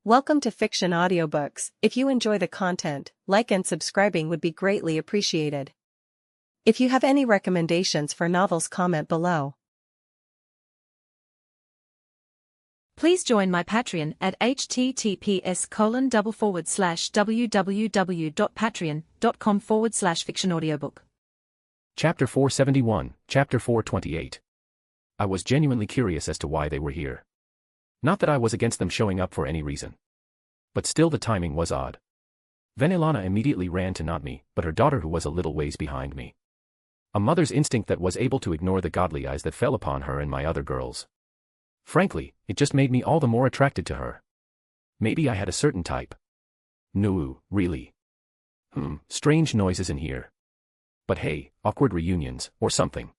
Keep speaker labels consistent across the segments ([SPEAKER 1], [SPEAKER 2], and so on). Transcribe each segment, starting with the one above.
[SPEAKER 1] Welcome to Fiction Audiobooks. If you enjoy the content, like and subscribing would be greatly appreciated. If you have any recommendations for novels, comment below.
[SPEAKER 2] Please join my Patreon at https://www.patreon.com/fictionaudiobook.
[SPEAKER 3] Chapter 471, Chapter 428. I was genuinely curious as to why they were here. Not that I was against them showing up for any reason. But still the timing was odd. Venelana immediately ran to not me, but her daughter who was a little ways behind me. A mother's instinct that was able to ignore the godly eyes that fell upon her and my other girls. Frankly, it just made me all the more attracted to her. Maybe I had a certain type. No, really. Strange noises in here. But hey, awkward reunions, or something.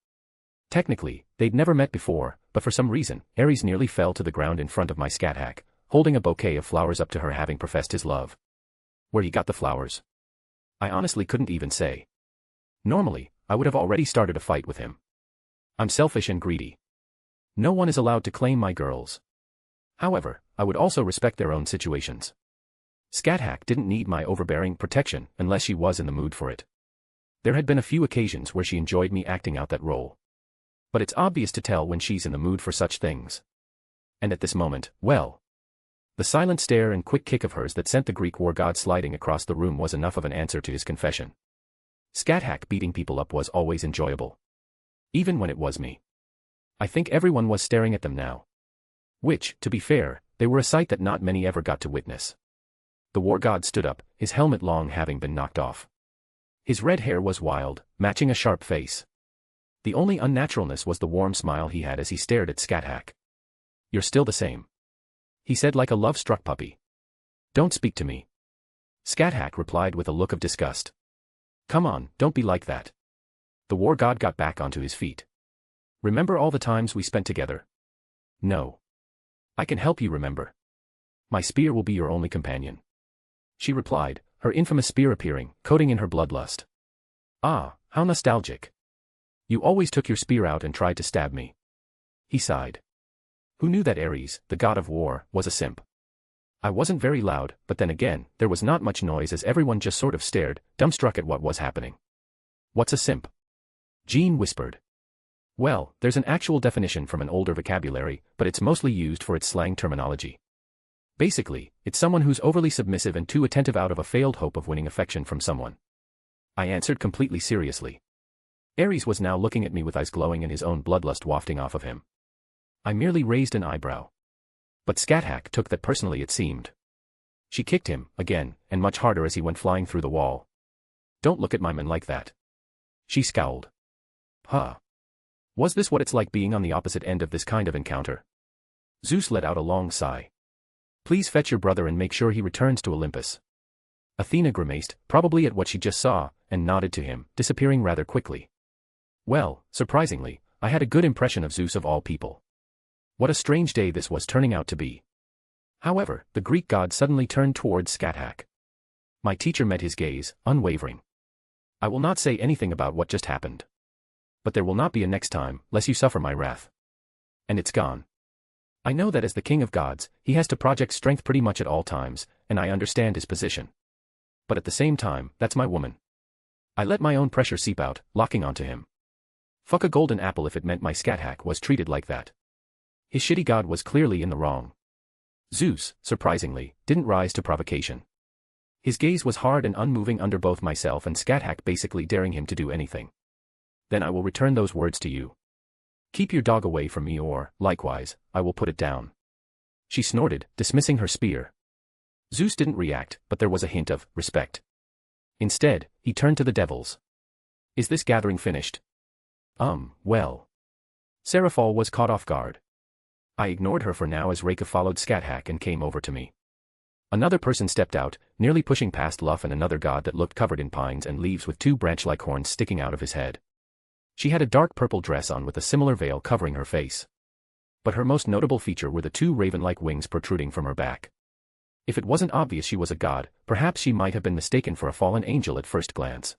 [SPEAKER 3] Technically, they'd never met before, but for some reason, Ares nearly fell to the ground in front of my scat hack, holding a bouquet of flowers up to her having professed his love. Where he got the flowers? I honestly couldn't even say. Normally, I would have already started a fight with him. I'm selfish and greedy. No one is allowed to claim my girls. However, I would also respect their own situations. Scat hack didn't need my overbearing protection unless she was in the mood for it. There had been a few occasions where she enjoyed me acting out that role. But it's obvious to tell when she's in the mood for such things. And at this moment, well. The silent stare and quick kick of hers that sent the Greek war god sliding across the room was enough of an answer to his confession. Scat hack beating people up was always enjoyable. Even when it was me. I think everyone was staring at them now. Which, to be fair, they were a sight that not many ever got to witness. The war god stood up, his helmet long having been knocked off. His red hair was wild, matching a sharp face. The only unnaturalness was the warm smile he had as he stared at Scat hack. "You're still the same," he said like a love-struck puppy. "Don't speak to me." Scat hack replied with a look of disgust. "Come on, don't be like that." The war god got back onto his feet. "Remember all the times we spent together?" "No. I can help you remember. My spear will be your only companion," she replied, her infamous spear appearing, coating in her bloodlust. "Ah, how nostalgic. You always took your spear out and tried to stab me." He sighed. Who knew that Ares, the god of war, was a simp? I wasn't very loud, but then again, there was not much noise as everyone just sort of stared, dumbstruck at what was happening. "What's a simp?" Jean whispered. "Well, there's an actual definition from an older vocabulary, but it's mostly used for its slang terminology. Basically, it's someone who's overly submissive and too attentive out of a failed hope of winning affection from someone." I answered completely seriously. Ares was now looking at me with eyes glowing and his own bloodlust wafting off of him. I merely raised an eyebrow. But Scat hack took that personally, it seemed. She kicked him, again, and much harder as he went flying through the wall. "Don't look at my man like that." She scowled. Huh. Was this what it's like being on the opposite end of this kind of encounter? Zeus let out a long sigh. "Please fetch your brother and make sure he returns to Olympus." Athena grimaced, probably at what she just saw, and nodded to him, disappearing rather quickly. Well, surprisingly, I had a good impression of Zeus of all people. What a strange day this was turning out to be. However, the Greek god suddenly turned towards Scat hack. My teacher met his gaze, unwavering. "I will not say anything about what just happened. But there will not be a next time, lest you suffer my wrath." And it's gone. I know that as the king of gods, he has to project strength pretty much at all times, and I understand his position. But at the same time, that's my woman. I let my own pressure seep out, locking onto him. Fuck a golden apple if it meant my Scat hack was treated like that. His shitty god was clearly in the wrong. Zeus, surprisingly, didn't rise to provocation. His gaze was hard and unmoving under both myself and Scat hack, basically daring him to do anything. "Then I will return those words to you. Keep your dog away from me or, likewise, I will put it down." She snorted, dismissing her spear. Zeus didn't react, but there was a hint of respect. Instead, he turned to the devils. "Is this gathering finished?" Well. Seraphol was caught off guard. I ignored her for now as Reka followed Scat hack and came over to me. Another person stepped out, nearly pushing past Luff and another god that looked covered in pines and leaves with two branch-like horns sticking out of his head. She had a dark purple dress on with a similar veil covering her face. But her most notable feature were the two raven-like wings protruding from her back. If it wasn't obvious she was a god, perhaps she might have been mistaken for a fallen angel at first glance.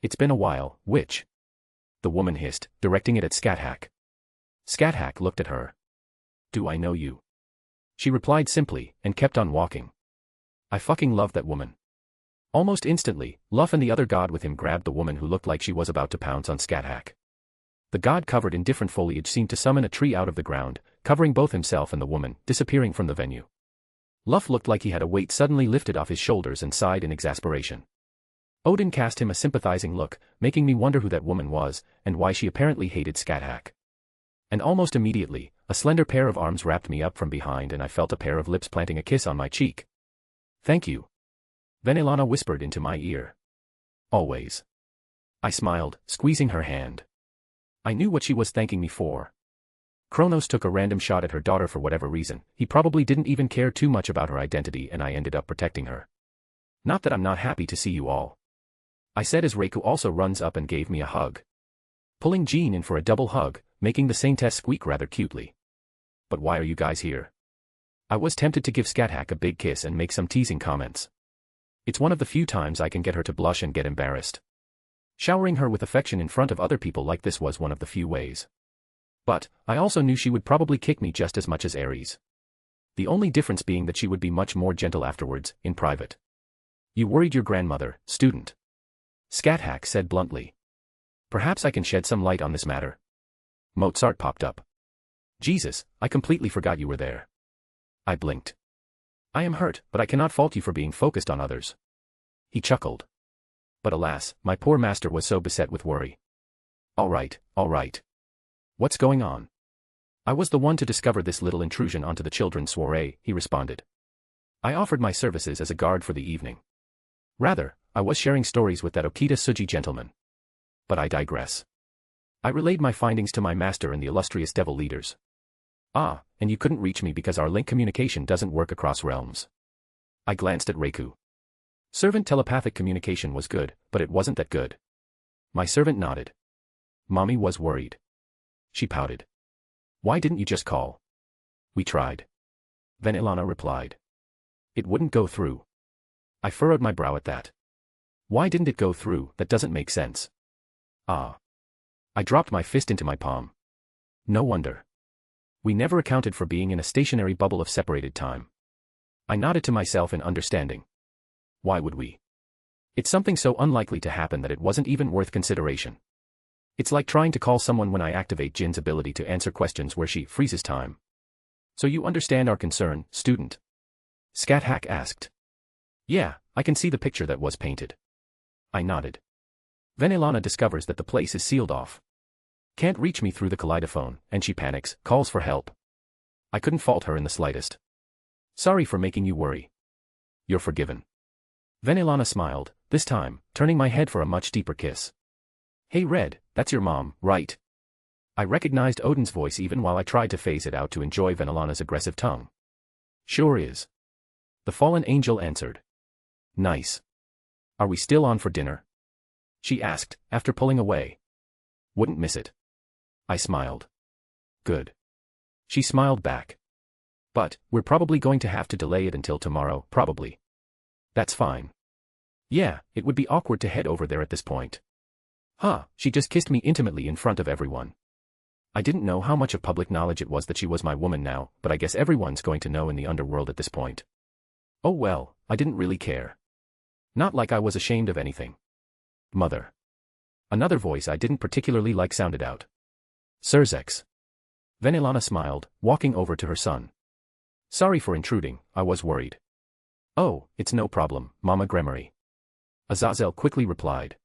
[SPEAKER 3] "It's been a while, witch," the woman hissed, directing it at Scat hack. Scat hack looked at her. "Do I know you?" She replied simply, and kept on walking. I fucking love that woman. Almost instantly, Luff and the other god with him grabbed the woman who looked like she was about to pounce on Scathach. The god covered in different foliage seemed to summon a tree out of the ground, covering both himself and the woman, disappearing from the venue. Luff looked like he had a weight suddenly lifted off his shoulders and sighed in exasperation. Odin cast him a sympathizing look, making me wonder who that woman was, and why she apparently hated Scathach. And almost immediately, a slender pair of arms wrapped me up from behind and I felt a pair of lips planting a kiss on my cheek. Thank you. Venelana whispered into my ear. Always. I smiled, squeezing her hand. I knew what she was thanking me for. Kronos took a random shot at her daughter for whatever reason. He probably didn't even care too much about her identity and I ended up protecting her. Not that I'm not happy to see you all, I said as Reiku also runs up and gave me a hug. Pulling Jean in for a double hug, making the Saintess squeak rather cutely. But why are you guys here? I was tempted to give Scathach a big kiss and make some teasing comments. It's one of the few times I can get her to blush and get embarrassed. Showering her with affection in front of other people like this was one of the few ways. But, I also knew she would probably kick me just as much as Ares. The only difference being that she would be much more gentle afterwards, in private. You worried your grandmother, student. Scathach said bluntly. Perhaps I can shed some light on this matter. Mozart popped up. Jesus, I completely forgot you were there. I blinked. I am hurt, but I cannot fault you for being focused on others. He chuckled. But alas, my poor master was so beset with worry. All right. What's going on? I was the one to discover this little intrusion onto the children's soiree, he responded. I offered my services as a guard for the evening. Rather, I was sharing stories with that Okita Suji gentleman. But I digress. I relayed my findings to my master and the illustrious devil leaders. Ah, and you couldn't reach me because our link communication doesn't work across realms. I glanced at Reiku. Servant telepathic communication was good, but it wasn't that good. My servant nodded. Mommy was worried. She pouted. Why didn't you just call? We tried. Venelana replied. It wouldn't go through. I furrowed my brow at that. Why didn't it go through? That doesn't make sense. Ah. I dropped my fist into my palm. No wonder. We never accounted for being in a stationary bubble of separated time. I nodded to myself in understanding. Why would we? It's something so unlikely to happen that it wasn't even worth consideration. It's like trying to call someone when I activate Jin's ability to answer questions where she freezes time. So you understand our concern, student? Scathach asked. Yeah, I can see the picture that was painted. I nodded. Venelana discovers that the place is sealed off. Can't reach me through the kaleidophone, and she panics, calls for help. I couldn't fault her in the slightest. Sorry for making you worry. You're forgiven. Venelana smiled, this time, turning my head for a much deeper kiss. Hey Red, that's your mom, right? I recognized Odin's voice even while I tried to phase it out to enjoy Venelana's aggressive tongue. Sure is. The fallen angel answered. Nice. Are we still on for dinner? She asked, after pulling away. Wouldn't miss it. I smiled. Good. She smiled back. But, we're probably going to have to delay it until tomorrow, probably. That's fine. Yeah, it would be awkward to head over there at this point. Huh, she just kissed me intimately in front of everyone. I didn't know how much of public knowledge it was that she was my woman now, but I guess everyone's going to know in the underworld at this point. Oh well, I didn't really care. Not like I was ashamed of anything. Mother. Another voice I didn't particularly like sounded out. Serzex. Venelana smiled, walking over to her son. Sorry for intruding, I was worried. Oh, it's no problem, Mama Gremory. Azazel quickly replied.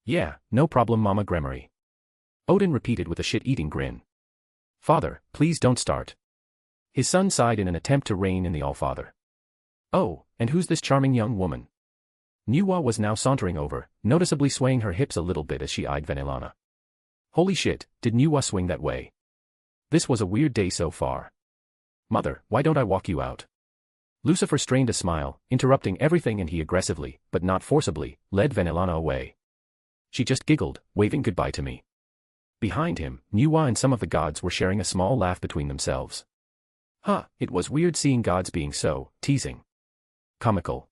[SPEAKER 3] Yeah, no problem Mama Gremory. Odin repeated with a shit-eating grin. Father, please don't start. His son sighed in an attempt to rein in the Allfather. Oh, and who's this charming young woman? Nuwa was now sauntering over, noticeably swaying her hips a little bit as she eyed Venelana. Holy shit, did Nuwa swing that way? This was a weird day so far. Mother, why don't I walk you out? Lucifer strained a smile, interrupting everything, and he aggressively, but not forcibly, led Venelana away. She just giggled, waving goodbye to me. Behind him, Nuwa and some of the gods were sharing a small laugh between themselves. Huh, it was weird seeing gods being so teasing. Comical.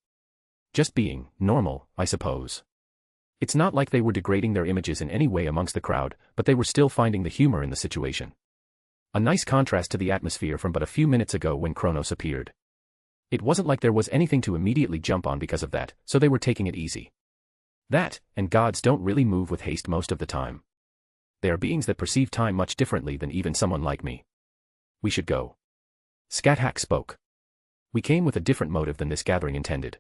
[SPEAKER 3] Just being normal, I suppose. It's not like they were degrading their images in any way amongst the crowd, but they were still finding the humor in the situation. A nice contrast to the atmosphere from but a few minutes ago when Kronos appeared. It wasn't like there was anything to immediately jump on because of that, so they were taking it easy. That, and gods don't really move with haste most of the time. They are beings that perceive time much differently than even someone like me. We should go. Scathach spoke. We came with a different motive than this gathering intended.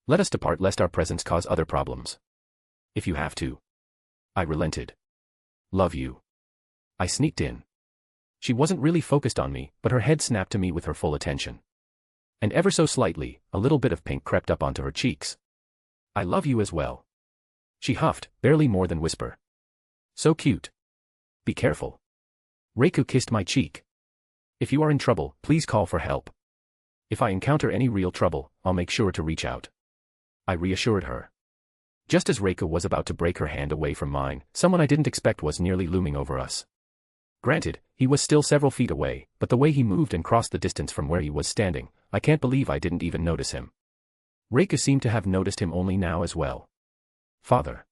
[SPEAKER 3] Let us depart lest our presence cause other problems. If you have to. I relented. Love you. I sneaked in. She wasn't really focused on me, but her head snapped to me with her full attention. And ever so slightly, a little bit of pink crept up onto her cheeks. I love you as well. She huffed, barely more than whisper. So cute. Be careful. Reiku kissed my cheek. If you are in trouble, please call for help. If I encounter any real trouble, I'll make sure to reach out. I reassured her. Just as Reiku was about to break her hand away from mine, someone I didn't expect was nearly looming over us. Granted, he was still several feet away, but the way he moved and crossed the distance from where he was standing, I can't believe I didn't even notice him. Reiku seemed to have noticed him only now as well. Father.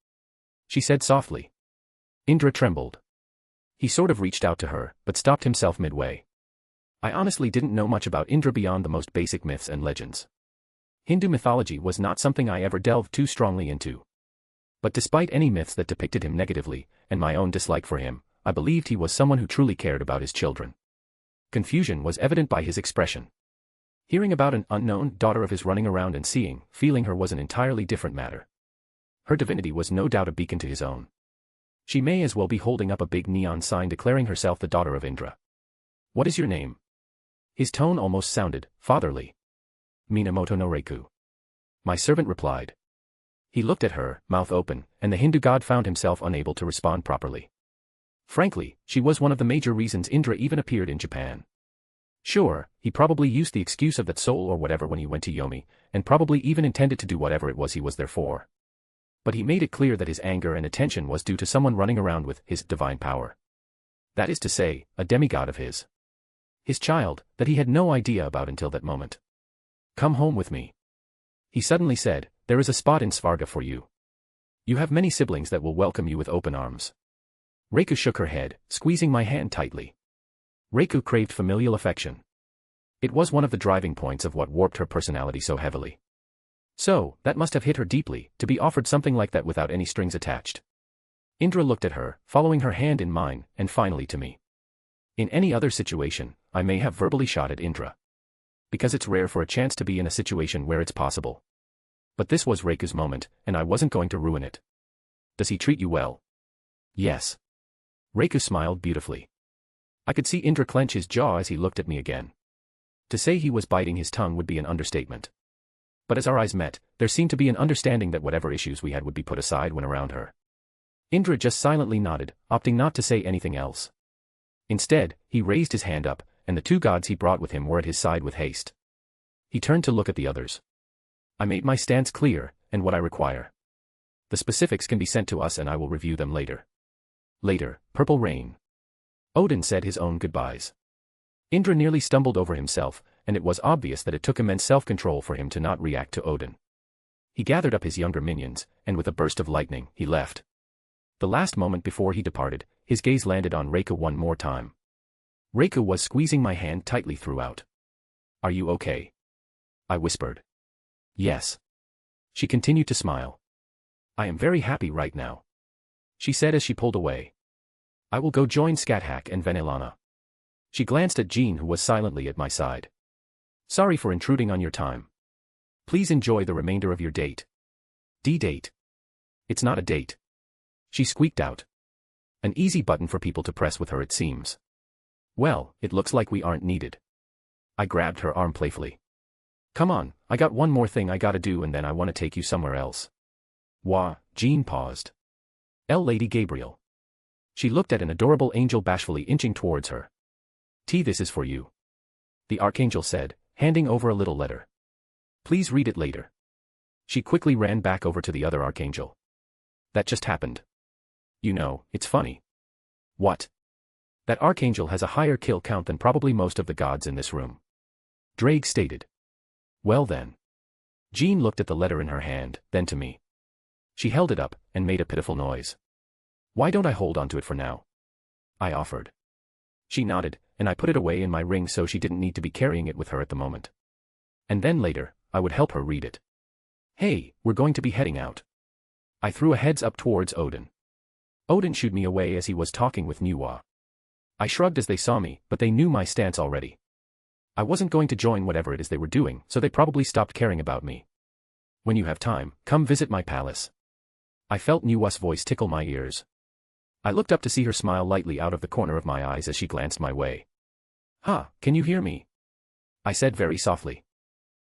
[SPEAKER 3] She said softly. Indra trembled. He sort of reached out to her, but stopped himself midway. I honestly didn't know much about Indra beyond the most basic myths and legends. Hindu mythology was not something I ever delved too strongly into. But despite any myths that depicted him negatively, and my own dislike for him, I believed he was someone who truly cared about his children. Confusion was evident by his expression. Hearing about an unknown daughter of his running around and feeling her was an entirely different matter. Her divinity was no doubt a beacon to his own. She may as well be holding up a big neon sign declaring herself the daughter of Indra. What is your name? His tone almost sounded fatherly. Minamoto no Reiku. My servant replied. He looked at her, mouth open, and the Hindu god found himself unable to respond properly. Frankly, she was one of the major reasons Indra even appeared in Japan. Sure, he probably used the excuse of that soul or whatever when he went to Yomi, and probably even intended to do whatever it was he was there for. But he made it clear that his anger and attention was due to someone running around with his divine power. That is to say, a demigod of his. His child, that he had no idea about until that moment. Come home with me. He suddenly said, there is a spot in Svarga for you. You have many siblings that will welcome you with open arms. Reiku shook her head, squeezing my hand tightly. Reiku craved familial affection. It was one of the driving points of what warped her personality so heavily. So, that must have hit her deeply, to be offered something like that without any strings attached. Indra looked at her, following her hand in mine, and finally to me. In any other situation, I may have verbally shot at Indra. Because it's rare for a chance to be in a situation where it's possible. But this was Reiku's moment, and I wasn't going to ruin it. Does he treat you well? Yes. Reiku smiled beautifully. I could see Indra clench his jaw as he looked at me again. To say he was biting his tongue would be an understatement. But as our eyes met, there seemed to be an understanding that whatever issues we had would be put aside when around her. Indra just silently nodded, opting not to say anything else. Instead, he raised his hand up, and the two gods he brought with him were at his side with haste. He turned to look at the others. I made my stance clear, and what I require. The specifics can be sent to us and I will review them later. Later, Purple Rain. Odin said his own goodbyes. Indra nearly stumbled over himself, and it was obvious that it took immense self-control for him to not react to Odin. He gathered up his younger minions, and with a burst of lightning, he left. The last moment before he departed, his gaze landed on Reiku one more time. Reiku was squeezing my hand tightly throughout. Are you okay? I whispered. Yes. She continued to smile. I am very happy right now. She said as she pulled away. I will go join Scathach and Venelana. She glanced at Jean who was silently at my side. Sorry for intruding on your time. Please enjoy the remainder of your date. D-date. It's not a date. She squeaked out. An easy button for people to press with her it seems. Well, it looks like we aren't needed. I grabbed her arm playfully. Come on, I got one more thing I gotta do and then I wanna take you somewhere else. Wah, Jean paused. Lady Gabriel. She looked at an adorable angel bashfully inching towards her. This is for you. The archangel said, handing over a little letter. Please read it later. She quickly ran back over to the other archangel. That just happened. You know, it's funny. What? That archangel has a higher kill count than probably most of the gods in this room. Drake stated. Well then. Jean looked at the letter in her hand, then to me. She held it up, and made a pitiful noise. Why don't I hold onto it for now? I offered. She nodded, and I put it away in my ring so she didn't need to be carrying it with her at the moment. And then later, I would help her read it. Hey, we're going to be heading out. I threw a heads up towards Odin. Odin shooed me away as he was talking with Nuwa. I shrugged as they saw me, but they knew my stance already. I wasn't going to join whatever it is they were doing, so they probably stopped caring about me. When you have time, come visit my palace. I felt Nuwa's voice tickle my ears. I looked up to see her smile lightly out of the corner of my eyes as she glanced my way. "Ha, can you hear me?" I said very softly.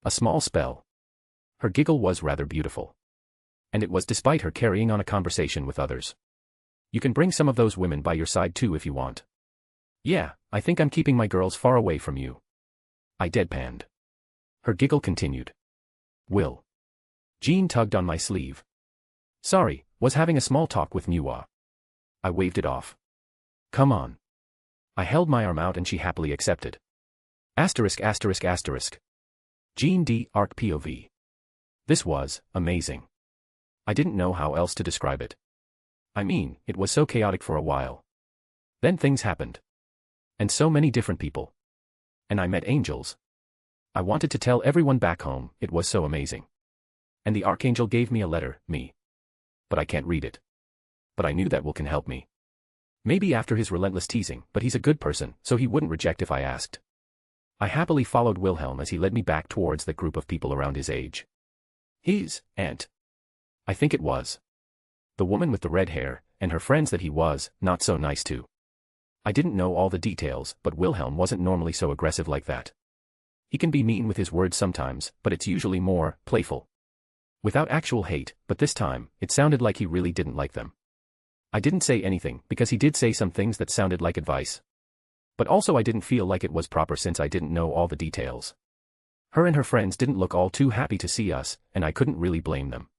[SPEAKER 3] A small spell. Her giggle was rather beautiful. And it was despite her carrying on a conversation with others. You can bring some of those women by your side too if you want. Yeah, I think I'm keeping my girls far away from you. I deadpanned. Her giggle continued. Will. Jean tugged on my sleeve. Sorry, was having a small talk with Nuwa. I waved it off. Come on. I held my arm out and she happily accepted. Asterisk asterisk asterisk. Jean D. Arc POV. This was amazing. I didn't know how else to describe it. I mean, it was so chaotic for a while. Then things happened. And so many different people. And I met angels. I wanted to tell everyone back home, it was so amazing. And the archangel gave me a letter, me. But I can't read it. But I knew that Will can help me. Maybe after his relentless teasing, but he's a good person, so he wouldn't reject if I asked. I happily followed Wilhelm as he led me back towards the group of people around his age. His aunt. I think it was. The woman with the red hair, and her friends that he was not so nice to. I didn't know all the details, but Wilhelm wasn't normally so aggressive like that. He can be mean with his words sometimes, but it's usually more playful. Without actual hate, but this time, it sounded like he really didn't like them. I didn't say anything, because he did say some things that sounded like advice. But also I didn't feel like it was proper since I didn't know all the details. Her and her friends didn't look all too happy to see us, and I couldn't really blame them.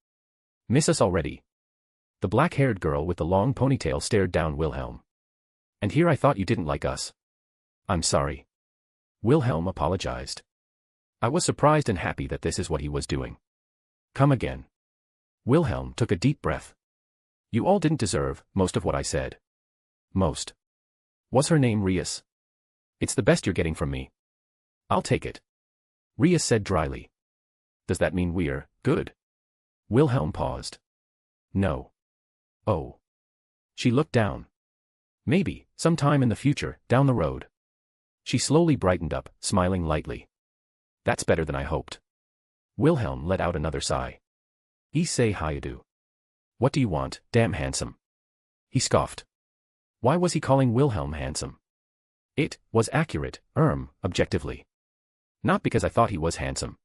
[SPEAKER 3] Miss us already? The black-haired girl with the long ponytail stared down Wilhelm. And here I thought you didn't like us. I'm sorry. Wilhelm apologized. I was surprised and happy that this is what he was doing. Come again. Wilhelm took a deep breath. You all didn't deserve most of what I said. Most. Was her name Rias? It's the best you're getting from me. I'll take it. Rias said dryly. Does that mean we're good? Wilhelm paused. No. Oh. She looked down. Maybe, sometime in the future, down the road. She slowly brightened up, smiling lightly. That's better than I hoped. Wilhelm let out another sigh. He say Hayadu. What do you want, damn handsome? He scoffed. Why was he calling Wilhelm handsome? It was accurate, objectively. Not because I thought he was handsome.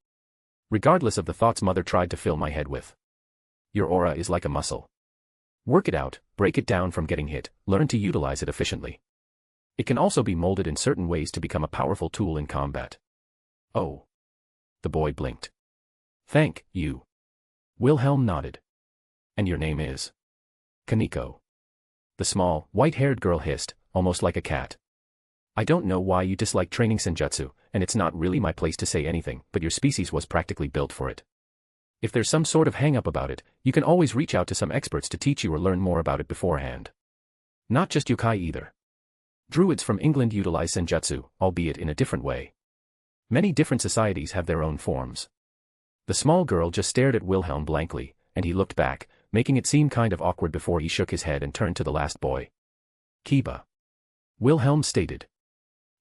[SPEAKER 3] Regardless of the thoughts Mother tried to fill my head with. Your aura is like a muscle. Work it out, break it down from getting hit, learn to utilize it efficiently. It can also be molded in certain ways to become a powerful tool in combat. Oh. The boy blinked. Thank you. Wilhelm nodded. And your name is? Kaneko. The small, white-haired girl hissed, almost like a cat. I don't know why you dislike training senjutsu, and it's not really my place to say anything, but your species was practically built for it. If there's some sort of hang-up about it, you can always reach out to some experts to teach you or learn more about it beforehand. Not just yokai either. Druids from England utilize senjutsu, albeit in a different way. Many different societies have their own forms. The small girl just stared at Wilhelm blankly, and he looked back, making it seem kind of awkward before he shook his head and turned to the last boy. Kiba. Wilhelm stated.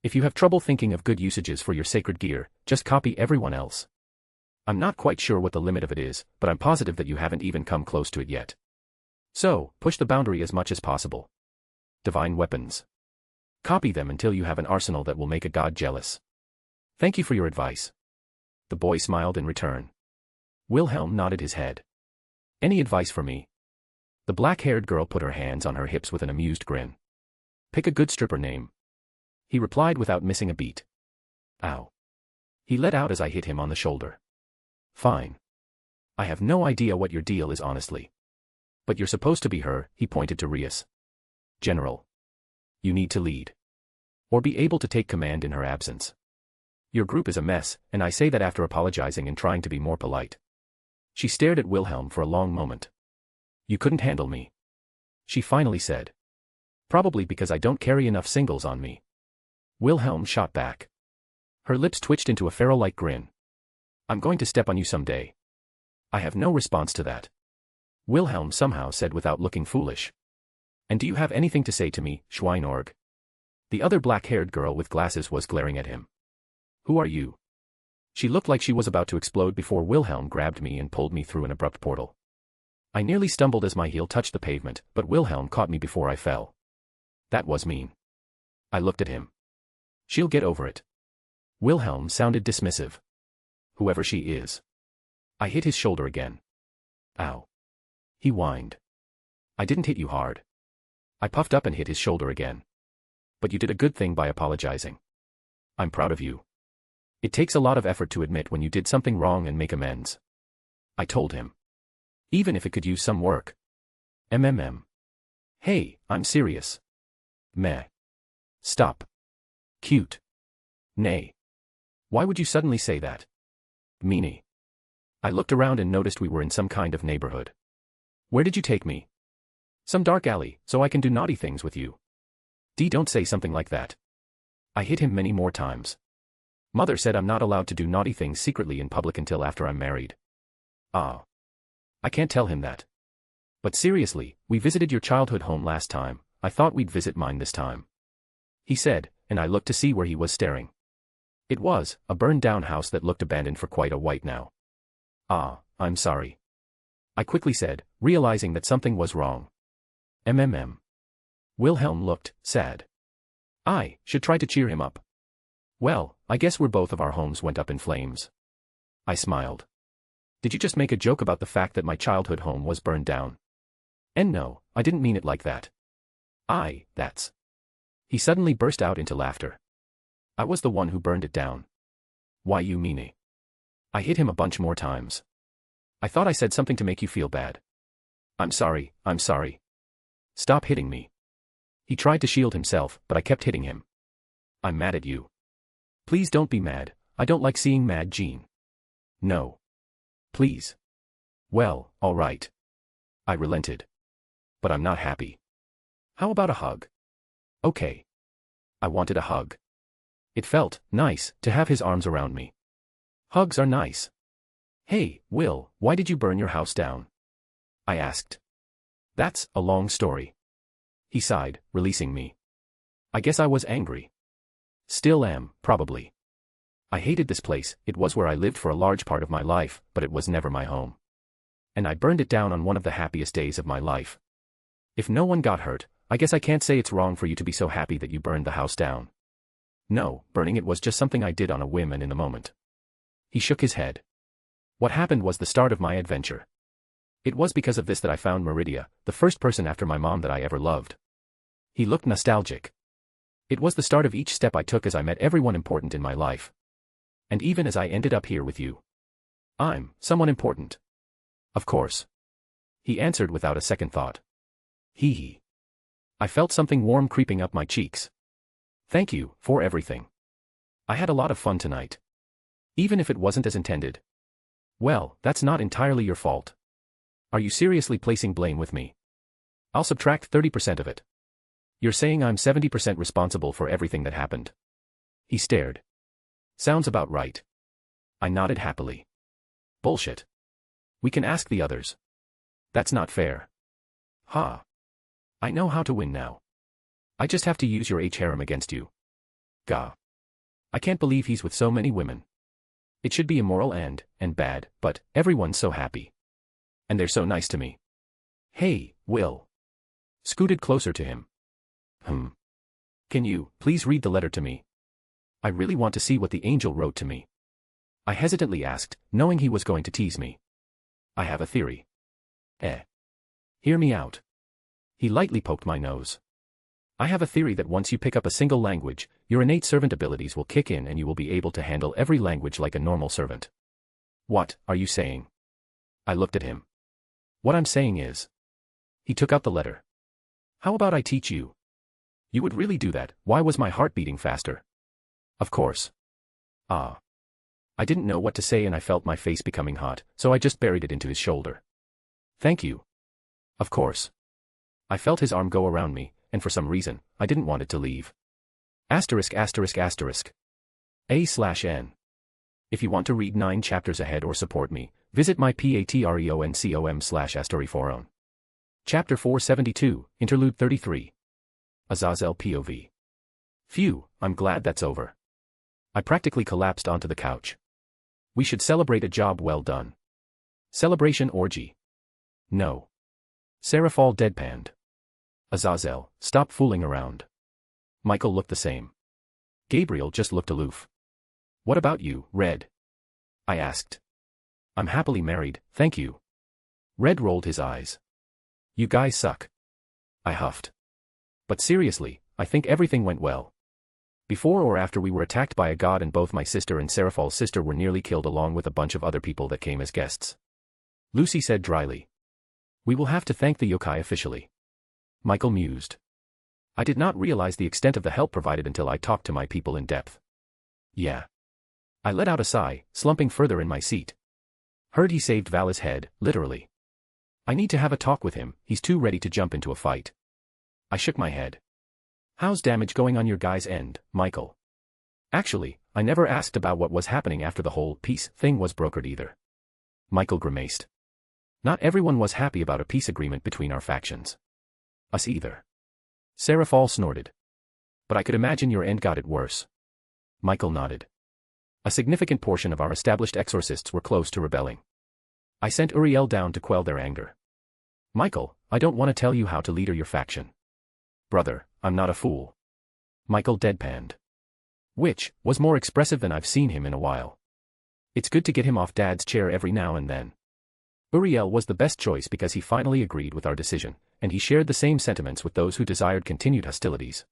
[SPEAKER 3] If you have trouble thinking of good usages for your sacred gear, just copy everyone else. I'm not quite sure what the limit of it is, but I'm positive that you haven't even come close to it yet. So, push the boundary as much as possible. Divine weapons. Copy them until you have an arsenal that will make a god jealous. Thank you for your advice. The boy smiled in return. Wilhelm nodded his head. Any advice for me? The black-haired girl put her hands on her hips with an amused grin. Pick a good stripper name. He replied without missing a beat. Ow. He let out as I hit him on the shoulder. Fine. I have no idea what your deal is honestly. But you're supposed to be her, he pointed to Rias. General. You need to lead. Or be able to take command in her absence. Your group is a mess, and I say that after apologizing and trying to be more polite. She stared at Wilhelm for a long moment. You couldn't handle me. She finally said. Probably because I don't carry enough singles on me. Wilhelm shot back. Her lips twitched into a pharaoh-like grin. I'm going to step on you someday. I have no response to that. Wilhelm somehow said without looking foolish. And do you have anything to say to me, Schweinorg? The other black-haired girl with glasses was glaring at him. Who are you? She looked like she was about to explode before Wilhelm grabbed me and pulled me through an abrupt portal. I nearly stumbled as my heel touched the pavement, but Wilhelm caught me before I fell. That was mean. I looked at him. She'll get over it. Wilhelm sounded dismissive. Whoever she is. I hit his shoulder again. Ow. He whined. I didn't hit you hard. I puffed up and hit his shoulder again. But you did a good thing by apologizing. I'm proud of you. It takes a lot of effort to admit when you did something wrong and make amends. I told him. Even if it could use some work. Hey, I'm serious. Meh. Stop. Cute. Nay. Why would you suddenly say that? Meanie. I looked around and noticed we were in some kind of neighborhood. Where did you take me? Some dark alley, so I can do naughty things with you. Don't say something like that. I hit him many more times. Mother said I'm not allowed to do naughty things secretly in public until after I'm married. Ah. I can't tell him that. But seriously, we visited your childhood home last time, I thought we'd visit mine this time. He said, and I looked to see where he was staring. It was a burned-down house that looked abandoned for quite a while now. Ah, I'm sorry. I quickly said, realizing that something was wrong. Wilhelm looked sad. I should try to cheer him up. Well, I guess both of our homes went up in flames. I smiled. Did you just make a joke about the fact that my childhood home was burned down? And no, I didn't mean it like that. That's. He suddenly burst out into laughter. I was the one who burned it down. Why you meanie? I hit him a bunch more times. I thought I said something to make you feel bad. I'm sorry. Stop hitting me. He tried to shield himself, but I kept hitting him. I'm mad at you. Please don't be mad, I don't like seeing mad Jean. No. Please. Well, all right. I relented. But I'm not happy. How about a hug? Okay. I wanted a hug. It felt nice to have his arms around me. Hugs are nice. Hey, Will, why did you burn your house down? I asked. That's a long story. He sighed, releasing me. I guess I was angry. Still am, probably. I hated this place, it was where I lived for a large part of my life, but it was never my home. And I burned it down on one of the happiest days of my life. If no one got hurt, I guess I can't say it's wrong for you to be so happy that you burned the house down. No, burning it was just something I did on a whim and in the moment. He shook his head. What happened was the start of my adventure. It was because of this that I found Meridia, the first person after my mom that I ever loved. He looked nostalgic. It was the start of each step I took as I met everyone important in my life. And even as I ended up here with you. I'm someone important. Of course. He answered without a second thought. Hee. I felt something warm creeping up my cheeks. Thank you for everything. I had a lot of fun tonight. Even if it wasn't as intended. Well, that's not entirely your fault. Are you seriously placing blame with me? I'll subtract 30% of it. You're saying I'm 70% responsible for everything that happened. He stared. Sounds about right. I nodded happily. Bullshit. We can ask the others. That's not fair. Ha. I know how to win now. I just have to use your harem against you. Gah. I can't believe he's with so many women. It should be immoral and bad, but everyone's so happy. And they're so nice to me. Hey, Will. Scooted closer to him. Can you, please read the letter to me? I really want to see what the angel wrote to me. I hesitantly asked, knowing he was going to tease me. I have a theory. Hear me out. He lightly poked my nose. I have a theory that once you pick up a single language, your innate servant abilities will kick in and you will be able to handle every language like a normal servant. What are you saying? I looked at him. What I'm saying is. He took out the letter. How about I teach you? You would really do that? Why was my heart beating faster? Of course. I didn't know what to say and I felt my face becoming hot, so I just buried it into his shoulder. Thank you. Of course. I felt his arm go around me, and for some reason, I didn't want it to leave. Asterisk asterisk asterisk. A/N. If you want to read 9 chapters ahead or support me, visit my patreon/astoriforon. Chapter 472, Interlude 33. Azazel POV. Phew, I'm glad that's over. I practically collapsed onto the couch. We should celebrate a job well done. Celebration orgy. No. Seraphal deadpanned. Azazel, stop fooling around. Michael looked the same. Gabriel just looked aloof. What about you, Red? I asked. I'm happily married, thank you. Red rolled his eyes. You guys suck. I huffed. But seriously, I think everything went well. Before or after we were attacked by a god, and both my sister and Seraphal's sister were nearly killed along with a bunch of other people that came as guests. Lucy said dryly. We will have to thank the yokai officially. Michael mused. I did not realize the extent of the help provided until I talked to my people in depth. Yeah. I let out a sigh, slumping further in my seat. Heard he saved Vala's head, literally. I need to have a talk with him, he's too ready to jump into a fight. I shook my head. How's damage going on your guy's end, Michael? Actually, I never asked about what was happening after the whole peace thing was brokered either. Michael grimaced. Not everyone was happy about a peace agreement between our factions. Us either. Seraphal snorted. But I could imagine your end got it worse. Michael nodded. A significant portion of our established exorcists were close to rebelling. I sent Uriel down to quell their anger. Michael, I don't want to tell you how to leader your faction. Brother, I'm not a fool. Michael deadpanned. Which was more expressive than I've seen him in a while. It's good to get him off Dad's chair every now and then. Uriel was the best choice because he finally agreed with our decision, and he shared the same sentiments with those who desired continued hostilities.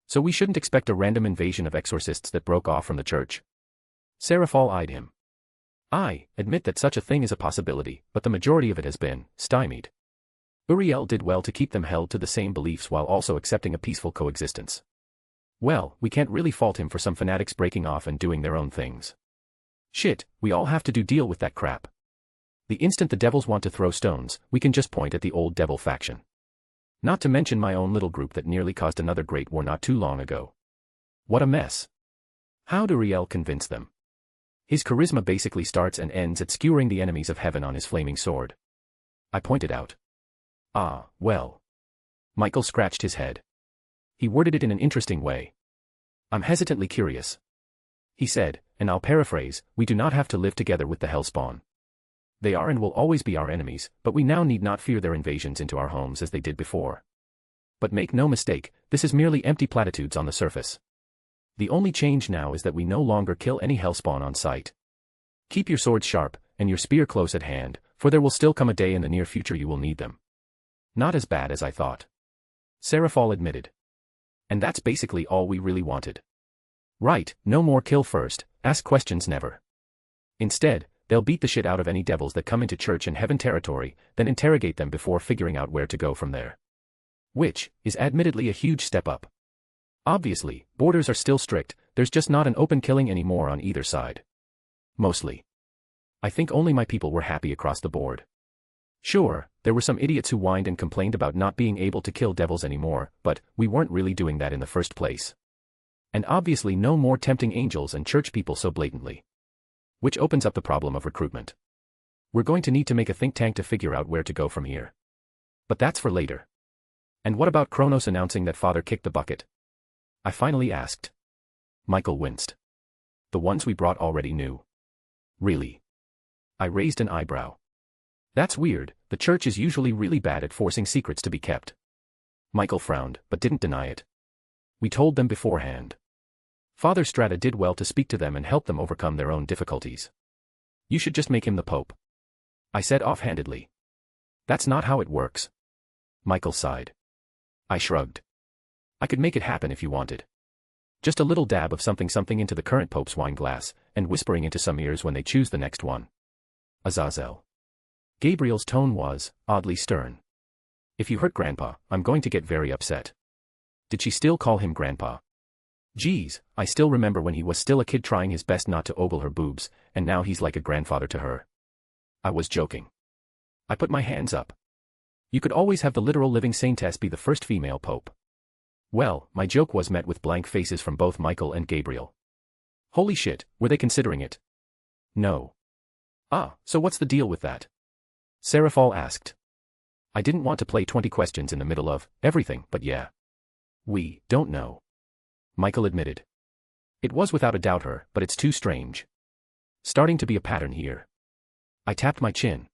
[SPEAKER 3] So we shouldn't expect a random invasion of exorcists that broke off from the church. Seraphal eyed him. I admit that such a thing is a possibility, but the majority of it has been stymied. Uriel did well to keep them held to the same beliefs while also accepting a peaceful coexistence. Well, we can't really fault him for some fanatics breaking off and doing their own things. Shit, we all have to deal with that crap. The instant the devils want to throw stones, we can just point at the old devil faction. Not to mention my own little group that nearly caused another great war not too long ago. What a mess. How'd Uriel convince them? His charisma basically starts and ends at skewering the enemies of heaven on his flaming sword. I pointed out. Ah, well. Michael scratched his head. He worded it in an interesting way. I'm hesitantly curious. He said, and I'll paraphrase, we do not have to live together with the hellspawn. They are and will always be our enemies, but we now need not fear their invasions into our homes as they did before. But make no mistake, this is merely empty platitudes on the surface. The only change now is that we no longer kill any hellspawn on sight. Keep your swords sharp, and your spear close at hand, for there will still come a day in the near future you will need them. Not as bad as I thought. Seraphal admitted. And that's basically all we really wanted. Right, no more kill first, ask questions never. Instead, they'll beat the shit out of any devils that come into church and heaven territory, then interrogate them before figuring out where to go from there. Which is admittedly a huge step up. Obviously, borders are still strict, there's just not an open killing anymore on either side. Mostly. I think only my people were happy across the board. Sure, there were some idiots who whined and complained about not being able to kill devils anymore, but we weren't really doing that in the first place. And obviously no more tempting angels and church people so blatantly. Which opens up the problem of recruitment. We're going to need to make a think tank to figure out where to go from here. But that's for later. And what about Kronos announcing that Father kicked the bucket? I finally asked. Michael winced. The ones we brought already knew. Really? I raised an eyebrow. That's weird, the church is usually really bad at forcing secrets to be kept. Michael frowned, but didn't deny it. We told them beforehand. Father Strata did well to speak to them and help them overcome their own difficulties. You should just make him the Pope. I said offhandedly. That's not how it works. Michael sighed. I shrugged. I could make it happen if you wanted. Just a little dab of something into the current Pope's wine glass, and whispering into some ears when they choose the next one. Azazel. Gabriel's tone was, oddly stern. If you hurt Grandpa, I'm going to get very upset. Did she still call him Grandpa? Geez, I still remember when he was still a kid trying his best not to ogle her boobs, and now he's like a grandfather to her. I was joking. I put my hands up. You could always have the literal living saintess be the first female pope. Well, my joke was met with blank faces from both Michael and Gabriel. Holy shit, were they considering it? No. Ah, so what's the deal with that? Serafal asked. I didn't want to play 20 questions in the middle of everything, but yeah. We don't know. Michael admitted. It was without a doubt her, but it's too strange. Starting to be a pattern here. I tapped my chin.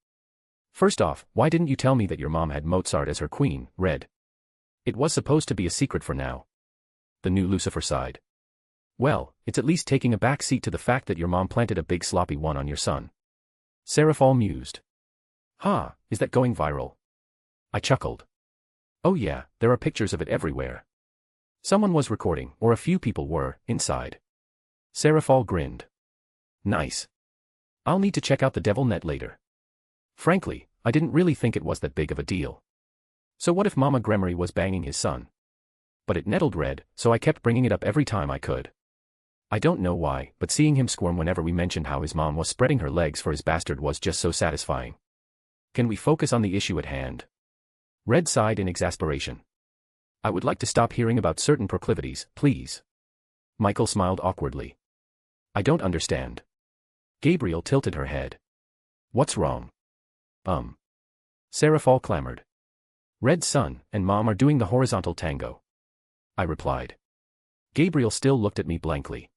[SPEAKER 3] First off, why didn't you tell me that your mom had Mozart as her queen, Red? It was supposed to be a secret for now. The new Lucifer sighed. Well, it's at least taking a back seat to the fact that your mom planted a big sloppy one on your son. Serafal mused. Is that going viral? I chuckled. Oh yeah, there are pictures of it everywhere. Someone was recording, or a few people were, inside. Serafal grinned. Nice. I'll need to check out the Devil Net later. Frankly, I didn't really think it was that big of a deal. So what if Mama Gremory was banging his son? But it nettled Red, so I kept bringing it up every time I could. I don't know why, but seeing him squirm whenever we mentioned how his mom was spreading her legs for his bastard was just so satisfying. Can we focus on the issue at hand? Red sighed in exasperation. I would like to stop hearing about certain proclivities, please. Michael smiled awkwardly. I don't understand. Gabriel tilted her head. What's wrong? Serafal clamored. Red's son and mom are doing the horizontal tango. I replied. Gabriel still looked at me blankly.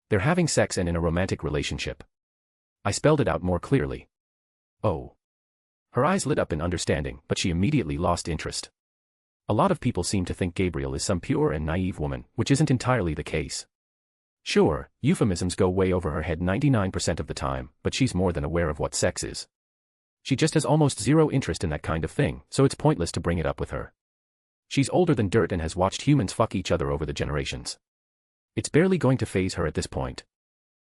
[SPEAKER 3] They're having sex and in a romantic relationship. I spelled it out more clearly. Oh. Her eyes lit up in understanding, but she immediately lost interest. A lot of people seem to think Gabriel is some pure and naive woman, which isn't entirely the case. Sure, euphemisms go way over her head 99% of the time, but she's more than aware of what sex is. She just has almost zero interest in that kind of thing, so it's pointless to bring it up with her. She's older than dirt and has watched humans fuck each other over the generations. It's barely going to faze her at this point.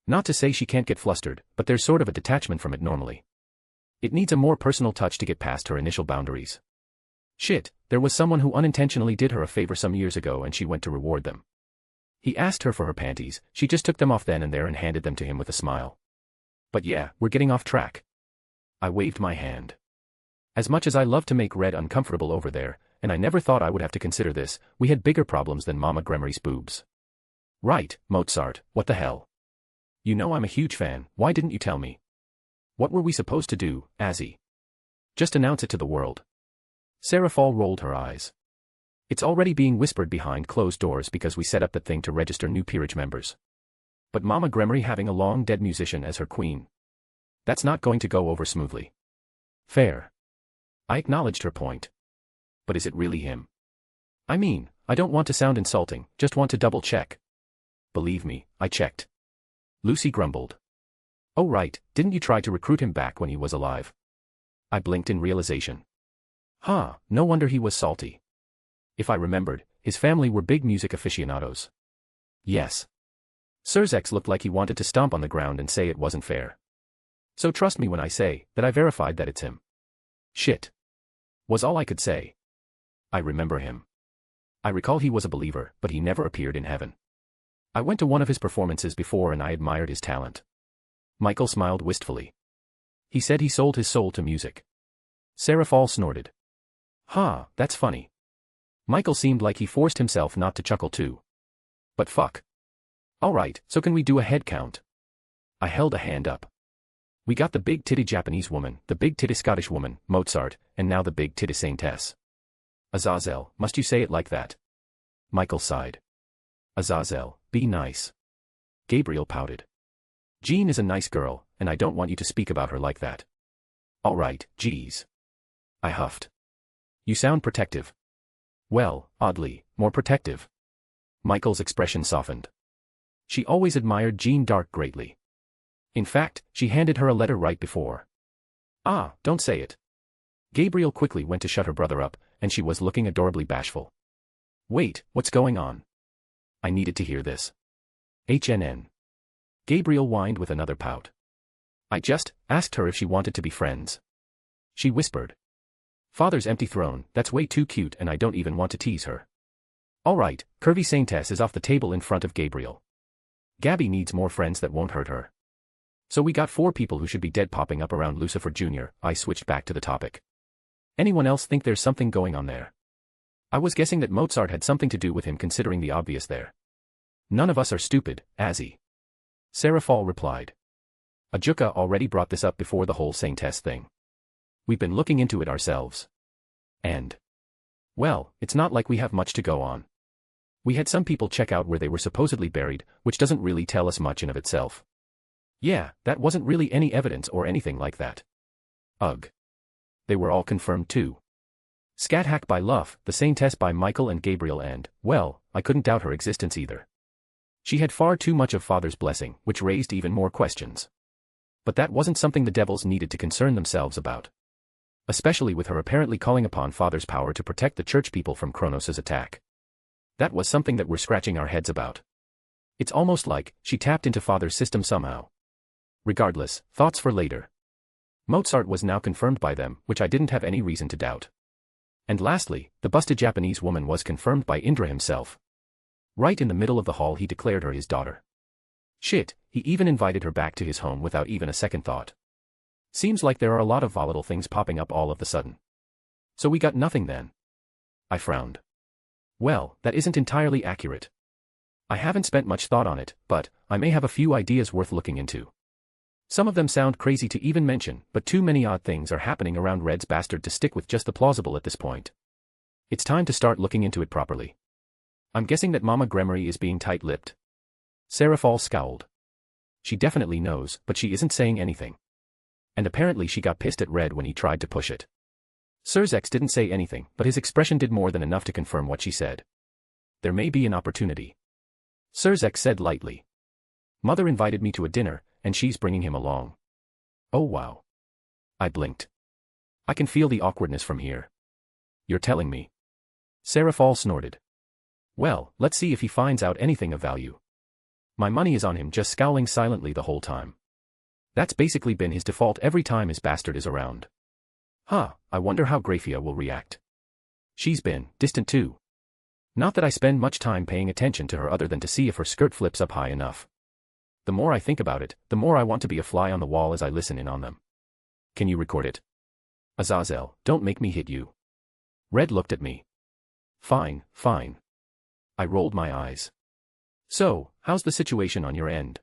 [SPEAKER 3] Not to say she can't get flustered, but there's sort of a detachment from it normally. It needs a more personal touch to get past her initial boundaries. Shit, there was someone who unintentionally did her a favor some years ago and she went to reward them. He asked her for her panties, she just took them off then and there and handed them to him with a smile. But yeah, we're getting off track. I waved my hand. As much as I love to make Red uncomfortable over there, and I never thought I would have to consider this, we had bigger problems than Mama Gremory's boobs. Right, Mozart, what the hell? You know I'm a huge fan, why didn't you tell me? What were we supposed to do, Azzy? Just announce it to the world. Serafal rolled her eyes. It's already being whispered behind closed doors because we set up that thing to register new peerage members. But Mama Gremory having a long-dead musician as her queen. That's not going to go over smoothly. Fair. I acknowledged her point. But is it really him? I mean, I don't want to sound insulting, just want to double-check. Believe me, I checked. Lucy grumbled. Oh right, didn't you try to recruit him back when he was alive? I blinked in realization. No wonder he was salty. If I remembered, his family were big music aficionados. Yes. Zelretch looked like he wanted to stomp on the ground and say it wasn't fair. So trust me when I say that I verified that it's him. Shit. Was all I could say. I remember him. I recall he was a believer, but he never appeared in heaven. I went to one of his performances before and I admired his talent. Michael smiled wistfully. He said he sold his soul to music. Serafal snorted. That's funny. Michael seemed like he forced himself not to chuckle too. But fuck. Alright, so can we do a head count? I held a hand up. We got the big titty Japanese woman, the big titty Scottish woman, Mozart, and now the big titty saintess. Azazel, must you say it like that? Michael sighed. Azazel, be nice. Gabriel pouted. Jean is a nice girl, and I don't want you to speak about her like that. Alright, geez. I huffed. You sound protective. Well, oddly, more protective. Michael's expression softened. She always admired Jean Dark greatly. In fact, she handed her a letter right before. Don't say it. Gabriel quickly went to shut her brother up, and she was looking adorably bashful. Wait, what's going on? I needed to hear this. HNN. Gabriel whined with another pout. I just asked her if she wanted to be friends. She whispered. Father's empty throne, that's way too cute and I don't even want to tease her. Alright, curvy saintess is off the table in front of Gabriel. Gabby needs more friends that won't hurt her. So we got 4 people who should be dead popping up around Lucifer Jr. I switched back to the topic. Anyone else think there's something going on there? I was guessing that Mozart had something to do with him considering the obvious there. None of us are stupid, Azzy. Serafall replied. Ajuka already brought this up before the whole Saintess thing. We've been looking into it ourselves. And, well, it's not like we have much to go on. We had some people check out where they were supposedly buried, which doesn't really tell us much in of itself. Yeah, that wasn't really any evidence or anything like that. Ugh. They were all confirmed too. Scathack by Luff, the Saintess by Michael and Gabriel and, well, I couldn't doubt her existence either. She had far too much of Father's blessing, which raised even more questions. But that wasn't something the devils needed to concern themselves about. Especially with her apparently calling upon Father's power to protect the church people from Kronos' attack. That was something that we're scratching our heads about. It's almost like she tapped into Father's system somehow. Regardless, thoughts for later. Mozart was now confirmed by them, which I didn't have any reason to doubt. And lastly, the busted Japanese woman was confirmed by Indra himself. Right in the middle of the hall he declared her his daughter. Shit, he even invited her back to his home without even a second thought. Seems like there are a lot of volatile things popping up all of the sudden. So we got nothing then? I frowned. Well, that isn't entirely accurate. I haven't spent much thought on it, but I may have a few ideas worth looking into. Some of them sound crazy to even mention, but too many odd things are happening around Red's bastard to stick with just the plausible at this point. It's time to start looking into it properly. I'm guessing that Mama Gremory is being tight-lipped. Serafall scowled. She definitely knows, but she isn't saying anything. And apparently she got pissed at Red when he tried to push it. Serzex didn't say anything, but his expression did more than enough to confirm what she said. There may be an opportunity. Serzex said lightly. Mother invited me to a dinner, and she's bringing him along. Oh wow. I blinked. I can feel the awkwardness from here. You're telling me. Serafall snorted. Well, let's see if he finds out anything of value. My money is on him just scowling silently the whole time. That's basically been his default every time his bastard is around. Huh, I wonder how Grafia will react. She's been distant too. Not that I spend much time paying attention to her other than to see if her skirt flips up high enough. The more I think about it, the more I want to be a fly on the wall as I listen in on them. Can you record it? Azazel, don't make me hit you. Red looked at me. Fine, fine. I rolled my eyes. So, how's the situation on your end?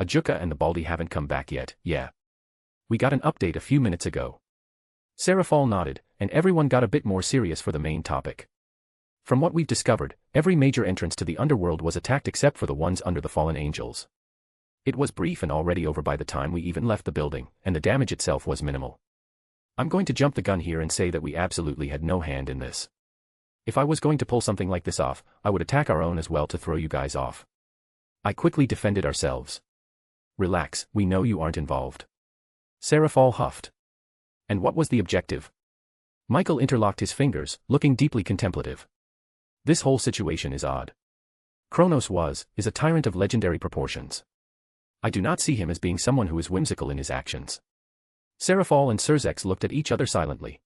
[SPEAKER 3] Ajuka and the Baldy haven't come back yet, yeah. We got an update a few minutes ago. Serafall nodded, and everyone got a bit more serious for the main topic. From what we've discovered, every major entrance to the underworld was attacked except for the ones under the fallen angels. It was brief and already over by the time we even left the building, and the damage itself was minimal. I'm going to jump the gun here and say that we absolutely had no hand in this. If I was going to pull something like this off, I would attack our own as well to throw you guys off. I quickly defended ourselves. Relax, we know you aren't involved. Serafall huffed. And what was the objective? Michael interlocked his fingers, looking deeply contemplative. This whole situation is odd. Kronos is a tyrant of legendary proportions. I do not see him as being someone who is whimsical in his actions. Serafall and Serzex looked at each other silently.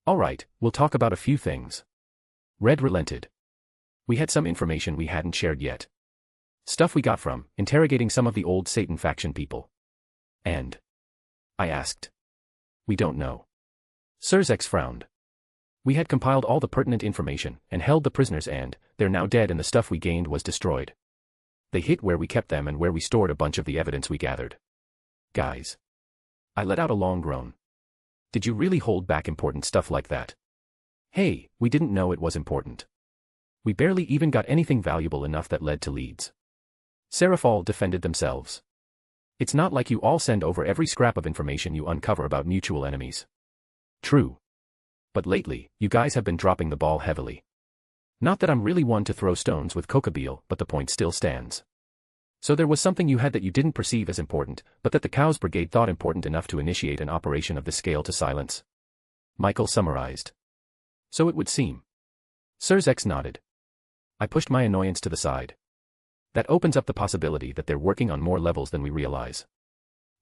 [SPEAKER 3] Alright, we'll talk about a few things. Red relented. We had some information we hadn't shared yet. Stuff we got from interrogating some of the old Satan faction people. And? I asked. We don't know. Serzex frowned. We had compiled all the pertinent information and held the prisoners and they're now dead and the stuff we gained was destroyed. They hit where we kept them and where we stored a bunch of the evidence we gathered. Guys. I let out a long groan. Did you really hold back important stuff like that? Hey, we didn't know it was important. We barely even got anything valuable enough that led to leads. Serafall defended themselves. It's not like you all send over every scrap of information you uncover about mutual enemies. True. But lately, you guys have been dropping the ball heavily. Not that I'm really one to throw stones with Kokabeel, but the point still stands. So there was something you had that you didn't perceive as important, but that the Cows Brigade thought important enough to initiate an operation of this scale to silence. Michael summarized. So it would seem. Serzex nodded. I pushed my annoyance to the side. That opens up the possibility that they're working on more levels than we realize.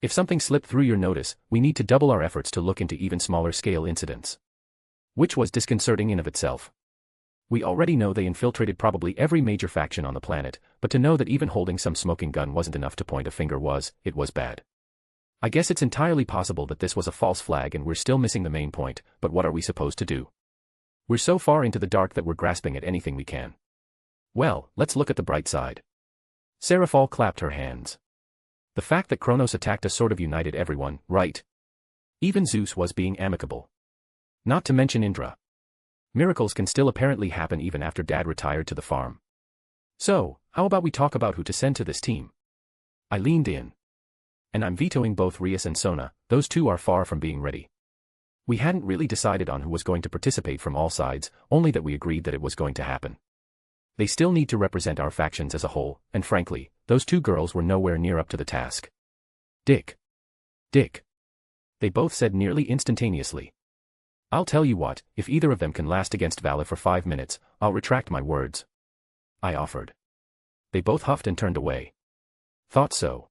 [SPEAKER 3] If something slipped through your notice, we need to double our efforts to look into even smaller scale incidents. Which was disconcerting in of itself. We already know they infiltrated probably every major faction on the planet, but to know that even holding some smoking gun wasn't enough to point a finger was bad. I guess it's entirely possible that this was a false flag and we're still missing the main point, but what are we supposed to do? We're so far into the dark that we're grasping at anything we can. Well, let's look at the bright side. Seraphal clapped her hands. The fact that Kronos attacked us sort of united everyone, right? Even Zeus was being amicable. Not to mention Indra. Miracles can still apparently happen even after Dad retired to the farm. So, how about we talk about who to send to this team? I leaned in. And I'm vetoing both Rias and Sona, those two are far from being ready. We hadn't really decided on who was going to participate from all sides, only that we agreed that it was going to happen. They still need to represent our factions as a whole, and frankly, those two girls were nowhere near up to the task. Dick. They both said nearly instantaneously. I'll tell you what, if either of them can last against Vala for 5 minutes, I'll retract my words. I offered. They both huffed and turned away. Thought so.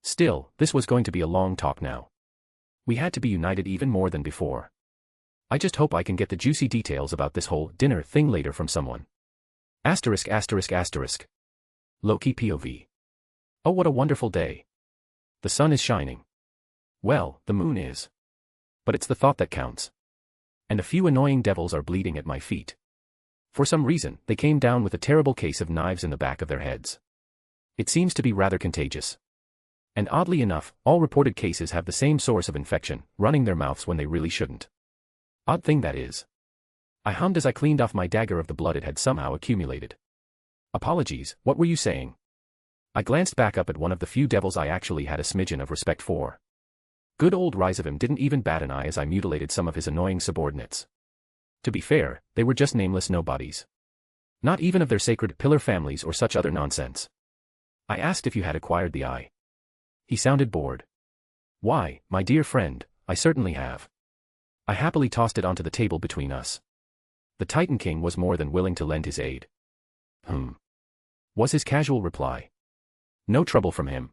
[SPEAKER 3] Still, this was going to be a long talk now. We had to be united even more than before. I just hope I can get the juicy details about this whole dinner thing later from someone. ******. Loki POV. Oh, what a wonderful day. The sun is shining. Well, the moon is. But it's the thought that counts. And a few annoying devils are bleeding at my feet. For some reason, they came down with a terrible case of knives in the back of their heads. It seems to be rather contagious. And oddly enough, all reported cases have the same source of infection, running their mouths when they really shouldn't. Odd thing that is. I hummed as I cleaned off my dagger of the blood it had somehow accumulated. Apologies, what were you saying? I glanced back up at one of the few devils I actually had a smidgen of respect for. Good old Rizavim didn't even bat an eye as I mutilated some of his annoying subordinates. To be fair, they were just nameless nobodies. Not even of their sacred pillar families or such other nonsense. I asked if you had acquired the eye. He sounded bored. Why, my dear friend, I certainly have. I happily tossed it onto the table between us. The Titan King was more than willing to lend his aid. Was his casual reply. No trouble from him.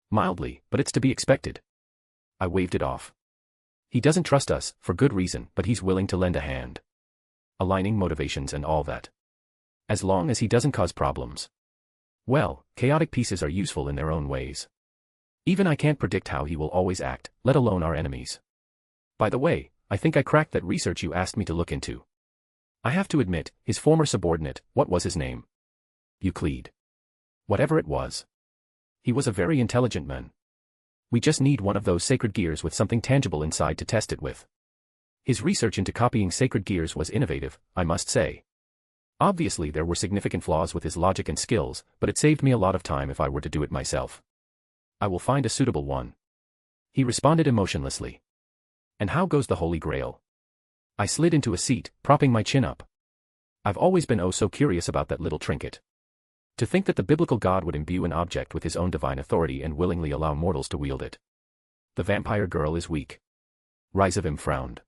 [SPEAKER 3] Mildly, but it's to be expected. I waved it off. He doesn't trust us, for good reason, but he's willing to lend a hand. Aligning motivations and all that. As long as he doesn't cause problems. Well, chaotic pieces are useful in their own ways. Even I can't predict how he will always act, let alone our enemies. By the way, I think I cracked that research you asked me to look into. I have to admit, his former subordinate, what was his name? Euclid. Whatever it was. He was a very intelligent man. We just need one of those sacred gears with something tangible inside to test it with. His research into copying sacred gears was innovative, I must say. Obviously there were significant flaws with his logic and skills, but it saved me a lot of time if I were to do it myself. I will find a suitable one. He responded emotionlessly. And how goes the Holy Grail? I slid into a seat, propping my chin up. I've always been oh so curious about that little trinket. To think that the biblical God would imbue an object with his own divine authority and willingly allow mortals to wield it. The vampire girl is weak. Rizavim frowned.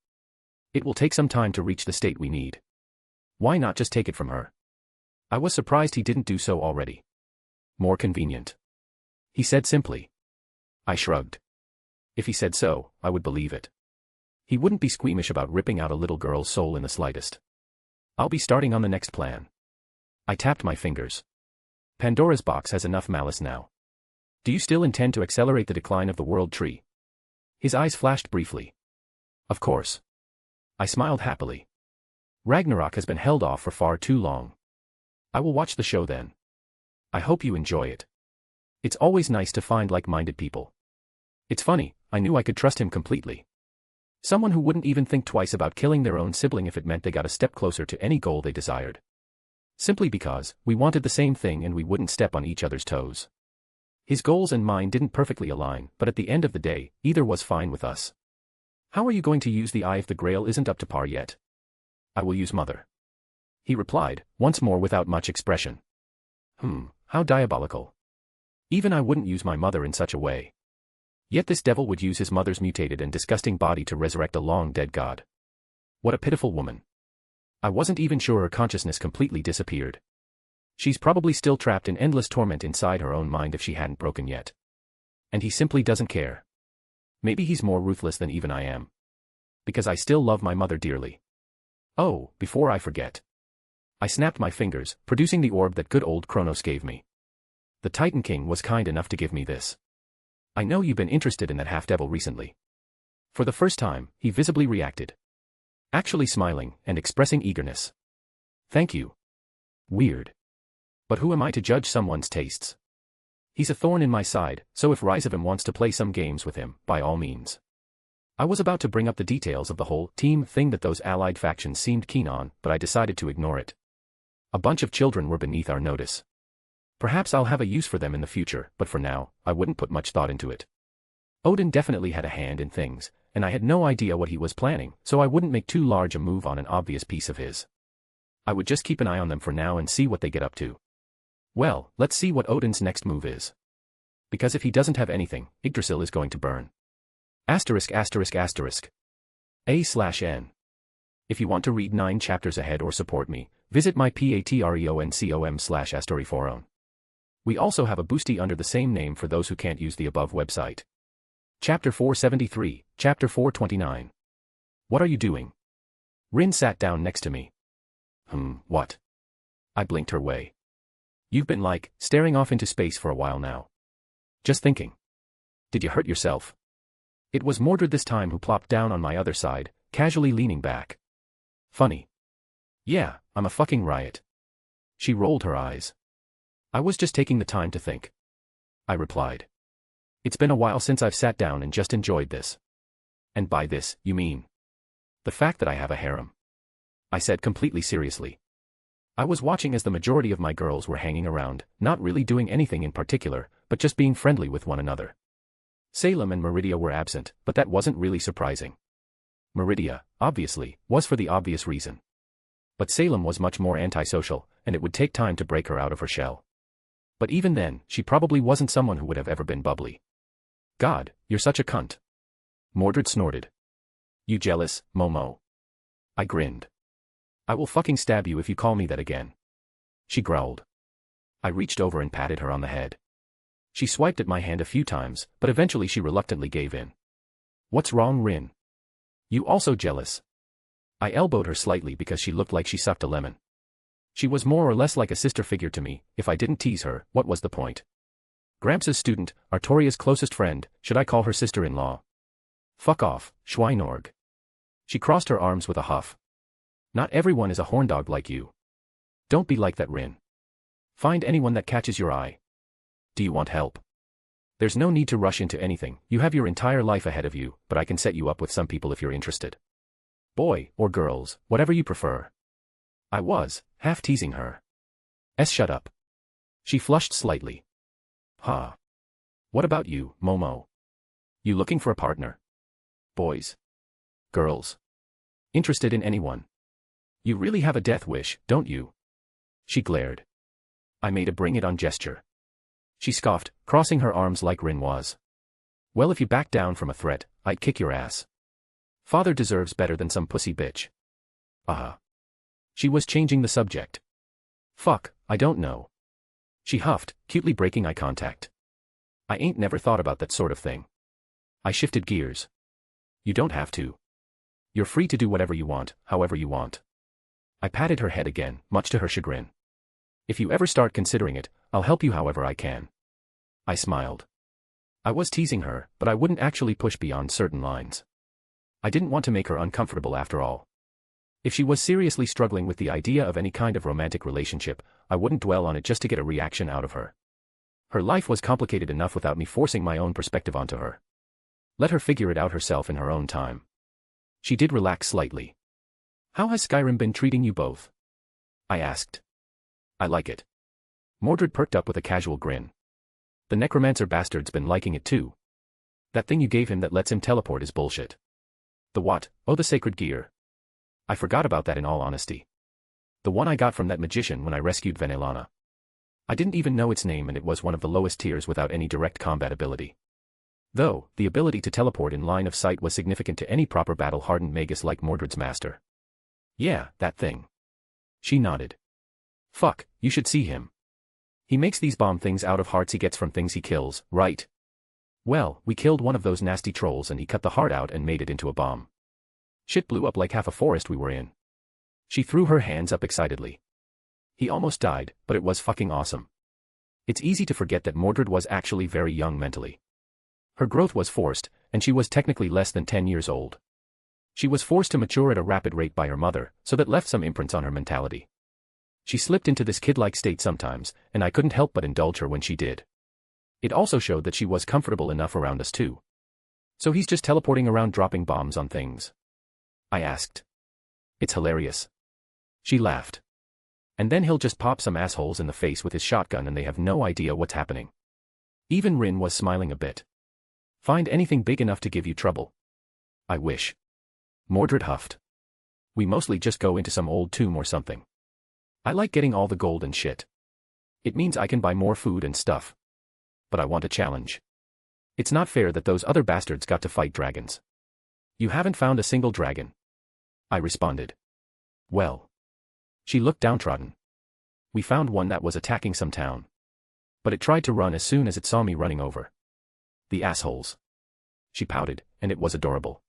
[SPEAKER 3] It will take some time to reach the state we need. Why not just take it from her? I was surprised he didn't do so already. More convenient. He said simply. I shrugged. If he said so, I would believe it. He wouldn't be squeamish about ripping out a little girl's soul in the slightest. I'll be starting on the next plan. I tapped my fingers. Pandora's box has enough malice now. Do you still intend to accelerate the decline of the world tree? His eyes flashed briefly. Of course. I smiled happily. Ragnarok has been held off for far too long. I will watch the show then. I hope you enjoy it. It's always nice to find like-minded people. It's funny, I knew I could trust him completely. Someone who wouldn't even think twice about killing their own sibling if it meant they got a step closer to any goal they desired. Simply because, we wanted the same thing and we wouldn't step on each other's toes. His goals and mine didn't perfectly align, but at the end of the day, either was fine with us. How are you going to use the Eye if the Grail isn't up to par yet? I will use Mother. He replied, once more without much expression. How diabolical. Even I wouldn't use my mother in such a way. Yet this devil would use his mother's mutated and disgusting body to resurrect a long-dead god. What a pitiful woman. I wasn't even sure her consciousness completely disappeared. She's probably still trapped in endless torment inside her own mind if she hadn't broken yet. And he simply doesn't care. Maybe he's more ruthless than even I am. Because I still love my mother dearly. Oh, before I forget. I snapped my fingers, producing the orb that good old Kronos gave me. The Titan King was kind enough to give me this. I know you've been interested in that half-devil recently. For the first time, he visibly reacted. Actually smiling and expressing eagerness. Thank you. Weird. But who am I to judge someone's tastes? He's a thorn in my side, so if Ryzovim wants to play some games with him, by all means. I was about to bring up the details of the whole team thing that those allied factions seemed keen on, but I decided to ignore it. A bunch of children were beneath our notice. Perhaps I'll have a use for them in the future, but for now, I wouldn't put much thought into it. Odin definitely had a hand in things, and I had no idea what he was planning, so I wouldn't make too large a move on an obvious piece of his. I would just keep an eye on them for now and see what they get up to. Well, let's see what Odin's next move is. Because if he doesn't have anything, Yggdrasil is going to burn. ****. If you want to read 9 chapters ahead or support me, visit my patreon.com/astoriforon. We also have a boosty under the same name for those who can't use the above website. Chapter 473, Chapter 429. What are you doing? Rin sat down next to me. What? I blinked her way. You've been staring off into space for a while now. Just thinking. Did you hurt yourself? It was Mordred this time who plopped down on my other side, casually leaning back. Funny. Yeah, I'm a fucking riot. She rolled her eyes. I was just taking the time to think. I replied. It's been a while since I've sat down and just enjoyed this. And by this, you mean? The fact that I have a harem. I said completely seriously. I was watching as the majority of my girls were hanging around, not really doing anything in particular, but just being friendly with one another. Salem and Meridia were absent, but that wasn't really surprising. Meridia, obviously, was for the obvious reason. But Salem was much more antisocial, and it would take time to break her out of her shell. But even then, she probably wasn't someone who would have ever been bubbly. God, you're such a cunt. Mordred snorted. You jealous, Momo? I grinned. I will fucking stab you if you call me that again. She growled. I reached over and patted her on the head. She swiped at my hand a few times, but eventually she reluctantly gave in. What's wrong, Rin? You also jealous? I elbowed her slightly because she looked like she sucked a lemon. She was more or less like a sister figure to me. If I didn't tease her, what was the point? Gramps' student, Artoria's closest friend, should I call her sister-in-law? Fuck off, Schweinorg. She crossed her arms with a huff. Not everyone is a horndog like you. Don't be like that, Rin. Find anyone that catches your eye. Do you want help? There's no need to rush into anything, you have your entire life ahead of you, but I can set you up with some people if you're interested. Boy, or girls, whatever you prefer. I was, half teasing her. Shut up. She flushed slightly. Huh. What about you, Momo? You looking for a partner? Boys? Girls? Interested in anyone? You really have a death wish, don't you? She glared. I made a bring it on gesture. She scoffed, crossing her arms like Rin was. Well, if you back down from a threat, I'd kick your ass. Father deserves better than some pussy bitch. She was changing the subject. Fuck, I don't know. She huffed, cutely breaking eye contact. I ain't never thought about that sort of thing. I shifted gears. You don't have to. You're free to do whatever you want, however you want. I patted her head again, much to her chagrin. If you ever start considering it, I'll help you however I can. I smiled. I was teasing her, but I wouldn't actually push beyond certain lines. I didn't want to make her uncomfortable after all. If she was seriously struggling with the idea of any kind of romantic relationship, I wouldn't dwell on it just to get a reaction out of her. Her life was complicated enough without me forcing my own perspective onto her. Let her figure it out herself in her own time. She did relax slightly. How has Skyrim been treating you both? I asked. I like it. Mordred perked up with a casual grin. The necromancer bastard's been liking it too. That thing you gave him that lets him teleport is bullshit. The what? Oh, the sacred gear. I forgot about that in all honesty. The one I got from that magician when I rescued Venelana. I didn't even know its name and it was one of the lowest tiers without any direct combat ability. Though, the ability to teleport in line of sight was significant to any proper battle-hardened magus like Mordred's master. Yeah, that thing. She nodded. Fuck, you should see him. He makes these bomb things out of hearts he gets from things he kills, right? Well, we killed one of those nasty trolls and he cut the heart out and made it into a bomb. Shit blew up like half a forest we were in. She threw her hands up excitedly. He almost died, but it was fucking awesome. It's easy to forget that Mordred was actually very young mentally. Her growth was forced, and she was technically less than 10 years old. She was forced to mature at a rapid rate by her mother, so that left some imprints on her mentality. She slipped into this kid-like state sometimes, and I couldn't help but indulge her when she did. It also showed that she was comfortable enough around us too. So he's just teleporting around dropping bombs on things? I asked. It's hilarious. She laughed. And then he'll just pop some assholes in the face with his shotgun and they have no idea what's happening. Even Rin was smiling a bit. Find anything big enough to give you trouble. I wish. Mordred huffed. We mostly just go into some old tomb or something. I like getting all the gold and shit. It means I can buy more food and stuff. But I want a challenge. It's not fair that those other bastards got to fight dragons. You haven't found a single dragon. I responded. Well. She looked downtrodden. We found one that was attacking some town. But it tried to run as soon as it saw me running over. The assholes. She pouted, and it was adorable.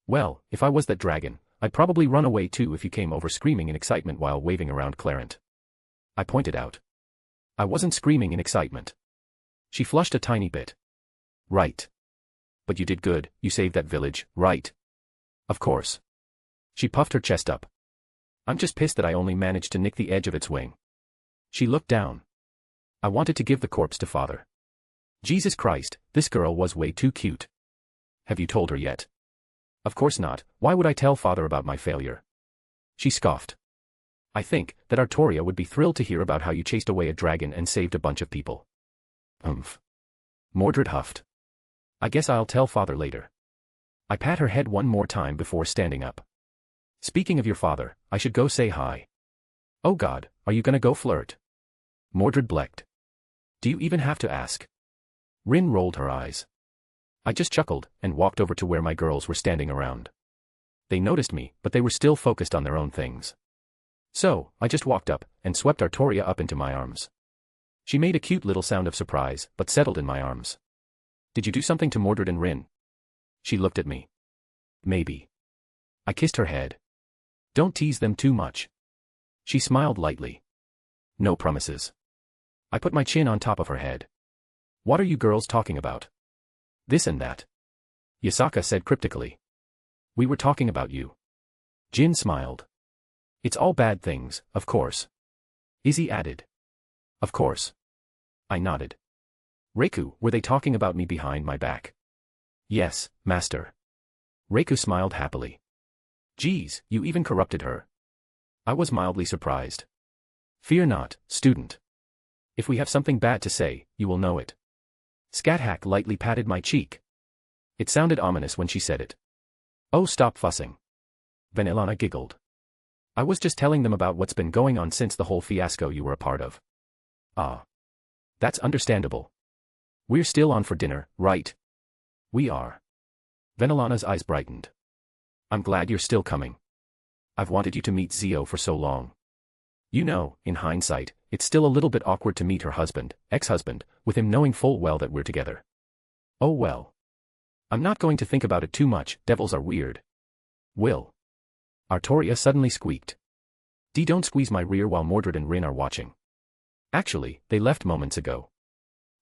[SPEAKER 3] Well, if I was that dragon, I'd probably run away too if you came over screaming in excitement while waving around Clarent. I pointed out. I wasn't screaming in excitement. She flushed a tiny bit. Right. But you did good, you saved that village, right? Of course. She puffed her chest up. I'm just pissed that I only managed to nick the edge of its wing. She looked down. I wanted to give the corpse to Father. Jesus Christ, this girl was way too cute. Have you told her yet? Of course not, why would I tell Father about my failure? She scoffed. I think that Artoria would be thrilled to hear about how you chased away a dragon and saved a bunch of people. Mordred huffed. I guess I'll tell Father later. I pat her head one more time before standing up. Speaking of your father, I should go say hi. Oh God, are you gonna go flirt? Mordred blenked. Do you even have to ask? Rin rolled her eyes. I just chuckled and walked over to where my girls were standing around. They noticed me, but they were still focused on their own things. So, I just walked up and swept Artoria up into my arms. She made a cute little sound of surprise, but settled in my arms. Did you do something to Mordred and Rin? She looked at me. Maybe. I kissed her head. Don't tease them too much. She smiled lightly. No promises. I put my chin on top of her head. What are you girls talking about? This and that. Yasaka said cryptically. We were talking about you. Jin smiled. It's all bad things, of course. Izzy added. Of course. I nodded. Reiku, were they talking about me behind my back? Yes, master. Reiku smiled happily. Geez, you even corrupted her. I was mildly surprised. Fear not, student. If we have something bad to say, you will know it. Scathach lightly patted my cheek. It sounded ominous when she said it. Oh, stop fussing. Vanillana giggled. I was just telling them about what's been going on since the whole fiasco you were a part of. Ah. That's understandable. We're still on for dinner, right? We are. Vanillana's eyes brightened. I'm glad you're still coming. I've wanted you to meet Zio for so long. You know, in hindsight, it's still a little bit awkward to meet her husband, ex-husband, with him knowing full well that we're together. Oh well. I'm not going to think about it too much, devils are weird. Will. Artoria suddenly squeaked. Don't squeeze my rear while Mordred and Rin are watching. Actually, they left moments ago.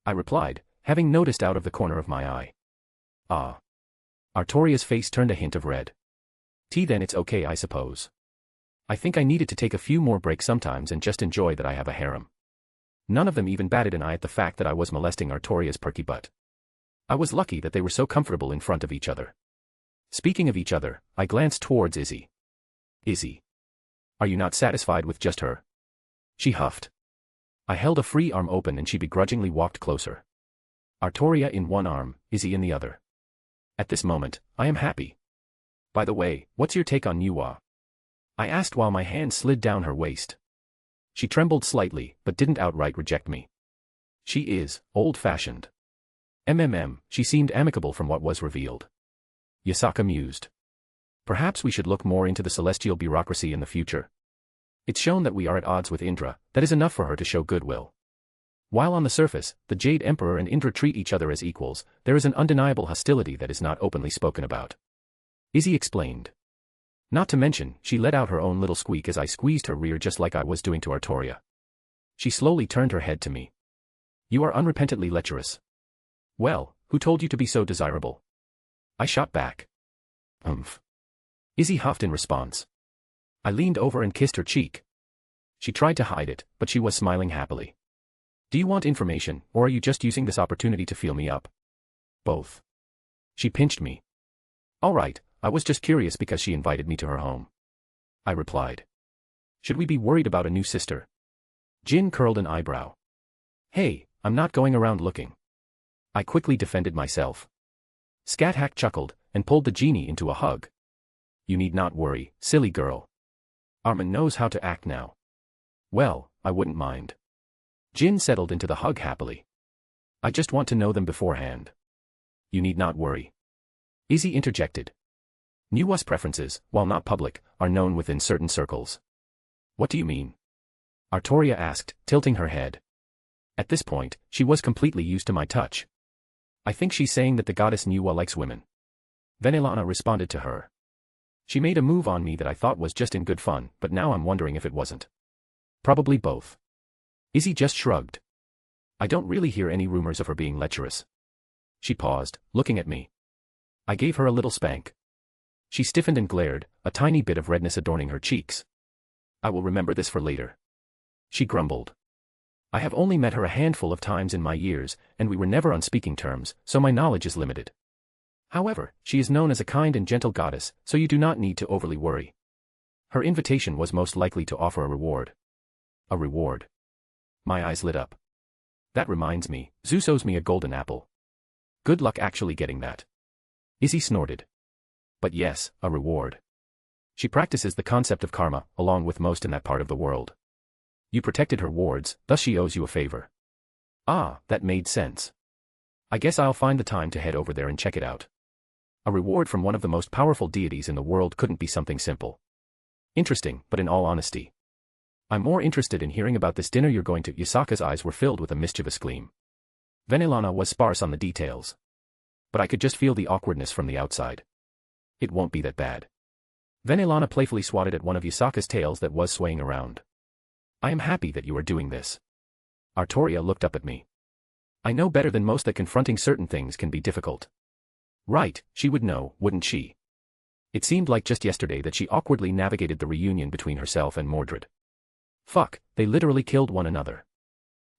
[SPEAKER 3] I replied, having noticed out of the corner of my eye. Ah. Artoria's face turned a hint of red. Then it's okay I suppose. I think I needed to take a few more breaks sometimes and just enjoy that I have a harem. None of them even batted an eye at the fact that I was molesting Artoria's perky butt. I was lucky that they were so comfortable in front of each other. Speaking of each other, I glanced towards Izzy. Izzy. Are you not satisfied with just her? She huffed. I held a free arm open and she begrudgingly walked closer. Artoria in one arm, Izzy in the other. At this moment, I am happy. By the way, what's your take on Yuwa? I asked while my hand slid down her waist. She trembled slightly, but didn't outright reject me. She is old-fashioned. She seemed amicable from what was revealed. Yasaka mused. Perhaps we should look more into the celestial bureaucracy in the future. It's shown that we are at odds with Indra, that is enough for her to show goodwill. While on the surface, the Jade Emperor and Indra treat each other as equals, there is an undeniable hostility that is not openly spoken about. Izzy explained. Not to mention, she let out her own little squeak as I squeezed her rear just like I was doing to Artoria. She slowly turned her head to me. You are unrepentantly lecherous. Well, who told you to be so desirable? I shot back. Izzy huffed in response. I leaned over and kissed her cheek. She tried to hide it, but she was smiling happily. Do you want information, or are you just using this opportunity to feel me up? Both. She pinched me. All right, I was just curious because she invited me to her home. I replied. Should we be worried about a new sister? Jin curled an eyebrow. Hey, I'm not going around looking. I quickly defended myself. Scat Hack chuckled, and pulled the genie into a hug. You need not worry, silly girl. Armin knows how to act now. Well, I wouldn't mind. Jin settled into the hug happily. I just want to know them beforehand. You need not worry. Izzy interjected. Nuwa's preferences, while not public, are known within certain circles. What do you mean? Artoria asked, tilting her head. At this point, she was completely used to my touch. I think she's saying that the goddess Nuwa likes women. Venelana responded to her. She made a move on me that I thought was just in good fun, but now I'm wondering if it wasn't. Probably both. Izzy just shrugged. I don't really hear any rumors of her being lecherous. She paused, looking at me. I gave her a little spank. She stiffened and glared, a tiny bit of redness adorning her cheeks. I will remember this for later. She grumbled. I have only met her a handful of times in my years, and we were never on speaking terms, so my knowledge is limited. However, she is known as a kind and gentle goddess, so you do not need to overly worry. Her invitation was most likely to offer a reward. A reward. My eyes lit up. That reminds me, Zeus owes me a golden apple. Good luck actually getting that. Izzy snorted. But yes, a reward. She practices the concept of karma, along with most in that part of the world. You protected her wards, thus she owes you a favor. Ah, that made sense. I guess I'll find the time to head over there and check it out. A reward from one of the most powerful deities in the world couldn't be something simple. Interesting, but in all honesty, I'm more interested in hearing about this dinner you're going to. Yasaka's eyes were filled with a mischievous gleam. Venelana was sparse on the details. But I could just feel the awkwardness from the outside. It won't be that bad. Venelana playfully swatted at one of Yasaka's tails that was swaying around. I am happy that you are doing this. Artoria looked up at me. I know better than most that confronting certain things can be difficult. Right, she would know, wouldn't she? It seemed like just yesterday that she awkwardly navigated the reunion between herself and Mordred. Fuck, they literally killed one another.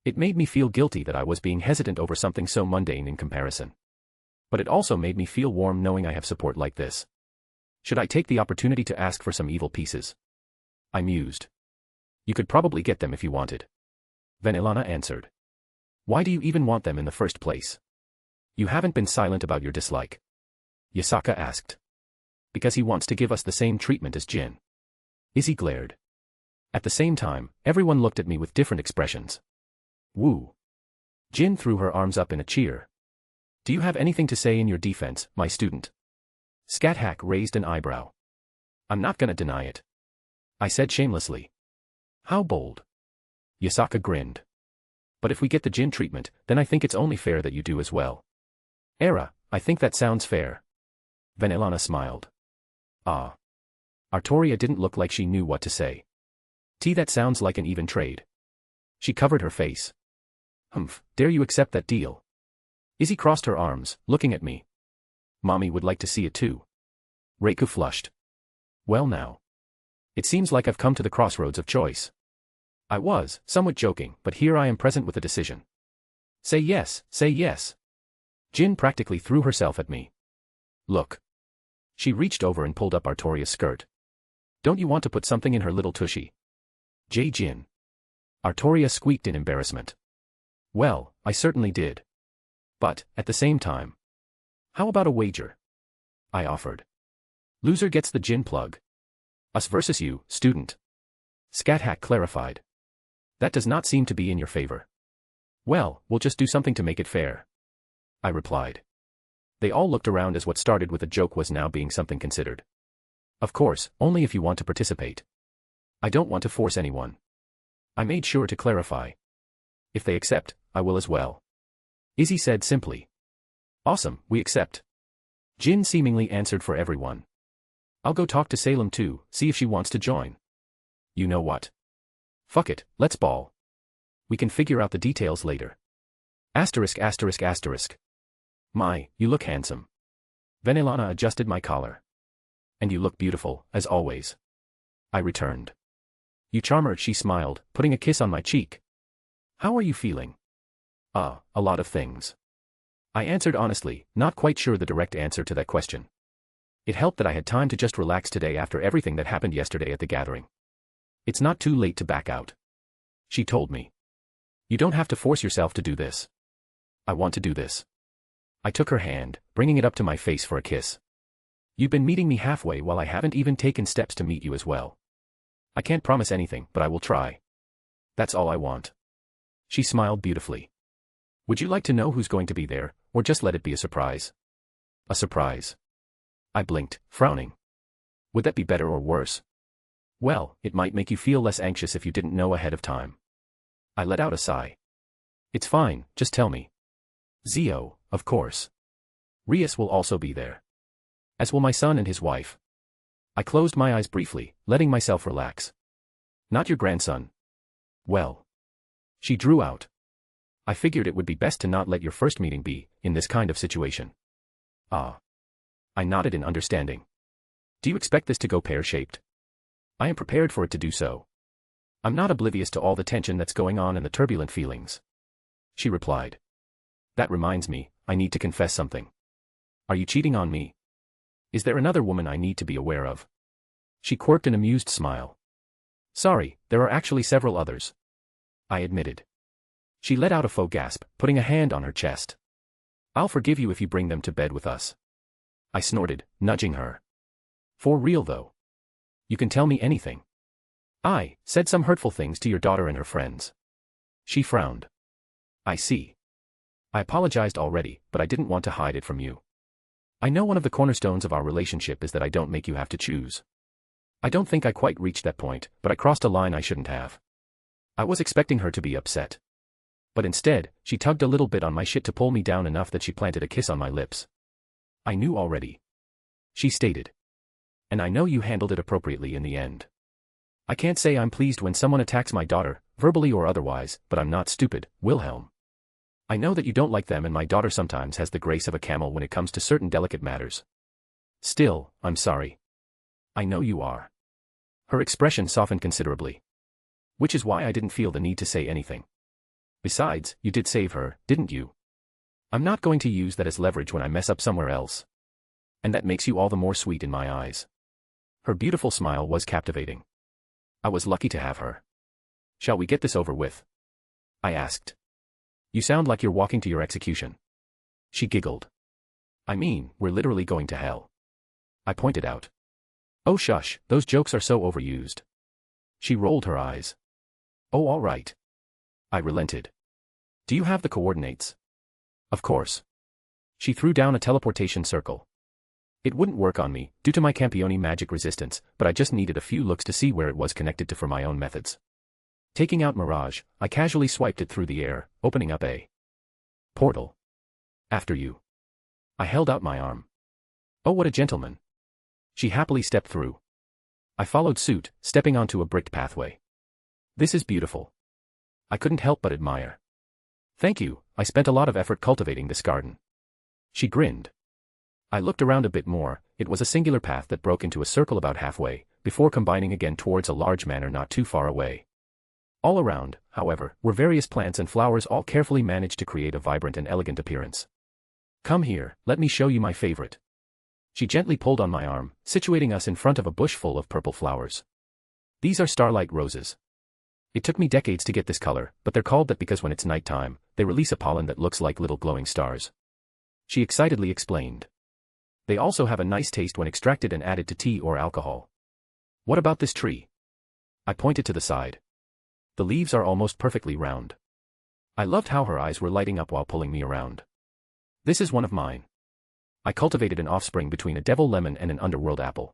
[SPEAKER 3] It made me feel guilty that I was being hesitant over something so mundane in comparison. But it also made me feel warm knowing I have support like this. Should I take the opportunity to ask for some evil pieces? I mused. You could probably get them if you wanted. Venelana answered. Why do you even want them in the first place? You haven't been silent about your dislike. Yasaka asked. Because he wants to give us the same treatment as Jin. Izzy glared. At the same time, everyone looked at me with different expressions. Woo. Jin threw her arms up in a cheer. Do you have anything to say in your defense, my student? Scat Hack raised an eyebrow. I'm not gonna deny it. I said shamelessly. How bold. Yasaka grinned. But if we get the Jin treatment, then I think it's only fair that you do as well. Era, I think that sounds fair. Venelana smiled. Ah. Artoria didn't look like she knew what to say. That sounds like an even trade. She covered her face. Humph, dare you accept that deal? Izzy crossed her arms, looking at me. Mommy would like to see it too. Reiku flushed. Well now. It seems like I've come to the crossroads of choice. I was, somewhat joking, but here I am present with a decision. Say yes, say yes. Jin practically threw herself at me. Look. She reached over and pulled up Artoria's skirt. Don't you want to put something in her little tushy? Jin. Artoria squeaked in embarrassment. Well, I certainly did. But, at the same time. How about a wager? I offered. Loser gets the Jin plug. Us versus you, student. Scat Hack clarified. That does not seem to be in your favor. Well, we'll just do something to make it fair. I replied. They all looked around as what started with a joke was now being something considered. Of course, only if you want to participate. I don't want to force anyone. I made sure to clarify. If they accept, I will as well. Izzy said simply. Awesome, we accept. Jin seemingly answered for everyone. I'll go talk to Salem too, see if she wants to join. You know what? Fuck it, let's ball. We can figure out the details later. Asterisk asterisk asterisk. My, you look handsome. Venelana adjusted my collar. And you look beautiful, as always. I returned. You charmer, she smiled, putting a kiss on my cheek. How are you feeling? A lot of things. I answered honestly, not quite sure the direct answer to that question. It helped that I had time to just relax today after everything that happened yesterday at the gathering. It's not too late to back out. She told me. You don't have to force yourself to do this. I want to do this. I took her hand, bringing it up to my face for a kiss. You've been meeting me halfway while I haven't even taken steps to meet you as well. I can't promise anything, but I will try. That's all I want. She smiled beautifully. Would you like to know who's going to be there, or just let it be a surprise? A surprise. I blinked, frowning. Would that be better or worse? Well, it might make you feel less anxious if you didn't know ahead of time. I let out a sigh. It's fine, just tell me. Zio, of course. Rias will also be there. As will my son and his wife. I closed my eyes briefly, letting myself relax. Not your grandson. Well. She drew out. I figured it would be best to not let your first meeting be, in this kind of situation. Ah. I nodded in understanding. Do you expect this to go pear-shaped? I am prepared for it to do so. I'm not oblivious to all the tension that's going on and the turbulent feelings. She replied. That reminds me, I need to confess something. Are you cheating on me? Is there another woman I need to be aware of? She quirked an amused smile. Sorry, there are actually several others. I admitted. She let out a faux gasp, putting a hand on her chest. I'll forgive you if you bring them to bed with us. I snorted, nudging her. For real though. You can tell me anything. I said some hurtful things to your daughter and her friends. She frowned. I see. I apologized already, but I didn't want to hide it from you. I know one of the cornerstones of our relationship is that I don't make you have to choose. I don't think I quite reached that point, but I crossed a line I shouldn't have. I was expecting her to be upset. But instead, she tugged a little bit on my shit to pull me down enough that she planted a kiss on my lips. I knew already. She stated. And I know you handled it appropriately in the end. I can't say I'm pleased when someone attacks my daughter, verbally or otherwise, but I'm not stupid, Wilhelm. I know that you don't like them and my daughter sometimes has the grace of a camel when it comes to certain delicate matters. Still, I'm sorry. I know you are. Her expression softened considerably. Which is why I didn't feel the need to say anything. Besides, you did save her, didn't you? I'm not going to use that as leverage when I mess up somewhere else. And that makes you all the more sweet in my eyes. Her beautiful smile was captivating. I was lucky to have her. Shall we get this over with? I asked. You sound like you're walking to your execution. She giggled. I mean, we're literally going to hell. I pointed out. Oh shush, those jokes are so overused. She rolled her eyes. Oh all right. I relented. Do you have the coordinates? Of course. She threw down a teleportation circle. It wouldn't work on me, due to my Campione magic resistance, but I just needed a few looks to see where it was connected to for my own methods. Taking out Mirage, I casually swiped it through the air, opening up a portal. After you. I held out my arm. Oh what a gentleman. She happily stepped through. I followed suit, stepping onto a bricked pathway. This is beautiful. I couldn't help but admire. Thank you, I spent a lot of effort cultivating this garden. She grinned. I looked around a bit more, it was a singular path that broke into a circle about halfway, before combining again towards a large manor not too far away. All around, however, were various plants and flowers all carefully managed to create a vibrant and elegant appearance. Come here, let me show you my favorite. She gently pulled on my arm, situating us in front of a bush full of purple flowers. These are starlight roses. It took me decades to get this color, but they're called that because when it's nighttime, they release a pollen that looks like little glowing stars. She excitedly explained. They also have a nice taste when extracted and added to tea or alcohol. What about this tree? I pointed to the side. The leaves are almost perfectly round. I loved how her eyes were lighting up while pulling me around. This is one of mine. I cultivated an offspring between a devil lemon and an underworld apple.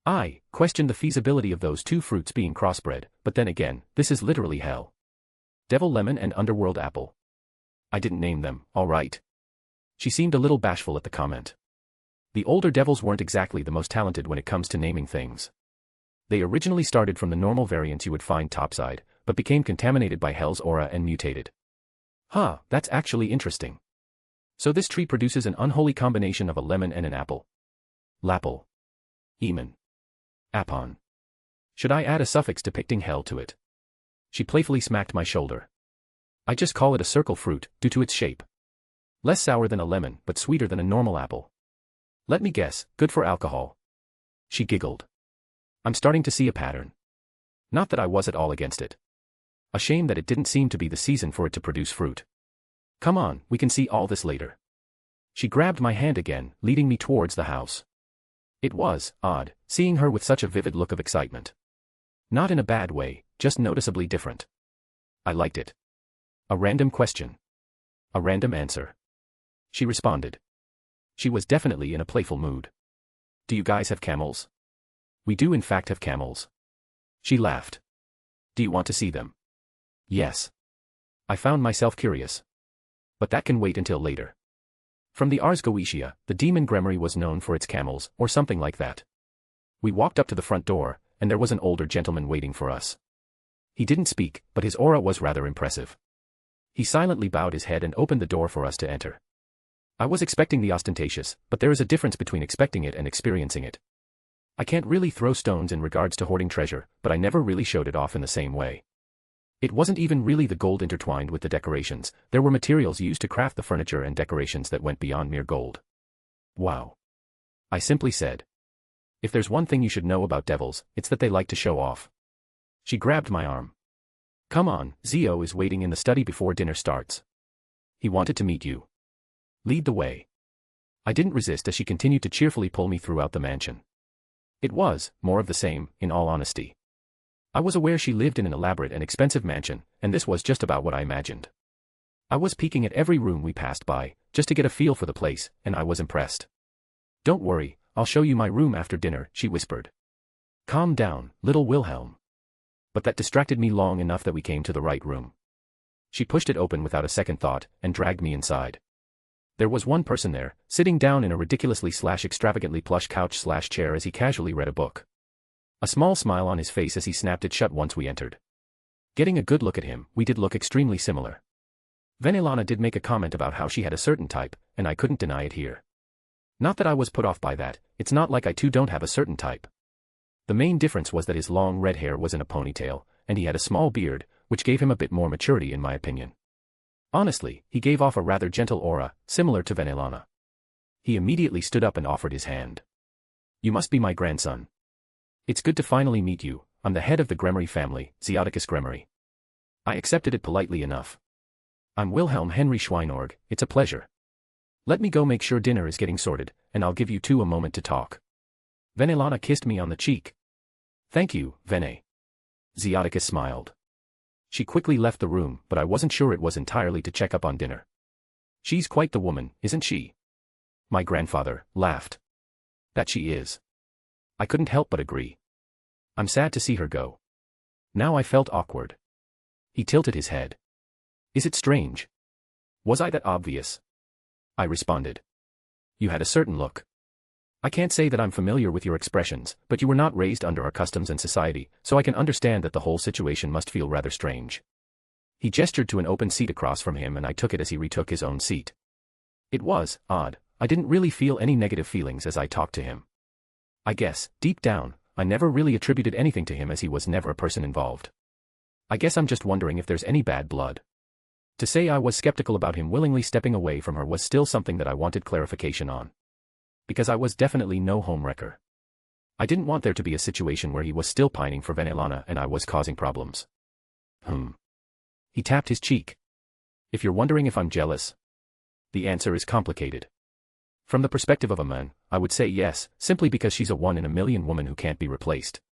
[SPEAKER 3] I questioned the feasibility of those two fruits being crossbred, but then again, this is literally hell. Devil lemon and underworld apple. I didn't name them, all right. She seemed a little bashful at the comment. The older devils weren't exactly the most talented when it comes to naming things. They originally started from the normal variants you would find topside, but became contaminated by Hell's aura and mutated. Huh, that's actually interesting. So this tree produces an unholy combination of a lemon and an apple. Lapple. Eamon. Apon. Should I add a suffix depicting hell to it? She playfully smacked my shoulder. I just call it a circle fruit, due to its shape. Less sour than a lemon, but sweeter than a normal apple. Let me guess, good for alcohol. She giggled. I'm starting to see a pattern. Not that I was at all against it. A shame that it didn't seem to be the season for it to produce fruit. Come on, we can see all this later. She grabbed my hand again, leading me towards the house. It was odd, seeing her with such a vivid look of excitement. Not in a bad way, just noticeably different. I liked it. A random question. A random answer. She responded. She was definitely in a playful mood. Do you guys have camels? We do in fact have camels. She laughed. Do you want to see them? Yes. I found myself curious. But that can wait until later. From the Ars Goetia, the demon Gremmery was known for its camels, or something like that. We walked up to the front door, and there was an older gentleman waiting for us. He didn't speak, but his aura was rather impressive. He silently bowed his head and opened the door for us to enter. I was expecting the ostentatious, but there is a difference between expecting it and experiencing it. I can't really throw stones in regards to hoarding treasure, but I never really showed it off in the same way. It wasn't even really the gold intertwined with the decorations, there were materials used to craft the furniture and decorations that went beyond mere gold. Wow. I simply said. If there's one thing you should know about devils, it's that they like to show off. She grabbed my arm. Come on, Zio is waiting in the study before dinner starts. He wanted to meet you. Lead the way. I didn't resist as she continued to cheerfully pull me throughout the mansion. It was more of the same, in all honesty. I was aware she lived in an elaborate and expensive mansion, and this was just about what I imagined. I was peeking at every room we passed by, just to get a feel for the place, and I was impressed. Don't worry, I'll show you my room after dinner, she whispered. Calm down, little Wilhelm. But that distracted me long enough that we came to the right room. She pushed it open without a second thought, and dragged me inside. There was one person there, sitting down in a ridiculously/extravagantly plush couch/chair as he casually read a book. A small smile on his face as he snapped it shut once we entered. Getting a good look at him, we did look extremely similar. Venelana did make a comment about how she had a certain type, and I couldn't deny it here. Not that I was put off by that, it's not like I too don't have a certain type. The main difference was that his long red hair was in a ponytail, and he had a small beard, which gave him a bit more maturity in my opinion. Honestly, he gave off a rather gentle aura, similar to Venelana. He immediately stood up and offered his hand. You must be my grandson. It's good to finally meet you, I'm the head of the Gremmery family, Zeoticus Gremmery. I accepted it politely enough. I'm Wilhelm Henry Schweinorg, it's a pleasure. Let me go make sure dinner is getting sorted, and I'll give you two a moment to talk. Venelana kissed me on the cheek. Thank you, Vene. Zeoticus smiled. She quickly left the room, but I wasn't sure it was entirely to check up on dinner. She's quite the woman, isn't she? My grandfather laughed. That she is. I couldn't help but agree. I'm sad to see her go. Now I felt awkward. He tilted his head. Is it strange? Was I that obvious? I responded. You had a certain look. I can't say that I'm familiar with your expressions, but you were not raised under our customs and society, so I can understand that the whole situation must feel rather strange. He gestured to an open seat across from him and I took it as he retook his own seat. It was odd, I didn't really feel any negative feelings as I talked to him. I guess, deep down, I never really attributed anything to him as he was never a person involved. I guess I'm just wondering if there's any bad blood. To say I was skeptical about him willingly stepping away from her was still something that I wanted clarification on. Because I was definitely no homewrecker. I didn't want there to be a situation where he was still pining for Venelana and I was causing problems. He tapped his cheek. If you're wondering if I'm jealous, the answer is complicated. From the perspective of a man, I would say yes, simply because she's a one-in-a-million woman who can't be replaced.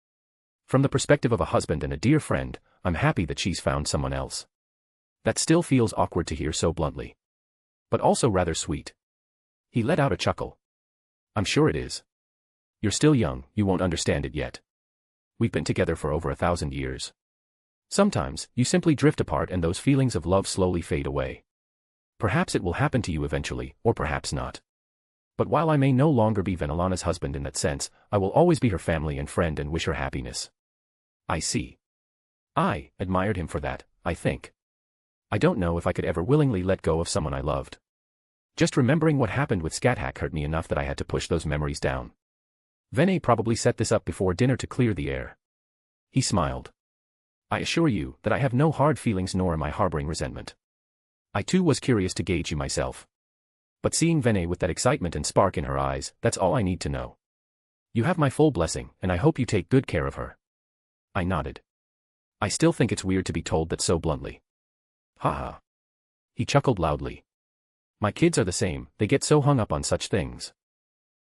[SPEAKER 3] From the perspective of a husband and a dear friend, I'm happy that she's found someone else. That still feels awkward to hear so bluntly. But also rather sweet. He let out a chuckle. I'm sure it is. You're still young, you won't understand it yet. We've been together for over 1,000 years. Sometimes, you simply drift apart and those feelings of love slowly fade away. Perhaps it will happen to you eventually, or perhaps not. But while I may no longer be Venelana's husband in that sense, I will always be her family and friend and wish her happiness. I see. I admired him for that, I think. I don't know if I could ever willingly let go of someone I loved. Just remembering what happened with Scathack hurt me enough that I had to push those memories down. Vene probably set this up before dinner to clear the air. He smiled. I assure you that I have no hard feelings nor am I harboring resentment. I too was curious to gauge you myself. But seeing Vene with that excitement and spark in her eyes, that's all I need to know. You have my full blessing, and I hope you take good care of her. I nodded. I still think it's weird to be told that so bluntly. Ha ha. He chuckled loudly. My kids are the same, they get so hung up on such things.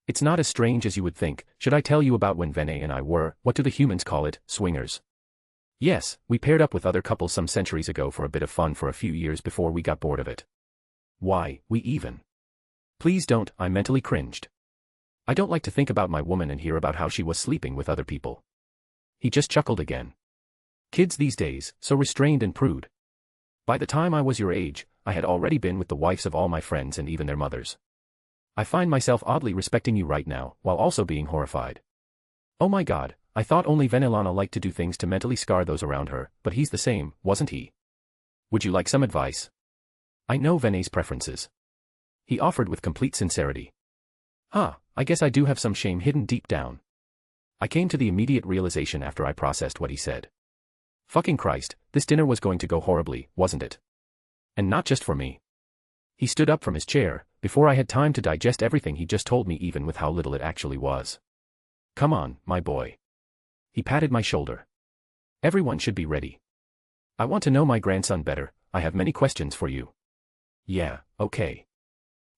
[SPEAKER 3] It's not as strange as you would think. Should I tell you about when Vene and I were, what do the humans call it, swingers? Yes, we paired up with other couples some centuries ago for a bit of fun for a few years before we got bored of it. Why, we even. Please don't, I mentally cringed. I don't like to think about my woman and hear about how she was sleeping with other people. He just chuckled again. Kids these days, so restrained and prude. By the time I was your age, I had already been with the wives of all my friends and even their mothers. I find myself oddly respecting you right now, while also being horrified. Oh my god, I thought only Venelana liked to do things to mentally scar those around her, but he's the same, wasn't he? Would you like some advice? I know Vene's preferences. He offered with complete sincerity. I guess I do have some shame hidden deep down. I came to the immediate realization after I processed what he said. Fucking Christ, this dinner was going to go horribly, wasn't it? And not just for me. He stood up from his chair, before I had time to digest everything he just told me, even with how little it actually was. Come on, my boy. He patted my shoulder. Everyone should be ready. I want to know my grandson better, I have many questions for you. Yeah, okay.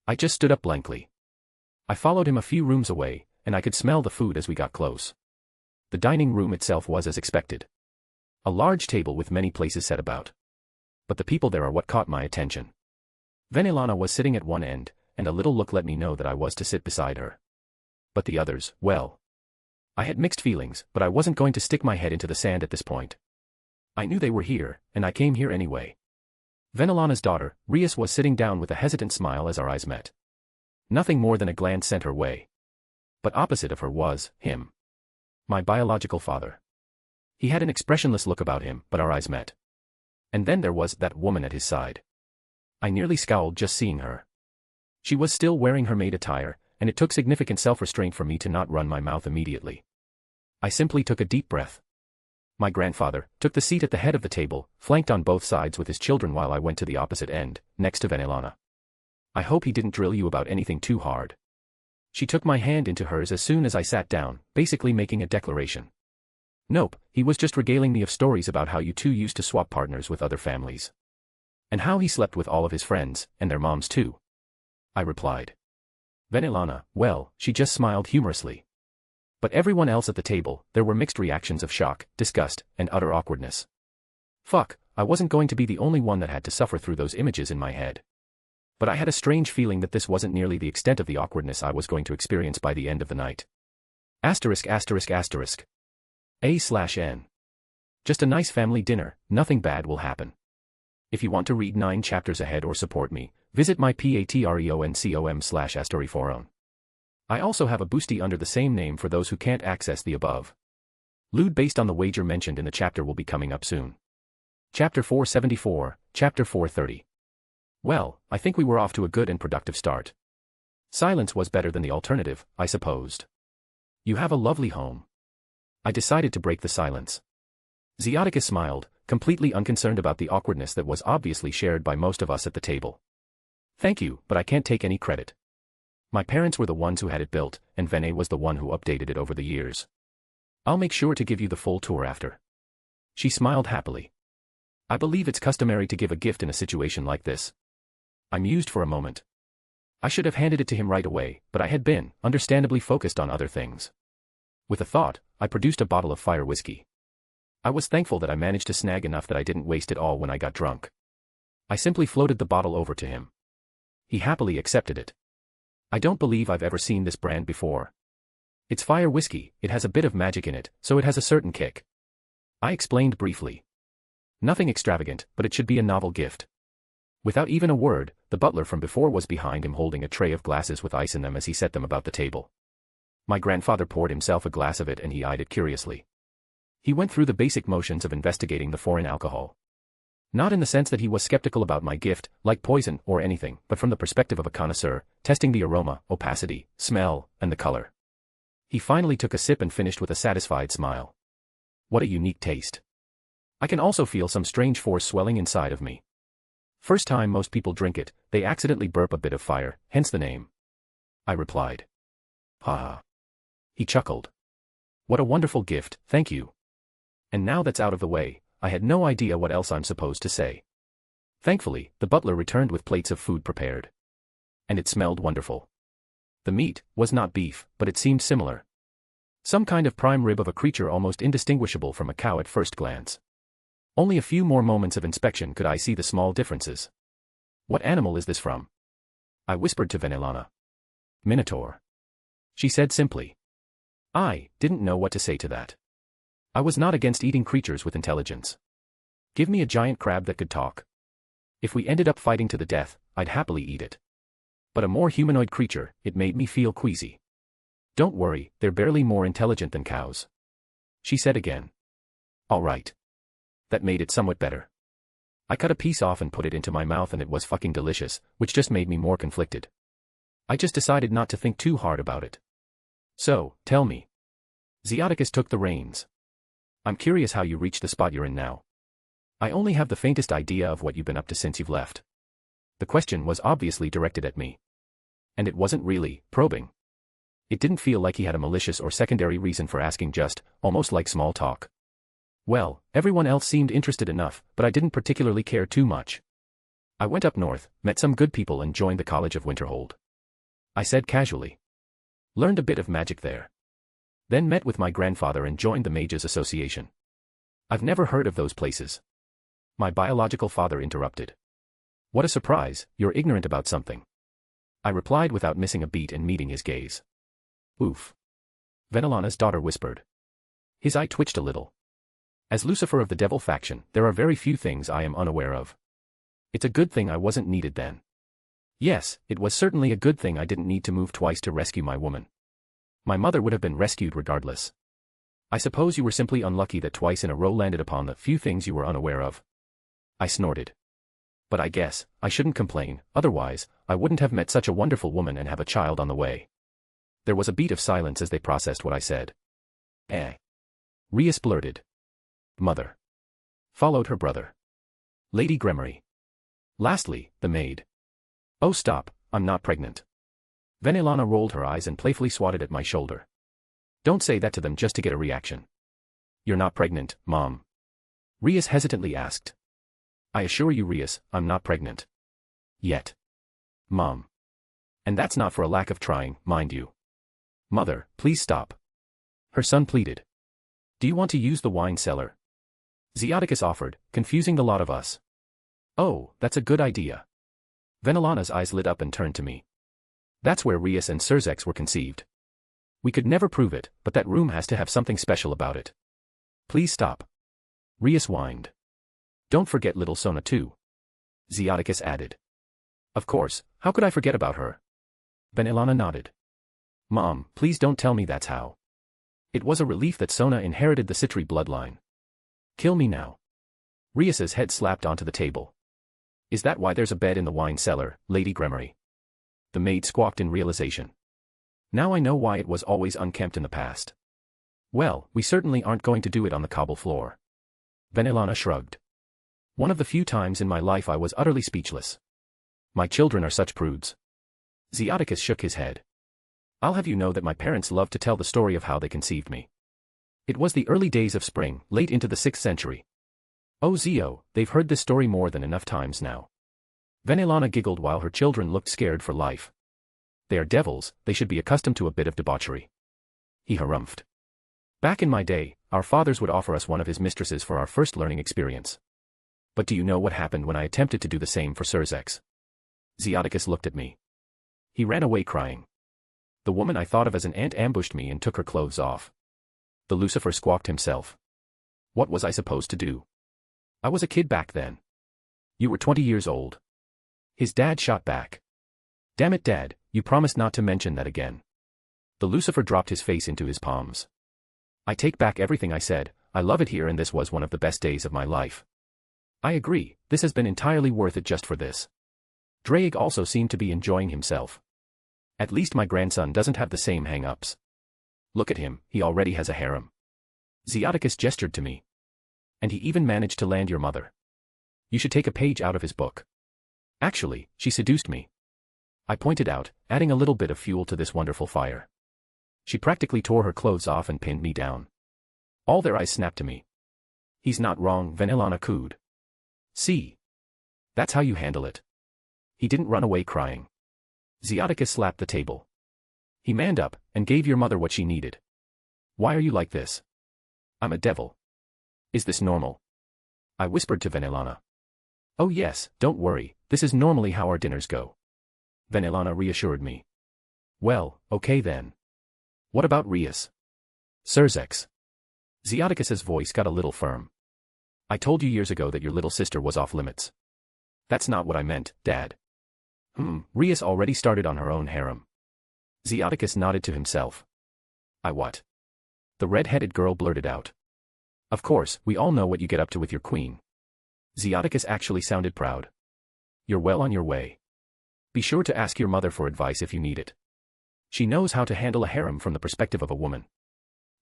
[SPEAKER 3] I just stood up blankly. I followed him a few rooms away, and I could smell the food as we got close. The dining room itself was as expected. A large table with many places set about. But the people there are what caught my attention. Venelana was sitting at one end, and a little look let me know that I was to sit beside her. But the others, well. I had mixed feelings, but I wasn't going to stick my head into the sand at this point. I knew they were here, and I came here anyway. Venelana's daughter, Rias, was sitting down with a hesitant smile as our eyes met. Nothing more than a glance sent her way. But opposite of her was, him. My biological father. He had an expressionless look about him, but our eyes met. And then there was that woman at his side. I nearly scowled just seeing her. She was still wearing her maid attire, and it took significant self-restraint for me to not run my mouth immediately. I simply took a deep breath. My grandfather took the seat at the head of the table, flanked on both sides with his children, while I went to the opposite end, next to Venelana. I hope he didn't drill you about anything too hard. She took my hand into hers as soon as I sat down, basically making a declaration. Nope, he was just regaling me of stories about how you two used to swap partners with other families. And how he slept with all of his friends, and their moms too. I replied. Venelana, well, she just smiled humorously. But everyone else at the table, there were mixed reactions of shock, disgust, and utter awkwardness. Fuck, I wasn't going to be the only one that had to suffer through those images in my head. But I had a strange feeling that this wasn't nearly the extent of the awkwardness I was going to experience by the end of the night. ****. A/N. Just a nice family dinner, nothing bad will happen. If you want to read 9 chapters ahead or support me, visit my patreon.com/astoriforon. I also have a boosty under the same name for those who can't access the above. Loot based on the wager mentioned in the chapter will be coming up soon. Chapter 474, Chapter 430. Well, I think we were off to a good and productive start. Silence was better than the alternative, I supposed. You have a lovely home. I decided to break the silence. Ziatica smiled, completely unconcerned about the awkwardness that was obviously shared by most of us at the table. Thank you, but I can't take any credit. My parents were the ones who had it built, and Vene was the one who updated it over the years. I'll make sure to give you the full tour after. She smiled happily. I believe it's customary to give a gift in a situation like this. I mused for a moment. I should have handed it to him right away, but I had been, understandably, focused on other things. With a thought, I produced a bottle of fire whiskey. I was thankful that I managed to snag enough that I didn't waste it all when I got drunk. I simply floated the bottle over to him. He happily accepted it. I don't believe I've ever seen this brand before. It's fire whiskey, it has a bit of magic in it, so it has a certain kick. I explained briefly. Nothing extravagant, but it should be a novel gift. Without even a word, the butler from before was behind him holding a tray of glasses with ice in them as he set them about the table. My grandfather poured himself a glass of it and he eyed it curiously. He went through the basic motions of investigating the foreign alcohol. Not in the sense that he was skeptical about my gift, like poison or anything, but from the perspective of a connoisseur, testing the aroma, opacity, smell, and the color. He finally took a sip and finished with a satisfied smile. What a unique taste. I can also feel some strange force swelling inside of me. First time most people drink it, they accidentally burp a bit of fire, hence the name. I replied. Ha ha. He chuckled. What a wonderful gift, thank you. And now that's out of the way, I had no idea what else I'm supposed to say. Thankfully, the butler returned with plates of food prepared. And it smelled wonderful. The meat was not beef, but it seemed similar. Some kind of prime rib of a creature almost indistinguishable from a cow at first glance. Only a few more moments of inspection could I see the small differences. What animal is this from? I whispered to Venelana. Minotaur. She said simply. I didn't know what to say to that. I was not against eating creatures with intelligence. Give me a giant crab that could talk. If we ended up fighting to the death, I'd happily eat it. But a more humanoid creature, it made me feel queasy. Don't worry, they're barely more intelligent than cows. She said again. All right. That made it somewhat better. I cut a piece off and put it into my mouth and it was fucking delicious, which just made me more conflicted. I just decided not to think too hard about it. So, tell me. Zeoticus took the reins. I'm curious how you reached the spot you're in now. I only have the faintest idea of what you've been up to since you've left. The question was obviously directed at me. And it wasn't really probing. It didn't feel like he had a malicious or secondary reason for asking, just almost like small talk. Well, everyone else seemed interested enough, but I didn't particularly care too much. I went up north, met some good people and joined the College of Winterhold. I said casually. Learned a bit of magic there. Then met with my grandfather and joined the Mages Association. I've never heard of those places. My biological father interrupted. What a surprise, you're ignorant about something. I replied without missing a beat and meeting his gaze. Oof. Venelana's daughter whispered. His eye twitched a little. As Lucifer of the Devil faction, there are very few things I am unaware of. It's a good thing I wasn't needed then. Yes, it was certainly a good thing I didn't need to move twice to rescue my woman. My mother would have been rescued regardless. I suppose you were simply unlucky that twice in a row landed upon the few things you were unaware of. I snorted. But I guess, I shouldn't complain, otherwise, I wouldn't have met such a wonderful woman and have a child on the way. There was a beat of silence as they processed what I said. Rias blurted. Mother. Followed her brother. Lady Gremory. Lastly, the maid. Oh stop, I'm not pregnant. Venelana rolled her eyes and playfully swatted at my shoulder. Don't say that to them just to get a reaction. You're not pregnant, Mom. Rias hesitantly asked. I assure you, Rias, I'm not pregnant. Yet. Mom. And that's not for a lack of trying, mind you. Mother, please stop. Her son pleaded. Do you want to use the wine cellar? Zeoticus offered, confusing the lot of us. Oh, that's a good idea. Venelana's eyes lit up and turned to me. That's where Rias and Serzex were conceived. We could never prove it, but that room has to have something special about it. Please stop. Rias whined. Don't forget little Sona too. Zeoticus added. Of course, how could I forget about her? Venelana nodded. Mom, please don't tell me that's how. It was a relief that Sona inherited the Citri bloodline. Kill me now. Rias's head slapped onto the table. Is that why there's a bed in the wine cellar, Lady Gremory? The maid squawked in realization. Now I know why it was always unkempt in the past. Well, we certainly aren't going to do it on the cobble floor. Venelana shrugged. One of the few times in my life I was utterly speechless. My children are such prudes. Zeoticus shook his head. I'll have you know that my parents loved to tell the story of how they conceived me. It was the early days of spring, late into the 6th century. Oh Zeo, they've heard this story more than enough times now. Venelana giggled while her children looked scared for life. They are devils, they should be accustomed to a bit of debauchery. He harumphed. Back in my day, our fathers would offer us one of his mistresses for our first learning experience. But do you know what happened when I attempted to do the same for Serzex? Zeoticus looked at me. He ran away crying. The woman I thought of as an aunt ambushed me and took her clothes off. The Lucifer squawked himself. What was I supposed to do? I was a kid back then. You were 20 years old. His dad shot back. Damn it, Dad, you promised not to mention that again. The Lucifer dropped his face into his palms. I take back everything I said, I love it here and this was one of the best days of my life. I agree, this has been entirely worth it just for this. Drake also seemed to be enjoying himself. At least my grandson doesn't have the same hang-ups. Look at him, he already has a harem. Zeoticus gestured to me. And he even managed to land your mother. You should take a page out of his book. Actually, she seduced me. I pointed out, adding a little bit of fuel to this wonderful fire. She practically tore her clothes off and pinned me down. All their eyes snapped to me. He's not wrong, Vanillana cooed. See? That's how you handle it. He didn't run away crying. Zeoticus slapped the table. He manned up, and gave your mother what she needed. Why are you like this? I'm a devil. Is this normal? I whispered to Vanillana. Oh yes, don't worry, this is normally how our dinners go. Vanillana reassured me. Well, okay then. What about Rias? Serzex. Zeoticus's voice got a little firm. I told you years ago that your little sister was off limits. That's not what I meant, Dad. Rias already started on her own harem. Zeoticus nodded to himself. I what? The red-headed girl blurted out. Of course, we all know what you get up to with your queen. Zeoticus actually sounded proud. You're well on your way. Be sure to ask your mother for advice if you need it. She knows how to handle a harem from the perspective of a woman.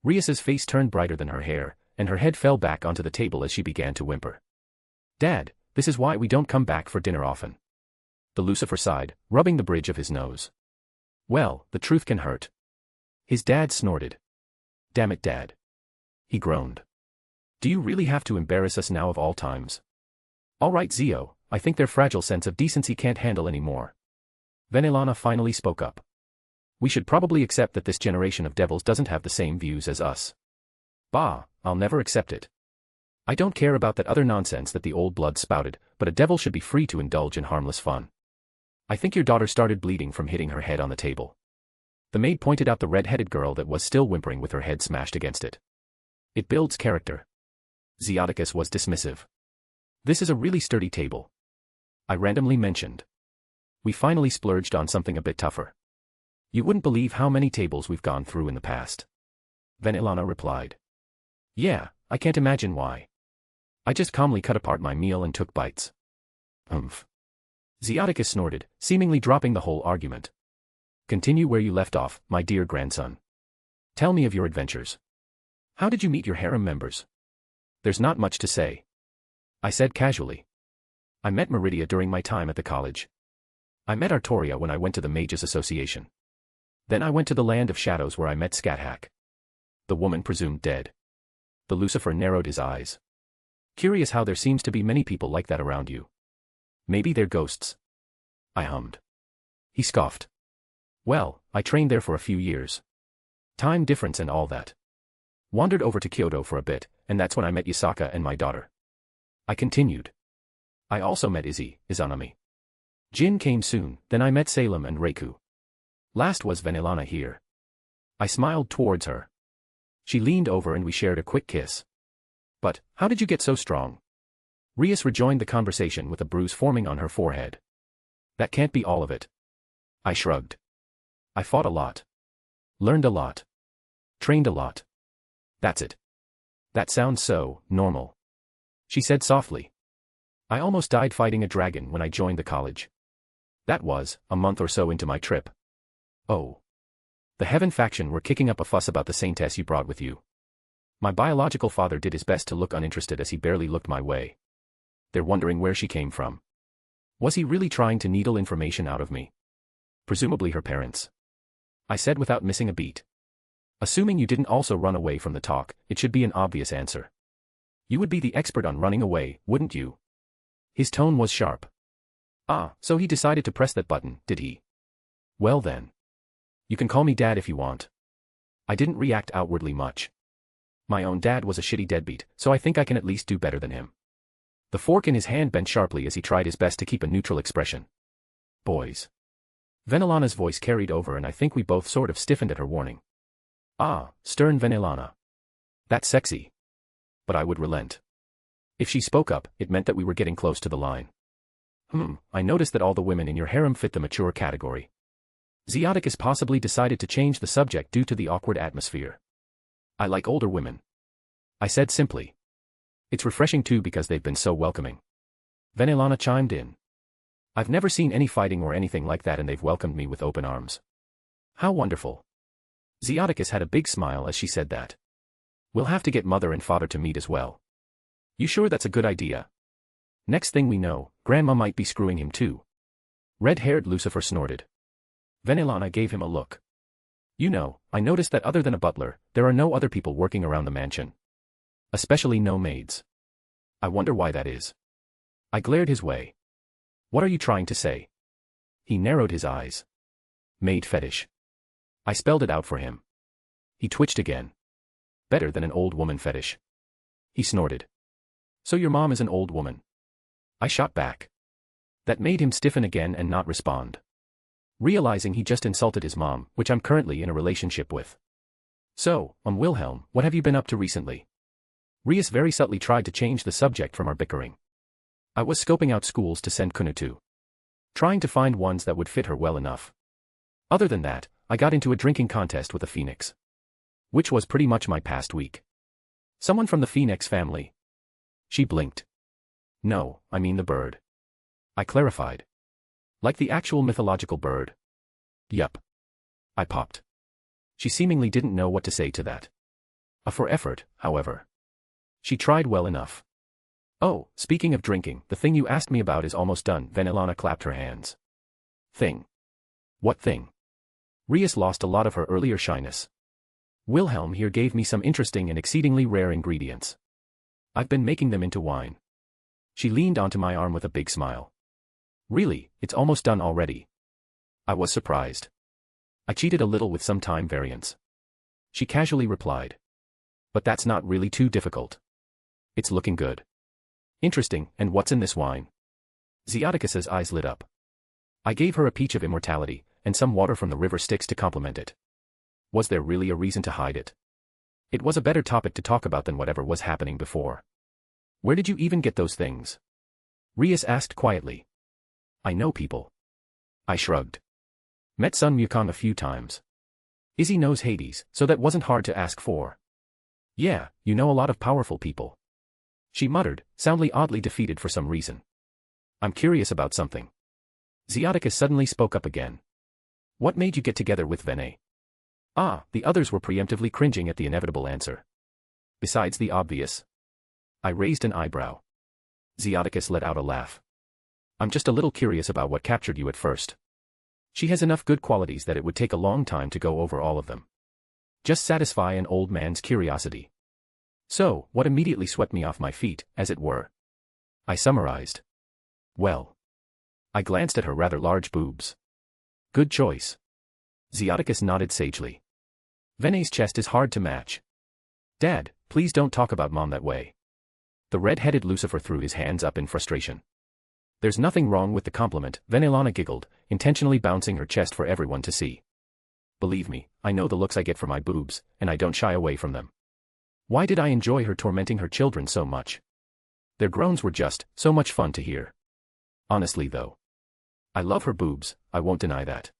[SPEAKER 3] Rias's face turned brighter than her hair, and her head fell back onto the table as she began to whimper. Dad, this is why we don't come back for dinner often. The Lucifer sighed, rubbing the bridge of his nose. Well, the truth can hurt. His dad snorted. Damn it, Dad. He groaned. Do you really have to embarrass us now of all times? All right, Zio, I think their fragile sense of decency can't handle any more. Vanillana finally spoke up. We should probably accept that this generation of devils doesn't have the same views as us. Bah, I'll never accept it. I don't care about that other nonsense that the old blood spouted, but a devil should be free to indulge in harmless fun. I think your daughter started bleeding from hitting her head on the table. The maid pointed out the red-headed girl that was still whimpering with her head smashed against it. It builds character. Zeoticus was dismissive. This is a really sturdy table. I randomly mentioned. We finally splurged on something a bit tougher. You wouldn't believe how many tables we've gone through in the past. Vanillana replied. Yeah, I can't imagine why. I just calmly cut apart my meal and took bites. Zeoticus snorted, seemingly dropping the whole argument. Continue where you left off, my dear grandson. Tell me of your adventures. How did you meet your harem members? There's not much to say. I said casually. I met Meridia during my time at the college. I met Artoria when I went to the Mages Association. Then I went to the Land of Shadows where I met Scathack. The woman presumed dead. The Lucifer narrowed his eyes. Curious how there seems to be many people like that around you. Maybe they're ghosts. I hummed. He scoffed. Well, I trained there for a few years. Time difference and all that. Wandered over to Kyoto for a bit, and that's when I met Yasaka and my daughter. I continued. I also met Izanami. Jin came soon, then I met Salem and Reiku. Last was Vanillana here. I smiled towards her. She leaned over and we shared a quick kiss. But, how did you get so strong? Rias rejoined the conversation with a bruise forming on her forehead. That can't be all of it. I shrugged. I fought a lot. Learned a lot. Trained a lot. That's it. That sounds so normal. She said softly. I almost died fighting a dragon when I joined the college. That was, a month or so into my trip. Oh. The Heaven faction were kicking up a fuss about the saintess you brought with you. My biological father did his best to look uninterested as he barely looked my way. They're wondering where she came from. Was he really trying to needle information out of me? Presumably her parents. I said without missing a beat. Assuming you didn't also run away from the talk, it should be an obvious answer. You would be the expert on running away, wouldn't you? His tone was sharp. Ah, so he decided to press that button, did he? Well then. You can call me Dad if you want. I didn't react outwardly much. My own dad was a shitty deadbeat, so I think I can at least do better than him. The fork in his hand bent sharply as he tried his best to keep a neutral expression. Boys. Vanillana's voice carried over and I think we both sort of stiffened at her warning. Ah, stern Vanillana. That's sexy. But I would relent. If she spoke up, it meant that we were getting close to the line. I noticed that all the women in your harem fit the mature category. Zeoticus possibly decided to change the subject due to the awkward atmosphere. I like older women. I said simply. It's refreshing too because they've been so welcoming. Vanillana chimed in. I've never seen any fighting or anything like that and they've welcomed me with open arms. How wonderful. Zeoticus had a big smile as she said that. We'll have to get mother and father to meet as well. You sure that's a good idea? Next thing we know, Grandma might be screwing him too. Red-haired Lucifer snorted. Venelana gave him a look. You know, I noticed that other than a butler, there are no other people working around the mansion. Especially no maids. I wonder why that is. I glared his way. What are you trying to say? He narrowed his eyes. Maid fetish. I spelled it out for him. He twitched again. Better than an old woman fetish. He snorted. So your mom is an old woman. I shot back. That made him stiffen again and not respond. Realizing he just insulted his mom, which I'm currently in a relationship with. So, Wilhelm, what have you been up to recently? Rias very subtly tried to change the subject from our bickering. I was scoping out schools to send Kunu to. Trying to find ones that would fit her well enough. Other than that, I got into a drinking contest with a phoenix. Which was pretty much my past week. Someone from the phoenix family. She blinked. No, I mean the bird. I clarified. Like the actual mythological bird. Yup. I popped. She seemingly didn't know what to say to that. For effort, however. She tried well enough. Oh, speaking of drinking, the thing you asked me about is almost done. Venelana clapped her hands. Thing. What thing? Rias lost a lot of her earlier shyness. Wilhelm here gave me some interesting and exceedingly rare ingredients. I've been making them into wine. She leaned onto my arm with a big smile. Really, it's almost done already. I was surprised. I cheated a little with some time variance. She casually replied. But that's not really too difficult. It's looking good. Interesting, and what's in this wine? Zeoticus's eyes lit up. I gave her a peach of immortality, and some water from the river Styx to complement it. Was there really a reason to hide it? It was a better topic to talk about than whatever was happening before. Where did you even get those things? Rias asked quietly. I know people. I shrugged. Met Sun Mukong a few times. Izzy knows Hades, so that wasn't hard to ask for. Yeah, you know a lot of powerful people. She muttered, soundly oddly defeated for some reason. I'm curious about something. Zeoticus suddenly spoke up again. What made you get together with Vene? Ah, the others were preemptively cringing at the inevitable answer. Besides the obvious. I raised an eyebrow. Zeoticus let out a laugh. I'm just a little curious about what captured you at first. She has enough good qualities that it would take a long time to go over all of them. Just satisfy an old man's curiosity. So, what immediately swept me off my feet, as it were? I summarized. Well. I glanced at her rather large boobs. Good choice. Zeoticus nodded sagely. Vene's chest is hard to match. Dad, please don't talk about Mom that way. The red-headed Lucifer threw his hands up in frustration. There's nothing wrong with the compliment, Venelana giggled, intentionally bouncing her chest for everyone to see. Believe me, I know the looks I get for my boobs, and I don't shy away from them. Why did I enjoy her tormenting her children so much? Their groans were just so much fun to hear. Honestly though. I love her boobs, I won't deny that.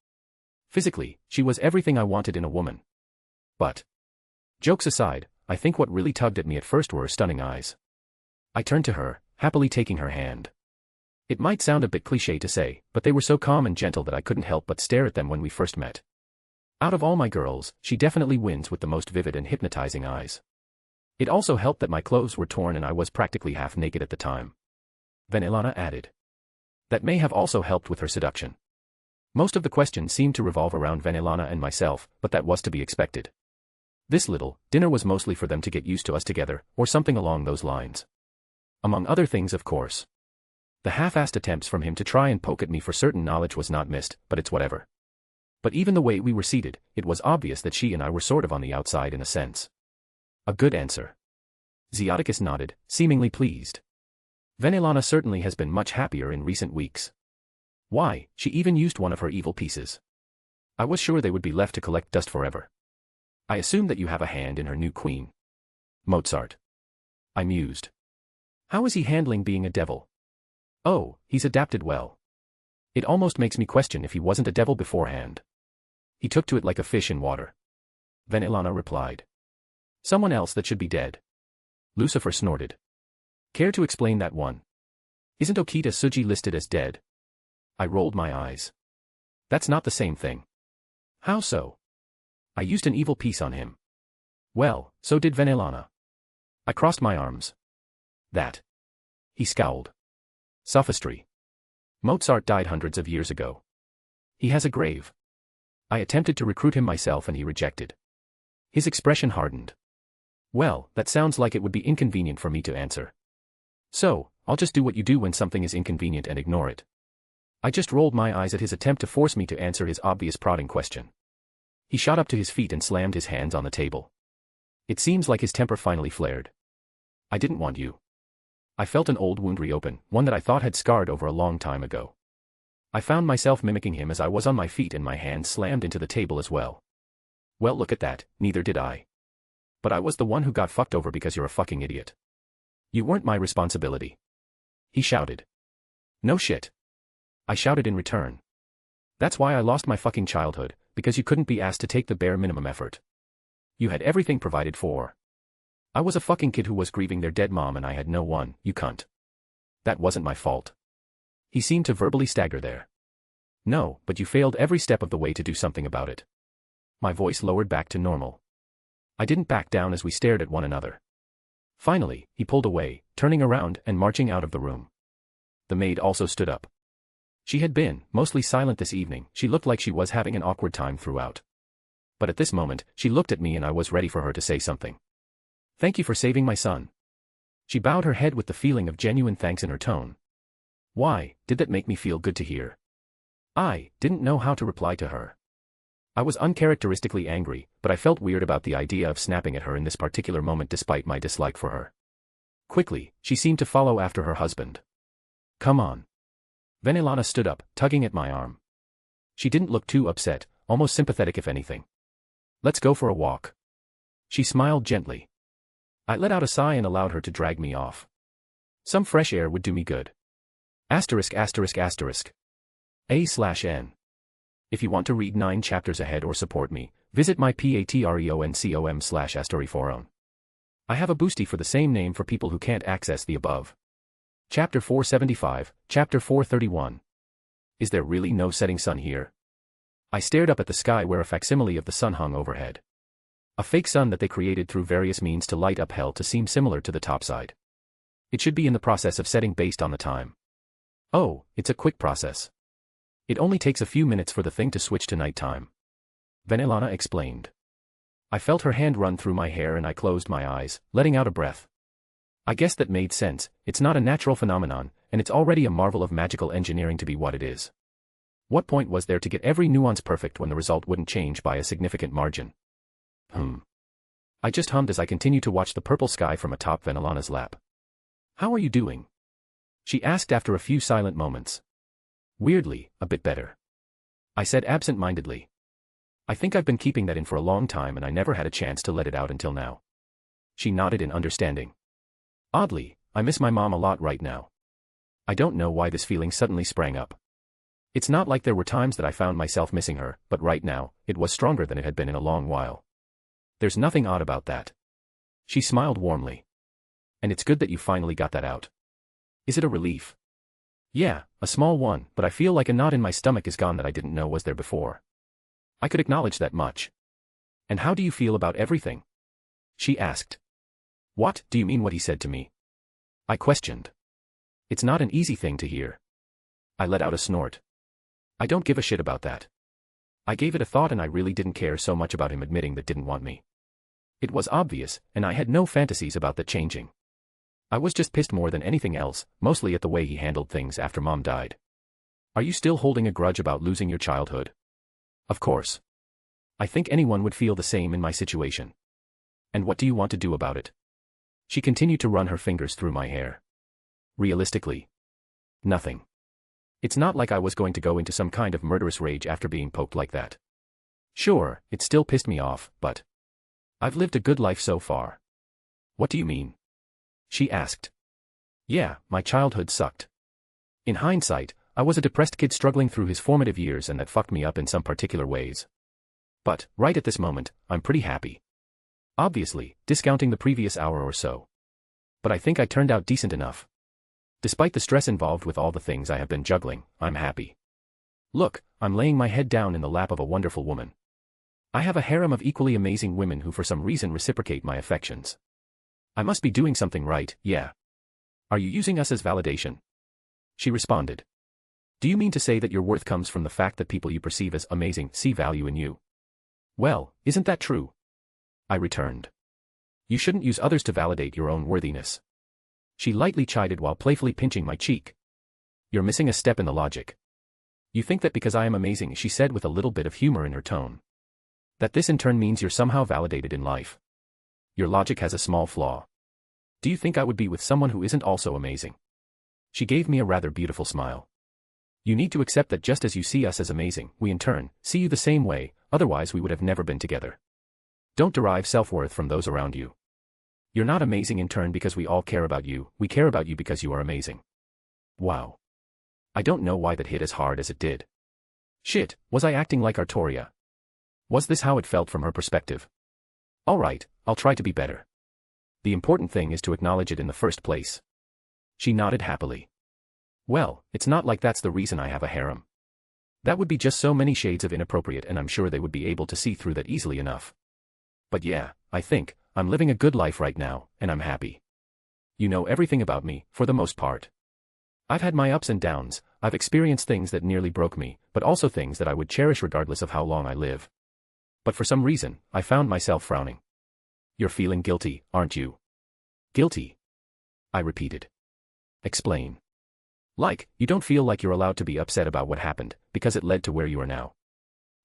[SPEAKER 3] Physically, she was everything I wanted in a woman. But, jokes aside, I think what really tugged at me at first were her stunning eyes. I turned to her, happily taking her hand. It might sound a bit cliché to say, but they were so calm and gentle that I couldn't help but stare at them when we first met. Out of all my girls, she definitely wins with the most vivid and hypnotizing eyes. It also helped that my clothes were torn and I was practically half naked at the time. Venelana added. That may have also helped with her seduction. Most of the questions seemed to revolve around Venelana and myself, but that was to be expected. This little dinner was mostly for them to get used to us together, or something along those lines. Among other things, of course. The half-assed attempts from him to try and poke at me for certain knowledge was not missed, but it's whatever. But even the way we were seated, it was obvious that she and I were sort of on the outside in a sense. A good answer. Zeoticus nodded, seemingly pleased. Venelana certainly has been much happier in recent weeks. Why, she even used one of her evil pieces. I was sure they would be left to collect dust forever. I assume that you have a hand in her new queen. Mozart. I mused. How is he handling being a devil? Oh, he's adapted well. It almost makes me question if he wasn't a devil beforehand. He took to it like a fish in water. Venelana replied. Someone else that should be dead. Lucifer snorted. Care to explain that one? Isn't Okita Tsuji listed as dead? I rolled my eyes. That's not the same thing. How so? I used an evil piece on him. Well, so did Venelana. I crossed my arms. That. He scowled. Sophistry. Mozart died hundreds of years ago. He has a grave. I attempted to recruit him myself and he rejected. His expression hardened. Well, that sounds like it would be inconvenient for me to answer. So, I'll just do what you do when something is inconvenient and ignore it. I just rolled my eyes at his attempt to force me to answer his obvious prodding question. He shot up to his feet and slammed his hands on the table. It seems like his temper finally flared. I didn't want you. I felt an old wound reopen, one that I thought had scarred over a long time ago. I found myself mimicking him as I was on my feet and my hands slammed into the table as well. Well, look at that, neither did I. But I was the one who got fucked over because you're a fucking idiot. You weren't my responsibility. He shouted. No shit. I shouted in return. That's why I lost my fucking childhood, because you couldn't be asked to take the bare minimum effort. You had everything provided for. I was a fucking kid who was grieving their dead mom and I had no one, you cunt. That wasn't my fault. He seemed to verbally stagger there. No, but you failed every step of the way to do something about it. My voice lowered back to normal. I didn't back down as we stared at one another. Finally, he pulled away, turning around and marching out of the room. The maid also stood up. She had been mostly silent this evening. She looked like she was having an awkward time throughout. But at this moment, she looked at me and I was ready for her to say something. Thank you for saving my son. She bowed her head with the feeling of genuine thanks in her tone. Why, did that make me feel good to hear? I didn't know how to reply to her. I was uncharacteristically angry, but I felt weird about the idea of snapping at her in this particular moment despite my dislike for her. Quickly, she seemed to follow after her husband. Come on. Venelana stood up, tugging at my arm. She didn't look too upset, almost sympathetic if anything. Let's go for a walk. She smiled gently. I let out a sigh and allowed her to drag me off. Some fresh air would do me good. Asterisk asterisk asterisk. A/N. If you want to read 9 chapters ahead or support me, visit my patreon.com/asteriforon. I have a boosty for the same name for people who can't access the above. Chapter 475, Chapter 431. Is there really no setting sun here? I stared up at the sky where a facsimile of the sun hung overhead. A fake sun that they created through various means to light up hell to seem similar to the topside. It should be in the process of setting based on the time. Oh, it's a quick process. It only takes a few minutes for the thing to switch to nighttime. Venelana explained. I felt her hand run through my hair and I closed my eyes, letting out a breath. I guess that made sense. It's not a natural phenomenon, and it's already a marvel of magical engineering to be what it is. What point was there to get every nuance perfect when the result wouldn't change by a significant margin? I just hummed as I continued to watch the purple sky from atop Venelana's lap. How are you doing? She asked after a few silent moments. Weirdly, a bit better. I said absent-mindedly. I think I've been keeping that in for a long time and I never had a chance to let it out until now. She nodded in understanding. Oddly, I miss my mom a lot right now. I don't know why this feeling suddenly sprang up. It's not like there were times that I found myself missing her, but right now, it was stronger than it had been in a long while. There's nothing odd about that. She smiled warmly. And it's good that you finally got that out. Is it a relief? Yeah, a small one, but I feel like a knot in my stomach is gone that I didn't know was there before. I could acknowledge that much. And how do you feel about everything? She asked. What do you mean what he said to me? I questioned. It's not an easy thing to hear. I let out a snort. I don't give a shit about that. I gave it a thought and I really didn't care so much about him admitting that didn't want me. It was obvious, and I had no fantasies about that changing. I was just pissed more than anything else, mostly at the way he handled things after Mom died. Are you still holding a grudge about losing your childhood? Of course. I think anyone would feel the same in my situation. And what do you want to do about it? She continued to run her fingers through my hair. Realistically, nothing. It's not like I was going to go into some kind of murderous rage after being poked like that. Sure, it still pissed me off, but I've lived a good life so far. What do you mean? She asked. Yeah, my childhood sucked. In hindsight, I was a depressed kid struggling through his formative years and that fucked me up in some particular ways. But, right at this moment, I'm pretty happy. Obviously, discounting the previous hour or so. But I think I turned out decent enough. Despite the stress involved with all the things I have been juggling, I'm happy. Look, I'm laying my head down in the lap of a wonderful woman. I have a harem of equally amazing women who for some reason reciprocate my affections. I must be doing something right, yeah. Are you using us as validation? She responded. Do you mean to say that your worth comes from the fact that people you perceive as amazing see value in you? Well, isn't that true? I returned. You shouldn't use others to validate your own worthiness. She lightly chided while playfully pinching my cheek. You're missing a step in the logic. You think that because I am amazing, she said with a little bit of humor in her tone, that this in turn means you're somehow validated in life. Your logic has a small flaw. Do you think I would be with someone who isn't also amazing? She gave me a rather beautiful smile. You need to accept that just as you see us as amazing, we in turn see you the same way, otherwise we would have never been together. Don't derive self-worth from those around you. You're not amazing in turn because we all care about you, we care about you because you are amazing. Wow. I don't know why that hit as hard as it did. Shit, was I acting like Artoria? Was this how it felt from her perspective? Alright, I'll try to be better. The important thing is to acknowledge it in the first place. She nodded happily. Well, it's not like that's the reason I have a harem. That would be just so many shades of inappropriate, and I'm sure they would be able to see through that easily enough. But yeah, I think I'm living a good life right now, and I'm happy. You know everything about me, for the most part. I've had my ups and downs, I've experienced things that nearly broke me, but also things that I would cherish regardless of how long I live. But for some reason, I found myself frowning. You're feeling guilty, aren't you? Guilty? I repeated. Explain. Like, you don't feel like you're allowed to be upset about what happened, because it led to where you are now.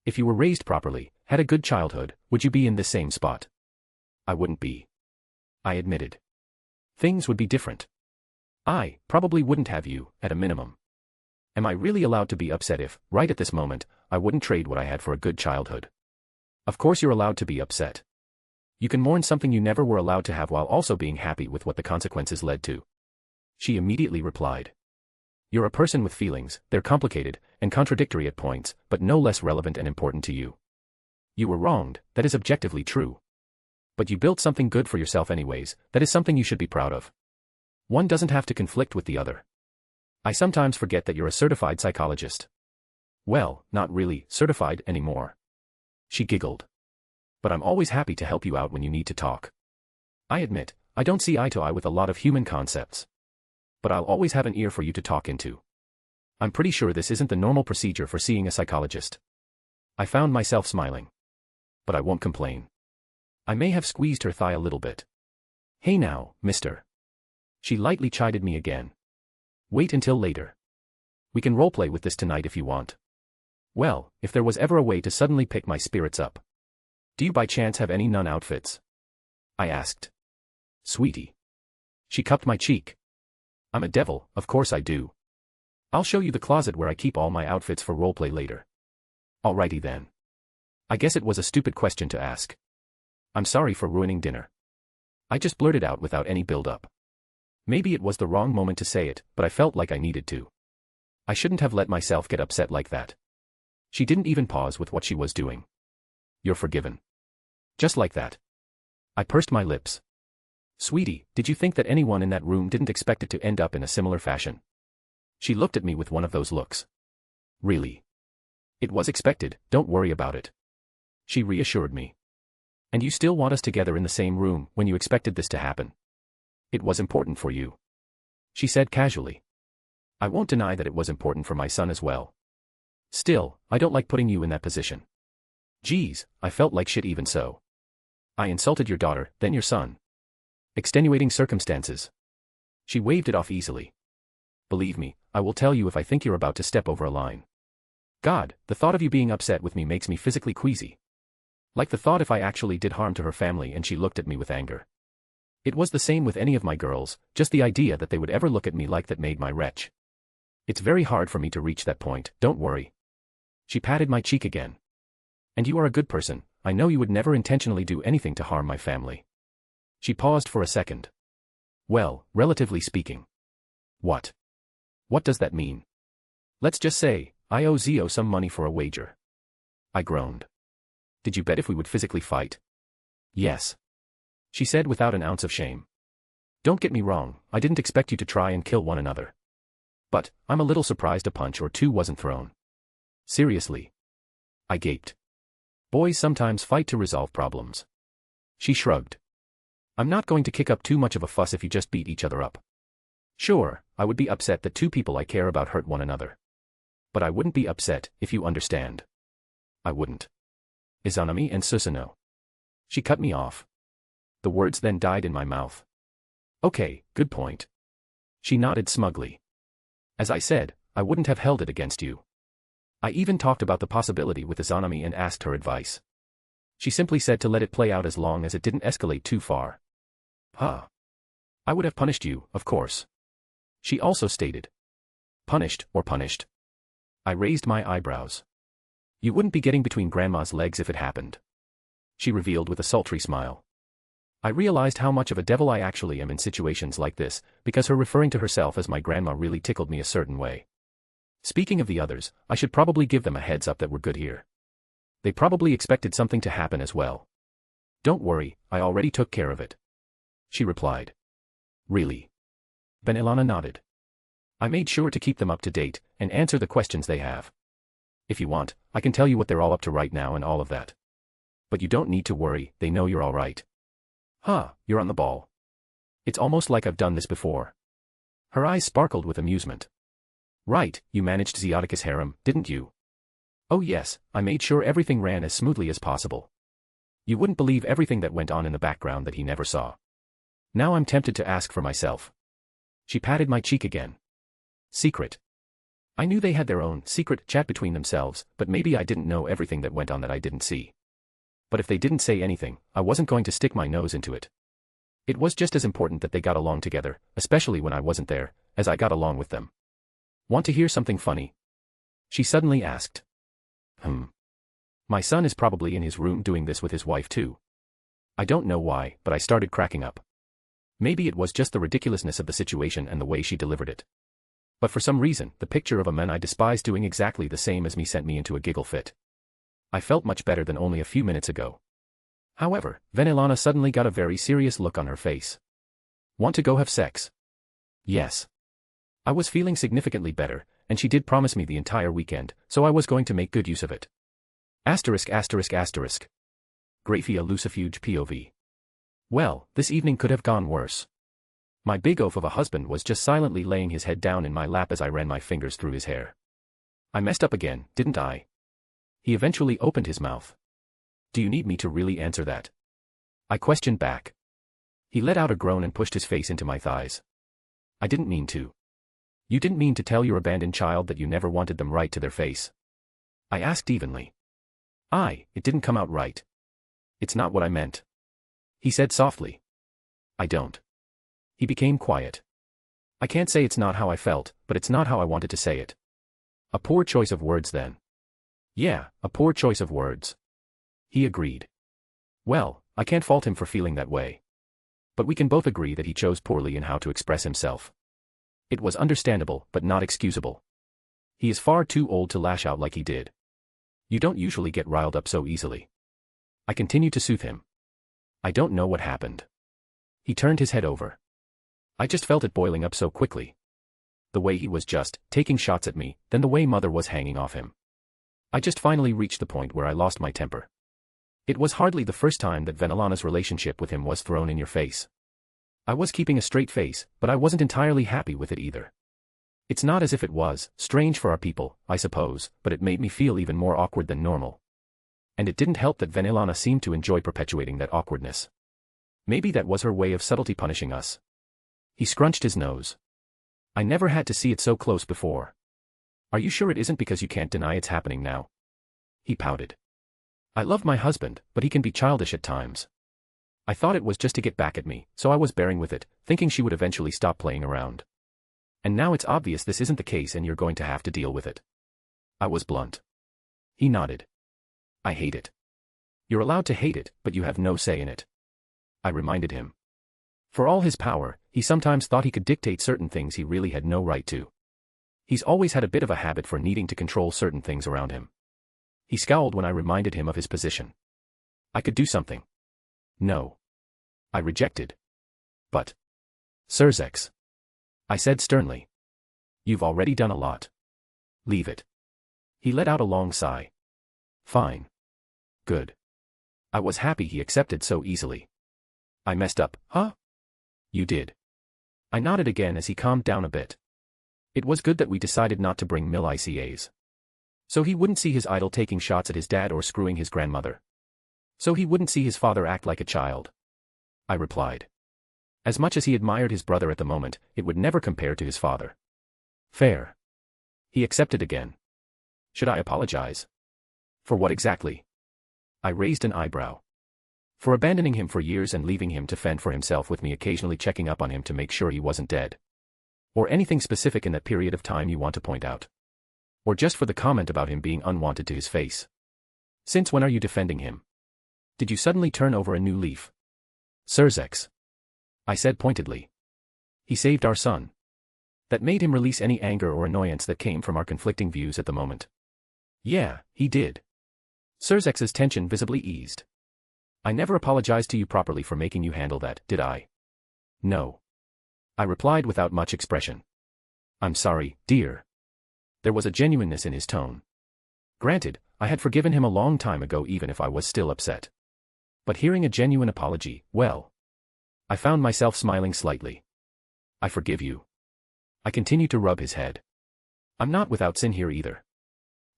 [SPEAKER 3] If you were raised properly, had a good childhood, would you be in this same spot? I wouldn't be. I admitted. Things would be different. I probably wouldn't have you, at a minimum. Am I really allowed to be upset if, right at this moment, I wouldn't trade what I had for a good childhood? Of course you're allowed to be upset. You can mourn something you never were allowed to have while also being happy with what the consequences led to. She immediately replied. You're a person with feelings, they're complicated, and contradictory at points, but no less relevant and important to you. You were wronged, that is objectively true. But you built something good for yourself anyways, that is something you should be proud of. One doesn't have to conflict with the other. I sometimes forget that you're a certified psychologist. Well, not really certified anymore. She giggled. But I'm always happy to help you out when you need to talk. I admit, I don't see eye to eye with a lot of human concepts. But I'll always have an ear for you to talk into. I'm pretty sure this isn't the normal procedure for seeing a psychologist. I found myself smiling. But I won't complain. I may have squeezed her thigh a little bit. Hey now, mister. She lightly chided me again. Wait until later. We can roleplay with this tonight if you want. Well, if there was ever a way to suddenly pick my spirits up. Do you by chance have any nun outfits? I asked. Sweetie. She cupped my cheek. I'm a devil, of course I do. I'll show you the closet where I keep all my outfits for roleplay later. Alrighty then. I guess it was a stupid question to ask. I'm sorry for ruining dinner. I just blurted out without any build-up. Maybe it was the wrong moment to say it, but I felt like I needed to. I shouldn't have let myself get upset like that. She didn't even pause with what she was doing. You're forgiven. Just like that. I pursed my lips. Sweetie, did you think that anyone in that room didn't expect it to end up in a similar fashion? She looked at me with one of those looks. Really? It was expected, don't worry about it. She reassured me. And you still want us together in the same room when you expected this to happen? It was important for you. She said casually. I won't deny that it was important for my son as well. Still, I don't like putting you in that position. Geez, I felt like shit even so. I insulted your daughter, then your son. Extenuating circumstances. She waved it off easily. Believe me, I will tell you if I think you're about to step over a line. God, the thought of you being upset with me makes me physically queasy. Like the thought if I actually did harm to her family, and she looked at me with anger. It was the same with any of my girls, just the idea that they would ever look at me like that made my retch. It's very hard for me to reach that point, don't worry. She patted my cheek again. And you are a good person, I know you would never intentionally do anything to harm my family. She paused for a second. Well, relatively speaking. What? What does that mean? Let's just say, I owe Zio some money for a wager. I groaned. Did you bet if we would physically fight? Yes. She said without an ounce of shame. Don't get me wrong, I didn't expect you to try and kill one another. But, I'm a little surprised a punch or two wasn't thrown. Seriously. I gaped. Boys sometimes fight to resolve problems. She shrugged. I'm not going to kick up too much of a fuss if you just beat each other up. Sure, I would be upset that two people I care about hurt one another. But I wouldn't be upset, if you understand. I wouldn't. Izanami and Susanoo. She cut me off. The words then died in my mouth. Okay, good point. She nodded smugly. As I said, I wouldn't have held it against you. I even talked about the possibility with Izanami and asked her advice. She simply said to let it play out as long as it didn't escalate too far. Huh. I would have punished you, of course. She also stated. Punished or punished? I raised my eyebrows. You wouldn't be getting between Grandma's legs if it happened. She revealed with a sultry smile. I realized how much of a devil I actually am in situations like this, because her referring to herself as my grandma really tickled me a certain way. Speaking of the others, I should probably give them a heads up that we're good here. They probably expected something to happen as well. Don't worry, I already took care of it. She replied. Really? Benelana nodded. I made sure to keep them up to date, and answer the questions they have. If you want, I can tell you what they're all up to right now and all of that. But you don't need to worry, they know you're alright. Huh, you're on the ball. It's almost like I've done this before. Her eyes sparkled with amusement. Right, you managed Zeoticus harem, didn't you? Oh yes, I made sure everything ran as smoothly as possible. You wouldn't believe everything that went on in the background that he never saw. Now I'm tempted to ask for myself. She patted my cheek again. Secret. I knew they had their own secret chat between themselves, but maybe I didn't know everything that went on that I didn't see. But if they didn't say anything, I wasn't going to stick my nose into it. It was just as important that they got along together, especially when I wasn't there, as I got along with them. Want to hear something funny? She suddenly asked. My son is probably in his room doing this with his wife too. I don't know why, but I started cracking up. Maybe it was just the ridiculousness of the situation and the way she delivered it. But for some reason, the picture of a man I despise doing exactly the same as me sent me into a giggle fit. I felt much better than only a few minutes ago. However, Benelana suddenly got a very serious look on her face. Want to go have sex? Yes. I was feeling significantly better, and she did promise me the entire weekend, so I was going to make good use of it. Asterisk asterisk asterisk. Graphia lucifuge POV. Well, this evening could have gone worse. My big oaf of a husband was just silently laying his head down in my lap as I ran my fingers through his hair. I messed up again, didn't I? He eventually opened his mouth. Do you need me to really answer that? I questioned back. He let out a groan and pushed his face into my thighs. I didn't mean to. You didn't mean to tell your abandoned child that you never wanted them right to their face? I asked evenly. It didn't come out right. It's not what I meant. He said softly. I don't. He became quiet. I can't say it's not how I felt, but it's not how I wanted to say it. A poor choice of words then. Yeah, a poor choice of words. He agreed. Well, I can't fault him for feeling that way. But we can both agree that he chose poorly in how to express himself. It was understandable, but not excusable. He is far too old to lash out like he did. You don't usually get riled up so easily. I continued to soothe him. I don't know what happened. He turned his head over. I just felt it boiling up so quickly. The way he was just taking shots at me, then the way Mother was hanging off him. I just finally reached the point where I lost my temper. It was hardly the first time that Venelana's relationship with him was thrown in your face. I was keeping a straight face, but I wasn't entirely happy with it either. It's not as if it was strange for our people, I suppose, but it made me feel even more awkward than normal. And it didn't help that Venelana seemed to enjoy perpetuating that awkwardness. Maybe that was her way of subtly punishing us. He scrunched his nose. I never had to see it so close before. Are you sure it isn't because you can't deny it's happening now? He pouted. I love my husband, but he can be childish at times. I thought it was just to get back at me, so I was bearing with it, thinking she would eventually stop playing around. And now it's obvious this isn't the case and you're going to have to deal with it. I was blunt. He nodded. I hate it. You're allowed to hate it, but you have no say in it. I reminded him. For all his power, he sometimes thought he could dictate certain things he really had no right to. He's always had a bit of a habit for needing to control certain things around him. He scowled when I reminded him of his position. I could do something. No. I rejected. But. Serzex. I said sternly. You've already done a lot. Leave it. He let out a long sigh. Fine. Good. I was happy he accepted so easily. I messed up, huh? You did. I nodded again as he calmed down a bit. It was good that we decided not to bring Mill ICAs. So he wouldn't see his idol taking shots at his dad or screwing his grandmother. So he wouldn't see his father act like a child. I replied. As much as he admired his brother at the moment, it would never compare to his father. Fair. He accepted again. Should I apologize? For what exactly? I raised an eyebrow. For abandoning him for years and leaving him to fend for himself with me occasionally checking up on him to make sure he wasn't dead. Or anything specific in that period of time you want to point out. Or just for the comment about him being unwanted to his face. Since when are you defending him? Did you suddenly turn over a new leaf? Zelretch, I said pointedly. He saved our son. That made him release any anger or annoyance that came from our conflicting views at the moment. Yeah, he did. Zelretch's tension visibly eased. I never apologized to you properly for making you handle that, did I? No. I replied without much expression. I'm sorry, dear. There was a genuineness in his tone. Granted, I had forgiven him a long time ago even if I was still upset. But hearing a genuine apology, well. I found myself smiling slightly. I forgive you. I continued to rub his head. I'm not without sin here either.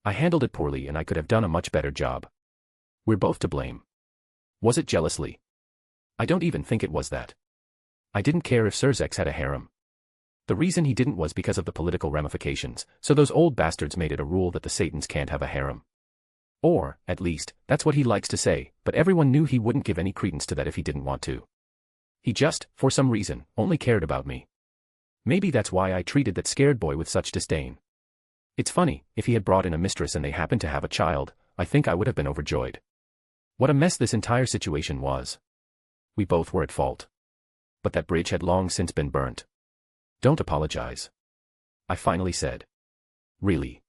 [SPEAKER 3] I handled it poorly and I could have done a much better job. We're both to blame. Was it jealousy? I don't even think it was that. I didn't care if Zelretch had a harem. The reason he didn't was because of the political ramifications, so those old bastards made it a rule that the Satans can't have a harem. Or, at least, that's what he likes to say, but everyone knew he wouldn't give any credence to that if he didn't want to. He just, for some reason, only cared about me. Maybe that's why I treated that scared boy with such disdain. It's funny, if he had brought in a mistress and they happened to have a child, I think I would have been overjoyed. What a mess this entire situation was. We both were at fault. But that bridge had long since been burnt. Don't apologize. I finally said. Really?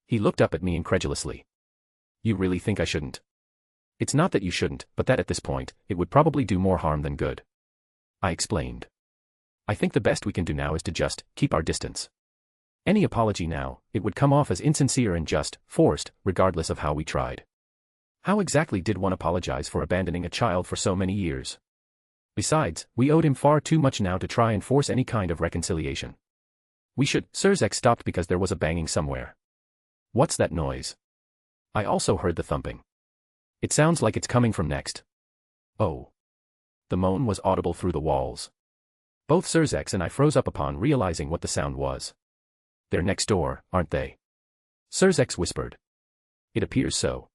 [SPEAKER 3] He looked up at me incredulously. You really think I shouldn't? It's not that you shouldn't, but that at this point, it would probably do more harm than good. I explained. I think the best we can do now is to just keep our distance. Any apology now, it would come off as insincere and just forced, regardless of how we tried. How exactly did one apologize for abandoning a child for so many years? Besides, we owed him far too much now to try and force any kind of reconciliation. We should. Zelretch stopped because there was a banging somewhere. What's that noise? I also heard the thumping. It sounds like it's coming from next. Oh. The moan was audible through the walls. Both Zelretch and I froze up upon realizing what the sound was. They're next door, aren't they? Zelretch whispered. It appears so.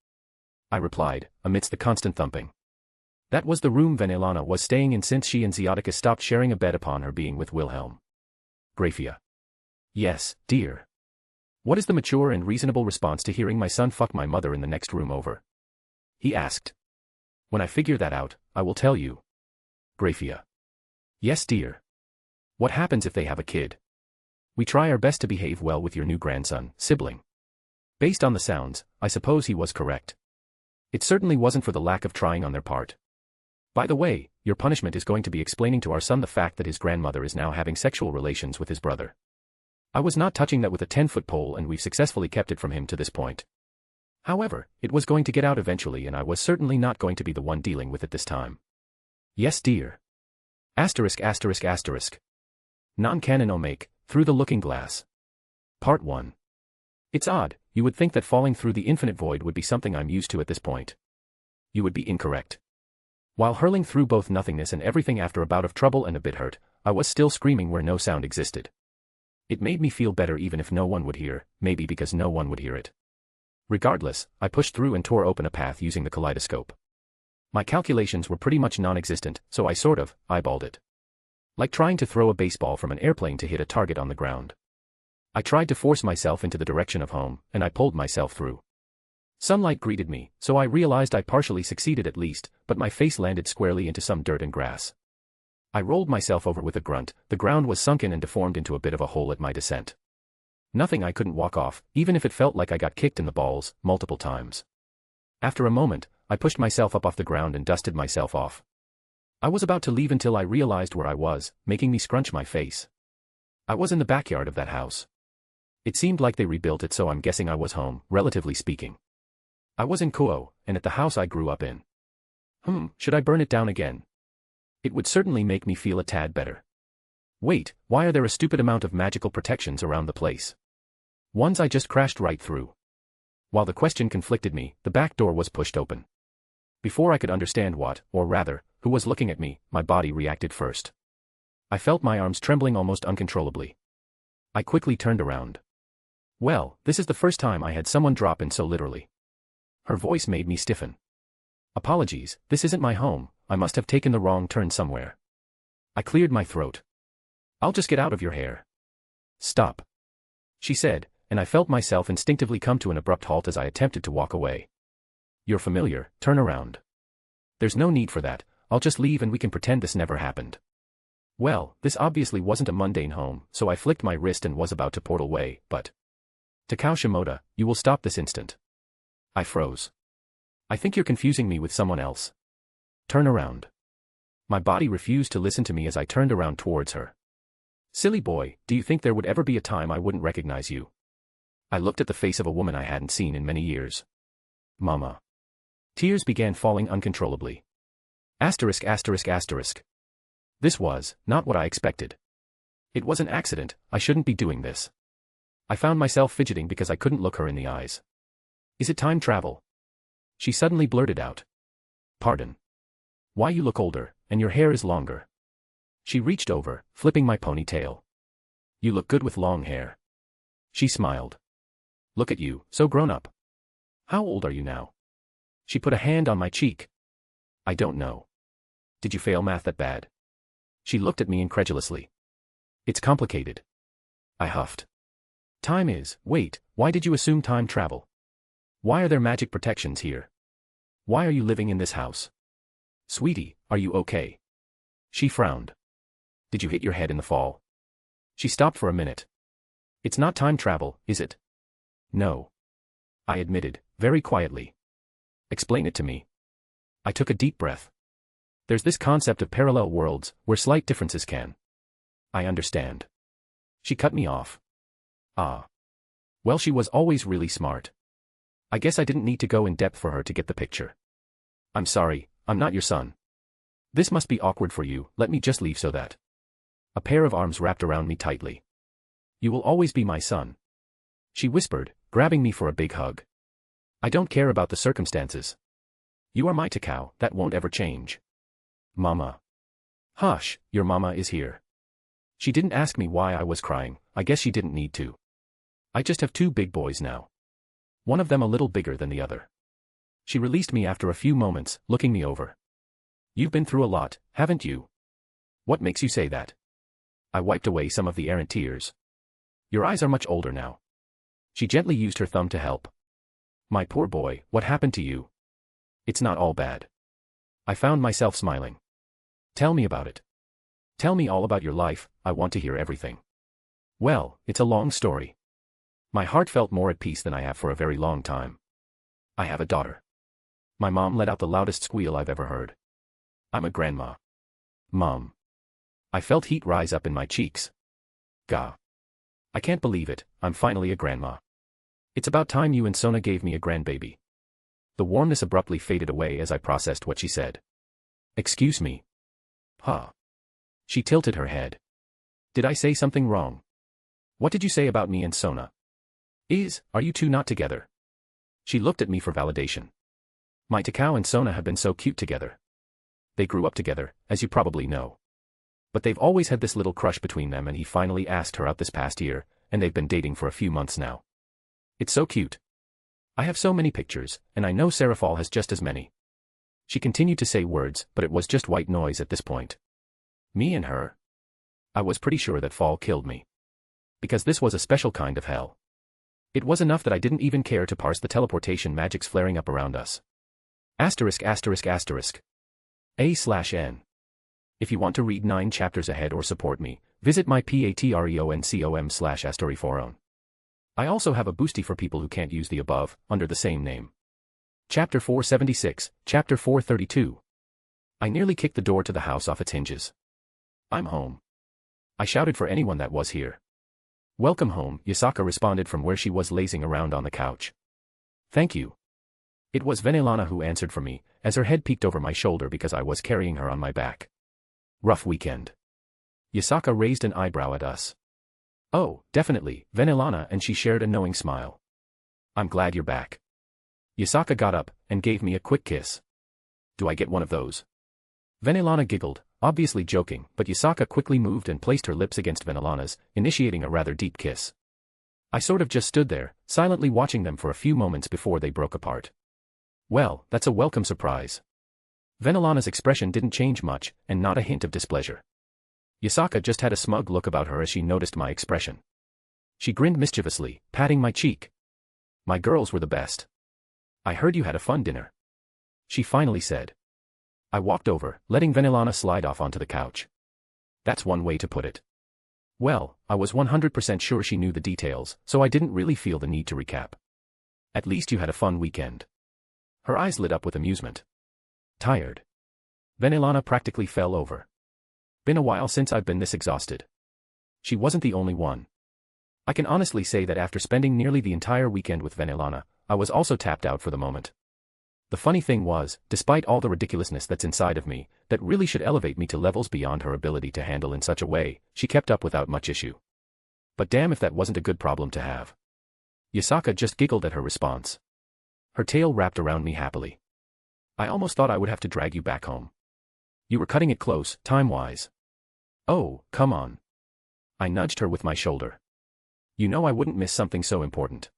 [SPEAKER 3] I replied, amidst the constant thumping. That was the room Venelana was staying in since she and Ziotica stopped sharing a bed upon her being with Wilhelm. Grafia. Yes, dear. What is the mature and reasonable response to hearing my son fuck my mother in the next room over? He asked. When I figure that out, I will tell you. Grafia. Yes, dear. What happens if they have a kid? We try our best to behave well with your new grandson, sibling. Based on the sounds, I suppose he was correct. It certainly wasn't for the lack of trying on their part. By the way, your punishment is going to be explaining to our son the fact that his grandmother is now having sexual relations with his brother. I was not touching that with a 10-foot pole and we've successfully kept it from him to this point. However, it was going to get out eventually and I was certainly not going to be the one dealing with it this time. Yes, dear. Asterisk asterisk asterisk. Non-canon omake, Through the Looking Glass. Part 1. It's odd, you would think that falling through the infinite void would be something I'm used to at this point. You would be incorrect. While hurling through both nothingness and everything after a bout of trouble and a bit hurt, I was still screaming where no sound existed. It made me feel better even if no one would hear, maybe because no one would hear it. Regardless, I pushed through and tore open a path using the kaleidoscope. My calculations were pretty much non-existent, so I sort of eyeballed it. Like trying to throw a baseball from an airplane to hit a target on the ground. I tried to force myself into the direction of home, and I pulled myself through. Sunlight greeted me, so I realized I partially succeeded at least, but my face landed squarely into some dirt and grass. I rolled myself over with a grunt, the ground was sunken and deformed into a bit of a hole at my descent. Nothing I couldn't walk off, even if it felt like I got kicked in the balls, multiple times. After a moment, I pushed myself up off the ground and dusted myself off. I was about to leave until I realized where I was, making me scrunch my face. I was in the backyard of that house. It seemed like they rebuilt it, so I'm guessing I was home, relatively speaking. I was in Kuo, and at the house I grew up in. Should I burn it down again? It would certainly make me feel a tad better. Wait, why are there a stupid amount of magical protections around the place? Ones I just crashed right through. While the question conflicted me, the back door was pushed open. Before I could understand what, or rather, who was looking at me, my body reacted first. I felt my arms trembling almost uncontrollably. I quickly turned around. Well, this is the first time I had someone drop in so literally. Her voice made me stiffen. Apologies, this isn't my home, I must have taken the wrong turn somewhere. I cleared my throat. I'll just get out of your hair. Stop. She said, and I felt myself instinctively come to an abrupt halt as I attempted to walk away. You're familiar, turn around. There's no need for that, I'll just leave and we can pretend this never happened. Well, this obviously wasn't a mundane home, so I flicked my wrist and was about to portal away, but... Takao Shimoda, you will stop this instant. I froze. I think you're confusing me with someone else. Turn around. My body refused to listen to me as I turned around towards her. Silly boy, do you think there would ever be a time I wouldn't recognize you? I looked at the face of a woman I hadn't seen in many years. Mama. Tears began falling uncontrollably. Asterisk asterisk asterisk. This was not what I expected. It was an accident, I shouldn't be doing this. I found myself fidgeting because I couldn't look her in the eyes. Is it time travel? She suddenly blurted out. Pardon. Why you look older, and your hair is longer. She reached over, flipping my ponytail. You look good with long hair. She smiled. Look at you, so grown up. How old are you now? She put a hand on my cheek. I don't know. Did you fail math that bad? She looked at me incredulously. It's complicated. I huffed. Time is, wait, why did you assume time travel? Why are there magic protections here? Why are you living in this house? Sweetie, are you okay? She frowned. Did you hit your head in the fall? She stopped for a minute. It's not time travel, is it? No. I admitted, very quietly. Explain it to me. I took a deep breath. There's this concept of parallel worlds, where slight differences can. I understand. She cut me off. Ah. Well, she was always really smart. I guess I didn't need to go in depth for her to get the picture. I'm sorry, I'm not your son. This must be awkward for you, let me just leave so that. A pair of arms wrapped around me tightly. You will always be my son. She whispered, grabbing me for a big hug. I don't care about the circumstances. You are my Takao, that won't ever change. Mama. Hush, your mama is here. She didn't ask me why I was crying, I guess she didn't need to. I just have two big boys now. One of them a little bigger than the other. She released me after a few moments, looking me over. You've been through a lot, haven't you? What makes you say that? I wiped away some of the errant tears. Your eyes are much older now. She gently used her thumb to help. My poor boy, what happened to you? It's not all bad. I found myself smiling. Tell me about it. Tell me all about your life, I want to hear everything. Well, it's a long story. My heart felt more at peace than I have for a very long time. I have a daughter. My mom let out the loudest squeal I've ever heard. I'm a grandma. Mom. I felt heat rise up in my cheeks. Gah. I can't believe it, I'm finally a grandma. It's about time you and Sona gave me a grandbaby. The warmness abruptly faded away as I processed what she said. Excuse me. Huh. She tilted her head. Did I say something wrong? What did you say about me and Sona? Are you two not together? She looked at me for validation. My Takao and Sona have been so cute together. They grew up together, as you probably know. But they've always had this little crush between them and he finally asked her out this past year, and they've been dating for a few months now. It's so cute. I have so many pictures, and I know Serafal has just as many. She continued to say words, but it was just white noise at this point. Me and her? I was pretty sure that Fall killed me. Because this was a special kind of hell. It was enough that I didn't even care to parse the teleportation magics flaring up around us. Asterisk asterisk asterisk. A/N. If you want to read 9 chapters ahead or support me, visit my patreon.com/astoriforon. I also have a boosty for people who can't use the above, under the same name. Chapter 476, Chapter 432. I nearly kicked the door to the house off its hinges. I'm home. I shouted for anyone that was here. Welcome home, Yasaka responded from where she was lazing around on the couch. Thank you. It was Venelana who answered for me, as her head peeked over my shoulder because I was carrying her on my back. Rough weekend. Yasaka raised an eyebrow at us. Oh, definitely, Venelana, and she shared a knowing smile. I'm glad you're back. Yasaka got up and gave me a quick kiss. Do I get one of those? Venelana giggled, obviously joking, but Yasaka quickly moved and placed her lips against Venelana's, initiating a rather deep kiss. I sort of just stood there, silently watching them for a few moments before they broke apart. Well, that's a welcome surprise. Venelana's expression didn't change much, and not a hint of displeasure. Yasaka just had a smug look about her as she noticed my expression. She grinned mischievously, patting my cheek. My girls were the best. I heard you had a fun dinner. She finally said. I walked over, letting Venelana slide off onto the couch. That's one way to put it. Well, I was 100% sure she knew the details, so I didn't really feel the need to recap. At least you had a fun weekend. Her eyes lit up with amusement. Tired. Venelana practically fell over. Been a while since I've been this exhausted. She wasn't the only one. I can honestly say that after spending nearly the entire weekend with Venelana, I was also tapped out for the moment. The funny thing was, despite all the ridiculousness that's inside of me, that really should elevate me to levels beyond her ability to handle in such a way, she kept up without much issue. But damn if that wasn't a good problem to have. Yasaka just giggled at her response. Her tail wrapped around me happily. I almost thought I would have to drag you back home. You were cutting it close, time-wise. Oh, come on. I nudged her with my shoulder. You know I wouldn't miss something so important.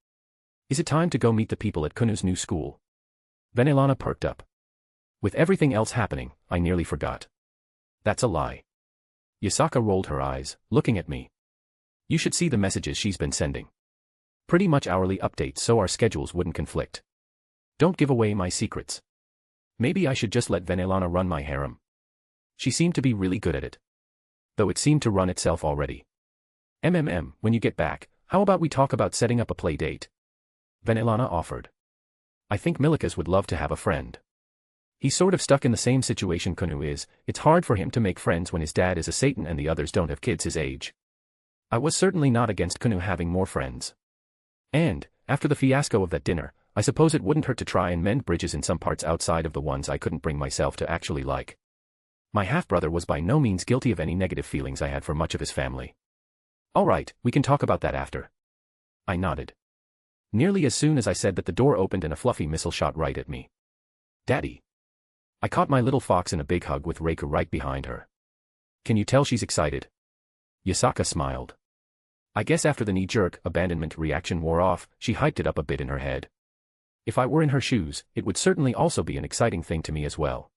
[SPEAKER 3] Is it time to go meet the people at Kunu's new school? Venelana perked up. With everything else happening, I nearly forgot. That's a lie. Yasaka rolled her eyes, looking at me. You should see the messages she's been sending. Pretty much hourly updates so our schedules wouldn't conflict. Don't give away my secrets. Maybe I should just let Venelana run my harem. She seemed to be really good at it. Though it seemed to run itself already. When you get back, how about we talk about setting up a play date? Venelana offered. I think Milikas would love to have a friend. He's sort of stuck in the same situation Kunu is. It's hard for him to make friends when his dad is a Satan and the others don't have kids his age. I was certainly not against Kunu having more friends. And, after the fiasco of that dinner, I suppose it wouldn't hurt to try and mend bridges in some parts outside of the ones I couldn't bring myself to actually like. My half-brother was by no means guilty of any negative feelings I had for much of his family. All right, we can talk about that after. I nodded. Nearly as soon as I said that the door opened and a fluffy missile shot right at me. Daddy. I caught my little fox in a big hug with Reiku right behind her. Can you tell she's excited? Yasaka smiled. I guess after the knee-jerk, abandonment reaction wore off, she hyped it up a bit in her head. If I were in her shoes, it would certainly also be an exciting thing to me as well.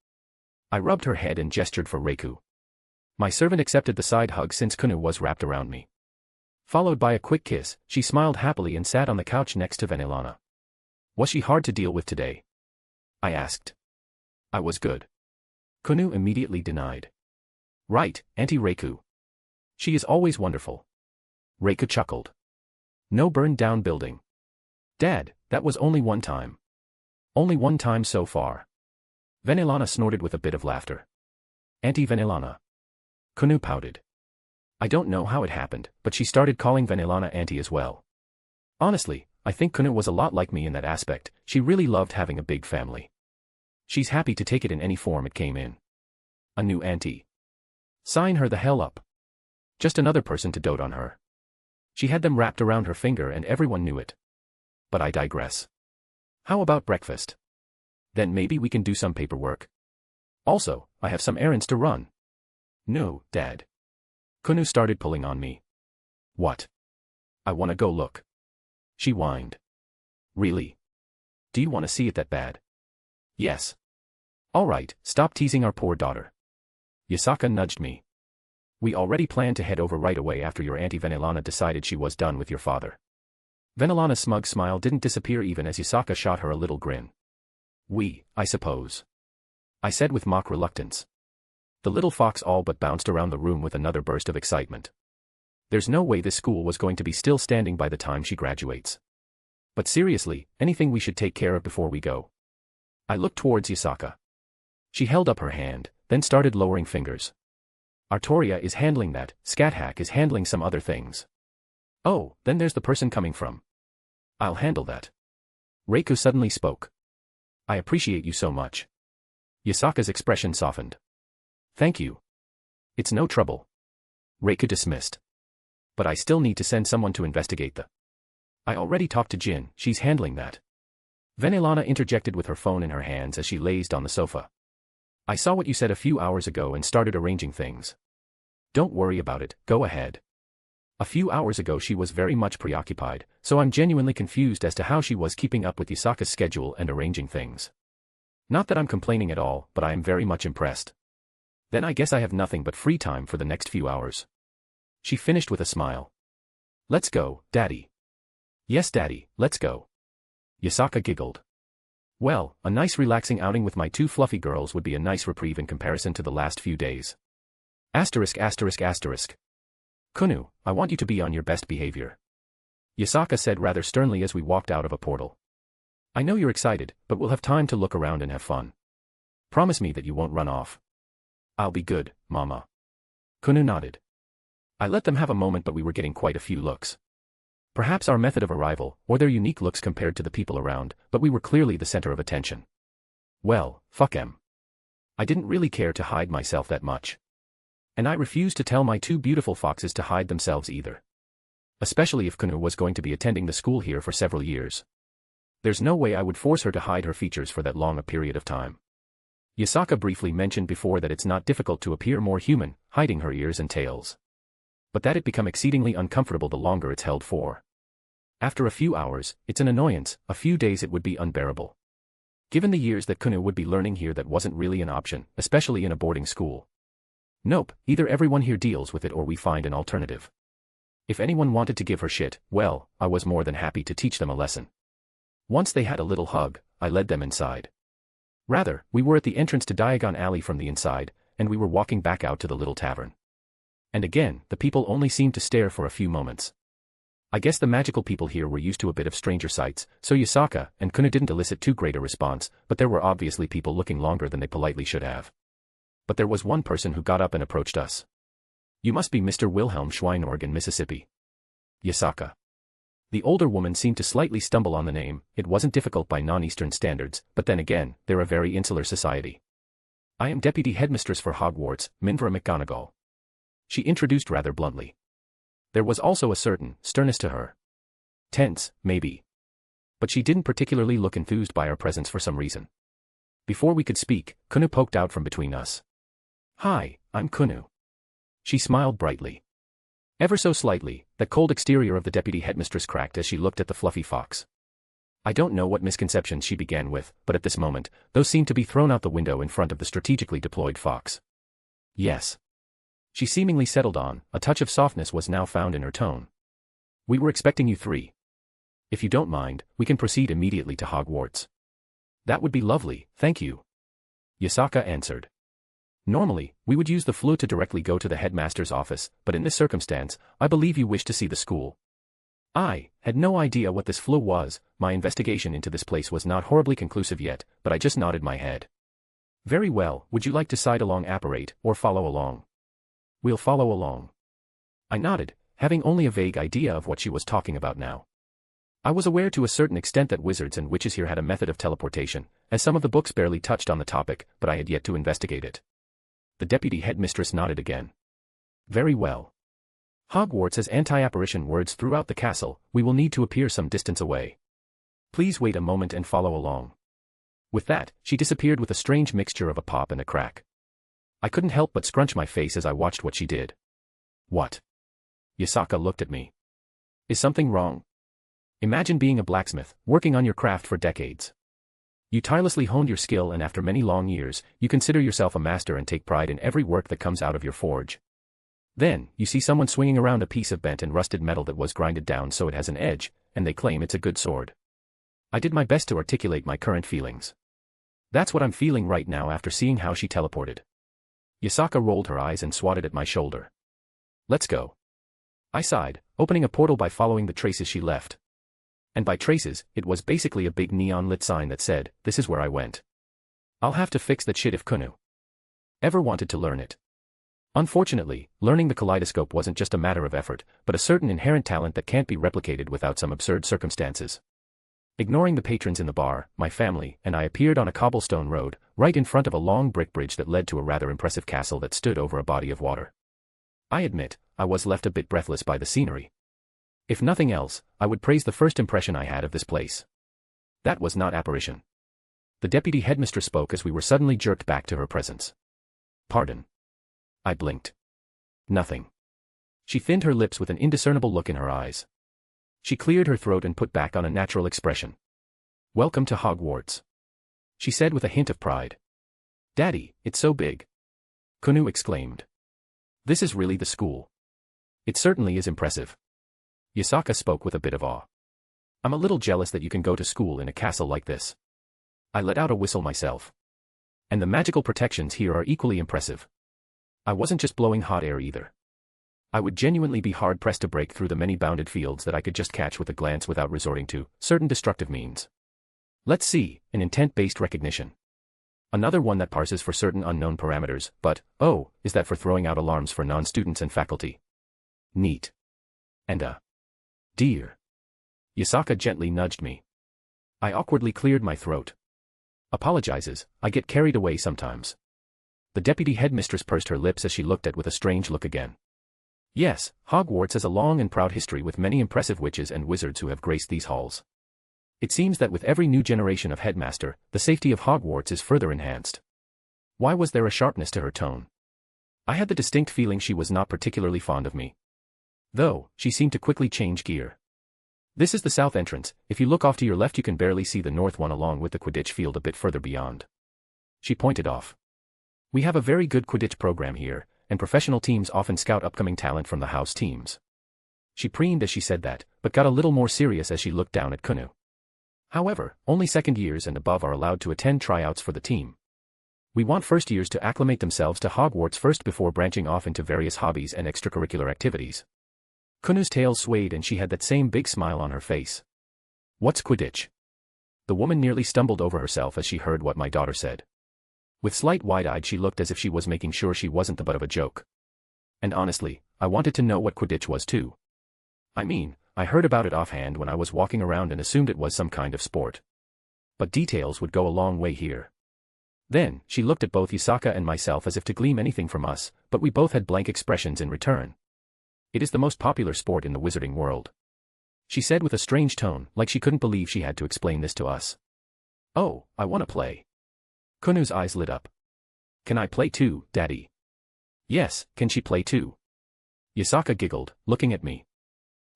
[SPEAKER 3] I rubbed her head and gestured for Reiku. My servant accepted the side hug since Kunu was wrapped around me. Followed by a quick kiss, she smiled happily and sat on the couch next to Venelana. Was she hard to deal with today? I asked. I was good. Kunu immediately denied. Right, Auntie Reiku. She is always wonderful. Reiku chuckled. No burned down building. Dad, that was only one time. Only one time so far. Venelana snorted with a bit of laughter. Auntie Venelana. Kunu pouted. I don't know how it happened, but she started calling Venelana Auntie as well. Honestly, I think Kunu was a lot like me in that aspect. She really loved having a big family. She's happy to take it in any form it came in. A new auntie. Sign her the hell up. Just another person to dote on her. She had them wrapped around her finger and everyone knew it. But I digress. How about breakfast? Then maybe we can do some paperwork. Also, I have some errands to run. No, Dad. Kunu started pulling on me. What? I want to go look. She whined. Really? Do you want to see it that bad? Yes. All right, stop teasing our poor daughter. Yasaka nudged me. We already planned to head over right away after your Auntie Venelana decided she was done with your father. Venelana's smug smile didn't disappear even as Yasaka shot her a little grin. I suppose. I said with mock reluctance. The little fox all but bounced around the room with another burst of excitement. There's no way this school was going to be still standing by the time she graduates. But seriously, anything we should take care of before we go? I looked towards Yasaka. She held up her hand, then started lowering fingers. Artoria is handling that, Scathack is handling some other things. Oh, then there's the person coming from. I'll handle that. Reiku suddenly spoke. I appreciate you so much. Yasaka's expression softened. Thank you. It's no trouble. Reika dismissed. But I still need to send someone to investigate the... I already talked to Jin, she's handling that. Venelana interjected with her phone in her hands as she lazed on the sofa. I saw what you said a few hours ago and started arranging things. Don't worry about it, go ahead. A few hours ago she was very much preoccupied, so I'm genuinely confused as to how she was keeping up with Yasaka's schedule and arranging things. Not that I'm complaining at all, but I am very much impressed. Then I guess I have nothing but free time for the next few hours. She finished with a smile. Let's go, Daddy. Yes, Daddy, let's go. Yasaka giggled. Well, a nice relaxing outing with my two fluffy girls would be a nice reprieve in comparison to the last few days. Asterisk asterisk asterisk. Kunu, I want you to be on your best behavior. Yasaka said rather sternly as we walked out of a portal. I know you're excited, but we'll have time to look around and have fun. Promise me that you won't run off. I'll be good, Mama. Kunu nodded. I let them have a moment, but we were getting quite a few looks. Perhaps our method of arrival, or their unique looks compared to the people around, but we were clearly the center of attention. Well, fuck 'em. I didn't really care to hide myself that much. And I refused to tell my two beautiful foxes to hide themselves either. Especially if Kunu was going to be attending the school here for several years. There's no way I would force her to hide her features for that long a period of time. Yasaka briefly mentioned before that it's not difficult to appear more human, hiding her ears and tails. But that it become exceedingly uncomfortable the longer it's held for. After a few hours, it's an annoyance, a few days it would be unbearable. Given the years that Kunu would be learning here, that wasn't really an option, especially in a boarding school. Nope, either everyone here deals with it or we find an alternative. If anyone wanted to give her shit, well, I was more than happy to teach them a lesson. Once they had a little hug, I led them inside. Rather, we were at the entrance to Diagon Alley from the inside, and we were walking back out to the little tavern. And again, the people only seemed to stare for a few moments. I guess the magical people here were used to a bit of stranger sights, so Yasaka and Kunu didn't elicit too great a response, but there were obviously people looking longer than they politely should have. But there was one person who got up and approached us. You must be Mr. Wilhelm Schweinorg in Mississippi. Yasaka. The older woman seemed to slightly stumble on the name. It wasn't difficult by non-Eastern standards, but then again, they're a very insular society. I am Deputy Headmistress for Hogwarts, Minvra McGonagall. She introduced rather bluntly. There was also a certain sternness to her. Tense, maybe. But she didn't particularly look enthused by our presence for some reason. Before we could speak, Kunu poked out from between us. Hi, I'm Kunu. She smiled brightly. Ever so slightly, the cold exterior of the deputy headmistress cracked as she looked at the fluffy fox. I don't know what misconceptions she began with, but at this moment, those seemed to be thrown out the window in front of the strategically deployed fox. Yes. She seemingly settled on, a touch of softness was now found in her tone. We were expecting you three. If you don't mind, we can proceed immediately to Hogwarts. That would be lovely, thank you. Yasaka answered. Normally, we would use the flue to directly go to the headmaster's office, but in this circumstance, I believe you wish to see the school. I had no idea what this flue was. My investigation into this place was not horribly conclusive yet, but I just nodded my head. Very well, would you like to side along apparate, or follow along? We'll follow along. I nodded, having only a vague idea of what she was talking about now. I was aware to a certain extent that wizards and witches here had a method of teleportation, as some of the books barely touched on the topic, but I had yet to investigate it. The deputy headmistress nodded again. Very well. Hogwarts has anti-apparition words throughout the castle. We will need to appear some distance away. Please wait a moment and follow along. With that, she disappeared with a strange mixture of a pop and a crack. I couldn't help but scrunch my face as I watched what she did. What? Yasaka looked at me. Is something wrong? Imagine being a blacksmith, working on your craft for decades. You tirelessly honed your skill, and after many long years, you consider yourself a master and take pride in every work that comes out of your forge. Then, you see someone swinging around a piece of bent and rusted metal that was grinded down so it has an edge, and they claim it's a good sword. I did my best to articulate my current feelings. That's what I'm feeling right now after seeing how she teleported. Yasaka rolled her eyes and swatted at my shoulder. Let's go. I sighed, opening a portal by following the traces she left. And by traces, it was basically a big neon-lit sign that said, "This is where I went." I'll have to fix that shit if Kunu ever wanted to learn it. Unfortunately, learning the kaleidoscope wasn't just a matter of effort, but a certain inherent talent that can't be replicated without some absurd circumstances. Ignoring the patrons in the bar, my family and I appeared on a cobblestone road, right in front of a long brick bridge that led to a rather impressive castle that stood over a body of water. I admit, I was left a bit breathless by the scenery. If nothing else, I would praise the first impression I had of this place. That was not apparition. The deputy headmistress spoke as we were suddenly jerked back to her presence. Pardon. I blinked. Nothing. She thinned her lips with an indiscernible look in her eyes. She cleared her throat and put back on a natural expression. Welcome to Hogwarts, she said with a hint of pride. Daddy, it's so big, Kunu exclaimed. This is really the school. It certainly is impressive. Yasaka spoke with a bit of awe. I'm a little jealous that you can go to school in a castle like this. I let out a whistle myself. And the magical protections here are equally impressive. I wasn't just blowing hot air either. I would genuinely be hard-pressed to break through the many bounded fields that I could just catch with a glance without resorting to certain destructive means. Let's see, an intent-based recognition. Another one that parses for certain unknown parameters, but, oh, is that for throwing out alarms for non-students and faculty? Neat. And dear. Yasaka gently nudged me. I awkwardly cleared my throat. Apologizes, I get carried away sometimes. The deputy headmistress pursed her lips as she looked at with a strange look again. Yes, Hogwarts has a long and proud history with many impressive witches and wizards who have graced these halls. It seems that with every new generation of headmaster, the safety of Hogwarts is further enhanced. Why was there a sharpness to her tone? I had the distinct feeling she was not particularly fond of me. Though, she seemed to quickly change gear. This is the south entrance. If you look off to your left you can barely see the north one along with the Quidditch field a bit further beyond. She pointed off. We have a very good Quidditch program here, and professional teams often scout upcoming talent from the house teams. She preened as she said that, but got a little more serious as she looked down at Kunu. However, only second years and above are allowed to attend tryouts for the team. We want first years to acclimate themselves to Hogwarts first before branching off into various hobbies and extracurricular activities. Kunu's tail swayed and she had that same big smile on her face. What's Quidditch? The woman nearly stumbled over herself as she heard what my daughter said. With slight wide-eyed she looked as if she was making sure she wasn't the butt of a joke. And honestly, I wanted to know what Quidditch was too. I mean, I heard about it offhand when I was walking around and assumed it was some kind of sport. But details would go a long way here. Then, she looked at both Yasaka and myself as if to glean anything from us, but we both had blank expressions in return. It is the most popular sport in the wizarding world, she said with a strange tone, like she couldn't believe she had to explain this to us. Oh, I want to play. Kunu's eyes lit up. Can I play too, Daddy? Yes, can she play too? Yasaka giggled, looking at me.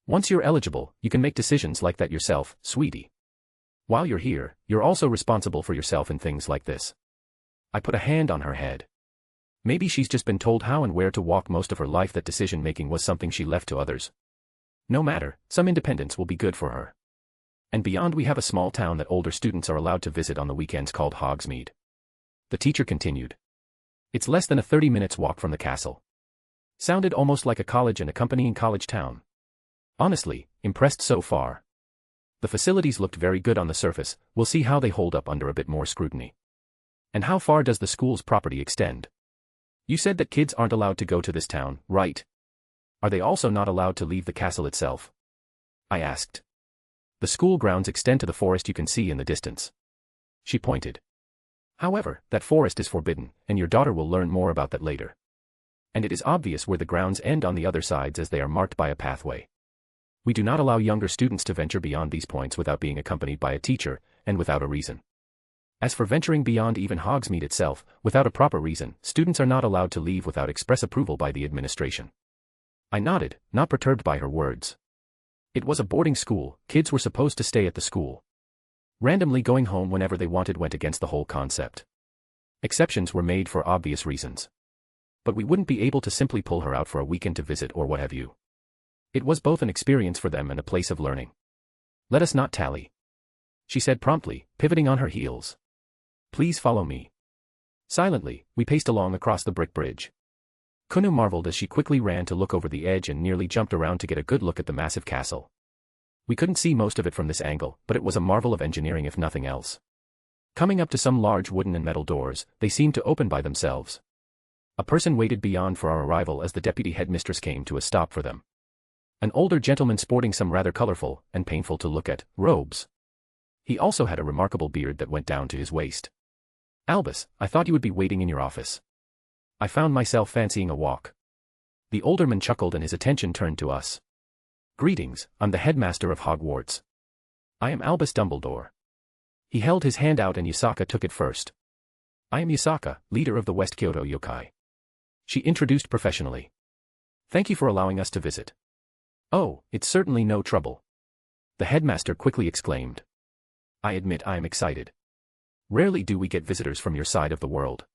[SPEAKER 3] Once you're eligible, you can make decisions like that yourself, sweetie. While you're here, you're also responsible for yourself in things like this. I put a hand on her head. Maybe she's just been told how and where to walk most of her life that decision-making was something she left to others. No matter, some independence will be good for her. And beyond we have a small town that older students are allowed to visit on the weekends called Hogsmeade. The teacher continued. It's less than a 30 minutes walk from the castle. Sounded almost like a college and accompanying college town. Honestly, impressed so far. The facilities looked very good on the surface, we'll see how they hold up under a bit more scrutiny. And how far does the school's property extend? You said that kids aren't allowed to go to this town, right? Are they also not allowed to leave the castle itself? I asked. The school grounds extend to the forest you can see in the distance. She pointed. However, that forest is forbidden, and your daughter will learn more about that later. And it is obvious where the grounds end on the other sides as they are marked by a pathway. We do not allow younger students to venture beyond these points without being accompanied by a teacher, and without a reason. As for venturing beyond even Hogsmeade itself, without a proper reason, students are not allowed to leave without express approval by the administration. I nodded, not perturbed by her words. It was a boarding school, kids were supposed to stay at the school. Randomly going home whenever they wanted went against the whole concept. Exceptions were made for obvious reasons. But we wouldn't be able to simply pull her out for a weekend to visit or what have you. It was both an experience for them and a place of learning. Let us not tally, she said promptly, pivoting on her heels. Please follow me. Silently, we paced along across the brick bridge. Kunu marveled as she quickly ran to look over the edge and nearly jumped around to get a good look at the massive castle. We couldn't see most of it from this angle, but it was a marvel of engineering if nothing else. Coming up to some large wooden and metal doors, they seemed to open by themselves. A person waited beyond for our arrival as the deputy headmistress came to a stop for them. An older gentleman sporting some rather colorful, and painful to look at, robes. He also had a remarkable beard that went down to his waist. "Albus, I thought you would be waiting in your office." I found myself fancying a walk. The older man chuckled and his attention turned to us. "Greetings, I'm the headmaster of Hogwarts. I am Albus Dumbledore." He held his hand out and Yasaka took it first. "I am Yasaka, leader of the West Kyoto Yokai." She introduced professionally. "Thank you for allowing us to visit." "Oh, it's certainly no trouble," the headmaster quickly exclaimed. "I admit I am excited. Rarely do we get visitors from your side of the world."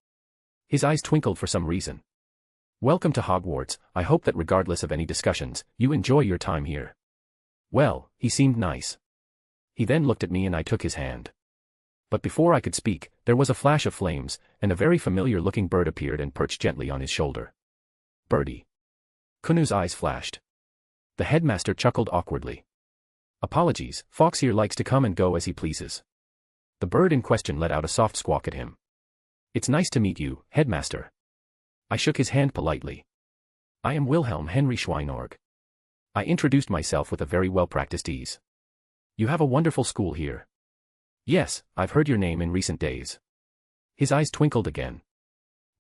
[SPEAKER 3] His eyes twinkled for some reason. "Welcome to Hogwarts. I hope that regardless of any discussions, you enjoy your time here." Well, he seemed nice. He then looked at me and I took his hand. But before I could speak, there was a flash of flames, and a very familiar-looking bird appeared and perched gently on his shoulder. "Birdie." Kunu's eyes flashed. The headmaster chuckled awkwardly. "Apologies, Fox here likes to come and go as he pleases." The bird in question let out a soft squawk at him. "It's nice to meet you, headmaster." I shook his hand politely. "I am Wilhelm Henry Schweinorg." I introduced myself with a very well-practiced ease. "You have a wonderful school here." "Yes, I've heard your name in recent days." His eyes twinkled again.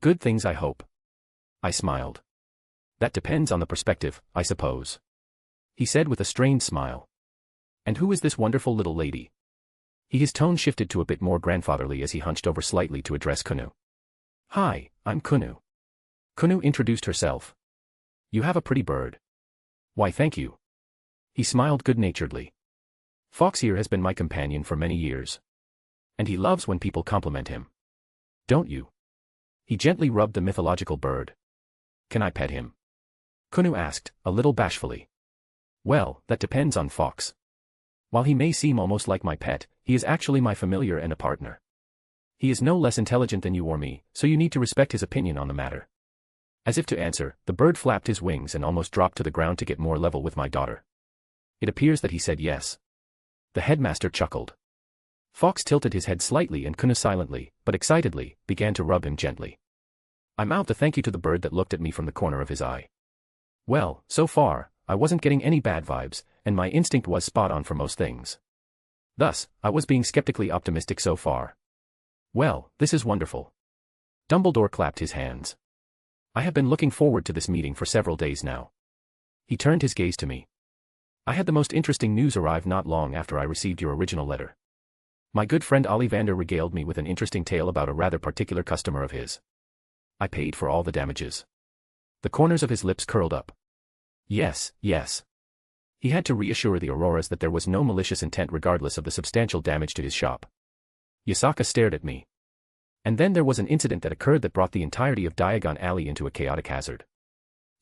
[SPEAKER 3] "Good things, I hope." I smiled. "That depends on the perspective, I suppose," he said with a strained smile. "And who is this wonderful little lady?" His tone shifted to a bit more grandfatherly as he hunched over slightly to address Kunu. "Hi, I'm Kunu." Kunu introduced herself. "You have a pretty bird." "Why, thank you." He smiled good-naturedly. "Fox here has been my companion for many years. And he loves when people compliment him. Don't you?" He gently rubbed the mythological bird. "Can I pet him?" Kunu asked, a little bashfully. "Well, that depends on Fox. While he may seem almost like my pet, he is actually my familiar and a partner. He is no less intelligent than you or me, so you need to respect his opinion on the matter." As if to answer, the bird flapped his wings and almost dropped to the ground to get more level with my daughter. It appears that he said yes. The headmaster chuckled. Fox tilted his head slightly and Kunu silently, but excitedly, began to rub him gently. I mouthed a thank you to the bird that looked at me from the corner of his eye. Well, so far, I wasn't getting any bad vibes, and my instinct was spot on for most things. Thus, I was being skeptically optimistic so far. Well, this is wonderful. Dumbledore clapped his hands. I have been looking forward to this meeting for several days now. He turned his gaze to me. I had the most interesting news arrive not long after I received your original letter. My good friend Ollivander regaled me with an interesting tale about a rather particular customer of his. I paid for all the damages. The corners of his lips curled up. Yes, yes. He had to reassure the Auroras that there was no malicious intent regardless of the substantial damage to his shop. Yasaka stared at me. And then there was an incident that occurred that brought the entirety of Diagon Alley into a chaotic hazard.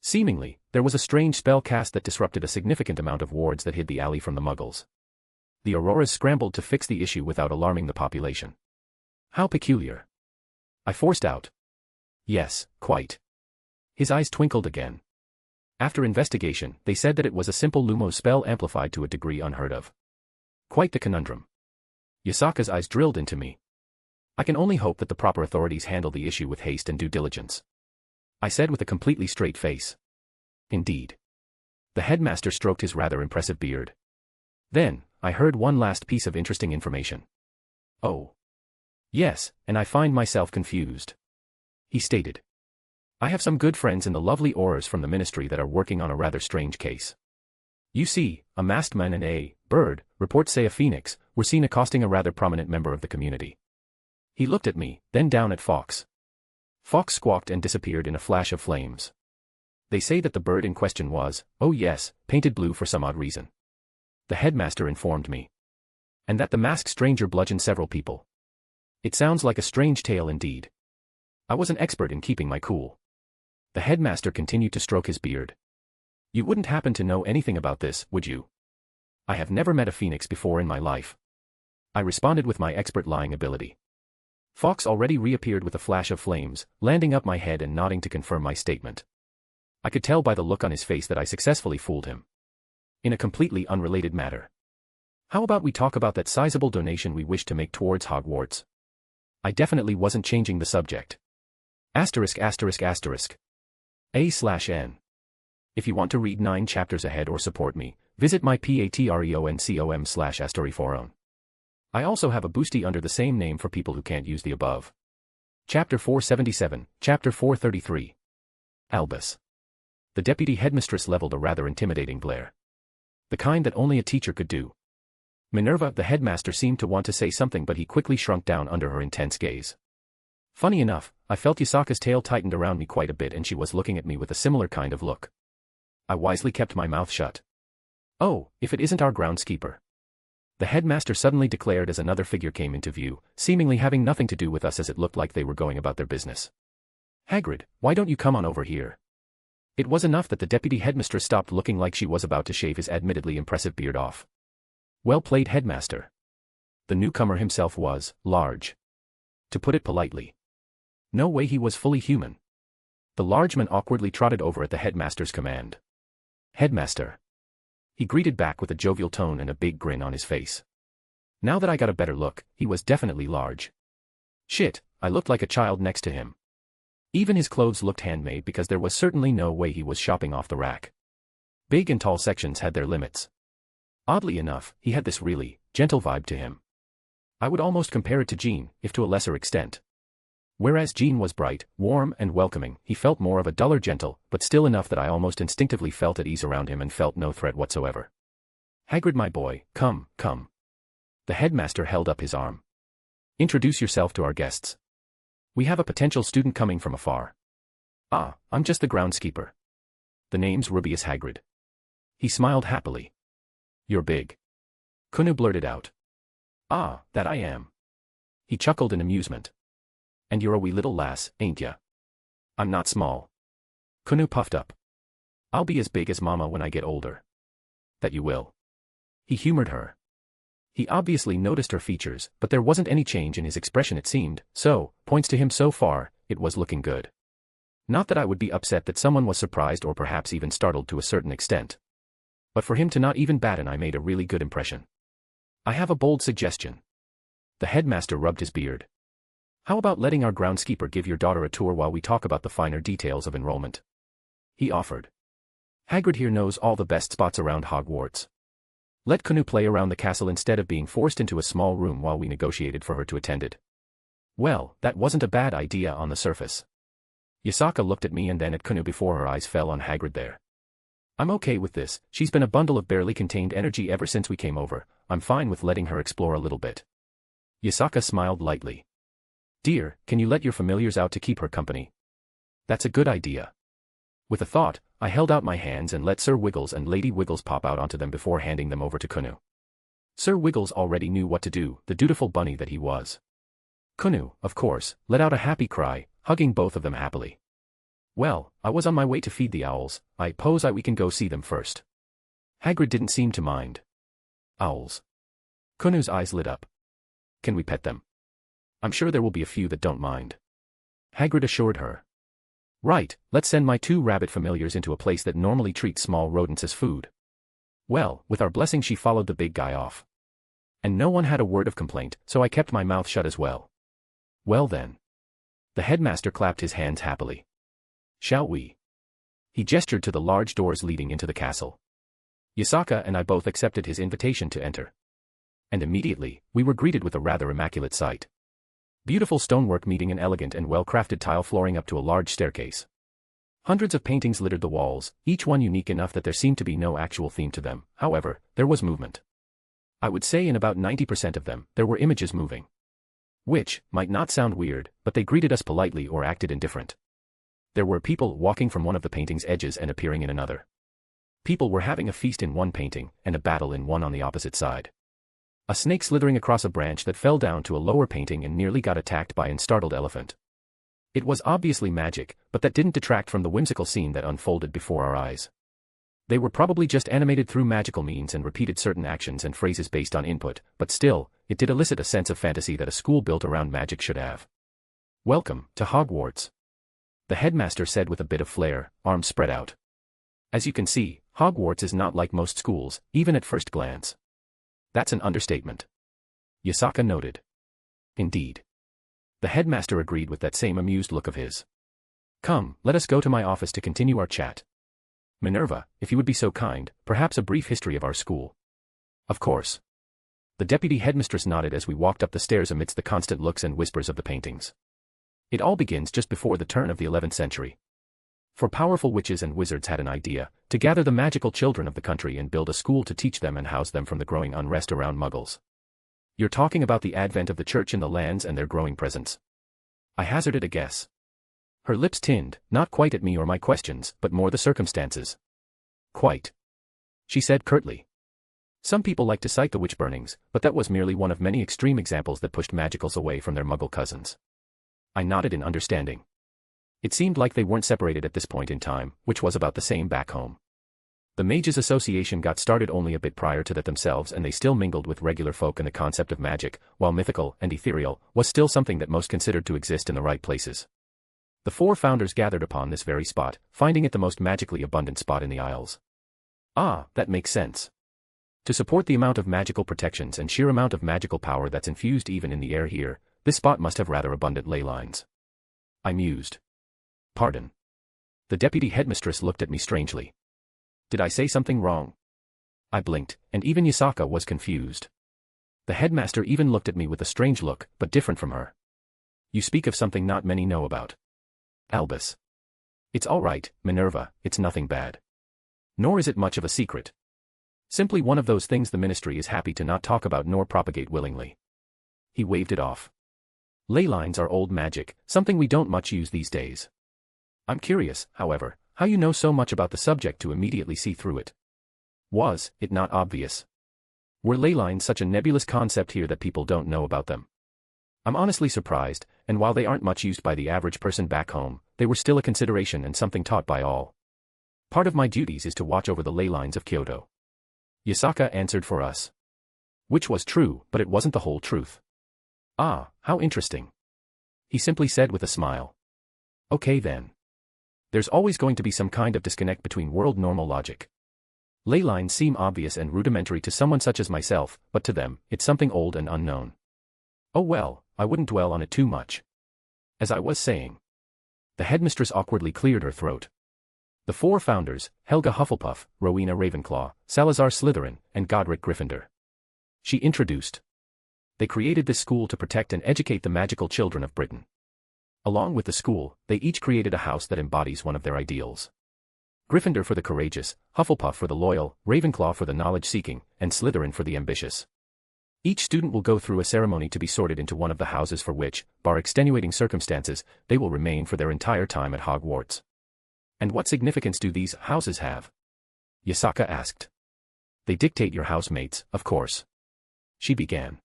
[SPEAKER 3] Seemingly, there was a strange spell cast that disrupted a significant amount of wards that hid the alley from the Muggles. The Auroras scrambled to fix the issue without alarming the population. How peculiar. I forced out. Yes, quite. His eyes twinkled again. After investigation, they said that it was a simple Lumos spell amplified to a degree unheard of. Quite the conundrum. Yasaka's eyes drilled into me. I can only hope that the proper authorities handle the issue with haste and due diligence, I said with a completely straight face. Indeed. The headmaster stroked his rather impressive beard. Then, I heard one last piece of interesting information. Oh. Yes, and I find myself confused. He stated. I have some good friends in the lovely Aurors from the ministry that are working on a rather strange case. You see, a masked man and a bird, reports say a phoenix, were seen accosting a rather prominent member of the community. He looked at me, then down at Fox. Fox squawked and disappeared in a flash of flames. They say that the bird in question was, oh yes, painted blue for some odd reason. The headmaster informed me. And that the masked stranger bludgeoned several people. It sounds like a strange tale indeed. I was an expert in keeping my cool. The headmaster continued to stroke his beard. You wouldn't happen to know anything about this, would you? I have never met a phoenix before in my life. I responded with my expert lying ability. Fox already reappeared with a flash of flames, landing up my head and nodding to confirm my statement. I could tell by the look on his face that I successfully fooled him. In a completely unrelated matter. How about we talk about that sizable donation we wish to make towards Hogwarts? I definitely wasn't changing the subject. ******. A/N. If you want to read 9 chapters ahead or support me, visit my patreon.com/asteriforon. I also have a boosty under the same name for people who can't use the above. Chapter 477, Chapter 433. Albus. The deputy headmistress leveled a rather intimidating glare. The kind that only a teacher could do. Minerva, the headmaster, seemed to want to say something, but he quickly shrunk down under her intense gaze. Funny enough, I felt Yasaka's tail tightened around me quite a bit, and she was looking at me with a similar kind of look. I wisely kept my mouth shut. Oh, if it isn't our groundskeeper. The headmaster suddenly declared as another figure came into view, seemingly having nothing to do with us, as it looked like they were going about their business. Hagrid, why don't you come on over here? It was enough that the deputy headmistress stopped looking like she was about to shave his admittedly impressive beard off. Well played, headmaster. The newcomer himself was large. To put it politely. No way he was fully human. The large man awkwardly trotted over at the headmaster's command. Headmaster. He greeted back with a jovial tone and a big grin on his face. Now that I got a better look, he was definitely large. Shit, I looked like a child next to him. Even his clothes looked handmade, because there was certainly no way he was shopping off the rack. Big and tall sections had their limits. Oddly enough, he had this really gentle vibe to him. I would almost compare it to Jean, if to a lesser extent. Whereas Jean was bright, warm, and welcoming, he felt more of a duller gentle, but still enough that I almost instinctively felt at ease around him and felt no threat whatsoever. Hagrid, my boy, come, come. The headmaster held up his arm. Introduce yourself to our guests. We have a potential student coming from afar. Ah, I'm just the groundskeeper. The name's Rubius Hagrid. He smiled happily. You're big. Kunu blurted out. Ah, that I am. He chuckled in amusement. And you're a wee little lass, ain't ya? I'm not small. Kunu puffed up. I'll be as big as Mama when I get older. That you will. He humored her. He obviously noticed her features, but there wasn't any change in his expression, it seemed, so, points to him so far, it was looking good. Not that I would be upset that someone was surprised or perhaps even startled to a certain extent. But for him to not even bat an eye made a really good impression. I have a bold suggestion. The headmaster rubbed his beard. How about letting our groundskeeper give your daughter a tour while we talk about the finer details of enrollment? He offered. Hagrid here knows all the best spots around Hogwarts. Let Kunu play around the castle instead of being forced into a small room while we negotiated for her to attend it. Well, that wasn't a bad idea on the surface. Yasaka looked at me and then at Kunu before her eyes fell on Hagrid there. I'm okay with this, she's been a bundle of barely contained energy ever since we came over, I'm fine with letting her explore a little bit. Yasaka smiled lightly. Dear, can you let your familiars out to keep her company? That's a good idea. With a thought, I held out my hands and let Sir Wiggles and Lady Wiggles pop out onto them before handing them over to Kunu. Sir Wiggles already knew what to do, the dutiful bunny that he was. Kunu, of course, let out a happy cry, hugging both of them happily. Well, I was on my way to feed the owls, I suppose we can go see them first. Hagrid didn't seem to mind. Owls. Kunu's eyes lit up. Can we pet them? I'm sure there will be a few that don't mind. Hagrid assured her. Right, let's send my 2 rabbit familiars into a place that normally treats small rodents as food. Well, with our blessing she followed the big guy off. And no one had a word of complaint, so I kept my mouth shut as well. Well then. The headmaster clapped his hands happily. Shall we? He gestured to the large doors leading into the castle. Yasaka and I both accepted his invitation to enter. And immediately, we were greeted with a rather immaculate sight. Beautiful stonework meeting an elegant and well-crafted tile flooring up to a large staircase. Hundreds of paintings littered the walls, each one unique enough that there seemed to be no actual theme to them, however, there was movement. I would say in about 90% of them, there were images moving. Which might not sound weird, but they greeted us politely or acted indifferent. There were people walking from one of the painting's edges and appearing in another. People were having a feast in one painting, and a battle in one on the opposite side. A snake slithering across a branch that fell down to a lower painting and nearly got attacked by an startled elephant. It was obviously magic, but that didn't detract from the whimsical scene that unfolded before our eyes. They were probably just animated through magical means and repeated certain actions and phrases based on input, but still, it did elicit a sense of fantasy that a school built around magic should have. Welcome to Hogwarts. The headmaster said with a bit of flair, arms spread out. As you can see, Hogwarts is not like most schools, even at first glance. That's an understatement. Yasaka noted. Indeed. The headmaster agreed with that same amused look of his. Come, let us go to my office to continue our chat. Minerva, if you would be so kind, perhaps a brief history of our school. Of course. The deputy headmistress nodded as we walked up the stairs amidst the constant looks and whispers of the paintings. It all begins just before the turn of the 11th century. For powerful witches and wizards had an idea, to gather the magical children of the country and build a school to teach them and house them from the growing unrest around muggles. You're talking about the advent of the church in the lands and their growing presence. I hazarded a guess. Her lips tinned, not quite at me or my questions, but more the circumstances. Quite. She said curtly. Some people like to cite the witch burnings, but that was merely one of many extreme examples that pushed magicals away from their muggle cousins. I nodded in understanding. It seemed like they weren't separated at this point in time, which was about the same back home. The Mages Association got started only a bit prior to that themselves, and they still mingled with regular folk, and the concept of magic, while mythical and ethereal, was still something that most considered to exist in the right places. The 4 founders gathered upon this very spot, finding it the most magically abundant spot in the Isles. Ah, that makes sense. To support the amount of magical protections and sheer amount of magical power that's infused even in the air here, this spot must have rather abundant ley lines. I mused. Pardon. The deputy headmistress looked at me strangely. Did I say something wrong? I blinked, and even Yasaka was confused. The headmaster even looked at me with a strange look, but different from her. You speak of something not many know about. Albus. It's all right, Minerva, it's nothing bad. Nor is it much of a secret. Simply one of those things the ministry is happy to not talk about nor propagate willingly. He waved it off. Ley lines are old magic, something we don't much use these days. I'm curious, however, how you know so much about the subject to immediately see through it. Was it not obvious? Were ley lines such a nebulous concept here that people don't know about them? I'm honestly surprised, and while they aren't much used by the average person back home, they were still a consideration and something taught by all. Part of my duties is to watch over the ley lines of Kyoto. Yasaka answered for us. Which was true, but it wasn't the whole truth. Ah, how interesting. He simply said with a smile. Okay then. There's always going to be some kind of disconnect between world normal logic. Ley lines seem obvious and rudimentary to someone such as myself, but to them, it's something old and unknown. Oh well, I wouldn't dwell on it too much. As I was saying. The headmistress awkwardly cleared her throat. The 4 founders, Helga Hufflepuff, Rowena Ravenclaw, Salazar Slytherin, and Godric Gryffindor. She introduced. They created this school to protect and educate the magical children of Britain. Along with the school, they each created a house that embodies one of their ideals. Gryffindor for the courageous, Hufflepuff for the loyal, Ravenclaw for the knowledge-seeking, and Slytherin for the ambitious. Each student will go through a ceremony to be sorted into one of the houses for which, bar extenuating circumstances, they will remain for their entire time at Hogwarts. And what significance do these houses have? Yasaka asked. They dictate your housemates, of course. She began.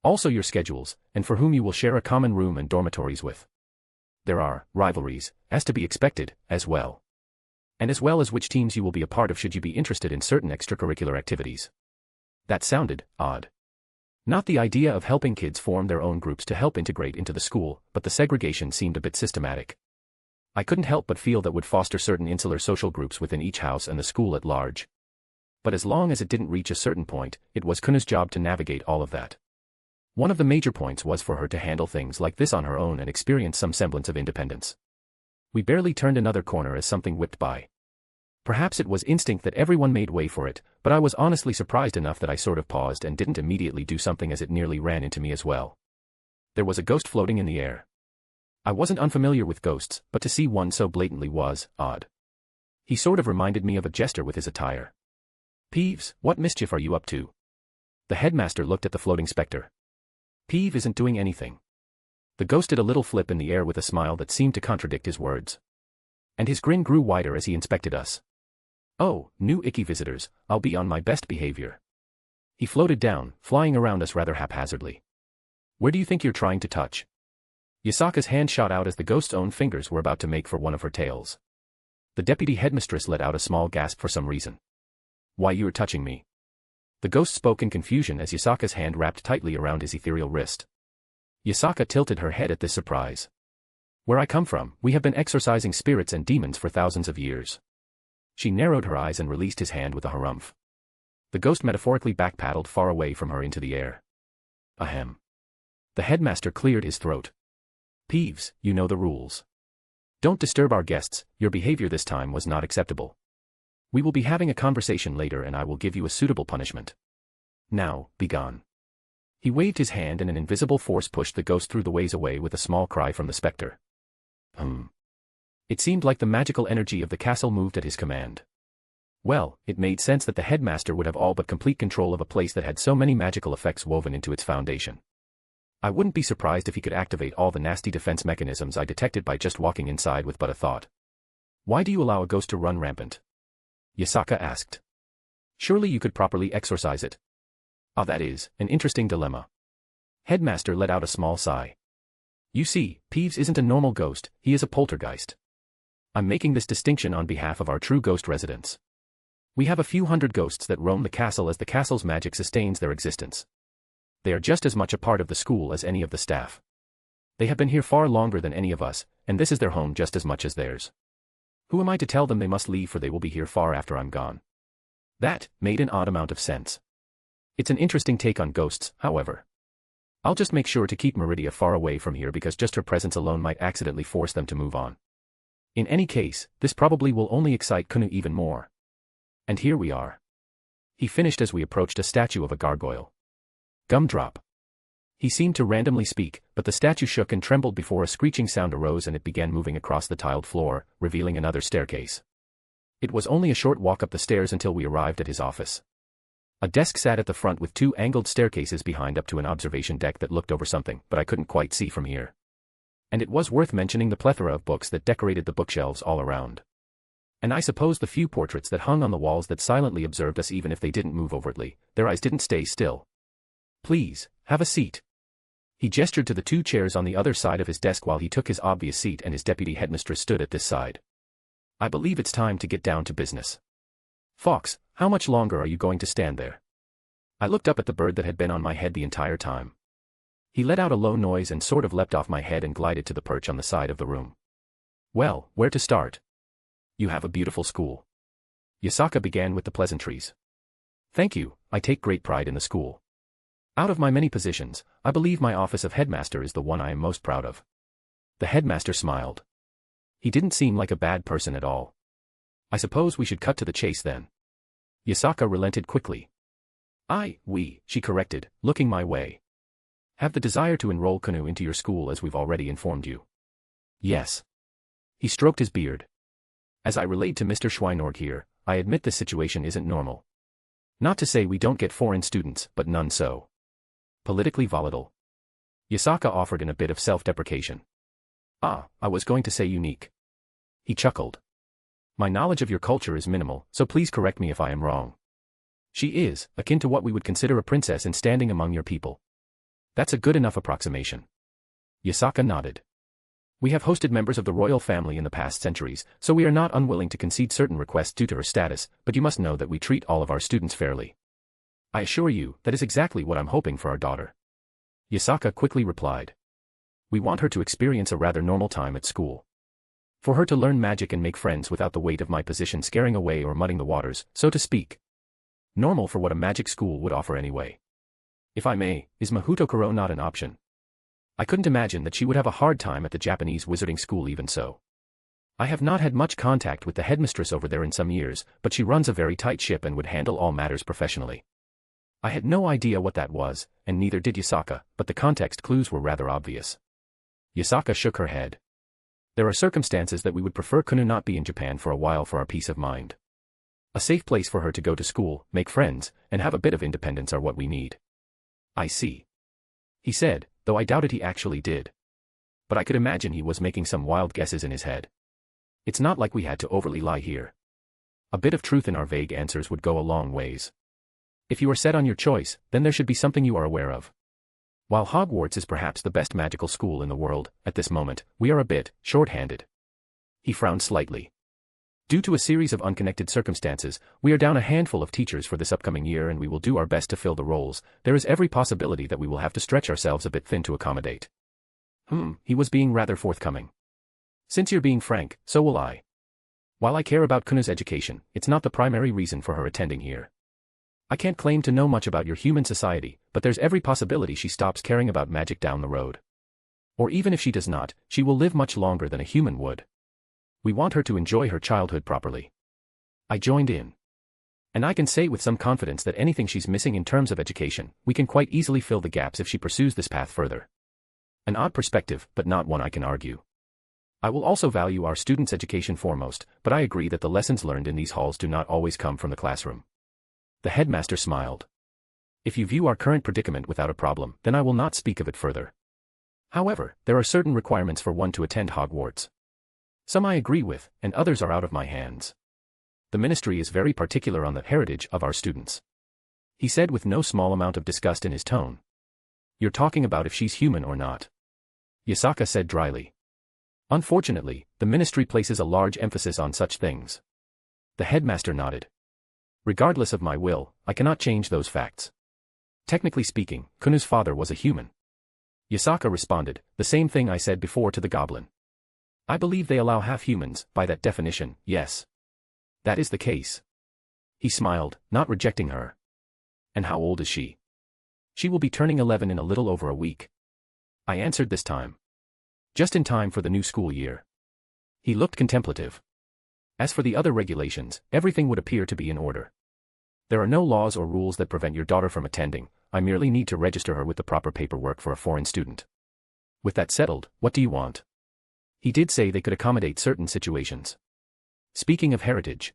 [SPEAKER 3] Also your schedules, and for whom you will share a common room and dormitories with. There are rivalries, as to be expected, as well. And as well as which teams you will be a part of should you be interested in certain extracurricular activities. That sounded odd. Not the idea of helping kids form their own groups to help integrate into the school, but the segregation seemed a bit systematic. I couldn't help but feel that would foster certain insular social groups within each house and the school at large. But as long as it didn't reach a certain point, it was Kuna's job to navigate all of that. One of the major points was for her to handle things like this on her own and experience some semblance of independence. We barely turned another corner as something whipped by. Perhaps it was instinct that everyone made way for it, but I was honestly surprised enough that I sort of paused and didn't immediately do something as it nearly ran into me as well. There was a ghost floating in the air. I wasn't unfamiliar with ghosts, but to see one so blatantly was odd. He sort of reminded me of a jester with his attire. Peeves, what mischief are you up to? The headmaster looked at the floating specter. Peeve isn't doing anything. The ghost did a little flip in the air with a smile that seemed to contradict his words. And his grin grew wider as he inspected us. Oh, new icky visitors, I'll be on my best behavior. He floated down, flying around us rather haphazardly. Where do you think you're trying to touch? Yasaka's hand shot out as the ghost's own fingers were about to make for one of her tails. The deputy headmistress let out a small gasp for some reason. Why you're touching me? The ghost spoke in confusion as Yasaka's hand wrapped tightly around his ethereal wrist. Yasaka tilted her head at this surprise. Where I come from, we have been exorcising spirits and demons for thousands of years. She narrowed her eyes and released his hand with a harumph. The ghost metaphorically backpaddled far away from her into the air. Ahem. The headmaster cleared his throat. Peeves, you know the rules. Don't disturb our guests, your behavior this time was not acceptable. We will be having a conversation later and I will give you a suitable punishment. Now, begone. He waved his hand and an invisible force pushed the ghost through the ways away with a small cry from the spectre. It seemed like the magical energy of the castle moved at his command. Well, it made sense that the headmaster would have all but complete control of a place that had so many magical effects woven into its foundation. I wouldn't be surprised if he could activate all the nasty defense mechanisms I detected by just walking inside with but a thought. Why do you allow a ghost to run rampant? Yasaka asked. Surely you could properly exorcise it. Ah, that is an interesting dilemma. Headmaster let out a small sigh. You see, Peeves isn't a normal ghost, he is a poltergeist. I'm making this distinction on behalf of our true ghost residents. We have a few hundred ghosts that roam the castle as the castle's magic sustains their existence. They are just as much a part of the school as any of the staff. They have been here far longer than any of us, and this is their home just as much as theirs. Who am I to tell them they must leave, for they will be here far after I'm gone? That made an odd amount of sense. It's an interesting take on ghosts, however. I'll just make sure to keep Meridia far away from here because just her presence alone might accidentally force them to move on. In any case, this probably will only excite Kunu even more. And here we are. He finished as we approached a statue of a gargoyle. Gumdrop. He seemed to randomly speak, but the statue shook and trembled before a screeching sound arose and it began moving across the tiled floor, revealing another staircase. It was only a short walk up the stairs until we arrived at his office. A desk sat at the front with two angled staircases behind up to an observation deck that looked over something, but I couldn't quite see from here. And it was worth mentioning the plethora of books that decorated the bookshelves all around. And I suppose the few portraits that hung on the walls that silently observed us even if they didn't move overtly, their eyes didn't stay still. Please, have a seat. He gestured to the two chairs on the other side of his desk while he took his obvious seat and his deputy headmistress stood at this side. I believe it's time to get down to business. Fox, how much longer are you going to stand there? I looked up at the bird that had been on my head the entire time. He let out a low noise and sort of leapt off my head and glided to the perch on the side of the room. Well, where to start? You have a beautiful school. Yasaka began with the pleasantries. Thank you, I take great pride in the school. Out of my many positions, I believe my office of headmaster is the one I am most proud of. The headmaster smiled. He didn't seem like a bad person at all. I suppose we should cut to the chase then. Yasaka relented quickly. She corrected, looking my way. Have the desire to enroll Kunu into your school as we've already informed you. Yes. He stroked his beard. As I relayed to Mr. Schweinorg here, I admit this situation isn't normal. Not to say we don't get foreign students, but none so politically volatile. Yasaka offered in a bit of self-deprecation. I was going to say unique. He chuckled. My knowledge of your culture is minimal, so please correct me if I am wrong. She is, akin to what we would consider a princess and standing among your people. That's a good enough approximation. Yasaka nodded. We have hosted members of the royal family in the past centuries, so we are not unwilling to concede certain requests due to her status, but you must know that we treat all of our students fairly. I assure you, that is exactly what I'm hoping for our daughter. Yasaka quickly replied. We want her to experience a rather normal time at school. For her to learn magic and make friends without the weight of my position scaring away or muddying the waters, so to speak. Normal for what a magic school would offer anyway. If I may, is Mahutokuro not an option? I couldn't imagine that she would have a hard time at the Japanese wizarding school even so. I have not had much contact with the headmistress over there in some years, but she runs a very tight ship and would handle all matters professionally. I had no idea what that was, and neither did Yasaka, but the context clues were rather obvious. Yasaka shook her head. There are circumstances that we would prefer Kunu not be in Japan for a while for our peace of mind. A safe place for her to go to school, make friends, and have a bit of independence are what we need. I see. He said, though I doubted he actually did. But I could imagine he was making some wild guesses in his head. It's not like we had to overly lie here. A bit of truth in our vague answers would go a long ways. If you are set on your choice, then there should be something you are aware of. While Hogwarts is perhaps the best magical school in the world, at this moment, we are a bit short-handed. He frowned slightly. Due to a series of unconnected circumstances, we are down a handful of teachers for this upcoming year and we will do our best to fill the roles. There is every possibility that we will have to stretch ourselves a bit thin to accommodate. He was being rather forthcoming. Since you're being frank, so will I. While I care about Kunu's education, it's not the primary reason for her attending here. I can't claim to know much about your human society, but there's every possibility she stops caring about magic down the road. Or even if she does not, she will live much longer than a human would. We want her to enjoy her childhood properly. I joined in. And I can say with some confidence that anything she's missing in terms of education, we can quite easily fill the gaps if she pursues this path further. An odd perspective, but not one I can argue. I will also value our students' education foremost, but I agree that the lessons learned in these halls do not always come from the classroom. The headmaster smiled. If you view our current predicament without a problem, then I will not speak of it further. However, there are certain requirements for one to attend Hogwarts. Some I agree with, and others are out of my hands. The ministry is very particular on the heritage of our students. He said with no small amount of disgust in his tone. You're talking about if she's human or not. Yasaka said dryly. Unfortunately, the ministry places a large emphasis on such things. The headmaster nodded. Regardless of my will, I cannot change those facts. Technically speaking, Kunu's father was a human. Yasaka responded, the same thing I said before to the goblin. I believe they allow half-humans, by that definition, yes. That is the case. He smiled, not rejecting her. And how old is she? She will be turning 11 in a little over a week. I answered this time. Just in time for the new school year. He looked contemplative. As for the other regulations, everything would appear to be in order. There are no laws or rules that prevent your daughter from attending, I merely need to register her with the proper paperwork for a foreign student. With that settled, what do you want? He did say they could accommodate certain situations. Speaking of heritage.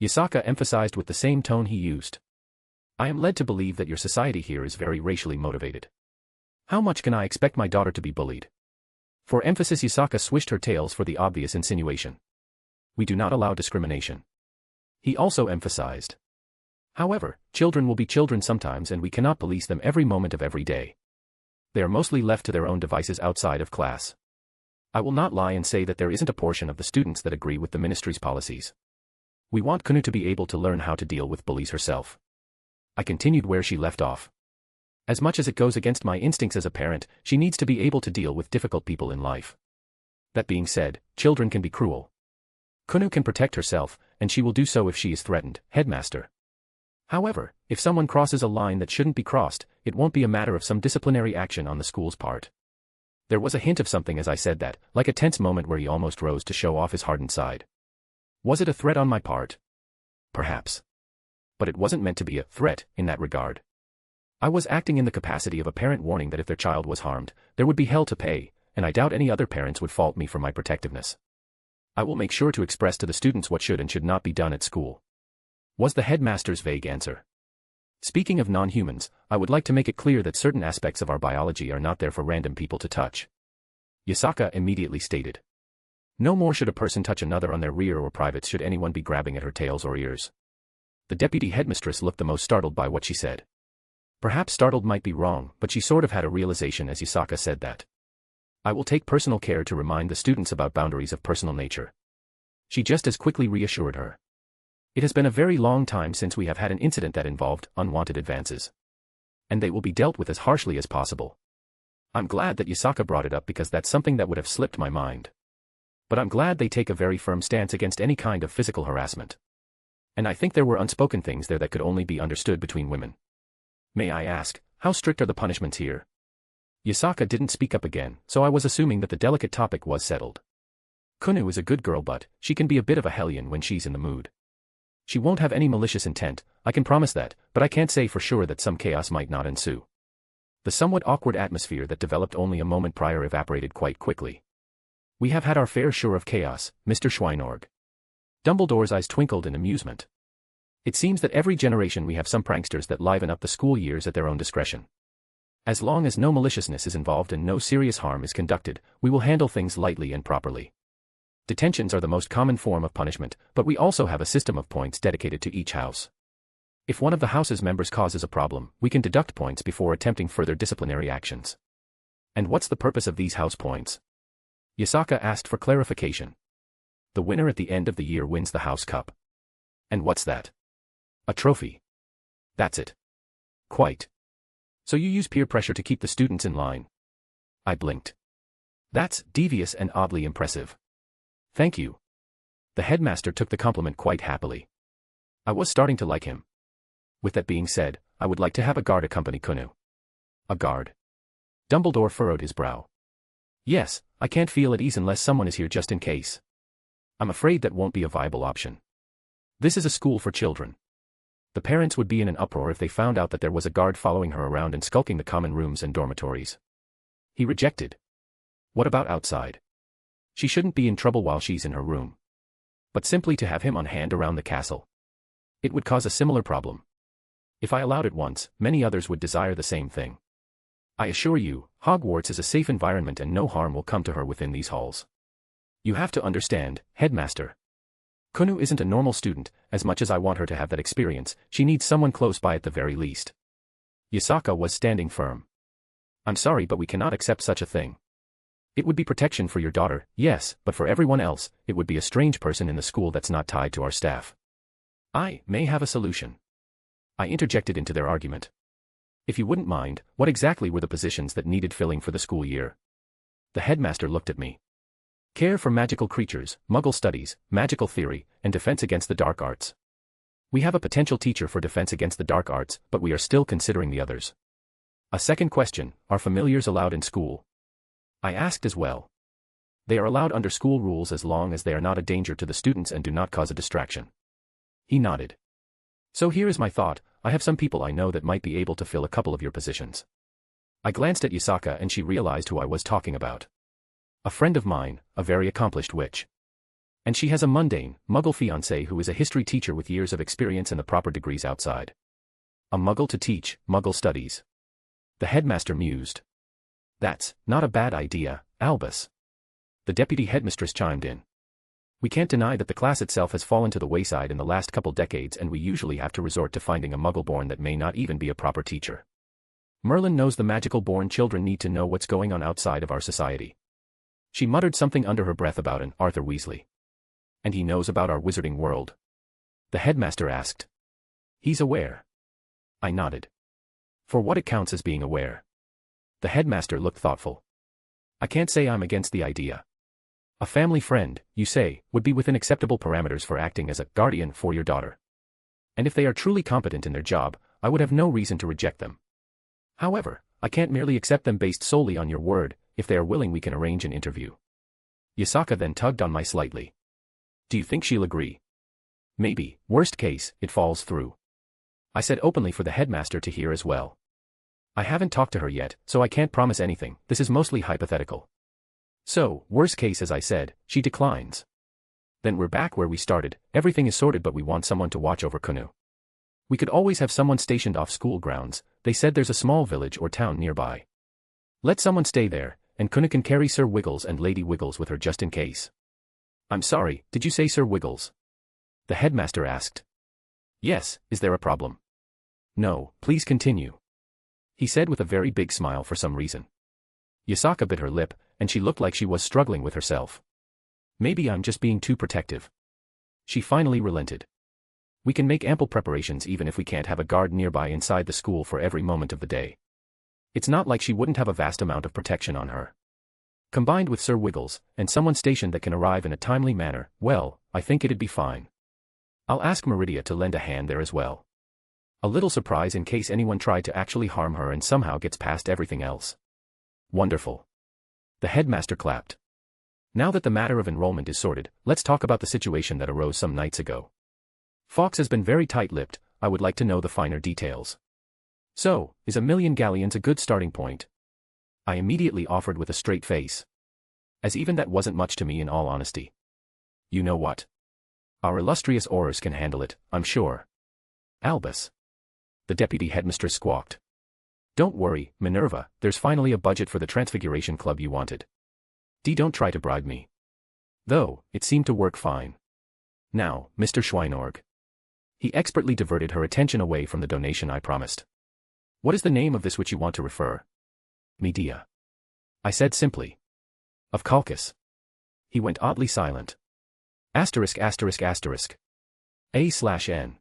[SPEAKER 3] Yasaka emphasized with the same tone he used. I am led to believe that your society here is very racially motivated. How much can I expect my daughter to be bullied? For emphasis Yasaka swished her tails for the obvious insinuation. We do not allow discrimination. He also emphasized. However, children will be children sometimes and we cannot police them every moment of every day. They are mostly left to their own devices outside of class. I will not lie and say that there isn't a portion of the students that agree with the ministry's policies. We want Kunu to be able to learn how to deal with bullies herself. I continued where she left off. As much as it goes against my instincts as a parent, she needs to be able to deal with difficult people in life. That being said, children can be cruel. Kunu can protect herself, and she will do so if she is threatened, headmaster. However, if someone crosses a line that shouldn't be crossed, it won't be a matter of some disciplinary action on the school's part. There was a hint of something as I said that, like a tense moment where he almost rose to show off his hardened side. Was it a threat on my part? Perhaps. But it wasn't meant to be a threat in that regard. I was acting in the capacity of a parent warning that if their child was harmed, there would be hell to pay, and I doubt any other parents would fault me for my protectiveness. I will make sure to express to the students what should and should not be done at school. Was the headmaster's vague answer. Speaking of non-humans, I would like to make it clear that certain aspects of our biology are not there for random people to touch. Yasaka immediately stated. No more should a person touch another on their rear or privates should anyone be grabbing at her tails or ears. The deputy headmistress looked the most startled by what she said. Perhaps startled might be wrong, but she sort of had a realization as Yasaka said that. I will take personal care to remind the students about boundaries of personal nature. She just as quickly reassured her. It has been a very long time since we have had an incident that involved unwanted advances. And they will be dealt with as harshly as possible. I'm glad that Yasaka brought it up because that's something that would have slipped my mind. But I'm glad they take a very firm stance against any kind of physical harassment. And I think there were unspoken things there that could only be understood between women. May I ask, how strict are the punishments here? Yasaka didn't speak up again, so I was assuming that the delicate topic was settled. Kunu is a good girl but, she can be a bit of a hellion when she's in the mood. She won't have any malicious intent, I can promise that, but I can't say for sure that some chaos might not ensue. The somewhat awkward atmosphere that developed only a moment prior evaporated quite quickly. We have had our fair share of chaos, Mr. Schweinorg. Dumbledore's eyes twinkled in amusement. It seems that every generation we have some pranksters that liven up the school years at their own discretion. As long as no maliciousness is involved and no serious harm is conducted, we will handle things lightly and properly. Detentions are the most common form of punishment, but we also have a system of points dedicated to each house. If one of the house's members causes a problem, we can deduct points before attempting further disciplinary actions. And what's the purpose of these house points? Yasaka asked for clarification. The winner at the end of the year wins the house cup. And what's that? A trophy. That's it. Quite. So you use peer pressure to keep the students in line. I blinked. That's devious and oddly impressive. Thank you. The headmaster took the compliment quite happily. I was starting to like him. With that being said, I would like to have a guard accompany Kunu. A guard? Dumbledore furrowed his brow. Yes, I can't feel at ease unless someone is here just in case. I'm afraid that won't be a viable option. This is a school for children. The parents would be in an uproar if they found out that there was a guard following her around and skulking the common rooms and dormitories. He rejected. What about outside? She shouldn't be in trouble while she's in her room. But simply to have him on hand around the castle. It would cause a similar problem. If I allowed it once, many others would desire the same thing. I assure you, Hogwarts is a safe environment and no harm will come to her within these halls. You have to understand, Headmaster. Kunu isn't a normal student. As much as I want her to have that experience, she needs someone close by at the very least. Yasaka was standing firm. I'm sorry, but we cannot accept such a thing. It would be protection for your daughter, yes, but for everyone else, it would be a strange person in the school that's not tied to our staff. I may have a solution. I interjected into their argument. If you wouldn't mind, what exactly were the positions that needed filling for the school year? The headmaster looked at me. Care for magical creatures, Muggle studies, magical theory, and defense against the dark arts. We have a potential teacher for defense against the dark arts, but we are still considering the others. A second question, are familiars allowed in school? I asked as well. They are allowed under school rules as long as they are not a danger to the students and do not cause a distraction. He nodded. So here is my thought, I have some people I know that might be able to fill a couple of your positions. I glanced at Yasaka and she realized who I was talking about. A friend of mine, a very accomplished witch. And she has a mundane, Muggle fiancé who is a history teacher with years of experience and the proper degrees outside. A Muggle to teach Muggle studies. The headmaster mused. That's not a bad idea, Albus. The deputy headmistress chimed in. We can't deny that the class itself has fallen to the wayside in the last couple decades and we usually have to resort to finding a Muggle-born that may not even be a proper teacher. Merlin knows the magical-born children need to know what's going on outside of our society. She muttered something under her breath about an Arthur Weasley. And he knows about our wizarding world? The headmaster asked. He's aware. I nodded. For what it counts as being aware. The headmaster looked thoughtful. I can't say I'm against the idea. A family friend, you say, would be within acceptable parameters for acting as a guardian for your daughter. And if they are truly competent in their job, I would have no reason to reject them. However, I can't merely accept them based solely on your word. If they are willing, we can arrange an interview. Yasaka then tugged on my slightly. Do you think she'll agree? Maybe, worst case, it falls through. I said openly for the headmaster to hear as well. I haven't talked to her yet, so I can't promise anything, this is mostly hypothetical. So, worst case as I said, she declines. Then we're back where we started, everything is sorted but we want someone to watch over Kunu. We could always have someone stationed off school grounds, they said there's a small village or town nearby. Let someone stay there, and Kunu can carry Sir Wiggles and Lady Wiggles with her just in case. I'm sorry, did you say Sir Wiggles? The headmaster asked. Yes, is there a problem? No, please continue. He said with a very big smile for some reason. Yasaka bit her lip, and she looked like she was struggling with herself. Maybe I'm just being too protective. She finally relented. We can make ample preparations even if we can't have a guard nearby inside the school for every moment of the day. It's not like she wouldn't have a vast amount of protection on her. Combined with Sir Wiggles, and someone stationed that can arrive in a timely manner, well, I think it'd be fine. I'll ask Meridia to lend a hand there as well. A little surprise in case anyone tried to actually harm her and somehow gets past everything else. Wonderful. The headmaster clapped. Now that the matter of enrollment is sorted, let's talk about the situation that arose some nights ago. Fawkes has been very tight-lipped, I would like to know the finer details. So, is 1,000,000 galleons a good starting point? I immediately offered with a straight face. As even that wasn't much to me in all honesty. You know what? Our illustrious Aurors can handle it, I'm sure. Albus. The deputy headmistress squawked. Don't worry, Minerva, there's finally a budget for the Transfiguration Club you wanted. Don't try to bribe me. Though, it seemed to work fine. Now, Mr. Schweinorg. He expertly diverted her attention away from the donation I promised. What is the name of this which you want to refer? Medea. I said simply. Of Calchas. He went oddly silent. Asterisk asterisk asterisk. A/N.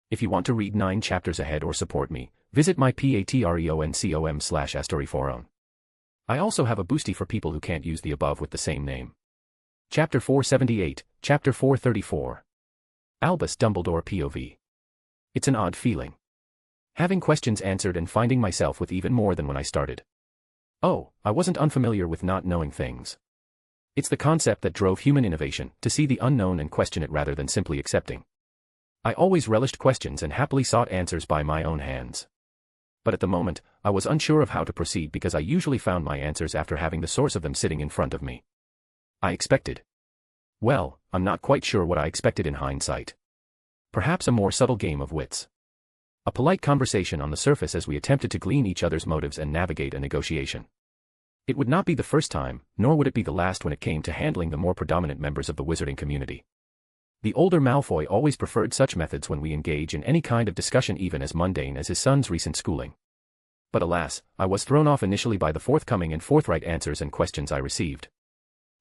[SPEAKER 3] If you want to read 9 chapters ahead or support me, visit my patreon.com/astoriforum. I also have a boosty for people who can't use the above with the same name. Chapter 478, Chapter 434. Albus Dumbledore POV. It's an odd feeling. Having questions answered and finding myself with even more than when I started. Oh, I wasn't unfamiliar with not knowing things. It's the concept that drove human innovation, to see the unknown and question it rather than simply accepting. I always relished questions and happily sought answers by my own hands. But at the moment, I was unsure of how to proceed because I usually found my answers after having the source of them sitting in front of me. I expected. Well, I'm not quite sure what I expected in hindsight. Perhaps a more subtle game of wits. A polite conversation on the surface as we attempted to glean each other's motives and navigate a negotiation. It would not be the first time, nor would it be the last when it came to handling the more predominant members of the wizarding community. The older Malfoy always preferred such methods when we engage in any kind of discussion even as mundane as his son's recent schooling. But alas, I was thrown off initially by the forthcoming and forthright answers and questions I received.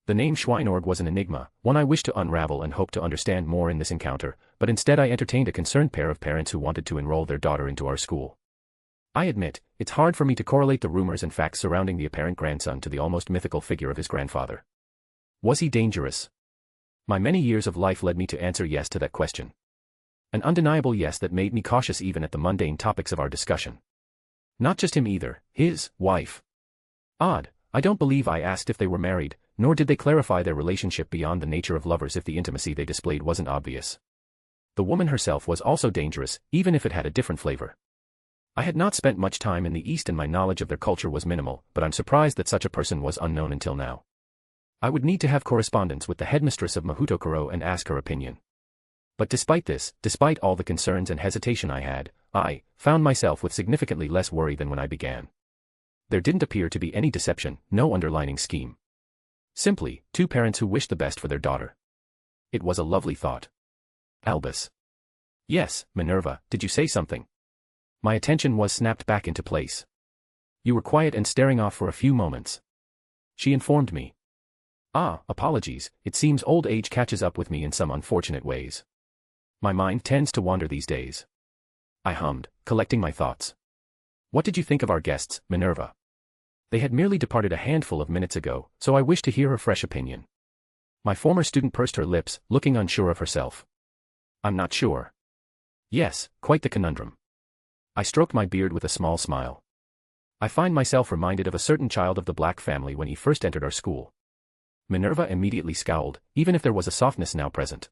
[SPEAKER 3] The name Schweinorg was an enigma, one I wished to unravel and hoped to understand more in this encounter, but instead I entertained a concerned pair of parents who wanted to enroll their daughter into our school. I admit, it's hard for me to correlate the rumors and facts surrounding the apparent grandson to the almost mythical figure of his grandfather. Was he dangerous? My many years of life led me to answer yes to that question. An undeniable yes that made me cautious even at the mundane topics of our discussion. Not just him either, his wife. Odd, I don't believe I asked if they were married, nor did they clarify their relationship beyond the nature of lovers if the intimacy they displayed wasn't obvious. The woman herself was also dangerous, even if it had a different flavor. I had not spent much time in the East and my knowledge of their culture was minimal, but I'm surprised that such a person was unknown until now. I would need to have correspondence with the headmistress of Mahutokoro and ask her opinion. But despite this, despite all the concerns and hesitation I found myself with significantly less worry than when I began. There didn't appear to be any deception, no underlining scheme. Simply, two parents who wished the best for their daughter. It was a lovely thought. Albus. Yes, Minerva, did you say something? My attention was snapped back into place. You were quiet and staring off for a few moments. She informed me. Apologies, it seems old age catches up with me in some unfortunate ways. My mind tends to wander these days. I hummed, collecting my thoughts. What did you think of our guests, Minerva? They had merely departed a handful of minutes ago, so I wished to hear her fresh opinion. My former student pursed her lips, looking unsure of herself. I'm not sure. Yes, quite the conundrum. I stroked my beard with a small smile. I find myself reminded of a certain child of the Black family when he first entered our school. Minerva immediately scowled, even if there was a softness now present.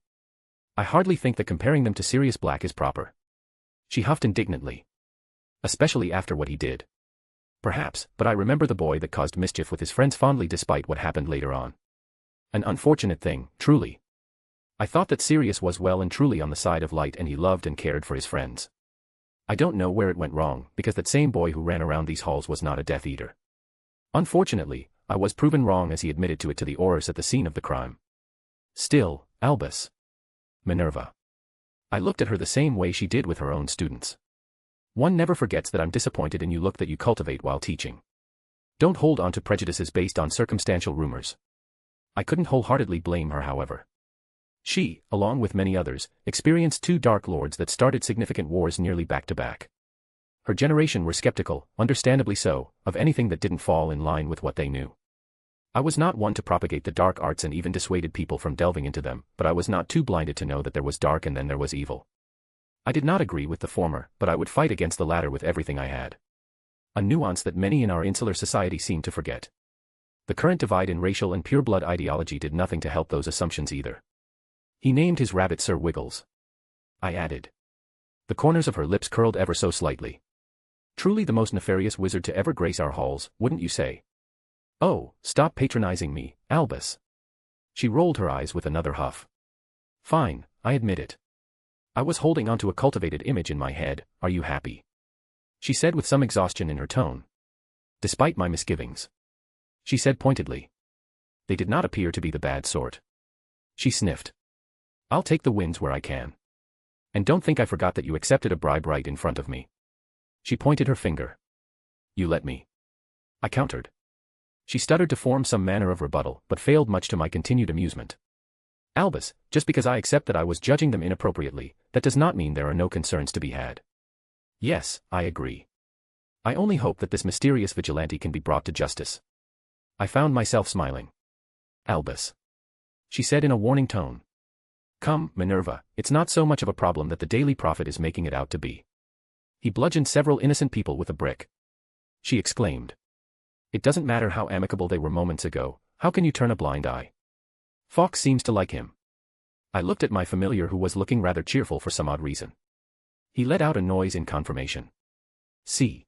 [SPEAKER 3] I hardly think that comparing them to Sirius Black is proper. She huffed indignantly. Especially after what he did. Perhaps, but I remember the boy that caused mischief with his friends fondly despite what happened later on. An unfortunate thing, truly. I thought that Sirius was well and truly on the side of light and he loved and cared for his friends. I don't know where it went wrong, because that same boy who ran around these halls was not a Death Eater. Unfortunately, I was proven wrong as he admitted to it to the Aurors at the scene of the crime. Still, Albus. Minerva. I looked at her the same way she did with her own students. One never forgets that I'm disappointed in you look that you cultivate while teaching. Don't hold on to prejudices based on circumstantial rumors. I couldn't wholeheartedly blame her, however. She, along with many others, experienced two Dark Lords that started significant wars nearly back to back. Her generation were skeptical, understandably so, of anything that didn't fall in line with what they knew. I was not one to propagate the dark arts and even dissuaded people from delving into them, but I was not too blinded to know that there was dark and then there was evil. I did not agree with the former, but I would fight against the latter with everything I had. A nuance that many in our insular society seem to forget. The current divide in racial and pureblood ideology did nothing to help those assumptions either. He named his rabbit Sir Wiggles. I added. The corners of her lips curled ever so slightly. Truly the most nefarious wizard to ever grace our halls, wouldn't you say? Oh, stop patronizing me, Albus. She rolled her eyes with another huff. Fine, I admit it. I was holding onto a cultivated image in my head, are you happy? She said with some exhaustion in her tone. Despite my misgivings. She said pointedly. They did not appear to be the bad sort. She sniffed. I'll take the wins where I can. And don't think I forgot that you accepted a bribe right in front of me. She pointed her finger. You let me. I countered. She stuttered to form some manner of rebuttal, but failed much to my continued amusement. Albus, just because I accept that I was judging them inappropriately, that does not mean there are no concerns to be had. Yes, I agree. I only hope that this mysterious vigilante can be brought to justice. I found myself smiling. Albus. She said in a warning tone. Come, Minerva, it's not so much of a problem that the Daily Prophet is making it out to be. He bludgeoned several innocent people with a brick. She exclaimed. It doesn't matter how amicable they were moments ago, how can you turn a blind eye? Fawkes seems to like him. I looked at my familiar, who was looking rather cheerful for some odd reason. He let out a noise in confirmation. See.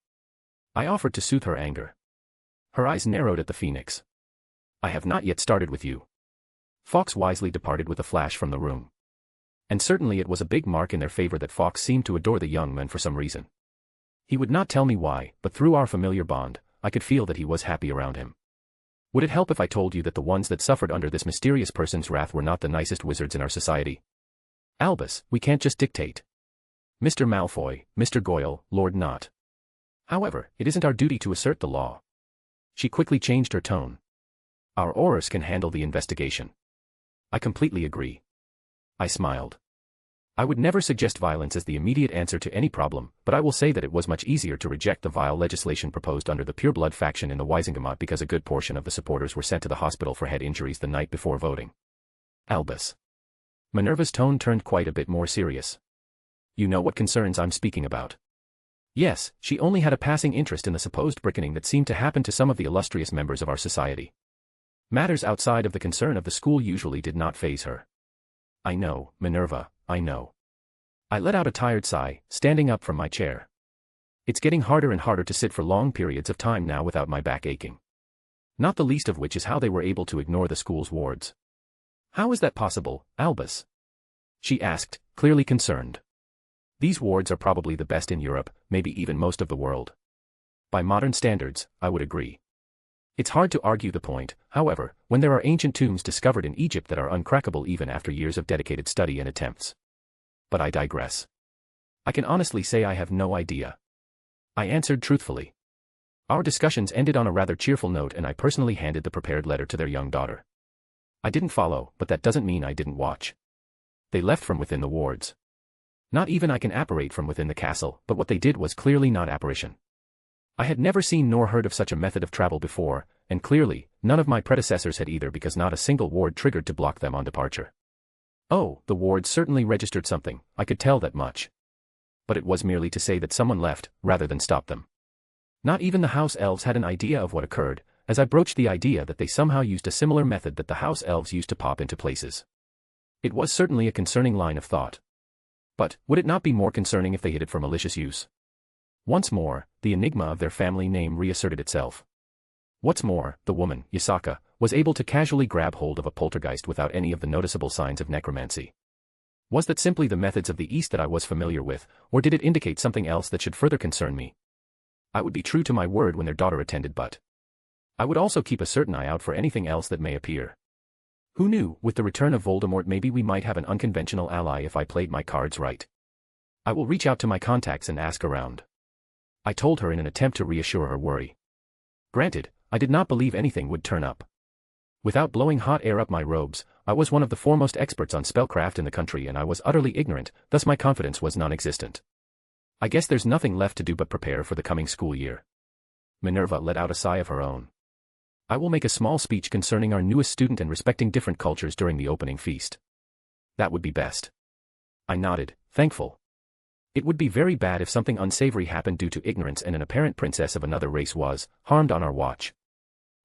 [SPEAKER 3] I offered to soothe her anger. Her eyes narrowed at the phoenix. I have not yet started with you. Fawkes wisely departed with a flash from the room. And certainly it was a big mark in their favor that Fawkes seemed to adore the young man for some reason. He would not tell me why, but through our familiar bond, I could feel that he was happy around him. Would it help if I told you that the ones that suffered under this mysterious person's wrath were not the nicest wizards in our society? Albus, we can't just dictate. Mr. Malfoy, Mr. Goyle, Lord Not. However, it isn't our duty to assert the law. She quickly changed her tone. Our Aurors can handle the investigation. I completely agree. I smiled. I would never suggest violence as the immediate answer to any problem, but I will say that it was much easier to reject the vile legislation proposed under the pureblood faction in the Wisingamot because a good portion of the supporters were sent to the hospital for head injuries the night before voting. Albus. Minerva's tone turned quite a bit more serious. You know what concerns I'm speaking about. Yes, she only had a passing interest in the supposed brickening that seemed to happen to some of the illustrious members of our society. Matters outside of the concern of the school usually did not faze her. I know, Minerva, I know. I let out a tired sigh, standing up from my chair. It's getting harder and harder to sit for long periods of time now without my back aching. Not the least of which is how they were able to ignore the school's wards. How is that possible, Albus? She asked, clearly concerned. These wards are probably the best in Europe, maybe even most of the world. By modern standards, I would agree. It's hard to argue the point, however, when there are ancient tombs discovered in Egypt that are uncrackable even after years of dedicated study and attempts. But I digress. I can honestly say I have no idea. I answered truthfully. Our discussions ended on a rather cheerful note and I personally handed the prepared letter to their young daughter. I didn't follow, but that doesn't mean I didn't watch. They left from within the wards. Not even I can apparate from within the castle, but what they did was clearly not apparition. I had never seen nor heard of such a method of travel before, and clearly, none of my predecessors had either because not a single ward triggered to block them on departure. Oh, the wards certainly registered something, I could tell that much. But it was merely to say that someone left, rather than stop them. Not even the house elves had an idea of what occurred, as I broached the idea that they somehow used a similar method that the house elves used to pop into places. It was certainly a concerning line of thought. But, would it not be more concerning if they hid it for malicious use? Once more, the enigma of their family name reasserted itself. What's more, the woman, Yasaka, was able to casually grab hold of a poltergeist without any of the noticeable signs of necromancy. Was that simply the methods of the East that I was familiar with, or did it indicate something else that should further concern me? I would be true to my word when their daughter attended, but I would also keep a certain eye out for anything else that may appear. Who knew, with the return of Voldemort maybe we might have an unconventional ally if I played my cards right. I will reach out to my contacts and ask around. I told her in an attempt to reassure her worry. Granted, I did not believe anything would turn up. Without blowing hot air up my robes, I was one of the foremost experts on spellcraft in the country and I was utterly ignorant, thus my confidence was non-existent. I guess there's nothing left to do but prepare for the coming school year. Minerva let out a sigh of her own. I will make a small speech concerning our newest student and respecting different cultures during the opening feast. That would be best. I nodded, thankful. It would be very bad if something unsavory happened due to ignorance and an apparent princess of another race was harmed on our watch.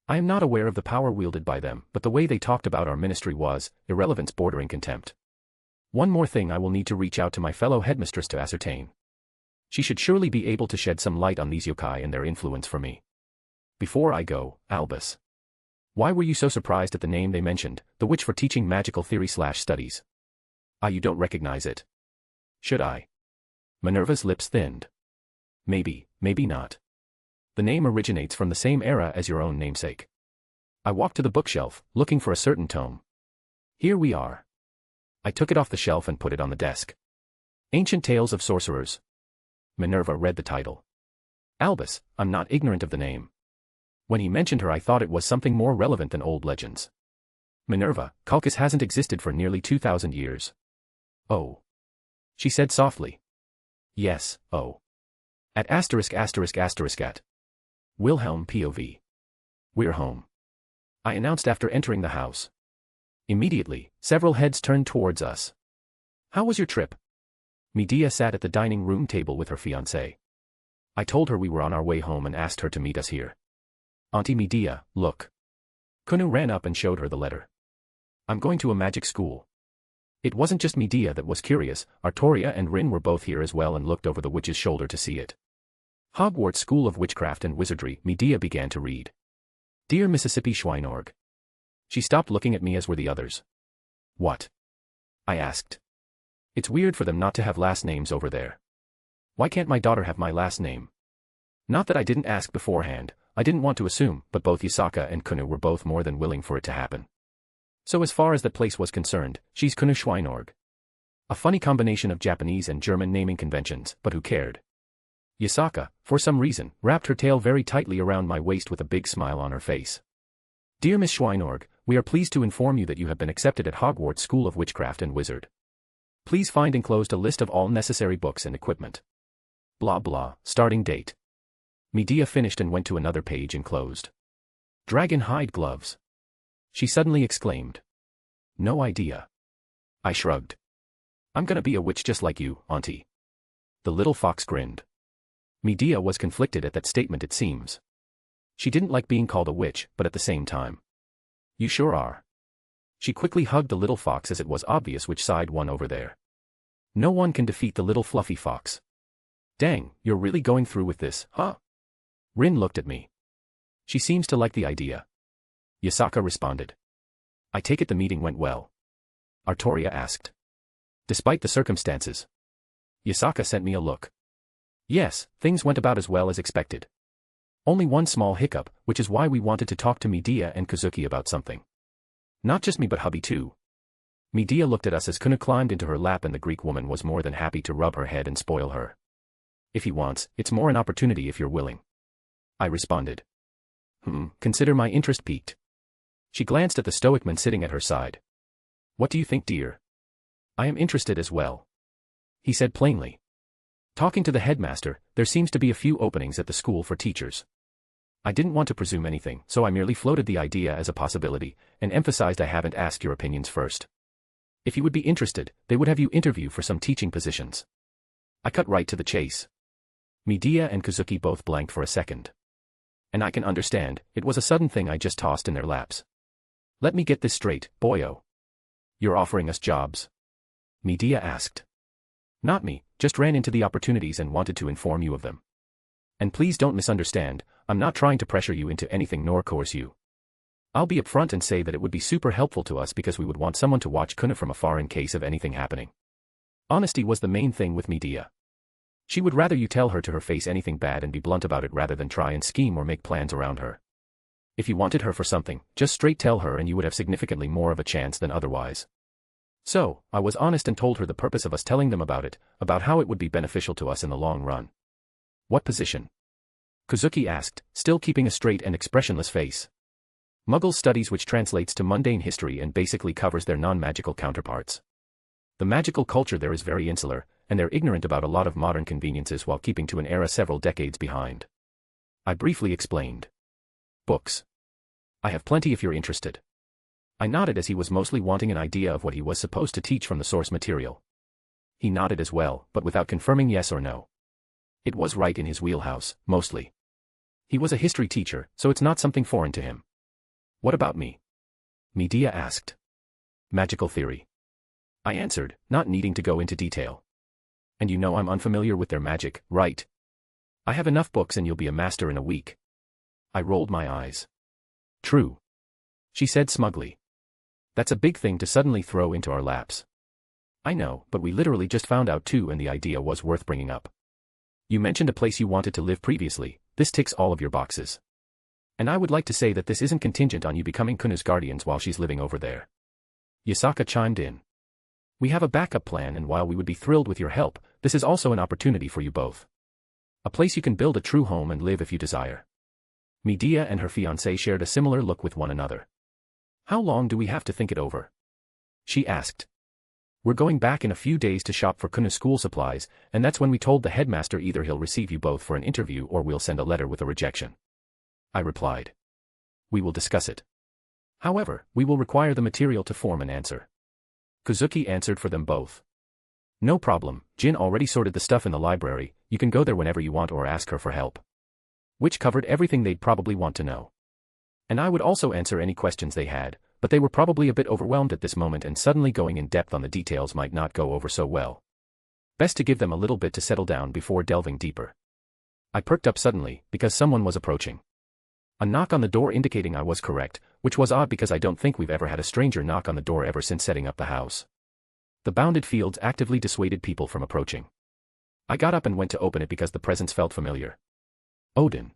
[SPEAKER 3] I am not aware of the power wielded by them, but the way they talked about our ministry was irrelevance bordering contempt. One more thing I will need to reach out to my fellow headmistress to ascertain. She should surely be able to shed some light on these yokai and their influence for me. Before I go, Albus. Why were you so surprised at the name they mentioned, the witch for teaching magical theory/studies? Ah, you don't recognize it. Should I? Minerva's lips thinned. Maybe, maybe not. The name originates from the same era as your own namesake. I walked to the bookshelf, looking for a certain tome. Here we are. I took it off the shelf and put it on the desk. Ancient Tales of Sorcerers. Minerva read the title. Albus, I'm not ignorant of the name. When he mentioned her I thought it was something more relevant than old legends. Minerva, Calchas hasn't existed for nearly 2,000 years. Oh. She said softly. Yes, oh. At ****** at. Wilhelm POV. We're home. I announced after entering the house. Immediately, several heads turned towards us. How was your trip? Medea sat at the dining room table with her fiancé. I told her we were on our way home and asked her to meet us here. Auntie Medea, look. Kunu ran up and showed her the letter. I'm going to a magic school. It wasn't just Medea that was curious, Artoria and Rin were both here as well and looked over the witch's shoulder to see it. Hogwarts School of Witchcraft and Wizardry, Medea began to read. Dear Mississippi Schweinorg. She stopped looking at me as were the others. What? I asked. It's weird for them not to have last names over there. Why can't my daughter have my last name? Not that I didn't ask beforehand, I didn't want to assume, but both Yasaka and Kunu were both more than willing for it to happen. So as far as that place was concerned, she's Kunu Schweinorg. A funny combination of Japanese and German naming conventions, but who cared? Yasaka, for some reason, wrapped her tail very tightly around my waist with a big smile on her face. Dear Miss Schweinorg, we are pleased to inform you that you have been accepted at Hogwarts School of Witchcraft and Wizard. Please find enclosed a list of all necessary books and equipment. Blah blah, starting date. Medea finished and went to another page and closed. Dragon hide gloves. She suddenly exclaimed. No idea. I shrugged. I'm gonna be a witch just like you, Auntie. The little fox grinned. Medea was conflicted at that statement it seems. She didn't like being called a witch, but at the same time. You sure are. She quickly hugged the little fox as it was obvious which side won over there. No one can defeat the little fluffy fox. Dang, you're really going through with this, huh? Rin looked at me. She seems to like the idea. Yasaka responded. I take it the meeting went well. Artoria asked. Despite the circumstances. Yasaka sent me a look. Yes, things went about as well as expected. Only one small hiccup, which is why we wanted to talk to Medea and Kazuki about something. Not just me but hubby too. Medea looked at us as Kuna climbed into her lap and the Greek woman was more than happy to rub her head and spoil her. If he wants, it's more an opportunity if you're willing. I responded. Consider my interest piqued. She glanced at the stoic man sitting at her side. What do you think, dear? I am interested as well. He said plainly. Talking to the headmaster, there seems to be a few openings at the school for teachers. I didn't want to presume anything, so I merely floated the idea as a possibility, and emphasized I haven't asked your opinions first. If you would be interested, they would have you interview for some teaching positions. I cut right to the chase. Medea and Kazuki both blanked for a second. And I can understand, it was a sudden thing I just tossed in their laps. Let me get this straight, boyo. You're offering us jobs? Medea asked. Not me, just ran into the opportunities and wanted to inform you of them. And please don't misunderstand, I'm not trying to pressure you into anything nor coerce you. I'll be upfront and say that it would be super helpful to us because we would want someone to watch Kuna from afar in case of anything happening. Honesty was the main thing with Medea. She would rather you tell her to her face anything bad and be blunt about it rather than try and scheme or make plans around her. If you wanted her for something, just straight tell her and you would have significantly more of a chance than otherwise. So, I was honest and told her the purpose of us telling them about it, about how it would be beneficial to us in the long run. What position? Kazuki asked, still keeping a straight and expressionless face. Muggle studies, which translates to mundane history and basically covers their non-magical counterparts. The magical culture there is very insular, and they're ignorant about a lot of modern conveniences while keeping to an era several decades behind. I briefly explained. Books. I have plenty if you're interested. I nodded as he was mostly wanting an idea of what he was supposed to teach from the source material. He nodded as well, but without confirming yes or no. It was right in his wheelhouse, mostly. He was a history teacher, so it's not something foreign to him. What about me? Medea asked. Magical theory. I answered, not needing to go into detail. And you know I'm unfamiliar with their magic, right? I have enough books and you'll be a master in a week. I rolled my eyes. True. She said smugly. That's a big thing to suddenly throw into our laps. I know, but we literally just found out too and the idea was worth bringing up. You mentioned a place you wanted to live previously, this ticks all of your boxes. And I would like to say that this isn't contingent on you becoming Kuna's guardians while she's living over there. Yasaka chimed in. We have a backup plan and while we would be thrilled with your help, this is also an opportunity for you both. A place you can build a true home and live if you desire. Medea and her fiancé shared a similar look with one another. How long do we have to think it over? She asked. We're going back in a few days to shop for Kuna's school supplies, and that's when we told the headmaster either he'll receive you both for an interview or we'll send a letter with a rejection. I replied. We will discuss it. However, we will require the material to form an answer. Kazuki answered for them both. No problem, Jin already sorted the stuff in the library, you can go there whenever you want or ask her for help. Which covered everything they'd probably want to know. And I would also answer any questions they had, but they were probably a bit overwhelmed at this moment and suddenly going in depth on the details might not go over so well. Best to give them a little bit to settle down before delving deeper. I perked up suddenly, because someone was approaching. A knock on the door indicating I was correct, which was odd because I don't think we've ever had a stranger knock on the door ever since setting up the house. The bounded fields actively dissuaded people from approaching. I got up and went to open it because the presence felt familiar. Odin.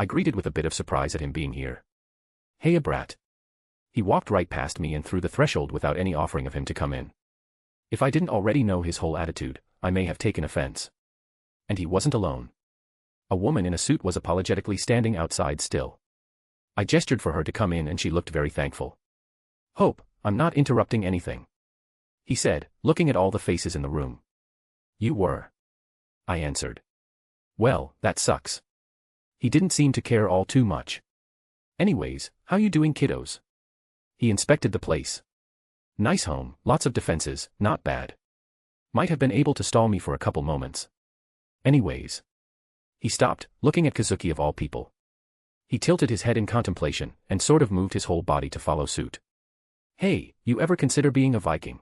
[SPEAKER 3] I greeted with a bit of surprise at him being here. Hey, a brat. He walked right past me and through the threshold without any offering of him to come in. If I didn't already know his whole attitude, I may have taken offense. And he wasn't alone. A woman in a suit was apologetically standing outside still. I gestured for her to come in and she looked very thankful. Hope, I'm not interrupting anything, he said, looking at all the faces in the room. You were, I answered. Well, that sucks. He didn't seem to care all too much. Anyways, how you doing, kiddos? He inspected the place. Nice home, lots of defenses, not bad. Might have been able to stall me for a couple moments. Anyways. He stopped, looking at Kazuki of all people. He tilted his head in contemplation, and sort of moved his whole body to follow suit. Hey, you ever consider being a Viking?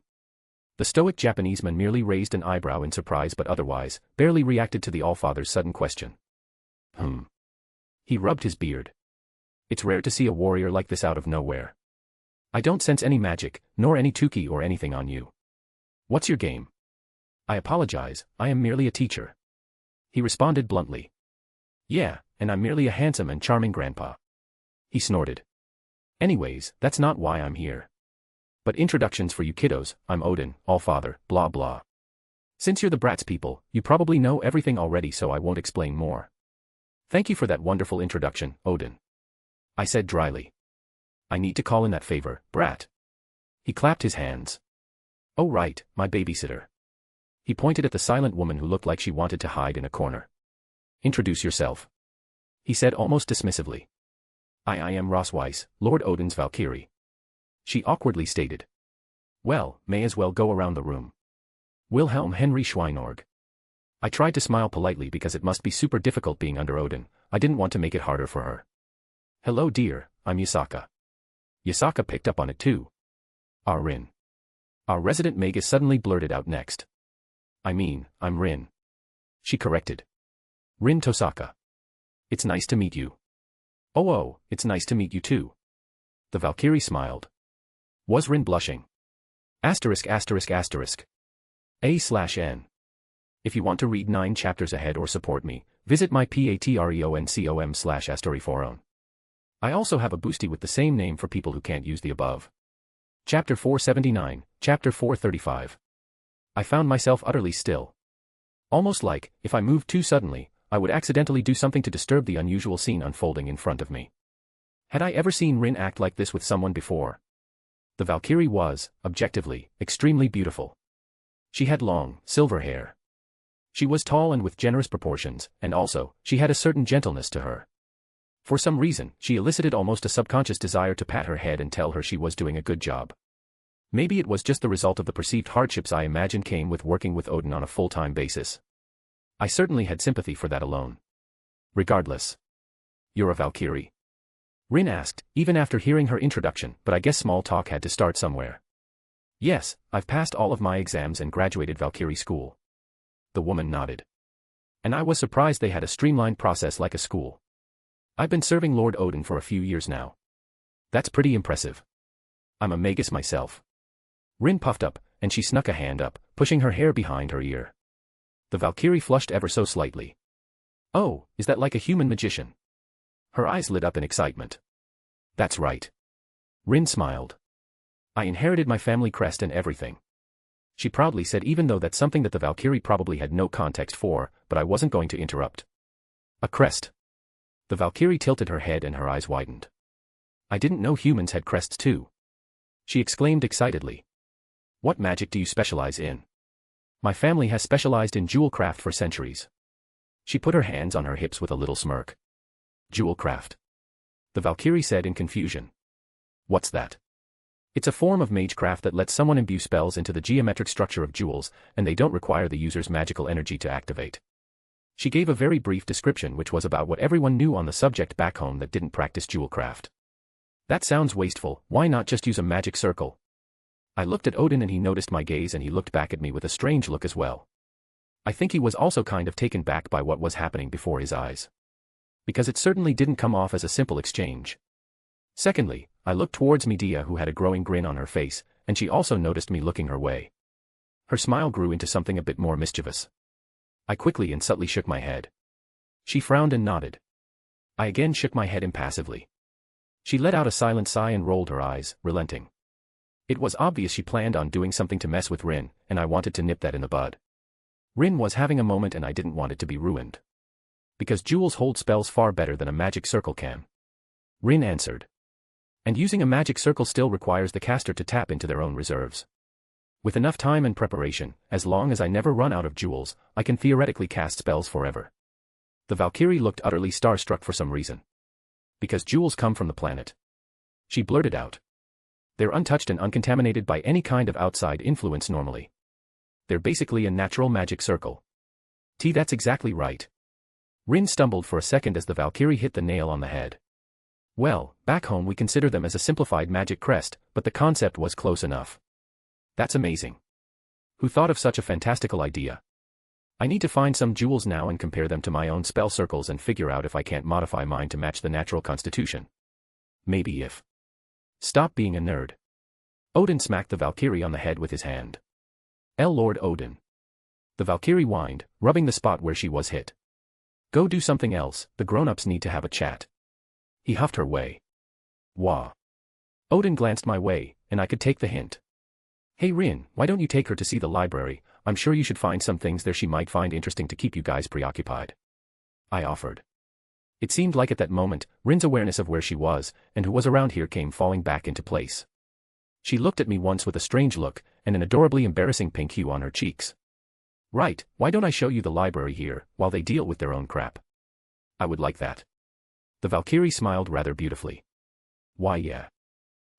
[SPEAKER 3] The stoic Japanese man merely raised an eyebrow in surprise but otherwise, barely reacted to the Allfather's sudden question. He rubbed his beard. It's rare to see a warrior like this out of nowhere. I don't sense any magic, nor any tuki or anything on you. What's your game? I apologize, I am merely a teacher. He responded bluntly. Yeah, and I'm merely a handsome and charming grandpa. He snorted. Anyways, that's not why I'm here. But introductions for you kiddos, I'm Odin, Allfather, blah blah. Since you're the brats people, you probably know everything already so I won't explain more. Thank you for that wonderful introduction, Odin. I said dryly. I need to call in that favor, brat. He clapped his hands. Oh right, my babysitter. He pointed at the silent woman who looked like she wanted to hide in a corner. Introduce yourself, he said almost dismissively. I am Ross Weiss, Lord Odin's Valkyrie. She awkwardly stated. Well, may as well go around the room. Wilhelm Henry Schweinorg. I tried to smile politely because it must be super difficult being under Odin. I didn't want to make it harder for her. Hello dear, I'm Yasaka. Yasaka picked up on it too. Rin. Our resident magus suddenly blurted out next. I mean, I'm Rin. She corrected. Rin Tosaka. It's nice to meet you. Oh, it's nice to meet you too. The Valkyrie smiled. Was Rin blushing? ******. A/N. If you want to read 9 chapters ahead or support me, visit my patreon.com/astoryforon. I also have a boosty with the same name for people who can't use the above. Chapter 479, Chapter 435. I found myself utterly still. Almost like, if I moved too suddenly, I would accidentally do something to disturb the unusual scene unfolding in front of me. Had I ever seen Rin act like this with someone before? The Valkyrie was, objectively, extremely beautiful. She had long, silver hair. She was tall and with generous proportions, and also, she had a certain gentleness to her. For some reason, she elicited almost a subconscious desire to pat her head and tell her she was doing a good job. Maybe it was just the result of the perceived hardships I imagined came with working with Odin on a full-time basis. I certainly had sympathy for that alone. Regardless. You're a Valkyrie? Rin asked, even after hearing her introduction, but I guess small talk had to start somewhere. Yes, I've passed all of my exams and graduated Valkyrie school. The woman nodded. And I was surprised they had a streamlined process like a school. I've been serving Lord Odin for a few years now. That's pretty impressive. I'm a magus myself. Rin puffed up, and she snuck a hand up, pushing her hair behind her ear. The Valkyrie flushed ever so slightly. Oh, is that like a human magician? Her eyes lit up in excitement. That's right. Rin smiled. I inherited my family crest and everything. She proudly said, even though that's something that the Valkyrie probably had no context for, but I wasn't going to interrupt. A crest. The Valkyrie tilted her head and her eyes widened. I didn't know humans had crests too. She exclaimed excitedly. What magic do you specialize in? My family has specialized in jewel craft for centuries. She put her hands on her hips with a little smirk. Jewel craft. The Valkyrie said in confusion. What's that? It's a form of magecraft that lets someone imbue spells into the geometric structure of jewels, and they don't require the user's magical energy to activate. She gave a very brief description which was about what everyone knew on the subject back home that didn't practice jewel craft. That sounds wasteful, why not just use a magic circle? I looked at Odin and he noticed my gaze and he looked back at me with a strange look as well. I think he was also kind of taken back by what was happening before his eyes. Because it certainly didn't come off as a simple exchange. Secondly, I looked towards Medea who had a growing grin on her face, and she also noticed me looking her way. Her smile grew into something a bit more mischievous. I quickly and subtly shook my head. She frowned and nodded. I again shook my head impassively. She let out a silent sigh and rolled her eyes, relenting. It was obvious she planned on doing something to mess with Rin, and I wanted to nip that in the bud. Rin was having a moment and I didn't want it to be ruined. Because jewels hold spells far better than a magic circle can. Rin answered. And using a magic circle still requires the caster to tap into their own reserves. With enough time and preparation, as long as I never run out of jewels, I can theoretically cast spells forever. The Valkyrie looked utterly starstruck for some reason. Because jewels come from the planet. She blurted out. They're untouched and uncontaminated by any kind of outside influence normally. They're basically a natural magic circle. That's exactly right. Rin stumbled for a second as the Valkyrie hit the nail on the head. Well, back home we consider them as a simplified magic crest, but the concept was close enough. That's amazing. Who thought of such a fantastical idea? I need to find some jewels now and compare them to my own spell circles and figure out if I can't modify mine to match the natural constitution. Maybe if. Stop being a nerd. Odin smacked the Valkyrie on the head with his hand. Lord Odin. The Valkyrie whined, rubbing the spot where she was hit. Go do something else, the grown-ups need to have a chat. He huffed her way. Wah. Odin glanced my way, and I could take the hint. Hey Rin, why don't you take her to see the library? I'm sure you should find some things there she might find interesting to keep you guys preoccupied. I offered. It seemed like at that moment, Rin's awareness of where she was, and who was around here came falling back into place. She looked at me once with a strange look, and an adorably embarrassing pink hue on her cheeks. Right, why don't I show you the library here, while they deal with their own crap? I would like that. The Valkyrie smiled rather beautifully. Why yeah.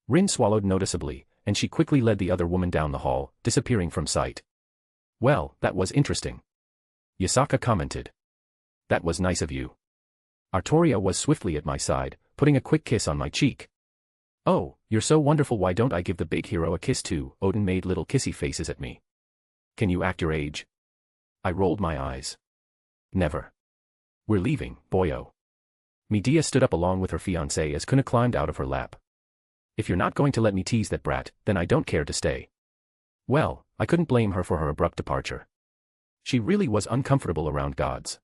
[SPEAKER 3] Rin swallowed noticeably, and she quickly led the other woman down the hall, disappearing from sight. Well, that was interesting. Yasaka commented. That was nice of you. Artoria was swiftly at my side, putting a quick kiss on my cheek. Oh, you're so wonderful, why don't I give the big hero a kiss too? Odin made little kissy faces at me. Can you act your age? I rolled my eyes. Never. We're leaving, boyo. Medea stood up along with her fiancé as Kuna climbed out of her lap. If you're not going to let me tease that brat, then I don't care to stay. Well, I couldn't blame her for her abrupt departure. She really was uncomfortable around gods.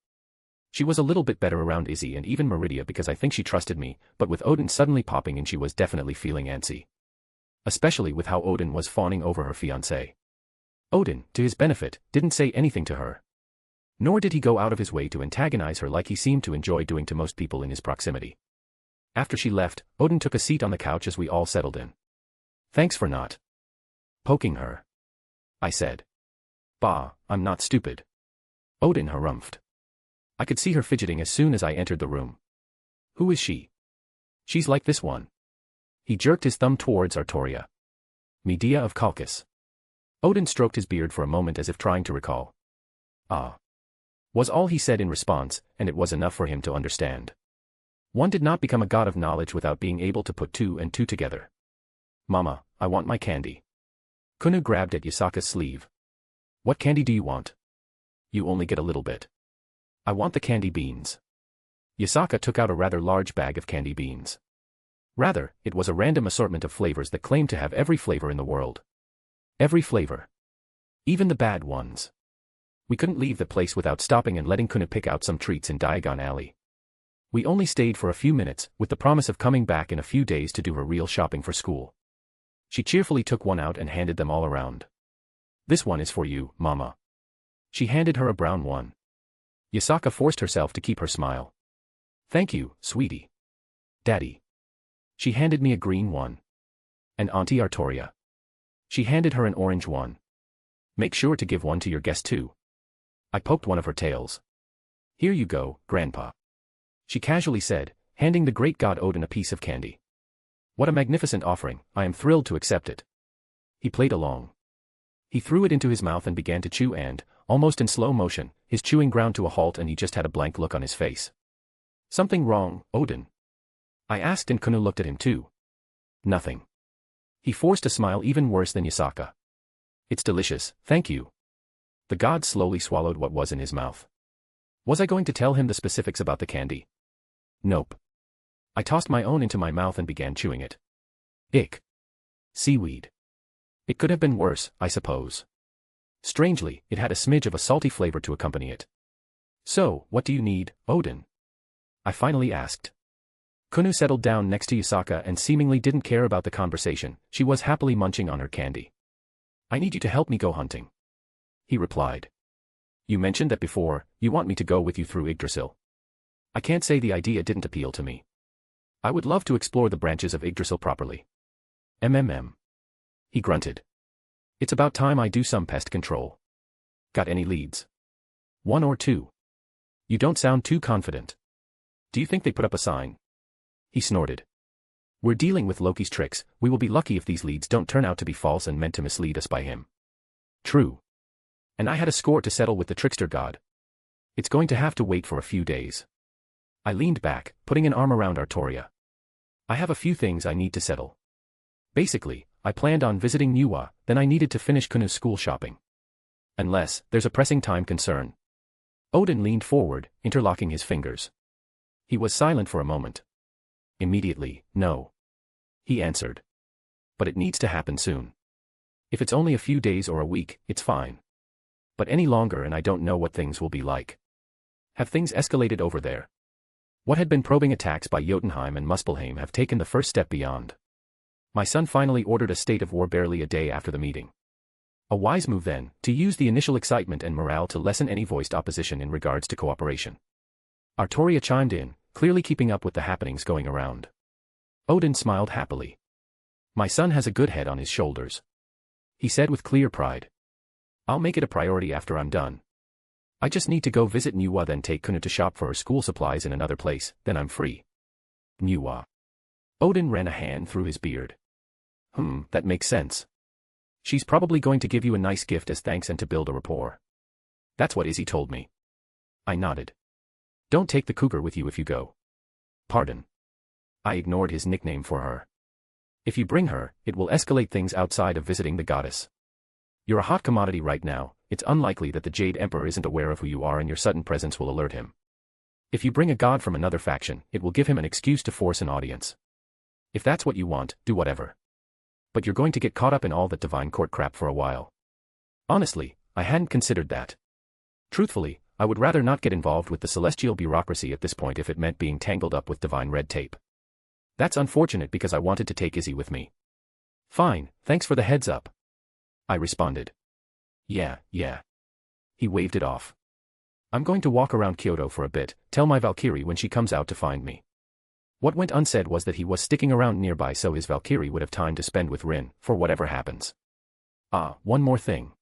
[SPEAKER 3] She was a little bit better around Izzy and even Meridia because I think she trusted me, but with Odin suddenly popping in she was definitely feeling antsy. Especially with how Odin was fawning over her fiancé. Odin, to his benefit, didn't say anything to her. Nor did he go out of his way to antagonize her like he seemed to enjoy doing to most people in his proximity. After she left, Odin took a seat on the couch as we all settled in. Thanks for not poking her, I said. Bah, I'm not stupid. Odin harumphed. I could see her fidgeting as soon as I entered the room. Who is she? She's like this one. He jerked his thumb towards Artoria. Medea of Colchis. Odin stroked his beard for a moment as if trying to recall. Ah. Was all he said in response, and it was enough for him to understand. One did not become a god of knowledge without being able to put two and two together. Mama, I want my candy. Kuna grabbed at Yasaka's sleeve. What candy do you want? You only get a little bit. I want the candy beans. Yasaka took out a rather large bag of candy beans. Rather, it was a random assortment of flavors that claimed to have every flavor in the world. Every flavor. Even the bad ones. We couldn't leave the place without stopping and letting Kuna pick out some treats in Diagon Alley. We only stayed for a few minutes, with the promise of coming back in a few days to do her real shopping for school. She cheerfully took one out and handed them all around. This one is for you, Mama. She handed her a brown one. Yasaka forced herself to keep her smile. Thank you, sweetie. Daddy. She handed me a green one. And Auntie Artoria. She handed her an orange one. Make sure to give one to your guest too. I poked one of her tails. Here you go, Grandpa. She casually said, handing the great god Odin a piece of candy. What a magnificent offering, I am thrilled to accept it. He played along. He threw it into his mouth and began to chew and, almost in slow motion, his chewing ground to a halt and he just had a blank look on his face. Something wrong, Odin? I asked and Kuna looked at him too. Nothing. He forced a smile even worse than Yasaka. It's delicious, thank you. The god slowly swallowed what was in his mouth. Was I going to tell him the specifics about the candy? Nope. I tossed my own into my mouth and began chewing it. Ick. Seaweed. It could have been worse, I suppose. Strangely, it had a smidge of a salty flavor to accompany it. So, what do you need, Odin? I finally asked. Kunu settled down next to Yasaka and seemingly didn't care about the conversation. She was happily munching on her candy. I need you to help me go hunting. He replied. You mentioned that before, you want me to go with you through Yggdrasil. I can't say the idea didn't appeal to me. I would love to explore the branches of Yggdrasil properly. He grunted. It's about time I do some pest control. Got any leads? 1 or 2. You don't sound too confident. Do you think they put up a sign? He snorted. We're dealing with Loki's tricks, we will be lucky if these leads don't turn out to be false and meant to mislead us by him. True. And I had a score to settle with the trickster god. It's going to have to wait for a few days. I leaned back, putting an arm around Artoria. I have a few things I need to settle. Basically, I planned on visiting Niwa, then I needed to finish Kunu's school shopping. Unless, there's a pressing time concern. Odin leaned forward, interlocking his fingers. He was silent for a moment. Immediately, no. He answered. But it needs to happen soon. If it's only a few days or a week, it's fine. But any longer and I don't know what things will be like. Have things escalated over there? What had been probing attacks by Jotunheim and Muspelheim have taken the first step beyond. My son finally ordered a state of war barely a day after the meeting. A wise move then, to use the initial excitement and morale to lessen any voiced opposition in regards to cooperation. Artoria chimed in, clearly keeping up with the happenings going around. Odin smiled happily. My son has a good head on his shoulders. He said with clear pride. I'll make it a priority after I'm done. I just need to go visit Niwa, then take Kunu to shop for her school supplies in another place, then I'm free. Niwa. Odin ran a hand through his beard. That makes sense. She's probably going to give you a nice gift as thanks and to build a rapport. That's what Izzy told me. I nodded. Don't take the cougar with you if you go. Pardon. I ignored his nickname for her. If you bring her, it will escalate things outside of visiting the goddess. You're a hot commodity right now, it's unlikely that the Jade Emperor isn't aware of who you are and your sudden presence will alert him. If you bring a god from another faction, it will give him an excuse to force an audience. If that's what you want, do whatever. But you're going to get caught up in all that divine court crap for a while. Honestly, I hadn't considered that. Truthfully, I would rather not get involved with the celestial bureaucracy at this point if it meant being tangled up with divine red tape. That's unfortunate because I wanted to take Izzy with me. Fine, thanks for the heads up. I responded. Yeah. He waved it off. I'm going to walk around Kyoto for a bit, tell my Valkyrie when she comes out to find me. What went unsaid was that he was sticking around nearby so his Valkyrie would have time to spend with Rin, for whatever happens. One more thing.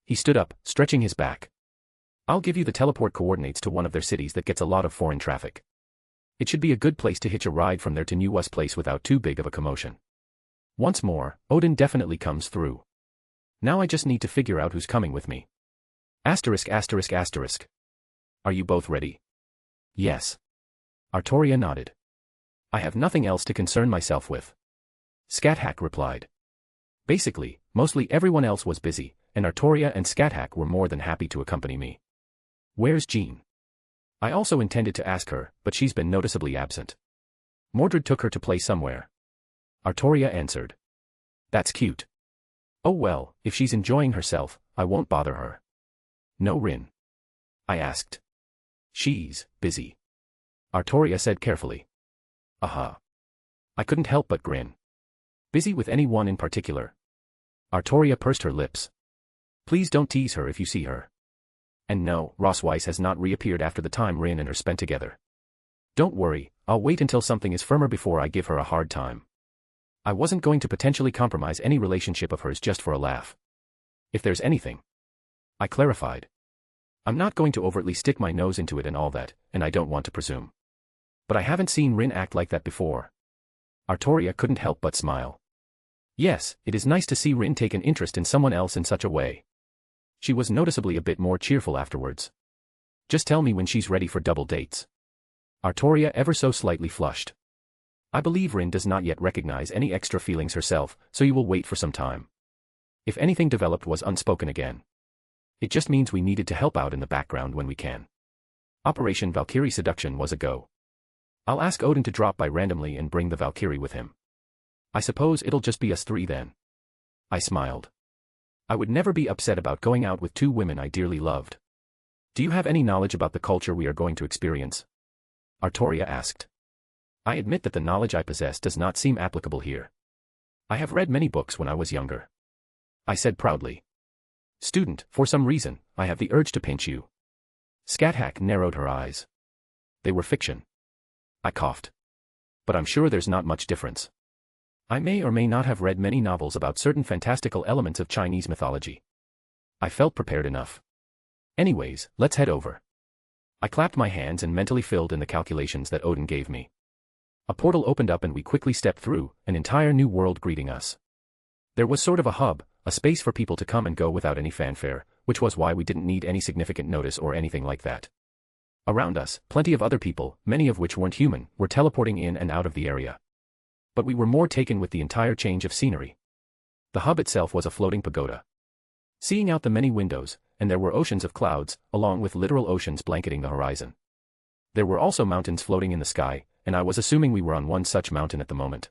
[SPEAKER 3] He stood up, stretching his back. I'll give you the teleport coordinates to one of their cities that gets a lot of foreign traffic. It should be a good place to hitch a ride from there to Niwa's place without too big of a commotion. Once more, Odin definitely comes through. Now I just need to figure out who's coming with me. Asterisk. Are you both ready? Yes. Artoria nodded. I have nothing else to concern myself with. Scathack replied. Basically, mostly everyone else was busy, and Artoria and Scathack were more than happy to accompany me. Where's Jean? I also intended to ask her, but she's been noticeably absent. Mordred took her to play somewhere. Artoria answered. That's cute. Oh well, if she's enjoying herself, I won't bother her. No Rin? I asked. She's busy. Artoria said carefully. I couldn't help but grin. Busy with anyone in particular? Artoria pursed her lips. Please don't tease her if you see her. And no, Ross Weiss has not reappeared after the time Rin and her spent together. Don't worry, I'll wait until something is firmer before I give her a hard time. I wasn't going to potentially compromise any relationship of hers just for a laugh. If there's anything. I clarified. I'm not going to overtly stick my nose into it and all that, and I don't want to presume. But I haven't seen Rin act like that before. Artoria couldn't help but smile. Yes, it is nice to see Rin take an interest in someone else in such a way. She was noticeably a bit more cheerful afterwards. Just tell me when she's ready for double dates. Artoria ever so slightly flushed. I believe Rin does not yet recognize any extra feelings herself, so you will wait for some time. If anything developed was unspoken again. It just means we needed to help out in the background when we can. Operation Valkyrie Seduction was a go. I'll ask Odin to drop by randomly and bring the Valkyrie with him. I suppose it'll just be us three then. I smiled. I would never be upset about going out with two women I dearly loved. Do you have any knowledge about the culture we are going to experience? Artoria asked. I admit that the knowledge I possess does not seem applicable here. I have read many books when I was younger. I said proudly. Student, for some reason, I have the urge to pinch you. Scat-Hack narrowed her eyes. They were fiction. I coughed. But I'm sure there's not much difference. I may or may not have read many novels about certain fantastical elements of Chinese mythology. I felt prepared enough. Anyways, let's head over. I clapped my hands and mentally filled in the calculations that Odin gave me. A portal opened up and we quickly stepped through, an entire new world greeting us. There was sort of a hub, a space for people to come and go without any fanfare, which was why we didn't need any significant notice or anything like that. Around us, plenty of other people, many of which weren't human, were teleporting in and out of the area. But we were more taken with the entire change of scenery. The hub itself was a floating pagoda. Seeing out the many windows, and there were oceans of clouds, along with literal oceans blanketing the horizon. There were also mountains floating in the sky, and I was assuming we were on one such mountain at the moment.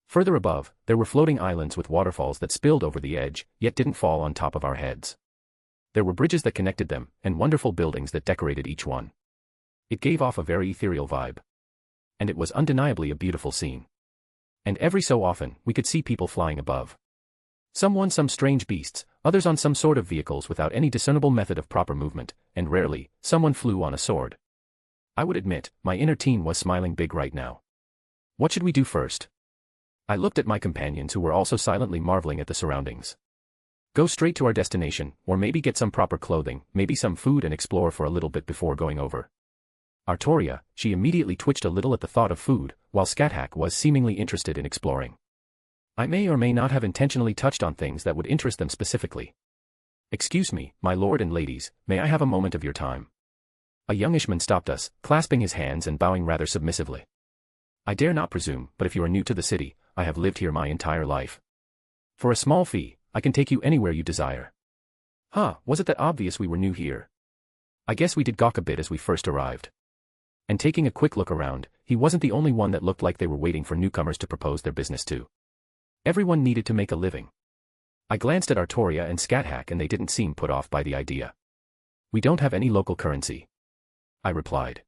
[SPEAKER 3] Further above, there were floating islands with waterfalls that spilled over the edge, yet didn't fall on top of our heads. There were bridges that connected them, and wonderful buildings that decorated each one. It gave off a very ethereal vibe. And it was undeniably a beautiful scene. And every so often, we could see people flying above. Some on some strange beasts, others on some sort of vehicles without any discernible method of proper movement, and rarely, someone flew on a sword. I would admit, my inner teen was smiling big right now. What should we do first? I looked at my companions who were also silently marveling at the surroundings. Go straight to our destination, or maybe get some proper clothing, maybe some food and explore for a little bit before going over. Artoria, she immediately twitched a little at the thought of food, while Scat-Hack was seemingly interested in exploring. I may or may not have intentionally touched on things that would interest them specifically. Excuse me, my lord and ladies, may I have a moment of your time? A youngishman stopped us, clasping his hands and bowing rather submissively. I dare not presume, but if you are new to the city, I have lived here my entire life. For a small fee, I can take you anywhere you desire. Huh, was it that obvious we were new here? I guess we did gawk a bit as we first arrived. And taking a quick look around, he wasn't the only one that looked like they were waiting for newcomers to propose their business to. Everyone needed to make a living. I glanced at Artoria and Scat-Hack and they didn't seem put off by the idea. We don't have any local currency, I replied.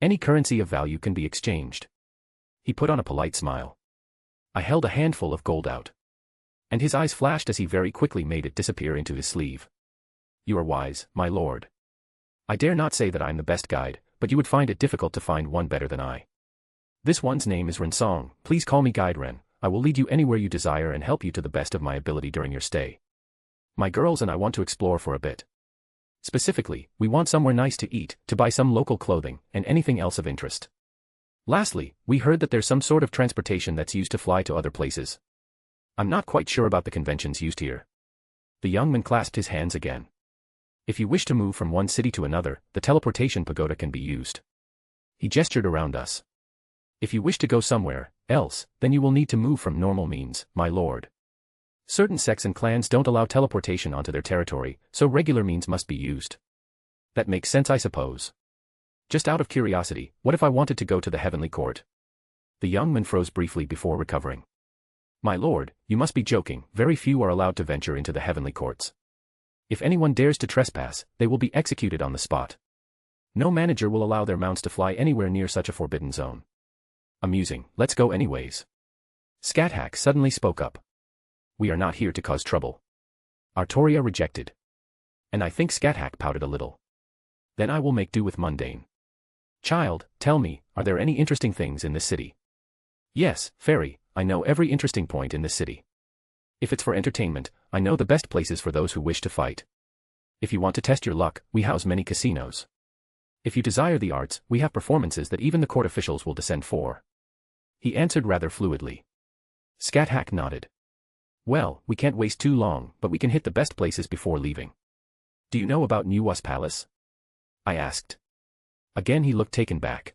[SPEAKER 3] Any currency of value can be exchanged. He put on a polite smile. I held a handful of gold out. And his eyes flashed as he very quickly made it disappear into his sleeve. You are wise, my lord. I dare not say that I'm the best guide, but you would find it difficult to find one better than I. This one's name is Rensong, please call me Guide Ren. I will lead you anywhere you desire and help you to the best of my ability during your stay. My girls and I want to explore for a bit. Specifically, we want somewhere nice to eat, to buy some local clothing, and anything else of interest. Lastly, we heard that there's some sort of transportation that's used to fly to other places. I'm not quite sure about the conventions used here. The young man clasped his hands again. If you wish to move from one city to another, the teleportation pagoda can be used. He gestured around us. If you wish to go somewhere else, then you will need to move from normal means, my lord. Certain sects and clans don't allow teleportation onto their territory, so regular means must be used. That makes sense, I suppose. Just out of curiosity, what if I wanted to go to the heavenly court? The young man froze briefly before recovering. My lord, you must be joking, very few are allowed to venture into the heavenly courts. If anyone dares to trespass, they will be executed on the spot. No manager will allow their mounts to fly anywhere near such a forbidden zone. Amusing, let's go anyways. Scat-Hack suddenly spoke up. We are not here to cause trouble. Artoria rejected. And I think Scat-Hack pouted a little. Then I will make do with mundane. Child, tell me, are there any interesting things in this city? Yes, fairy, I know every interesting point in this city. If it's for entertainment, I know the best places for those who wish to fight. If you want to test your luck, we house many casinos. If you desire the arts, we have performances that even the court officials will descend for. He answered rather fluidly. Scat-Hack nodded. Well, we can't waste too long, but we can hit the best places before leaving. Do you know about Nuwa's Palace? I asked. Again he looked taken back.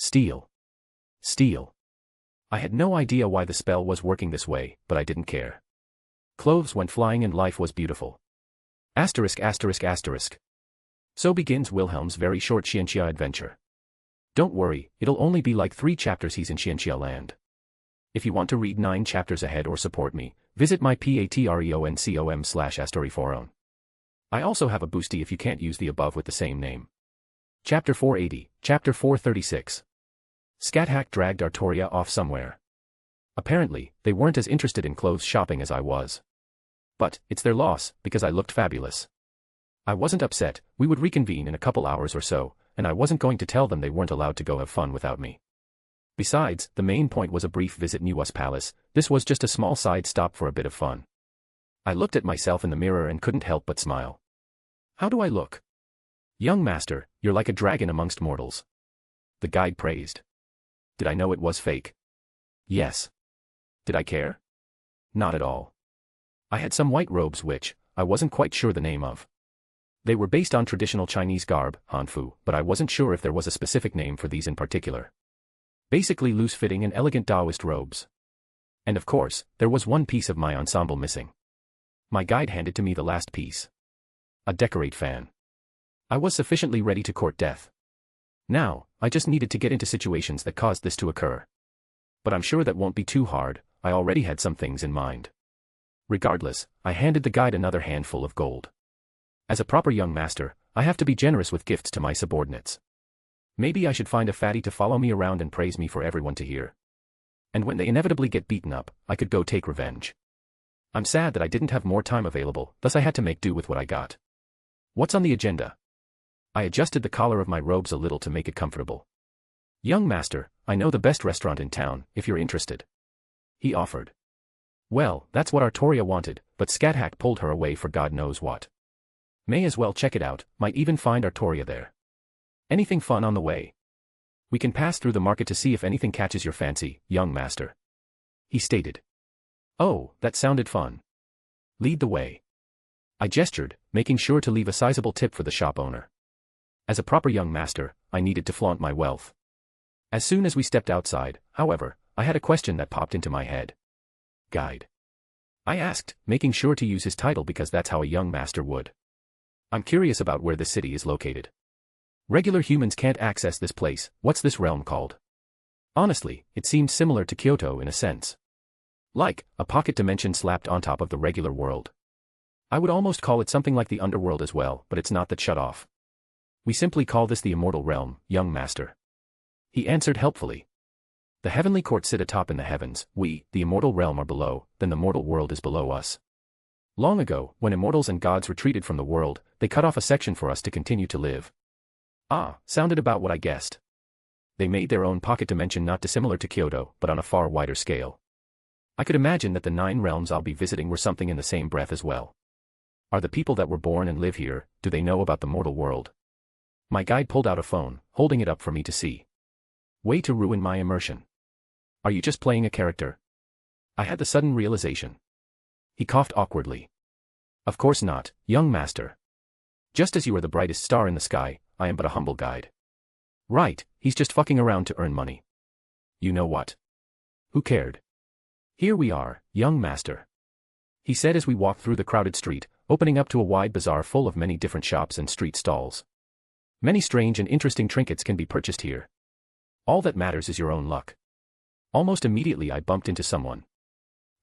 [SPEAKER 3] Steal. Steal. I had no idea why the spell was working this way, but I didn't care. Clothes went flying and life was beautiful. Asterisk asterisk asterisk. So begins Wilhelm's very short Xianxia adventure. Don't worry, it'll only be like 3 chapters he's in Xianxia land. If you want to read 9 chapters ahead or support me, visit my patreon.com/astoryforon. I also have a boosty if you can't use the above with the same name. Chapter 480, Chapter 436. Scat-Hack dragged Artoria off somewhere. Apparently, they weren't as interested in clothes shopping as I was. But, it's their loss, because I looked fabulous. I wasn't upset, we would reconvene in a couple hours or so, and I wasn't going to tell them they weren't allowed to go have fun without me. Besides, the main point was a brief visit Nuwa's palace. This was just a small side stop for a bit of fun. I looked at myself in the mirror and couldn't help but smile. How do I look? Young master, you're like a dragon amongst mortals. The guide praised. Did I know it was fake? Yes. Did I care? Not at all. I had some white robes which, I wasn't quite sure the name of. They were based on traditional Chinese garb, Hanfu, but I wasn't sure if there was a specific name for these in particular. Basically loose-fitting and elegant Taoist robes. And of course, there was one piece of my ensemble missing. My guide handed to me the last piece. A decorate fan. I was sufficiently ready to court death. Now, I just needed to get into situations that caused this to occur. But I'm sure that won't be too hard, I already had some things in mind. Regardless, I handed the guide another handful of gold. As a proper young master, I have to be generous with gifts to my subordinates. Maybe I should find a fatty to follow me around and praise me for everyone to hear. And when they inevitably get beaten up, I could go take revenge. I'm sad that I didn't have more time available, thus I had to make do with what I got. What's on the agenda? I adjusted the collar of my robes a little to make it comfortable. Young master, I know the best restaurant in town, if you're interested. He offered. Well, that's what Artoria wanted, but Scat-Hack pulled her away for God knows what. May as well check it out, might even find Artoria there. Anything fun on the way? We can pass through the market to see if anything catches your fancy, young master. He stated. Oh, that sounded fun. Lead the way. I gestured, making sure to leave a sizable tip for the shop owner. As a proper young master, I needed to flaunt my wealth. As soon as we stepped outside, however, I had a question that popped into my head. Guide. I asked, making sure to use his title because that's how a young master would. I'm curious about where this city is located. Regular humans can't access this place, what's this realm called? Honestly, it seemed similar to Kyoto in a sense. Like, a pocket dimension slapped on top of the regular world. I would almost call it something like the underworld as well, but it's not that shut off. We simply call this the immortal realm, young master. He answered helpfully. The heavenly courts sit atop in the heavens, we, the immortal realm, are below, then the mortal world is below us. Long ago, when immortals and gods retreated from the world, they cut off a section for us to continue to live. Ah, sounded about what I guessed. They made their own pocket dimension not dissimilar to Kyoto, but on a far wider scale. I could imagine that the 9 realms I'll be visiting were something in the same breath as well. Are the people that were born and live here, do they know about the mortal world? My guide pulled out a phone, holding it up for me to see. Way to ruin my immersion. Are you just playing a character? I had the sudden realization. He coughed awkwardly. Of course not, young master. Just as you are the brightest star in the sky, I am but a humble guide. Right, he's just fucking around to earn money. You know what? Who cared? Here we are, young master. He said as we walked through the crowded street, opening up to a wide bazaar full of many different shops and street stalls. Many strange and interesting trinkets can be purchased here. All that matters is your own luck. Almost immediately I bumped into someone.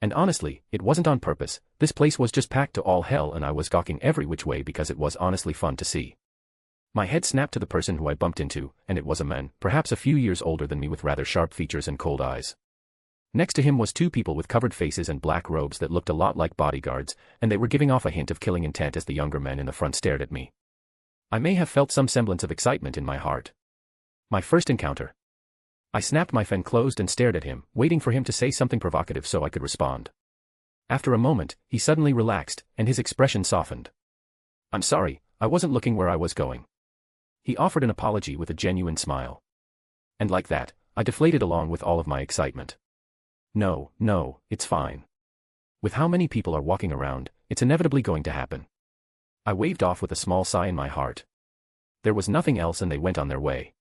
[SPEAKER 3] And honestly, it wasn't on purpose, this place was just packed to all hell and I was gawking every which way because it was honestly fun to see. My head snapped to the person who I bumped into, and it was a man, perhaps a few years older than me with rather sharp features and cold eyes. Next to him was 2 people with covered faces and black robes that looked a lot like bodyguards, and they were giving off a hint of killing intent as the younger man in the front stared at me. I may have felt some semblance of excitement in my heart. My first encounter. I snapped my fen closed and stared at him, waiting for him to say something provocative so I could respond. After a moment, he suddenly relaxed, and his expression softened. I'm sorry, I wasn't looking where I was going. He offered an apology with a genuine smile. And like that, I deflated along with all of my excitement. No, it's fine. With how many people are walking around, it's inevitably going to happen. I waved off with a small sigh in my heart. There was nothing else and they went on their way.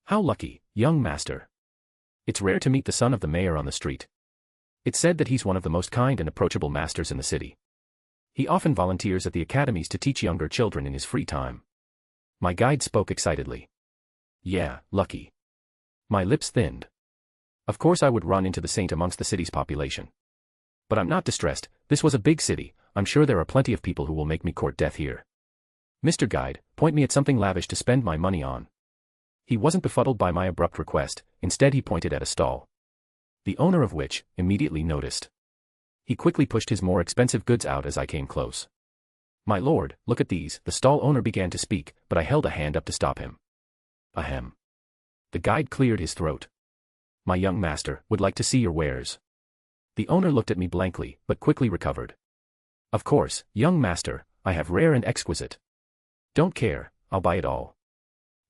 [SPEAKER 3] How lucky, young master. It's rare to meet the son of the mayor on the street. It's said that he's one of the most kind and approachable masters in the city. He often volunteers at the academies to teach younger children in his free time. My guide spoke excitedly. Yeah, lucky. My lips thinned. Of course I would run into the saint amongst the city's population. But I'm not distressed, this was a big city, I'm sure there are plenty of people who will make me court death here. Mr. Guide, point me at something lavish to spend my money on. He wasn't befuddled by my abrupt request, instead he pointed at a stall. The owner of which, immediately noticed. He quickly pushed his more expensive goods out as I came close. My lord, look at these, the stall owner began to speak, but I held a hand up to stop him. Ahem. The guide cleared his throat. My young master, would like to see your wares. The owner looked at me blankly, but quickly recovered. Of course, young master, I have rare and exquisite. Don't care, I'll buy it all.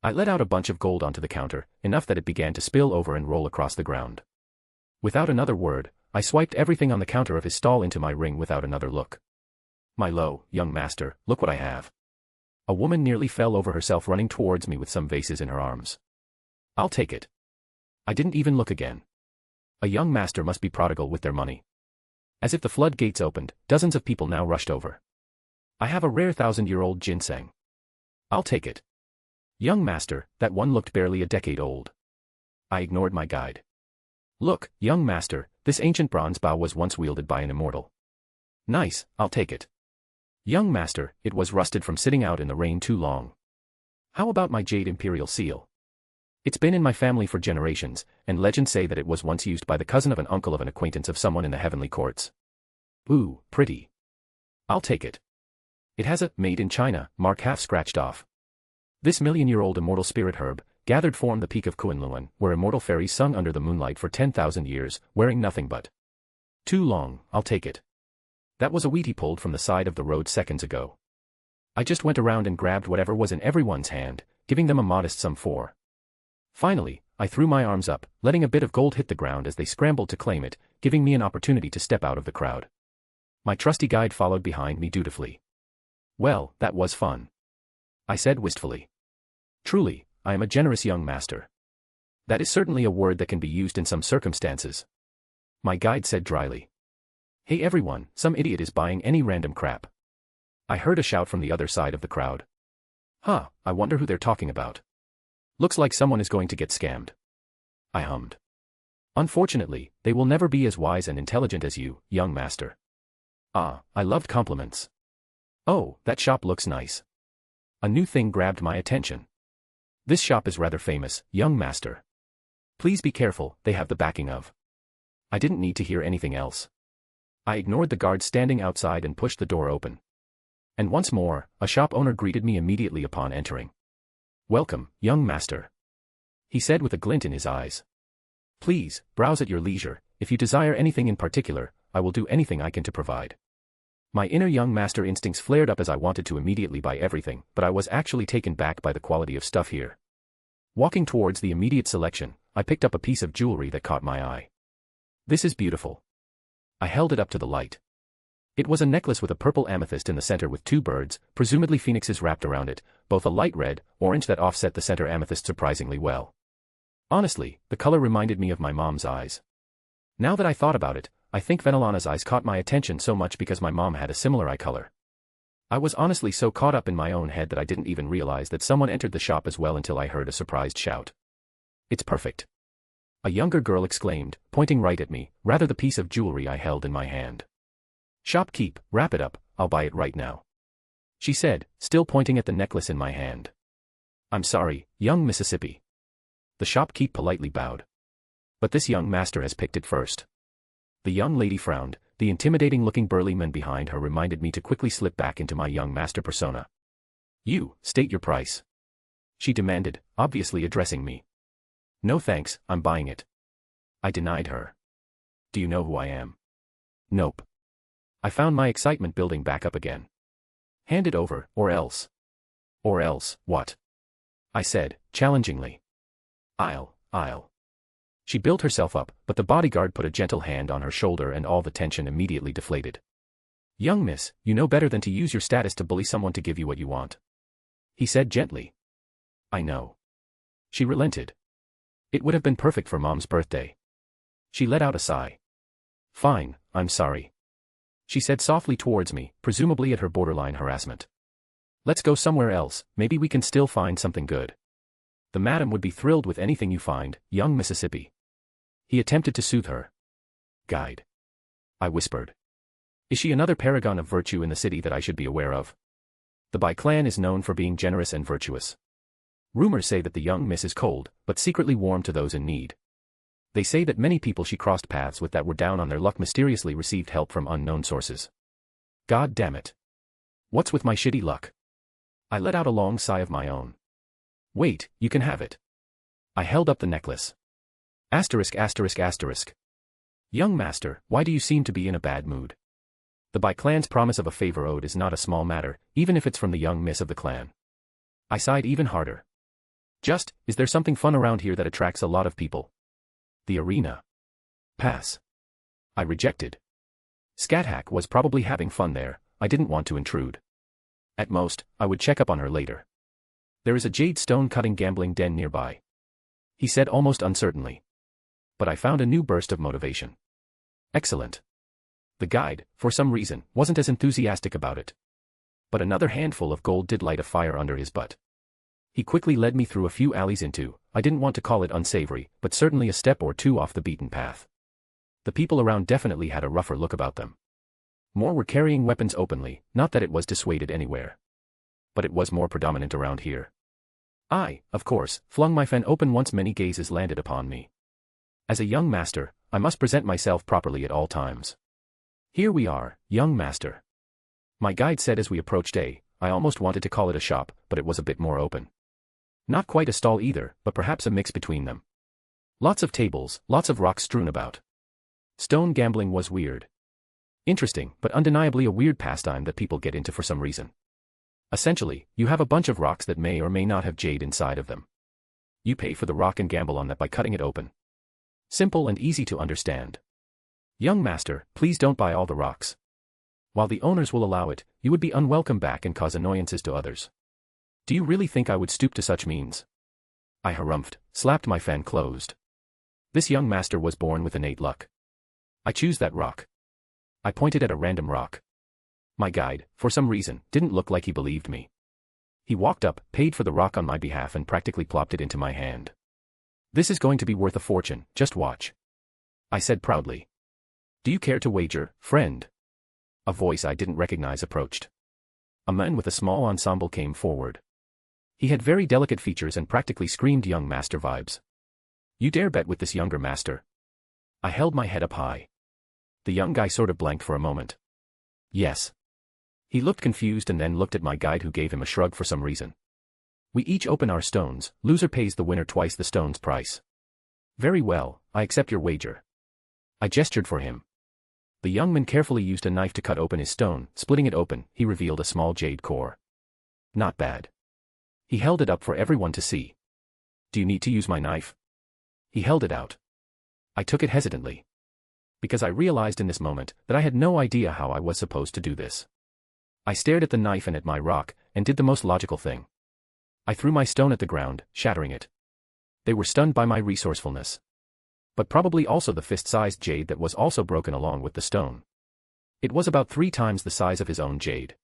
[SPEAKER 3] I let out a bunch of gold onto the counter, enough that it began to spill over and roll across the ground. Without another word, I swiped everything on the counter of his stall into my ring without another look. My young master, look what I have. A woman nearly fell over herself running towards me with some vases in her arms. I'll take it. I didn't even look again. A young master must be prodigal with their money. As if the floodgates opened, dozens of people now rushed over. I have a rare 1,000-year-old ginseng. I'll take it. Young master, that one looked barely a decade old. I ignored my guide. Look, young master, this ancient bronze bow was once wielded by an immortal. Nice, I'll take it. Young master, it was rusted from sitting out in the rain too long. How about my jade imperial seal? It's been in my family for generations, and legends say that it was once used by the cousin of an uncle of an acquaintance of someone in the heavenly courts. Ooh, pretty. I'll take it. It has a made in China mark half scratched off. This million-year-old immortal spirit herb, gathered formed the peak of Kunlun, where immortal fairies sung under the moonlight for 10,000 years, wearing nothing but. Too long, I'll take it. That was a wheat he pulled from the side of the road seconds ago. I just went around and grabbed whatever was in everyone's hand, giving them a modest sum for. Finally, I threw my arms up, letting a bit of gold hit the ground as they scrambled to claim it, giving me an opportunity to step out of the crowd. My trusty guide followed behind me dutifully. Well, that was fun. I said wistfully. Truly, I am a generous young master. That is certainly a word that can be used in some circumstances. My guide said dryly. Hey everyone, some idiot is buying any random crap. I heard a shout from the other side of the crowd. Huh, I wonder who they're talking about. Looks like someone is going to get scammed. I hummed. Unfortunately, they will never be as wise and intelligent as you, young master. Ah, I loved compliments. Oh, that shop looks nice. A new thing grabbed my attention. This shop is rather famous, young master. Please be careful, they have the backing of. I didn't need to hear anything else. I ignored the guard standing outside and pushed the door open. And once more, a shop owner greeted me immediately upon entering. Welcome, young master. He said with a glint in his eyes. Please, browse at your leisure, if you desire anything in particular, I will do anything I can to provide. My inner young master instincts flared up as I wanted to immediately buy everything, but I was actually taken back by the quality of stuff here. Walking towards the immediate selection, I picked up a piece of jewelry that caught my eye. This is beautiful. I held it up to the light. It was a necklace with a purple amethyst in the center with two birds, presumably phoenixes wrapped around it, both a light red, orange that offset the center amethyst surprisingly well. Honestly, the color reminded me of my mom's eyes. Now that I thought about it, I think Venelana's eyes caught my attention so much because my mom had a similar eye color. I was honestly so caught up in my own head that I didn't even realize that someone entered the shop as well until I heard a surprised shout. It's perfect. A younger girl exclaimed, pointing right at me, rather the piece of jewelry I held in my hand. Shopkeep, wrap it up, I'll buy it right now. She said, still pointing at the necklace in my hand. I'm sorry, young Mississippi. The shopkeep politely bowed. But this young master has picked it first. The young lady frowned, the intimidating-looking burly man behind her reminded me to quickly slip back into my young master persona. You, state your price. She demanded, obviously addressing me. No thanks, I'm buying it. I denied her. Do you know who I am? Nope. I found my excitement building back up again. Hand it over, or else. Or else, what? I said, challengingly. I'll. She built herself up, but the bodyguard put a gentle hand on her shoulder and all the tension immediately deflated. Young miss, you know better than to use your status to bully someone to give you what you want. He said gently. I know. She relented. It would have been perfect for Mom's birthday. She let out a sigh. Fine, I'm sorry. She said softly towards me, presumably at her borderline harassment. Let's go somewhere else, maybe we can still find something good. The madam would be thrilled with anything you find, young Mississippi. He attempted to soothe her. Guide. I whispered. Is she another paragon of virtue in the city that I should be aware of? The Bai clan is known for being generous and virtuous. Rumors say that the young miss is cold, but secretly warm to those in need. They say that many people she crossed paths with that were down on their luck mysteriously received help from unknown sources. God damn it. What's with my shitty luck? I let out a long sigh of my own. Wait, you can have it. I held up the necklace. Asterisk asterisk asterisk. Young master, why do you seem to be in a bad mood? The Bai clan's promise of a favor owed is not a small matter, even if it's from the young miss of the clan. I sighed even harder. Is there something fun around here that attracts a lot of people? The arena. Pass. I rejected. Scathack was probably having fun there, I didn't want to intrude. At most, I would check up on her later. There is a jade stone cutting gambling den nearby. He said almost uncertainly. But I found a new burst of motivation. Excellent. The guide, for some reason, wasn't as enthusiastic about it. But another handful of gold did light a fire under his butt. He quickly led me through a few alleys into, I didn't want to call it unsavory, but certainly a step or two off the beaten path. The people around definitely had a rougher look about them. More were carrying weapons openly, not that it was dissuaded anywhere. But it was more predominant around here. I, of course, flung my fen open once many gazes landed upon me. As a young master, I must present myself properly at all times. Here we are, young master. My guide said as we approached I almost wanted to call it a shop, but it was a bit more open. Not quite a stall either, but perhaps a mix between them. Lots of tables, lots of rocks strewn about. Stone gambling was weird. Interesting, but undeniably a weird pastime that people get into for some reason. Essentially, you have a bunch of rocks that may or may not have jade inside of them. You pay for the rock and gamble on that by cutting it open. Simple and easy to understand. Young master, please don't buy all the rocks. While the owners will allow it, you would be unwelcome back and cause annoyances to others. Do you really think I would stoop to such means? I harumphed, slapped my fan closed. This young master was born with innate luck. I choose that rock. I pointed at a random rock. My guide, for some reason, didn't look like he believed me. He walked up, paid for the rock on my behalf and practically plopped it into my hand. This is going to be worth a fortune, just watch. I said proudly. Do you care to wager, friend? A voice I didn't recognize approached. A man with a small ensemble came forward. He had very delicate features and practically screamed young master vibes. You dare bet with this younger master? I held my head up high. The young guy sort of blanked for a moment. Yes. He looked confused and then looked at my guide who gave him a shrug for some reason. We each open our stones, loser pays the winner twice the stone's price. Very well, I accept your wager. I gestured for him. The young man carefully used a knife to cut open his stone, splitting it open, he revealed a small jade core. Not bad. He held it up for everyone to see. Do you need to use my knife? He held it out. I took it hesitantly. Because I realized in this moment that I had no idea how I was supposed to do this. I stared at the knife and at my rock, and did the most logical thing. I threw my stone at the ground, shattering it. They were stunned by my resourcefulness. But probably also the fist-sized jade that was also broken along with the stone. It was about 3 times the size of his own jade.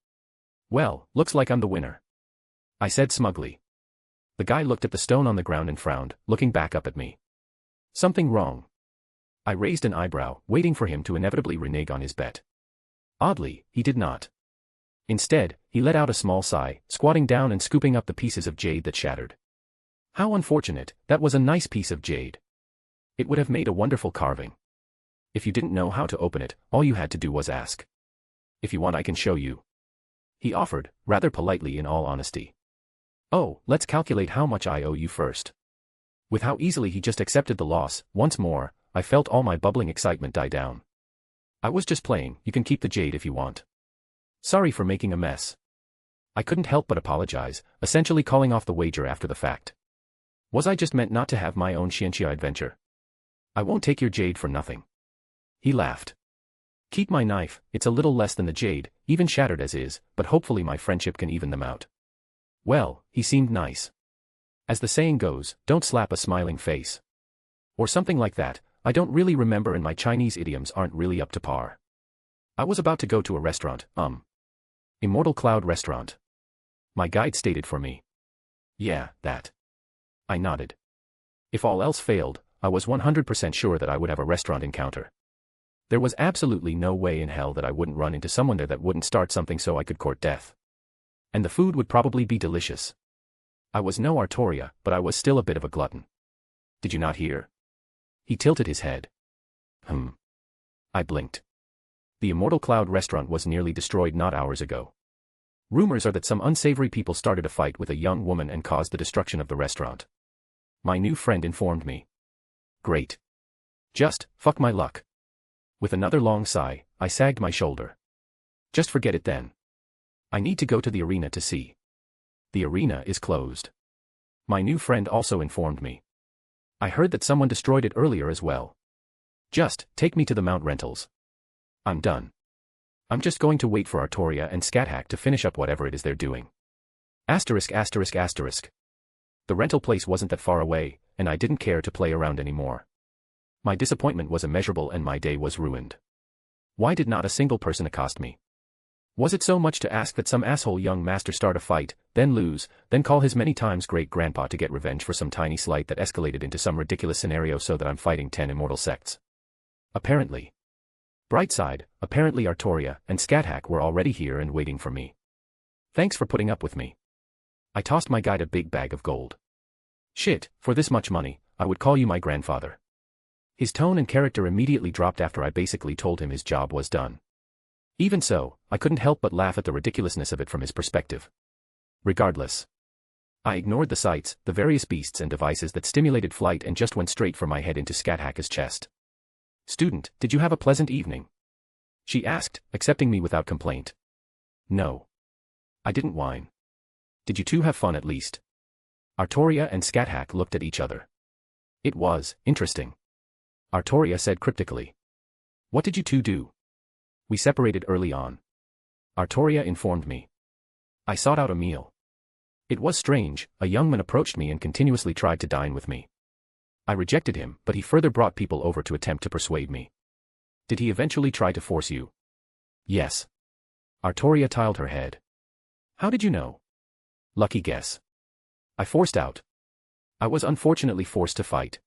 [SPEAKER 3] Well, looks like I'm the winner. I said smugly. The guy looked at the stone on the ground and frowned, looking back up at me. Something wrong? I raised an eyebrow, waiting for him to inevitably renege on his bet. Oddly, he did not. Instead, he let out a small sigh, squatting down and scooping up the pieces of jade that shattered. How unfortunate, that was a nice piece of jade. It would have made a wonderful carving. If you didn't know how to open it, all you had to do was ask. If you want I can show you. He offered, rather politely in all honesty. Oh, let's calculate how much I owe you first. With how easily he just accepted the loss, once more, I felt all my bubbling excitement die down. I was just playing, you can keep the jade if you want. Sorry for making a mess. I couldn't help but apologize, essentially calling off the wager after the fact. Was I just meant not to have my own Xianxia adventure? I won't take your jade for nothing. He laughed. Keep my knife, it's a little less than the jade, even shattered as is, but hopefully my friendship can even them out. Well, he seemed nice. As the saying goes, don't slap a smiling face. Or something like that. I don't really remember, and my Chinese idioms aren't really up to par. I was about to go to a restaurant, Immortal Cloud Restaurant. My guide stated for me. Yeah, that. I nodded. If all else failed, I was 100% sure that I would have a restaurant encounter. There was absolutely no way in hell that I wouldn't run into someone there that wouldn't start something so I could court death. And the food would probably be delicious. I was no Artoria, but I was still a bit of a glutton. Did you not hear? He tilted his head. I blinked. The Immortal Cloud Restaurant was nearly destroyed not hours ago. Rumors are that some unsavory people started a fight with a young woman and caused the destruction of the restaurant. My new friend informed me. Great. Just, fuck my luck. With another long sigh, I sagged my shoulder. Just forget it then. I need to go to the arena to see. The arena is closed. My new friend also informed me. I heard that someone destroyed it earlier as well. Just, take me to the Mount Rentals. I'm done. I'm just going to wait for Artoria and Scathack to finish up whatever it is they're doing. Asterisk asterisk asterisk. The rental place wasn't that far away, and I didn't care to play around anymore. My disappointment was immeasurable and my day was ruined. Why did not a single person accost me? Was it so much to ask that some asshole young master start a fight, then lose, then call his many times great-grandpa to get revenge for some tiny slight that escalated into some ridiculous scenario so that I'm fighting 10 immortal sects? Apparently. Bright side, apparently Artoria and Scathack were already here and waiting for me. Thanks for putting up with me. I tossed my guide a big bag of gold. Shit, for this much money, I would call you my grandfather. His tone and character immediately dropped after I basically told him his job was done. Even so, I couldn't help but laugh at the ridiculousness of it from his perspective. Regardless. I ignored the sights, the various beasts and devices that stimulated flight and just went straight for my head into Scathack's chest. Student, did you have a pleasant evening? She asked, accepting me without complaint. No. I didn't whine. Did you two have fun at least? Artoria and Scathack looked at each other. It was interesting. Artoria said cryptically. What did you two do? We separated early on. Artoria informed me. I sought out a meal. It was strange, a young man approached me and continuously tried to dine with me. I rejected him, but he further brought people over to attempt to persuade me. Did he eventually try to force you? Yes. Artoria tiled her head. How did you know? Lucky guess. I forced out. I was unfortunately forced to fight.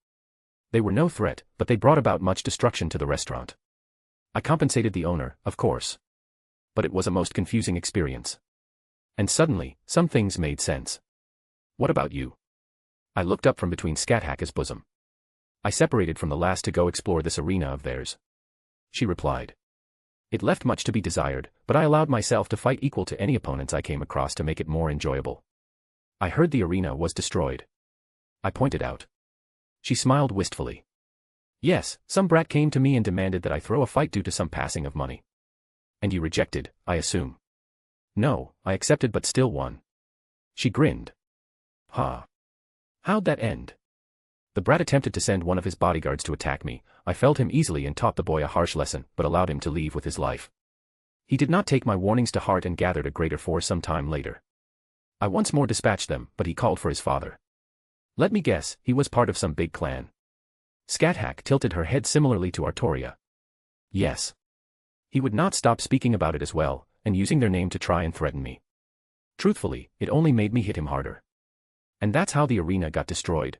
[SPEAKER 3] They were no threat, but they brought about much destruction to the restaurant. I compensated the owner, of course. But it was a most confusing experience. And suddenly, some things made sense. What about you? I looked up from between Scathack's bosom. I separated from the last to go explore this arena of theirs. She replied. It left much to be desired, but I allowed myself to fight equal to any opponents I came across to make it more enjoyable. I heard the arena was destroyed. I pointed out. She smiled wistfully. Yes, some brat came to me and demanded that I throw a fight due to some passing of money. And you rejected, I assume. No, I accepted but still won. She grinned. Huh. How'd that end? The brat attempted to send one of his bodyguards to attack me. I felled him easily and taught the boy a harsh lesson, but allowed him to leave with his life. He did not take my warnings to heart and gathered a greater force some time later. I once more dispatched them, but he called for his father. Let me guess, he was part of some big clan. Scathack tilted her head similarly to Artoria. Yes. He would not stop speaking about it as well, and using their name to try and threaten me. Truthfully, it only made me hit him harder. And that's how the arena got destroyed.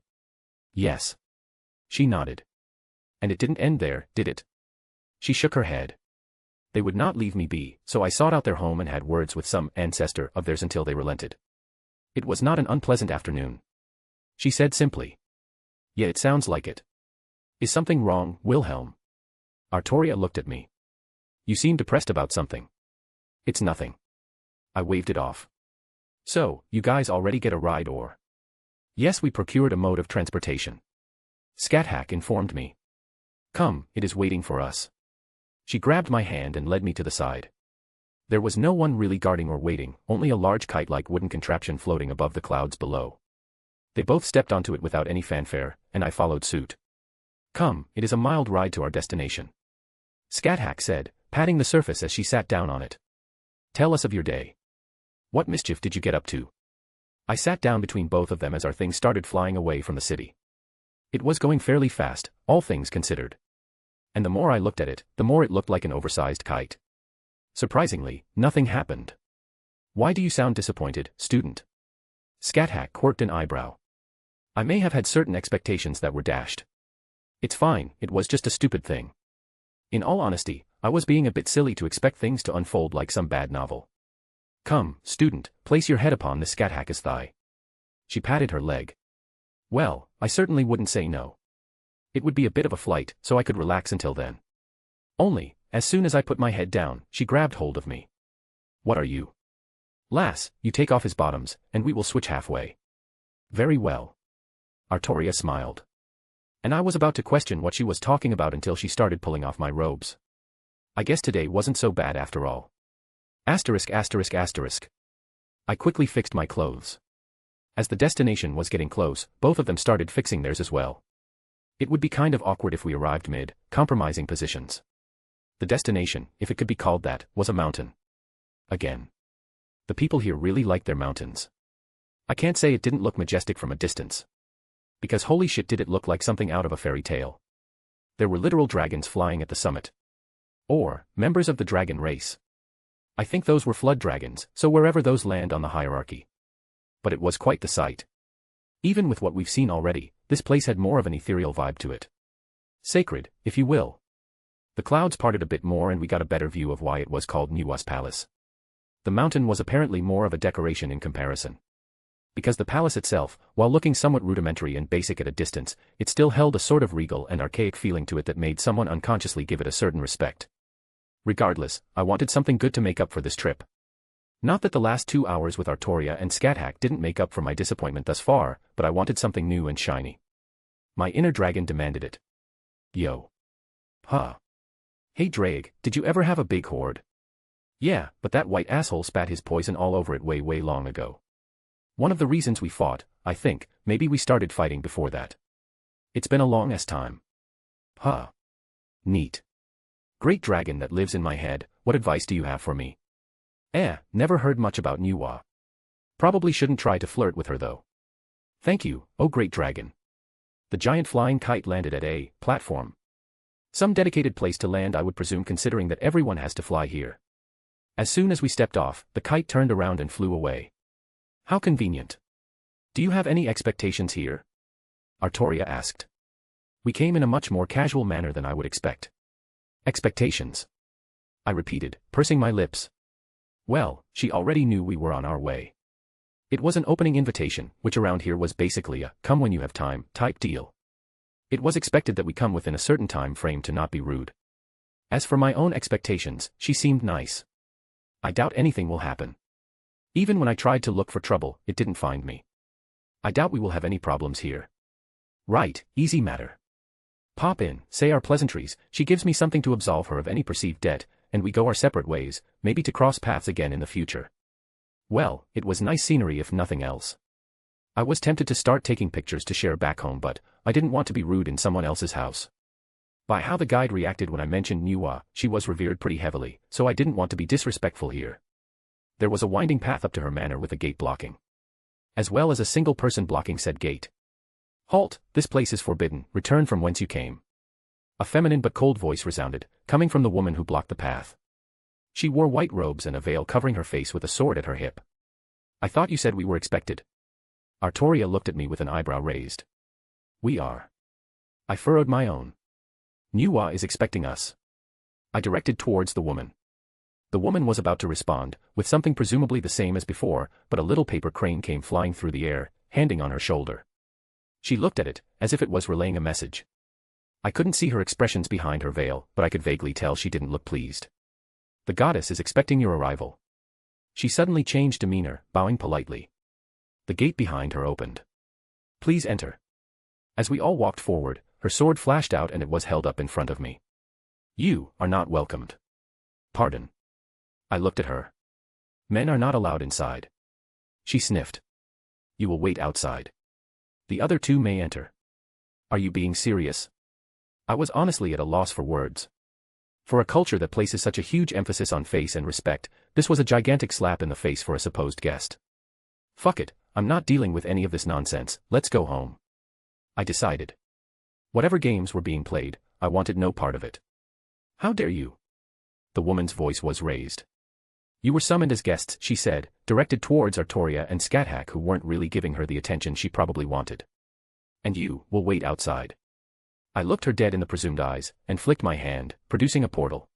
[SPEAKER 3] Yes. She nodded. And it didn't end there, did it? She shook her head. They would not leave me be, so I sought out their home and had words with some ancestor of theirs until they relented. It was not an unpleasant afternoon. She said simply. Yeah, it sounds like it. Is something wrong, Wilhelm? Artoria looked at me. You seem depressed about something. It's nothing. I waved it off. So, you guys already get a ride or? Yes, we procured a mode of transportation. Scathack informed me. Come, it is waiting for us. She grabbed my hand and led me to the side. There was no one really guarding or waiting, only a large kite-like wooden contraption floating above the clouds below. They both stepped onto it without any fanfare, and I followed suit. Come, it is a mild ride to our destination. Scathack said, patting the surface as she sat down on it. Tell us of your day. What mischief did you get up to? I sat down between both of them as our things started flying away from the city. It was going fairly fast, all things considered. And the more I looked at it, the more it looked like an oversized kite. Surprisingly, nothing happened. Why do you sound disappointed, student? Scat-Hack quirked an eyebrow. I may have had certain expectations that were dashed. It's fine, it was just a stupid thing. In all honesty, I was being a bit silly to expect things to unfold like some bad novel. Come, student, place your head upon the Scat-Hack's thigh. She patted her leg. Well, I certainly wouldn't say no. It would be a bit of a flight, so I could relax until then. Only, as soon as I put my head down, she grabbed hold of me. What are you? Lass, you take off his bottoms, and we will switch halfway. Very well. Artoria smiled. And I was about to question what she was talking about until she started pulling off my robes. I guess today wasn't so bad after all. Asterisk asterisk asterisk. I quickly fixed my clothes. As the destination was getting close, both of them started fixing theirs as well. It would be kind of awkward if we arrived mid-compromising positions. The destination, if it could be called that, was a mountain. Again. The people here really like their mountains. I can't say it didn't look majestic from a distance. Because holy shit did it look like something out of a fairy tale. There were literal dragons flying at the summit. Or, members of the dragon race. I think those were flood dragons, so wherever those land on the hierarchy. But it was quite the sight. Even with what we've seen already, this place had more of an ethereal vibe to it. Sacred, if you will. The clouds parted a bit more and we got a better view of why it was called Nuwa's Palace. The mountain was apparently more of a decoration in comparison. Because the palace itself, while looking somewhat rudimentary and basic at a distance, it still held a sort of regal and archaic feeling to it that made someone unconsciously give it a certain respect. Regardless, I wanted something good to make up for this trip. Not that the last 2 hours with Artoria and Scat-Hack didn't make up for my disappointment thus far, but I wanted something new and shiny. My inner dragon demanded it. Yo. Huh. Hey Drake, did you ever have a big hoard? Yeah, but that white asshole spat his poison all over it way long ago. One of the reasons we fought, I think, maybe we started fighting before that. It's been a long-ass time. Huh. Neat. Great dragon that lives in my head, what advice do you have for me? Never heard much about Nuwa. Probably shouldn't try to flirt with her though. Thank you, oh great dragon. The giant flying kite landed at a platform. Some dedicated place to land I would presume considering that everyone has to fly here. As soon as we stepped off, the kite turned around and flew away. How convenient. Do you have any expectations here? Artoria asked. We came in a much more casual manner than I would expect. Expectations. I repeated, pursing my lips. Well, she already knew we were on our way. It was an opening invitation, which around here was basically a come when you have time type deal. It was expected that we come within a certain time frame to not be rude. As for my own expectations, she seemed nice. I doubt anything will happen. Even when I tried to look for trouble, it didn't find me. I doubt we will have any problems here. Right, easy matter. Pop in, say our pleasantries, she gives me something to absolve her of any perceived debt, and we go our separate ways, maybe to cross paths again in the future. Well, it was nice scenery if nothing else. I was tempted to start taking pictures to share back home but I didn't want to be rude in someone else's house. By how the guide reacted when I mentioned Nuwa, she was revered pretty heavily, so I didn't want to be disrespectful here. There was a winding path up to her manor with a gate blocking. As well as a single person blocking said gate. Halt, this place is forbidden, return from whence you came. A feminine but cold voice resounded, coming from the woman who blocked the path. She wore white robes and a veil covering her face with a sword at her hip. I thought you said we were expected. Artoria looked at me with an eyebrow raised. We are. I furrowed my own. Nuwa is expecting us. I directed towards the woman. The woman was about to respond, with something presumably the same as before, but a little paper crane came flying through the air, handing on her shoulder. She looked at it, as if it was relaying a message. I couldn't see her expressions behind her veil, but I could vaguely tell she didn't look pleased. The goddess is expecting your arrival. She suddenly changed demeanor, bowing politely. The gate behind her opened. Please enter. As we all walked forward, her sword flashed out and it was held up in front of me. You are not welcomed. Pardon. I looked at her. Men are not allowed inside. She sniffed. You will wait outside. The other two may enter. Are you being serious? I was honestly at a loss for words. For a culture that places such a huge emphasis on face and respect, this was a gigantic slap in the face for a supposed guest. Fuck it, I'm not dealing with any of this nonsense, let's go home. I decided. Whatever games were being played, I wanted no part of it. How dare you? The woman's voice was raised. You were summoned as guests, she said, directed towards Artoria and Scathach, who weren't really giving her the attention she probably wanted. And you will wait outside. I looked her dead in the presumed eyes, and flicked my hand, producing a portal.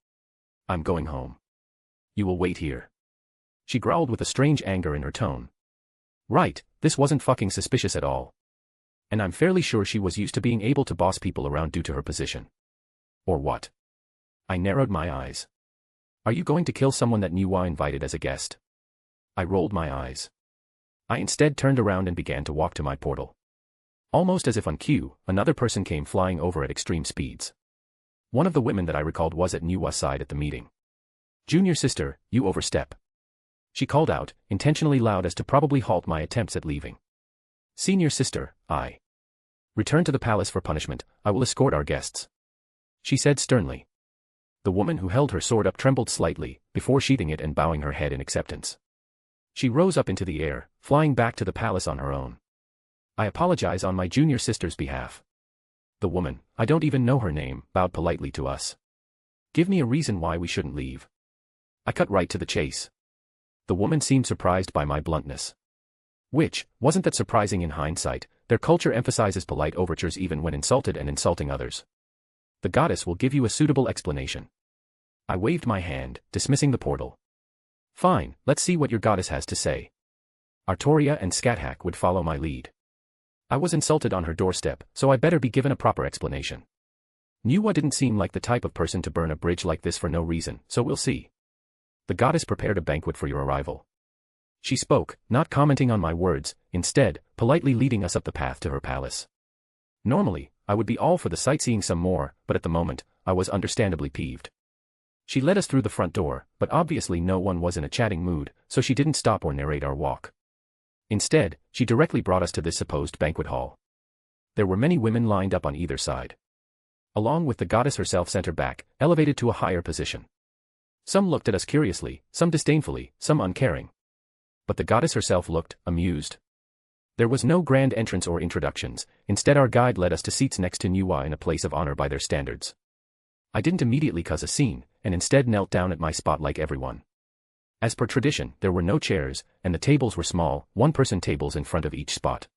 [SPEAKER 3] I'm going home. You will wait here. She growled with a strange anger in her tone. Right, this wasn't fucking suspicious at all. And I'm fairly sure she was used to being able to boss people around due to her position. Or what? I narrowed my eyes. Are you going to kill someone that Niwa invited as a guest? I rolled my eyes. I instead turned around and began to walk to my portal. Almost as if on cue, another person came flying over at extreme speeds. One of the women that I recalled was at Niwa's side at the meeting. Junior sister, you overstep. She called out, intentionally loud as to probably halt my attempts at leaving. Senior sister, I return to the palace for punishment. I will escort our guests, she said sternly. The woman who held her sword up trembled slightly, before sheathing it and bowing her head in acceptance. She rose up into the air, flying back to the palace on her own. I apologize on my junior sister's behalf. The woman, I don't even know her name, bowed politely to us. Give me a reason why we shouldn't leave. I cut right to the chase. The woman seemed surprised by my bluntness. Which, wasn't that surprising in hindsight? Their culture emphasizes polite overtures even when insulted and insulting others. The goddess will give you a suitable explanation. I waved my hand, dismissing the portal. Fine, let's see what your goddess has to say. Artoria and Scathach would follow my lead. I was insulted on her doorstep, so I better be given a proper explanation. Niwa didn't seem like the type of person to burn a bridge like this for no reason, so we'll see. The goddess prepared a banquet for your arrival. She spoke, not commenting on my words, instead, politely leading us up the path to her palace. Normally, I would be all for the sightseeing some more, but at the moment, I was understandably peeved. She led us through the front door, but obviously no one was in a chatting mood, so she didn't stop or narrate our walk. Instead, she directly brought us to this supposed banquet hall. There were many women lined up on either side. Along with the goddess herself sent her back, elevated to a higher position. Some looked at us curiously, some disdainfully, some uncaring. But the goddess herself looked amused. There was no grand entrance or introductions, instead our guide led us to seats next to Niwa in a place of honor by their standards. I didn't immediately cause a scene, and instead knelt down at my spot like everyone. As per tradition, there were no chairs, and the tables were small, one-person tables in front of each spot.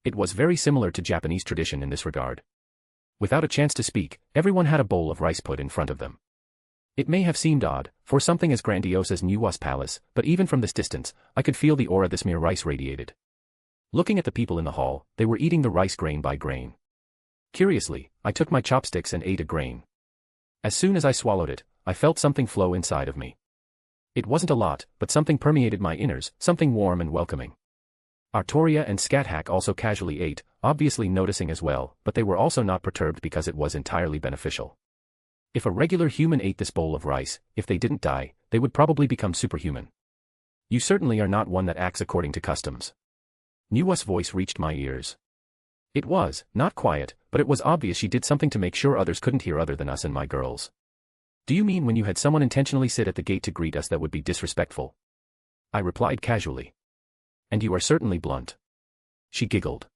[SPEAKER 3] It was very similar to Japanese tradition in this regard. Without a chance to speak, everyone had a bowl of rice put in front of them. It may have seemed odd, for something as grandiose as Niwa's palace, but even from this distance, I could feel the aura this mere rice radiated. Looking at the people in the hall, they were eating the rice grain by grain. Curiously, I took my chopsticks and ate a grain. As soon as I swallowed it, I felt something flow inside of me. It wasn't a lot, but something permeated my innards, something warm and welcoming. Artoria and Scathach also casually ate, obviously noticing as well, but they were also not perturbed because it was entirely beneficial. If a regular human ate this bowl of rice, if they didn't die, they would probably become superhuman. You certainly are not one that acts according to customs. Niwa's voice reached my ears. It was, not quiet, but it was obvious she did something to make sure others couldn't hear other than us and my girls. Do you mean when you had someone intentionally sit at the gate to greet us that would be disrespectful? I replied casually. And you are certainly blunt. She giggled.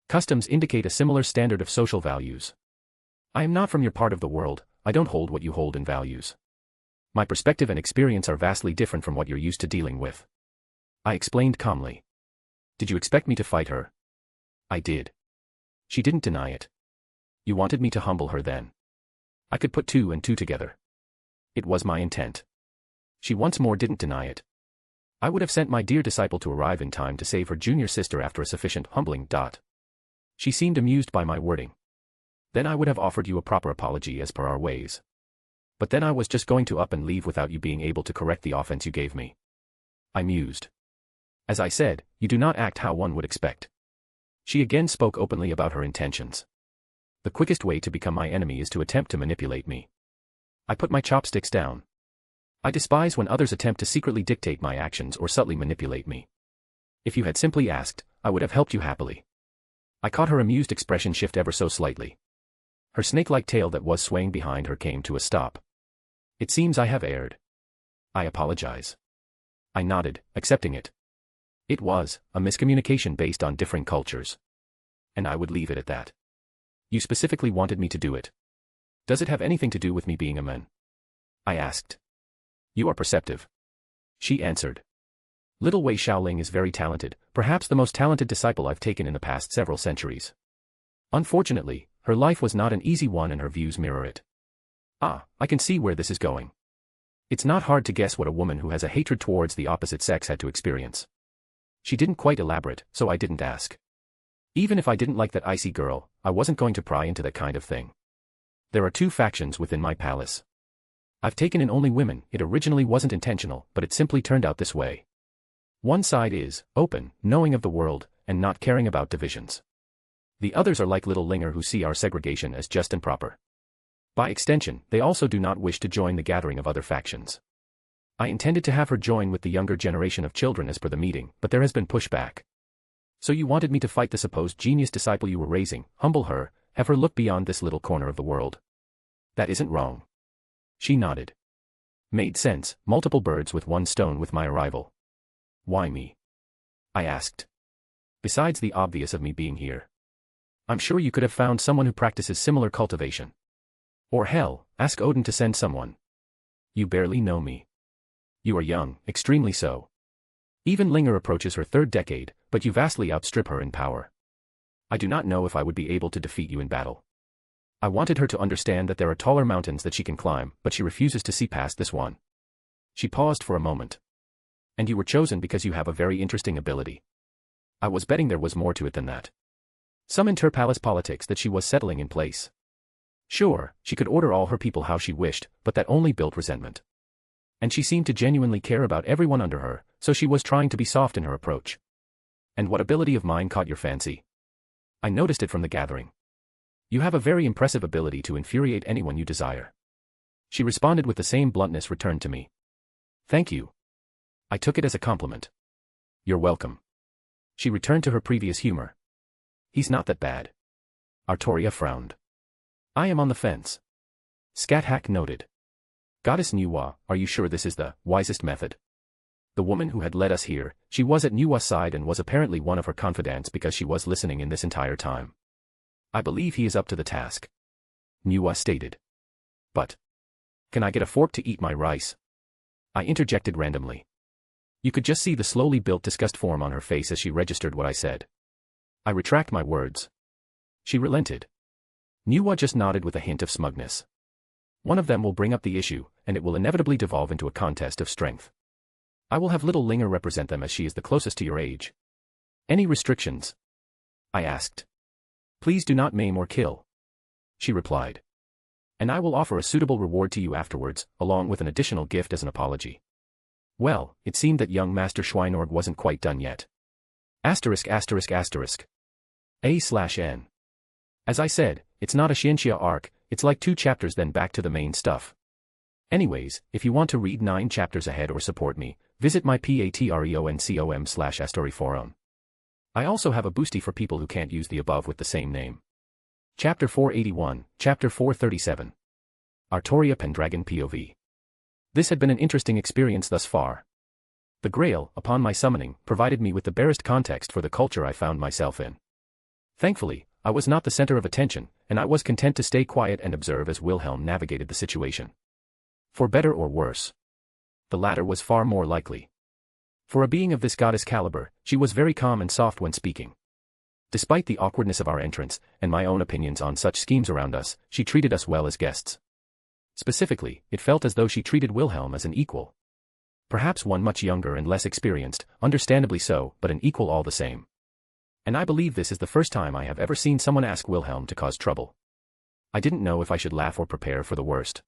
[SPEAKER 3] Customs indicate a similar standard of social values. I am not from your part of the world, I don't hold what you hold in values. My perspective and experience are vastly different from what you're used to dealing with. I explained calmly. Did you expect me to fight her? I did. She didn't deny it. You wanted me to humble her then. I could put two and two together. It was my intent. She once more didn't deny it. I would have sent my dear disciple to arrive in time to save her junior sister after a sufficient humbling. She seemed amused by my wording. Then I would have offered you a proper apology as per our ways. But then I was just going to up and leave without you being able to correct the offense you gave me. I mused. As I said, you do not act how one would expect. She again spoke openly about her intentions. The quickest way to become my enemy is to attempt to manipulate me. I put my chopsticks down. I despise when others attempt to secretly dictate my actions or subtly manipulate me. If you had simply asked, I would have helped you happily. I caught her amused expression shift ever so slightly. Her snake-like tail that was swaying behind her came to a stop. It seems I have erred. I apologize. I nodded, accepting it. It was a miscommunication based on differing cultures. And I would leave it at that. You specifically wanted me to do it. Does it have anything to do with me being a man? I asked. You are perceptive. She answered. Little Wei Xiaoling is very talented, perhaps the most talented disciple I've taken in the past several centuries. Unfortunately, her life was not an easy one and her views mirror it. Ah, I can see where this is going. It's not hard to guess what a woman who has a hatred towards the opposite sex had to experience. She didn't quite elaborate, so I didn't ask. Even if I didn't like that icy girl, I wasn't going to pry into that kind of thing. There are two factions within my palace. I've taken in only women. It originally wasn't intentional, but it simply turned out this way. One side is open, knowing of the world, and not caring about divisions. The others are like little Linger who see our segregation as just and proper. By extension, they also do not wish to join the gathering of other factions. I intended to have her join with the younger generation of children as per the meeting, but there has been pushback. So you wanted me to fight the supposed genius disciple you were raising, humble her, have her look beyond this little corner of the world. That isn't wrong. She nodded. Made sense, multiple birds with one stone with my arrival. Why me? I asked. Besides the obvious of me being here. I'm sure you could have found someone who practices similar cultivation. Or hell, ask Odin to send someone. You barely know me. You are young, extremely so. Even Linger approaches her third decade, but you vastly outstrip her in power. I do not know if I would be able to defeat you in battle. I wanted her to understand that there are taller mountains that she can climb, but she refuses to see past this one. She paused for a moment. And you were chosen because you have a very interesting ability. I was betting there was more to it than that. Some inter-palace politics that she was settling in place. Sure, she could order all her people how she wished, but that only built resentment. And she seemed to genuinely care about everyone under her, so she was trying to be soft in her approach. And what ability of mine caught your fancy? I noticed it from the gathering. You have a very impressive ability to infuriate anyone you desire. She responded with the same bluntness returned to me. Thank you. I took it as a compliment. You're welcome. She returned to her previous humor. He's not that bad. Artoria frowned. I am on the fence. Scat-Hack noted. Goddess Nuwa, are you sure this is the wisest method? The woman who had led us here, she was at Nuwa's side and was apparently one of her confidants because she was listening in this entire time. I believe he is up to the task. Nuwa stated. But. Can I get a fork to eat my rice? I interjected randomly. You could just see the slowly built disgust form on her face as she registered what I said. I retract my words. She relented. Nuwa just nodded with a hint of smugness. One of them will bring up the issue, and it will inevitably devolve into a contest of strength. I will have little Linger represent them as she is the closest to your age. Any restrictions? I asked. Please do not maim or kill. She replied. And I will offer a suitable reward to you afterwards, along with an additional gift as an apology. Well, it seemed that young Master Schweinorg wasn't quite done yet. A/N. As I said, it's not a Xianxia arc, it's like 2 chapters then back to the main stuff. Anyways, if you want to read 9 chapters ahead or support me, visit my patreon.com/AstoryForum. I also have a boosty for people who can't use the above with the same name. Chapter 481, Chapter 437. Artoria Pendragon POV. This had been an interesting experience thus far. The Grail, upon my summoning, provided me with the barest context for the culture I found myself in. Thankfully, I was not the center of attention, and I was content to stay quiet and observe as Wilhelm navigated the situation. For better or worse. The latter was far more likely. For a being of this goddess caliber, she was very calm and soft when speaking. Despite the awkwardness of our entrance, and my own opinions on such schemes around us, she treated us well as guests. Specifically, it felt as though she treated Wilhelm as an equal. Perhaps one much younger and less experienced, understandably so, but an equal all the same. And I believe this is the first time I have ever seen someone ask Wilhelm to cause trouble. I didn't know if I should laugh or prepare for the worst.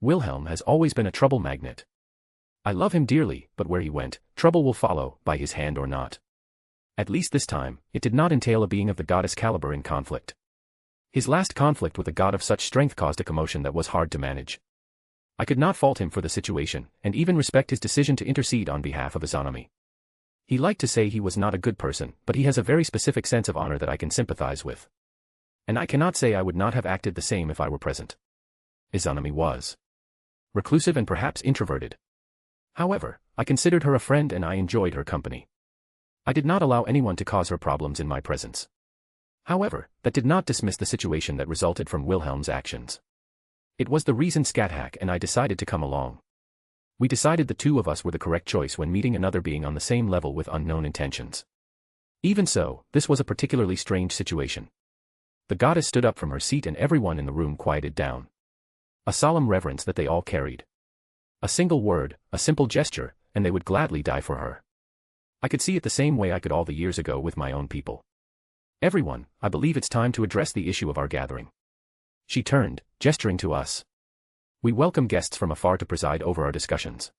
[SPEAKER 3] Wilhelm has always been a trouble magnet. I love him dearly, but where he went, trouble will follow, by his hand or not. At least this time, it did not entail a being of the goddess caliber in conflict. His last conflict with a god of such strength caused a commotion that was hard to manage. I could not fault him for the situation, and even respect his decision to intercede on behalf of Izanami. He liked to say he was not a good person, but he has a very specific sense of honor that I can sympathize with. And I cannot say I would not have acted the same if I were present. Izanami was reclusive and perhaps introverted. However, I considered her a friend and I enjoyed her company. I did not allow anyone to cause her problems in my presence. However, that did not dismiss the situation that resulted from Wilhelm's actions. It was the reason Scathach and I decided to come along. We decided the two of us were the correct choice when meeting another being on the same level with unknown intentions. Even so, this was a particularly strange situation. The goddess stood up from her seat and everyone in the room quieted down. A solemn reverence that they all carried. A single word, a simple gesture, and they would gladly die for her. I could see it the same way I could all the years ago with my own people. Everyone, I believe it's time to address the issue of our gathering. She turned, gesturing to us. We welcome guests from afar to preside over our discussions.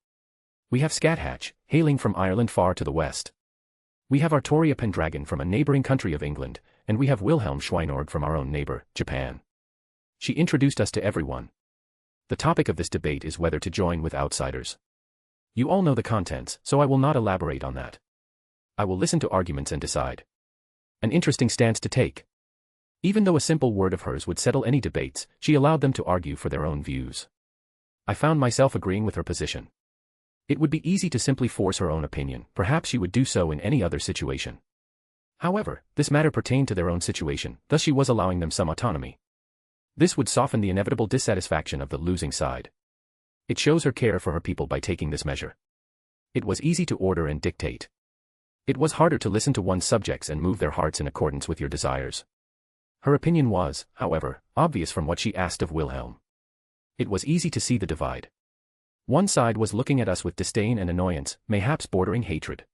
[SPEAKER 3] We have Scathach, hailing from Ireland far to the west. We have Artoria Pendragon from a neighboring country of England, and we have Wilhelm Schweinord from our own neighbor, Japan. She introduced us to everyone. The topic of this debate is whether to join with outsiders. You all know the contents, so I will not elaborate on that. I will listen to arguments and decide. An interesting stance to take. Even though a simple word of hers would settle any debates, she allowed them to argue for their own views. I found myself agreeing with her position. It would be easy to simply force her own opinion, perhaps she would do so in any other situation. However, this matter pertained to their own situation, thus she was allowing them some autonomy. This would soften the inevitable dissatisfaction of the losing side. It shows her care for her people by taking this measure. It was easy to order and dictate. It was harder to listen to one's subjects and move their hearts in accordance with your desires. Her opinion was, however, obvious from what she asked of Wilhelm. It was easy to see the divide. One side was looking at us with disdain and annoyance, mayhaps bordering hatred.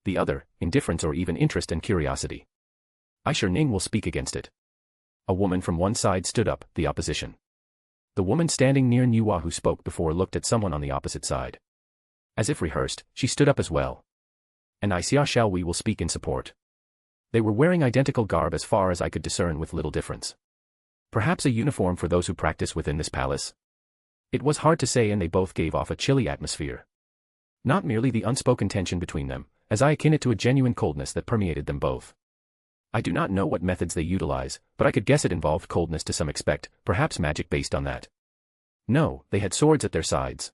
[SPEAKER 3] The other, indifference or even interest and curiosity. I sure Ning will speak against it. A woman from one side stood up, the opposition. The woman standing near Nuwa who spoke before looked at someone on the opposite side. As if rehearsed, she stood up as well. And I shall we will speak in support. They were wearing identical garb as far as I could discern with little difference. Perhaps a uniform for those who practice within this palace? It was hard to say and they both gave off a chilly atmosphere. Not merely the unspoken tension between them, as I akin it to a genuine coldness that permeated them both. I do not know what methods they utilize, but I could guess it involved coldness to some extent, perhaps magic based on that. No, they had swords at their sides.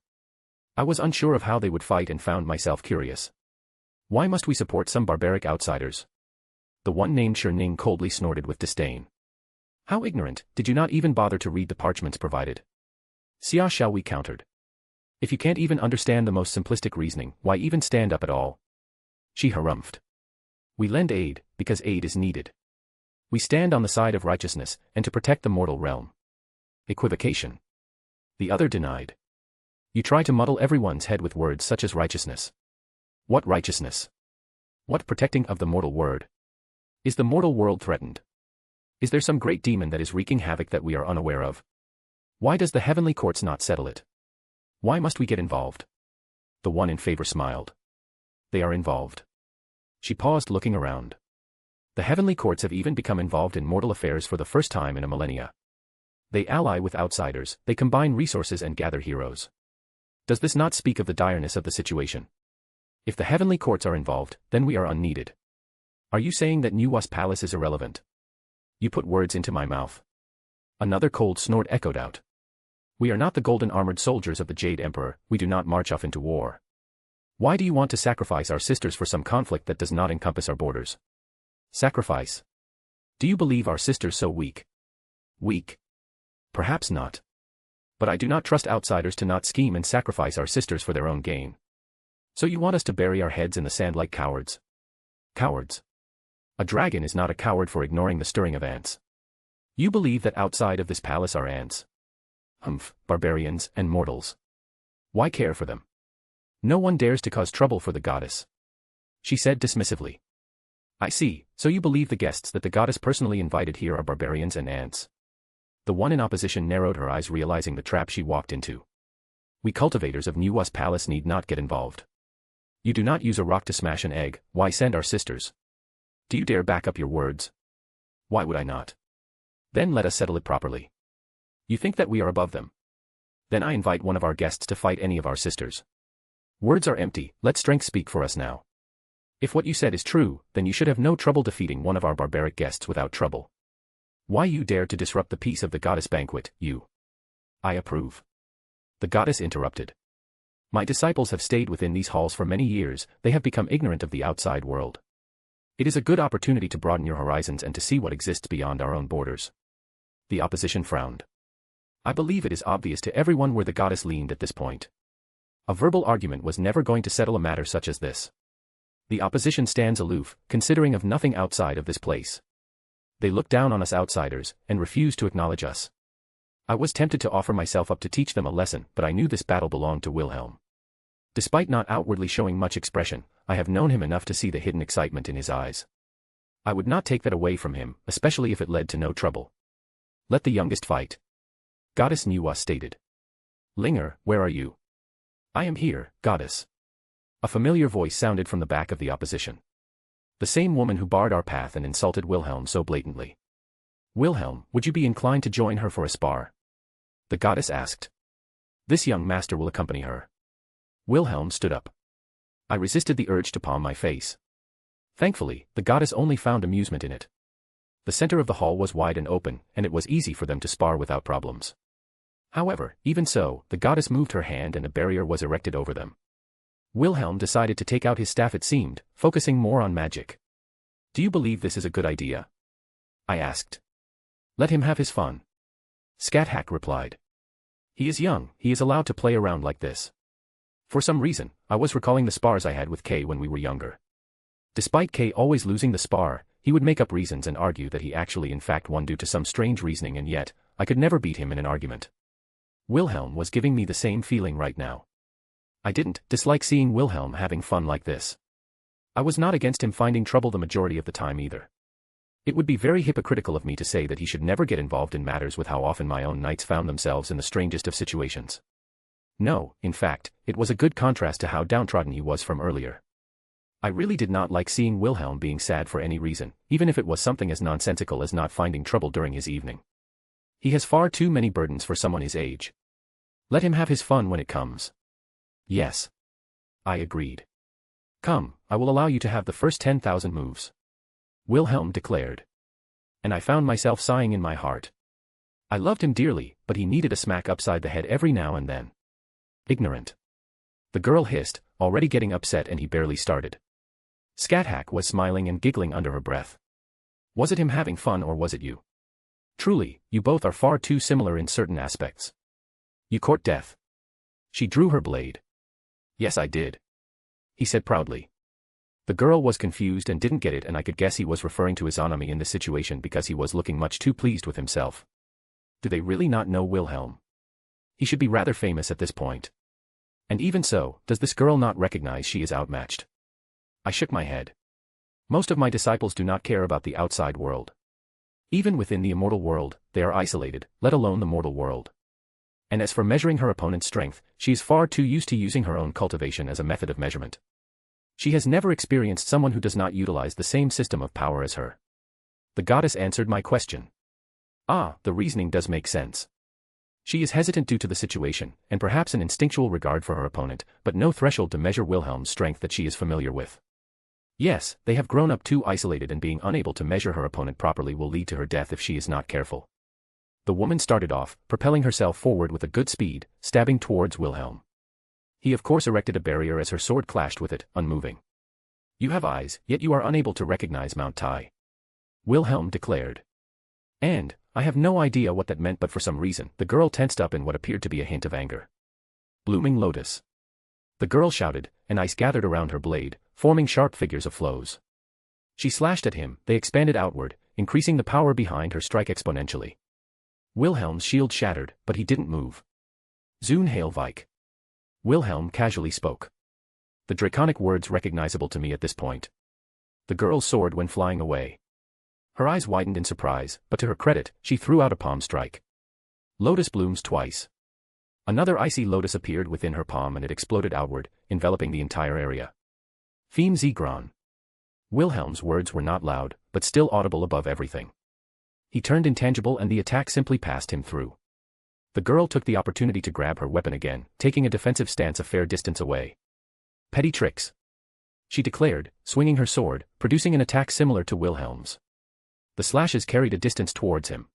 [SPEAKER 3] I was unsure of how they would fight and found myself curious. Why must we support some barbaric outsiders? The one named Ning coldly snorted with disdain. How ignorant, did you not even bother to read the parchments provided? Shall we countered. If you can't even understand the most simplistic reasoning, why even stand up at all? She harumphed. We lend aid, because aid is needed. We stand on the side of righteousness, and to protect the mortal realm. Equivocation. The other denied. You try to muddle everyone's head with words such as righteousness. What righteousness? What protecting of the mortal word? Is the mortal world threatened? Is there some great demon that is wreaking havoc that we are unaware of? Why does the heavenly courts not settle it? Why must we get involved? The one in favor smiled. They are involved. She paused looking around. The heavenly courts have even become involved in mortal affairs for the first time in a millennia. They ally with outsiders, they combine resources and gather heroes. Does this not speak of the direness of the situation? If the heavenly courts are involved, then we are unneeded. Are you saying that Nuwa's palace is irrelevant? You put words into my mouth. Another cold snort echoed out. We are not the golden armored soldiers of the Jade Emperor, we do not march off into war. Why do you want to sacrifice our sisters for some conflict that does not encompass our borders? Sacrifice? Do you believe our sisters so weak? Weak? Perhaps not. But I do not trust outsiders to not scheme and sacrifice our sisters for their own gain. So you want us to bury our heads in the sand like cowards? Cowards. A dragon is not a coward for ignoring the stirring of ants. You believe that outside of this palace are ants? Humph, barbarians and mortals. Why care for them? No one dares to cause trouble for the goddess. She said dismissively. I see, so you believe the guests that the goddess personally invited here are barbarians and ants. The one in opposition narrowed her eyes realizing the trap she walked into. We cultivators of Nuwa's palace need not get involved. You do not use a rock to smash an egg, why send our sisters? Do you dare back up your words? Why would I not? Then let us settle it properly. You think that we are above them? Then I invite one of our guests to fight any of our sisters. Words are empty, let strength speak for us now. If what you said is true, then you should have no trouble defeating one of our barbaric guests without trouble. Why you dare to disrupt the peace of the goddess banquet, you? I approve. The goddess interrupted. My disciples have stayed within these halls for many years, they have become ignorant of the outside world. It is a good opportunity to broaden your horizons and to see what exists beyond our own borders. The opposition frowned. I believe it is obvious to everyone where the goddess leaned at this point. A verbal argument was never going to settle a matter such as this. The opposition stands aloof, considering of nothing outside of this place. They look down on us outsiders, and refuse to acknowledge us. I was tempted to offer myself up to teach them a lesson, but I knew this battle belonged to Wilhelm. Despite not outwardly showing much expression, I have known him enough to see the hidden excitement in his eyes. I would not take that away from him, especially if it led to no trouble. Let the youngest fight. Goddess Nuwa stated. Linger, where are you? I am here, goddess. A familiar voice sounded from the back of the opposition. The same woman who barred our path and insulted Wilhelm so blatantly. Wilhelm, would you be inclined to join her for a spar? The goddess asked. This young master will accompany her. Wilhelm stood up. I resisted the urge to palm my face. Thankfully, the goddess only found amusement in it. The center of the hall was wide and open, and it was easy for them to spar without problems. However, even so, the goddess moved her hand and a barrier was erected over them. Wilhelm decided to take out his staff, it seemed, focusing more on magic. Do you believe this is a good idea? I asked. Let him have his fun. Scathach replied. He is young, he is allowed to play around like this. For some reason, I was recalling the spars I had with Kay when we were younger. Despite Kay always losing the spar, he would make up reasons and argue that he actually in fact won due to some strange reasoning, and yet, I could never beat him in an argument. Wilhelm was giving me the same feeling right now. I didn't dislike seeing Wilhelm having fun like this. I was not against him finding trouble the majority of the time either. It would be very hypocritical of me to say that he should never get involved in matters with how often my own knights found themselves in the strangest of situations. No, in fact, it was a good contrast to how downtrodden he was from earlier. I really did not like seeing Wilhelm being sad for any reason, even if it was something as nonsensical as not finding trouble during his evening. He has far too many burdens for someone his age. Let him have his fun when it comes. Yes. I agreed. Come, I will allow you to have the first 10,000 moves. Wilhelm declared. And I found myself sighing in my heart. I loved him dearly, but he needed a smack upside the head every now and then. Ignorant. The girl hissed, already getting upset, and he barely started. Scathach was smiling and giggling under her breath. Was it him having fun or was it you? Truly, you both are far too similar in certain aspects. You court death. She drew her blade. Yes, I did. He said proudly. The girl was confused and didn't get it, and I could guess he was referring to Izanami in this situation because he was looking much too pleased with himself. Do they really not know Wilhelm? He should be rather famous at this point. And even so, does this girl not recognize she is outmatched? I shook my head. Most of my disciples do not care about the outside world. Even within the immortal world, they are isolated, let alone the mortal world. And as for measuring her opponent's strength, she is far too used to using her own cultivation as a method of measurement. She has never experienced someone who does not utilize the same system of power as her. The goddess answered my question. Ah, the reasoning does make sense. She is hesitant due to the situation, and perhaps an instinctual regard for her opponent, but no threshold to measure Wilhelm's strength that she is familiar with. Yes, they have grown up too isolated, and being unable to measure her opponent properly will lead to her death if she is not careful. The woman started off, propelling herself forward with a good speed, stabbing towards Wilhelm. He of course erected a barrier as her sword clashed with it, unmoving. You have eyes, yet you are unable to recognize Mount Tai. Wilhelm declared. And, I have no idea what that meant, but for some reason, the girl tensed up in what appeared to be a hint of anger. Blooming Lotus. The girl shouted, and ice gathered around her blade, forming sharp figures of flows. She slashed at him, they expanded outward, increasing the power behind her strike exponentially. Wilhelm's shield shattered, but he didn't move. Zune Hailvike. Wilhelm casually spoke. The draconic words recognizable to me at this point. The girl's sword went flying away. Her eyes widened in surprise, but to her credit, she threw out a palm strike. Lotus blooms twice. Another icy lotus appeared within her palm and it exploded outward, enveloping the entire area. Feme Zegron. Wilhelm's words were not loud, but still audible above everything. He turned intangible and the attack simply passed him through. The girl took the opportunity to grab her weapon again, taking a defensive stance a fair distance away. Petty tricks. She declared, swinging her sword, producing an attack similar to Wilhelm's. The slashes carried a distance towards him.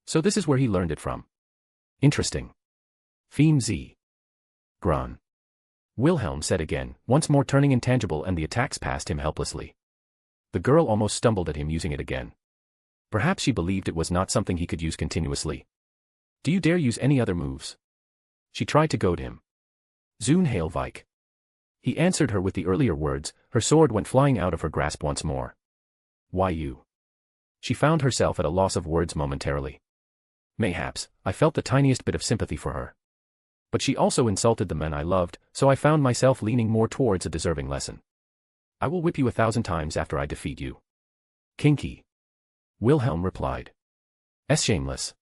[SPEAKER 3] So this is where he learned it from. Interesting. Feme Z. Gron. Wilhelm said again, once more turning intangible, and the attacks passed him helplessly. The girl almost stumbled at him using it again. Perhaps she believed it was not something he could use continuously. Do you dare use any other moves? She tried to goad him. Zoon Hail Vike. He answered her with the earlier words, her sword went flying out of her grasp once more. Why you? She found herself at a loss of words momentarily. Mayhaps, I felt the tiniest bit of sympathy for her. But she also insulted the men I loved, so I found myself leaning more towards a deserving lesson. I will whip you 1,000 times after I defeat you. Kinky. Wilhelm replied. Shameless.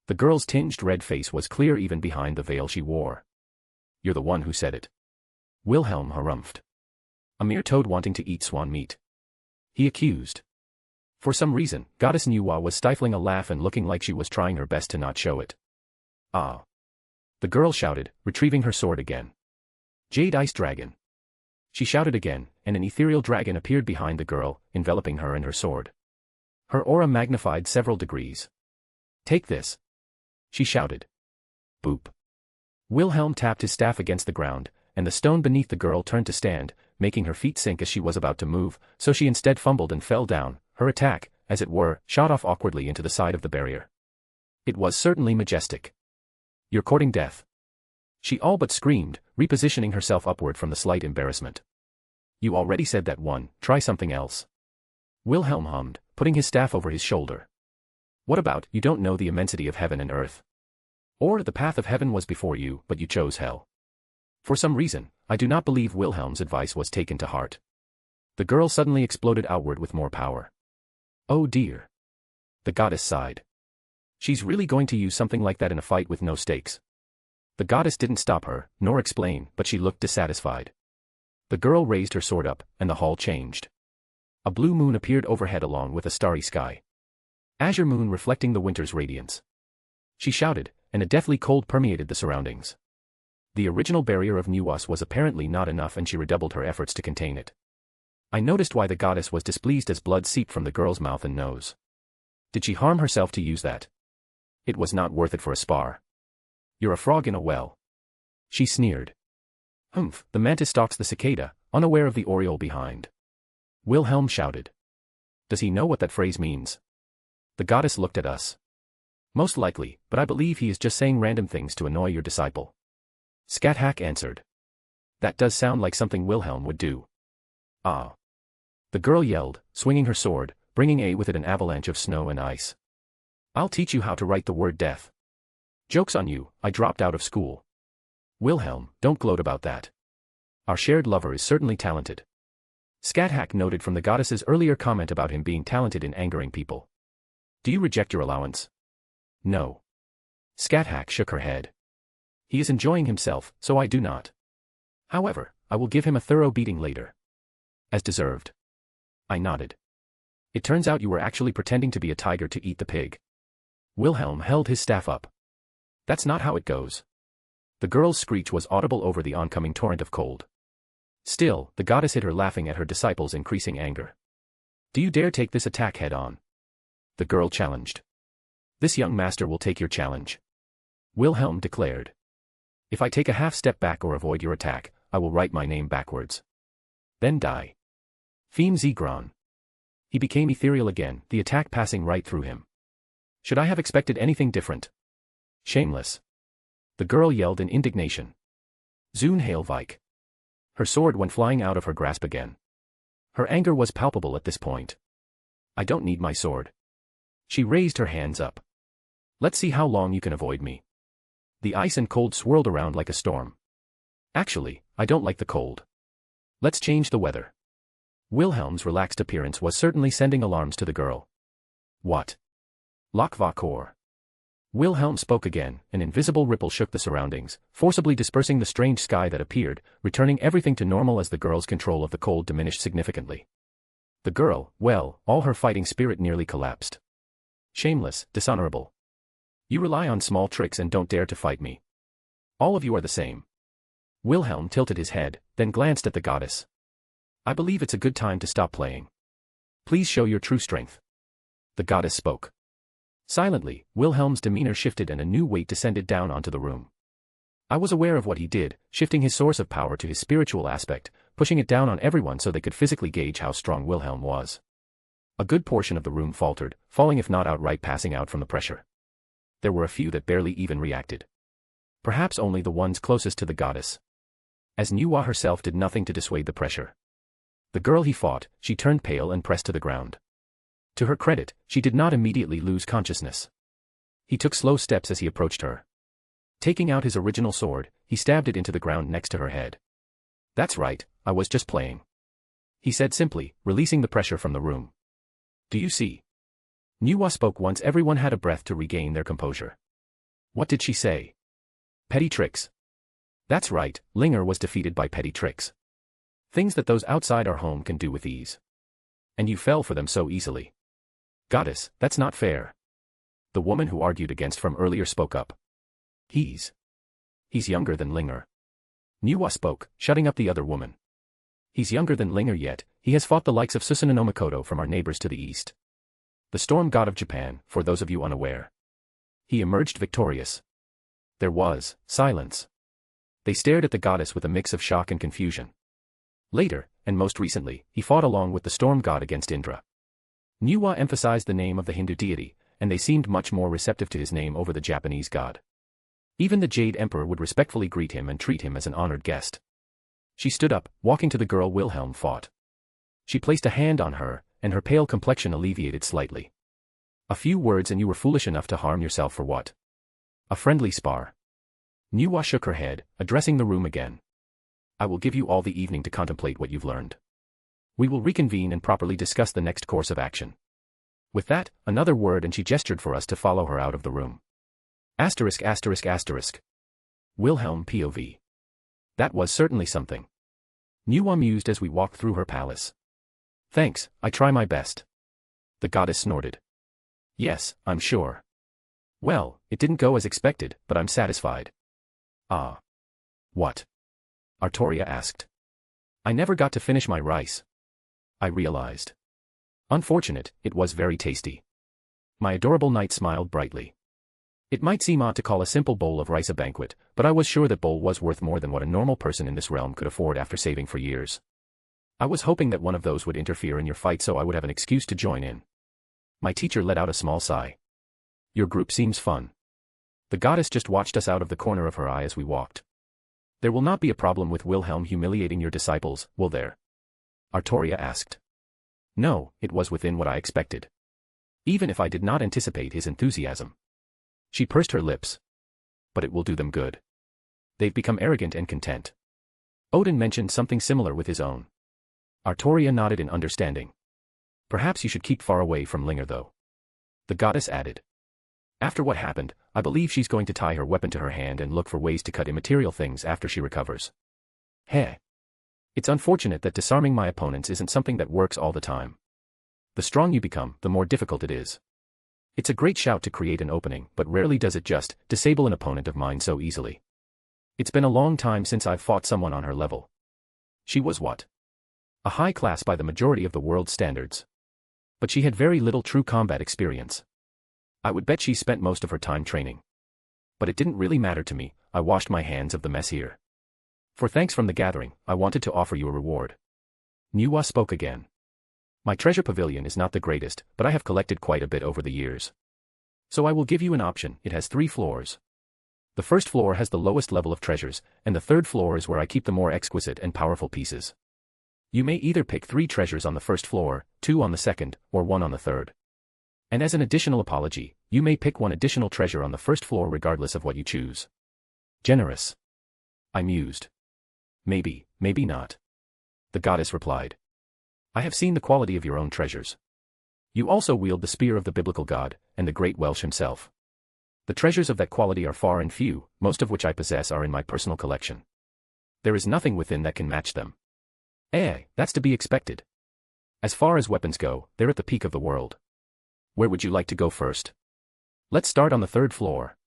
[SPEAKER 3] The girl's tinged red face was clear even behind the veil she wore. You're the one who said it. Wilhelm harumphed. A mere toad wanting to eat swan meat. He accused. For some reason, Goddess Nuwa was stifling a laugh and looking like she was trying her best to not show it. Ah. The girl shouted, retrieving her sword again. Jade Ice Dragon. She shouted again, and an ethereal dragon appeared behind the girl, enveloping her and her sword. Her aura magnified several degrees. Take this. She shouted. Boop. Wilhelm tapped his staff against the ground, and the stone beneath the girl turned to stand, making her feet sink as she was about to move, so she instead fumbled and fell down, her attack, as it were, shot off awkwardly into the side of the barrier. It was certainly majestic. You're courting death. She all but screamed, repositioning herself upward from the slight embarrassment. You already said that one, try something else. Wilhelm hummed, putting his staff over his shoulder. What about, you don't know the immensity of heaven and earth? Or the path of heaven was before you, but you chose hell. For some reason, I do not believe Wilhelm's advice was taken to heart. The girl suddenly exploded outward with more power. Oh dear. The goddess sighed. She's really going to use something like that in a fight with no stakes. The goddess didn't stop her, nor explain, but she looked dissatisfied. The girl raised her sword up, and the hall changed. A blue moon appeared overhead along with a starry sky. Azure moon reflecting the winter's radiance. She shouted, and a deathly cold permeated the surroundings. The original barrier of Nuwas was apparently not enough and she redoubled her efforts to contain it. I noticed why the goddess was displeased as blood seeped from the girl's mouth and nose. Did she harm herself to use that? It was not worth it for a spar. You're a frog in a well. She sneered. Humph, the mantis stalks the cicada, unaware of the oriole behind. Wilhelm shouted. Does he know what that phrase means? The goddess looked at us. Most likely, but I believe he is just saying random things to annoy your disciple. Scat-Hack answered. That does sound like something Wilhelm would do. Ah. The girl yelled, swinging her sword, bringing with it an avalanche of snow and ice. I'll teach you how to write the word death. Joke's on you, I dropped out of school. Wilhelm, don't gloat about that. Our shared lover is certainly talented. Scat-Hack noted from the goddess's earlier comment about him being talented in angering people. Do you reject your allowance? No. Scat-Hack shook her head. He is enjoying himself, so I do not. However, I will give him a thorough beating later. As deserved. I nodded. It turns out you were actually pretending to be a tiger to eat the pig. Wilhelm held his staff up. That's not how it goes. The girl's screech was audible over the oncoming torrent of cold. Still, the goddess hid her laughing at her disciple's increasing anger. Do you dare take this attack head-on? The girl challenged. This young master will take your challenge. Wilhelm declared. If I take a half step back or avoid your attack, I will write my name backwards. Then die. Theme Zegron. He became ethereal again, the attack passing right through him. Should I have expected anything different? Shameless. The girl yelled in indignation. Zoon Hail Vike. Her sword went flying out of her grasp again. Her anger was palpable at this point. I don't need my sword. She raised her hands up. Let's see how long you can avoid me. The ice and cold swirled around like a storm. Actually, I don't like the cold. Let's change the weather. Wilhelm's relaxed appearance was certainly sending alarms to the girl. What? Lokvakor. Wilhelm spoke again, an invisible ripple shook the surroundings, forcibly dispersing the strange sky that appeared, returning everything to normal as the girl's control of the cold diminished significantly. The girl, well, all her fighting spirit nearly collapsed. Shameless, dishonorable. You rely on small tricks and don't dare to fight me. All of you are the same. Wilhelm tilted his head, then glanced at the goddess. I believe it's a good time to stop playing. Please show your true strength. The goddess spoke. Silently, Wilhelm's demeanor shifted and a new weight descended down onto the room. I was aware of what he did, shifting his source of power to his spiritual aspect, pushing it down on everyone so they could physically gauge how strong Wilhelm was. A good portion of the room faltered, falling if not outright passing out from the pressure. There were a few that barely even reacted. Perhaps only the ones closest to the goddess. As Nuwa herself did nothing to dissuade the pressure. The girl he fought, she turned pale and pressed to the ground. To her credit, she did not immediately lose consciousness. He took slow steps as he approached her. Taking out his original sword, he stabbed it into the ground next to her head. "That's right, I was just playing," he said simply, releasing the pressure from the room. "Do you see?" Nuwa spoke once everyone had a breath to regain their composure. What did she say? Petty tricks. That's right, Linger was defeated by petty tricks. Things that those outside our home can do with ease. And you fell for them so easily. Goddess, that's not fair. The woman who argued against from earlier spoke up. He's younger than Linger. Nuwa spoke, shutting up the other woman. He's younger than Linger yet, he has fought the likes of Susanoo no Mikoto from our neighbors to the east. The storm god of Japan, for those of you unaware. He emerged victorious. There was silence. They stared at the goddess with a mix of shock and confusion. Later, and most recently, he fought along with the storm god against Indra. Nuwa emphasized the name of the Hindu deity, and they seemed much more receptive to his name over the Japanese god. Even the Jade Emperor would respectfully greet him and treat him as an honored guest. She stood up, walking to the girl Wilhelm fought. She placed a hand on her, and her pale complexion alleviated slightly. A few words and you were foolish enough to harm yourself for what? A friendly spar. Nuwa shook her head, addressing the room again. I will give you all the evening to contemplate what you've learned. We will reconvene and properly discuss the next course of action. With that, another word and she gestured for us to follow her out of the room. Asterisk asterisk asterisk. Wilhelm POV. That was certainly something. Nuwa mused as we walked through her palace. Thanks, I try my best. The goddess snorted. Yes, I'm sure. Well, it didn't go as expected, but I'm satisfied. Ah. What? Artoria asked. I never got to finish my rice. I realized. Unfortunate, it was very tasty. My adorable knight smiled brightly. It might seem odd to call a simple bowl of rice a banquet, but I was sure that bowl was worth more than what a normal person in this realm could afford after saving for years. I was hoping that one of those would interfere in your fight so I would have an excuse to join in. My teacher let out a small sigh. Your group seems fun. The goddess just watched us out of the corner of her eye as we walked. There will not be a problem with Wilhelm humiliating your disciples, will there? Artoria asked. No, it was within what I expected. Even if I did not anticipate his enthusiasm. She pursed her lips. But it will do them good. They've become arrogant and content. Odin mentioned something similar with his own. Artoria nodded in understanding. Perhaps you should keep far away from Linger though. The goddess added. After what happened, I believe she's going to tie her weapon to her hand and look for ways to cut immaterial things after she recovers. Heh. It's unfortunate that disarming my opponents isn't something that works all the time. The strong you become, the more difficult it is. It's a great shout to create an opening, but rarely does it just disable an opponent of mine so easily. It's been a long time since I've fought someone on her level. She was what? A high class by the majority of the world's standards. But she had very little true combat experience. I would bet she spent most of her time training. But it didn't really matter to me, I washed my hands of the mess here. For thanks from the gathering, I wanted to offer you a reward. Nuwa spoke again. My treasure pavilion is not the greatest, but I have collected quite a bit over the years. So I will give you an option, it has 3 floors. The first floor has the lowest level of treasures, and the third floor is where I keep the more exquisite and powerful pieces. You may either pick 3 treasures on the first floor, 2 on the second, or 1 on the third. And as an additional apology, you may pick 1 additional treasure on the first floor regardless of what you choose. Generous. I mused. Maybe, maybe not. The goddess replied. I have seen the quality of your own treasures. You also wield the spear of the biblical god, and the great Welsh himself. The treasures of that quality are far and few, most of which I possess are in my personal collection. There is nothing within that can match them. That's to be expected. As far as weapons go, they're at the peak of the world. Where would you like to go first? Let's start on the 3rd floor.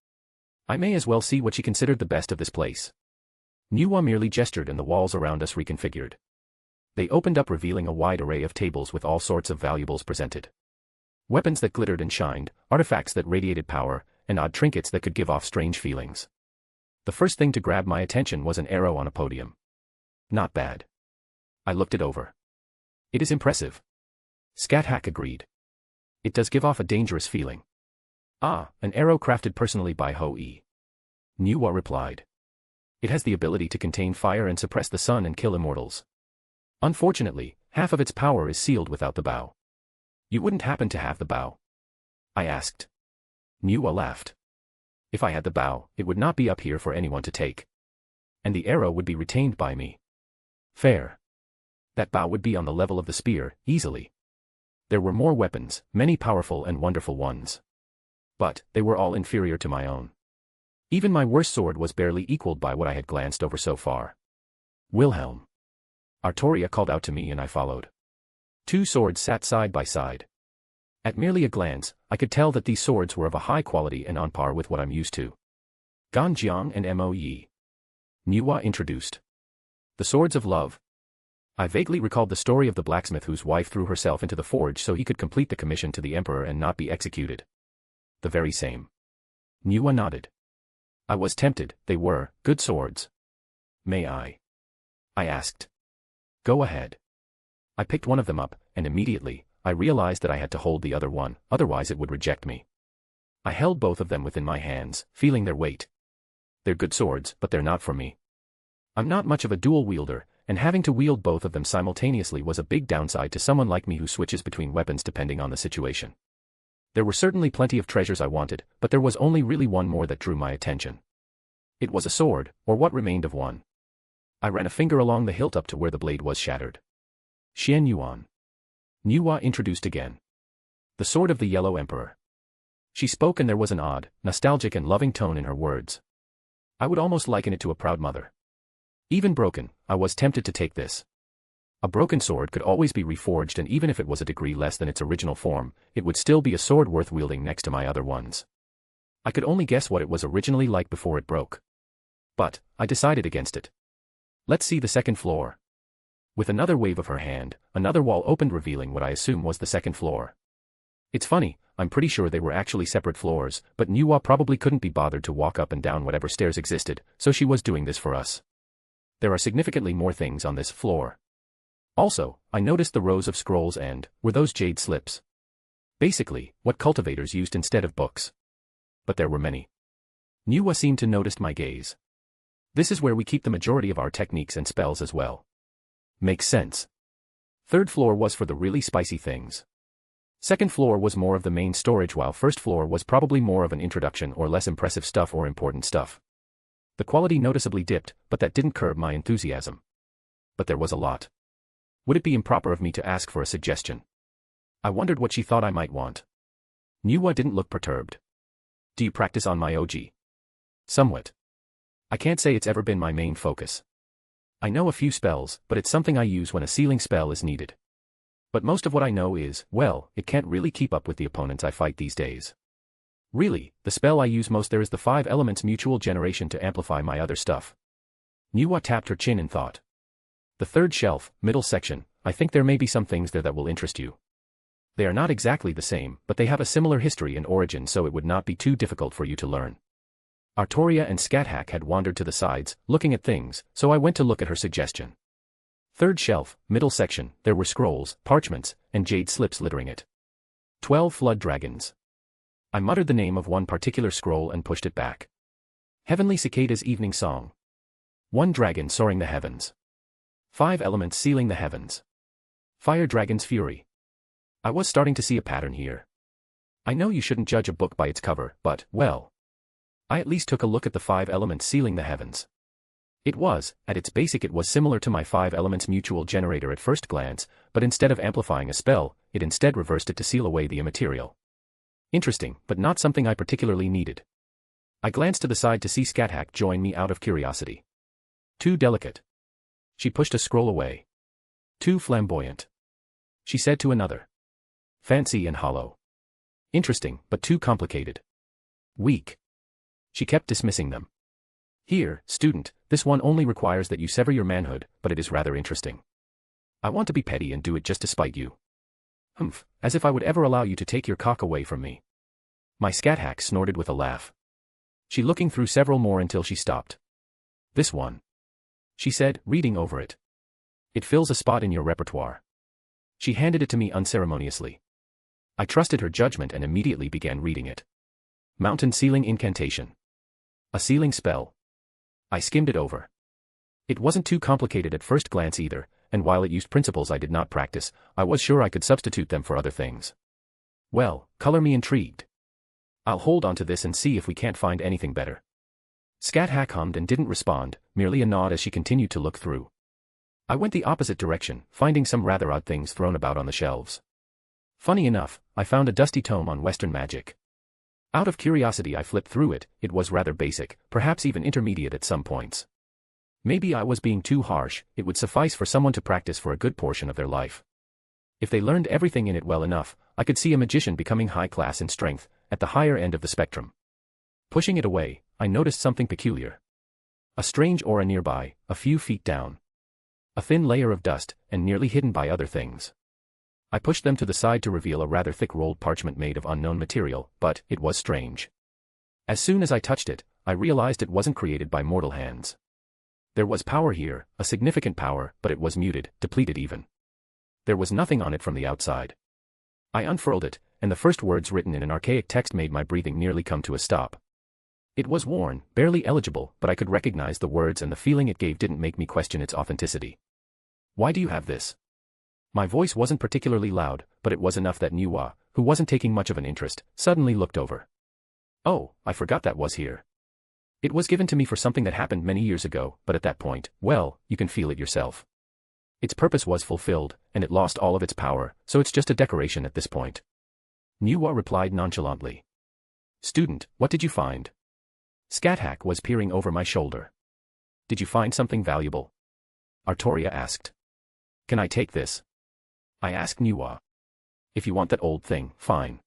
[SPEAKER 3] I may as well see what she considered the best of this place. Nuwa merely gestured and the walls around us reconfigured. They opened up revealing a wide array of tables with all sorts of valuables presented. Weapons that glittered and shined, artifacts that radiated power, and odd trinkets that could give off strange feelings. The first thing to grab my attention was an arrow on a podium. Not bad. I looked it over. It is impressive. Scat agreed. It does give off a dangerous feeling. Ah, an arrow crafted personally by Ho-E. Nuwa replied. It has the ability to contain fire and suppress the sun and kill immortals. Unfortunately, half of its power is sealed without the bow. You wouldn't happen to have the bow? I asked. Nuwa laughed. If I had the bow, it would not be up here for anyone to take. And the arrow would be retained by me. Fair. That bow would be on the level of the spear, easily. There were more weapons, many powerful and wonderful ones. But, they were all inferior to my own. Even my worst sword was barely equaled by what I had glanced over so far. Wilhelm. Artoria called out to me and I followed. 2 swords sat side by side. At merely a glance, I could tell that these swords were of a high quality and on par with what I'm used to. Ganjiang and Mo Yi. Nuwa introduced. The swords of love. I vaguely recalled the story of the blacksmith whose wife threw herself into the forge so he could complete the commission to the emperor and not be executed. The very same. Nuwa nodded. I was tempted, they were good swords. May I asked. Go ahead. I picked one of them up, and immediately, I realized that I had to hold the other one, otherwise it would reject me. I held both of them within my hands, feeling their weight. They're good swords, but they're not for me. I'm not much of a dual wielder, and having to wield both of them simultaneously was a big downside to someone like me who switches between weapons depending on the situation. There were certainly plenty of treasures I wanted, but there was only really one more that drew my attention. It was a sword, or what remained of one. I ran a finger along the hilt up to where the blade was shattered. Xian Yuan. Nuwa introduced again. The sword of the Yellow Emperor. She spoke and there was an odd, nostalgic and loving tone in her words. I would almost liken it to a proud mother. Even broken, I was tempted to take this. A broken sword could always be reforged, and even if it was a degree less than its original form, it would still be a sword worth wielding next to my other ones. I could only guess what it was originally like before it broke. But, I decided against it. Let's see the second floor. With another wave of her hand, another wall opened revealing what I assume was the second floor. It's funny, I'm pretty sure they were actually separate floors, but Nuwa probably couldn't be bothered to walk up and down whatever stairs existed, so she was doing this for us. There are significantly more things on this floor. Also, I noticed the rows of scrolls and, were those jade slips? Basically, what cultivators used instead of books. But there were many. Nuwa seemed to notice my gaze. This is where we keep the majority of our techniques and spells as well. Makes sense. Third floor was for the really spicy things. Second floor was more of the main storage, while first floor was probably more of an introduction or less impressive stuff or important stuff. The quality noticeably dipped, but that didn't curb my enthusiasm. But there was a lot. Would it be improper of me to ask for a suggestion? I wondered what she thought I might want. Nuwa didn't look perturbed. Do you practice on my OG? Somewhat. I can't say it's ever been my main focus. I know a few spells, but it's something I use when a sealing spell is needed. But most of what I know is, well, it can't really keep up with the opponents I fight these days. Really, the spell I use most there is the 5 elements mutual generation to amplify my other stuff. Nuwa tapped her chin in thought. The third shelf, middle section, I think there may be some things there that will interest you. They are not exactly the same, but they have a similar history and origin, so it would not be too difficult for you to learn. Artoria and Scathach had wandered to the sides, looking at things, so I went to look at her suggestion. Third shelf, middle section, there were scrolls, parchments, and jade slips littering it. 12 flood dragons. I muttered the name of one particular scroll and pushed it back. Heavenly Cicada's Evening Song. 1 dragon soaring the heavens. 5 elements sealing the heavens. Fire Dragon's Fury. I was starting to see a pattern here. I know you shouldn't judge a book by its cover, but, well, I at least took a look at the 5 elements sealing the heavens. It was, at its basic it was similar to my 5 elements mutual generator at first glance, but instead of amplifying a spell, it instead reversed it to seal away the immaterial. Interesting, but not something I particularly needed. I glanced to the side to see Scathach join me out of curiosity. Too delicate. She pushed a scroll away. Too flamboyant. She said to another. Fancy and hollow. Interesting, but too complicated. Weak. She kept dismissing them. Here, student, this one only requires that you sever your manhood, but it is rather interesting. I want to be petty and do it just to spite you. Humph, as if I would ever allow you to take your cock away from me. My Scathach snorted with a laugh. She looking through several more until she stopped. This one. She said, reading over it. It fills a spot in your repertoire. She handed it to me unceremoniously. I trusted her judgment and immediately began reading it. Mountain Sealing Incantation. A sealing spell. I skimmed it over. It wasn't too complicated at first glance either, and while it used principles I did not practice, I was sure I could substitute them for other things. Well, color me intrigued. I'll hold on to this and see if we can't find anything better. Scat Hack hummed and didn't respond, merely a nod as she continued to look through. I went the opposite direction, finding some rather odd things thrown about on the shelves. Funny enough, I found a dusty tome on Western magic. Out of curiosity I flipped through it. It was rather basic, perhaps even intermediate at some points. Maybe I was being too harsh. It would suffice for someone to practice for a good portion of their life. If they learned everything in it well enough, I could see a magician becoming high class in strength, at the higher end of the spectrum. Pushing it away, I noticed something peculiar. A strange aura nearby, a few feet down. A thin layer of dust, and nearly hidden by other things. I pushed them to the side to reveal a rather thick rolled parchment made of unknown material, but it was strange. As soon as I touched it, I realized it wasn't created by mortal hands. There was power here, a significant power, but it was muted, depleted even. There was nothing on it from the outside. I unfurled it, and the first words written in an archaic text made my breathing nearly come to a stop. It was worn, barely illegible, but I could recognize the words, and the feeling it gave didn't make me question its authenticity. Why do you have this? My voice wasn't particularly loud, but it was enough that Niwa, who wasn't taking much of an interest, suddenly looked over. Oh, I forgot that was here. It was given to me for something that happened many years ago, but at that point, well, you can feel it yourself. Its purpose was fulfilled, and it lost all of its power, so it's just a decoration at this point. Niwa replied nonchalantly. Student, what did you find? Scat-Hack was peering over my shoulder. Did you find something valuable? Artoria asked. Can I take this? I asked Niwa. If you want that old thing, fine.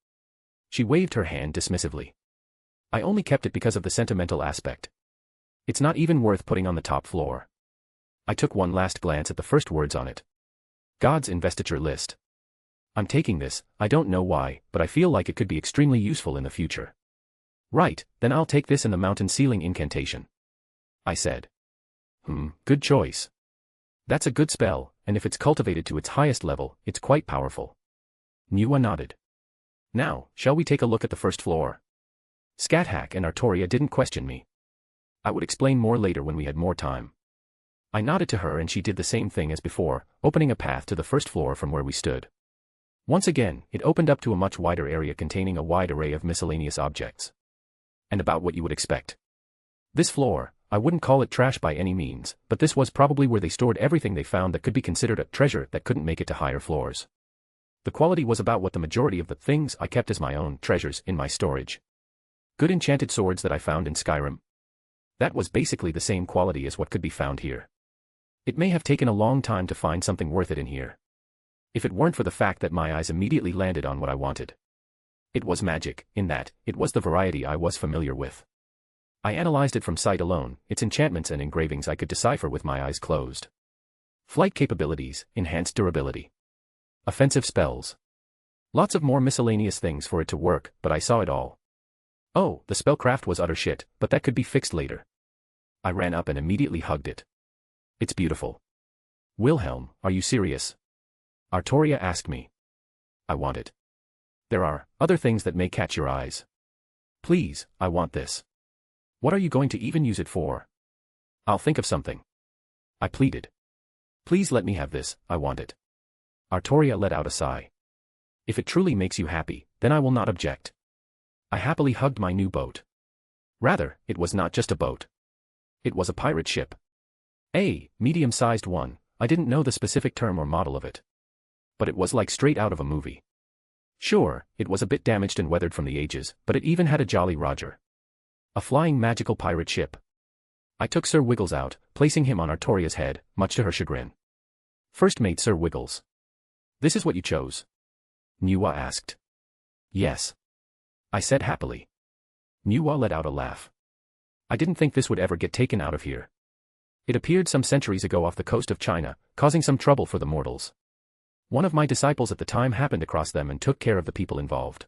[SPEAKER 3] She waved her hand dismissively. I only kept it because of the sentimental aspect. It's not even worth putting on the top floor. I took one last glance at the first words on it. God's investiture list. I'm taking this, I don't know why, but I feel like it could be extremely useful in the future. Right, then I'll take this and the mountain sealing incantation. I said. Good choice. That's a good spell, and if it's cultivated to its highest level, it's quite powerful. Niwa nodded. Now, shall we take a look at the first floor? Scat-Hack and Artoria didn't question me. I would explain more later when we had more time. I nodded to her and she did the same thing as before, opening a path to the first floor from where we stood. Once again, it opened up to a much wider area containing a wide array of miscellaneous objects. And about what you would expect. This floor, I wouldn't call it trash by any means, but this was probably where they stored everything they found that could be considered a treasure that couldn't make it to higher floors. The quality was about what the majority of the things I kept as my own treasures in my storage. Good enchanted swords that I found in Skyrim. That was basically the same quality as what could be found here. It may have taken a long time to find something worth it in here. If it weren't for the fact that my eyes immediately landed on what I wanted. It was magic, in that, it was the variety I was familiar with. I analyzed it from sight alone, its enchantments and engravings I could decipher with my eyes closed. Flight capabilities, enhanced durability. Offensive spells. Lots of more miscellaneous things for it to work, but I saw it all. Oh, the spellcraft was utter shit, but that could be fixed later. I ran up and immediately hugged it. It's beautiful. Wilhelm, are you serious? Artoria asked me. I want it. There are other things that may catch your eyes. Please, I want this. What are you going to even use it for? I'll think of something. I pleaded. Please let me have this, I want it. Artoria let out a sigh. If it truly makes you happy, then I will not object. I happily hugged my new boat. Rather, it was not just a boat. It was a pirate ship. A medium-sized one, I didn't know the specific term or model of it. But it was like straight out of a movie. Sure, it was a bit damaged and weathered from the ages, but it even had a Jolly Roger. A flying magical pirate ship. I took Sir Wiggles out, placing him on Artoria's head, much to her chagrin. First mate Sir Wiggles. This is what you chose? Niwa asked. Yes. I said happily. Niwa let out a laugh. I didn't think this would ever get taken out of here. It appeared some centuries ago off the coast of China, causing some trouble for the mortals. One of my disciples at the time happened across them and took care of the people involved.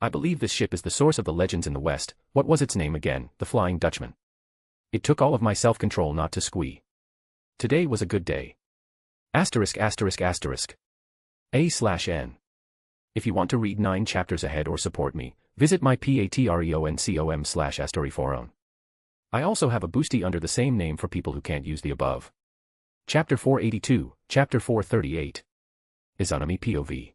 [SPEAKER 3] I believe this ship is the source of the legends in the West. What was its name again? The Flying Dutchman. It took all of my self-control not to squee. Today was a good day. Asterisk asterisk asterisk. A/N. If you want to read 9 chapters ahead or support me, visit my patreon.com/astoriforon. I also have a boosty under the same name for people who can't use the above. Chapter 482, Chapter 438. Izanami POV.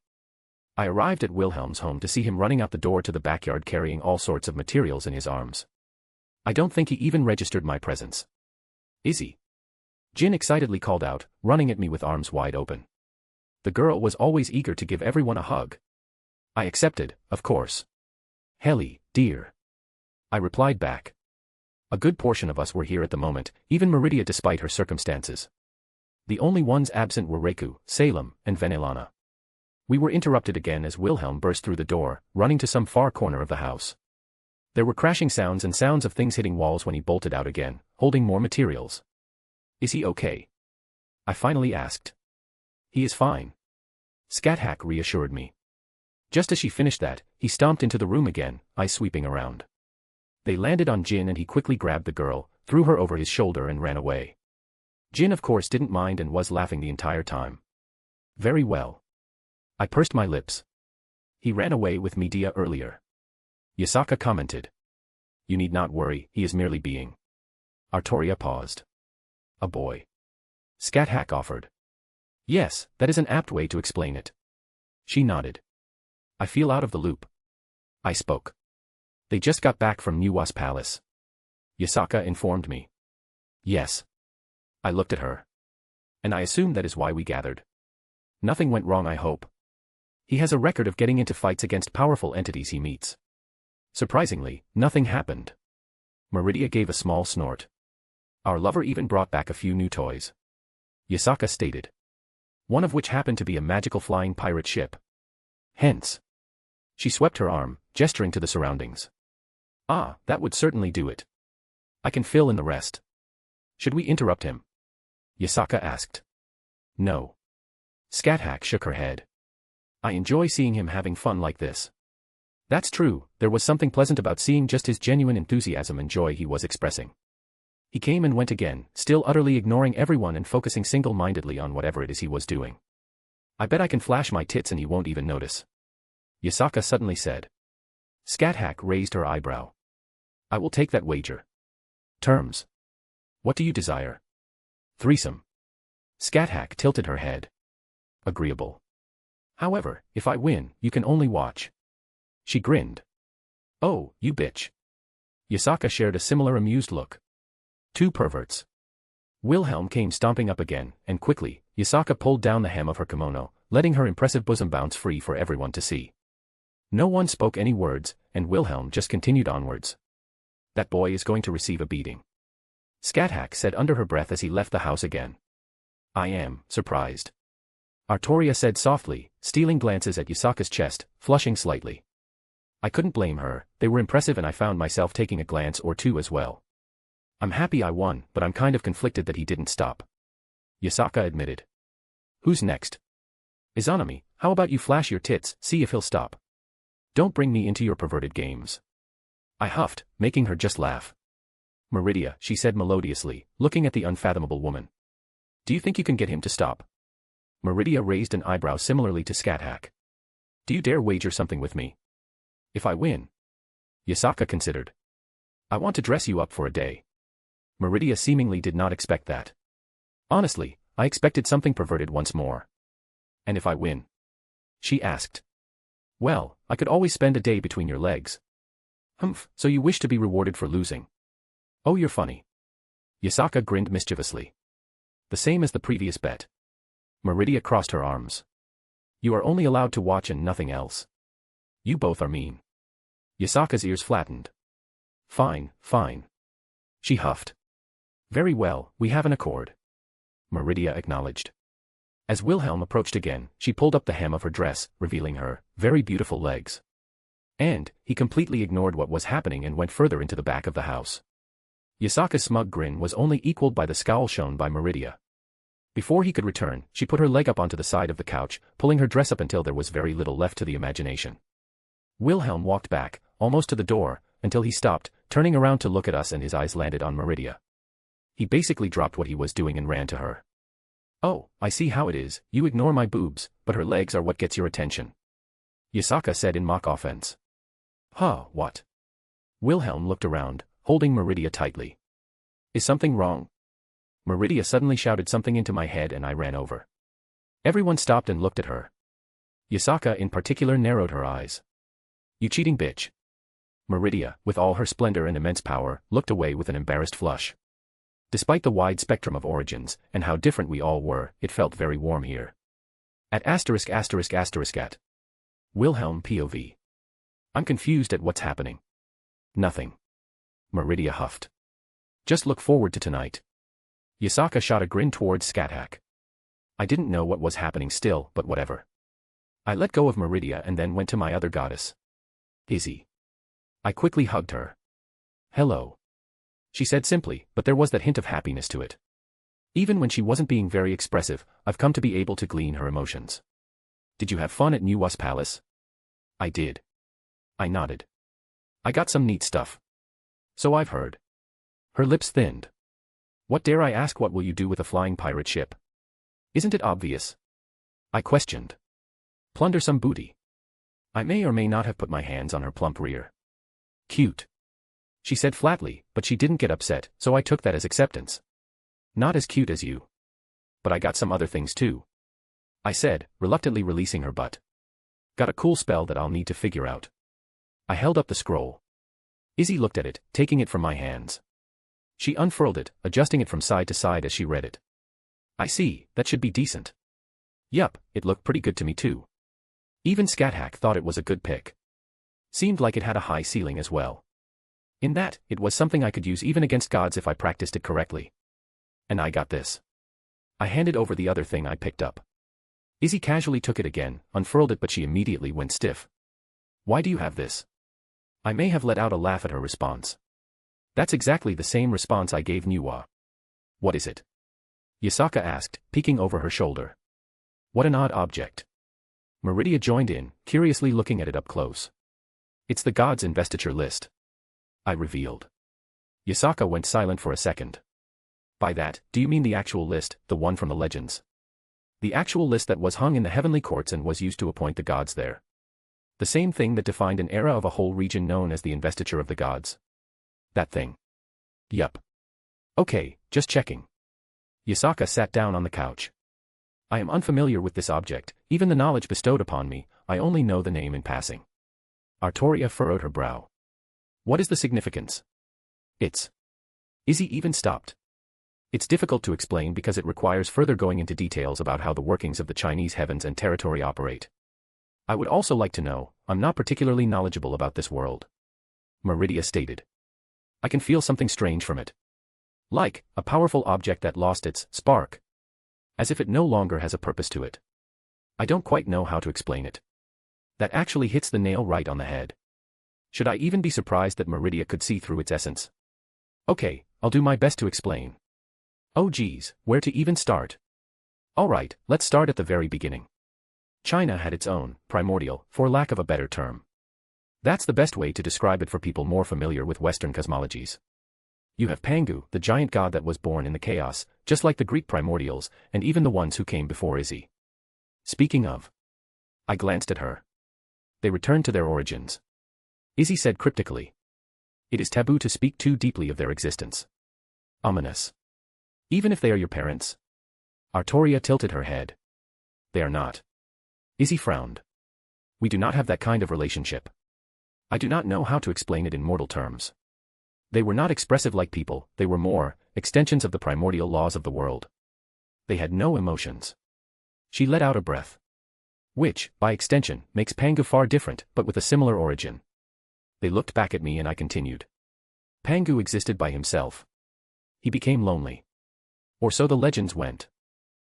[SPEAKER 3] I arrived at Wilhelm's home to see him running out the door to the backyard carrying all sorts of materials in his arms. I don't think he even registered my presence. Izzy. Jin excitedly called out, running at me with arms wide open. The girl was always eager to give everyone a hug. I accepted, of course. Helly, dear. I replied back. A good portion of us were here at the moment, even Meridia despite her circumstances. The only ones absent were Reiku, Salem, and Venelana. We were interrupted again as Wilhelm burst through the door, running to some far corner of the house. There were crashing sounds and sounds of things hitting walls when he bolted out again, holding more materials. Is he okay? I finally asked. He is fine. Scat-Hack reassured me. Just as she finished that, he stomped into the room again, eyes sweeping around. They landed on Jin and he quickly grabbed the girl, threw her over his shoulder and ran away. Jin of course didn't mind and was laughing the entire time. Very well. I pursed my lips. He ran away with Medea earlier. Yasaka commented. You need not worry, he is merely being. Artoria paused. A boy. Scat-Hack offered. Yes, that is an apt way to explain it. She nodded. I feel out of the loop. I spoke. They just got back from Nuwa's palace. Yasaka informed me. Yes. I looked at her. And I assume that is why we gathered. Nothing went wrong, I hope. He has a record of getting into fights against powerful entities he meets. Surprisingly, nothing happened. Meridia gave a small snort. Our lover even brought back a few new toys. Yasaka stated. One of which happened to be a magical flying pirate ship. Hence. She swept her arm, gesturing to the surroundings. Ah, that would certainly do it. I can fill in the rest. Should we interrupt him? Yasaka asked. No. Scat-Hack shook her head. I enjoy seeing him having fun like this. That's true, there was something pleasant about seeing just his genuine enthusiasm and joy he was expressing. He came and went again, still utterly ignoring everyone and focusing single-mindedly on whatever it is he was doing. I bet I can flash my tits and he won't even notice. Yasaka suddenly said. Scat-Hack raised her eyebrow. I will take that wager. Terms. What do you desire? Threesome. Scat-Hack tilted her head. Agreeable. However, if I win, you can only watch. She grinned. Oh, you bitch. Yasaka shared a similar amused look. Two perverts. Wilhelm came stomping up again, and quickly, Yasaka pulled down the hem of her kimono, letting her impressive bosom bounce free for everyone to see. No one spoke any words, and Wilhelm just continued onwards. That boy is going to receive a beating. Scat-Hack said under her breath as he left the house again. I am surprised. Artoria said softly, stealing glances at Yasaka's chest, flushing slightly. I couldn't blame her, they were impressive and I found myself taking a glance or two as well. I'm happy I won, but I'm kind of conflicted that he didn't stop. Yasaka admitted. Who's next? Izanami, how about you flash your tits, see if he'll stop. Don't bring me into your perverted games. I huffed, making her just laugh. Meridia, she said melodiously, looking at the unfathomable woman. Do you think you can get him to stop? Meridia raised an eyebrow similarly to Scat-Hack. Do you dare wager something with me? If I win. Yasaka considered. I want to dress you up for a day. Meridia seemingly did not expect that. Honestly, I expected something perverted once more. And if I win? She asked. Well, I could always spend a day between your legs. Humph, so you wish to be rewarded for losing. Oh, you're funny. Yasaka grinned mischievously. The same as the previous bet. Meridia crossed her arms. You are only allowed to watch and nothing else. You both are mean. Yasaka's ears flattened. Fine, fine. She huffed. Very well, we have an accord. Meridia acknowledged. As Wilhelm approached again, she pulled up the hem of her dress, revealing her very beautiful legs. And he completely ignored what was happening and went further into the back of the house. Yasaka's smug grin was only equaled by the scowl shown by Meridia. Before he could return, she put her leg up onto the side of the couch, pulling her dress up until there was very little left to the imagination. Wilhelm walked back, almost to the door, until he stopped, turning around to look at us and his eyes landed on Meridia. He basically dropped what he was doing and ran to her. Oh, I see how it is, you ignore my boobs, but her legs are what gets your attention. Yasaka said in mock offense. Huh, what? Wilhelm looked around, holding Meridia tightly. Is something wrong? Meridia suddenly shouted something into my head and I ran over. Everyone stopped and looked at her. Yasaka in particular narrowed her eyes. You cheating bitch. Meridia, with all her splendor and immense power, looked away with an embarrassed flush. Despite the wide spectrum of origins, and how different we all were, it felt very warm here. At *****. Wilhelm POV. I'm confused at what's happening. Nothing. Meridia huffed. Just look forward to tonight. Yasaka shot a grin towards Scathach. I didn't know what was happening still, but whatever. I let go of Meridia and then went to my other goddess. Izzy. I quickly hugged her. Hello. She said simply, but there was that hint of happiness to it. Even when she wasn't being very expressive, I've come to be able to glean her emotions. Did you have fun at New Was Palace? I did. I nodded. I got some neat stuff. So I've heard. Her lips thinned. What dare I ask, what will you do with a flying pirate ship? Isn't it obvious? I questioned. Plunder some booty. I may or may not have put my hands on her plump rear. Cute. She said flatly, but she didn't get upset, so I took that as acceptance. Not as cute as you. But I got some other things too. I said, reluctantly releasing her butt. Got a cool spell that I'll need to figure out. I held up the scroll. Izzy looked at it, taking it from my hands. She unfurled it, adjusting it from side to side as she read it. I see, that should be decent. Yup, it looked pretty good to me too. Even Scathach thought it was a good pick. Seemed like it had a high ceiling as well. In that, it was something I could use even against gods if I practiced it correctly. And I got this. I handed over the other thing I picked up. Izzy casually took it again, unfurled it, but she immediately went stiff. Why do you have this? I may have let out a laugh at her response. That's exactly the same response I gave Nuwa. What is it? Yasaka asked, peeking over her shoulder. What an odd object. Meridia joined in, curiously looking at it up close. It's the god's investiture list. I revealed. Yasaka went silent for a second. By that, do you mean the actual list, the one from the legends? The actual list that was hung in the heavenly courts and was used to appoint the gods there. The same thing that defined an era of a whole region known as the investiture of the gods. That thing. Yup. Okay, just checking. Yasaka sat down on the couch. I am unfamiliar with this object, even the knowledge bestowed upon me, I only know the name in passing. Artoria furrowed her brow. What is the significance? It's. Izzy even stopped. It's difficult to explain because it requires further going into details about how the workings of the Chinese heavens and territory operate. I would also like to know, I'm not particularly knowledgeable about this world. Meridia stated. I can feel something strange from it. Like, a powerful object that lost its spark. As if it no longer has a purpose to it. I don't quite know how to explain it. That actually hits the nail right on the head. Should I even be surprised that Meridia could see through its essence? Okay, I'll do my best to explain. Oh geez, where to even start? Alright, let's start at the very beginning. China had its own, primordial, for lack of a better term. That's the best way to describe it for people more familiar with Western cosmologies. You have Pangu, the giant god that was born in the chaos, just like the Greek primordials, and even the ones who came before Izzy. Speaking of. I glanced at her. They returned to their origins. Izzy said cryptically. It is taboo to speak too deeply of their existence. Ominous. Even if they are your parents. Artoria tilted her head. They are not. Izzy frowned. We do not have that kind of relationship. I do not know how to explain it in mortal terms. They were not expressive like people, they were more, extensions of the primordial laws of the world. They had no emotions. She let out a breath. Which, by extension, makes Pangu far different, but with a similar origin. They looked back at me and I continued. Pangu existed by himself. He became lonely. Or so the legends went.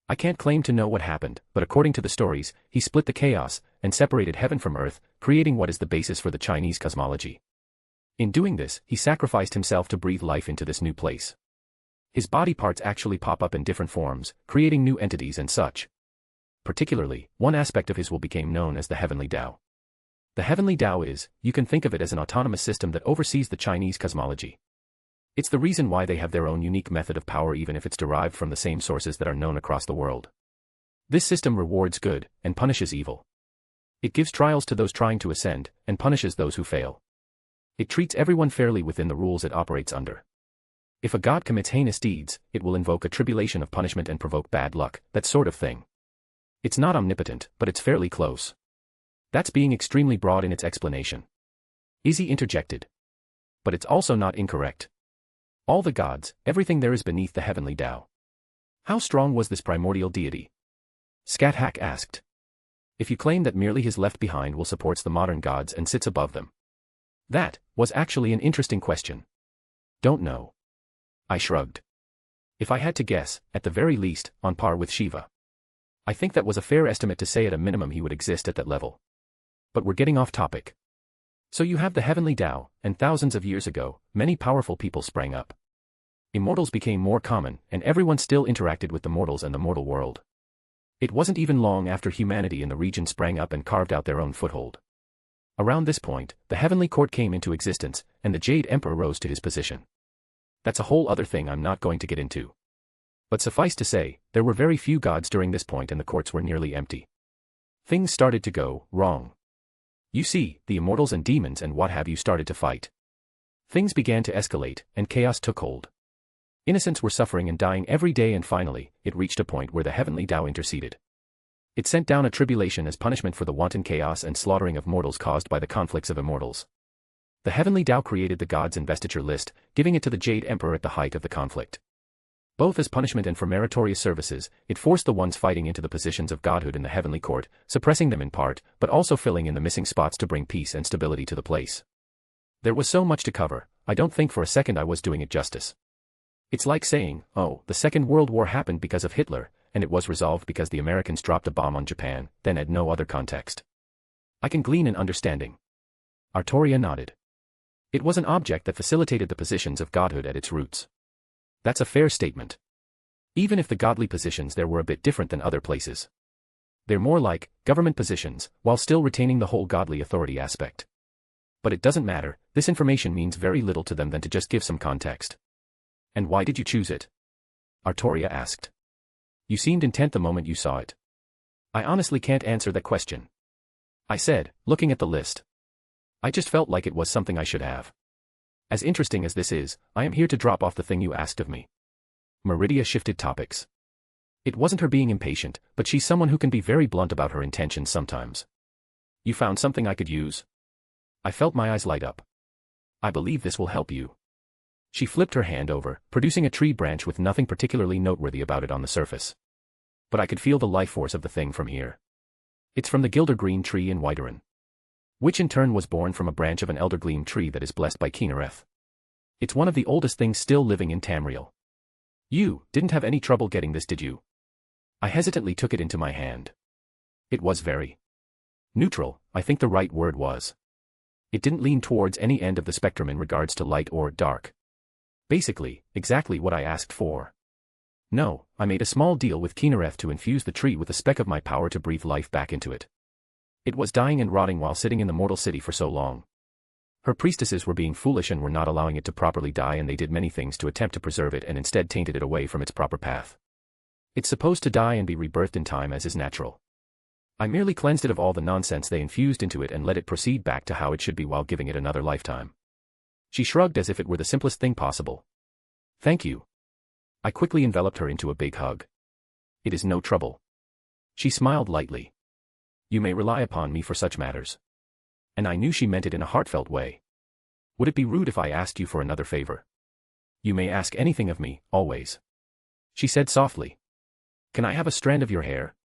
[SPEAKER 3] I can't claim to know what happened, but according to the stories, he split the chaos, and separated heaven from earth, creating what is the basis for the Chinese cosmology. In doing this, he sacrificed himself to breathe life into this new place. His body parts actually pop up in different forms, creating new entities and such. Particularly, one aspect of his will became known as the Heavenly Tao. The Heavenly Tao is, you can think of it as an autonomous system that oversees the Chinese cosmology. It's the reason why they have their own unique method of power even if it's derived from the same sources that are known across the world. This system rewards good, and punishes evil. It gives trials to those trying to ascend, and punishes those who fail. It treats everyone fairly within the rules it operates under. If a god commits heinous deeds, it will invoke a tribulation of punishment and provoke bad luck, that sort of thing. It's not omnipotent, but it's fairly close. That's being extremely broad in its explanation. Izzy interjected. But it's also not incorrect. All the gods, everything there is beneath the heavenly Tao. How strong was this primordial deity? Scat-Hack asked. If you claim that merely his left behind will supports the modern gods and sits above them. That was actually an interesting question. Don't know. I shrugged. If I had to guess, at the very least, on par with Shiva. I think that was a fair estimate to say at a minimum he would exist at that level. But we're getting off topic. So you have the heavenly Tao, and thousands of years ago, many powerful people sprang up. Immortals became more common, and everyone still interacted with the mortals and the mortal world. It wasn't even long after humanity in the region sprang up and carved out their own foothold. Around this point, the heavenly court came into existence, and the Jade Emperor rose to his position. That's a whole other thing I'm not going to get into. But suffice to say, there were very few gods during this point and the courts were nearly empty. Things started to go wrong. You see, the immortals and demons and what have you started to fight. Things began to escalate, and chaos took hold. Innocents were suffering and dying every day, and finally, it reached a point where the heavenly Tao interceded. It sent down a tribulation as punishment for the wanton chaos and slaughtering of mortals caused by the conflicts of immortals. The heavenly Tao created the gods' investiture list, giving it to the Jade Emperor at the height of the conflict. Both as punishment and for meritorious services, it forced the ones fighting into the positions of godhood in the heavenly court, suppressing them in part, but also filling in the missing spots to bring peace and stability to the place. There was so much to cover, I don't think for a second I was doing it justice. It's like saying, oh, the Second World War happened because of Hitler, and it was resolved because the Americans dropped a bomb on Japan, then add no other context. I can glean an understanding. Artoria nodded. It was an object that facilitated the positions of godhood at its roots. That's a fair statement. Even if the godly positions there were a bit different than other places. They're more like government positions, while still retaining the whole godly authority aspect. But it doesn't matter, this information means very little to them than to just give some context. And why did you choose it? Artoria asked. You seemed intent the moment you saw it. I honestly can't answer that question. I said, looking at the list. I just felt like it was something I should have. As interesting as this is, I am here to drop off the thing you asked of me. Meridia shifted topics. It wasn't her being impatient, but she's someone who can be very blunt about her intentions sometimes. You found something I could use? I felt my eyes light up. I believe this will help you. She flipped her hand over, producing a tree branch with nothing particularly noteworthy about it on the surface. But I could feel the life force of the thing from here. It's from the Gildergreen tree in Whiterin, which in turn was born from a branch of an Eldergleam tree that is blessed by Keenereth. It's one of the oldest things still living in Tamriel. You didn't have any trouble getting this, did you? I hesitantly took it into my hand. It was very neutral, I think the right word was. It didn't lean towards any end of the spectrum in regards to light or dark. Basically, exactly what I asked for. No, I made a small deal with Keenereth to infuse the tree with a speck of my power to breathe life back into it. It was dying and rotting while sitting in the mortal city for so long. Her priestesses were being foolish and were not allowing it to properly die, and they did many things to attempt to preserve it and instead tainted it away from its proper path. It's supposed to die and be rebirthed in time as is natural. I merely cleansed it of all the nonsense they infused into it and let it proceed back to how it should be while giving it another lifetime. She shrugged as if it were the simplest thing possible. Thank you. I quickly enveloped her into a big hug. It is no trouble. She smiled lightly. You may rely upon me for such matters. And I knew she meant it in a heartfelt way. Would it be rude if I asked you for another favor? You may ask anything of me, always. She said softly. Can I have a strand of your hair?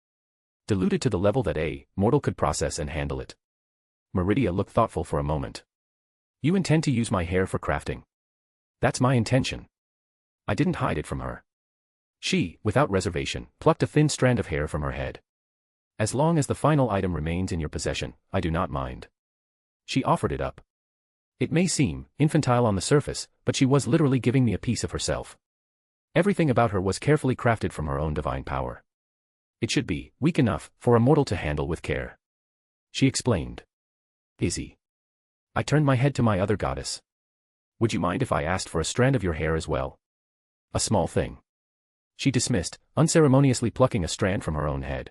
[SPEAKER 3] Diluted to the level that a mortal could process and handle it. Meridia looked thoughtful for a moment. You intend to use my hair for crafting? That's my intention. I didn't hide it from her. She, without reservation, plucked a thin strand of hair from her head. As long as the final item remains in your possession, I do not mind. She offered it up. It may seem infantile on the surface, but she was literally giving me a piece of herself. Everything about her was carefully crafted from her own divine power. It should be weak enough for a mortal to handle with care. She explained. Izzy. I turned my head to my other goddess. Would you mind if I asked for a strand of your hair as well? A small thing. She dismissed, unceremoniously plucking a strand from her own head.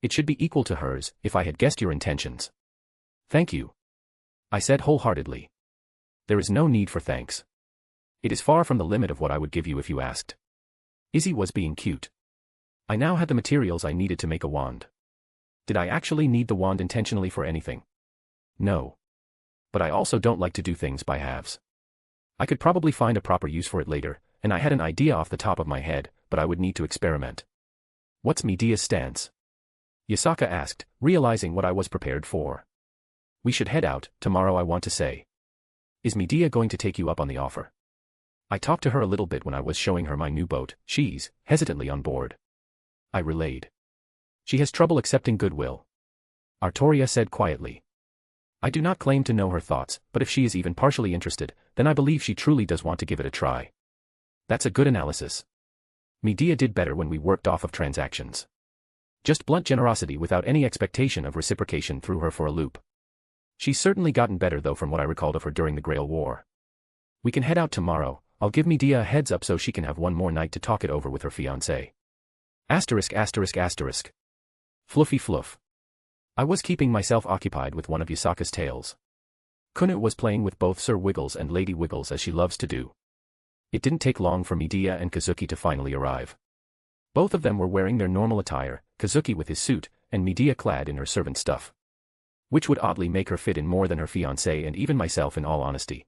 [SPEAKER 3] It should be equal to hers, if I had guessed your intentions. Thank you, I said wholeheartedly. There is no need for thanks. It is far from the limit of what I would give you if you asked. Izzy was being cute. I now had the materials I needed to make a wand. Did I actually need the wand intentionally for anything? No. But I also don't like to do things by halves. I could probably find a proper use for it later, and I had an idea off the top of my head, but I would need to experiment. What's Medea's stance? Yasaka asked, realizing what I was prepared for. We should head out, tomorrow I want to say. Is Medea going to take you up on the offer? I talked to her a little bit when I was showing her my new boat. She's hesitantly on board. I relayed. She has trouble accepting goodwill, Artoria said quietly. I do not claim to know her thoughts, but if she is even partially interested, then I believe she truly does want to give it a try. That's a good analysis. Medea did better when we worked off of transactions. Just blunt generosity without any expectation of reciprocation threw her for a loop. She's certainly gotten better though from what I recalled of her during the Grail War. We can head out tomorrow. I'll give Medea a heads up so she can have one more night to talk it over with her fiancé. ****. Fluffy fluff. I was keeping myself occupied with one of Yasaka's tales. Kunu was playing with both Sir Wiggles and Lady Wiggles as she loves to do. It didn't take long for Medea and Kazuki to finally arrive. Both of them were wearing their normal attire, Kazuki with his suit, and Medea clad in her servant stuff. Which would oddly make her fit in more than her fiancé and even myself in all honesty.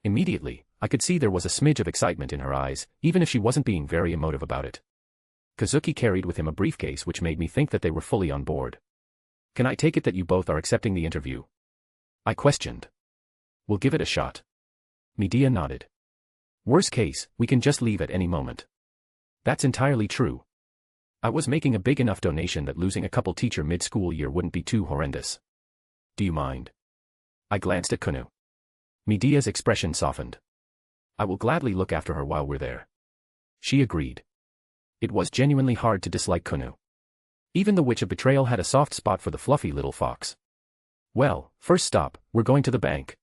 [SPEAKER 3] Immediately, I could see there was a smidge of excitement in her eyes, even if she wasn't being very emotive about it. Kazuki carried with him a briefcase which made me think that they were fully on board. Can I take it that you both are accepting the interview? I questioned. We'll give it a shot. Medea nodded. Worst case, we can just leave at any moment. That's entirely true. I was making a big enough donation that losing a couple teacher mid-school year wouldn't be too horrendous. Do you mind? I glanced at Kunu. Medea's expression softened. I will gladly look after her while we're there. She agreed. It was genuinely hard to dislike Kunu. Even the Witch of Betrayal had a soft spot for the fluffy little fox. Well, first stop, we're going to the bank.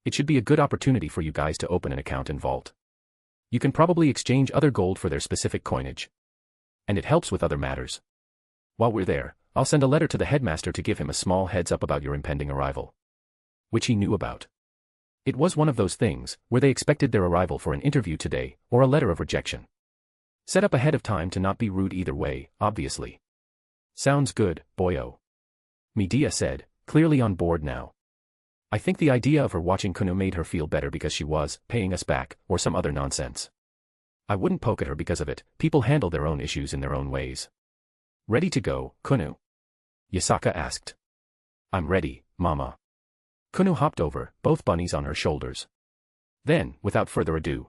[SPEAKER 3] It should be a good opportunity for you guys to open an account and vault. You can probably exchange other gold for their specific coinage. And it helps with other matters. While we're there, I'll send a letter to the headmaster to give him a small heads up about your impending arrival. Which he knew about. It was one of those things, where they expected their arrival for an interview today, or a letter of rejection. Set up ahead of time to not be rude either way, obviously. Sounds good, boyo. Medea said, clearly on board now. I think the idea of her watching Kunu made her feel better because she was paying us back, or some other nonsense. I wouldn't poke at her because of it, people handle their own issues in their own ways. Ready to go, Kunu? Yasaka asked. I'm ready, Mama. Kunu hopped over, both bunnies on her shoulders. Then, without further ado,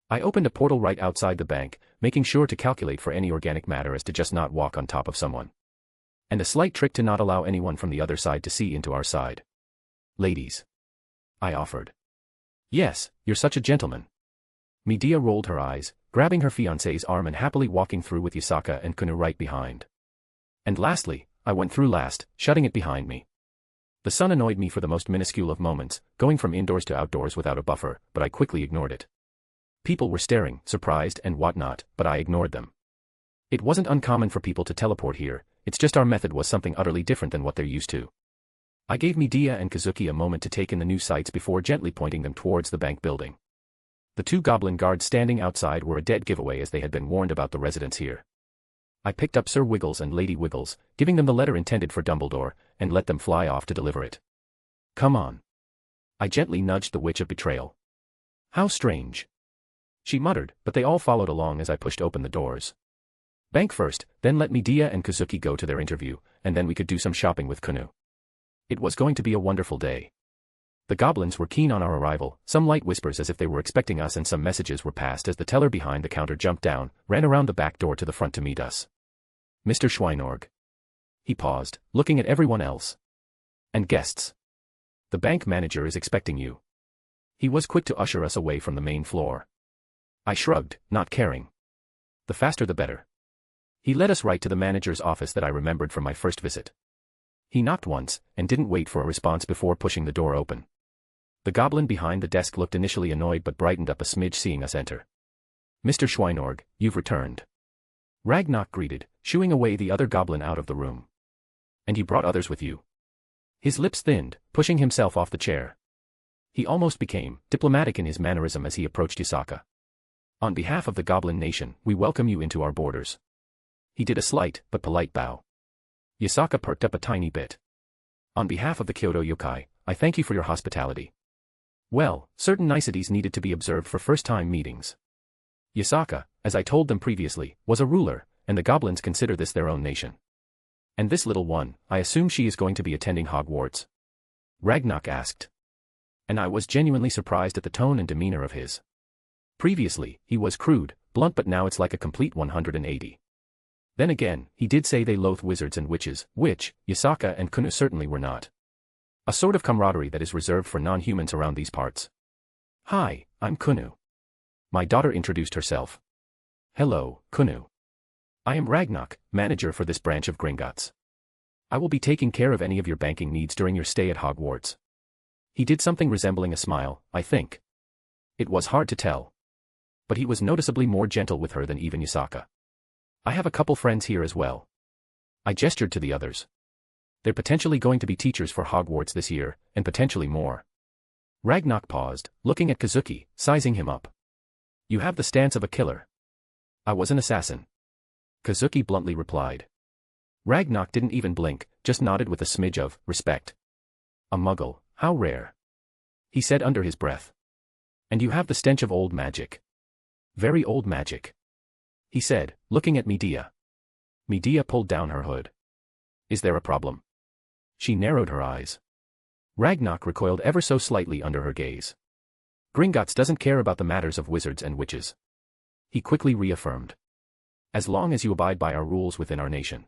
[SPEAKER 3] I opened a portal right outside the bank, making sure to calculate for any organic matter as to just not walk on top of someone. And a slight trick to not allow anyone from the other side to see into our side. Ladies. I offered. Yes, you're such a gentleman. Medea rolled her eyes, grabbing her fiancé's arm and happily walking through with Yasaka and Kunu right behind. And lastly, I went through last, shutting it behind me. The sun annoyed me for the most minuscule of moments, going from indoors to outdoors without a buffer, but I quickly ignored it. People were staring, surprised and whatnot, but I ignored them. It wasn't uncommon for people to teleport here, it's just our method was something utterly different than what they're used to. I gave Medea and Kazuki a moment to take in the new sights before gently pointing them towards the bank building. The two goblin guards standing outside were a dead giveaway as they had been warned about the residents here. I picked up Sir Wiggles and Lady Wiggles, giving them the letter intended for Dumbledore, and let them fly off to deliver it. Come on. I gently nudged the Witch of Betrayal. How strange. She muttered, but they all followed along as I pushed open the doors. Bank first, then let Medea and Kazuki go to their interview, and then we could do some shopping with Kunu. It was going to be a wonderful day. The goblins were keen on our arrival, some light whispers as if they were expecting us and some messages were passed as the teller behind the counter jumped down, ran around the back door to the front to meet us. Mr. Schweinorg. He paused, looking at everyone else. And guests. The bank manager is expecting you. He was quick to usher us away from the main floor. I shrugged, not caring. The faster the better. He led us right to the manager's office that I remembered from my first visit. He knocked once, and didn't wait for a response before pushing the door open. The goblin behind the desk looked initially annoyed but brightened up a smidge seeing us enter. "Mr. Schweinorg, you've returned." Ragnar greeted, shooing away the other goblin out of the room. "And you brought others with you?" His lips thinned, pushing himself off the chair. He almost became diplomatic in his mannerism as he approached Yasaka. "On behalf of the Goblin Nation, we welcome you into our borders." He did a slight but polite bow. Yasaka perked up a tiny bit. "On behalf of the Kyoto Yokai, I thank you for your hospitality." Well, certain niceties needed to be observed for first-time meetings. Yasaka, as I told them previously, was a ruler, and the goblins consider this their own nation. "And this little one, I assume she is going to be attending Hogwarts?" Ragnar asked. And I was genuinely surprised at the tone and demeanor of his. Previously, he was crude, blunt, but now it's like a complete 180. Then again, he did say they loathe wizards and witches, which, Yasaka and Kunu certainly were not. A sort of camaraderie that is reserved for non-humans around these parts. "Hi, I'm Kunu." My daughter introduced herself. "Hello, Kunu. I am Ragnar, manager for this branch of Gringotts. I will be taking care of any of your banking needs during your stay at Hogwarts." He did something resembling a smile, I think. It was hard to tell. But he was noticeably more gentle with her than even Yasaka. "I have a couple friends here as well." I gestured to the others. "They're potentially going to be teachers for Hogwarts this year, and potentially more." Ragnar paused, looking at Kazuki, sizing him up. "You have the stance of a killer." "I was an assassin," Kazuki bluntly replied. Ragnar didn't even blink, just nodded with a smidge of respect. "A muggle, how rare," he said under his breath. "And you have the stench of old magic." "Very old magic," he said, looking at Medea. Medea pulled down her hood. "Is there a problem?" She narrowed her eyes. Ragnar recoiled ever so slightly under her gaze. "Gringotts doesn't care about the matters of wizards and witches," he quickly reaffirmed. "As long as you abide by our rules within our nation."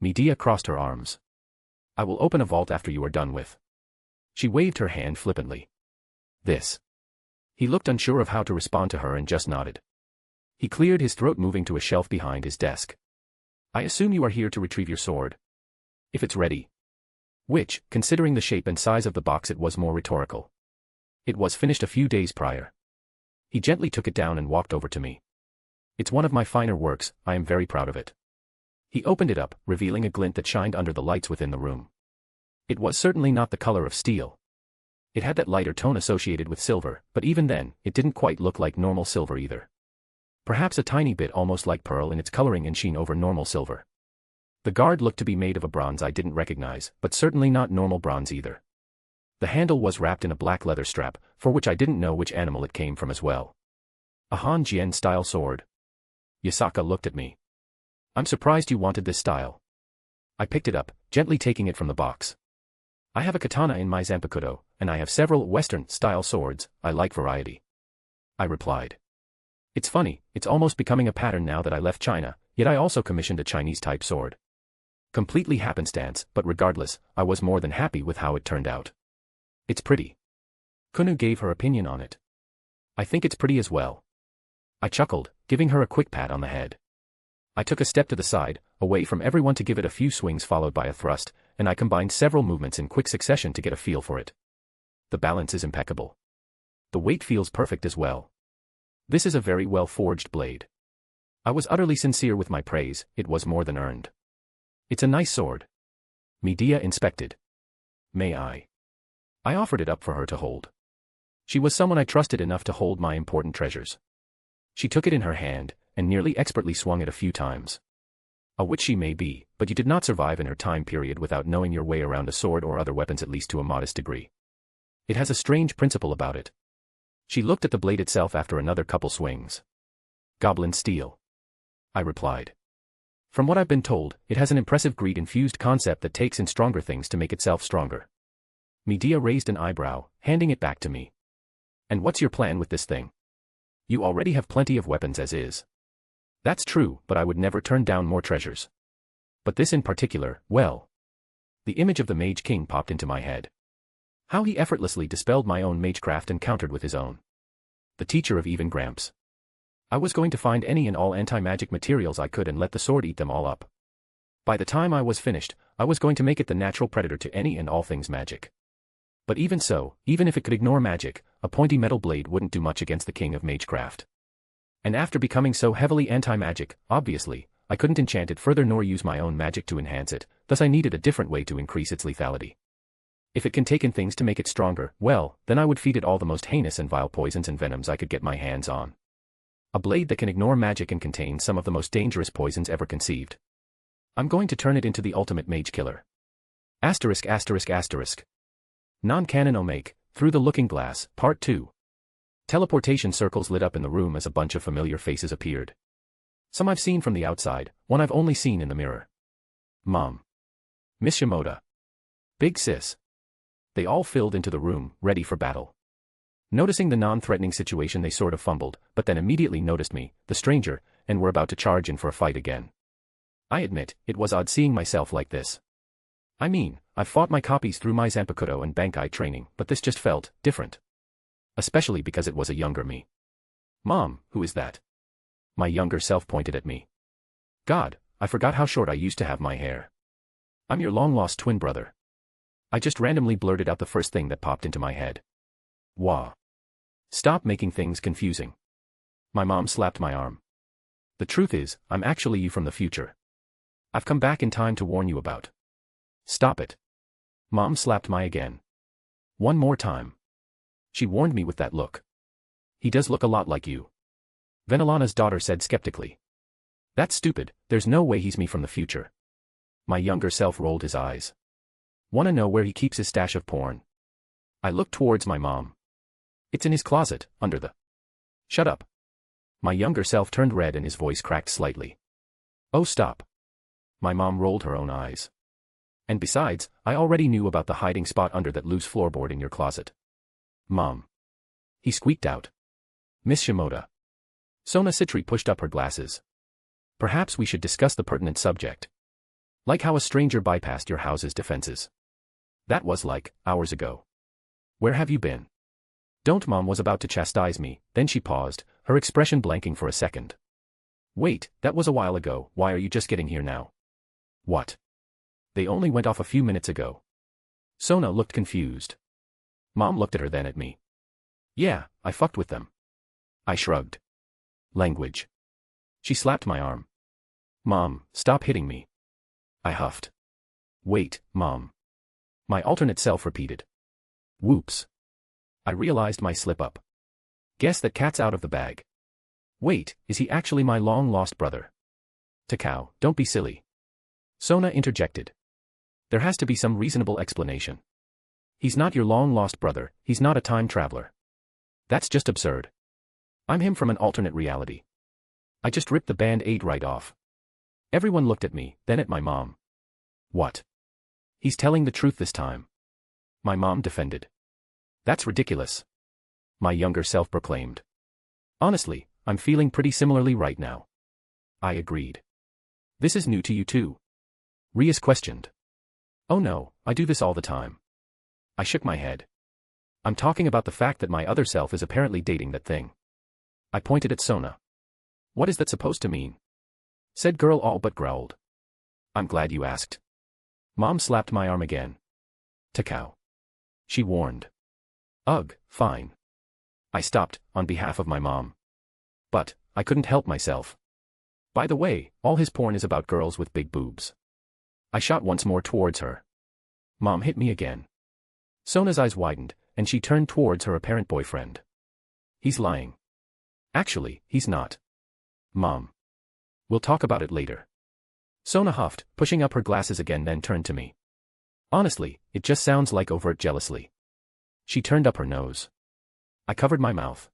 [SPEAKER 3] Medea crossed her arms. "I will open a vault after you are done with." She waved her hand flippantly. "This." He looked unsure of how to respond to her and just nodded. He cleared his throat, moving to a shelf behind his desk. "I assume you are here to retrieve your sword. If it's ready." Which, considering the shape and size of the box, it was more rhetorical. It was finished a few days prior. He gently took it down and walked over to me. "It's one of my finer works, I am very proud of it." He opened it up, revealing a glint that shined under the lights within the room. It was certainly not the color of steel. It had that lighter tone associated with silver, but even then, it didn't quite look like normal silver either. Perhaps a tiny bit almost like pearl in its coloring and sheen over normal silver. The guard looked to be made of a bronze I didn't recognize, but certainly not normal bronze either. The handle was wrapped in a black leather strap, for which I didn't know which animal it came from as well. A Han Jian-style sword. Yasaka looked at me. "I'm surprised you wanted this style." I picked it up, gently taking it from the box. "I have a katana in my Zanpakuto, and I have several Western-style swords, I like variety," I replied. "It's funny, it's almost becoming a pattern now that I left China, yet I also commissioned a Chinese-type sword. Completely happenstance, but regardless, I was more than happy with how it turned out. It's pretty." Kunu gave her opinion on it. "I think it's pretty as well." I chuckled, giving her a quick pat on the head. I took a step to the side, away from everyone to give it a few swings followed by a thrust, and I combined several movements in quick succession to get a feel for it. The balance is impeccable. The weight feels perfect as well. This is a very well-forged blade. I was utterly sincere with my praise, it was more than earned. "It's a nice sword." Medea inspected. "May I?" I offered it up for her to hold. She was someone I trusted enough to hold my important treasures. She took it in her hand, and nearly expertly swung it a few times. A witch she may be, but you did not survive in her time period without knowing your way around a sword or other weapons, at least to a modest degree. It has a strange principle about it. She looked at the blade itself after another couple swings. "Goblin steel," I replied. "From what I've been told, it has an impressive greed-infused concept that takes in stronger things to make itself stronger." Medea raised an eyebrow, handing it back to me. "And what's your plan with this thing? You already have plenty of weapons as is." "That's true, but I would never turn down more treasures. But this in particular, well." The image of the Mage King popped into my head. How he effortlessly dispelled my own magecraft and countered with his own. The teacher of even Gramps. I was going to find any and all anti-magic materials I could and let the sword eat them all up. By the time I was finished, I was going to make it the natural predator to any and all things magic. But even so, even if it could ignore magic, a pointy metal blade wouldn't do much against the king of magecraft. And after becoming so heavily anti-magic, obviously, I couldn't enchant it further nor use my own magic to enhance it, thus I needed a different way to increase its lethality. If it can take in things to make it stronger, well, then I would feed it all the most heinous and vile poisons and venoms I could get my hands on. A blade that can ignore magic and contain some of the most dangerous poisons ever conceived. I'm going to turn it into the ultimate mage killer. Asterisk asterisk asterisk. Non-canon Omake, Through the Looking Glass, Part 2. Teleportation circles lit up in the room as a bunch of familiar faces appeared. Some I've seen from the outside, one I've only seen in the mirror. Mom. Miss Shimoda. Big Sis. They all filled into the room, ready for battle. Noticing the non-threatening situation, they sort of fumbled, but then immediately noticed me, the stranger, and were about to charge in for a fight again. I admit, it was odd seeing myself like this. I mean, I've fought my copies through my Zanpakuto and Bankai training, but this just felt different. Especially because it was a younger me. Mom, who is that? My younger self pointed at me. God, I forgot how short I used to have my hair. I'm your long-lost twin brother. I just randomly blurted out the first thing that popped into my head. Wah. Stop making things confusing. My mom slapped my arm. The truth is, I'm actually you from the future. I've come back in time to warn you about. Stop it. Mom slapped my again. One more time. She warned me with that look. He does look a lot like you. Venelana's daughter said skeptically. That's stupid, there's no way he's me from the future. My younger self rolled his eyes. Wanna know where he keeps his stash of porn? I looked towards my mom. It's in his closet, under the... Shut up. My younger self turned red and his voice cracked slightly. Oh, stop. My mom rolled her own eyes. And besides, I already knew about the hiding spot under that loose floorboard in your closet. Mom. He squeaked out. Miss Shimoda. Sona Citri pushed up her glasses. Perhaps we should discuss the pertinent subject. Like how a stranger bypassed your house's defenses. That was like, hours ago. Where have you been? Don't. Mom was about to chastise me, then she paused, her expression blanking for a second. Wait, that was a while ago, why are you just getting here now? What? They only went off a few minutes ago. Sona looked confused. Mom looked at her then at me. Yeah, I fucked with them. I shrugged. Language. She slapped my arm. Mom, stop hitting me. I huffed. Wait, Mom. My alternate self repeated. Whoops. I realized my slip-up. Guess that cat's out of the bag. Wait, is he actually my long-lost brother? Takao, don't be silly. Sona interjected. There has to be some reasonable explanation. He's not your long-lost brother, he's not a time traveler. That's just absurd. I'm him from an alternate reality. I just ripped the band-aid right off. Everyone looked at me, then at my mom. What? He's telling the truth this time. My mom defended. That's ridiculous. My younger self proclaimed. Honestly, I'm feeling pretty similarly right now. I agreed. This is new to you too? Rias questioned. Oh no, I do this all the time. I shook my head. I'm talking about the fact that my other self is apparently dating that thing. I pointed at Sona. What is that supposed to mean? Said girl all but growled. I'm glad you asked. Mom slapped my arm again. Takao. She warned. Ugh, fine. I stopped, on behalf of my mom. But, I couldn't help myself. By the way, all his porn is about girls with big boobs. I shot once more towards her. Mom hit me again. Sona's eyes widened, and she turned towards her apparent boyfriend. He's lying. Actually, he's not. Mom. We'll talk about it later. Sona huffed, pushing up her glasses again, then turned to me. Honestly, it just sounds like overt jealousy. She turned up her nose. I covered my mouth.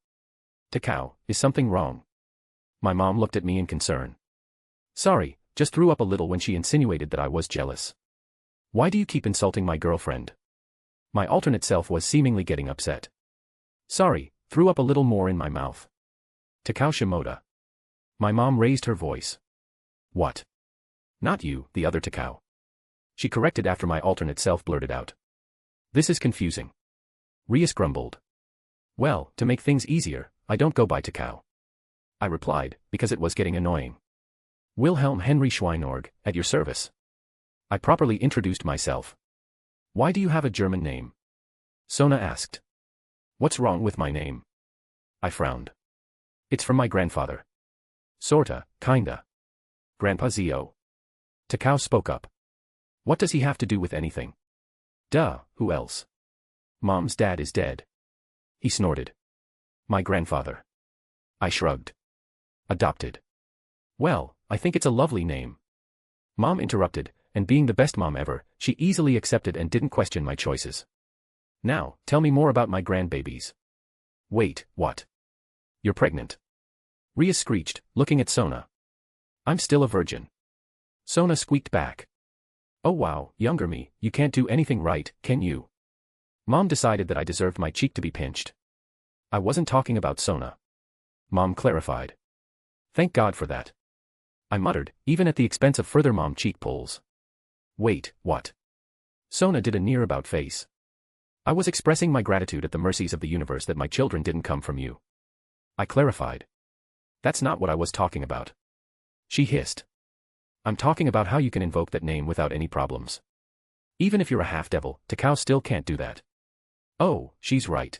[SPEAKER 3] Takao, is something wrong? My mom looked at me in concern. Sorry, just threw up a little when she insinuated that I was jealous. Why do you keep insulting my girlfriend? My alternate self was seemingly getting upset. Sorry, threw up a little more in my mouth. Takao Shimoda. My mom raised her voice. What? Not you, the other Takao. She corrected after my alternate self blurted out. This is confusing. Rias grumbled. Well, to make things easier, I don't go by Takao. I replied, because it was getting annoying. Wilhelm Henry Schweinorg, at your service. I properly introduced myself. Why do you have a German name? Sona asked. What's wrong with my name? I frowned. It's from my grandfather. Sorta, kinda. Grandpa Zio. Takao spoke up. What does he have to do with anything? Duh, who else? Mom's dad is dead. He snorted. My grandfather. I shrugged. Adopted. Well, I think it's a lovely name. Mom interrupted, and being the best mom ever, she easily accepted and didn't question my choices. Now, tell me more about my grandbabies. Wait, what? You're pregnant. Ria screeched, looking at Sona. I'm still a virgin. Sona squeaked back. Oh wow, younger me, you can't do anything right, can you? Mom decided that I deserved my cheek to be pinched. I wasn't talking about Sona. Mom clarified. Thank God for that. I muttered, even at the expense of further mom cheek pulls. Wait, what? Sona did a near-about face. I was expressing my gratitude at the mercies of the universe that my children didn't come from you. I clarified. That's not what I was talking about. She hissed. I'm talking about how you can invoke that name without any problems. Even if you're a half-devil, Takao still can't do that. Oh, she's right.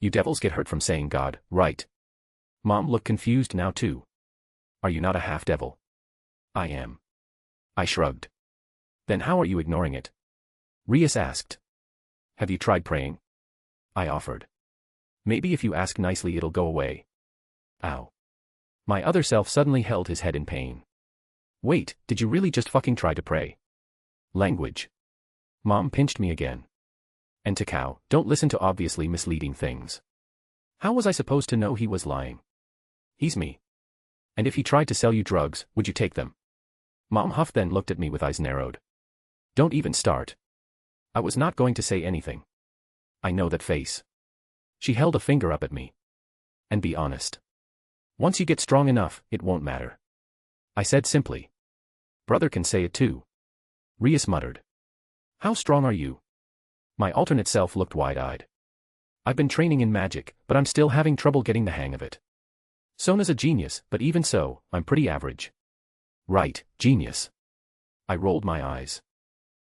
[SPEAKER 3] You devils get hurt from saying God, right? Mom looked confused now too. Are you not a half-devil? I am. I shrugged. Then how are you ignoring it? Rias asked. Have you tried praying? I offered. Maybe if you ask nicely it'll go away. Ow. My other self suddenly held his head in pain. Wait, did you really just fucking try to pray? Language. Mom pinched me again. And Takao, don't listen to obviously misleading things. How was I supposed to know he was lying? He's me. And if he tried to sell you drugs, would you take them? Mom huffed, then looked at me with eyes narrowed. Don't even start. I was not going to say anything. I know that face. She held a finger up at me. And be honest. Once you get strong enough, it won't matter. I said simply. Brother can say it too. Rias muttered. How strong are you? My alternate self looked wide-eyed. I've been training in magic, but I'm still having trouble getting the hang of it. Sona's a genius, but even so, I'm pretty average. Right, genius. I rolled my eyes.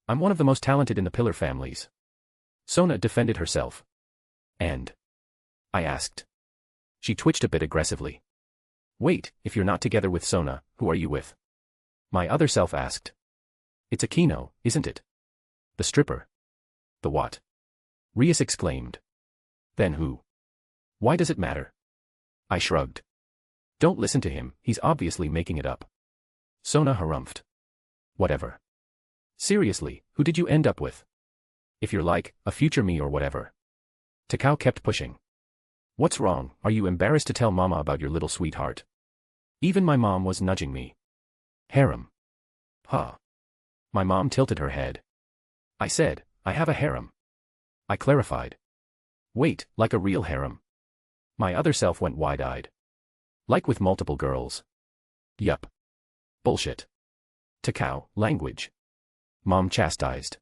[SPEAKER 3] I'm one of the most talented in the pillar families. Sona defended herself. And? I asked. She twitched a bit aggressively. Wait, if you're not together with Sona, who are you with? My other self asked. It's Aquino, isn't it? The stripper. The what? Rias exclaimed. Then who? Why does it matter? I shrugged. Don't listen to him, he's obviously making it up. Sona harumphed. Whatever. Seriously, who did you end up with? If you're like, a future me or whatever. Takao kept pushing. What's wrong, are you embarrassed to tell mama about your little sweetheart? Even my mom was nudging me. Harem. Huh. My mom tilted her head. I said, I have a harem. I clarified. Wait, like a real harem? My other self went wide-eyed. Like with multiple girls? Yup. Bullshit. Takao, language. Mom chastised.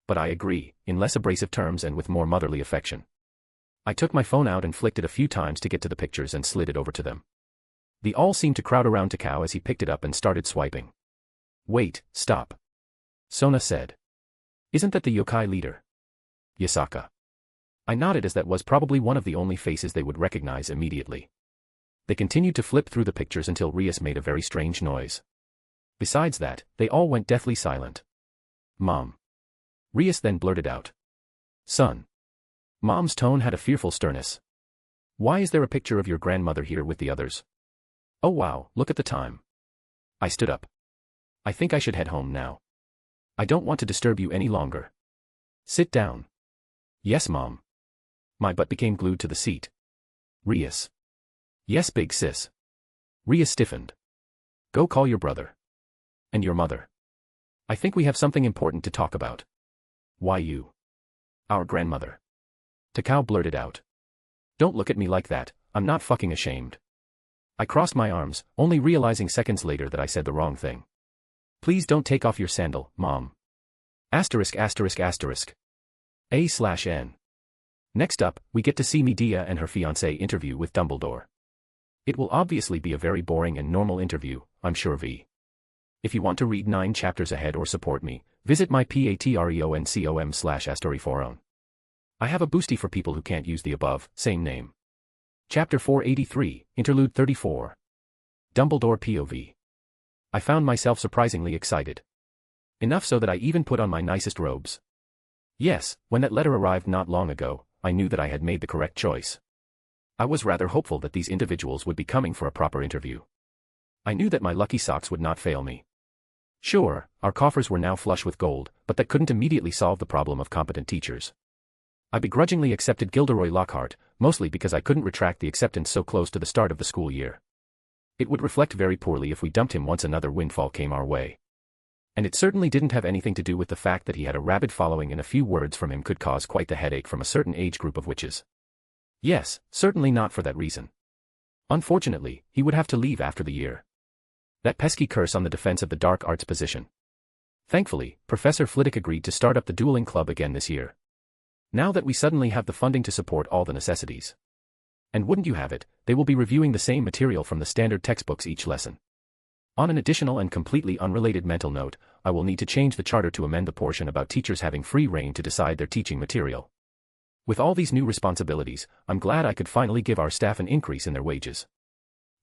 [SPEAKER 3] But I agree, in less abrasive terms and with more motherly affection. I took my phone out and flicked it a few times to get to the pictures and slid it over to them. They all seemed to crowd around Takao as he picked it up and started swiping. Wait, stop. Sona said. Isn't that the yokai leader? Yasaka. I nodded as that was probably one of the only faces they would recognize immediately. They continued to flip through the pictures until Rias made a very strange noise. Besides that, they all went deathly silent. Mom. Rias then blurted out. Son. Mom's tone had a fearful sternness. Why is there a picture of your grandmother here with the others? Oh wow, look at the time. I stood up. I think I should head home now. I don't want to disturb you any longer. Sit down. Yes, Mom. My butt became glued to the seat. Rias. Yes, big sis. Rias stiffened. Go call your brother. And your mother. I think we have something important to talk about. Why you? Our grandmother. Takao blurted out. Don't look at me like that, I'm not fucking ashamed. I crossed my arms, only realizing seconds later that I said the wrong thing. Please don't take off your sandal, Mom. Asterisk asterisk asterisk. A/N. Next up, we get to see Medea and her fiancé interview with Dumbledore. It will obviously be a very boring and normal interview, I'm sure V. If you want to read 9 chapters ahead or support me, visit my patreon.com/astoryforon. I have a boosty for people who can't use the above, same name. Chapter 483, Interlude 34. Dumbledore POV. I found myself surprisingly excited. Enough so that I even put on my nicest robes. Yes, when that letter arrived not long ago, I knew that I had made the correct choice. I was rather hopeful that these individuals would be coming for a proper interview. I knew that my lucky socks would not fail me. Sure, our coffers were now flush with gold, but that couldn't immediately solve the problem of competent teachers. I begrudgingly accepted Gilderoy Lockhart, mostly because I couldn't retract the acceptance so close to the start of the school year. It would reflect very poorly if we dumped him once another windfall came our way. And it certainly didn't have anything to do with the fact that he had a rabid following and a few words from him could cause quite the headache from a certain age group of witches. Yes, certainly not for that reason. Unfortunately, he would have to leave after the year. That pesky curse on the defense of the dark arts position. Thankfully, Professor Flitwick agreed to start up the dueling club again this year. Now that we suddenly have the funding to support all the necessities. And wouldn't you have it, they will be reviewing the same material from the standard textbooks each lesson. On an additional and completely unrelated mental note, I will need to change the charter to amend the portion about teachers having free rein to decide their teaching material. With all these new responsibilities, I'm glad I could finally give our staff an increase in their wages.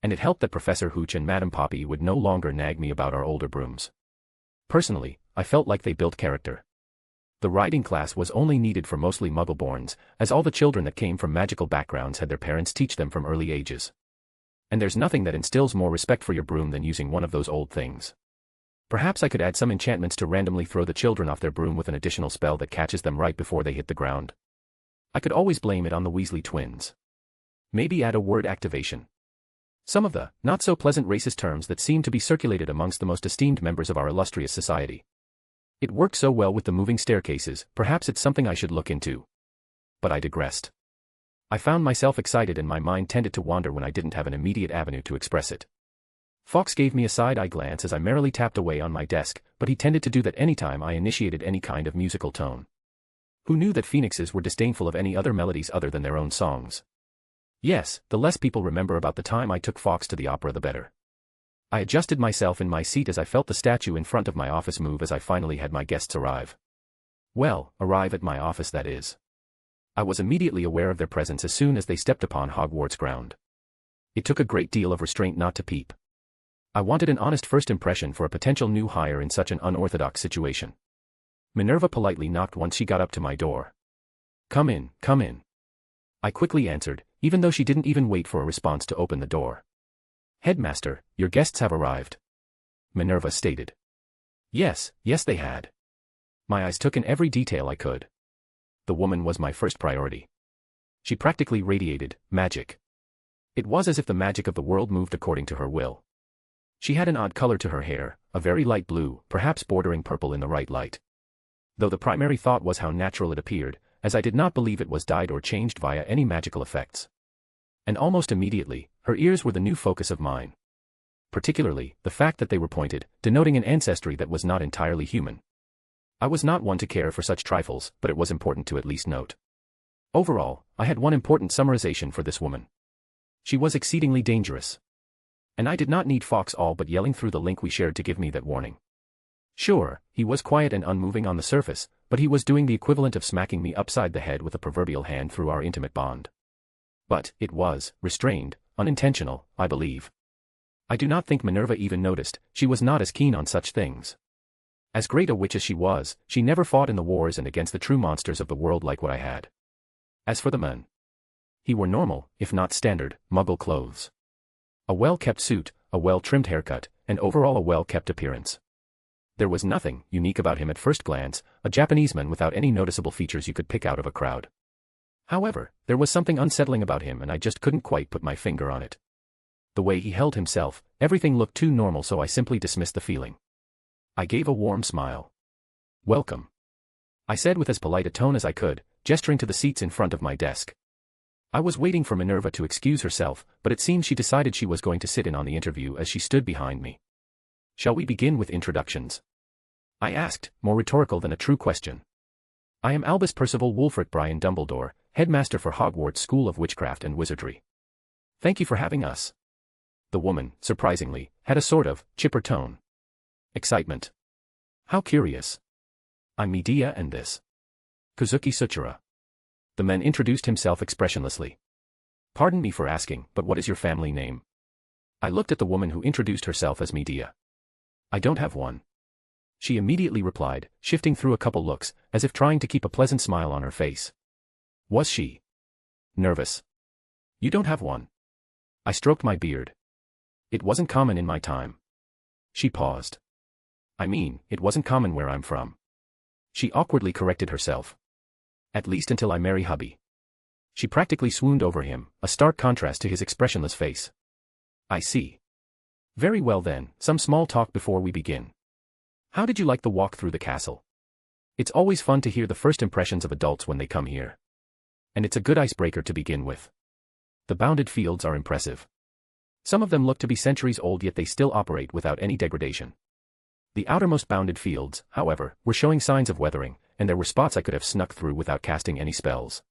[SPEAKER 3] And it helped that Professor Hooch and Madam Poppy would no longer nag me about our older brooms. Personally, I felt like they built character. The riding class was only needed for mostly Muggle-borns, as all the children that came from magical backgrounds had their parents teach them from early ages. And there's nothing that instills more respect for your broom than using one of those old things. Perhaps I could add some enchantments to randomly throw the children off their broom with an additional spell that catches them right before they hit the ground. I could always blame it on the Weasley twins. Maybe add a word activation. Some of the not-so-pleasant racist terms that seem to be circulated amongst the most esteemed members of our illustrious society. It worked so well with the moving staircases, perhaps it's something I should look into. But I digressed. I found myself excited and my mind tended to wander when I didn't have an immediate avenue to express it. Fawkes gave me a side-eye glance as I merrily tapped away on my desk, but he tended to do that any time I initiated any kind of musical tone. Who knew that phoenixes were disdainful of any other melodies other than their own songs? Yes, the less people remember about the time I took Fawkes to the opera the better. I adjusted myself in my seat as I felt the statue in front of my office move as I finally had my guests arrive. Well, arrive at my office, that is. I was immediately aware of their presence as soon as they stepped upon Hogwarts ground. It took a great deal of restraint not to peep. I wanted an honest first impression for a potential new hire in such an unorthodox situation. Minerva politely knocked once she got up to my door. "Come in, come in." I quickly answered, even though she didn't even wait for a response to open the door. "Headmaster, your guests have arrived," Minerva stated. Yes, they had. My eyes took in every detail I could. The woman was my first priority. She practically radiated magic. It was as if the magic of the world moved according to her will. She had an odd color to her hair, a very light blue, perhaps bordering purple in the right light. Though the primary thought was how natural it appeared, as I did not believe it was dyed or changed via any magical effects. And almost immediately, her ears were the new focus of mine. Particularly, the fact that they were pointed, denoting an ancestry that was not entirely human. I was not one to care for such trifles, but it was important to at least note. Overall, I had one important summarization for this woman. She was exceedingly dangerous. And I did not need Fawkes all but yelling through the link we shared to give me that warning. Sure, he was quiet and unmoving on the surface, but he was doing the equivalent of smacking me upside the head with a proverbial hand through our intimate bond. But it was restrained, unintentional, I believe. I do not think Minerva even noticed. She was not as keen on such things. As great a witch as she was, she never fought in the wars and against the true monsters of the world like what I had. As for the men, he wore normal, if not standard, Muggle clothes. A well-kept suit, a well-trimmed haircut, and overall a well-kept appearance. There was nothing unique about him at first glance, a Japanese man without any noticeable features you could pick out of a crowd. However, there was something unsettling about him and I just couldn't quite put my finger on it. The way he held himself, everything looked too normal, so I simply dismissed the feeling. I gave a warm smile. "Welcome," I said with as polite a tone as I could, gesturing to the seats in front of my desk. I was waiting for Minerva to excuse herself, but it seemed she decided she was going to sit in on the interview as she stood behind me. "Shall we begin with introductions?" I asked, more rhetorical than a true question. "I am Albus Percival Wulfric Brian Dumbledore, headmaster for Hogwarts School of Witchcraft and Wizardry. Thank you for having us." The woman, surprisingly, had a sort of chipper tone. Excitement. "How curious. I'm Medea and this. Kazuki Suchira." The man introduced himself expressionlessly. Pardon me for asking, but what is your family name? I looked at the woman who introduced herself as Medea. I don't have one. She immediately replied, shifting through a couple looks, as if trying to keep a pleasant smile on her face. Was she nervous? You don't have one? I stroked my beard. It wasn't common in my time. She paused. I mean, it wasn't common where I'm from. She awkwardly corrected herself. At least until I marry hubby. She practically swooned over him, a stark contrast to his expressionless face. I see. Very well then, some small talk before we begin. How did you like the walk through the castle? It's always fun to hear the first impressions of adults when they come here. And it's a good icebreaker to begin with. The bounded fields are impressive. Some of them look to be centuries old, yet they still operate without any degradation. The outermost bounded fields, however, were showing signs of weathering, and there were spots I could have snuck through without casting any spells.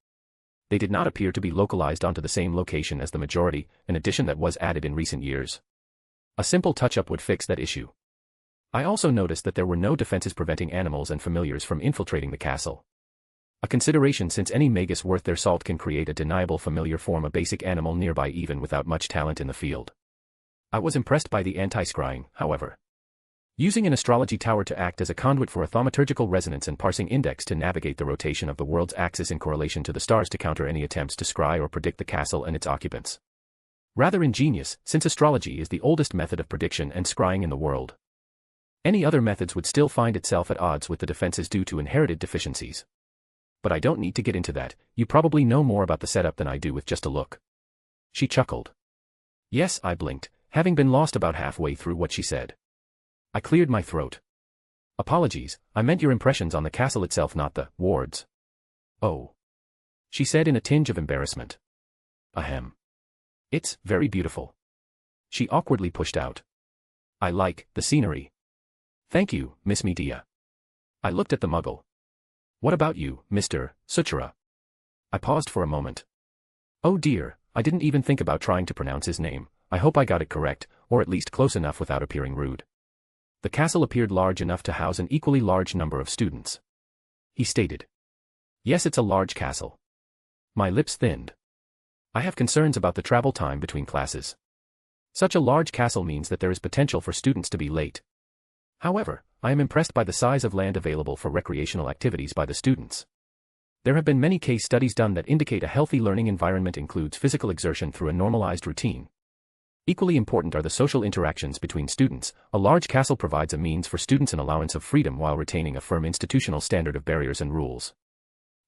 [SPEAKER 3] They did not appear to be localized onto the same location as the majority, an addition that was added in recent years. A simple touch-up would fix that issue. I also noticed that there were no defenses preventing animals and familiars from infiltrating the castle. A consideration, since any magus worth their salt can create a deniable familiar form a basic animal nearby even without much talent in the field. I was impressed by the anti-scrying, however. Using an astrology tower to act as a conduit for a thaumaturgical resonance and parsing index to navigate the rotation of the world's axis in correlation to the stars to counter any attempts to scry or predict the castle and its occupants. Rather ingenious, since astrology is the oldest method of prediction and scrying in the world. Any other methods would still find itself at odds with the defenses due to inherited deficiencies. But I don't need to get into that, you probably know more about the setup than I do with just a look. She chuckled. Yes, I blinked, having been lost about halfway through what she said. I cleared my throat. Apologies, I meant your impressions on the castle itself, not the wards. Oh. She said in a tinge of embarrassment. Ahem. It's very beautiful. She awkwardly pushed out. I like the scenery. Thank you, Miss Medea. I looked at the muggle. What about you, Mr. Suchara? I paused for a moment. Oh dear, I didn't even think about trying to pronounce his name. I hope I got it correct, or at least close enough without appearing rude. The castle appeared large enough to house an equally large number of students. He stated. Yes, it's a large castle. My lips thinned. I have concerns about the travel time between classes. Such a large castle means that there is potential for students to be late. However, I am impressed by the size of land available for recreational activities by the students. There have been many case studies done that indicate a healthy learning environment includes physical exertion through a normalized routine. Equally important are the social interactions between students. A large castle provides a means for students an allowance of freedom while retaining a firm institutional standard of barriers and rules.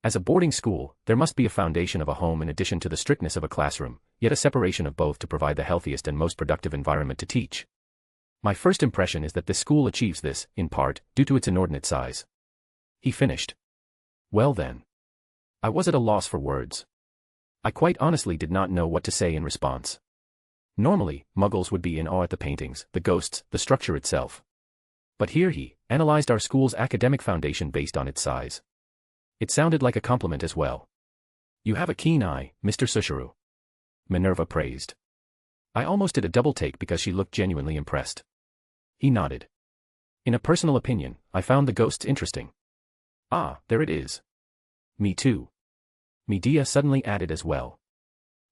[SPEAKER 3] As a boarding school, there must be a foundation of a home in addition to the strictness of a classroom, yet a separation of both to provide the healthiest and most productive environment to teach. My first impression is that this school achieves this, in part, due to its inordinate size. He finished. Well then. I was at a loss for words. I quite honestly did not know what to say in response. Normally, muggles would be in awe at the paintings, the ghosts, the structure itself. But here he analyzed our school's academic foundation based on its size. It sounded like a compliment as well. You have a keen eye, Mr. Susharu. Minerva praised. I almost did a double take because she looked genuinely impressed. He nodded. In a personal opinion, I found the ghosts interesting. Ah, there it is. Me too. Medea suddenly added as well.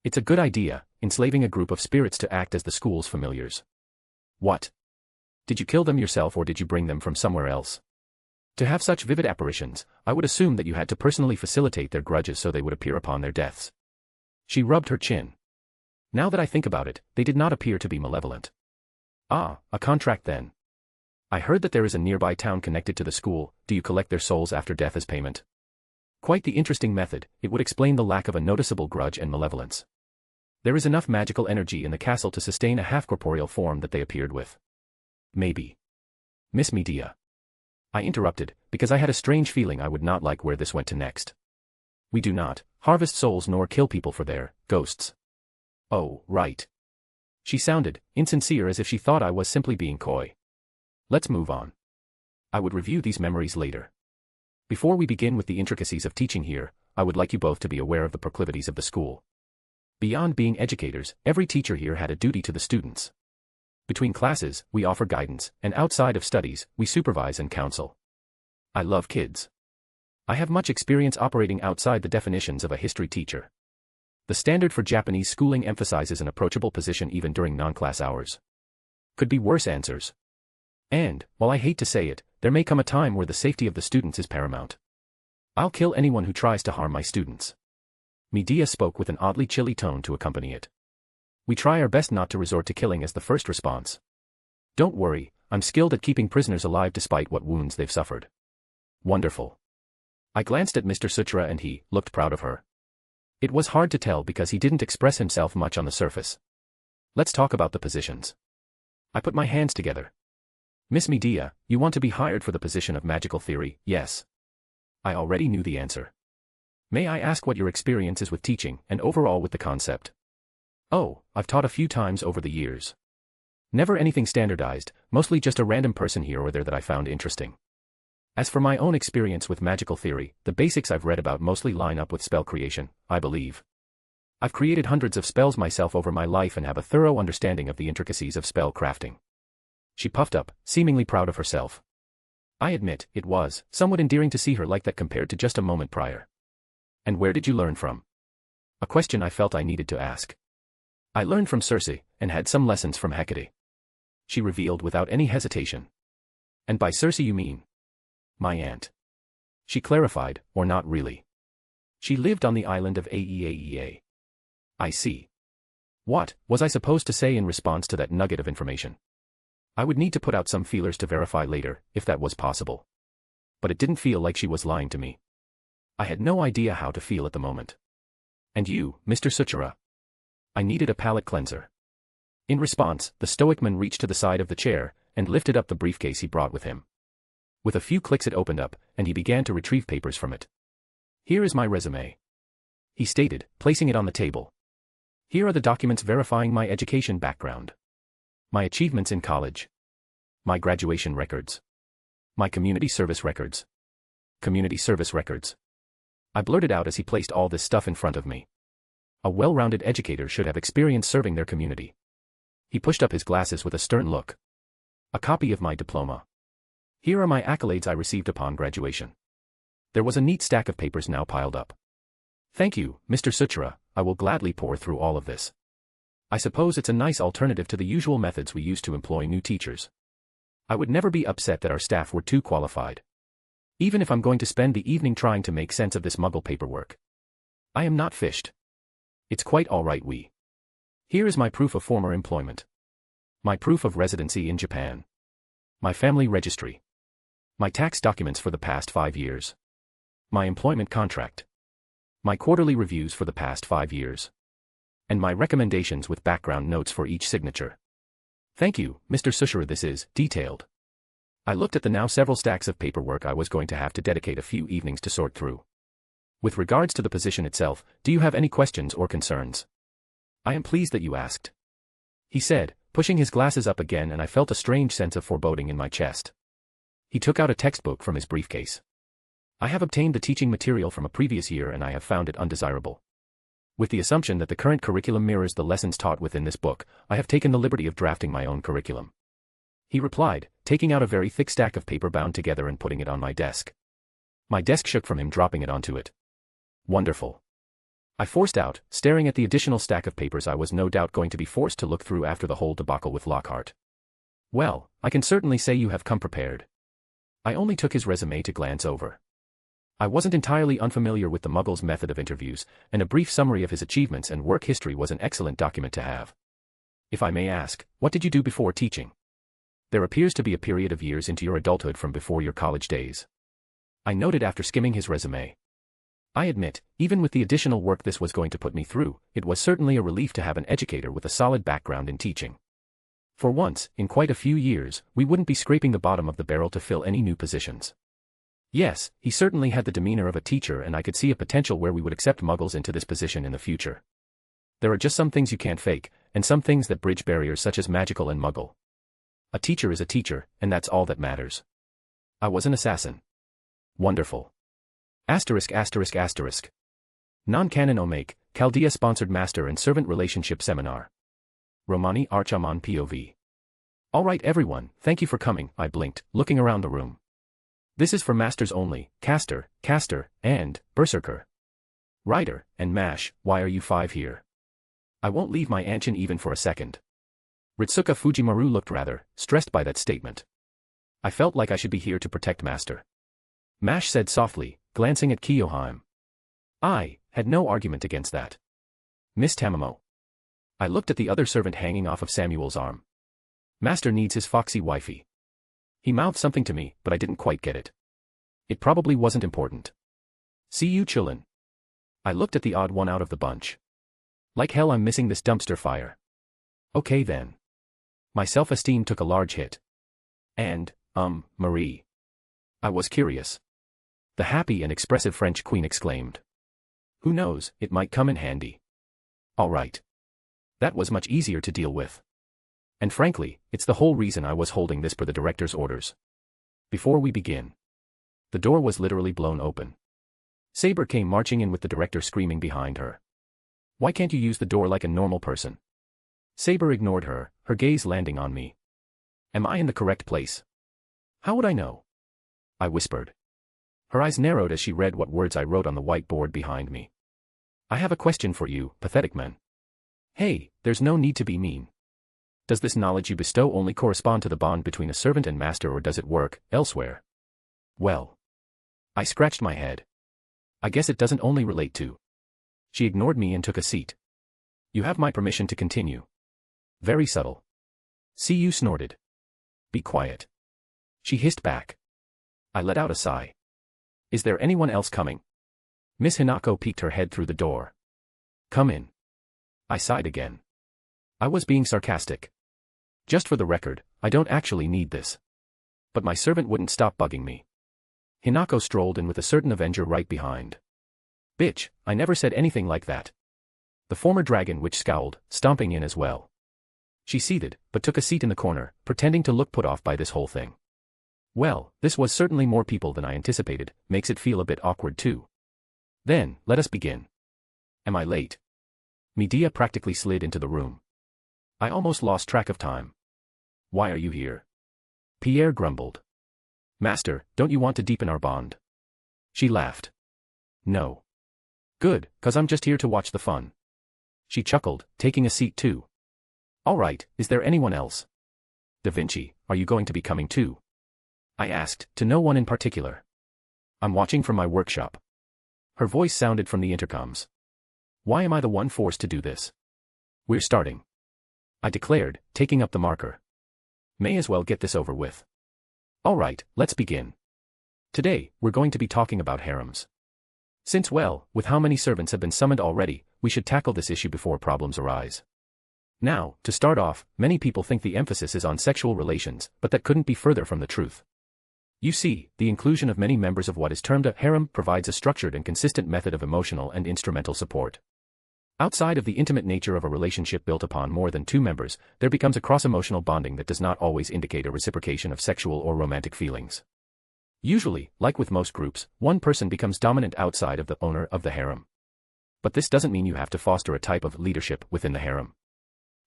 [SPEAKER 3] It's a good idea, enslaving a group of spirits to act as the school's familiars. What? Did you kill them yourself or did you bring them from somewhere else? To have such vivid apparitions, I would assume that you had to personally facilitate their grudges so they would appear upon their deaths. She rubbed her chin. Now that I think about it, they did not appear to be malevolent. Ah, a contract then. I heard that there is a nearby town connected to the school. Do you collect their souls after death as payment? Quite the interesting method. It would explain the lack of a noticeable grudge and malevolence. There is enough magical energy in the castle to sustain a half-corporeal form that they appeared with. Maybe. Miss Medea. I interrupted, because I had a strange feeling I would not like where this went to next. We do not harvest souls nor kill people for their ghosts. Oh, right. She sounded insincere, as if she thought I was simply being coy. Let's move on. I would review these memories later. Before we begin with the intricacies of teaching here, I would like you both to be aware of the proclivities of the school. Beyond being educators, every teacher here had a duty to the students. Between classes, we offer guidance, and outside of studies, we supervise and counsel. I love kids. I have much experience operating outside the definitions of a history teacher. The standard for Japanese schooling emphasizes an approachable position even during non-class hours. Could be worse answers. And, while I hate to say it, there may come a time where the safety of the students is paramount. I'll kill anyone who tries to harm my students. Medea spoke with an oddly chilly tone to accompany it. We try our best not to resort to killing as the first response. Don't worry, I'm skilled at keeping prisoners alive despite what wounds they've suffered. Wonderful. I glanced at Mr. Suchira and he looked proud of her. It was hard to tell because he didn't express himself much on the surface. Let's talk about the positions. I put my hands together. Miss Medea, you want to be hired for the position of magical theory, yes? I already knew the answer. May I ask what your experience is with teaching and overall with the concept? Oh, I've taught a few times over the years. Never anything standardized, mostly just a random person here or there that I found interesting. As for my own experience with magical theory, the basics I've read about mostly line up with spell creation, I believe. I've created hundreds of spells myself over my life and have a thorough understanding of the intricacies of spell crafting. She puffed up, seemingly proud of herself. I admit, it was somewhat endearing to see her like that compared to just a moment prior. And where did you learn from? A question I felt I needed to ask. I learned from Circe, and had some lessons from Hecate. She revealed without any hesitation. And by Circe you mean? My aunt. She clarified, or not really. She lived on the island of Aeaea. I see. What was I supposed to say in response to that nugget of information? I would need to put out some feelers to verify later, if that was possible. But it didn't feel like she was lying to me. I had no idea how to feel at the moment. And you, Mr. Suchira? I needed a palate cleanser. In response, the stoic man reached to the side of the chair, and lifted up the briefcase he brought with him. With a few clicks it opened up, and he began to retrieve papers from it. Here is my resume, he stated, placing it on the table. Here are the documents verifying my education background. My achievements in college. My graduation records. My community service records. Community service records. I blurted out as he placed all this stuff in front of me. A well-rounded educator should have experience serving their community. He pushed up his glasses with a stern look. A copy of my diploma. Here are my accolades I received upon graduation. There was a neat stack of papers now piled up. Thank you, Mr. Suchira, I will gladly pore through all of this. I suppose it's a nice alternative to the usual methods we use to employ new teachers. I would never be upset that our staff were too qualified. Even if I'm going to spend the evening trying to make sense of this muggle paperwork. I am not fished. It's quite all right. Here is my proof of former employment. My proof of residency in Japan. My family registry. My tax documents for the past 5 years. My employment contract. My quarterly reviews for the past 5 years. And my recommendations with background notes for each signature. Thank you, Mr. Suchira, this is detailed. I looked at the now several stacks of paperwork I was going to have to dedicate a few evenings to sort through. With regards to the position itself, do you have any questions or concerns? I am pleased that you asked, he said, pushing his glasses up again, and I felt a strange sense of foreboding in my chest. He took out a textbook from his briefcase. I have obtained the teaching material from a previous year and I have found it undesirable. With the assumption that the current curriculum mirrors the lessons taught within this book, I have taken the liberty of drafting my own curriculum. He replied, taking out a very thick stack of paper bound together and putting it on my desk. My desk shook from him dropping it onto it. Wonderful. I forced out, staring at the additional stack of papers I was no doubt going to be forced to look through after the whole debacle with Lockhart. Well, I can certainly say you have come prepared. I only took his resume to glance over. I wasn't entirely unfamiliar with the Muggle's method of interviews, and a brief summary of his achievements and work history was an excellent document to have. If I may ask, what did you do before teaching? There appears to be a period of years into your adulthood from before your college days. I noted after skimming his resume. I admit, even with the additional work this was going to put me through, it was certainly a relief to have an educator with a solid background in teaching. For once, in quite a few years, we wouldn't be scraping the bottom of the barrel to fill any new positions. Yes, he certainly had the demeanor of a teacher, and I could see a potential where we would accept Muggles into this position in the future. There are just some things you can't fake, and some things that bridge barriers such as magical and Muggle. A teacher is a teacher, and that's all that matters. I was an assassin. Wonderful. ****. Non-canon Omake, Chaldea-sponsored master and servant relationship seminar. Romani Archaman POV. Alright everyone, thank you for coming, I blinked, looking around the room. This is for masters only, caster, and berserker. Rider, and mash, why are you 5 here? I won't leave my anchin even for a second. Ritsuka Fujimaru looked rather stressed by that statement. I felt like I should be here to protect Master. Mash said softly, glancing at Kiyohime. I had no argument against that. Miss Tamamo. I looked at the other servant hanging off of Samuel's arm. Master needs his foxy wifey. He mouthed something to me, but I didn't quite get it. It probably wasn't important. See you chillin'. I looked at the odd one out of the bunch. Like hell I'm missing this dumpster fire. Okay then. My self-esteem took a large hit. And, Marie. I was curious. The happy and expressive French queen exclaimed. Who knows, it might come in handy. All right. That was much easier to deal with. And frankly, it's the whole reason I was holding this per the director's orders. Before we begin. The door was literally blown open. Saber came marching in with the director screaming behind her. Why can't you use the door like a normal person? Saber ignored her, her gaze landing on me. Am I in the correct place? How would I know? I whispered. Her eyes narrowed as she read what words I wrote on the whiteboard behind me. I have a question for you, pathetic man. Hey, there's no need to be mean. Does this knowledge you bestow only correspond to the bond between a servant and master, or does it work elsewhere? Well. I scratched my head. I guess it doesn't only relate to. She ignored me and took a seat. You have my permission to continue. Very subtle. See, you snorted. Be quiet. She hissed back. I let out a sigh. Is there anyone else coming? Miss Hinako peeked her head through the door. Come in. I sighed again. I was being sarcastic. Just for the record, I don't actually need this. But my servant wouldn't stop bugging me. Hinako strolled in with a certain Avenger right behind. Bitch, I never said anything like that. The former dragon witch scowled, stomping in as well. She seethed, but took a seat in the corner, pretending to look put off by this whole thing. Well, this was certainly more people than I anticipated, makes it feel a bit awkward too. Then, let us begin. Am I late? Medea practically slid into the room. I almost lost track of time. Why are you here? Pierre grumbled. Master, don't you want to deepen our bond? She laughed. No. Good, 'cause I'm just here to watch the fun. She chuckled, taking a seat too. All right, is there anyone else? Da Vinci, are you going to be coming too? I asked, to no one in particular. I'm watching from my workshop. Her voice sounded from the intercoms. Why am I the one forced to do this? We're starting. I declared, taking up the marker. May as well get this over with. All right, let's begin. Today, we're going to be talking about harems. Since, well, with how many servants have been summoned already, we should tackle this issue before problems arise. Now, to start off, many people think the emphasis is on sexual relations, but that couldn't be further from the truth. You see, the inclusion of many members of what is termed a harem provides a structured and consistent method of emotional and instrumental support. Outside of the intimate nature of a relationship built upon more than 2 members, there becomes a cross-emotional bonding that does not always indicate a reciprocation of sexual or romantic feelings. Usually, like with most groups, one person becomes dominant outside of the owner of the harem. But this doesn't mean you have to foster a type of leadership within the harem.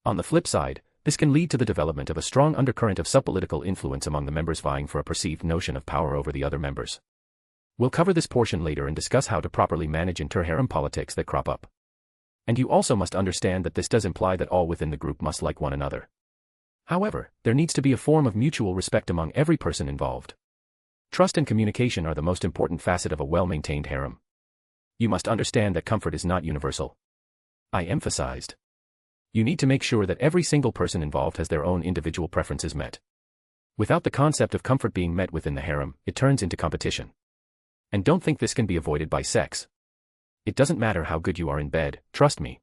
[SPEAKER 3] On the flip side, this can lead to the development of a strong undercurrent of subpolitical influence among the members vying for a perceived notion of power over the other members. We'll cover this portion later and discuss how to properly manage inter-harem politics that crop up. And you also must understand that this does imply that all within the group must like one another. However, there needs to be a form of mutual respect among every person involved. Trust and communication are the most important facet of a well-maintained harem. You must understand that comfort is not universal. I emphasized. You need to make sure that every single person involved has their own individual preferences met. Without the concept of comfort being met within the harem, it turns into competition. And don't think this can be avoided by sex. It doesn't matter how good you are in bed, trust me.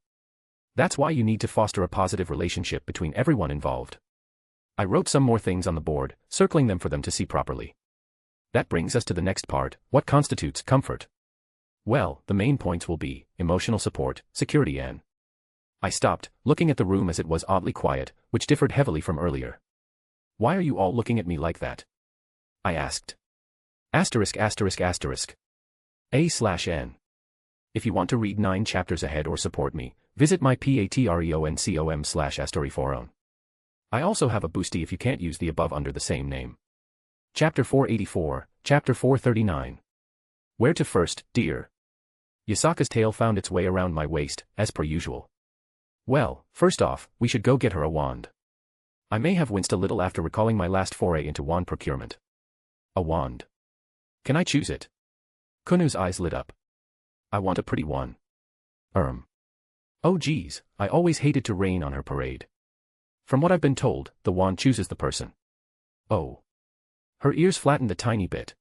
[SPEAKER 3] That's why you need to foster a positive relationship between everyone involved. I wrote some more things on the board, circling them for them to see properly. That brings us to the next part, what constitutes comfort? Well, the main points will be emotional support, security and... I stopped, looking at the room as it was oddly quiet, which differed heavily from earlier. Why are you all looking at me like that? I asked. ******. If you want to read 9 chapters ahead or support me, visit my patreon.com/asteriforon. I also have a boosty if you can't use the above under the same name. Chapter 484, Chapter 439. Where to first, dear? Yasaka's tail found its way around my waist, as per usual. Well, first off, we should go get her a wand. I may have winced a little after recalling my last foray into wand procurement. A wand. Can I choose it? Kunu's eyes lit up. I want a pretty one. Oh geez, I always hated to rain on her parade. From what I've been told, the wand chooses the person. Oh. Her ears flattened a tiny bit.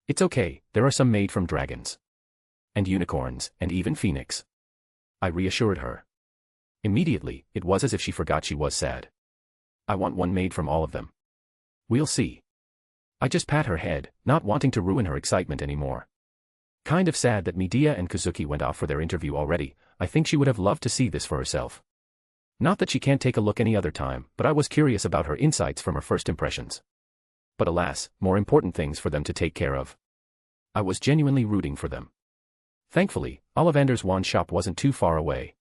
[SPEAKER 3] It's okay, there are some made from dragons. And unicorns, and even phoenix. I reassured her. Immediately, it was as if she forgot she was sad. I want one made from all of them. We'll see. I just pat her head, not wanting to ruin her excitement anymore. Kind of sad that Medea and Kazuki went off for their interview already. I think she would have loved to see this for herself. Not that she can't take a look any other time, but I was curious about her insights from her first impressions. But alas, more important things for them to take care of. I was genuinely rooting for them. Thankfully, Ollivander's wand shop wasn't too far away.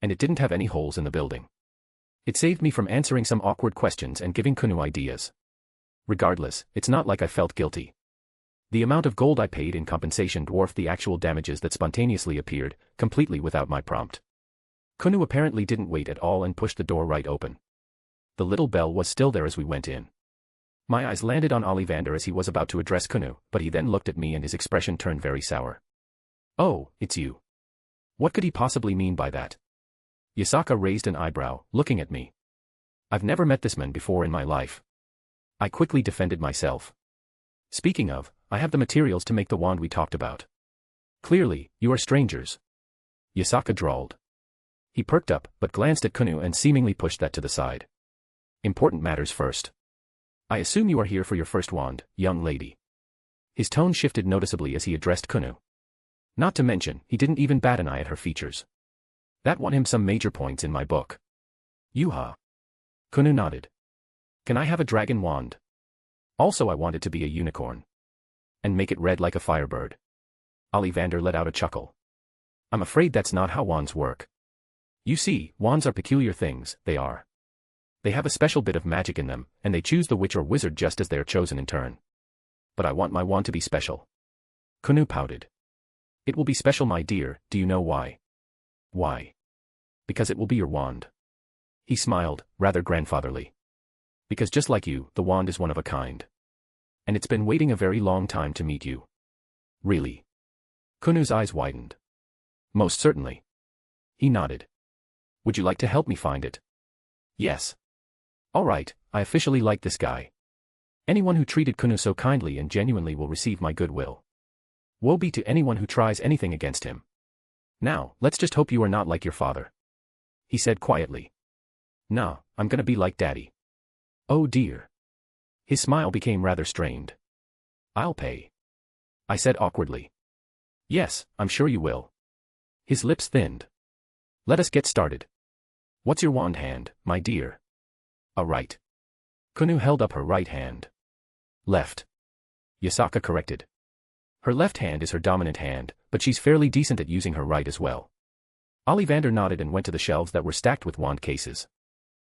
[SPEAKER 3] And it didn't have any holes in the building. It saved me from answering some awkward questions and giving Kunu ideas. Regardless, it's not like I felt guilty. The amount of gold I paid in compensation dwarfed the actual damages that spontaneously appeared, completely without my prompt. Kunu apparently didn't wait at all and pushed the door right open. The little bell was still there as we went in. My eyes landed on Ollivander as he was about to address Kunu, but he then looked at me and his expression turned very sour. Oh, it's you. What could he possibly mean by that? Yasaka raised an eyebrow, looking at me. I've never met this man before in my life. I quickly defended myself. Speaking of, I have the materials to make the wand we talked about. Clearly, you are strangers. Yasaka drawled. He perked up, but glanced at Kunu and seemingly pushed that to the side. Important matters first. I assume you are here for your first wand, young lady. His tone shifted noticeably as he addressed Kunu. Not to mention, he didn't even bat an eye at her features. That won him some major points in my book. Yuha. Kunu nodded. Can I have a dragon wand? Also I want it to be a unicorn. And make it red like a firebird. Ollivander let out a chuckle. I'm afraid that's not how wands work. You see, wands are peculiar things, they are. They have a special bit of magic in them, and they choose the witch or wizard just as they are chosen in turn. But I want my wand to be special. Kunu pouted. It will be special, my dear, do you know why? Why? Because it will be your wand. He smiled, rather grandfatherly. Because just like you, the wand is one of a kind. And it's been waiting a very long time to meet you. Really? Kunu's eyes widened. Most certainly. He nodded. Would you like to help me find it? Yes. All right, I officially like this guy. Anyone who treated Kunu so kindly and genuinely will receive my goodwill. Woe be to anyone who tries anything against him. Now, let's just hope you are not like your father. He said quietly. Nah, I'm gonna be like Daddy. Oh dear. His smile became rather strained. I'll pay. I said awkwardly. Yes, I'm sure you will. His lips thinned. Let us get started. What's your wand hand, my dear? A right. Kunu held up her right hand. Left. Yasaka corrected. Her left hand is her dominant hand, but she's fairly decent at using her right as well. Ollivander nodded and went to the shelves that were stacked with wand cases.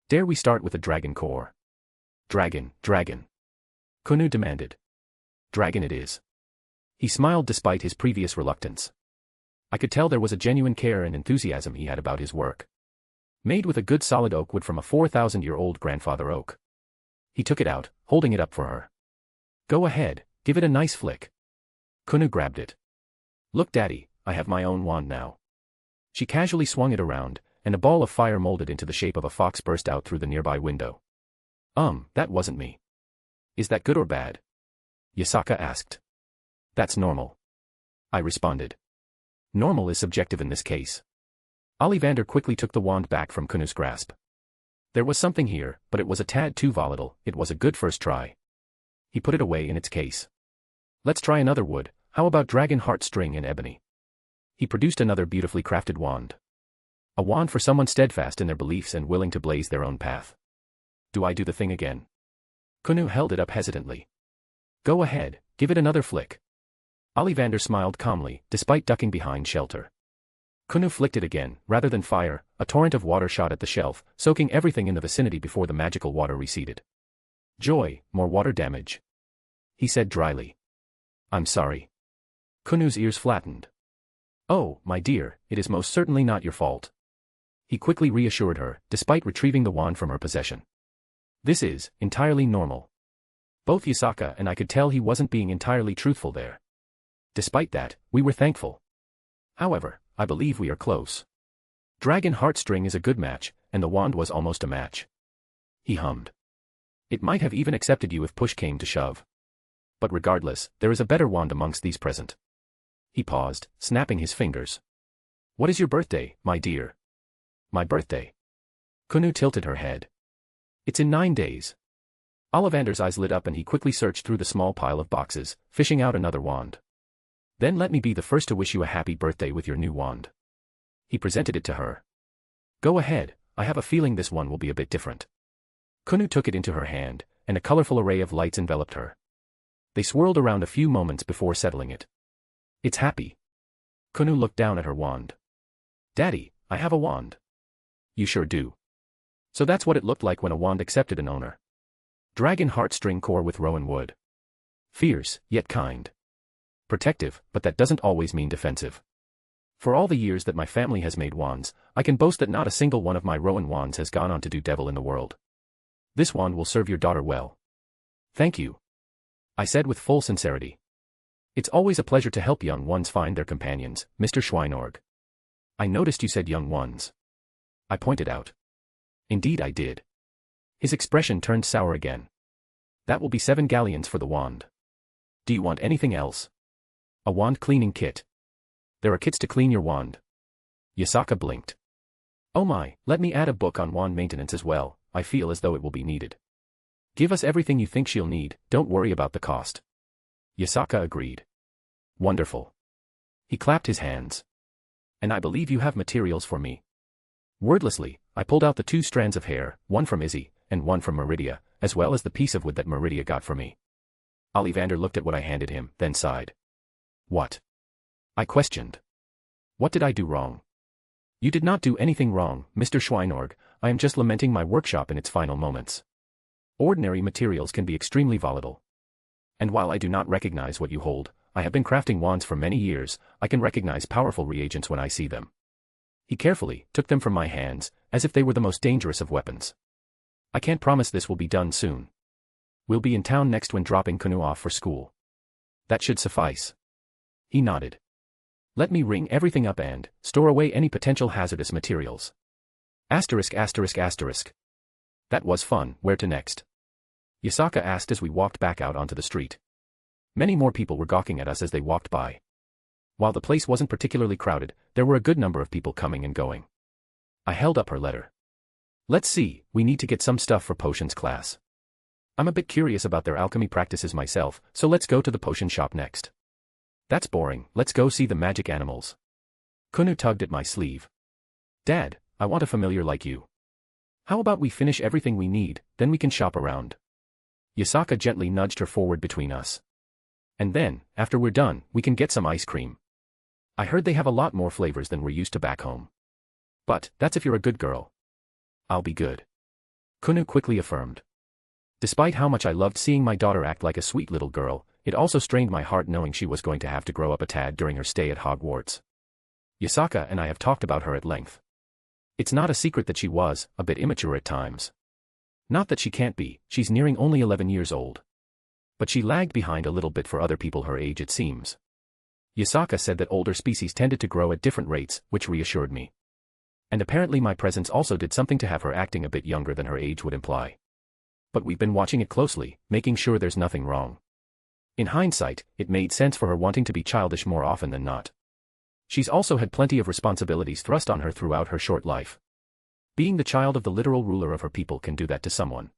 [SPEAKER 3] Dare we start with a dragon core? Dragon. Kunu demanded. Dragon it is. He smiled despite his previous reluctance. I could tell there was a genuine care and enthusiasm he had about his work. Made with a good solid oak wood from a 4,000-year-old grandfather oak. He took it out, holding it up for her. Go ahead, give it a nice flick. Kunu grabbed it. Look Daddy, I have my own wand now. She casually swung it around, and a ball of fire molded into the shape of a fox burst out through the nearby window. That wasn't me. Is that good or bad? Yasaka asked. That's normal. I responded. Normal is subjective in this case. Ollivander quickly took the wand back from Kunu's grasp. There was something here, but it was a tad too volatile. It was a good first try. He put it away in its case. Let's try another wood, how about dragon heart string and ebony? He produced another beautifully crafted wand. A wand for someone steadfast in their beliefs and willing to blaze their own path. Do I do the thing again? Kunu held it up hesitantly. Go ahead, give it another flick. Ollivander smiled calmly, despite ducking behind shelter. Kunu flicked it again, rather than fire, a torrent of water shot at the shelf, soaking everything in the vicinity before the magical water receded. Joy, more water damage. He said dryly. I'm sorry. Kunu's ears flattened. Oh, my dear, it is most certainly not your fault. He quickly reassured her, despite retrieving the wand from her possession. This is entirely normal. Both Yasaka and I could tell he wasn't being entirely truthful there. Despite that, we were thankful. However, I believe we are close. Dragon Heartstring is a good match, and the wand was almost a match. He hummed. It might have even accepted you if push came to shove. But regardless, there is a better wand amongst these present. He paused, snapping his fingers. What is your birthday, my dear? My birthday. Kunu tilted her head. It's in 9 days. Ollivander's eyes lit up and he quickly searched through the small pile of boxes, fishing out another wand. Then let me be the first to wish you a happy birthday with your new wand. He presented it to her. Go ahead, I have a feeling this one will be a bit different. Kunu took it into her hand, and a colorful array of lights enveloped her. They swirled around a few moments before settling it. It's happy. Kunu looked down at her wand. Daddy, I have a wand. You sure do. So that's what it looked like when a wand accepted an owner. Dragon Heartstring core with rowan wood. Fierce, yet kind. Protective, but that doesn't always mean defensive. For all the years that my family has made wands, I can boast that not a single one of my rowan wands has gone on to do devil in the world. This wand will serve your daughter well. Thank you. I said with full sincerity. It's always a pleasure to help young ones find their companions, Mr. Schweinorg. I noticed you said young ones. I pointed out. Indeed I did. His expression turned sour again. That will be 7 galleons for the wand. Do you want anything else? A wand cleaning kit. There are kits to clean your wand. Yasaka blinked. Oh my, let me add a book on wand maintenance as well, I feel as though it will be needed. Give us everything you think she'll need, don't worry about the cost. Yasaka agreed. Wonderful. He clapped his hands. And I believe you have materials for me. Wordlessly, I pulled out the 2 strands of hair, one from Izzy, and one from Meridia, as well as the piece of wood that Meridia got for me. Ollivander looked at what I handed him, then sighed. What? I questioned. What did I do wrong? You did not do anything wrong, Mr. Schweinorg, I am just lamenting my workshop in its final moments. Ordinary materials can be extremely volatile. And while I do not recognize what you hold, I have been crafting wands for many years, I can recognize powerful reagents when I see them. He carefully took them from my hands, as if they were the most dangerous of weapons. I can't promise this will be done soon. We'll be in town next when dropping Kunu off for school. That should suffice. He nodded. Let me ring everything up and store away any potential hazardous materials. Asterisk asterisk asterisk. That was fun, where to next? Yasaka asked as we walked back out onto the street. Many more people were gawking at us as they walked by. While the place wasn't particularly crowded, there were a good number of people coming and going. I held up her letter. Let's see, we need to get some stuff for potions class. I'm a bit curious about their alchemy practices myself, so let's go to the potion shop next. That's boring, let's go see the magic animals. Kunu tugged at my sleeve. Dad, I want a familiar like you. How about we finish everything we need, then we can shop around. Yasaka gently nudged her forward between us. And then, after we're done, we can get some ice cream. I heard they have a lot more flavors than we're used to back home. But, that's if you're a good girl. I'll be good. Kunu quickly affirmed. Despite how much I loved seeing my daughter act like a sweet little girl, it also strained my heart knowing she was going to have to grow up a tad during her stay at Hogwarts. Yasaka and I have talked about her at length. It's not a secret that she was a bit immature at times. Not that she can't be, she's nearing only 11 years old. But she lagged behind a little bit for other people her age it seems. Yasaka said that older species tended to grow at different rates, which reassured me. And apparently my presence also did something to have her acting a bit younger than her age would imply. But we've been watching it closely, making sure there's nothing wrong. In hindsight, it made sense for her wanting to be childish more often than not. She's also had plenty of responsibilities thrust on her throughout her short life. Being the child of the literal ruler of her people can do that to someone.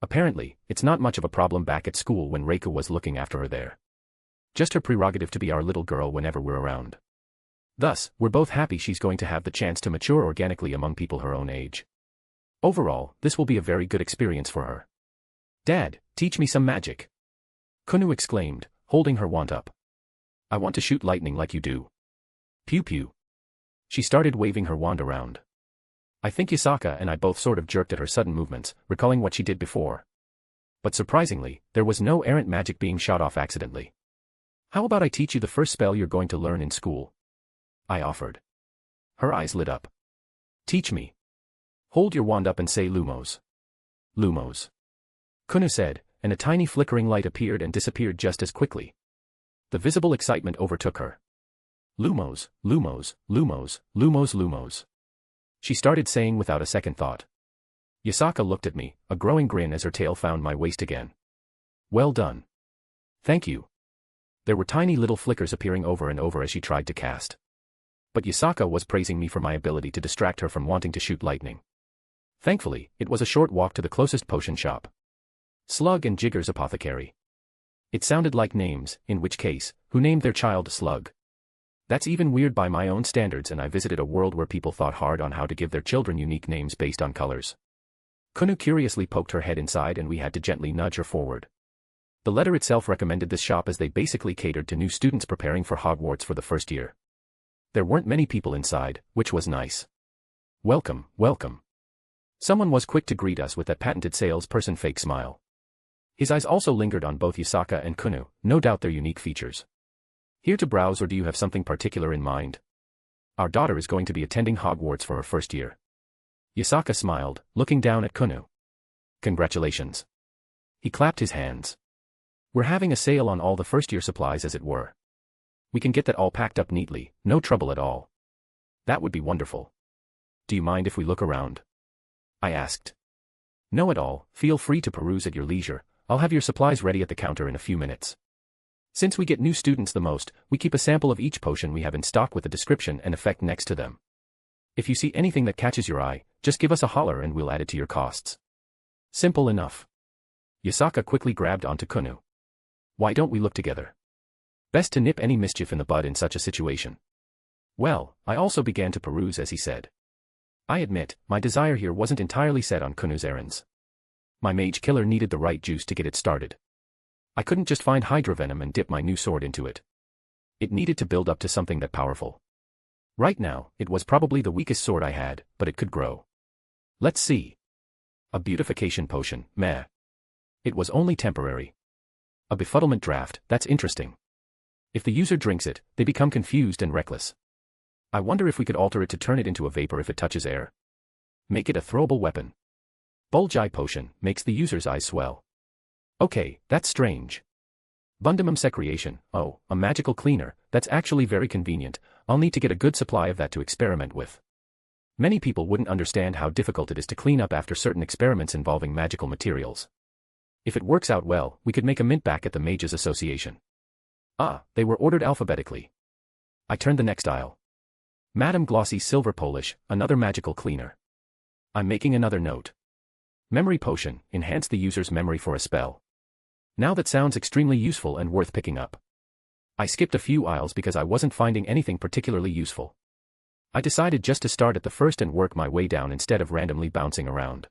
[SPEAKER 3] Apparently, it's not much of a problem back at school when Reiko was looking after her there. Just her prerogative to be our little girl whenever we're around. Thus, we're both happy she's going to have the chance to mature organically among people her own age. Overall, this will be a very good experience for her. Dad, teach me some magic. Kunu exclaimed, holding her wand up. I want to shoot lightning like you do. Pew pew. She started waving her wand around. I think Yasaka and I both sort of jerked at her sudden movements, recalling what she did before. But surprisingly, there was no errant magic being shot off accidentally. How about I teach you the first spell you're going to learn in school? I offered. Her eyes lit up. Teach me. Hold your wand up and say Lumos. Lumos. Kunu said, and a tiny flickering light appeared and disappeared just as quickly. The visible excitement overtook her. Lumos, Lumos, Lumos, Lumos, Lumos. She started saying without a second thought. Yasaka looked at me, a growing grin as her tail found my waist again. Well done. Thank you. There were tiny little flickers appearing over and over as she tried to cast. But Yasaka was praising me for my ability to distract her from wanting to shoot lightning. Thankfully, it was a short walk to the closest potion shop. Slug and Jigger's Apothecary. It sounded like names, in which case, who named their child Slug? That's even weird by my own standards, and I visited a world where people thought hard on how to give their children unique names based on colors. Kunu curiously poked her head inside and we had to gently nudge her forward. The letter itself recommended this shop as they basically catered to new students preparing for Hogwarts for the first year. There weren't many people inside, which was nice. Welcome, welcome. Someone was quick to greet us with that patented salesperson fake smile. His eyes also lingered on both Yasaka and Kunu, no doubt their unique features. Here to browse, or do you have something particular in mind? Our daughter is going to be attending Hogwarts for her first year. Yasaka smiled, looking down at Kunu. Congratulations. He clapped his hands. We're having a sale on all the first-year supplies, as it were. We can get that all packed up neatly, no trouble at all. That would be wonderful. Do you mind if we look around? I asked. No at all, feel free to peruse at your leisure. I'll have your supplies ready at the counter in a few minutes. Since we get new students the most, we keep a sample of each potion we have in stock with a description and effect next to them. If you see anything that catches your eye, just give us a holler and we'll add it to your costs. Simple enough. Yasaka quickly grabbed onto Kunu. Why don't we look together? Best to nip any mischief in the bud in such a situation. Well, I also began to peruse as he said. I admit, my desire here wasn't entirely set on Kunu's errands. My mage killer needed the right juice to get it started. I couldn't just find hydrovenom and dip my new sword into it. It needed to build up to something that powerful. Right now, it was probably the weakest sword I had, but it could grow. Let's see. A beautification potion, meh. It was only temporary. A befuddlement draft, that's interesting. If the user drinks it, they become confused and reckless. I wonder if we could alter it to turn it into a vapor if it touches air. Make it a throwable weapon. Bulge eye potion, makes the user's eyes swell. Okay, that's strange. Bundimum secretion, oh, a magical cleaner, that's actually very convenient. I'll need to get a good supply of that to experiment with. Many people wouldn't understand how difficult it is to clean up after certain experiments involving magical materials. If it works out well, we could make a mint back at the Mages Association. Ah, they were ordered alphabetically. I turned the next aisle. Madame Glossy Silver Polish, another magical cleaner. I'm making another note. Memory potion, enhance the user's memory for a spell. Now that sounds extremely useful and worth picking up. I skipped a few aisles because I wasn't finding anything particularly useful. I decided just to start at the first and work my way down instead of randomly bouncing around.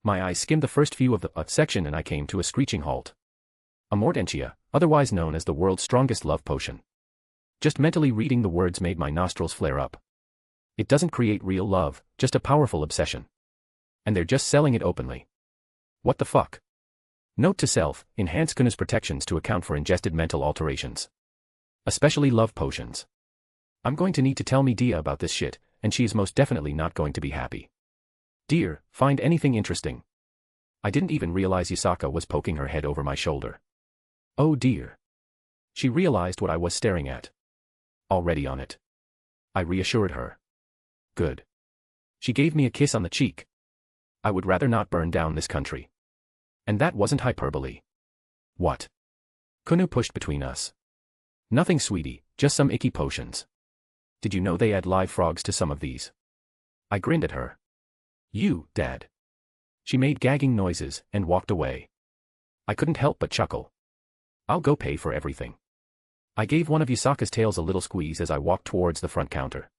[SPEAKER 3] My eyes skimmed the first few of the section and I came to a screeching halt. Amortentia, otherwise known as the world's strongest love potion. Just mentally reading the words made my nostrils flare up. It doesn't create real love, just a powerful obsession. And they're just selling it openly. What the fuck? Note to self, enhance Kunu's protections to account for ingested mental alterations. Especially love potions. I'm going to need to tell Dia about this shit, and she is most definitely not going to be happy. Dear, find anything interesting? I didn't even realize Yasaka was poking her head over my shoulder. Oh dear. She realized what I was staring at. Already on it. I reassured her. Good. She gave me a kiss on the cheek. I would rather not burn down this country. And that wasn't hyperbole. What? Kunu pushed between us. Nothing, sweetie, just some icky potions. Did you know they add live frogs to some of these? I grinned at her. You, Dad. She made gagging noises and walked away. I couldn't help but chuckle. I'll go pay for everything. I gave one of Yasaka's tails a little squeeze as I walked towards the front counter.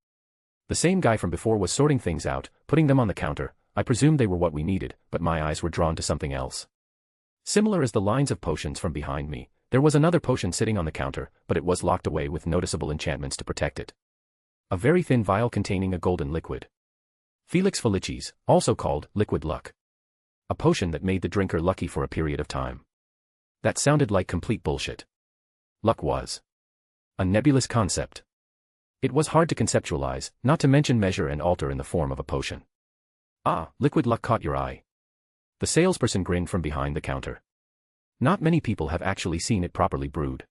[SPEAKER 3] The same guy from before was sorting things out, putting them on the counter. I presumed they were what we needed, but my eyes were drawn to something else. Similar as the lines of potions from behind me, there was another potion sitting on the counter, but it was locked away with noticeable enchantments to protect it. A very thin vial containing a golden liquid. Felix Felicis, also called liquid luck. A potion that made the drinker lucky for a period of time. That sounded like complete bullshit. Luck was a nebulous concept. It was hard to conceptualize, not to mention measure and alter in the form of a potion. Ah, liquid luck caught your eye. The salesperson grinned from behind the counter. Not many people have actually seen it properly brewed.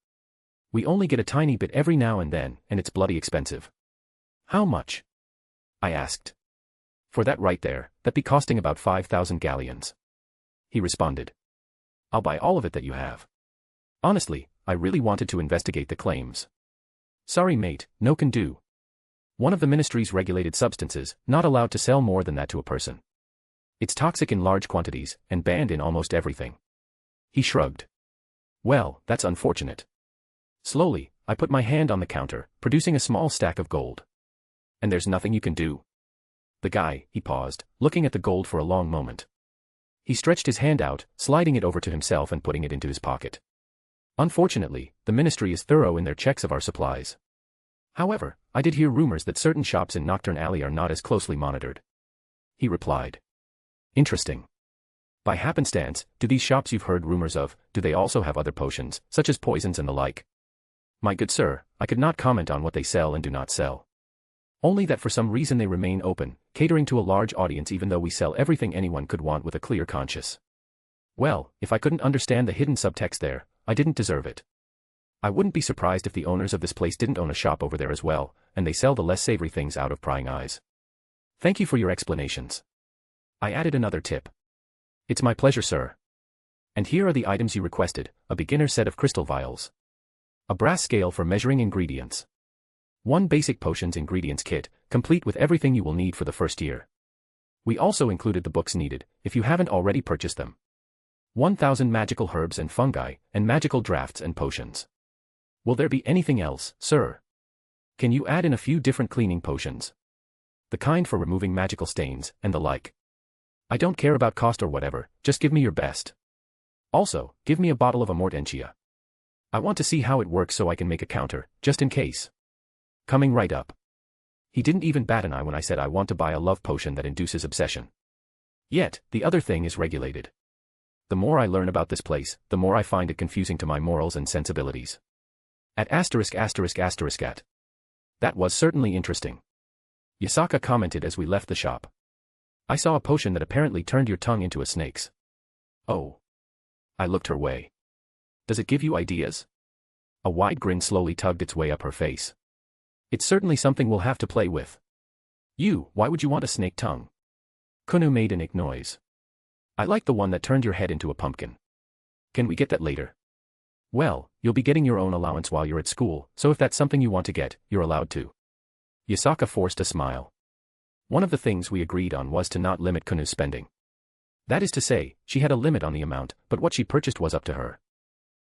[SPEAKER 3] We only get a tiny bit every now and then, and it's bloody expensive. How much? I asked. For that right there, that'd be costing about 5,000 galleons. He responded. I'll buy all of it that you have. Honestly, I really wanted to investigate the claims. Sorry mate, no can do. One of the ministry's regulated substances, not allowed to sell more than that to a person. It's toxic in large quantities, and banned in almost everything. He shrugged. Well, that's unfortunate. Slowly, I put my hand on the counter, producing a small stack of gold. And there's nothing you can do? The guy, he paused, looking at the gold for a long moment. He stretched his hand out, sliding it over to himself and putting it into his pocket. Unfortunately, the ministry is thorough in their checks of our supplies. However, I did hear rumors that certain shops in Nocturne Alley are not as closely monitored. He replied. Interesting. By happenstance, do these shops you've heard rumors of, do they also have other potions, such as poisons and the like? My good sir, I could not comment on what they sell and do not sell. Only that for some reason they remain open, catering to a large audience even though we sell everything anyone could want with a clear conscience. Well, if I couldn't understand the hidden subtext there, I didn't deserve it. I wouldn't be surprised if the owners of this place didn't own a shop over there as well, and they sell the less savory things out of prying eyes. Thank you for your explanations. I added another tip. It's my pleasure, sir. And here are the items you requested, a beginner set of crystal vials. A brass scale for measuring ingredients. One basic potions ingredients kit, complete with everything you will need for the first year. We also included the books needed, if you haven't already purchased them. 1,000 magical herbs and fungi, and magical drafts and potions. Will there be anything else, sir? Can you add in a few different cleaning potions? The kind for removing magical stains, and the like. I don't care about cost or whatever, just give me your best. Also, give me a bottle of Amortentia. I want to see how it works so I can make a counter, just in case. Coming right up. He didn't even bat an eye when I said I want to buy a love potion that induces obsession. Yet, the other thing is regulated. The more I learn about this place, the more I find it confusing to my morals and sensibilities. At ******. That was certainly interesting. Yasaka commented as we left the shop. I saw a potion that apparently turned your tongue into a snake's. Oh. I looked her way. Does it give you ideas? A wide grin slowly tugged its way up her face. It's certainly something we'll have to play with. Why would you want a snake tongue? Kunu made an ick noise. I like the one that turned your head into a pumpkin. Can we get that later? Well, you'll be getting your own allowance while you're at school, so if that's something you want to get, you're allowed to. Yasaka forced a smile. One of the things we agreed on was to not limit Kunu's spending. That is to say, she had a limit on the amount, but what she purchased was up to her.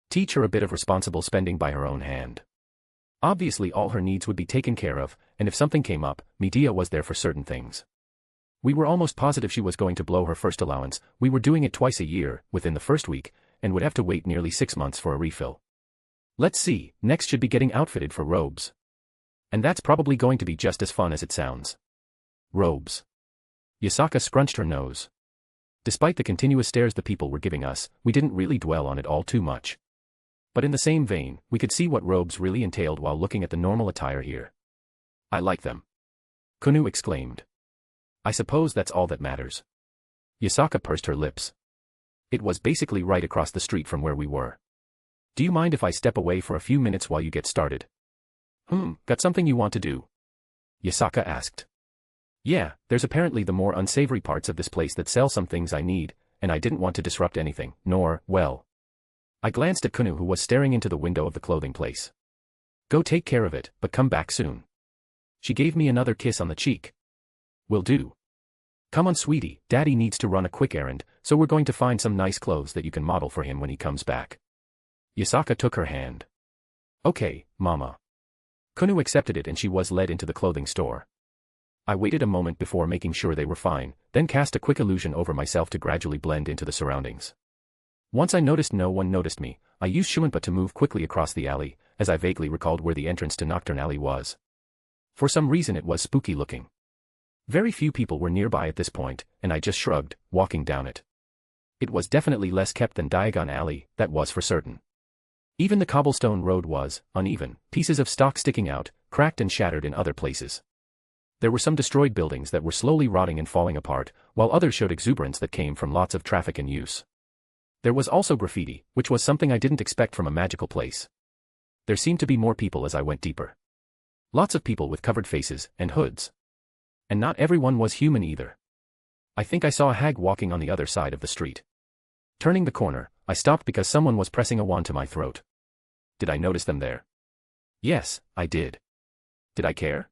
[SPEAKER 3] Teach her a bit of responsible spending by her own hand. Obviously all her needs would be taken care of, and if something came up, Medea was there for certain things. We were almost positive she was going to blow her first allowance. We were doing it twice a year, within the first week, and would have to wait nearly 6 months for a refill. Let's see, next should be getting outfitted for robes. And that's probably going to be just as fun as it sounds. Robes. Yasaka scrunched her nose. Despite the continuous stares the people were giving us, we didn't really dwell on it all too much. But in the same vein, we could see what robes really entailed while looking at the normal attire here. I like them. Kunu exclaimed. I suppose that's all that matters. Yasaka pursed her lips. It was basically right across the street from where we were. Do you mind if I step away for a few minutes while you get started? Got something you want to do? Yasaka asked. Yeah, there's apparently the more unsavory parts of this place that sell some things I need, and I didn't want to disrupt anything, well. I glanced at Kunu who was staring into the window of the clothing place. Go take care of it, but come back soon. She gave me another kiss on the cheek. Will do. Come on sweetie, daddy needs to run a quick errand, so we're going to find some nice clothes that you can model for him when he comes back. Yasaka took her hand. Okay, mama. Kunu accepted it and she was led into the clothing store. I waited a moment before making sure they were fine, then cast a quick illusion over myself to gradually blend into the surroundings. Once I noticed no one noticed me, I used Shumenpa to move quickly across the alley, as I vaguely recalled where the entrance to Nocturne Alley was. For some reason it was spooky looking. Very few people were nearby at this point, and I just shrugged, walking down it. It was definitely less kept than Diagon Alley, that was for certain. Even the cobblestone road was uneven, pieces of stock sticking out, cracked and shattered in other places. There were some destroyed buildings that were slowly rotting and falling apart, while others showed exuberance that came from lots of traffic and use. There was also graffiti, which was something I didn't expect from a magical place. There seemed to be more people as I went deeper. Lots of people with covered faces and hoods. And not everyone was human either. I think I saw a hag walking on the other side of the street. Turning the corner, I stopped because someone was pressing a wand to my throat. Did I notice them there? Yes, I did. Did I care?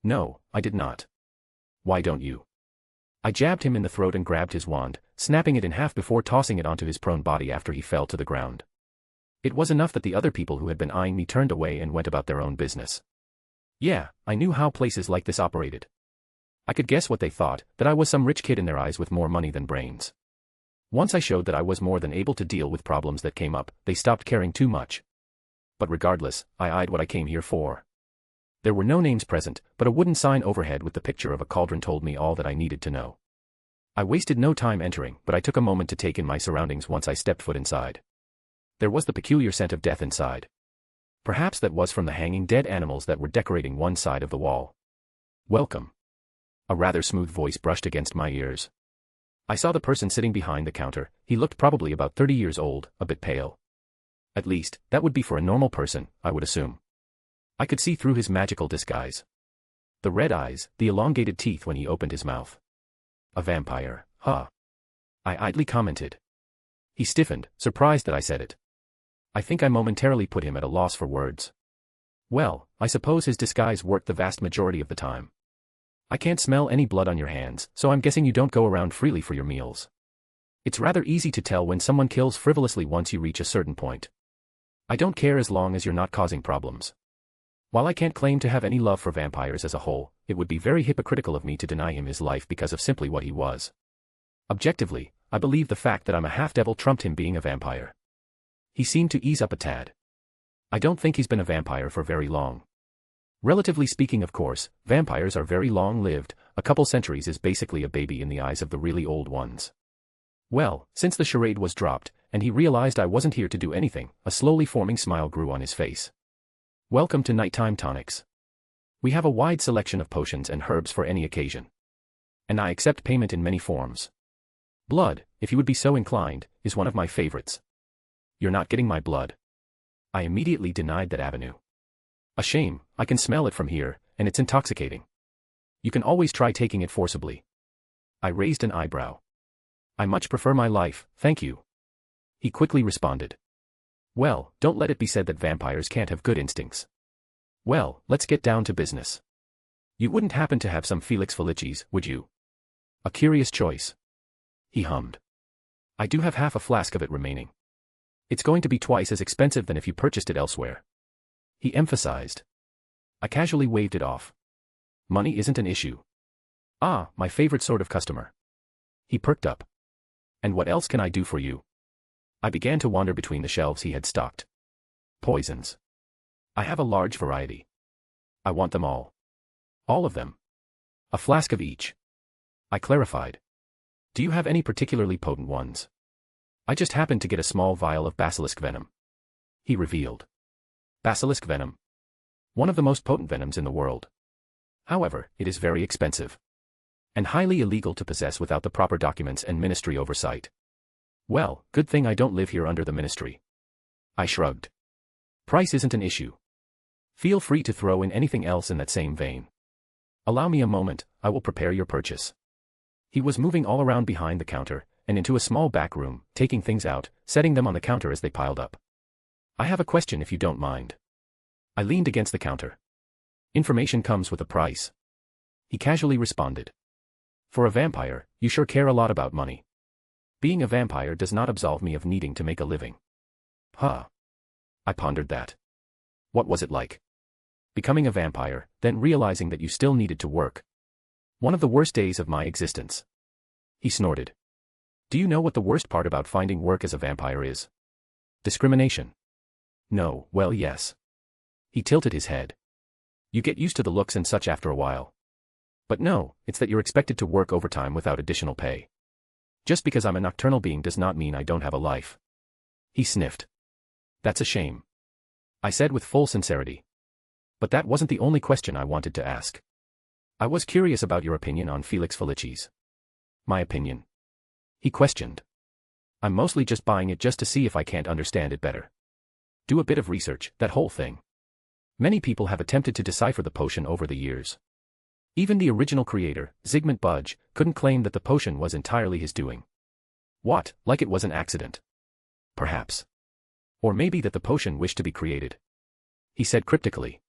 [SPEAKER 3] No, I did not. Why don't you? I jabbed him in the throat and grabbed his wand, snapping it in half before tossing it onto his prone body after he fell to the ground. It was enough that the other people who had been eyeing me turned away and went about their own business. Yeah, I knew how places like this operated. I could guess what they thought, that I was some rich kid in their eyes with more money than brains. Once I showed that I was more than able to deal with problems that came up, they stopped caring too much. But regardless, I eyed what I came here for. There were no names present, but a wooden sign overhead with the picture of a cauldron told me all that I needed to know. I wasted no time entering, but I took a moment to take in my surroundings once I stepped foot inside. There was the peculiar scent of death inside. Perhaps that was from the hanging dead animals that were decorating one side of the wall. Welcome. A rather smooth voice brushed against my ears. I saw the person sitting behind the counter. He looked probably about 30 years old, a bit pale. At least, that would be for a normal person, I would assume. I could see through his magical disguise. The red eyes, the elongated teeth when he opened his mouth. A vampire, huh? I idly commented. He stiffened, surprised that I said it. I think I momentarily put him at a loss for words. Well, I suppose his disguise worked the vast majority of the time. I can't smell any blood on your hands, so I'm guessing you don't go around freely for your meals. It's rather easy to tell when someone kills frivolously once you reach a certain point. I don't care as long as you're not causing problems. While I can't claim to have any love for vampires as a whole, it would be very hypocritical of me to deny him his life because of simply what he was. Objectively, I believe the fact that I'm a half-devil trumped him being a vampire. He seemed to ease up a tad. I don't think he's been a vampire for very long. Relatively speaking, of course, vampires are very long-lived. A couple centuries is basically a baby in the eyes of the really old ones. Well, since the charade was dropped, and he realized I wasn't here to do anything, a slowly forming smile grew on his face. Welcome to Nighttime Tonics. We have a wide selection of potions and herbs for any occasion. And I accept payment in many forms. Blood, if you would be so inclined, is one of my favorites. You're not getting my blood. I immediately denied that avenue. A shame, I can smell it from here, and it's intoxicating. You can always try taking it forcibly. I raised an eyebrow. I much prefer my life, thank you. He quickly responded. Well, don't let it be said that vampires can't have good instincts. Well, let's get down to business. You wouldn't happen to have some Felix Felicis, would you? A curious choice. He hummed. I do have half a flask of it remaining. It's going to be twice as expensive than if you purchased it elsewhere. He emphasized. I casually waved it off. Money isn't an issue. Ah, my favorite sort of customer. He perked up. And what else can I do for you? I began to wander between the shelves he had stocked. Poisons. I have a large variety. I want them all. All of them. A flask of each. I clarified. Do you have any particularly potent ones? I just happened to get a small vial of basilisk venom. He revealed. Basilisk venom. One of the most potent venoms in the world. However, it is very expensive. And highly illegal to possess without the proper documents and ministry oversight. Well, good thing I don't live here under the ministry. I shrugged. Price isn't an issue. Feel free to throw in anything else in that same vein. Allow me a moment, I will prepare your purchase. He was moving all around behind the counter, and into a small back room, taking things out, setting them on the counter as they piled up. I have a question if you don't mind. I leaned against the counter. Information comes with a price. He casually responded. For a vampire, you sure care a lot about money. Being a vampire does not absolve me of needing to make a living. Huh. I pondered that. What was it like? Becoming a vampire, then realizing that you still needed to work. One of the worst days of my existence. He snorted. Do you know what the worst part about finding work as a vampire is? Discrimination. No, well, yes. He tilted his head. You get used to the looks and such after a while. But no, it's that you're expected to work overtime without additional pay. Just because I'm a nocturnal being does not mean I don't have a life. He sniffed. That's a shame. I said with full sincerity. But that wasn't the only question I wanted to ask. I was curious about your opinion on Felix Felicis. My opinion? He questioned. I'm mostly just buying it just to see if I can't understand it better. Do a bit of research, that whole thing. Many people have attempted to decipher the potion over the years. Even the original creator, Zygmunt Budge, couldn't claim that the potion was entirely his doing. What, like it was an accident? Perhaps. Or maybe that the potion wished to be created. He said cryptically.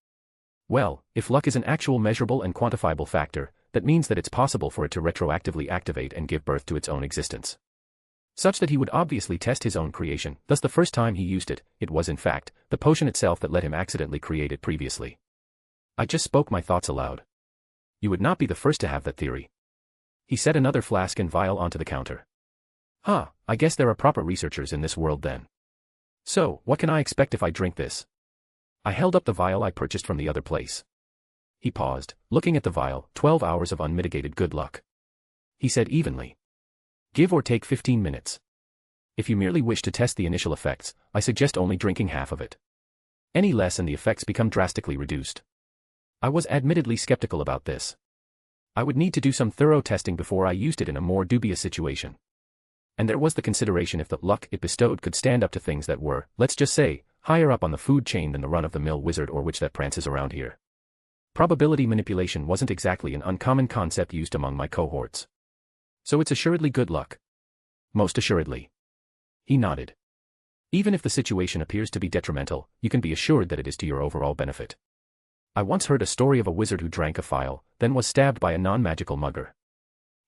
[SPEAKER 3] Well, if luck is an actual measurable and quantifiable factor, that means that it's possible for it to retroactively activate and give birth to its own existence. Such that he would obviously test his own creation, thus the first time he used it, it was in fact, the potion itself that let him accidentally create it previously. I just spoke my thoughts aloud. You would not be the first to have that theory. He set another flask and vial onto the counter. I guess there are proper researchers in this world then. So, what can I expect if I drink this? I held up the vial I purchased from the other place. He paused, looking at the vial, 12 hours of unmitigated good luck. He said evenly. Give or take 15 minutes. If you merely wish to test the initial effects, I suggest only drinking half of it. Any less and the effects become drastically reduced. I was admittedly skeptical about this. I would need to do some thorough testing before I used it in a more dubious situation. And there was the consideration if the luck it bestowed could stand up to things that were, let's just say, higher up on the food chain than the run-of-the-mill wizard or witch that prances around here. Probability manipulation wasn't exactly an uncommon concept used among my cohorts. So it's assuredly good luck. Most assuredly. He nodded. Even if the situation appears to be detrimental, you can be assured that it is to your overall benefit. I once heard a story of a wizard who drank a phial, then was stabbed by a non-magical mugger.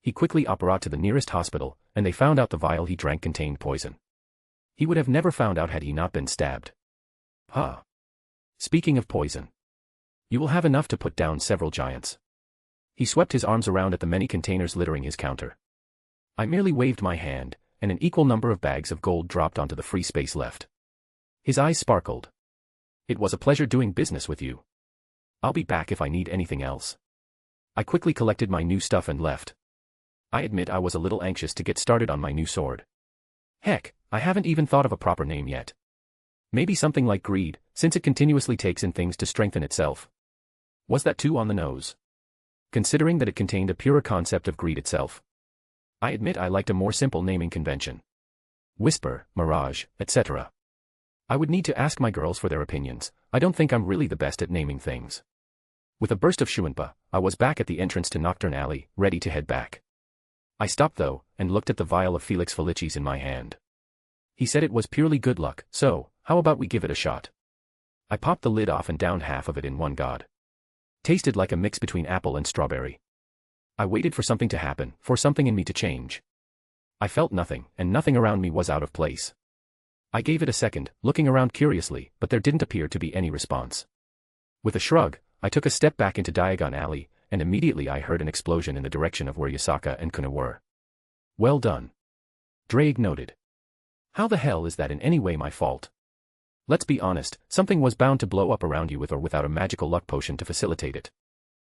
[SPEAKER 3] He quickly operated to the nearest hospital, and they found out the vial he drank contained poison. He would have never found out had he not been stabbed. Speaking of poison. You will have enough to put down several giants. He swept his arms around at the many containers littering his counter. I merely waved my hand, and an equal number of bags of gold dropped onto the free space left. His eyes sparkled. It was a pleasure doing business with you. I'll be back if I need anything else. I quickly collected my new stuff and left. I admit I was a little anxious to get started on my new sword. Heck, I haven't even thought of a proper name yet. Maybe something like greed, since it continuously takes in things to strengthen itself. Was that too on the nose? Considering that it contained a purer concept of greed itself. I admit I liked a more simple naming convention. Whisper, Mirage, etc. I would need to ask my girls for their opinions. I don't think I'm really the best at naming things. With a burst of shuanpa, I was back at the entrance to Nocturne Alley, ready to head back. I stopped though, and looked at the vial of Felix Felicis in my hand. He said it was purely good luck, so, how about we give it a shot? I popped the lid off and downed half of it in one god. Tasted like a mix between apple and strawberry. I waited for something to happen, for something in me to change. I felt nothing, and nothing around me was out of place. I gave it a second, looking around curiously, but there didn't appear to be any response. With a shrug, I took a step back into Diagon Alley, and immediately I heard an explosion in the direction of where Yasaka and Kuna were. Well done. Drake noted. How the hell is that in any way my fault? Let's be honest, something was bound to blow up around you with or without a magical luck potion to facilitate it.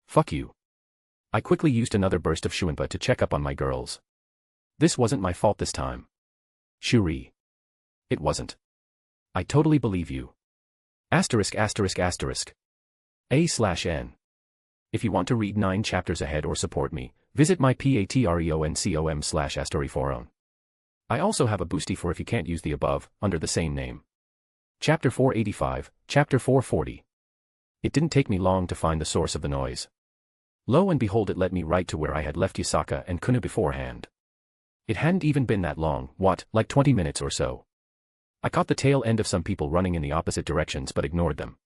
[SPEAKER 3] Fuck you. I quickly used another burst of Shuanpa to check up on my girls. This wasn't my fault this time. Shuri. It wasn't. I totally believe you. Asterisk asterisk asterisk. A/N. If you want to read 9 chapters ahead or support me, visit my patreon.com/asteriforon. I also have a boosty for if you can't use the above, under the same name. Chapter 485, Chapter 440. It didn't take me long to find the source of the noise. Lo and behold, it led me right to where I had left Yasaka and Kuna beforehand. It hadn't even been that long, like 20 minutes or so. I caught the tail end of some people running in the opposite directions but ignored them.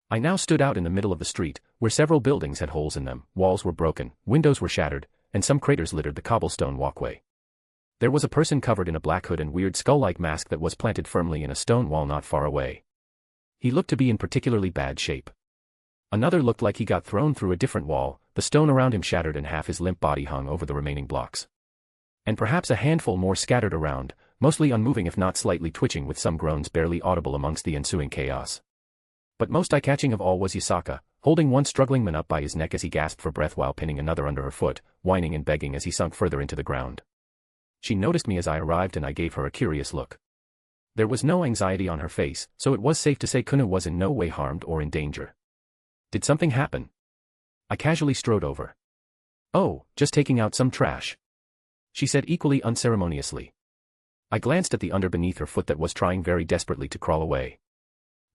[SPEAKER 3] I now stood out in the middle of the street, where several buildings had holes in them, walls were broken, windows were shattered, and some craters littered the cobblestone walkway. There was a person covered in a black hood and weird skull-like mask that was planted firmly in a stone wall not far away. He looked to be in particularly bad shape. Another looked like he got thrown through a different wall, the stone around him shattered and half his limp body hung over the remaining blocks. And perhaps a handful more scattered around, mostly unmoving if not slightly twitching with some groans barely audible amongst the ensuing chaos. But most eye-catching of all was Yasaka, holding one struggling man up by his neck as he gasped for breath while pinning another under her foot, whining and begging as he sunk further into the ground. She noticed me as I arrived and I gave her a curious look. There was no anxiety on her face, so it was safe to say Kuno was in no way harmed or in danger. Did something happen? I casually strode over. Oh, just taking out some trash, she said equally unceremoniously. I glanced at the under beneath her foot that was trying very desperately to crawl away.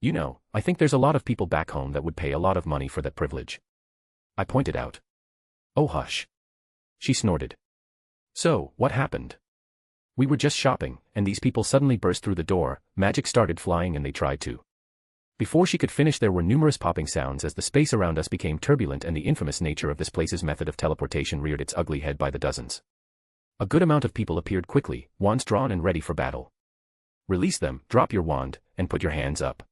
[SPEAKER 3] You know, I think there's a lot of people back home that would pay a lot of money for that privilege, I pointed out. Oh hush, she snorted. So, what happened? We were just shopping, and these people suddenly burst through the door, magic started flying and they tried to. Before she could finish there were numerous popping sounds as the space around us became turbulent and the infamous nature of this place's method of teleportation reared its ugly head by the dozens. A good amount of people appeared quickly, wands drawn and ready for battle. Release them, drop your wand, and put your hands up.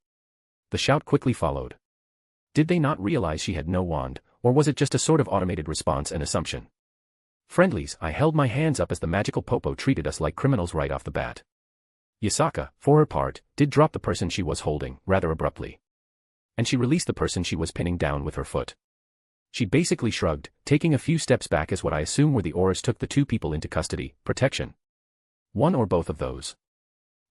[SPEAKER 3] The shout quickly followed. Did they not realize she had no wand, or was it just a sort of automated response and assumption? Friendlies, I held my hands up as the magical popo treated us like criminals right off the bat. Yasaka, for her part, did drop the person she was holding, rather abruptly. And she released the person she was pinning down with her foot. She basically shrugged, taking a few steps back as what I assume were the Auras took the two people into custody, protection. One or both of those.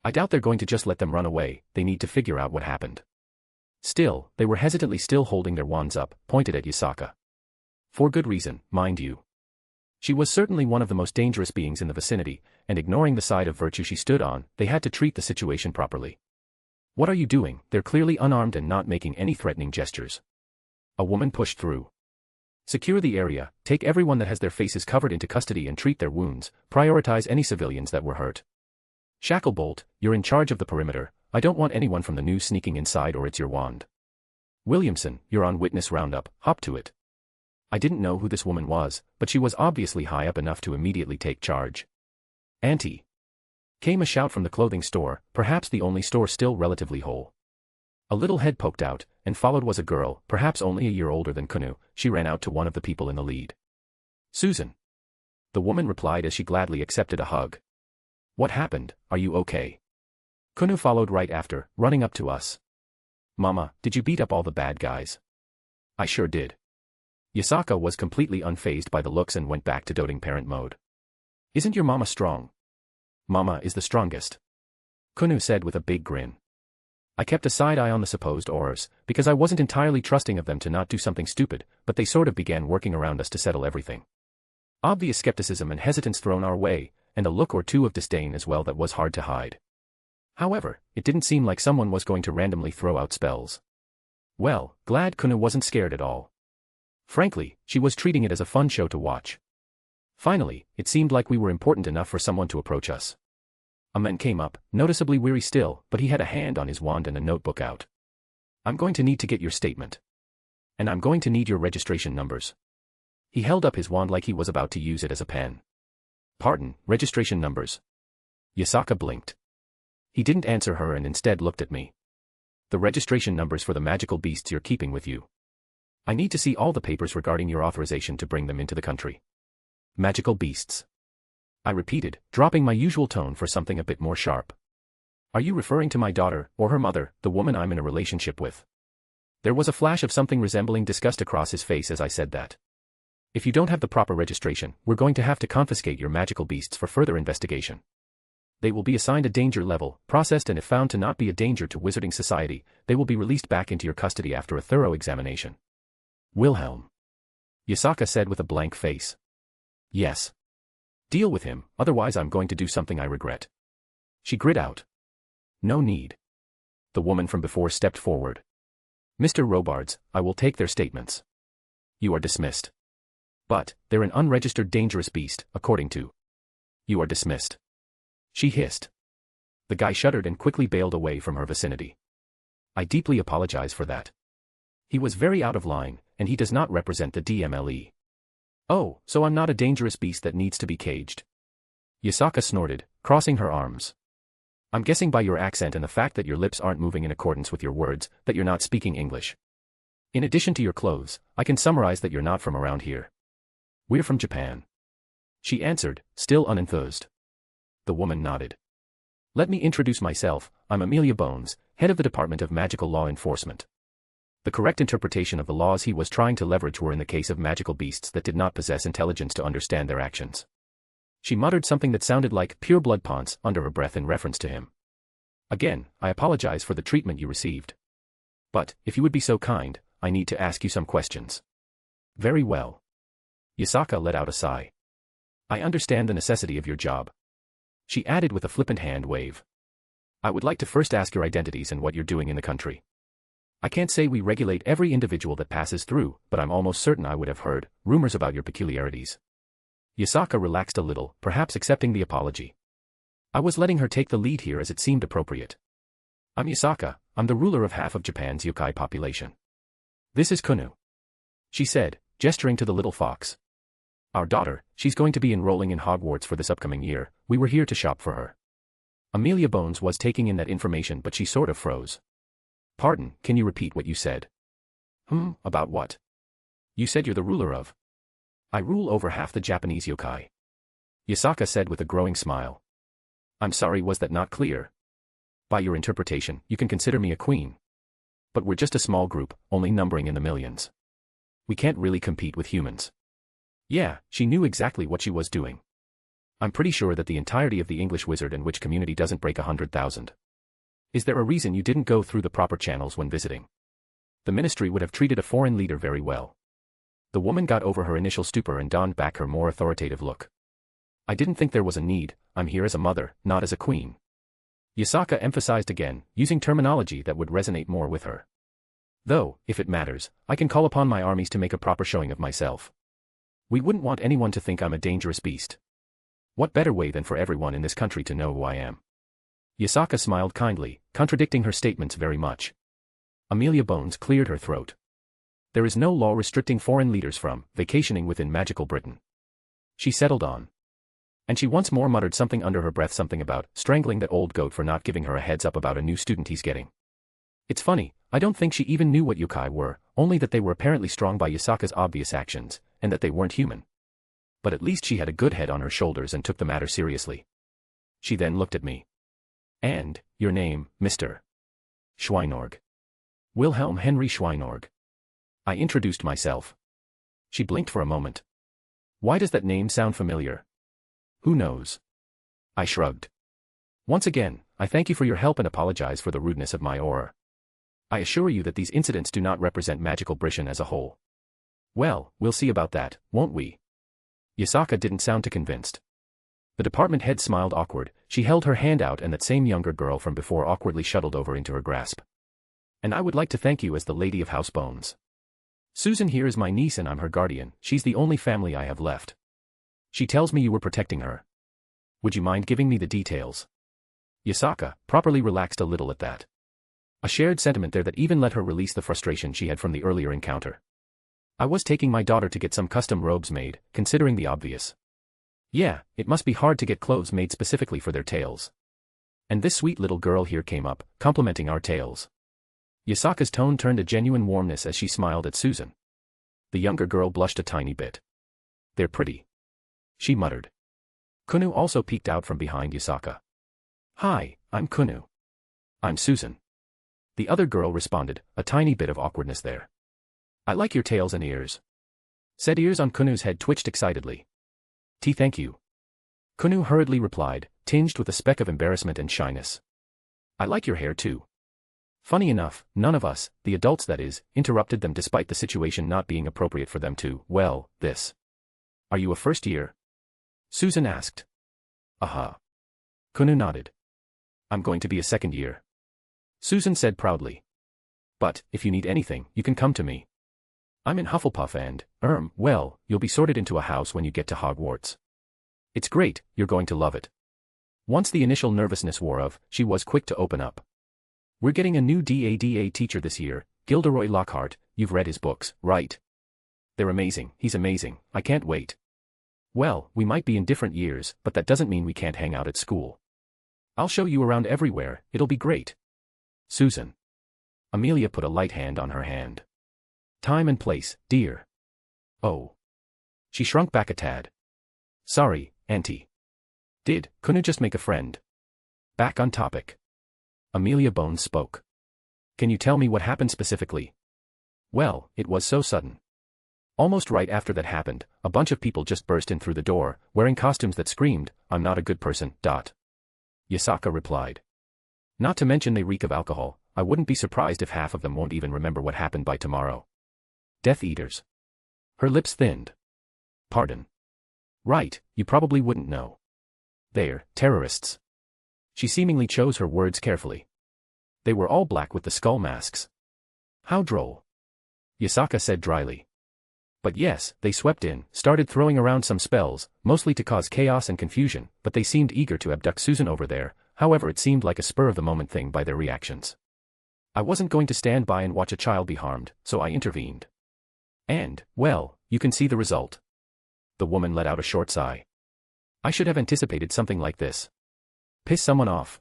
[SPEAKER 3] I doubt they're going to just let them run away, they need to figure out what happened. Still, they were hesitantly still holding their wands up, pointed at Yasaka. For good reason, mind you. She was certainly one of the most dangerous beings in the vicinity, and ignoring the side of virtue she stood on, they had to treat the situation properly. What are you doing? They're clearly unarmed and not making any threatening gestures. A woman pushed through. Secure the area, take everyone that has their faces covered into custody and treat their wounds, prioritize any civilians that were hurt. Shacklebolt, you're in charge of the perimeter, I don't want anyone from the news sneaking inside or it's your wand. Williamson, you're on witness roundup, hop to it. I didn't know who this woman was, but she was obviously high up enough to immediately take charge. Auntie. Came a shout from the clothing store, perhaps the only store still relatively whole. A little head poked out, and followed was a girl, perhaps only a year older than Kunu. She ran out to one of the people in the lead. Susan. The woman replied as she gladly accepted a hug. What happened, are you okay? Kunu followed right after, running up to us. Mama, did you beat up all the bad guys? I sure did. Yasaka was completely unfazed by the looks and went back to doting parent mode. Isn't your mama strong? Mama is the strongest, Kunu said with a big grin. I kept a side eye on the supposed Auras, because I wasn't entirely trusting of them to not do something stupid, but they sort of began working around us to settle everything. Obvious skepticism and hesitance thrown our way, and a look or two of disdain as well that was hard to hide. However, it didn't seem like someone was going to randomly throw out spells. Well, glad Kunu wasn't scared at all. Frankly, she was treating it as a fun show to watch. Finally, it seemed like we were important enough for someone to approach us. A man came up, noticeably weary still, but he had a hand on his wand and a notebook out. I'm going to need to get your statement. And I'm going to need your registration numbers. He held up his wand like he was about to use it as a pen. Pardon, registration numbers. Yasaka blinked. He didn't answer her and instead looked at me. The registration numbers for the magical beasts you're keeping with you. I need to see all the papers regarding your authorization to bring them into the country. Magical beasts. I repeated, dropping my usual tone for something a bit more sharp. Are you referring to my daughter, or her mother, the woman I'm in a relationship with? There was a flash of something resembling disgust across his face as I said that. If you don't have the proper registration, we're going to have to confiscate your magical beasts for further investigation. They will be assigned a danger level, processed and if found to not be a danger to Wizarding Society, they will be released back into your custody after a thorough examination. Wilhelm. Yasaka said with a blank face. Yes. Deal with him, otherwise I'm going to do something I regret. She grit out. No need. The woman from before stepped forward. Mr. Robards, I will take their statements. You are dismissed. But, they're an unregistered dangerous beast, according to. You are dismissed. She hissed. The guy shuddered and quickly bailed away from her vicinity. I deeply apologize for that. He was very out of line, and he does not represent the DMLE. Oh, so I'm not a dangerous beast that needs to be caged. Yasaka snorted, crossing her arms. I'm guessing by your accent and the fact that your lips aren't moving in accordance with your words, that you're not speaking English. In addition to your clothes, I can summarize that you're not from around here. We're from Japan. She answered, still unenthused. The woman nodded. Let me introduce myself, I'm Amelia Bones, head of the Department of Magical Law Enforcement. The correct interpretation of the laws he was trying to leverage were in the case of magical beasts that did not possess intelligence to understand their actions. She muttered something that sounded like pure blood ponce under her breath in reference to him. Again, I apologize for the treatment you received. But, if you would be so kind, I need to ask you some questions. Very well. Yasaka let out a sigh. I understand the necessity of your job. She added with a flippant hand wave. I would like to first ask your identities and what you're doing in the country. I can't say we regulate every individual that passes through, but I'm almost certain I would have heard rumors about your peculiarities. Yasaka relaxed a little, perhaps accepting the apology. I was letting her take the lead here as it seemed appropriate. I'm Yasaka, I'm the ruler of half of Japan's yokai population. This is Kunu. She said, gesturing to the little fox. Our daughter, she's going to be enrolling in Hogwarts for this upcoming year, we were here to shop for her. Amelia Bones was taking in that information but she sort of froze. Pardon, can you repeat what you said? About what? You said you're the ruler of. I rule over half the Japanese yokai. Yasaka said with a growing smile. I'm sorry, was that not clear? By your interpretation, you can consider me a queen. But we're just a small group, only numbering in the millions. We can't really compete with humans. Yeah, she knew exactly what she was doing. I'm pretty sure that the entirety of the English wizard and witch community doesn't break 100,000. Is there a reason you didn't go through the proper channels when visiting? The ministry would have treated a foreign leader very well. The woman got over her initial stupor and donned back her more authoritative look. I didn't think there was a need, I'm here as a mother, not as a queen. Yasaka emphasized again, using terminology that would resonate more with her. Though, if it matters, I can call upon my armies to make a proper showing of myself. We wouldn't want anyone to think I'm a dangerous beast. What better way than for everyone in this country to know who I am? Yasaka smiled kindly, contradicting her statements very much. Amelia Bones cleared her throat. There is no law restricting foreign leaders from vacationing within magical Britain. She settled on. And she once more muttered something under her breath, something about strangling that old goat for not giving her a heads up about a new student he's getting. It's funny, I don't think she even knew what yokai were, only that they were apparently strong by Yasaka's obvious actions, and that they weren't human. But at least she had a good head on her shoulders and took the matter seriously. She then looked at me. And, your name, Mr. Schweinorg. Wilhelm Henry Schweinorg. I introduced myself. She blinked for a moment. Why does that name sound familiar? Who knows? I shrugged. Once again, I thank you for your help and apologize for the rudeness of my aura. I assure you that these incidents do not represent magical Britain as a whole. Well, we'll see about that, won't we? Yasaka didn't sound too convinced. The department head smiled awkward, she held her hand out and that same younger girl from before awkwardly shuttled over into her grasp. And I would like to thank you as the Lady of House Bones. Susan here is my niece and I'm her guardian, she's the only family I have left. She tells me you were protecting her. Would you mind giving me the details? Yasaka, properly relaxed a little at that. A shared sentiment there that even let her release the frustration she had from the earlier encounter. I was taking my daughter to get some custom robes made, considering the obvious. Yeah, it must be hard to get clothes made specifically for their tails. And this sweet little girl here came up, complimenting our tails. Yasaka's tone turned a genuine warmness as she smiled at Susan. The younger girl blushed a tiny bit. They're pretty. She muttered. Kunu also peeked out from behind Yasaka. Hi, I'm Kunu. I'm Susan. The other girl responded, a tiny bit of awkwardness there. I like your tails and ears. Said ears on Kunu's head twitched excitedly. Thank you. Kunu hurriedly replied, tinged with a speck of embarrassment and shyness. I like your hair too. Funny enough, none of us, the adults that is, interrupted them despite the situation not being appropriate for them to, well, this. Are you a first year? Susan asked. Aha. Kunu nodded. I'm going to be a second year. Susan said proudly. But, if you need anything, you can come to me. I'm in Hufflepuff and, well, you'll be sorted into a house when you get to Hogwarts. It's great, you're going to love it. Once the initial nervousness wore off, she was quick to open up. We're getting a new DADA teacher this year, Gilderoy Lockhart, you've read his books, right? They're amazing, he's amazing, I can't wait. Well, we might be in different years, but that doesn't mean we can't hang out at school. I'll show you around everywhere, it'll be great. Susan. Amelia put a light hand on her hand. Time and place, dear. Oh. She shrunk back a tad. Sorry, Auntie. Did Kunu just make a friend? Back on topic. Amelia Bones spoke. Can you tell me what happened specifically? Well, it was so sudden. Almost right after that happened, a bunch of people just burst in through the door, wearing costumes that screamed, I'm not a good person, Yasaka replied. Not to mention they reek of alcohol. I wouldn't be surprised if half of them won't even remember what happened by tomorrow. Death Eaters. Her lips thinned. Pardon. Right, you probably wouldn't know. They're terrorists. She seemingly chose her words carefully. They were all black with the skull masks. How droll. Yasaka said dryly. But yes, they swept in, started throwing around some spells, mostly to cause chaos and confusion, but they seemed eager to abduct Susan over there. However, it seemed like a spur-of-the-moment thing by their reactions. I wasn't going to stand by and watch a child be harmed, so I intervened. And, well, you can see the result. The woman let out a short sigh. I should have anticipated something like this. Piss someone off.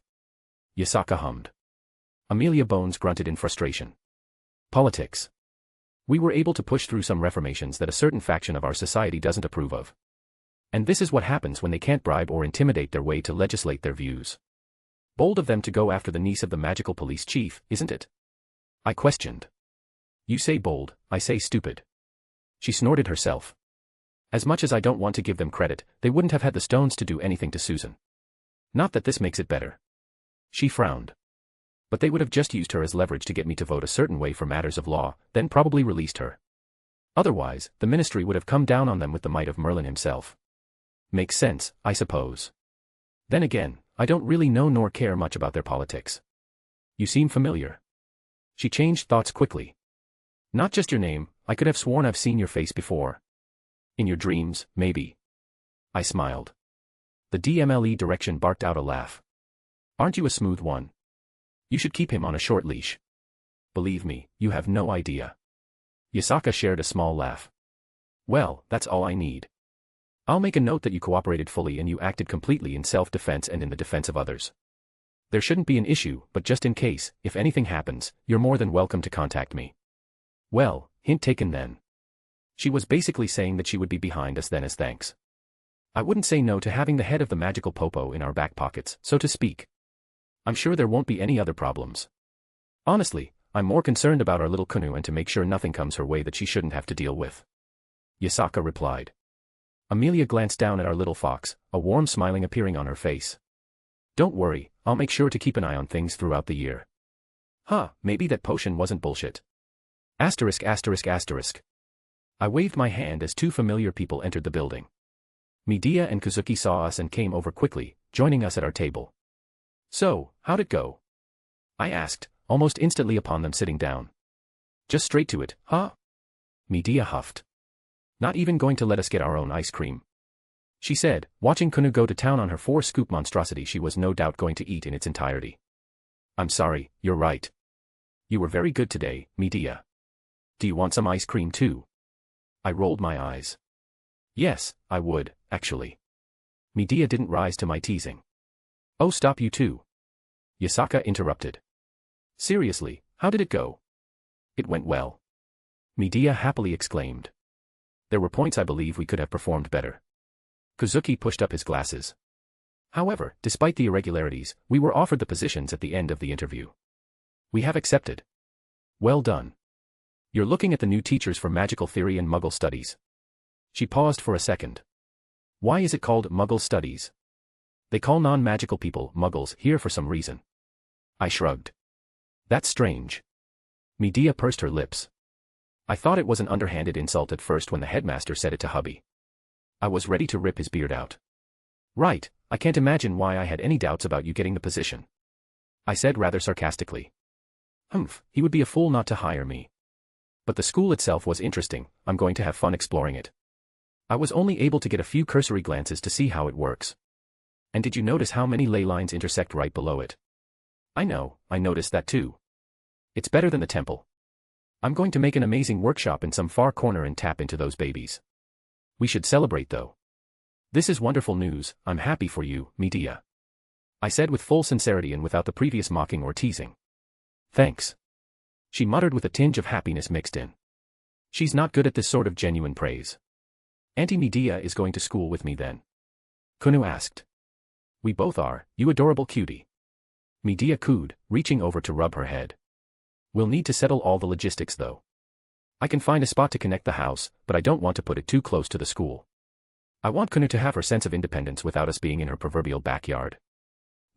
[SPEAKER 3] Yasaka hummed. Amelia Bones grunted in frustration. Politics. We were able to push through some reformations that a certain faction of our society doesn't approve of. And this is what happens when they can't bribe or intimidate their way to legislate their views. Bold of them to go after the niece of the magical police chief, isn't it? I questioned. You say bold, I say stupid. She snorted herself. As much as I don't want to give them credit, they wouldn't have had the stones to do anything to Susan. Not that this makes it better. She frowned. But they would have just used her as leverage to get me to vote a certain way for matters of law, then probably released her. Otherwise, the ministry would have come down on them with the might of Merlin himself. Makes sense, I suppose. Then again, I don't really know nor care much about their politics. You seem familiar. She changed thoughts quickly. Not just your name, I could have sworn I've seen your face before. In your dreams, maybe. I smiled. The DMLE direction barked out a laugh. Aren't you a smooth one? You should keep him on a short leash. Believe me, you have no idea. Yasaka shared a small laugh. Well, that's all I need. I'll make a note that you cooperated fully and you acted completely in self-defense and in the defense of others. There shouldn't be an issue, but just in case, if anything happens, you're more than welcome to contact me. Well, hint taken then. She was basically saying that she would be behind us then as thanks. I wouldn't say no to having the head of the magical popo in our back pockets, so to speak. I'm sure there won't be any other problems. Honestly, I'm more concerned about our little Kunu and to make sure nothing comes her way that she shouldn't have to deal with. Yasaka replied. Amelia glanced down at our little fox, a warm smiling appearing on her face. Don't worry, I'll make sure to keep an eye on things throughout the year. Huh, maybe that potion wasn't bullshit. Asterisk asterisk asterisk. I waved my hand as two familiar people entered the building. Medea and Kazuki saw us and came over quickly, joining us at our table. So, how'd it go? I asked, almost instantly upon them sitting down. Just straight to it, huh? Medea huffed. Not even going to let us get our own ice cream. She said, watching Kunu go to town on her 4-scoop monstrosity she was no doubt going to eat in its entirety. I'm sorry, you're right. You were very good today, Medea. Do you want some ice cream too? I rolled my eyes. Yes, I would, actually. Medea didn't rise to my teasing. Oh, stop you too. Yasaka interrupted. Seriously, how did it go? It went well. Medea happily exclaimed. There were points I believe we could have performed better. Kazuki pushed up his glasses. However, despite the irregularities, we were offered the positions at the end of the interview. We have accepted. Well done. You're looking at the new teachers for magical theory and Muggle studies. She paused for a second. Why is it called Muggle studies? They call non-magical people Muggles here for some reason. I shrugged. That's strange. Medea pursed her lips. I thought it was an underhanded insult at first when the headmaster said it to hubby. I was ready to rip his beard out. Right, I can't imagine why I had any doubts about you getting the position. I said rather sarcastically. Humph, he would be a fool not to hire me. But the school itself was interesting, I'm going to have fun exploring it. I was only able to get a few cursory glances to see how it works. And did you notice how many ley lines intersect right below it? I know, I noticed that too. It's better than the temple. I'm going to make an amazing workshop in some far corner and tap into those babies. We should celebrate though. This is wonderful news, I'm happy for you, Medea. I said with full sincerity and without the previous mocking or teasing. Thanks. She muttered with a tinge of happiness mixed in. She's not good at this sort of genuine praise. Auntie Medea is going to school with me then? Kunu asked. We both are, you adorable cutie. Medea cooed, reaching over to rub her head. We'll need to settle all the logistics though. I can find a spot to connect the house, but I don't want to put it too close to the school. I want Kunu to have her sense of independence without us being in her proverbial backyard.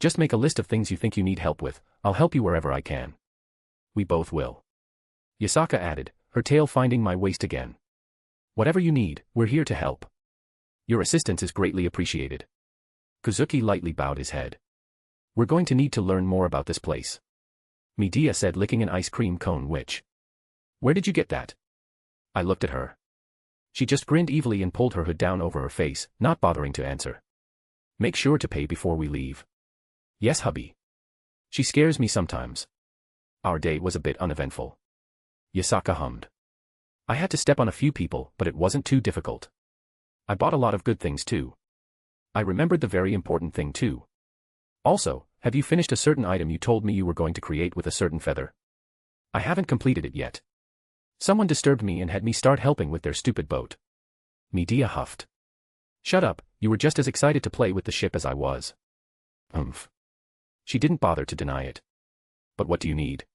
[SPEAKER 3] Just make a list of things you think you need help with, I'll help you wherever I can. We both will. Yasaka added, her tail finding my waist again. Whatever you need, we're here to help. Your assistance is greatly appreciated. Kozuki lightly bowed his head. We're going to need to learn more about this place. Medea said, licking an ice cream cone. Where did you get that? I looked at her. She just grinned evilly and pulled her hood down over her face, not bothering to answer. Make sure to pay before we leave. Yes, hubby. She scares me sometimes. Our day was a bit uneventful. Yasaka hummed. I had to step on a few people, but it wasn't too difficult. I bought a lot of good things too. I remembered the very important thing too. Also, have you finished a certain item you told me you were going to create with a certain feather? I haven't completed it yet. Someone disturbed me and had me start helping with their stupid boat. Medea huffed. Shut up, you were just as excited to play with the ship as I was. She didn't bother to deny it. But what do you need?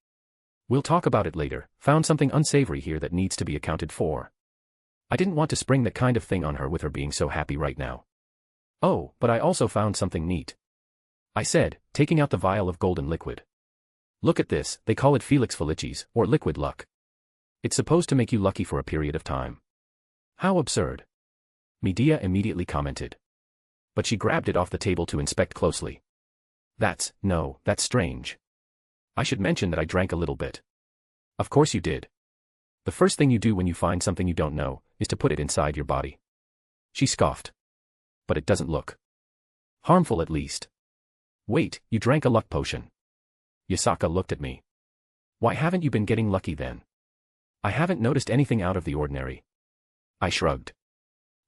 [SPEAKER 3] We'll talk about it later. Found something unsavory here that needs to be accounted for. I didn't want to spring that kind of thing on her with her being so happy right now. Oh, but I also found something neat. I said, taking out the vial of golden liquid. Look at this, they call it Felix Felicis, or liquid luck. It's supposed to make you lucky for a period of time. How absurd. Medea immediately commented. But she grabbed it off the table to inspect closely. That's strange. I should mention that I drank a little bit. Of course you did. The first thing you do when you find something you don't know, is to put it inside your body. She scoffed. But it doesn't look harmful, at least. Wait, you drank a luck potion. Yasaka looked at me. Why haven't you been getting lucky then? I haven't noticed anything out of the ordinary. I shrugged.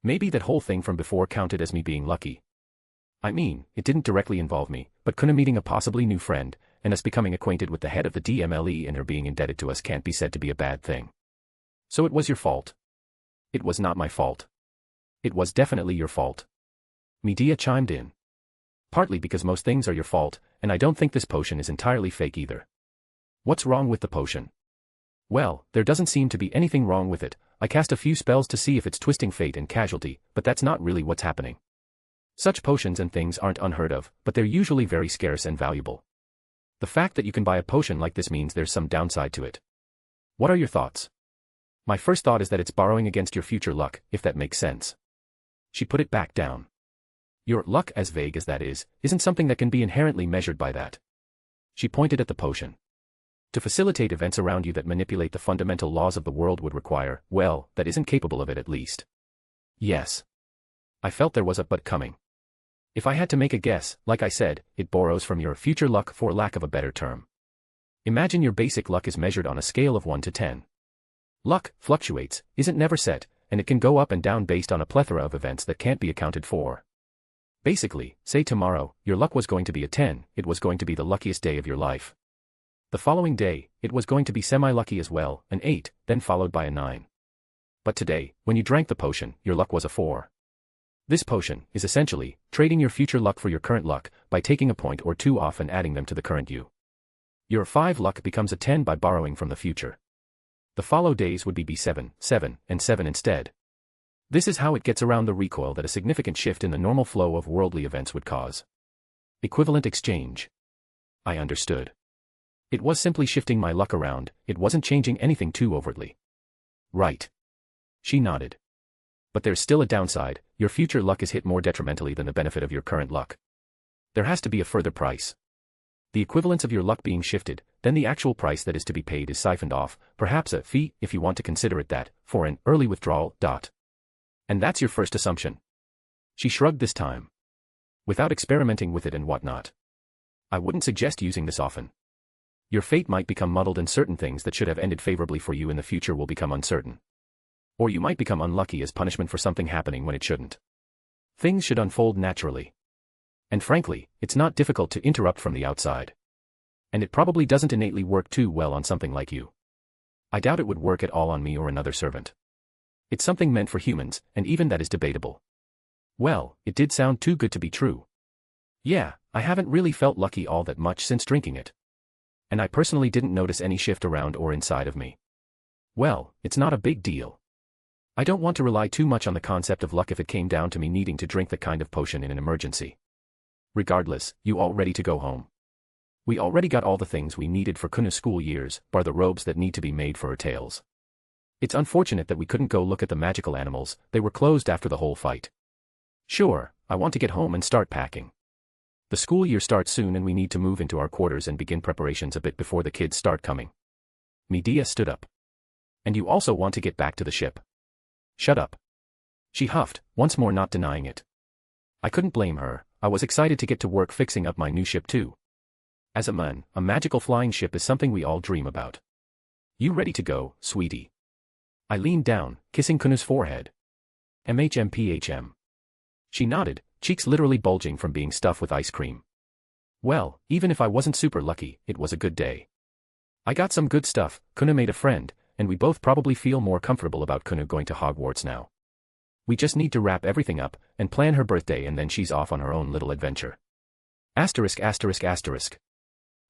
[SPEAKER 3] Maybe that whole thing from before counted as me being lucky. I mean, it didn't directly involve me, but Kuna meeting a possibly new friend, and us becoming acquainted with the head of the DMLE and her being indebted to us can't be said to be a bad thing. So it was your fault. It was not my fault. It was definitely your fault. Medea chimed in. Partly because most things are your fault, and I don't think this potion is entirely fake either. What's wrong with the potion? Well, there doesn't seem to be anything wrong with it. I cast a few spells to see if it's twisting fate and casualty, but that's not really what's happening. Such potions and things aren't unheard of, but they're usually very scarce and valuable. The fact that you can buy a potion like this means there's some downside to it. What are your thoughts? My first thought is that it's borrowing against your future luck, if that makes sense. She put it back down. Your luck, as vague as that is, isn't something that can be inherently measured by that. She pointed at the potion. To facilitate events around you that manipulate the fundamental laws of the world would require, well, that isn't capable of it at least. Yes. I felt there was a but coming. If I had to make a guess, like I said, it borrows from your future luck for lack of a better term. Imagine your basic luck is measured on a scale of 1 to 10. Luck fluctuates, isn't never set, and it can go up and down based on a plethora of events that can't be accounted for. Basically, say tomorrow, your luck was going to be a 10, it was going to be the luckiest day of your life. The following day, it was going to be semi-lucky as well, an 8, then followed by a 9. But today, when you drank the potion, your luck was a 4. This potion is essentially trading your future luck for your current luck by taking a point or two off and adding them to the current you. Your 5 luck becomes a 10 by borrowing from the future. The follow days would be 7, 7, and 7 instead. This is how it gets around the recoil that a significant shift in the normal flow of worldly events would cause. Equivalent exchange. I understood. It was simply shifting my luck around, it wasn't changing anything too overtly. Right. She nodded. But there's still a downside, your future luck is hit more detrimentally than the benefit of your current luck. There has to be a further price. The equivalence of your luck being shifted, then the actual price that is to be paid is siphoned off, perhaps a fee, if you want to consider it that, for an early withdrawal. And that's your first assumption. She shrugged this time. Without experimenting with it and whatnot. I wouldn't suggest using this often. Your fate might become muddled and certain things that should have ended favorably for you in the future will become uncertain. Or you might become unlucky as punishment for something happening when it shouldn't. Things should unfold naturally. And frankly, it's not difficult to interrupt from the outside. And it probably doesn't innately work too well on something like you. I doubt it would work at all on me or another servant. It's something meant for humans, and even that is debatable. Well, it did sound too good to be true. Yeah, I haven't really felt lucky all that much since drinking it. And I personally didn't notice any shift around or inside of me. Well, it's not a big deal. I don't want to rely too much on the concept of luck if it came down to me needing to drink the kind of potion in an emergency. Regardless, you all ready to go home? We already got all the things we needed for Kuna's school years, bar the robes that need to be made for her tails. It's unfortunate that we couldn't go look at the magical animals, they were closed after the whole fight. Sure, I want to get home and start packing. The school year starts soon and we need to move into our quarters and begin preparations a bit before the kids start coming. Medea stood up. And you also want to get back to the ship. Shut up. She huffed, once more not denying it. I couldn't blame her, I was excited to get to work fixing up my new ship too. As a man, a magical flying ship is something we all dream about. You ready to go, sweetie? I leaned down, kissing Kuna's forehead. MHMPHM. She nodded, cheeks literally bulging from being stuffed with ice cream. Well, even if I wasn't super lucky, it was a good day. I got some good stuff, Kuna made a friend, and we both probably feel more comfortable about Kuna going to Hogwarts now. We just need to wrap everything up, and plan her birthday and then she's off on her own little adventure. Asterisk asterisk asterisk.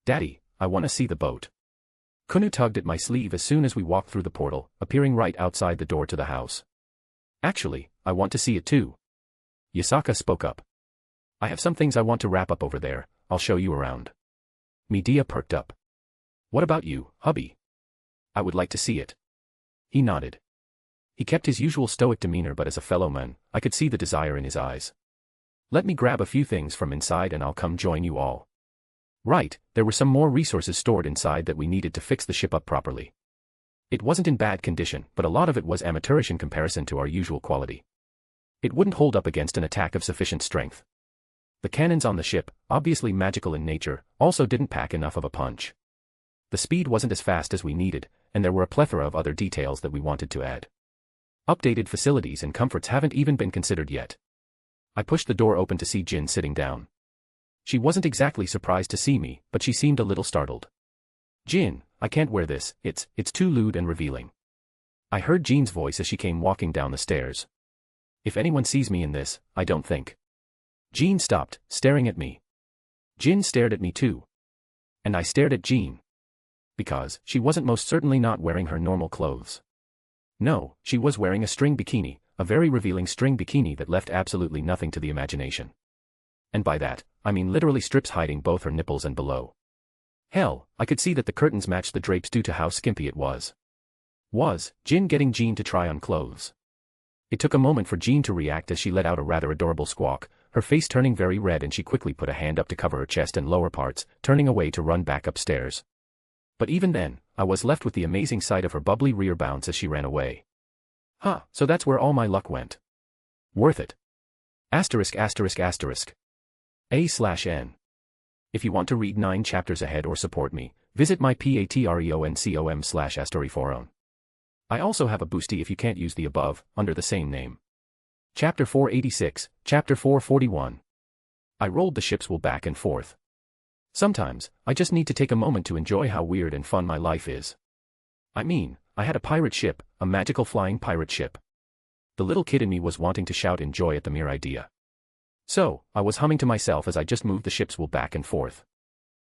[SPEAKER 3] Daddy, I want to see the boat. Kuna tugged at my sleeve as soon as we walked through the portal, appearing right outside the door to the house. Actually, I want to see it too. Yasaka spoke up. I have some things I want to wrap up over there, I'll show you around. Medea perked up. What about you, hubby? I would like to see it. He nodded. He kept his usual stoic demeanor, but as a fellow man, I could see the desire in his eyes. Let me grab a few things from inside and I'll come join you all. Right, there were some more resources stored inside that we needed to fix the ship up properly. It wasn't in bad condition, but a lot of it was amateurish in comparison to our usual quality. It wouldn't hold up against an attack of sufficient strength. The cannons on the ship, obviously magical in nature, also didn't pack enough of a punch. The speed wasn't as fast as we needed, and there were a plethora of other details that we wanted to add. Updated facilities and comforts haven't even been considered yet. I pushed the door open to see Jin sitting down. She wasn't exactly surprised to see me, but she seemed a little startled. Jin, I can't wear this, it's too lewd and revealing. I heard Jin's voice as she came walking down the stairs. If anyone sees me in this, I don't think. Jin stopped, staring at me. Jin stared at me too. And I stared at Jin. Because she wasn't most certainly not wearing her normal clothes. No, she was wearing a string bikini, a very revealing string bikini that left absolutely nothing to the imagination. And by that, I mean literally strips hiding both her nipples and below. Hell, I could see that the curtains matched the drapes due to how skimpy it was. Was Jin getting Jean to try on clothes? It took a moment for Jean to react as she let out a rather adorable squawk, her face turning very red, and she quickly put a hand up to cover her chest and lower parts, turning away to run back upstairs. But even then, I was left with the amazing sight of her bubbly rear bounce as she ran away. Huh, so that's where all my luck went. Worth it. Asterisk asterisk asterisk. A/N. If you want to read 9 chapters ahead or support me, visit my patreon.com/astoriforon. I also have a boosty if you can't use the above, under the same name. Chapter 486, Chapter 441. I rolled the ship's wool back and forth. Sometimes, I just need to take a moment to enjoy how weird and fun my life is. I mean, I had a pirate ship, a magical flying pirate ship. The little kid in me was wanting to shout in joy at the mere idea. So, I was humming to myself as I just moved the ship's wool back and forth.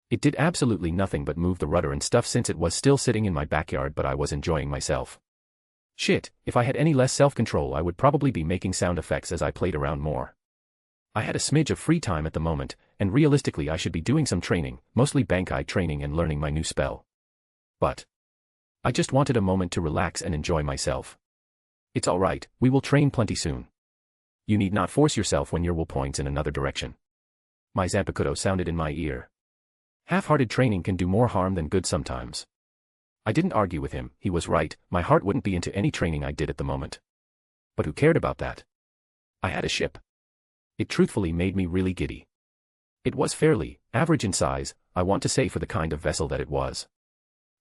[SPEAKER 3] It did absolutely nothing but move the rudder and stuff since it was still sitting in my backyard, but I was enjoying myself. Shit, if I had any less self-control I would probably be making sound effects as I played around more. I had a smidge of free time at the moment, and realistically I should be doing some training, mostly Bankai training and learning my new spell. But I just wanted a moment to relax and enjoy myself. It's alright, we will train plenty soon. You need not force yourself when your will points in another direction. My Zanpakuto sounded in my ear. Half-hearted training can do more harm than good sometimes. I didn't argue with him, he was right, my heart wouldn't be into any training I did at the moment. But who cared about that? I had a ship. It truthfully made me really giddy. It was fairly average in size, I want to say, for the kind of vessel that it was.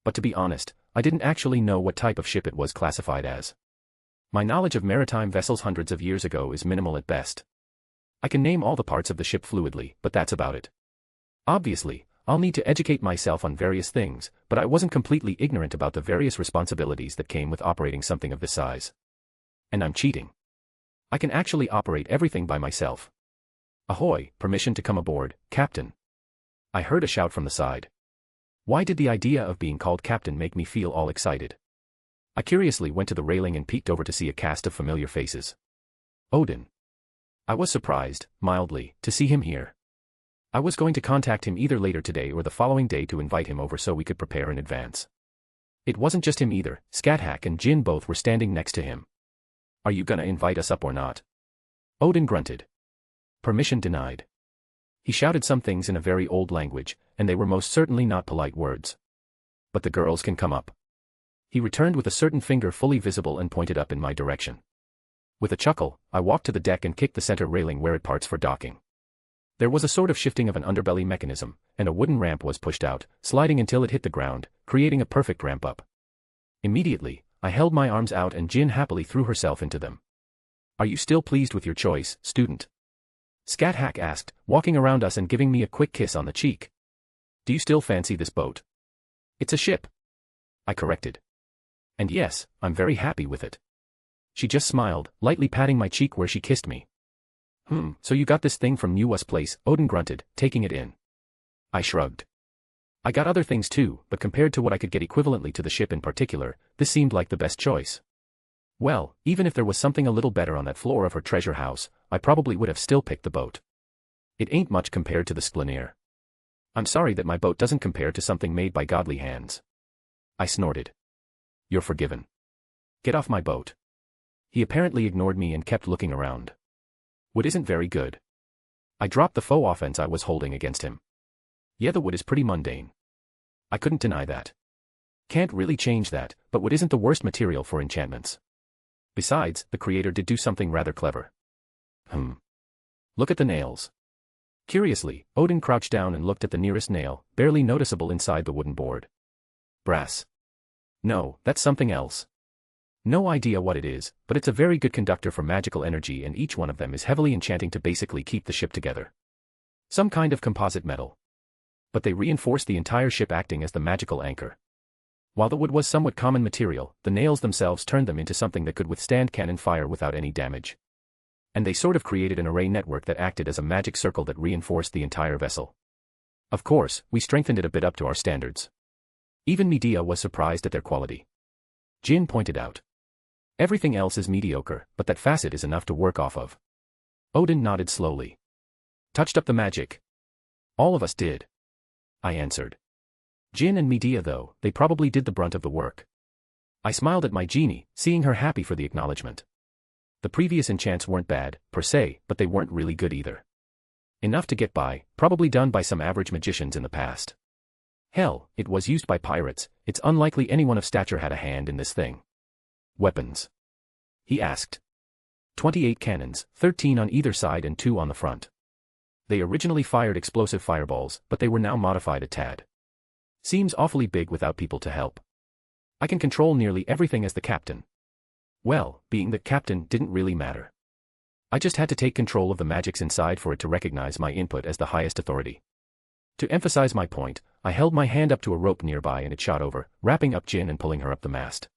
[SPEAKER 3] But to be honest, I didn't actually know what type of ship it was classified as. My knowledge of maritime vessels hundreds of years ago is minimal at best. I can name all the parts of the ship fluidly, but that's about it. Obviously, I'll need to educate myself on various things, but I wasn't completely ignorant about the various responsibilities that came with operating something of this size. And I'm cheating. I can actually operate everything by myself. Ahoy, permission to come aboard, Captain. I heard a shout from the side. Why did the idea of being called Captain make me feel all excited? I curiously went to the railing and peeked over to see a cast of familiar faces. Odin. I was surprised, mildly, to see him here. I was going to contact him either later today or the following day to invite him over so we could prepare in advance. It wasn't just him either, Scat-Hack and Jin both were standing next to him. Are you gonna invite us up or not? Odin grunted. Permission denied. He shouted some things in a very old language, and they were most certainly not polite words. But the girls can come up. He returned with a certain finger fully visible and pointed up in my direction. With a chuckle, I walked to the deck and kicked the center railing where it parts for docking. There was a sort of shifting of an underbelly mechanism, and a wooden ramp was pushed out, sliding until it hit the ground, creating a perfect ramp up. Immediately, I held my arms out and Jin happily threw herself into them. Are you still pleased with your choice, student? Scat-Hack asked, walking around us and giving me a quick kiss on the cheek. Do you still fancy this boat? It's a ship, I corrected. And yes, I'm very happy with it. She just smiled, lightly patting my cheek where she kissed me. So you got this thing from New Us Place, Odin grunted, taking it in. I shrugged. I got other things too, but compared to what I could get equivalently to the ship in particular, this seemed like the best choice. Well, even if there was something a little better on that floor of her treasure house, I probably would have still picked the boat. It ain't much compared to the Spleneer. I'm sorry that my boat doesn't compare to something made by godly hands. I snorted. You're forgiven. Get off my boat. He apparently ignored me and kept looking around. Wood isn't very good. I dropped the faux offense I was holding against him. Yeah, the wood is pretty mundane. I couldn't deny that. Can't really change that, but wood isn't the worst material for enchantments. Besides, the creator did do something rather clever. Look at the nails. Curiously, Odin crouched down and looked at the nearest nail, barely noticeable inside the wooden board. Brass. No, that's something else. No idea what it is, but it's a very good conductor for magical energy and each one of them is heavily enchanting to basically keep the ship together. Some kind of composite metal. But they reinforce the entire ship acting as the magical anchor. While the wood was somewhat common material, the nails themselves turned them into something that could withstand cannon fire without any damage. And they sort of created an array network that acted as a magic circle that reinforced the entire vessel. Of course, we strengthened it a bit up to our standards. Even Medea was surprised at their quality. Jin pointed out. Everything else is mediocre, but that facet is enough to work off of. Odin nodded slowly. Touched up the magic. All of us did. I answered. Jin and Medea though, they probably did the brunt of the work. I smiled at my genie, seeing her happy for the acknowledgement. The previous enchants weren't bad, per se, but they weren't really good either. Enough to get by, probably done by some average magicians in the past. Hell, it was used by pirates, it's unlikely anyone of stature had a hand in this thing. Weapons? He asked. 28 cannons, 13 on either side and 2 on the front. They originally fired explosive fireballs, but they were now modified a tad. Seems awfully big without people to help. I can control nearly everything as the captain. Well, being the captain didn't really matter. I just had to take control of the magics inside for it to recognize my input as the highest authority. To emphasize my point, I held my hand up to a rope nearby and it shot over, wrapping up Jin and pulling her up the mast.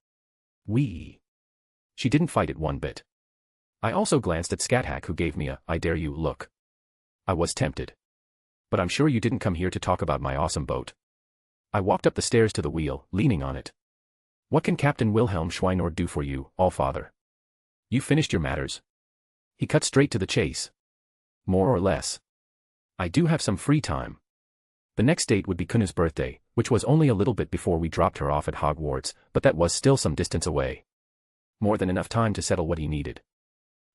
[SPEAKER 3] Whee! She didn't fight it one bit. I also glanced at Scat-Hack who gave me a "I dare you" look. I was tempted. But I'm sure you didn't come here to talk about my awesome boat. I walked up the stairs to the wheel, leaning on it. What can Captain Wilhelm Schweinord do for you, Allfather? You finished your matters? He cut straight to the chase. More or less. I do have some free time. The next date would be Kuna's birthday, which was only a little bit before we dropped her off at Hogwarts, but that was still some distance away. More than enough time to settle what he needed.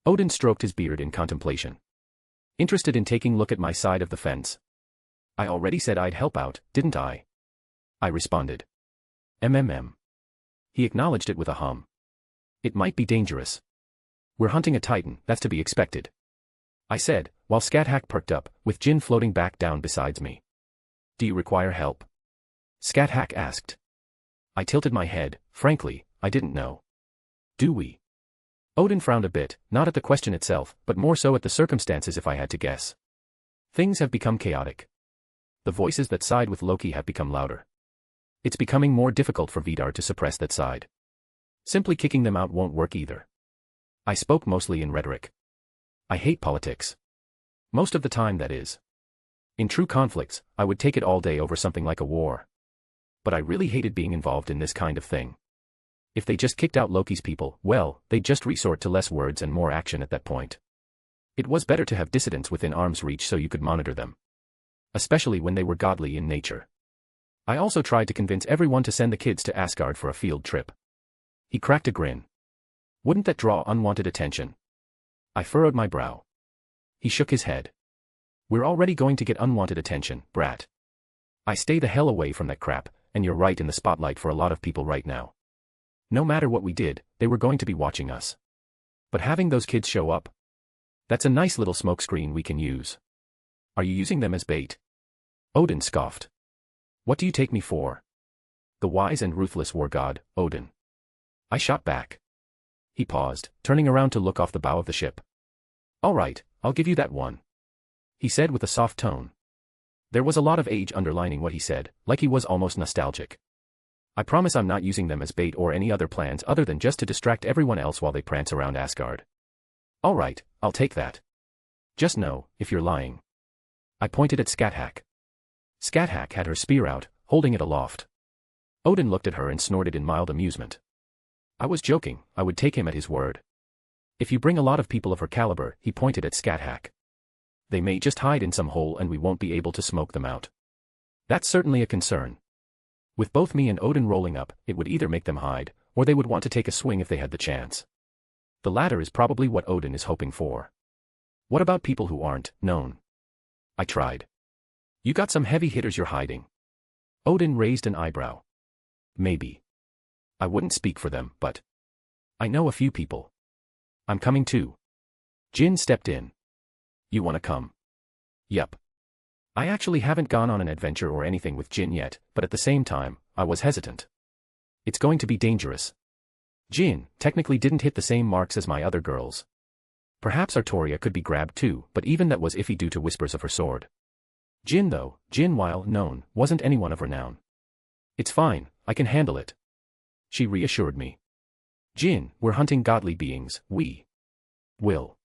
[SPEAKER 3] Odin stroked his beard in contemplation. Interested in taking a look at my side of the fence. I already said I'd help out, didn't I? I responded. He acknowledged it with a hum. It might be dangerous. We're hunting a titan, that's to be expected. I said, while Scat-Hack perked up, with Jin floating back down beside me. Do you require help? Scat-Hack asked. I tilted my head, frankly, I didn't know. Do we? Odin frowned a bit, not at the question itself, but more so at the circumstances if I had to guess. Things have become chaotic. The voices that side with Loki have become louder. It's becoming more difficult for Vidar to suppress that side. Simply kicking them out won't work either. I spoke mostly in rhetoric. I hate politics. Most of the time, that is. In true conflicts, I would take it all day over something like a war. But I really hated being involved in this kind of thing. If they just kicked out Loki's people, well, they'd just resort to less words and more action at that point. It was better to have dissidents within arm's reach so you could monitor them. especially when they were godly in nature. I also tried to convince everyone to send the kids to Asgard for a field trip. He cracked a grin. Wouldn't that draw unwanted attention? I furrowed my brow. He shook his head. We're already going to get unwanted attention, brat. I stay the hell away from that crap, and you're right in the spotlight for a lot of people right now. No matter what we did, they were going to be watching us. But having those kids show up? That's a nice little smokescreen we can use. Are you using them as bait? Odin scoffed. What do you take me for? The wise and ruthless war god, Odin. I shot back. He paused, turning around to look off the bow of the ship. All right, I'll give you that one, he said with a soft tone. There was a lot of age underlining what he said, like he was almost nostalgic. I promise I'm not using them as bait or any other plans other than just to distract everyone else while they prance around Asgard. All right, I'll take that. Just know, if you're lying. I pointed at Scathach. Scathach had her spear out, holding it aloft. Odin looked at her and snorted in mild amusement. I was joking, I would take him at his word. If you bring a lot of people of her caliber, he pointed at Scathach. They may just hide in some hole and we won't be able to smoke them out. That's certainly a concern. With both me and Odin rolling up, it would either make them hide, or they would want to take a swing if they had the chance. The latter is probably what Odin is hoping for. What about people who aren't known? I tried. You got some heavy hitters you're hiding. Odin raised an eyebrow. Maybe. I wouldn't speak for them, but I know a few people. I'm coming too. Jin stepped in. You wanna come? Yup. I actually haven't gone on an adventure or anything with Jin yet, but at the same time, I was hesitant. It's going to be dangerous. Jin technically didn't hit the same marks as my other girls. Perhaps Artoria could be grabbed too, but even that was iffy due to whispers of her sword. Jin though, Jin while known, wasn't anyone of renown. It's fine, I can handle it. She reassured me. Jin, we're hunting godly beings, we will.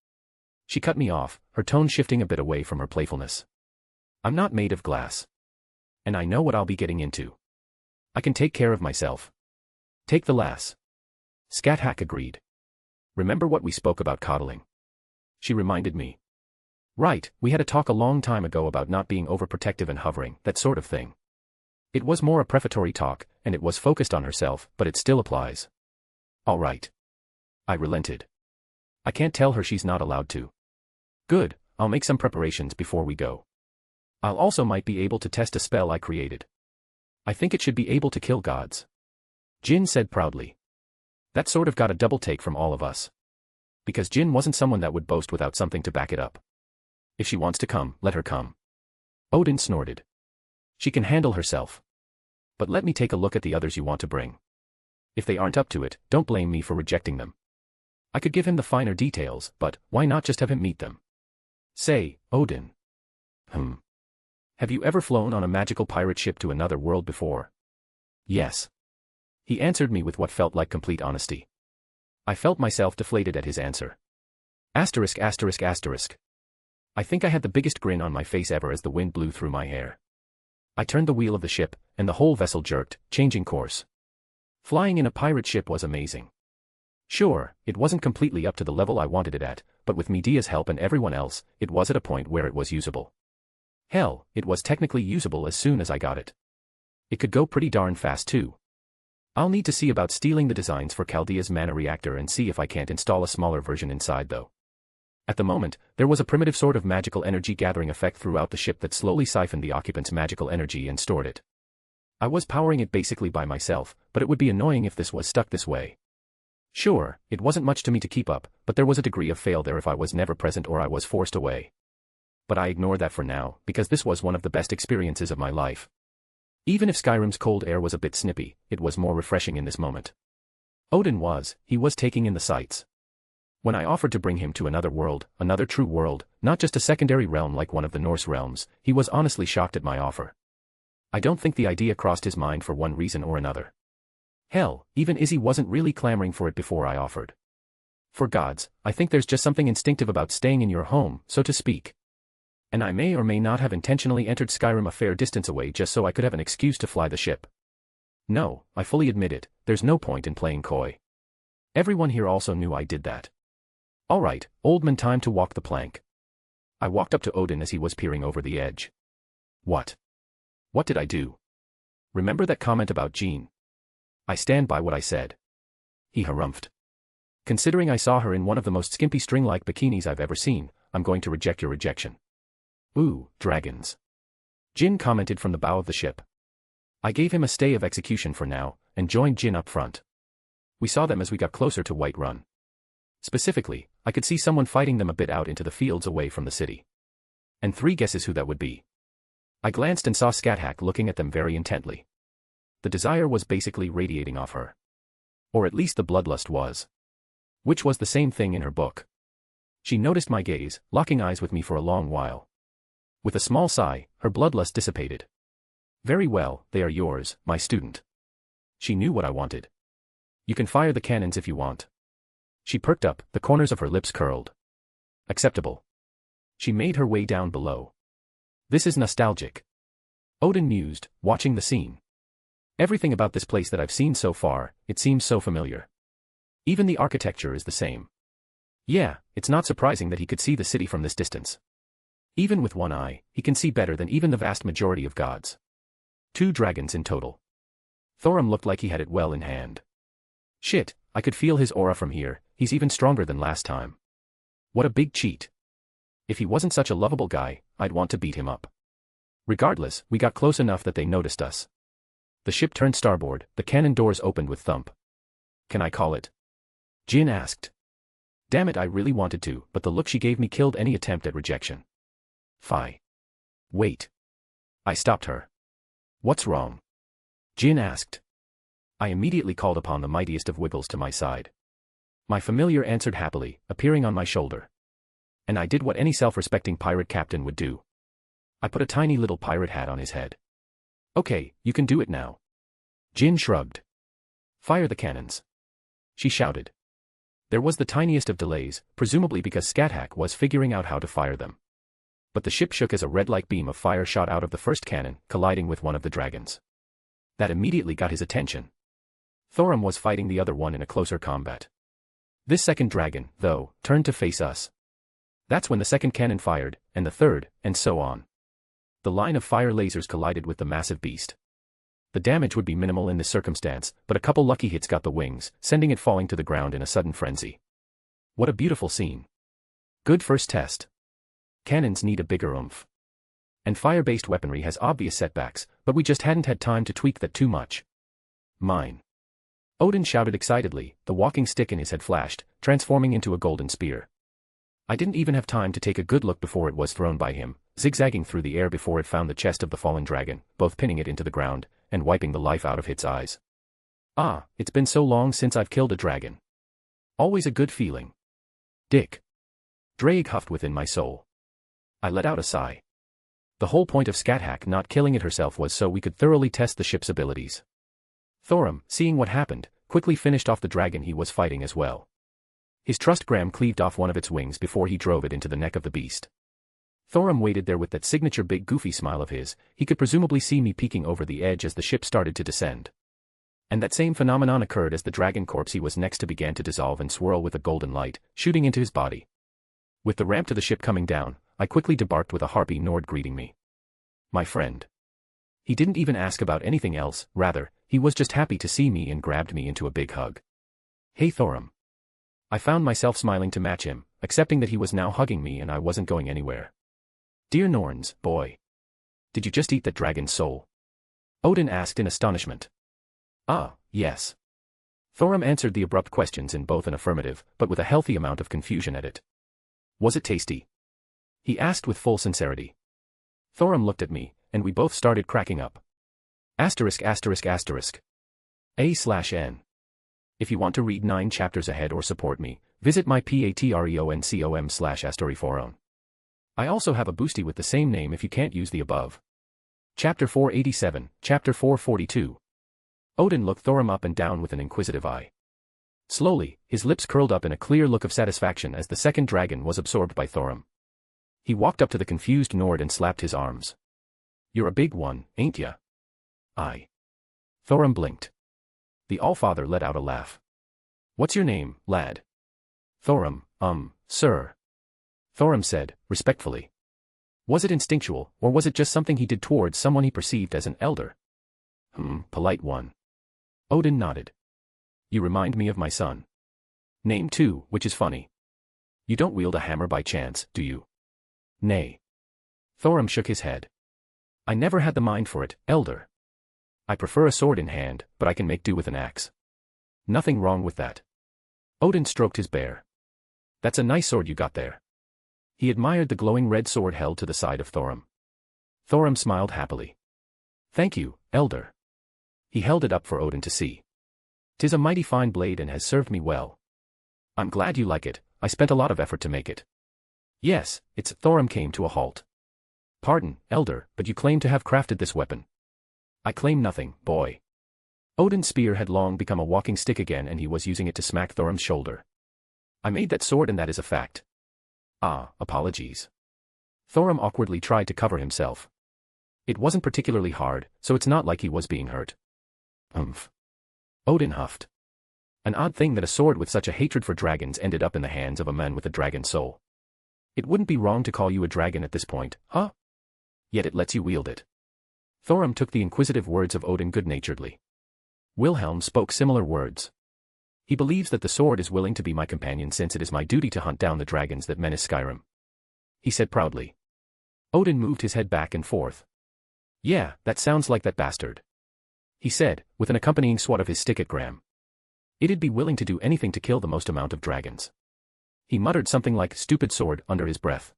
[SPEAKER 3] She cut me off, her tone shifting a bit away from her playfulness. I'm not made of glass. And I know what I'll be getting into. I can take care of myself. Take the lass. Scathach agreed. Remember what we spoke about coddling? She reminded me. Right, we had a talk a long time ago about not being overprotective and hovering, that sort of thing. It was more a prefatory talk, and it was focused on herself, but it still applies. All right. I relented. I can't tell her she's not allowed to. Good, I'll make some preparations before we go. I'll also might be able to test a spell I created. I think it should be able to kill gods. Jin said proudly. That sort of got a double take from all of us. Because Jin wasn't someone that would boast without something to back it up. If she wants to come, let her come. Odin snorted. She can handle herself. But let me take a look at the others you want to bring. If they aren't up to it, don't blame me for rejecting them. I could give him the finer details, but why not just have him meet them? Say, Odin. Have you ever flown on a magical pirate ship to another world before? Yes. He answered me with what felt like complete honesty. I felt myself deflated at his answer. Asterisk asterisk asterisk. I think I had the biggest grin on my face ever as the wind blew through my hair. I turned the wheel of the ship, and the whole vessel jerked, changing course. Flying in a pirate ship was amazing. Sure, it wasn't completely up to the level I wanted it at, but with Medea's help and everyone else, it was at a point where it was usable. Hell, it was technically usable as soon as I got it. It could go pretty darn fast too. I'll need to see about stealing the designs for Chaldea's mana reactor and see if I can't install a smaller version inside though. At the moment, there was a primitive sort of magical energy gathering effect throughout the ship that slowly siphoned the occupants' magical energy and stored it. I was powering it basically by myself, but it would be annoying if this was stuck this way. Sure, it wasn't much to me to keep up, but there was a degree of fail there if I was never present or I was forced away. But I ignore that for now, because this was one of the best experiences of my life. Even if Skyrim's cold air was a bit snippy, it was more refreshing in this moment. Odin was taking in the sights. When I offered to bring him to another world, another true world, not just a secondary realm like one of the Norse realms, he was honestly shocked at my offer. I don't think the idea crossed his mind for one reason or another. Hell, even Izzy wasn't really clamoring for it before I offered. For gods, I think there's just something instinctive about staying in your home, so to speak. And I may or may not have intentionally entered Skyrim a fair distance away just so I could have an excuse to fly the ship. No, I fully admit it, there's no point in playing coy. Everyone here also knew I did that. Alright, old man, time to walk the plank. I walked up to Odin as he was peering over the edge. What? What did I do? Remember that comment about Jean? I stand by what I said. He harumphed. Considering I saw her in one of the most skimpy string-like bikinis I've ever seen, I'm going to reject your rejection. Ooh, dragons. Jin commented from the bow of the ship. I gave him a stay of execution for now, and joined Jin up front. We saw them as we got closer to White Run. Specifically, I could see someone fighting them a bit out into the fields away from the city. And 3 guesses who that would be. I glanced and saw Scathach looking at them very intently. The desire was basically radiating off her. Or at least the bloodlust was. Which was the same thing in her book. She noticed my gaze, locking eyes with me for a long while. With a small sigh, her bloodlust dissipated. Very well, they are yours, my student. She knew what I wanted. You can fire the cannons if you want. She perked up, the corners of her lips curled. Acceptable. She made her way down below. This is nostalgic. Odin mused, watching the scene. Everything about this place that I've seen so far, it seems so familiar. Even the architecture is the same. Yeah, it's not surprising that he could see the city from this distance. Even with one eye, he can see better than even the vast majority of gods. 2 dragons in total. Thorum looked like he had it well in hand. Shit, I could feel his aura from here, he's even stronger than last time. What a big cheat. If he wasn't such a lovable guy, I'd want to beat him up. Regardless, we got close enough that they noticed us. The ship turned starboard, the cannon doors opened with thump. Can I call it? Jin asked. Damn it, I really wanted to, but the look she gave me killed any attempt at rejection. Phi. Wait. I stopped her. What's wrong? Jin asked. I immediately called upon the mightiest of Wiggles to my side. My familiar answered happily, appearing on my shoulder. And I did what any self-respecting pirate captain would do. I put a tiny little pirate hat on his head. Okay, you can do it now. Jin shrugged. Fire the cannons. She shouted. There was the tiniest of delays, presumably because Scathach was figuring out how to fire them. But the ship shook as a red-like beam of fire shot out of the first cannon, colliding with one of the dragons. That immediately got his attention. Thorum was fighting the other one in a closer combat. This second dragon, though, turned to face us. That's when the second cannon fired, and the third, and so on. The line of fire lasers collided with the massive beast. The damage would be minimal in this circumstance, but a couple lucky hits got the wings, sending it falling to the ground in a sudden frenzy. What a beautiful scene. Good first test. Cannons need a bigger oomph. And fire-based weaponry has obvious setbacks, but we just hadn't had time to tweak that too much. Mine. Odin shouted excitedly, the walking stick in his head flashed, transforming into a golden spear. I didn't even have time to take a good look before it was thrown by him, zigzagging through the air before it found the chest of the fallen dragon, both pinning it into the ground, and wiping the life out of its eyes. Ah, it's been so long since I've killed a dragon. Always a good feeling. Dick. Drake huffed within my soul. I let out a sigh. The whole point of Scathach not killing it herself was so we could thoroughly test the ship's abilities. Thorum, seeing what happened, quickly finished off the dragon he was fighting as well. His trustgram cleaved off one of its wings before he drove it into the neck of the beast. Thorum waited there with that signature big goofy smile of his. He could presumably see me peeking over the edge as the ship started to descend. And that same phenomenon occurred as the dragon corpse he was next to began to dissolve and swirl with a golden light, shooting into his body. With the ramp to the ship coming down, I quickly debarked with a harpy Nord greeting me. My friend. He didn't even ask about anything else, rather, he was just happy to see me and grabbed me into a big hug. Hey Thorum. I found myself smiling to match him, accepting that he was now hugging me and I wasn't going anywhere. Dear Norns, boy. Did you just eat that dragon's soul? Odin asked in astonishment. Ah, yes. Thorum answered the abrupt questions in both an affirmative, but with a healthy amount of confusion at it. Was it tasty? He asked with full sincerity. Thorum looked at me, and we both started cracking up. Asterisk asterisk asterisk. A/N. If you want to read 9 chapters ahead or support me, visit my patreon.com/astoriforon. I also have a boosty with the same name if you can't use the above. Chapter 487, Chapter 442. Odin looked Thorum up and down with an inquisitive eye. Slowly, his lips curled up in a clear look of satisfaction as the second dragon was absorbed by Thorum. He walked up to the confused Nord and slapped his arms. You're a big one, ain't ya? Aye. Thorum blinked. The Allfather let out a laugh. What's your name, lad? Thorum, sir. Thorum said, respectfully. Was it instinctual, or was it just something he did towards someone he perceived as an elder? Polite one. Odin nodded. You remind me of my son. Name too, which is funny. You don't wield a hammer by chance, do you? Nay. Thorum shook his head. I never had the mind for it, elder. I prefer a sword in hand, but I can make do with an axe. Nothing wrong with that. Odin stroked his bear. That's a nice sword you got there. He admired the glowing red sword held to the side of Thorum. Thorum smiled happily. Thank you, elder. He held it up for Odin to see. 'Tis a mighty fine blade and has served me well. I'm glad you like it, I spent a lot of effort to make it. Yes, it's. Thorum came to a halt. Pardon, elder, but you claim to have crafted this weapon. I claim nothing, boy. Odin's spear had long become a walking stick again and he was using it to smack Thorum's shoulder. I made that sword and that is a fact. Ah, apologies. Thorum awkwardly tried to cover himself. It wasn't particularly hard, so it's not like he was being hurt. Humph. Odin huffed. An odd thing that a sword with such a hatred for dragons ended up in the hands of a man with a dragon soul. It wouldn't be wrong to call you a dragon at this point, huh? Yet it lets you wield it. Thorum took the inquisitive words of Odin good-naturedly. Wilhelm spoke similar words. He believes that the sword is willing to be my companion since it is my duty to hunt down the dragons that menace Skyrim. He said proudly. Odin moved his head back and forth. Yeah, that sounds like that bastard. He said, with an accompanying swat of his stick at Graham. It'd be willing to do anything to kill the most amount of dragons. He muttered something like stupid sword under his breath.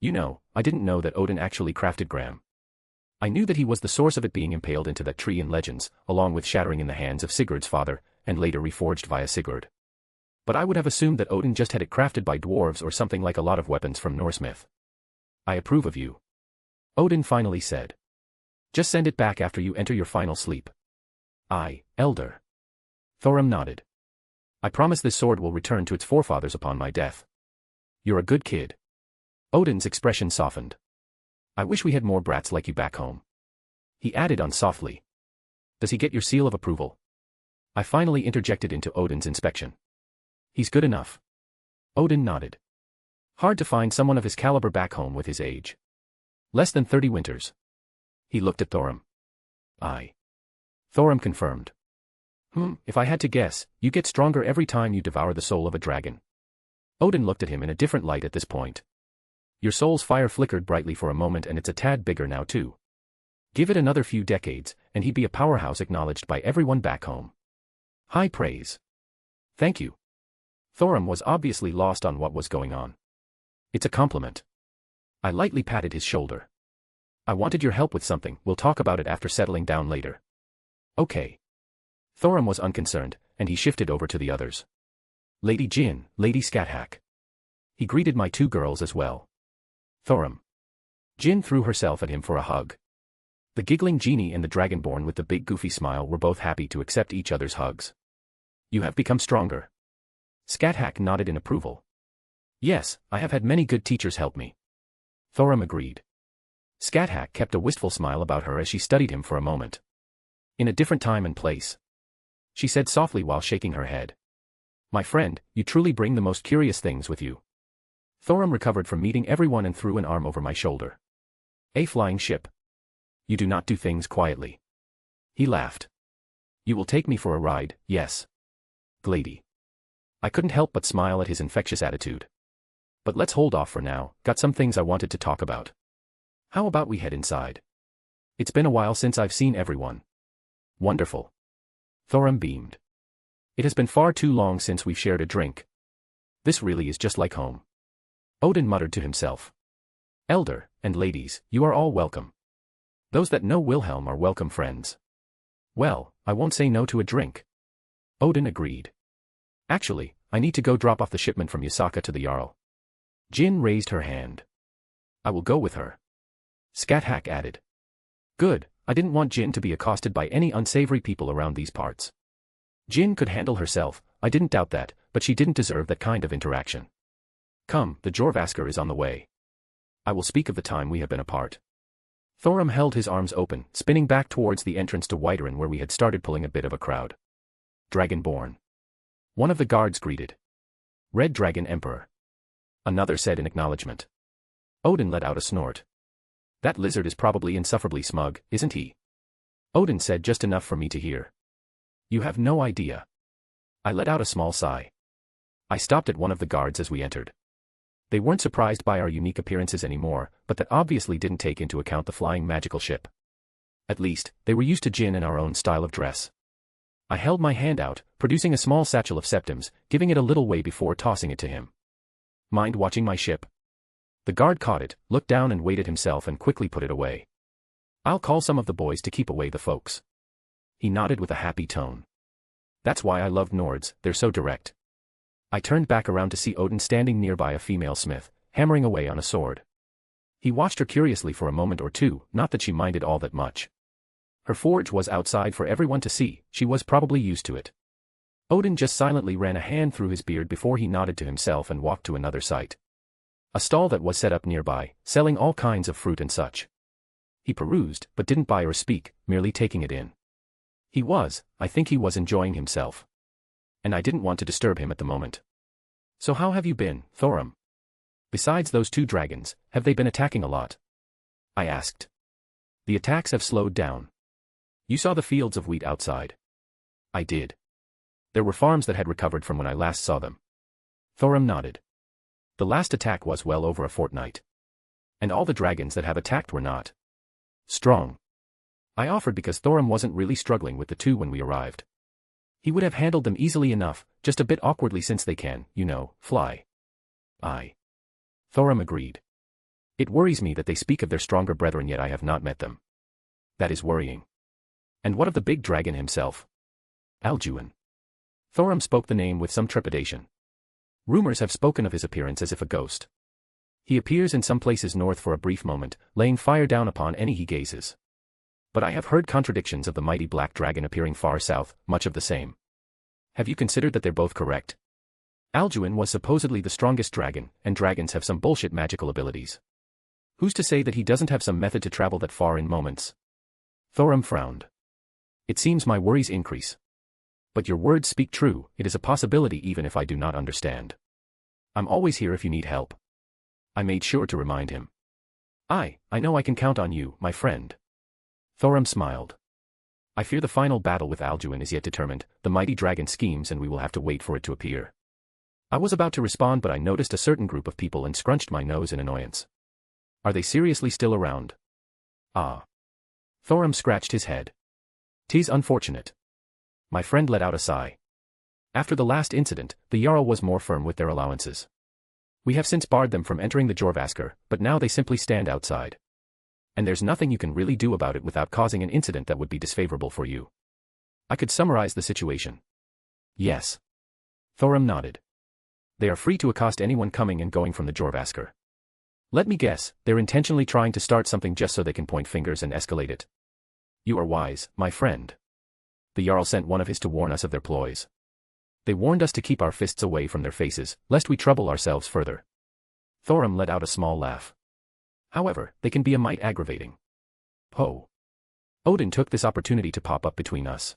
[SPEAKER 3] You know, I didn't know that Odin actually crafted Graham. I knew that he was the source of it being impaled into that tree in Legends, along with shattering in the hands of Sigurd's father, and later reforged via Sigurd. But I would have assumed that Odin just had it crafted by dwarves or something like a lot of weapons from Norse myth. I approve of you. Odin finally said. Just send it back after you enter your final sleep. Aye, elder. Thorum nodded. I promise this sword will return to its forefathers upon my death. You're a good kid. Odin's expression softened. I wish we had more brats like you back home. He added unsoftly. Does he get your seal of approval? I finally interjected into Odin's inspection. He's good enough. Odin nodded. Hard to find someone of his caliber back home with his age. Less than 30 winters. He looked at Thorum. Aye. Thorum confirmed. If I had to guess, you get stronger every time you devour the soul of a dragon. Odin looked at him in a different light at this point. Your soul's fire flickered brightly for a moment and it's a tad bigger now too. Give it another few decades, and he'd be a powerhouse acknowledged by everyone back home. High praise. Thank you. Thorum was obviously lost on what was going on. It's a compliment. I lightly patted his shoulder. I wanted your help with something, we'll talk about it after settling down later. Okay. Thorum was unconcerned, and he shifted over to the others. Lady Jin, Lady Scathach. He greeted my two girls as well. Thorum. Jin threw herself at him for a hug. The giggling genie and the dragonborn with the big goofy smile were both happy to accept each other's hugs. You have become stronger. Scathach nodded in approval. Yes, I have had many good teachers help me. Thorum agreed. Scathach kept a wistful smile about her as she studied him for a moment. In a different time and place. She said softly while shaking her head. My friend, you truly bring the most curious things with you. Thorum recovered from meeting everyone and threw an arm over my shoulder. A flying ship. You do not do things quietly. He laughed. You will take me for a ride, yes. Glady. I couldn't help but smile at his infectious attitude. But let's hold off for now, got some things I wanted to talk about. How about we head inside? It's been a while since I've seen everyone. Wonderful. Thorum beamed. It has been far too long since we've shared a drink. This really is just like home. Odin muttered to himself. Elder, and ladies, you are all welcome. Those that know Wilhelm are welcome friends. Well, I won't say no to a drink. Odin agreed. Actually, I need to go drop off the shipment from Yasaka to the Jarl. Jin raised her hand. I will go with her. Scathach added. Good, I didn't want Jin to be accosted by any unsavory people around these parts. Jin could handle herself, I didn't doubt that, but she didn't deserve that kind of interaction. Come, the Jorvasker is on the way. I will speak of the time we have been apart. Thorum held his arms open, spinning back towards the entrance to Whiterun where we had started pulling a bit of a crowd. Dragonborn. One of the guards greeted. Red Dragon Emperor. Another said in acknowledgement. Odin let out a snort. That lizard is probably insufferably smug, isn't he? Odin said just enough for me to hear. You have no idea. I let out a small sigh. I stopped at one of the guards as we entered. They weren't surprised by our unique appearances anymore, but that obviously didn't take into account the flying magical ship. At least, they were used to Jin and our own style of dress. I held my hand out, producing a small satchel of septims, giving it a little way before tossing it to him. Mind watching my ship? The guard caught it, looked down and weighed it himself and quickly put it away. I'll call some of the boys to keep away the folks. He nodded with a happy tone. That's why I loved Nords, they're so direct. I turned back around to see Odin standing nearby a female smith, hammering away on a sword. He watched her curiously for a moment or two, not that she minded all that much. Her forge was outside for everyone to see, she was probably used to it. Odin just silently ran a hand through his beard before he nodded to himself and walked to another site. A stall that was set up nearby, selling all kinds of fruit and such. He perused, but didn't buy or speak, merely taking it in. I think he was enjoying himself. And I didn't want to disturb him at the moment. So how have you been, Thorum? Besides those 2 dragons, have they been attacking a lot? I asked. The attacks have slowed down. You saw the fields of wheat outside. I did. There were farms that had recovered from when I last saw them. Thorum nodded. The last attack was well over a fortnight. And all the dragons that have attacked were not strong. I offered because Thorum wasn't really struggling with the 2 when we arrived. He would have handled them easily enough, just a bit awkwardly since they can, fly. Thorum agreed. It worries me that they speak of their stronger brethren yet I have not met them. That is worrying. And what of the big dragon himself? Alduin. Thorum spoke the name with some trepidation. Rumors have spoken of his appearance as if a ghost. He appears in some places north for a brief moment, laying fire down upon any he gazes. But I have heard contradictions of the mighty black dragon appearing far south, much of the same. Have you considered that they're both correct? Alduin was supposedly the strongest dragon, and dragons have some bullshit magical abilities. Who's to say that he doesn't have some method to travel that far in moments? Thorum frowned. It seems my worries increase. But your words speak true, it is a possibility even if I do not understand. I'm always here if you need help. I made sure to remind him. I know I can count on you, my friend. Thorum smiled. I fear the final battle with Alduin is yet determined, the mighty dragon schemes and we will have to wait for it to appear. I was about to respond but I noticed a certain group of people and scrunched my nose in annoyance. Are they seriously still around? Thorum scratched his head. 'Tis unfortunate. My friend let out a sigh. After the last incident, the Jarl was more firm with their allowances. We have since barred them from entering the Jorvaskr, but now they simply stand outside. And there's nothing you can really do about it without causing an incident that would be disfavorable for you. I could summarize the situation. Yes. Thorum nodded. They are free to accost anyone coming and going from the Jorvaskr. Let me guess, they're intentionally trying to start something just so they can point fingers and escalate it. You are wise, my friend. The Jarl sent one of his to warn us of their ploys. They warned us to keep our fists away from their faces, lest we trouble ourselves further. Thorum let out a small laugh. However, they can be a mite aggravating. Ho! Odin took this opportunity to pop up between us.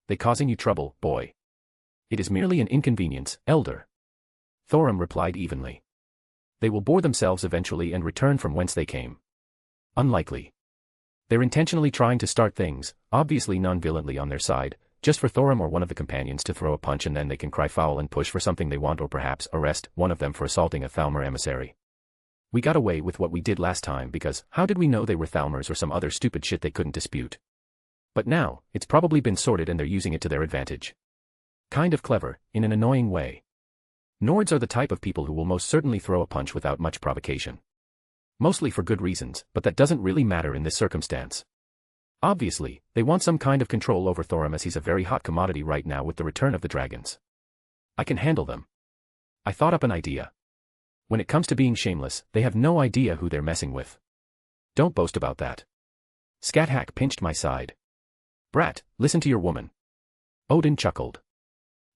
[SPEAKER 3] They causing you trouble, boy? It is merely an inconvenience, elder. Thorum replied evenly. They will bore themselves eventually and return from whence they came. Unlikely. They're intentionally trying to start things, obviously non-violently on their side, just for Thorum or one of the companions to throw a punch and then they can cry foul and push for something they want or perhaps arrest one of them for assaulting a Thalmor emissary. We got away with what we did last time because how did we know they were Thalmors or some other stupid shit they couldn't dispute? But now, it's probably been sorted and they're using it to their advantage. Kind of clever, in an annoying way. Nords are the type of people who will most certainly throw a punch without much provocation. Mostly for good reasons, but that doesn't really matter in this circumstance. Obviously, they want some kind of control over Thorum as he's a very hot commodity right now with the return of the dragons. I can handle them. I thought up an idea. When it comes to being shameless, they have no idea who they're messing with. Don't boast about that. Scathack pinched my side. Brat, listen to your woman. Odin chuckled.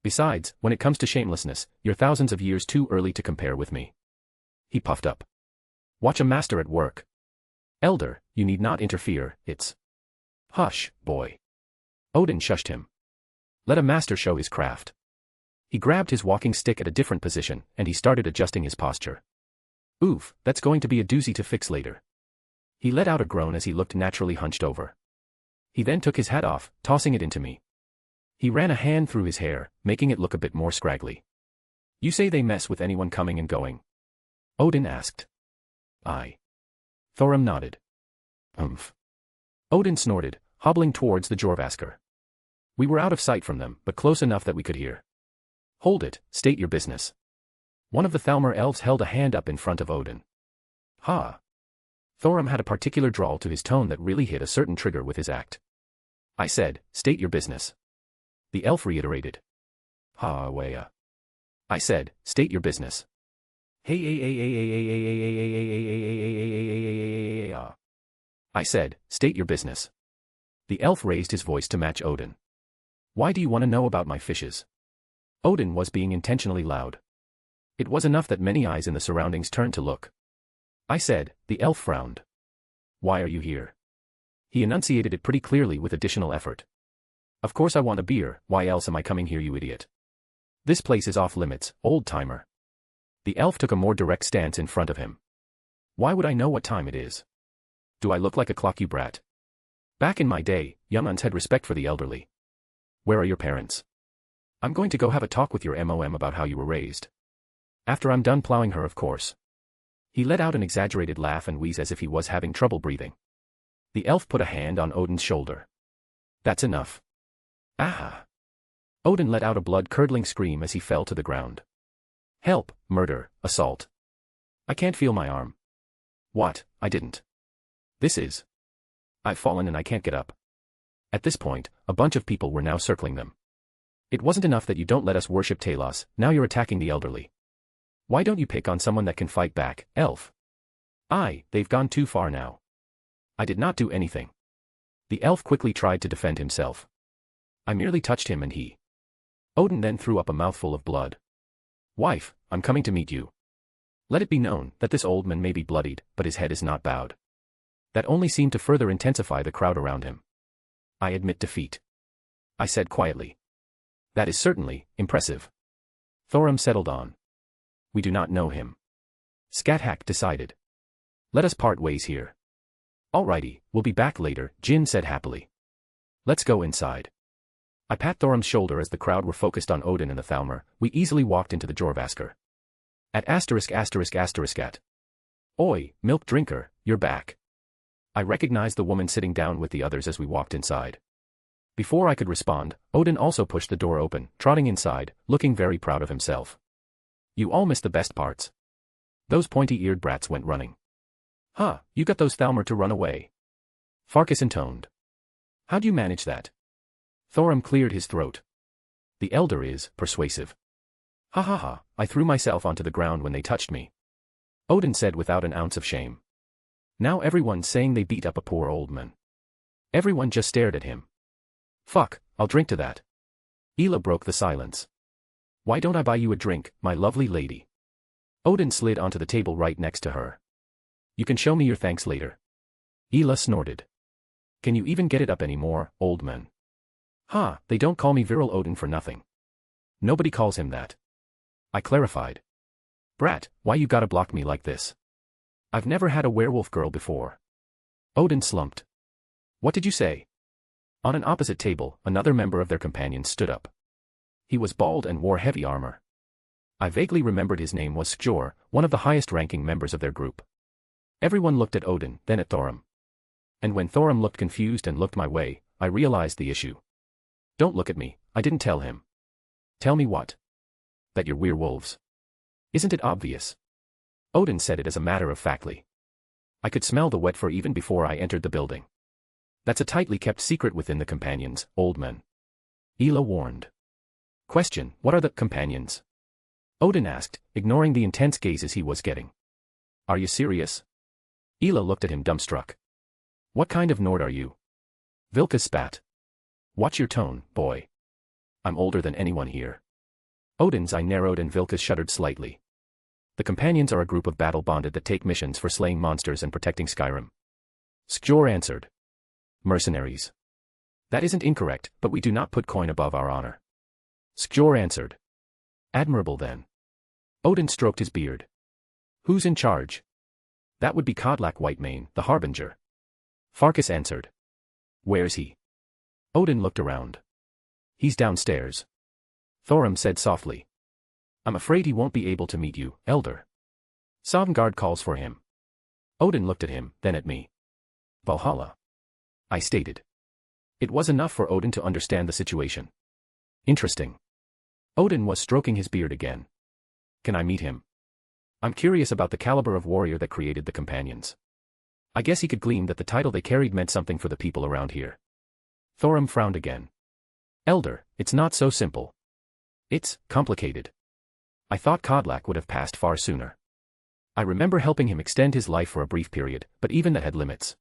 [SPEAKER 3] Besides, when it comes to shamelessness, you're thousands of years too early to compare with me. He puffed up. Watch a master at work. Elder, you need not interfere, it's... Hush, boy. Odin shushed him. Let a master show his craft. He grabbed his walking stick at a different position, and he started adjusting his posture. Oof, that's going to be a doozy to fix later. He let out a groan as he looked naturally hunched over. He then took his hat off, tossing it into me. He ran a hand through his hair, making it look a bit more scraggly. You say they mess with anyone coming and going? Odin asked. Aye. Thorum nodded. Odin snorted, hobbling towards the Jorvasker. We were out of sight from them, but close enough that we could hear. Hold it, state your business. One of the Thalmor elves held a hand up in front of Odin. Ha! Thorum had a particular drawl to his tone that really hit a certain trigger with his act. I said, state your business. The elf reiterated. Ha, waya. I said, state your business. Hey, I said, state your business. The elf raised his voice to match Odin. Why do you want to know about my fishes? Odin was being intentionally loud. It was enough that many eyes in the surroundings turned to look. I said, the elf frowned. Why are you here? He enunciated it pretty clearly with additional effort. Of course I want a beer, why else am I coming here, you idiot? This place is off limits, old-timer. The elf took a more direct stance in front of him. Why would I know what time it is? Do I look like a clock, you brat? Back in my day, young uns had respect for the elderly. Where are your parents? I'm going to go have a talk with your mom about how you were raised. After I'm done plowing her, of course. He let out an exaggerated laugh and wheeze as if he was having trouble breathing. The elf put a hand on Odin's shoulder. That's enough. Ah! Odin let out a blood-curdling scream as he fell to the ground. Help, murder, assault. I can't feel my arm. What, I didn't. This is. I've fallen and I can't get up. At this point, a bunch of people were now circling them. It wasn't enough that you don't let us worship Talos, now you're attacking the elderly. Why don't you pick on someone that can fight back, elf? Aye, they've gone too far now. I did not do anything. The elf quickly tried to defend himself. I merely touched him and he. Odin then threw up a mouthful of blood. Wife, I'm coming to meet you. Let it be known that this old man may be bloodied, but his head is not bowed. That only seemed to further intensify the crowd around him. I admit defeat. I said quietly. That is certainly impressive. Thorum settled on. We do not know him. Skathack decided. Let us part ways here. Alrighty, we'll be back later, Jin said happily. Let's go inside. I pat Thorum's shoulder as the crowd were focused on Odin and the Thalmor. We easily walked into the Jorvasker. At *****. Oi, milk drinker, you're back. I recognized the woman sitting down with the others as we walked inside. Before I could respond, Odin also pushed the door open, trotting inside, looking very proud of himself. You all missed the best parts. Those pointy-eared brats went running. Huh, you got those Thalmor to run away. Farkas intoned. How'd you manage that? Thorum cleared his throat. The elder is persuasive. Ha ha ha, I threw myself onto the ground when they touched me. Odin said without an ounce of shame. Now everyone's saying they beat up a poor old man. Everyone just stared at him. Fuck, I'll drink to that. Ela broke the silence. Why don't I buy you a drink, my lovely lady? Odin slid onto the table right next to her. You can show me your thanks later. Ela snorted. Can you even get it up anymore, old man? Ha, they don't call me Virile Odin for nothing. Nobody calls him that. I clarified. Brat, why you gotta block me like this? I've never had a werewolf girl before. Odin slumped. What did you say? On an opposite table, another member of their companions stood up. He was bald and wore heavy armor. I vaguely remembered his name was Skjor, one of the highest-ranking members of their group. Everyone looked at Odin, then at Thorum. And when Thorum looked confused and looked my way, I realized the issue. Don't look at me, I didn't tell him. Tell me what? That you're werewolves. Isn't it obvious? Odin said it as a matter of factly. I could smell the wet fur even before I entered the building. That's a tightly kept secret within the companions, old man. Ela warned. Question, what are the companions? Odin asked, ignoring the intense gazes he was getting. Are you serious? Ela looked at him dumbstruck. What kind of Nord are you? Vilka spat. Watch your tone, boy. I'm older than anyone here. Odin's eye narrowed and Vilka shuddered slightly. The companions are a group of battle-bonded that take missions for slaying monsters and protecting Skyrim. Skjor answered. Mercenaries. That isn't incorrect, but we do not put coin above our honor. Skjor answered. Admirable then. Odin stroked his beard. Who's in charge? That would be Kodlak Whitemane, the Harbinger. Farkas answered. Where's he? Odin looked around. He's downstairs. Thorum said softly. I'm afraid he won't be able to meet you, Elder. Sovngarde calls for him. Odin looked at him, then at me. Valhalla. I stated. It was enough for Odin to understand the situation. Interesting. Odin was stroking his beard again. Can I meet him? I'm curious about the caliber of warrior that created the companions. I guess he could glean that the title they carried meant something for the people around here. Thorum frowned again. Elder, it's not so simple. It's complicated. I thought Kodlak would have passed far sooner. I remember helping him extend his life for a brief period, but even that had limits.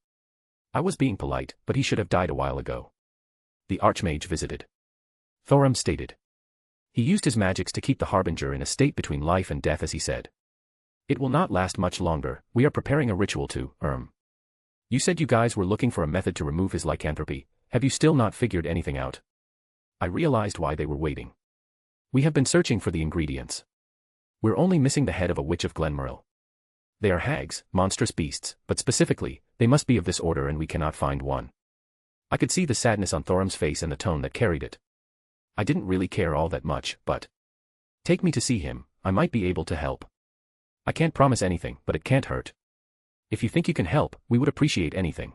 [SPEAKER 3] I was being polite, but he should have died a while ago. The Archmage visited. Thorum stated. He used his magics to keep the Harbinger in a state between life and death, as he said. It will not last much longer. We are preparing a ritual to, You said you guys were looking for a method to remove his lycanthropy. Have you still not figured anything out? I realized why they were waiting. We have been searching for the ingredients. We're only missing the head of a witch of Glenmoril. They are hags, monstrous beasts, but specifically, they must be of this order and we cannot find one. I could see the sadness on Thorum's face and the tone that carried it. I didn't really care all that much, but take me to see him, I might be able to help. I can't promise anything, but it can't hurt. If you think you can help, we would appreciate anything.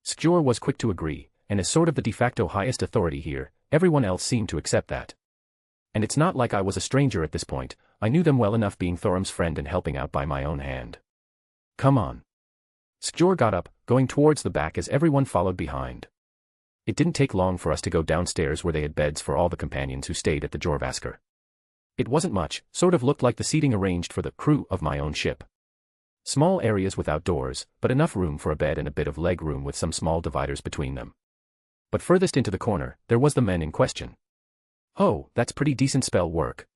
[SPEAKER 3] Skjor was quick to agree, and as sort of the de facto highest authority here, everyone else seemed to accept that. And it's not like I was a stranger at this point, I knew them well enough being Thorum's friend and helping out by my own hand. Come on. Skjor got up, going towards the back as everyone followed behind. It didn't take long for us to go downstairs where they had beds for all the companions who stayed at the Jorvaskr. It wasn't much, sort of looked like the seating arranged for the crew of my own ship. Small areas without doors, but enough room for a bed and a bit of leg room with some small dividers between them. But furthest into the corner, there was the men in question. Oh, that's pretty decent spell work.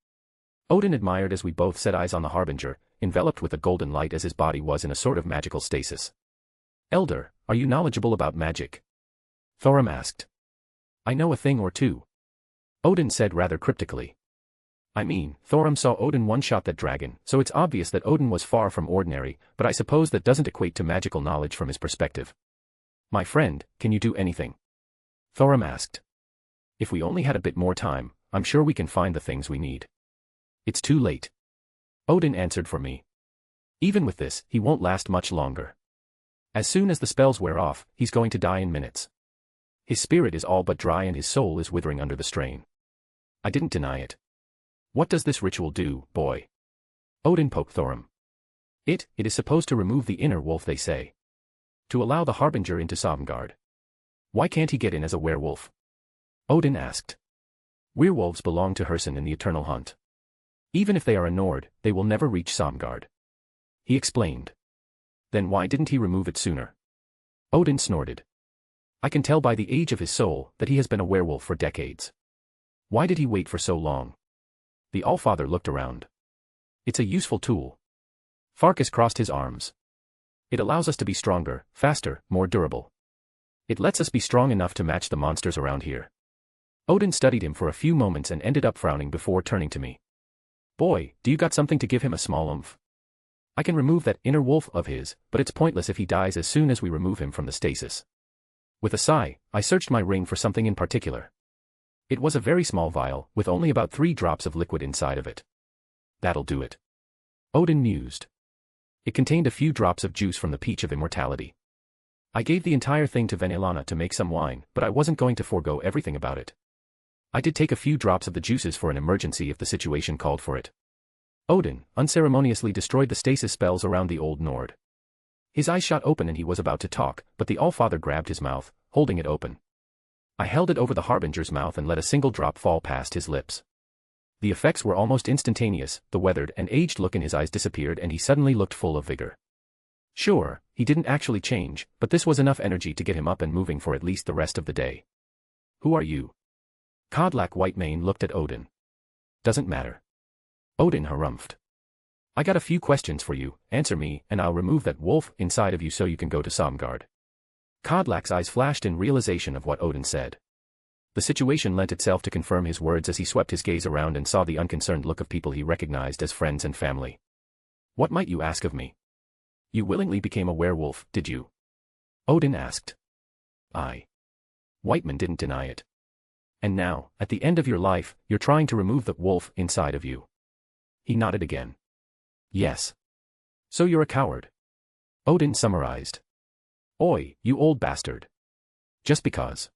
[SPEAKER 3] Odin admired as we both set eyes on the Harbinger, enveloped with a golden light as his body was in a sort of magical stasis. Elder, are you knowledgeable about magic? Thorum asked. I know a thing or two. Odin said rather cryptically. I mean, Thorum saw Odin one-shot that dragon, so it's obvious that Odin was far from ordinary, but I suppose that doesn't equate to magical knowledge from his perspective. My friend, can you do anything? Thorum asked. If we only had a bit more time, I'm sure we can find the things we need. It's too late. Odin answered for me. Even with this, he won't last much longer. As soon as the spells wear off, he's going to die in minutes. His spirit is all but dry and his soul is withering under the strain. I didn't deny it. What does this ritual do, boy? Odin poked Thorum. It is supposed to remove the inner wolf, they say. To allow the Harbinger into Sovngarde. Why can't he get in as a werewolf? Odin asked. Werewolves belong to Herson in the Eternal Hunt. Even if they are a Nord, they will never reach Sovngarde. He explained. Then why didn't he remove it sooner? Odin snorted. I can tell by the age of his soul that he has been a werewolf for decades. Why did he wait for so long? The Allfather looked around. It's a useful tool. Farkas crossed his arms. It allows us to be stronger, faster, more durable. It lets us be strong enough to match the monsters around here. Odin studied him for a few moments and ended up frowning before turning to me. Boy, do you got something to give him a small oomph? I can remove that inner wolf of his, but it's pointless if he dies as soon as we remove him from the stasis. With a sigh, I searched my ring for something in particular. It was a very small vial, with only about 3 drops of liquid inside of it. That'll do it. Odin mused. It contained a few drops of juice from the peach of immortality. I gave the entire thing to Venelana to make some wine, but I wasn't going to forego everything about it. I did take a few drops of the juices for an emergency if the situation called for it. Odin unceremoniously destroyed the stasis spells around the Old Nord. His eyes shot open and he was about to talk, but the Allfather grabbed his mouth, holding it open. I held it over the Harbinger's mouth and let a single drop fall past his lips. The effects were almost instantaneous, the weathered and aged look in his eyes disappeared and he suddenly looked full of vigor. Sure, he didn't actually change, but this was enough energy to get him up and moving for at least the rest of the day. Who are you? Kodlak Whitemane looked at Odin. Doesn't matter. Odin harumphed. I got a few questions for you, answer me, and I'll remove that wolf inside of you so you can go to Sovngarde. Kodlak's eyes flashed in realization of what Odin said. The situation lent itself to confirm his words as he swept his gaze around and saw the unconcerned look of people he recognized as friends and family. What might you ask of me? You willingly became a werewolf, did you? Odin asked. Aye. Whiteman didn't deny it. And now, at the end of your life, you're trying to remove the wolf inside of you. He nodded again. Yes. So you're a coward. Odin summarized. Oi, you old bastard. Just because.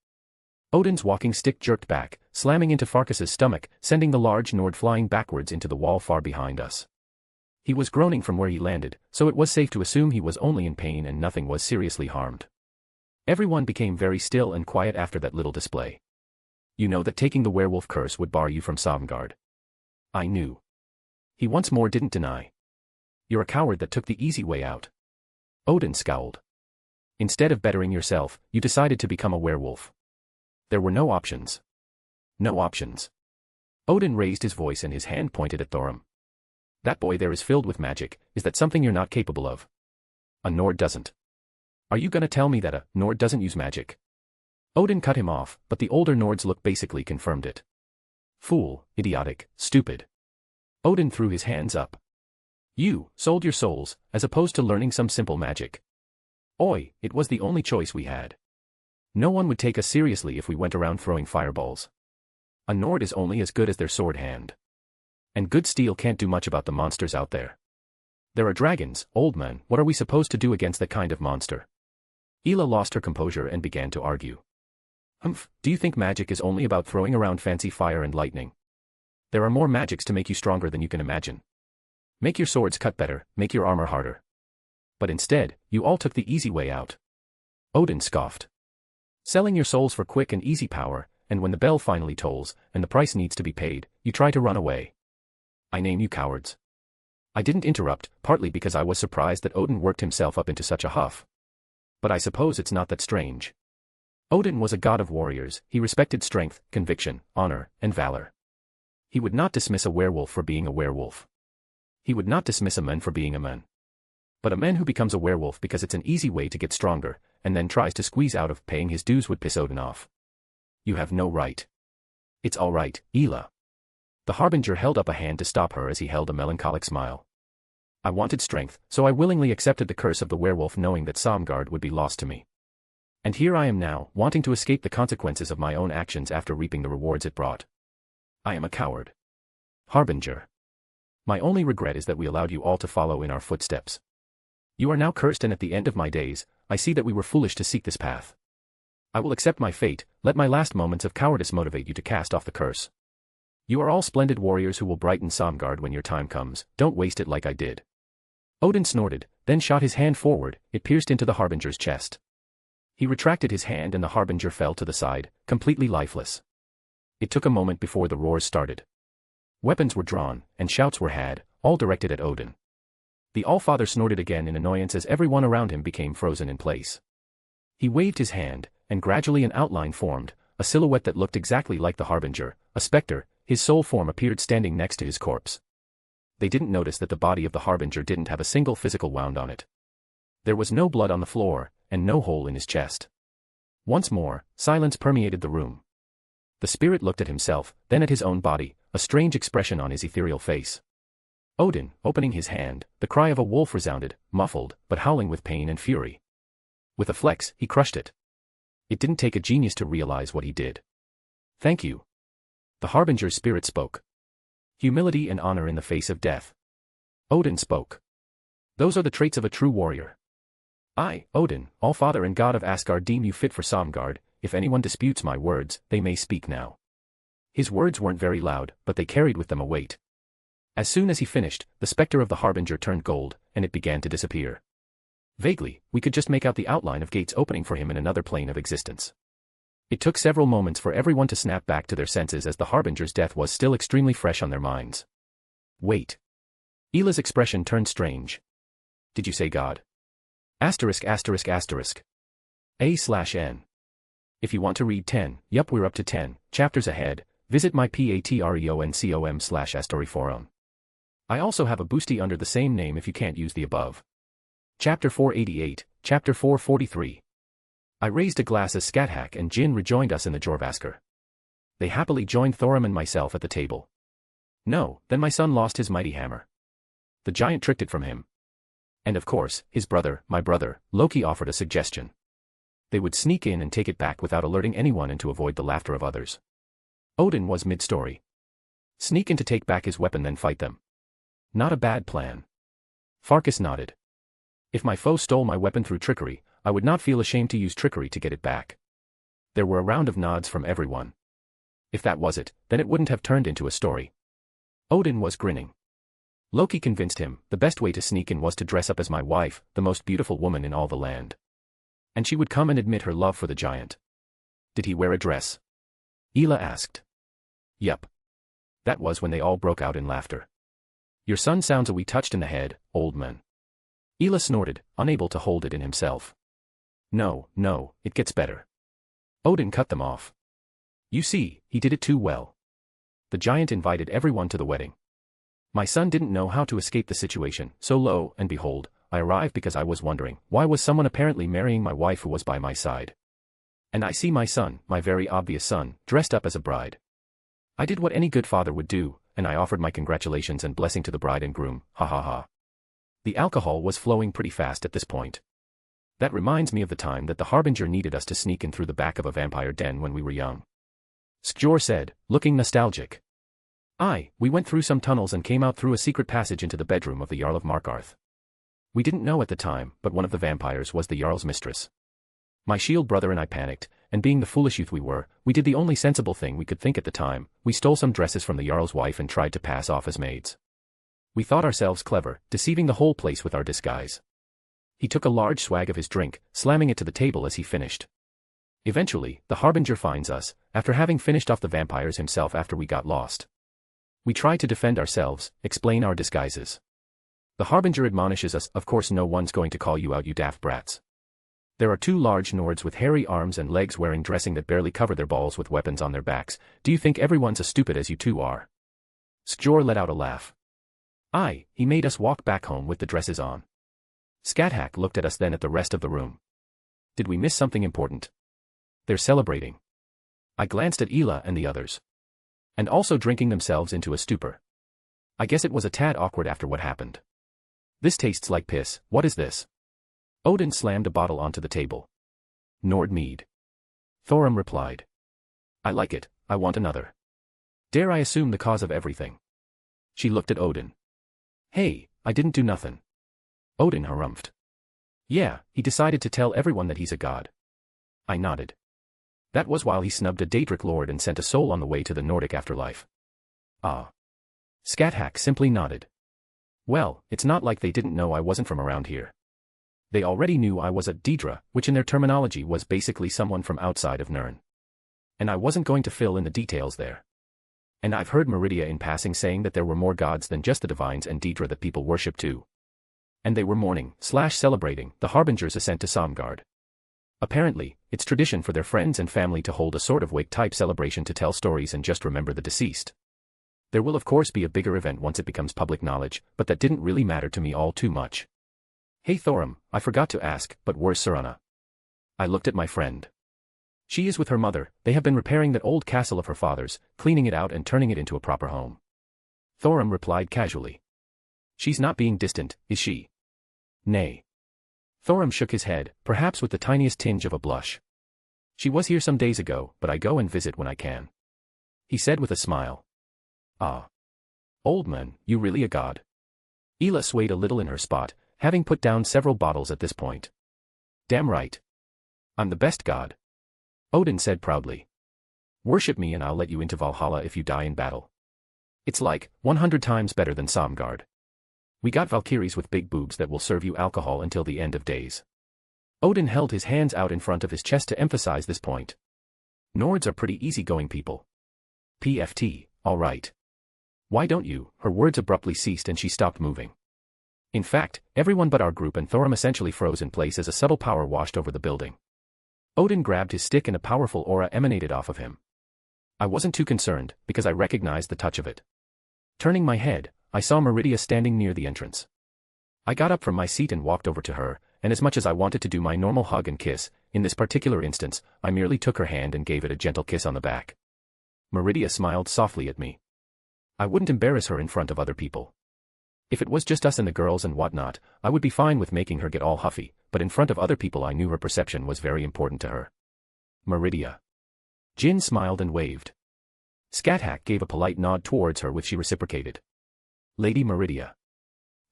[SPEAKER 3] Odin's walking stick jerked back, slamming into Farkas's stomach, sending the large Nord flying backwards into the wall far behind us. He was groaning from where he landed, so it was safe to assume he was only in pain and nothing was seriously harmed. Everyone became very still and quiet after that little display. You know that taking the werewolf curse would bar you from Sovngarde. I knew. He once more didn't deny. You're a coward that took the easy way out. Odin scowled. Instead of bettering yourself, you decided to become a werewolf. There were no options. No options. Odin raised his voice and his hand pointed at Thorim. That boy there is filled with magic. Is that something you're not capable of? A Nord doesn't. Are you gonna tell me that a Nord doesn't use magic? Odin cut him off, but the older Nord's look basically confirmed it. Fool, idiotic, stupid. Odin threw his hands up. You sold your souls, as opposed to learning some simple magic. Oi, it was the only choice we had. No one would take us seriously if we went around throwing fireballs. A Nord is only as good as their sword hand. And good steel can't do much about the monsters out there. There are dragons, old man, what are we supposed to do against that kind of monster? Ela lost her composure and began to argue. Humph, do you think magic is only about throwing around fancy fire and lightning? There are more magics to make you stronger than you can imagine. Make your swords cut better, make your armor harder. But instead, you all took the easy way out. Odin scoffed. Selling your souls for quick and easy power, and when the bell finally tolls, and the price needs to be paid, you try to run away. I name you cowards. I didn't interrupt, partly because I was surprised that Odin worked himself up into such a huff. But I suppose it's not that strange. Odin was a god of warriors, he respected strength, conviction, honor, and valor. He would not dismiss a werewolf for being a werewolf. He would not dismiss a man for being a man. But a man who becomes a werewolf because it's an easy way to get stronger, and then tries to squeeze out of paying his dues would piss Odin off. You have no right. It's all right, Ela. The Harbinger held up a hand to stop her as he held a melancholic smile. I wanted strength, so I willingly accepted the curse of the werewolf knowing that Sovngarde would be lost to me. And here I am now, wanting to escape the consequences of my own actions after reaping the rewards it brought. I am a coward. Harbinger. My only regret is that we allowed you all to follow in our footsteps. You are now cursed and at the end of my days, I see that we were foolish to seek this path. I will accept my fate, let my last moments of cowardice motivate you to cast off the curse. You are all splendid warriors who will brighten Sovngarde when your time comes, don't waste it like I did. Odin snorted, then shot his hand forward, it pierced into the Harbinger's chest. He retracted his hand and the Harbinger fell to the side, completely lifeless. It took a moment before the roars started. Weapons were drawn, and shouts were had, all directed at Odin. The Allfather snorted again in annoyance as everyone around him became frozen in place. He waved his hand, and gradually an outline formed, a silhouette that looked exactly like the Harbinger, a specter. His soul form appeared standing next to his corpse. They didn't notice that the body of the Harbinger didn't have a single physical wound on it. There was no blood on the floor, and no hole in his chest. Once more, silence permeated the room. The spirit looked at himself, then at his own body, a strange expression on his ethereal face. Odin, opening his hand, the cry of a wolf resounded, muffled, but howling with pain and fury. With a flex, he crushed it. It didn't take a genius to realize what he did. Thank you. The Harbinger's spirit spoke. Humility and honor in the face of death. Odin spoke. Those are the traits of a true warrior. I, Odin, All-Father and God of Asgard deem you fit for Sovngarde, if anyone disputes my words, they may speak now. His words weren't very loud, but they carried with them a weight. As soon as he finished, the specter of the Harbinger turned gold, and it began to disappear. Vaguely, we could just make out the outline of gates opening for him in another plane of existence. It took several moments for everyone to snap back to their senses as the Harbinger's death was still extremely fresh on their minds. Wait. Ela's expression turned strange. Did you say God? ******. A/N. If you want to read 10, yup, we're up to 10 chapters ahead, visit my patreon.com/astoryforum. I also have a boosty under the same name if you can't use the above. Chapter 488, Chapter 443. I raised a glass as Skathack and Jin rejoined us in the Jorvasker. They happily joined Thorim and myself at the table. No, then my son lost his mighty hammer. The giant tricked it from him. And of course, his brother, my brother, Loki offered a suggestion. They would sneak in and take it back without alerting anyone and to avoid the laughter of others. Odin was mid-story. Sneak in to take back his weapon then fight them. Not a bad plan. Farkas nodded. If my foe stole my weapon through trickery, I would not feel ashamed to use trickery to get it back. There were a round of nods from everyone. If that was it, then it wouldn't have turned into a story. Odin was grinning. Loki convinced him the best way to sneak in was to dress up as my wife, the most beautiful woman in all the land. And she would come and admit her love for the giant. Did he wear a dress? Ela asked. Yup. That was when they all broke out in laughter. Your son sounds a wee touched in the head, old man. Ela snorted, unable to hold it in himself. No, it gets better. Odin cut them off. You see, he did it too well. The giant invited everyone to the wedding. My son didn't know how to escape the situation, so lo and behold, I arrived because I was wondering, why was someone apparently marrying my wife who was by my side? And I see my son, my very obvious son, dressed up as a bride. I did what any good father would do, and I offered my congratulations and blessing to the bride and groom, ha ha ha. The alcohol was flowing pretty fast at this point. That reminds me of the time that the Harbinger needed us to sneak in through the back of a vampire den when we were young. Skjor said, looking nostalgic. We went through some tunnels and came out through a secret passage into the bedroom of the Jarl of Markarth. We didn't know at the time, but one of the vampires was the Jarl's mistress. My shield brother and I panicked, and being the foolish youth we were, we did the only sensible thing we could think at the time. We stole some dresses from the Jarl's wife and tried to pass off as maids. We thought ourselves clever, deceiving the whole place with our disguise. He took a large swag of his drink, slamming it to the table as he finished. Eventually, the Harbinger finds us, after having finished off the vampires himself after we got lost. We try to defend ourselves, explain our disguises. The Harbinger admonishes us, of course no one's going to call you out, you daft brats. There are two large Nords with hairy arms and legs wearing dressing that barely cover their balls with weapons on their backs. Do you think everyone's as stupid as you two are? Skjor let out a laugh. He made us walk back home with the dresses on. Skathack looked at us then at the rest of the room. Did we miss something important? They're celebrating. I glanced at Ela and the others. And also drinking themselves into a stupor. I guess it was a tad awkward after what happened. This tastes like piss, what is this? Odin slammed a bottle onto the table. Nord mead. Thorum replied. I like it, I want another. Dare I assume the cause of everything? She looked at Odin. Hey, I didn't do nothing. Odin harumphed. Yeah, he decided to tell everyone that he's a god. I nodded. That was while he snubbed a Daedric lord and sent a soul on the way to the Nordic afterlife. Skathack simply nodded. Well, it's not like they didn't know I wasn't from around here. They already knew I was a Daedra, which in their terminology was basically someone from outside of Nirn. And I wasn't going to fill in the details there. And I've heard Meridia in passing saying that there were more gods than just the Divines and Daedra that people worship too. And they were mourning/celebrating the Harbinger's ascent to Somgard. Apparently, it's tradition for their friends and family to hold a sort of wake-type celebration to tell stories and just remember the deceased. There will of course be a bigger event once it becomes public knowledge, but that didn't really matter to me all too much. Hey Thorum, I forgot to ask, but where's Serana? I looked at my friend. She is with her mother. They have been repairing that old castle of her father's, cleaning it out and turning it into a proper home. Thorum replied casually. She's not being distant, is she? Nay. Thorum shook his head, perhaps with the tiniest tinge of a blush. She was here some days ago, but I go and visit when I can. He said with a smile. Old man, you really a god? Ela swayed a little in her spot, having put down several bottles at this point. Damn right. I'm the best god. Odin said proudly. Worship me and I'll let you into Valhalla if you die in battle. It's like 100 times better than Somgard. We got Valkyries with big boobs that will serve you alcohol until the end of days. Odin held his hands out in front of his chest to emphasize this point. Nords are pretty easygoing people. PFT, all right. Why don't you? Her words abruptly ceased and she stopped moving. In fact, everyone but our group and Thorum essentially froze in place as a subtle power washed over the building. Odin grabbed his stick and a powerful aura emanated off of him. I wasn't too concerned, because I recognized the touch of it. Turning my head, I saw Meridia standing near the entrance. I got up from my seat and walked over to her, and as much as I wanted to do my normal hug and kiss, in this particular instance, I merely took her hand and gave it a gentle kiss on the back. Meridia smiled softly at me. I wouldn't embarrass her in front of other people. If it was just us and the girls and whatnot, I would be fine with making her get all huffy, but in front of other people I knew her perception was very important to her. Meridia. Jin smiled and waved. Scathach gave a polite nod towards her which she reciprocated. Lady Meridia.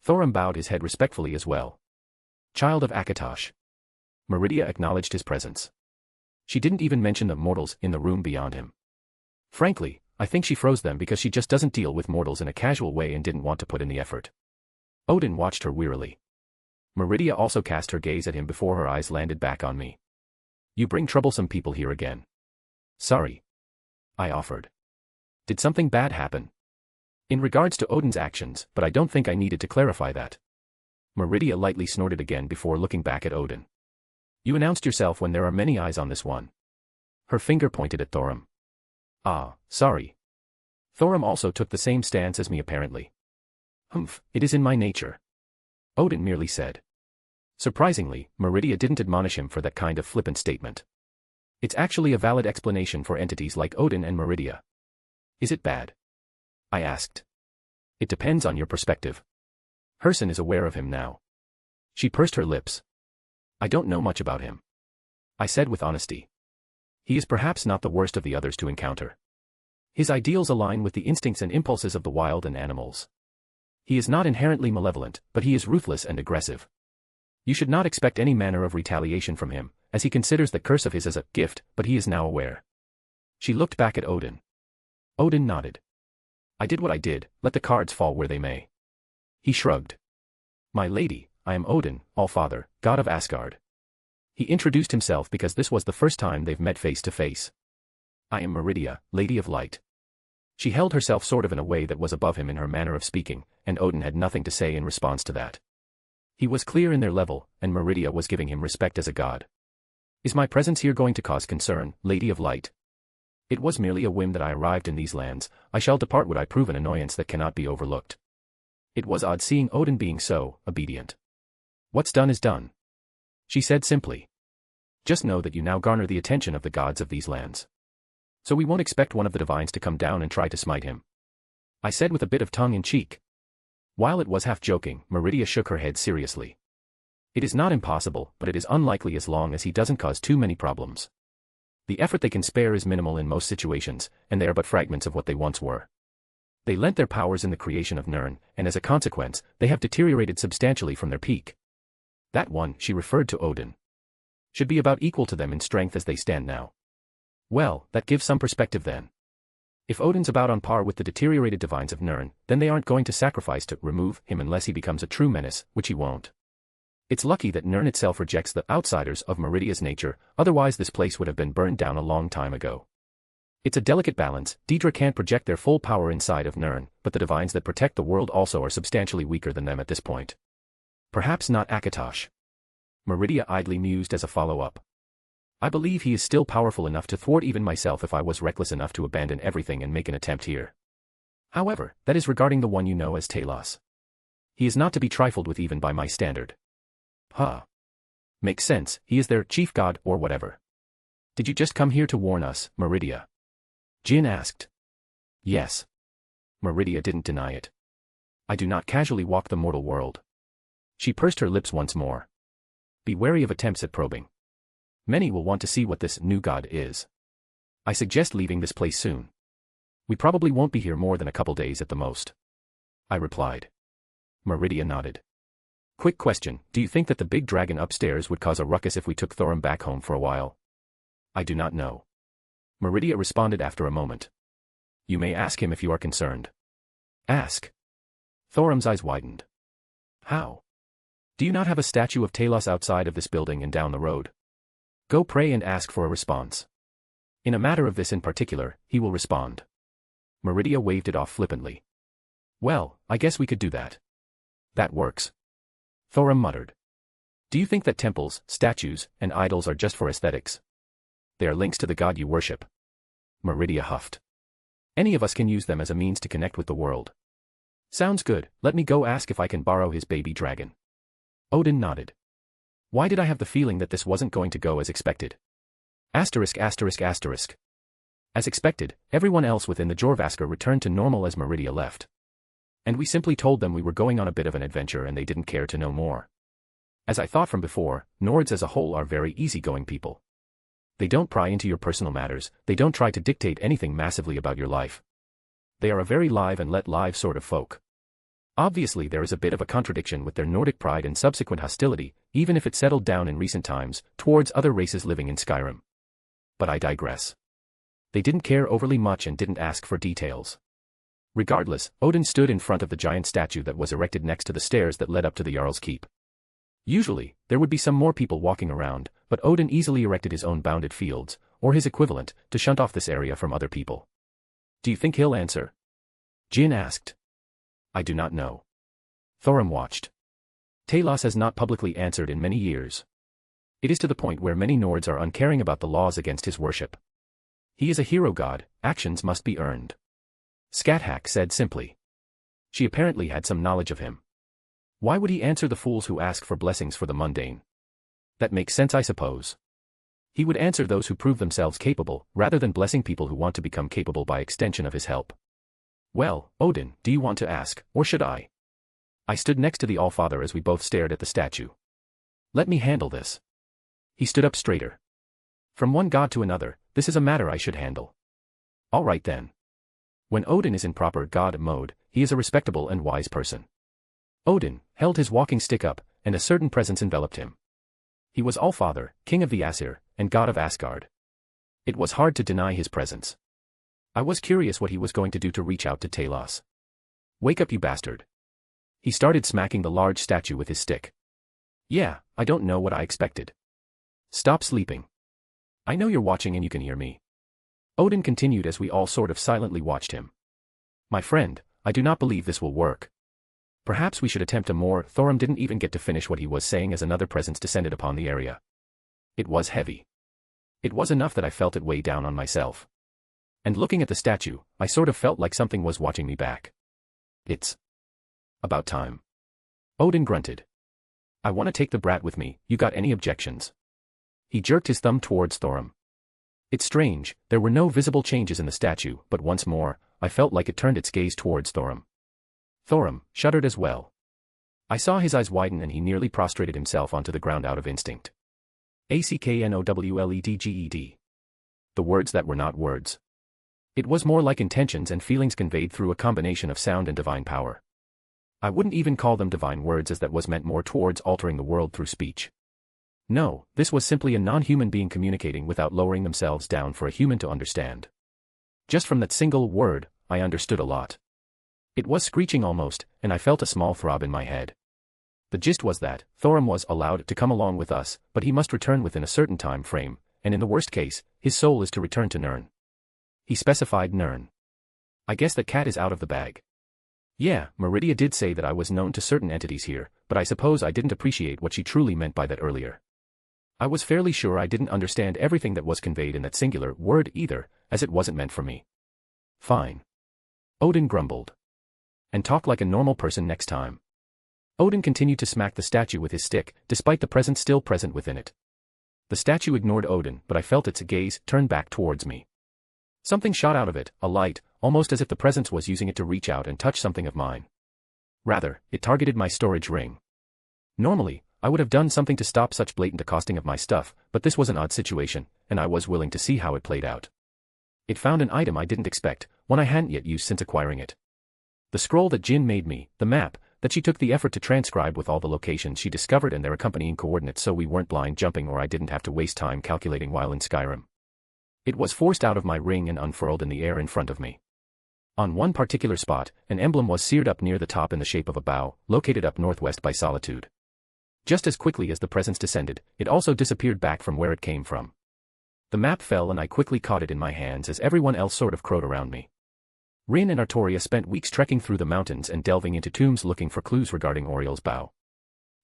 [SPEAKER 3] Thorum bowed his head respectfully as well. Child of Akatosh. Meridia acknowledged his presence. She didn't even mention the mortals in the room beyond him. Frankly, I think she froze them because she just doesn't deal with mortals in a casual way and didn't want to put in the effort. Odin watched her wearily. Meridia also cast her gaze at him before her eyes landed back on me. You bring troublesome people here again. Sorry. I offered. Did something bad happen? In regards to Odin's actions, but I don't think I needed to clarify that. Meridia lightly snorted again before looking back at Odin. You announced yourself when there are many eyes on this one. Her finger pointed at Thorum. Ah, sorry. Thorum also took the same stance as me apparently. Humph, it is in my nature. Odin merely said. Surprisingly, Meridia didn't admonish him for that kind of flippant statement. It's actually a valid explanation for entities like Odin and Meridia. Is it bad? I asked. It depends on your perspective. Herson is aware of him now. She pursed her lips. I don't know much about him. I said with honesty. He is perhaps not the worst of the others to encounter. His ideals align with the instincts and impulses of the wild and animals. He is not inherently malevolent, but he is ruthless and aggressive. You should not expect any manner of retaliation from him, as he considers the curse of his as a gift, but he is now aware. She looked back at Odin. Odin nodded. I did what I did, let the cards fall where they may. He shrugged. My lady, I am Odin, Allfather, god of Asgard. He introduced himself because this was the first time they've met face to face. I am Meridia, Lady of Light. She held herself sort of in a way that was above him in her manner of speaking, and Odin had nothing to say in response to that. He was clear in their level, and Meridia was giving him respect as a god. Is my presence here going to cause concern, Lady of Light? It was merely a whim that I arrived in these lands. I shall depart would I prove an annoyance that cannot be overlooked. It was odd seeing Odin being so obedient. What's done is done. She said simply. Just know that you now garner the attention of the gods of these lands. So we won't expect one of the divines to come down and try to smite him. I said with a bit of tongue-in-cheek. While it was half joking, Meridia shook her head seriously. It is not impossible, but it is unlikely as long as he doesn't cause too many problems. The effort they can spare is minimal in most situations, and they are but fragments of what they once were. They lent their powers in the creation of Nirn, and as a consequence, they have deteriorated substantially from their peak. That one, she referred to Odin, should be about equal to them in strength as they stand now. Well, that gives some perspective then. If Odin's about on par with the deteriorated divines of Nirn, then they aren't going to sacrifice to remove him unless he becomes a true menace, which he won't. It's lucky that Nirn itself rejects the outsiders of Meridia's nature, otherwise this place would have been burned down a long time ago. It's a delicate balance. Daedra can't project their full power inside of Nirn, but the divines that protect the world also are substantially weaker than them at this point. Perhaps not Akatosh. Meridia idly mused as a follow-up. I believe he is still powerful enough to thwart even myself if I was reckless enough to abandon everything and make an attempt here. However, that is regarding the one you know as Talos. He is not to be trifled with even by my standard. Huh. Makes sense, he is their chief god or whatever. Did you just come here to warn us, Meridia? Jin asked. Yes. Meridia didn't deny it. I do not casually walk the mortal world. She pursed her lips once more. Be wary of attempts at probing. Many will want to see what this new god is. I suggest leaving this place soon. We probably won't be here more than a couple days at the most. I replied. Meridia nodded. Quick question, do you think that the big dragon upstairs would cause a ruckus if we took Thorum back home for a while? I do not know. Meridia responded after a moment. You may ask him if you are concerned. Ask. Thorum's eyes widened. How? Do you not have a statue of Talos outside of this building and down the road? Go pray and ask for a response. In a matter of this in particular, he will respond. Meridia waved it off flippantly. Well, I guess we could do that. That works. Thorum muttered. Do you think that temples, statues, and idols are just for aesthetics? They are links to the god you worship. Meridia huffed. Any of us can use them as a means to connect with the world. Sounds good, let me go ask if I can borrow his baby dragon. Odin nodded. Why did I have the feeling that this wasn't going to go as expected? Asterisk asterisk asterisk. As expected, everyone else within the Jorvaskr returned to normal as Meridia left. And we simply told them we were going on a bit of an adventure and they didn't care to know more. As I thought from before, Nords as a whole are very easygoing people. They don't pry into your personal matters, they don't try to dictate anything massively about your life. They are a very live and let live sort of folk. Obviously there is a bit of a contradiction with their Nordic pride and subsequent hostility, even if it settled down in recent times, towards other races living in Skyrim. But I digress. They didn't care overly much and didn't ask for details. Regardless, Odin stood in front of the giant statue that was erected next to the stairs that led up to the Jarl's Keep. Usually, there would be some more people walking around, but Odin easily erected his own bounded fields, or his equivalent, to shunt off this area from other people. Do you think he'll answer? Jin asked. I do not know. Thorim watched. Talos has not publicly answered in many years. It is to the point where many Nords are uncaring about the laws against his worship. He is a hero god, actions must be earned. Scathach said simply. She apparently had some knowledge of him. Why would he answer the fools who ask for blessings for the mundane? That makes sense, I suppose. He would answer those who prove themselves capable, rather than blessing people who want to become capable by extension of his help. Well, Odin, do you want to ask, or should I? I stood next to the Allfather as we both stared at the statue. Let me handle this. He stood up straighter. From one god to another, this is a matter I should handle. All right then. When Odin is in proper god mode, he is a respectable and wise person. Odin held his walking stick up, and a certain presence enveloped him. He was Allfather, king of the Aesir, and god of Asgard. It was hard to deny his presence. I was curious what he was going to do to reach out to Talos. Wake up, you bastard. He started smacking the large statue with his stick. Yeah, I don't know what I expected. Stop sleeping. I know you're watching and you can hear me. Odin continued as we all sort of silently watched him. My friend, I do not believe this will work. Perhaps we should attempt a more. Thorim didn't even get to finish what he was saying as another presence descended upon the area. It was heavy. It was enough that I felt it weigh down on myself. And looking at the statue, I sort of felt like something was watching me back. It's about time. Odin grunted. I want to take the brat with me, you got any objections? He jerked his thumb towards Thorim. It's strange, there were no visible changes in the statue, but once more, I felt like it turned its gaze towards Thorim. Thorim shuddered as well. I saw his eyes widen and he nearly prostrated himself onto the ground out of instinct. Aknowledged. The words that were not words. It was more like intentions and feelings conveyed through a combination of sound and divine power. I wouldn't even call them divine words, as that was meant more towards altering the world through speech. No, this was simply a non-human being communicating without lowering themselves down for a human to understand. Just from that single word, I understood a lot. It was screeching almost, and I felt a small throb in my head. The gist was that Thorim was allowed to come along with us, but he must return within a certain time frame, and in the worst case, his soul is to return to Nirn. He specified Nirn. I guess that cat is out of the bag. Yeah, Meridia did say that I was known to certain entities here, but I suppose I didn't appreciate what she truly meant by that earlier. I was fairly sure I didn't understand everything that was conveyed in that singular word either, as it wasn't meant for me. Fine. Odin grumbled. And talk like a normal person next time. Odin continued to smack the statue with his stick, despite the presence still present within it. The statue ignored Odin, but I felt its gaze turn back towards me. Something shot out of it, a light, almost as if the presence was using it to reach out and touch something of mine. Rather, it targeted my storage ring. Normally, I would have done something to stop such blatant accosting of my stuff, but this was an odd situation, and I was willing to see how it played out. It found an item I didn't expect, one I hadn't yet used since acquiring it. The scroll that Jin made me, the map, that she took the effort to transcribe with all the locations she discovered and their accompanying coordinates so we weren't blind jumping or I didn't have to waste time calculating while in Skyrim. It was forced out of my ring and unfurled in the air in front of me. On one particular spot, an emblem was seared up near the top in the shape of a bow, located up northwest by Solitude. Just as quickly as the presence descended, it also disappeared back from where it came from. The map fell and I quickly caught it in my hands as everyone else sort of crowed around me. Rin and Artoria spent weeks trekking through the mountains and delving into tombs looking for clues regarding Oriel's bow.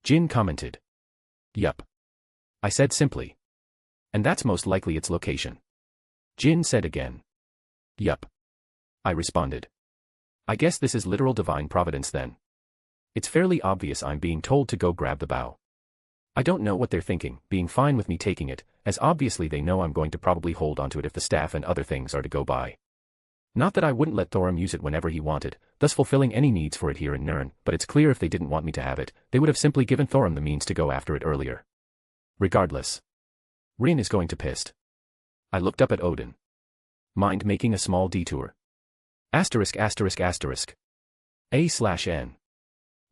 [SPEAKER 3] Jin commented. Yup. I said simply. And that's most likely its location. Jin said again. Yup. I responded. I guess this is literal divine providence then. It's fairly obvious I'm being told to go grab the bow. I don't know what they're thinking, being fine with me taking it, as obviously they know I'm going to probably hold onto it if the staff and other things are to go by. Not that I wouldn't let Thorum use it whenever he wanted, thus fulfilling any needs for it here in Nirn, but it's clear if they didn't want me to have it, they would have simply given Thorum the means to go after it earlier. Regardless. Rin is going to pissed. I looked up at Odin. Mind making a small detour? Asterisk asterisk asterisk. A/N.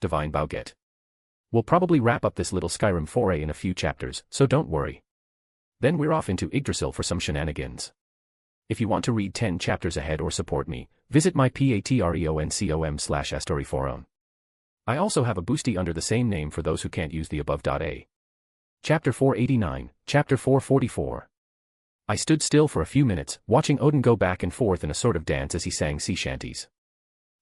[SPEAKER 3] Divine Bauget. We'll probably wrap up this little Skyrim foray in a few chapters, so don't worry. Then we're off into Yggdrasil for some shenanigans. If you want to read 10 chapters ahead or support me, visit my patreon.com/astoryforum. I also have a boosty under the same name for those who can't use the above.a. Chapter 489, Chapter 444. I stood still for a few minutes, watching Odin go back and forth in a sort of dance as he sang sea shanties.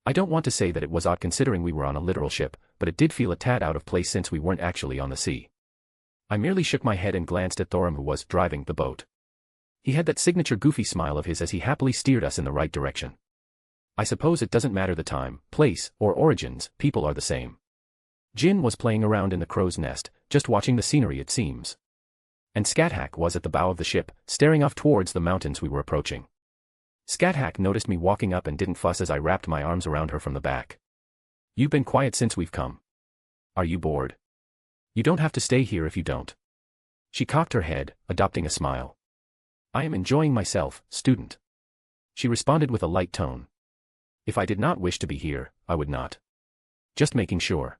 [SPEAKER 3] I don't want to say that it was odd considering we were on a literal ship, but it did feel a tad out of place since we weren't actually on the sea. I merely shook my head and glanced at Thorum, who was driving the boat. He had that signature goofy smile of his as he happily steered us in the right direction. I suppose it doesn't matter the time, place, or origins, people are the same. Jin was playing around in the crow's nest, just watching the scenery it seems. And Scathach was at the bow of the ship, staring off towards the mountains we were approaching. Scathach noticed me walking up and didn't fuss as I wrapped my arms around her from the back. You've been quiet since we've come. Are you bored? You don't have to stay here if you don't. She cocked her head, adopting a smile. I am enjoying myself, student. She responded with a light tone. If I did not wish to be here, I would not. Just making sure.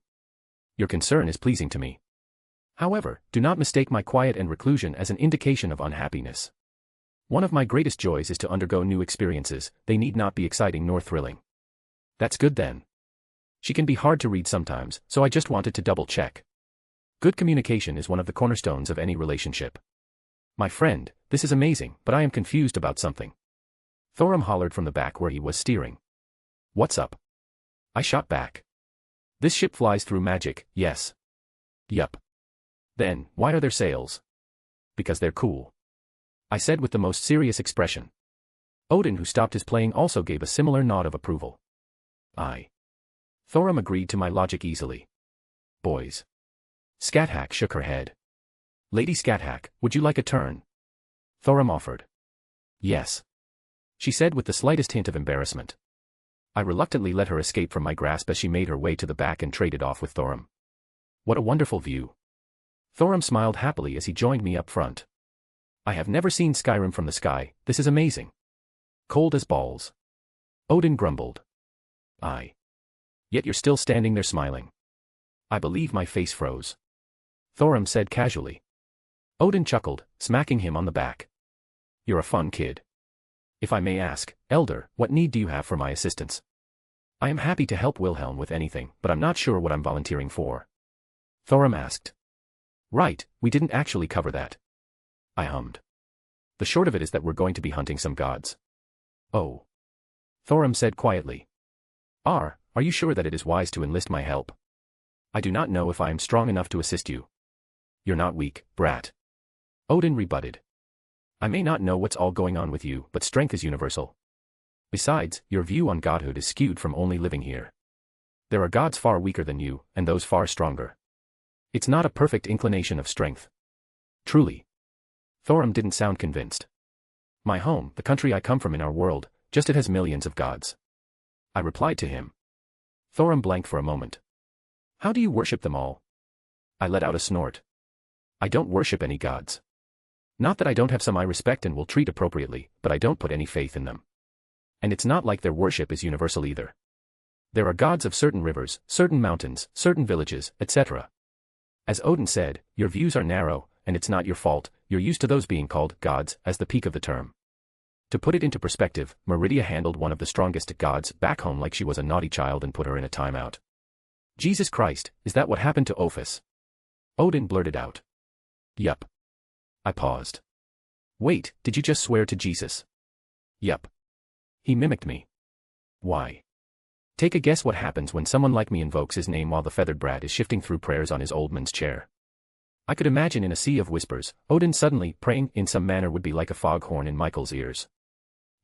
[SPEAKER 3] Your concern is pleasing to me. However, do not mistake my quiet and reclusion as an indication of unhappiness. One of my greatest joys is to undergo new experiences, they need not be exciting nor thrilling. That's good then. She can be hard to read sometimes, so I just wanted to double-check. Good communication is one of the cornerstones of any relationship. My friend, this is amazing, but I am confused about something. Thorum hollered from the back where he was steering. What's up? I shot back. This ship flies through magic, yes. Yup. Then, why are there sails? Because they're cool. I said with the most serious expression. Odin, who stopped his playing, also gave a similar nod of approval. Thorum agreed to my logic easily. Boys. Scathach shook her head. Lady Scathach, would you like a turn? Thorum offered. Yes. She said with the slightest hint of embarrassment. I reluctantly let her escape from my grasp as she made her way to the back and traded off with Thorum. What a wonderful view. Thorum smiled happily as he joined me up front. I have never seen Skyrim from the sky, this is amazing. Cold as balls. Odin grumbled. Yet you're still standing there smiling. I believe my face froze. Thorum said casually. Odin chuckled, smacking him on the back. You're a fun kid. If I may ask, Elder, what need do you have for my assistance? I am happy to help Wilhelm with anything, but I'm not sure what I'm volunteering for. Thorum asked. Right, we didn't actually cover that. I hummed. The short of it is that we're going to be hunting some gods. Oh. Thorum said quietly. Are you sure that it is wise to enlist my help? I do not know if I am strong enough to assist you. You're not weak, brat. Odin rebutted. I may not know what's all going on with you, but strength is universal. Besides, your view on godhood is skewed from only living here. There are gods far weaker than you, and those far stronger. It's not a perfect inclination of strength. Truly. Thorum didn't sound convinced. My home, the country I come from in our world, just it has millions of gods. I replied to him. Thorum blanked for a moment. How do you worship them all? I let out a snort. I don't worship any gods. Not that I don't have some I respect and will treat appropriately, but I don't put any faith in them. And it's not like their worship is universal either. There are gods of certain rivers, certain mountains, certain villages, etc. As Odin said, your views are narrow, and it's not your fault, you're used to those being called gods as the peak of the term. To put it into perspective, Meridia handled one of the strongest gods back home like she was a naughty child and put her in a timeout. Jesus Christ, is that what happened to Ophis? Odin blurted out. Yup. I paused. Wait, did you just swear to Jesus? Yup. He mimicked me. Why? Take a guess what happens when someone like me invokes his name while the feathered brat is shifting through prayers on his old man's chair. I could imagine in a sea of whispers, Odin suddenly praying in some manner would be like a foghorn in Michael's ears.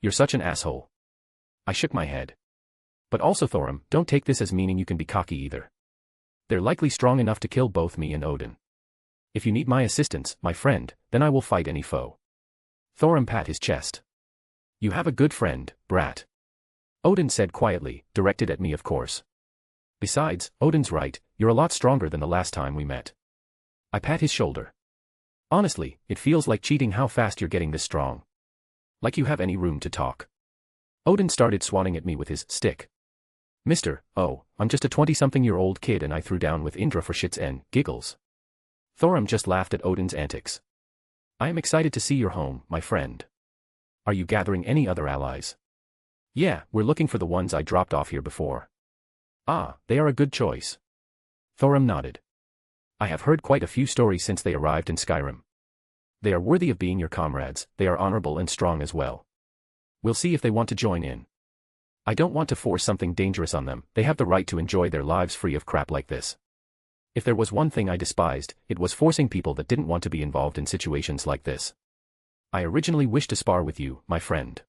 [SPEAKER 3] You're such an asshole. I shook my head. But also Thorum, don't take this as meaning you can be cocky either. They're likely strong enough to kill both me and Odin. If you need my assistance, my friend, then I will fight any foe. Thorum pat his chest. You have a good friend, brat. Odin said quietly, directed at me of course. Besides, Odin's right, you're a lot stronger than the last time we met. I pat his shoulder. Honestly, it feels like cheating how fast you're getting this strong. Like you have any room to talk. Odin started swatting at me with his stick. Mister, oh, I'm just a 20-something-year-old kid and I threw down with Indra for shits and giggles. Thorum just laughed at Odin's antics. I am excited to see your home, my friend. Are you gathering any other allies? Yeah, we're looking for the ones I dropped off here before. Ah, they are a good choice. Thorum nodded. I have heard quite a few stories since they arrived in Skyrim. They are worthy of being your comrades, they are honorable and strong as well. We'll see if they want to join in. I don't want to force something dangerous on them, they have the right to enjoy their lives free of crap like this. If there was one thing I despised, it was forcing people that didn't want to be involved in situations like this. I originally wished to spar with you, my friend.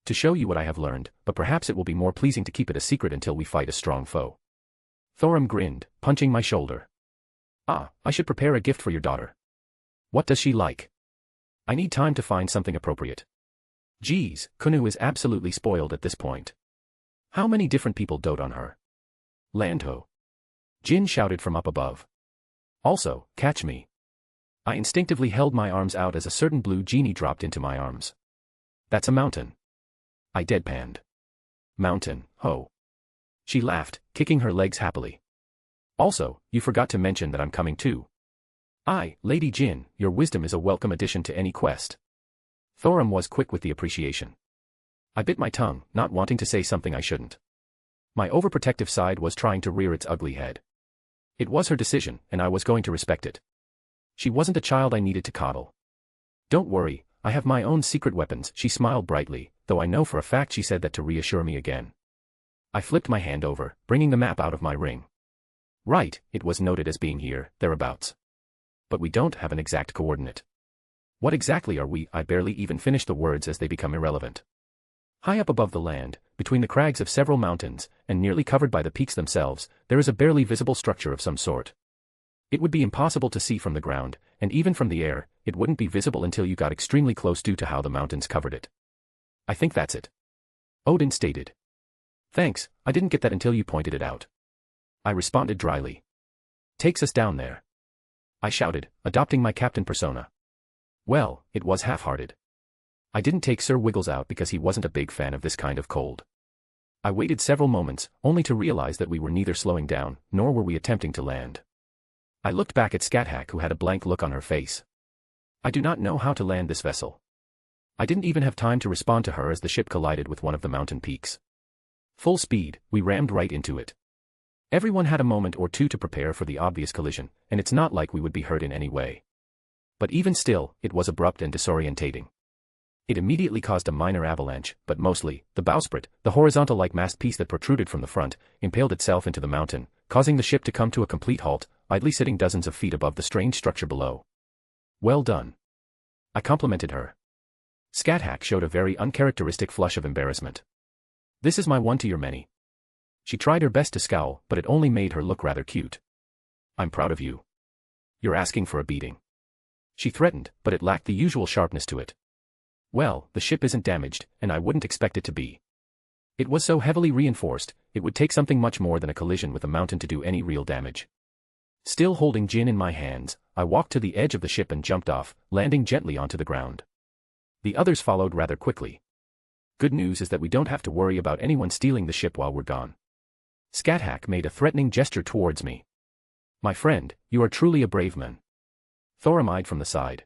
[SPEAKER 3] To show you what I have learned, but perhaps it will be more pleasing to keep it a secret until we fight a strong foe. Thorum grinned, punching my shoulder. Ah, I should prepare a gift for your daughter. What does she like? I need time to find something appropriate. Geez, Kunu is absolutely spoiled at this point. How many different people dote on her? Landho. Jin shouted from up above. Also, catch me. I instinctively held my arms out as a certain blue genie dropped into my arms. That's a mountain. I deadpanned. Mountain, ho. She laughed, kicking her legs happily. Also, you forgot to mention that I'm coming too. Lady Jin, your wisdom is a welcome addition to any quest. Thorum was quick with the appreciation. I bit my tongue, not wanting to say something I shouldn't. My overprotective side was trying to rear its ugly head. It was her decision, and I was going to respect it. She wasn't a child I needed to coddle. Don't worry, I have my own secret weapons, she smiled brightly, though I know for a fact she said that to reassure me again. I flipped my hand over, bringing the map out of my ring. Right, it was noted as being here, thereabouts. But we don't have an exact coordinate. What exactly are we? I barely even finish the words as they become irrelevant. High up above the land, between the crags of several mountains, and nearly covered by the peaks themselves, there is a barely visible structure of some sort. It would be impossible to see from the ground, and even from the air, it wouldn't be visible until you got extremely close due to how the mountains covered it. I think that's it. Odin stated. Thanks, I didn't get that until you pointed it out. I responded dryly. Takes us down there. I shouted, adopting my captain persona. Well, it was half-hearted. I didn't take Sir Wiggles out because he wasn't a big fan of this kind of cold. I waited several moments, only to realize that we were neither slowing down, nor were we attempting to land. I looked back at Scathach who had a blank look on her face. I do not know how to land this vessel. I didn't even have time to respond to her as the ship collided with one of the mountain peaks. Full speed, we rammed right into it. Everyone had a moment or two to prepare for the obvious collision, and it's not like we would be hurt in any way. But even still, it was abrupt and disorientating. It immediately caused a minor avalanche, but mostly, the bowsprit, the horizontal-like mast piece that protruded from the front, impaled itself into the mountain, causing the ship to come to a complete halt, idly sitting dozens of feet above the strange structure below. Well done. I complimented her. Scathach showed a very uncharacteristic flush of embarrassment. This is my one to your many. She tried her best to scowl, but it only made her look rather cute. I'm proud of you. You're asking for a beating. She threatened, but it lacked the usual sharpness to it. Well, the ship isn't damaged, and I wouldn't expect it to be. It was so heavily reinforced, it would take something much more than a collision with a mountain to do any real damage. Still holding Jin in my hands, I walked to the edge of the ship and jumped off, landing gently onto the ground. The others followed rather quickly. Good news is that we don't have to worry about anyone stealing the ship while we're gone. Scathach made a threatening gesture towards me. My friend, you are truly a brave man. Thorum eyed from the side.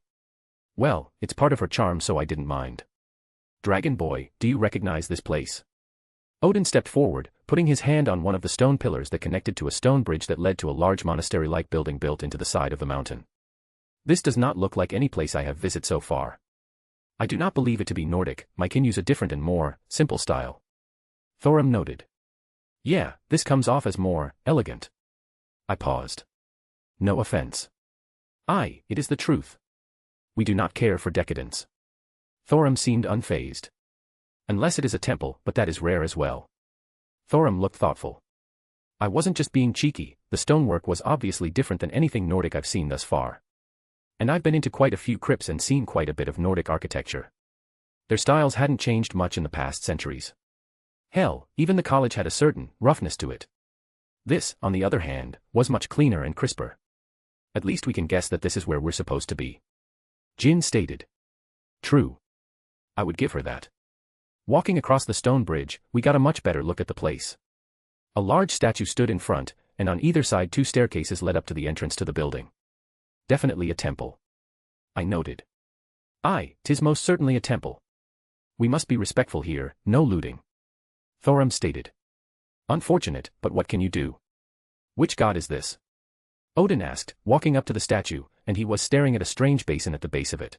[SPEAKER 3] Well, it's part of her charm so I didn't mind. Dragon boy, do you recognize this place? Odin stepped forward, putting his hand on one of the stone pillars that connected to a stone bridge that led to a large monastery-like building built into the side of the mountain. This does not look like any place I have visited so far. I do not believe it to be Nordic, my kin use a different and more simple style. Thorum noted. Yeah, this comes off as more elegant. I paused. No offense. It is the truth. We do not care for decadence. Thorum seemed unfazed. Unless it is a temple, but that is rare as well. Thorum looked thoughtful. I wasn't just being cheeky, the stonework was obviously different than anything Nordic I've seen thus far. And I've been into quite a few crypts and seen quite a bit of Nordic architecture. Their styles hadn't changed much in the past centuries. Hell, even the college had a certain roughness to it. This, on the other hand, was much cleaner and crisper. At least we can guess that this is where we're supposed to be. Jin stated. True. I would give her that. Walking across the stone bridge, we got a much better look at the place. A large statue stood in front, and on either side 2 staircases led up to the entrance to the building. Definitely a temple. I noted. Aye, 'tis most certainly a temple. We must be respectful here, no looting. Thorum stated. Unfortunate, but what can you do? Which god is this? Odin asked, walking up to the statue, and he was staring at a strange basin at the base of it.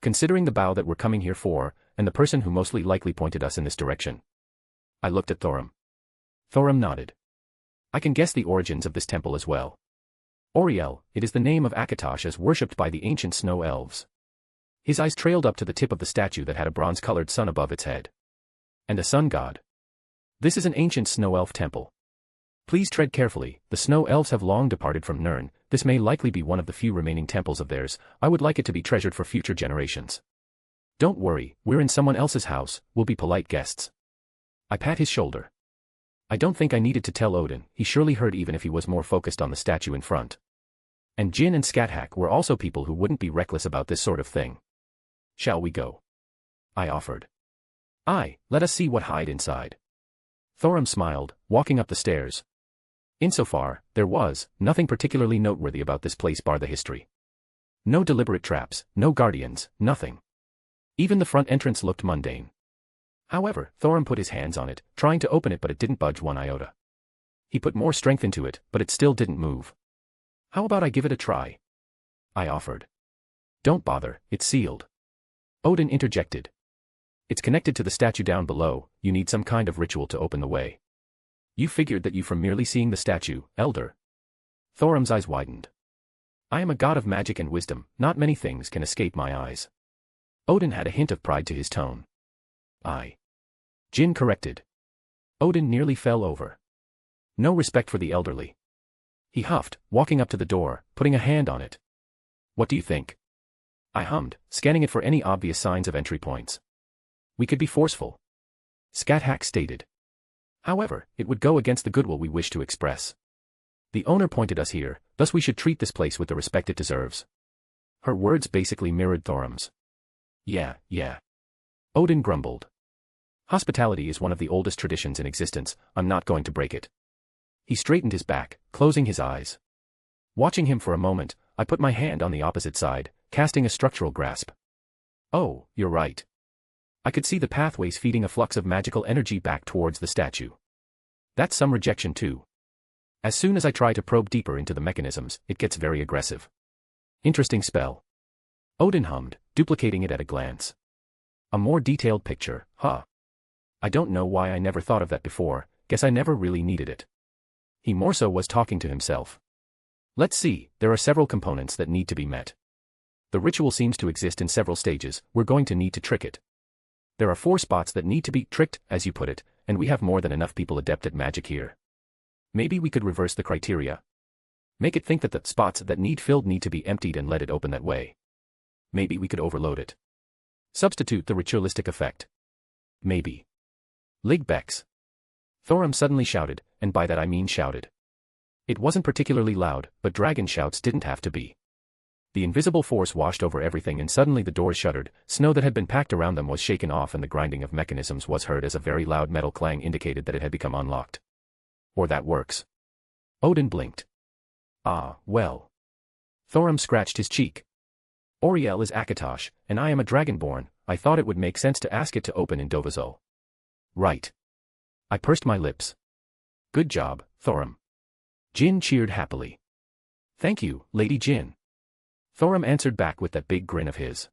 [SPEAKER 3] Considering the bow that we're coming here for, and the person who mostly likely pointed us in this direction. I looked at Thorum. Thorum nodded. I can guess the origins of this temple as well. Oriel, it is the name of Akatosh as worshipped by the ancient snow elves. His eyes trailed up to the tip of the statue that had a bronze-colored sun above its head. And a sun god. This is an ancient snow elf temple. Please tread carefully, the snow elves have long departed from Nirn, this may likely be one of the few remaining temples of theirs, I would like it to be treasured for future generations. Don't worry, we're in someone else's house, we'll be polite guests. I pat his shoulder. I don't think I needed to tell Odin, he surely heard even if he was more focused on the statue in front. And Jin and Scathach were also people who wouldn't be reckless about this sort of thing. Shall we go? I offered. Aye, let us see what hide inside. Thorum smiled, walking up the stairs. Insofar, there was nothing particularly noteworthy about this place bar the history. No deliberate traps, no guardians, nothing. Even the front entrance looked mundane. However, Thorum put his hands on it, trying to open it but it didn't budge one iota. He put more strength into it, but it still didn't move. How about I give it a try? I offered. Don't bother, it's sealed. Odin interjected. It's connected to the statue down below, you need some kind of ritual to open the way. You figured that you from merely seeing the statue, Elder? Thorum's eyes widened. I am a god of magic and wisdom, not many things can escape my eyes. Odin had a hint of pride to his tone. Aye. Jin corrected. Odin nearly fell over. No respect for the elderly. He huffed, walking up to the door, putting a hand on it. What do you think? I hummed, scanning it for any obvious signs of entry points. We could be forceful. Scathach stated. However, it would go against the goodwill we wish to express. The owner pointed us here, thus we should treat this place with the respect it deserves. Her words basically mirrored Thorum's. Yeah. Odin grumbled. Hospitality is one of the oldest traditions in existence, I'm not going to break it. He straightened his back, closing his eyes. Watching him for a moment, I put my hand on the opposite side, casting a structural grasp. Oh, you're right. I could see the pathways feeding a flux of magical energy back towards the statue. That's some rejection too. As soon as I try to probe deeper into the mechanisms, it gets very aggressive. Interesting spell. Odin hummed, duplicating it at a glance. A more detailed picture, huh? I don't know why I never thought of that before, guess I never really needed it. He more so was talking to himself. Let's see, there are several components that need to be met. The ritual seems to exist in several stages, we're going to need to trick it. There are 4 spots that need to be tricked, as you put it, and we have more than enough people adept at magic here. Maybe we could reverse the criteria. Make it think that the spots that need filled need to be emptied and let it open that way. Maybe we could overload it. Substitute the ritualistic effect. Maybe. Ligbex. Thorum suddenly shouted, and by that I mean shouted. It wasn't particularly loud, but dragon shouts didn't have to be. The invisible force washed over everything and suddenly the doors shuddered, snow that had been packed around them was shaken off and the grinding of mechanisms was heard as a very loud metal clang indicated that it had become unlocked. Or that works. Odin blinked. Ah, well. Thorum scratched his cheek. Oriel is Akatosh, and I am a dragonborn, I thought it would make sense to ask it to open in Dovazul. Right. I pursed my lips. Good job, Thorum. Jin cheered happily. Thank you, Lady Jin. Thorum answered back with that big grin of his.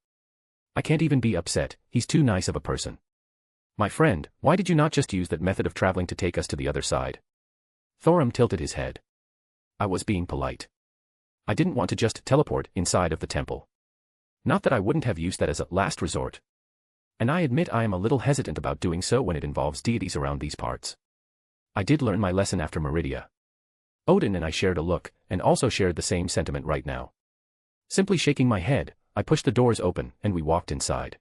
[SPEAKER 3] I can't even be upset, he's too nice of a person. My friend, why did you not just use that method of traveling to take us to the other side? Thorum tilted his head. I was being polite. I didn't want to just teleport inside of the temple. Not that I wouldn't have used that as a last resort. And I admit I am a little hesitant about doing so when it involves deities around these parts. I did learn my lesson after Meridia. Odin and I shared a look, and also shared the same sentiment right now. Simply shaking my head, I pushed the doors open, and we walked inside.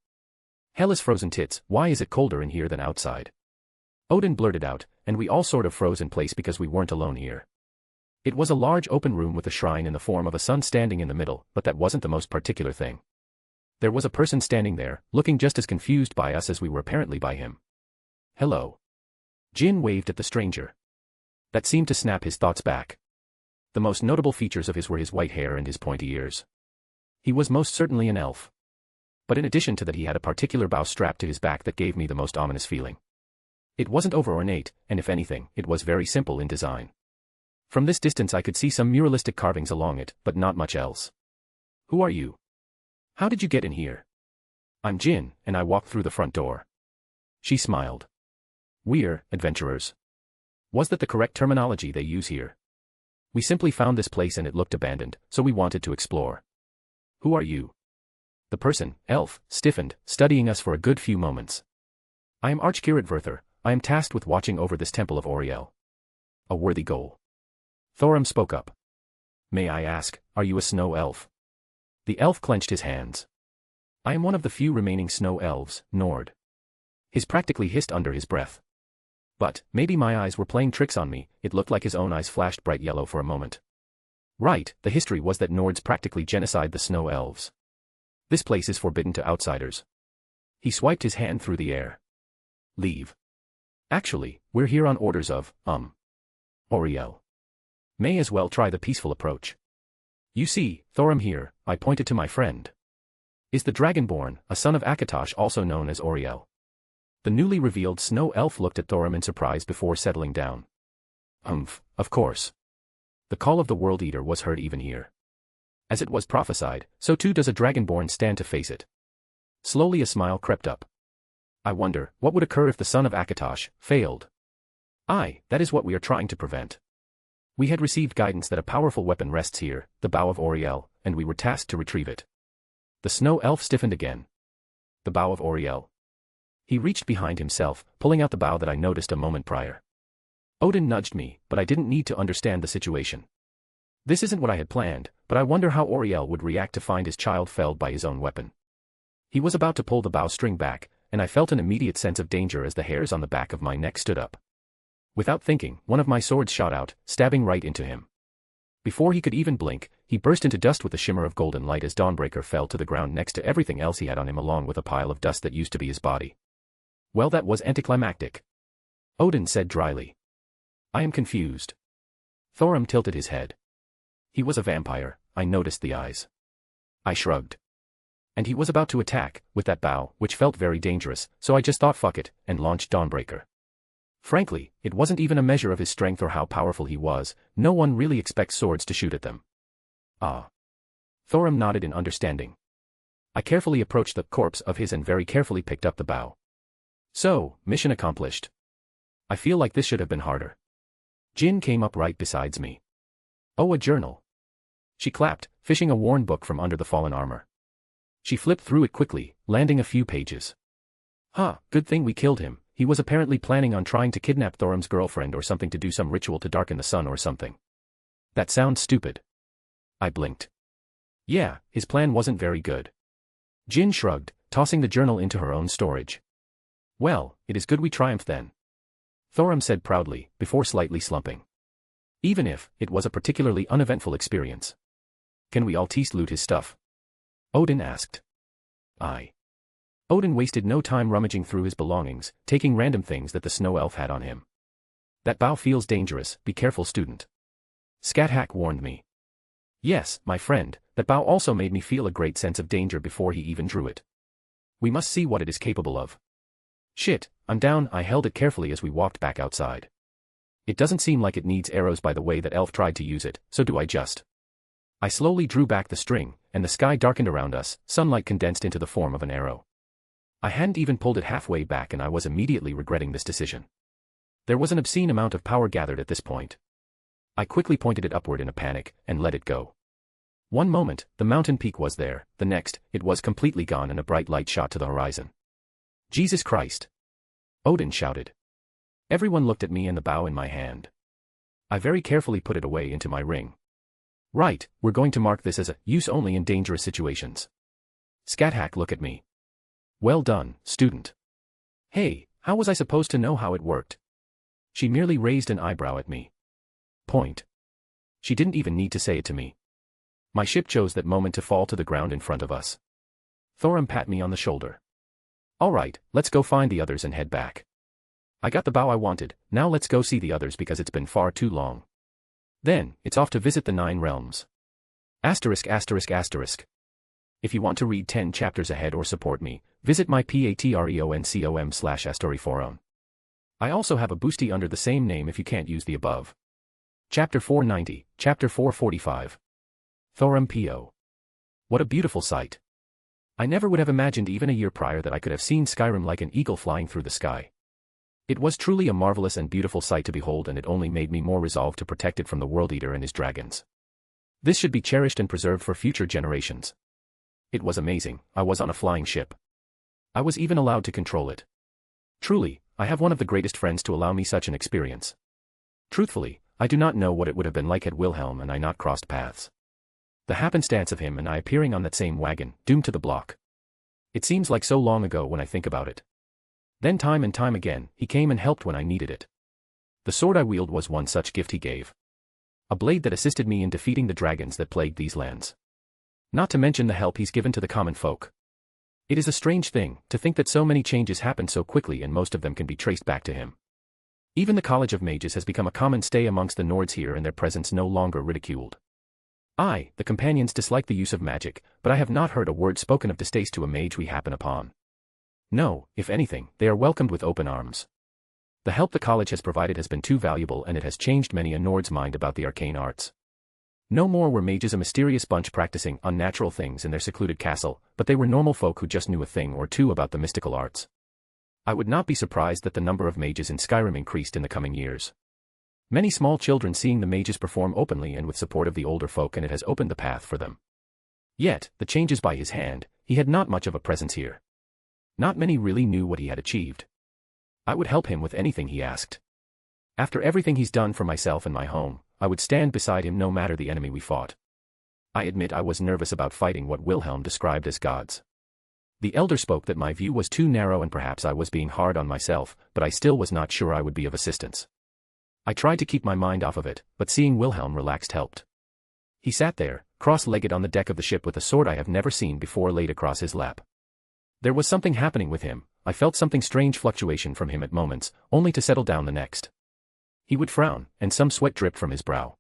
[SPEAKER 3] Hell is frozen tits, why is it colder in here than outside? Odin blurted out, and we all sort of froze in place because we weren't alone here. It was a large open room with a shrine in the form of a sun standing in the middle, but that wasn't the most particular thing. There was a person standing there, looking just as confused by us as we were apparently by him. "Hello." Jin waved at the stranger. That seemed to snap his thoughts back. The most notable features of his were his white hair and his pointy ears. He was most certainly an elf. But in addition to that, he had a particular bow strapped to his back that gave me the most ominous feeling. It wasn't over-ornate, and if anything, it was very simple in design. From this distance I could see some muralistic carvings along it, but not much else. "Who are you? How did you get in here?" "I'm Jin, and I walked through the front door." She smiled. "We're adventurers." Was that the correct terminology they use here? "We simply found this place and it looked abandoned, so we wanted to explore." "Who are you?" The person, elf, stiffened, studying us for a good few moments. "I am Archkiradverther. I am tasked with watching over this temple of Auriel." "A worthy goal." Thorum spoke up. "May I ask, are you a snow elf?" The elf clenched his hands. "I am one of the few remaining snow elves, Nord." His practically hissed under his breath. But, maybe my eyes were playing tricks on me, it looked like his own eyes flashed bright yellow for a moment. Right, the history was that Nords practically genocide the snow elves. This place is forbidden to outsiders. He swiped his hand through the air. "Leave. Actually, we're here on orders of, Auriel. May as well try the peaceful approach. You see, Thorum here," I pointed to my friend, "is the Dragonborn, a son of Akatosh also known as Auriel." The newly revealed snow elf looked at Thorum in surprise before settling down. Of course. The call of the World Eater was heard even here. As it was prophesied, so too does a Dragonborn stand to face it. Slowly a smile crept up. "I wonder, what would occur if the son of Akatosh failed?" That is what we are trying to prevent. We had received guidance that a powerful weapon rests here, the bow of Auriel, and we were tasked to retrieve it. The snow elf stiffened again. The bow of Auriel. He reached behind himself, pulling out the bow that I noticed a moment prior. Odin nudged me, but I didn't need to understand the situation. This isn't what I had planned, but I wonder how Auriel would react to find his child felled by his own weapon. He was about to pull the bow string back, and I felt an immediate sense of danger as the hairs on the back of my neck stood up. Without thinking, one of my swords shot out, stabbing right into him. Before he could even blink, he burst into dust with a shimmer of golden light as Dawnbreaker fell to the ground next to everything else he had on him along with a pile of dust that used to be his body. "Well, that was anticlimactic," Odin said dryly. "I am confused." Thorum tilted his head. He was a vampire, I noticed the eyes. I shrugged. And he was about to attack, with that bow, which felt very dangerous, so I just thought fuck it, and launched Dawnbreaker. Frankly, it wasn't even a measure of his strength or how powerful he was, no one really expects swords to shoot at them. "Ah." Thorum nodded in understanding. I carefully approached the corpse of his and very carefully picked up the bow. "So, mission accomplished. I feel like this should have been harder." Jin came up right beside me. "Oh, a journal." She clapped, fishing a worn book from under the fallen armor. She flipped through it quickly, landing a few pages. Good thing we killed him. He was apparently planning on trying to kidnap Thorum's girlfriend or something to do some ritual to darken the sun or something. That sounds stupid. I blinked. Yeah, his plan wasn't very good. Jin shrugged, tossing the journal into her own storage. "Well, it is good we triumphed then," Thorum said proudly, before slightly slumping. "Even if it was a particularly uneventful experience. Can we all loot his stuff?" Odin asked. Odin wasted no time rummaging through his belongings, taking random things that the snow elf had on him. "That bow feels dangerous, be careful, student," Scathach warned me. Yes, my friend, that bow also made me feel a great sense of danger before he even drew it. We must see what it is capable of. Shit, I'm down. I held it carefully as we walked back outside. It doesn't seem like it needs arrows by the way that elf tried to use it, so do I just. I slowly drew back the string, and the sky darkened around us, sunlight condensed into the form of an arrow. I hadn't even pulled it halfway back and I was immediately regretting this decision. There was an obscene amount of power gathered at this point. I quickly pointed it upward in a panic, and let it go. One moment, the mountain peak was there, the next, it was completely gone and a bright light shot to the horizon. "Jesus Christ!" Odin shouted. Everyone looked at me and the bow in my hand. I very carefully put it away into my ring. "Right, we're going to mark this as a use only in dangerous situations." Scathach looked at me. "Well done, student." "Hey, how was I supposed to know how it worked?" She merely raised an eyebrow at me. Point. She didn't even need to say it to me. My ship chose that moment to fall to the ground in front of us. Thorum pat me on the shoulder. All right, let's go find the others and head back. I got the bow I wanted, now let's go see the others because it's been far too long. Then, it's off to visit the 9 realms. If you want to read 10 chapters ahead or support me, visit my patreon.com/astoryforum. I also have a boosty under the same name if you can't use the above. Chapter 490, Chapter 445. Thorum P.O. What a beautiful sight. I never would have imagined even a year prior that I could have seen Skyrim like an eagle flying through the sky. It was truly a marvelous and beautiful sight to behold, and it only made me more resolved to protect it from the World Eater and his dragons. This should be cherished and preserved for future generations. It was amazing. I was on a flying ship. I was even allowed to control it. Truly, I have one of the greatest friends to allow me such an experience. Truthfully, I do not know what it would have been like had Wilhelm and I not crossed paths. The happenstance of him and I appearing on that same wagon, doomed to the block. It seems like so long ago when I think about it. Then time and time again, he came and helped when I needed it. The sword I wield was one such gift he gave. A blade that assisted me in defeating the dragons that plagued these lands. Not to mention the help he's given to the common folk. It is a strange thing to think that so many changes happened so quickly and most of them can be traced back to him. Even the College of Mages has become a common stay amongst the Nords here and their presence no longer ridiculed. I, the companions, dislike the use of magic, but I have not heard a word spoken of distaste to a mage we happen upon. No, if anything, they are welcomed with open arms. The help the college has provided has been too valuable and it has changed many a Nord's mind about the arcane arts. No more were mages a mysterious bunch practicing unnatural things in their secluded castle, but they were normal folk who just knew a thing or two about the mystical arts. I would not be surprised that the number of mages in Skyrim increased in the coming years. Many small children seeing the mages perform openly and with support of the older folk, and it has opened the path for them. Yet, the changes by his hand, he had not much of a presence here. Not many really knew what he had achieved. I would help him with anything he asked. After everything he's done for myself and my home, I would stand beside him no matter the enemy we fought. I admit I was nervous about fighting what Wilhelm described as gods. The elder spoke that my view was too narrow and perhaps I was being hard on myself, but I still was not sure I would be of assistance. I tried to keep my mind off of it, but seeing Wilhelm relaxed helped. He sat there, cross-legged on the deck of the ship with a sword I have never seen before laid across his lap. There was something happening with him. I felt something strange fluctuation from him at moments, only to settle down the next. He would frown, and some sweat dripped from his brow.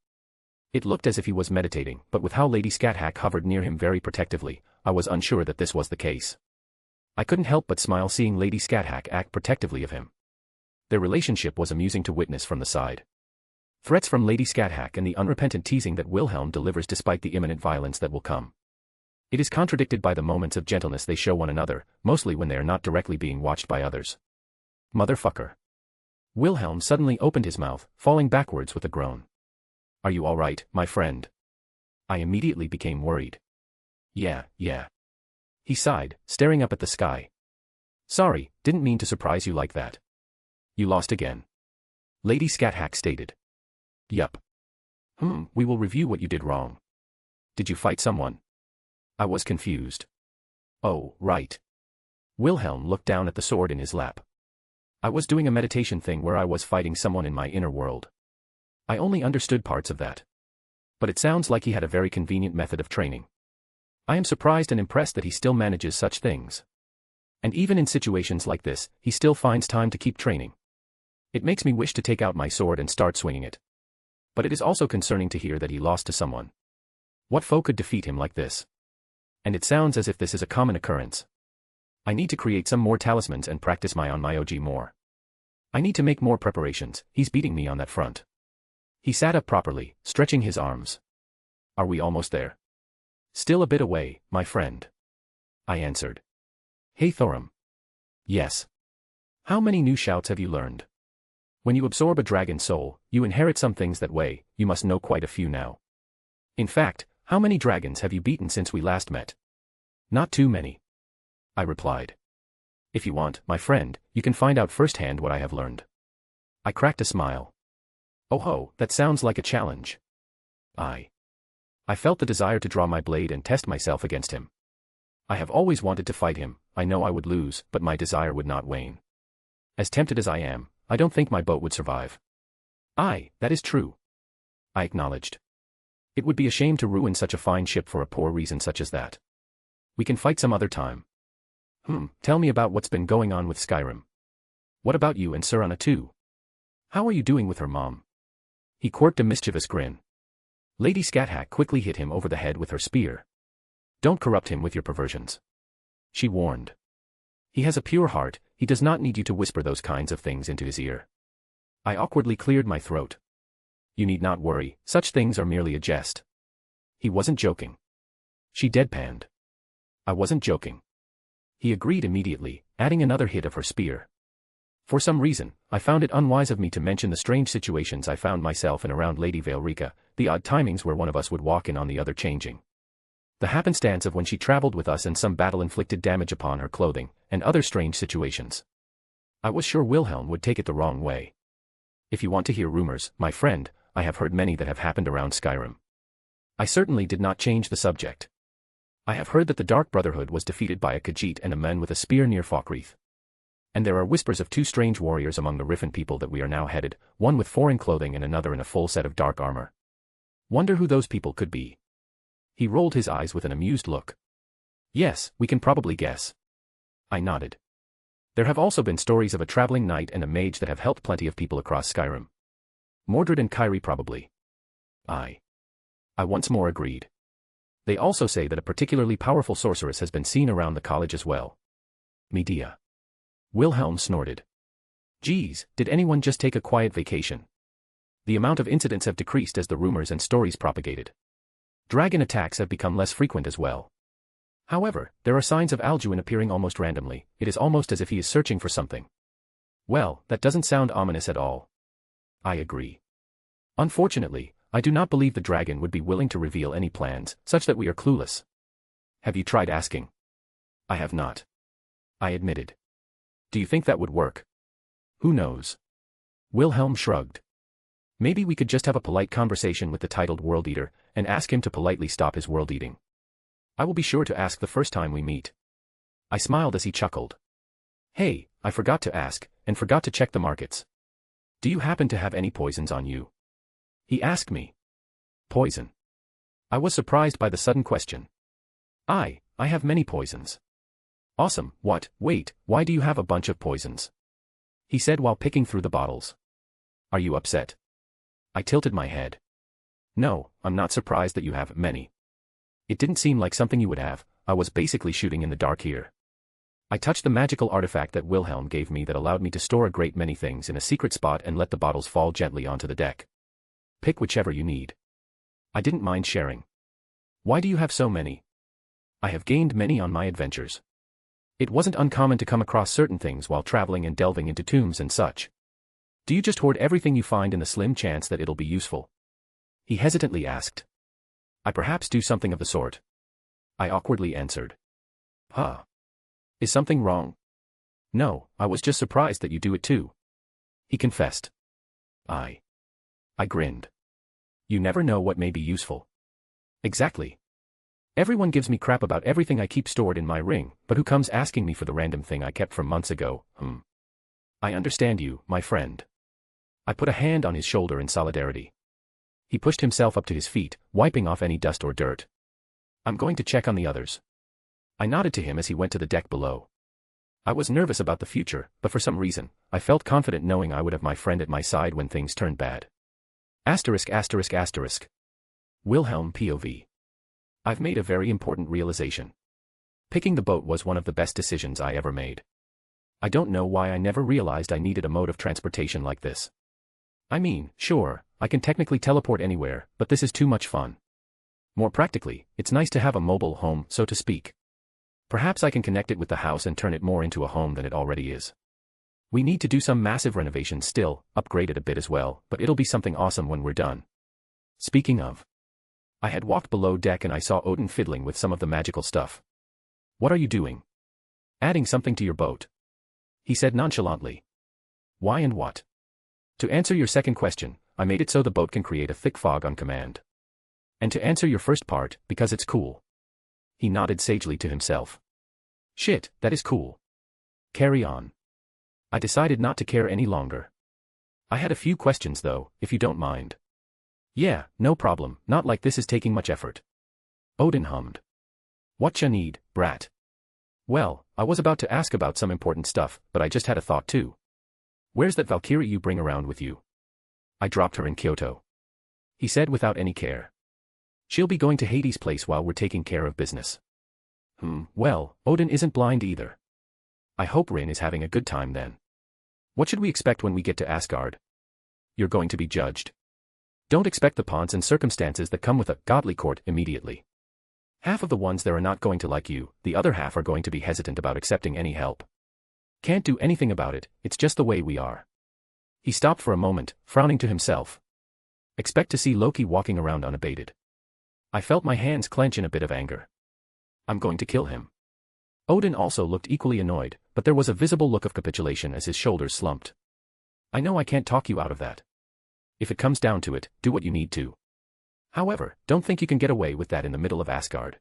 [SPEAKER 3] It looked as if he was meditating, but with how Lady Scathach hovered near him very protectively, I was unsure that this was the case. I couldn't help but smile seeing Lady Scathach act protectively of him. Their relationship was amusing to witness from the side. Threats from Lady Scathach and the unrepentant teasing that Wilhelm delivers despite the imminent violence that will come. It is contradicted by the moments of gentleness they show one another, mostly when they are not directly being watched by others. Motherfucker. Wilhelm suddenly opened his mouth, falling backwards with a groan. Are you all right, my friend? I immediately became worried. Yeah. He sighed, staring up at the sky. Sorry, didn't mean to surprise you like that. You lost again. Lady Scathach stated. Yup. We will review what you did wrong. Did you fight someone? I was confused. Oh, right. Wilhelm looked down at the sword in his lap. I was doing a meditation thing where I was fighting someone in my inner world. I only understood parts of that. But it sounds like he had a very convenient method of training. I am surprised and impressed that he still manages such things. And even in situations like this, he still finds time to keep training. It makes me wish to take out my sword and start swinging it. But it is also concerning to hear that he lost to someone. What foe could defeat him like this? And it sounds as if this is a common occurrence. I need to create some more talismans and practice my OG more. I need to make more preparations. He's beating me on that front. He sat up properly, stretching his arms. Are we almost there? Still a bit away, my friend. I answered. Hey Thorum. Yes. How many new shouts have you learned? When you absorb a dragon soul, you inherit some things that way. You must know quite a few now. In fact, how many dragons have you beaten since we last met? Not too many. I replied. If you want, my friend, you can find out firsthand what I have learned. I cracked a smile. Oh ho, that sounds like a challenge. I felt the desire to draw my blade and test myself against him. I have always wanted to fight him. I know I would lose, but my desire would not wane. As tempted as I am, I don't think my boat would survive. Aye, that is true. I acknowledged. It would be a shame to ruin such a fine ship for a poor reason such as that. We can fight some other time. Tell me about what's been going on with Skyrim. What about you and Sir Anna too? How are you doing with her mom? He quirked a mischievous grin. Lady Scathack quickly hit him over the head with her spear. Don't corrupt him with your perversions. She warned. He has a pure heart, he does not need you to whisper those kinds of things into his ear. I awkwardly cleared my throat. You need not worry, such things are merely a jest. He wasn't joking. She deadpanned. I wasn't joking. He agreed immediately, adding another hit of her spear. For some reason, I found it unwise of me to mention the strange situations I found myself in around Lady Vaelrica, the odd timings where one of us would walk in on the other changing. The happenstance of when she traveled with us and some battle inflicted damage upon her clothing, and other strange situations. I was sure Wilhelm would take it the wrong way. If you want to hear rumors, my friend, I have heard many that have happened around Skyrim. I certainly did not change the subject. I have heard that the Dark Brotherhood was defeated by a Khajiit and a man with a spear near Falkreath. And there are whispers of two strange warriors among the Riffin people that we are now headed, one with foreign clothing and another in a full set of dark armor. Wonder who those people could be. He rolled his eyes with an amused look. Yes, we can probably guess. I nodded. There have also been stories of a traveling knight and a mage that have helped plenty of people across Skyrim. Mordred and Kyrie probably. I once more agreed. They also say that a particularly powerful sorceress has been seen around the college as well. Medea. Wilhelm snorted. Geez, did anyone just take a quiet vacation? The amount of incidents have decreased as the rumors and stories propagated. Dragon attacks have become less frequent as well. However, there are signs of Alduin appearing almost randomly, it is almost as if he is searching for something. Well, that doesn't sound ominous at all. I agree. Unfortunately, I do not believe the dragon would be willing to reveal any plans, such that we are clueless. Have you tried asking? I have not. I admitted. Do you think that would work? Who knows? Wilhelm shrugged. Maybe we could just have a polite conversation with the titled World Eater, and ask him to politely stop his world eating. I will be sure to ask the first time we meet. I smiled as he chuckled. Hey, I forgot to ask, and forgot to check the markets. Do you happen to have any poisons on you? He asked me. Poison. I was surprised by the sudden question. I have many poisons. Awesome, what, wait, why do you have a bunch of poisons? He said while picking through the bottles. Are you upset? I tilted my head. No, I'm not surprised that you have many. It didn't seem like something you would have, I was basically shooting in the dark here. I touched the magical artifact that Wilhelm gave me that allowed me to store a great many things in a secret spot and let the bottles fall gently onto the deck. Pick whichever you need. I didn't mind sharing. Why do you have so many? I have gained many on my adventures. It wasn't uncommon to come across certain things while traveling and delving into tombs and such. Do you just hoard everything you find in the slim chance that it'll be useful? He hesitantly asked. I perhaps do something of the sort. I awkwardly answered. Huh. Is something wrong? No, I was just surprised that you do it too. He confessed. I grinned. You never know what may be useful. Exactly. Everyone gives me crap about everything I keep stored in my ring, but who comes asking me for the random thing I kept from months ago, I understand you, my friend. I put a hand on his shoulder in solidarity. He pushed himself up to his feet, wiping off any dust or dirt. I'm going to check on the others. I nodded to him as he went to the deck below. I was nervous about the future, but for some reason, I felt confident knowing I would have my friend at my side when things turned bad. Asterisk asterisk asterisk. Wilhelm POV. I've made a very important realization. Picking the boat was one of the best decisions I ever made. I don't know why I never realized I needed a mode of transportation like this. I mean, sure, I can technically teleport anywhere, but this is too much fun. More practically, it's nice to have a mobile home, so to speak. Perhaps I can connect it with the house and turn it more into a home than it already is. We need to do some massive renovations still, upgrade it a bit as well, but it'll be something awesome when we're done. Speaking of. I had walked below deck and I saw Odin fiddling with some of the magical stuff. What are you doing? Adding something to your boat. He said nonchalantly. Why and what? To answer your second question, I made it so the boat can create a thick fog on command. And to answer your first part, because it's cool. He nodded sagely to himself. Shit, that is cool. Carry on. I decided not to care any longer. I had a few questions though, if you don't mind. Yeah, no problem, not like this is taking much effort. Odin hummed. Whatcha need, brat? Well, I was about to ask about some important stuff, but I just had a thought too. Where's that Valkyrie you bring around with you? I dropped her in Kyoto. He said without any care. She'll be going to Hades' place while we're taking care of business. Well, Odin isn't blind either. I hope Rin is having a good time then. What should we expect when we get to Asgard? You're going to be judged. Don't expect the pomps and circumstances that come with a godly court immediately. Half of the ones there are not going to like you, the other half are going to be hesitant about accepting any help. Can't do anything about it, it's just the way we are. He stopped for a moment, frowning to himself. Expect to see Loki walking around unabated. I felt my hands clench in a bit of anger. I'm going to kill him. Odin also looked equally annoyed, but there was a visible look of capitulation as his shoulders slumped. I know I can't talk you out of that. If it comes down to it, do what you need to. However, don't think you can get away with that in the middle of Asgard.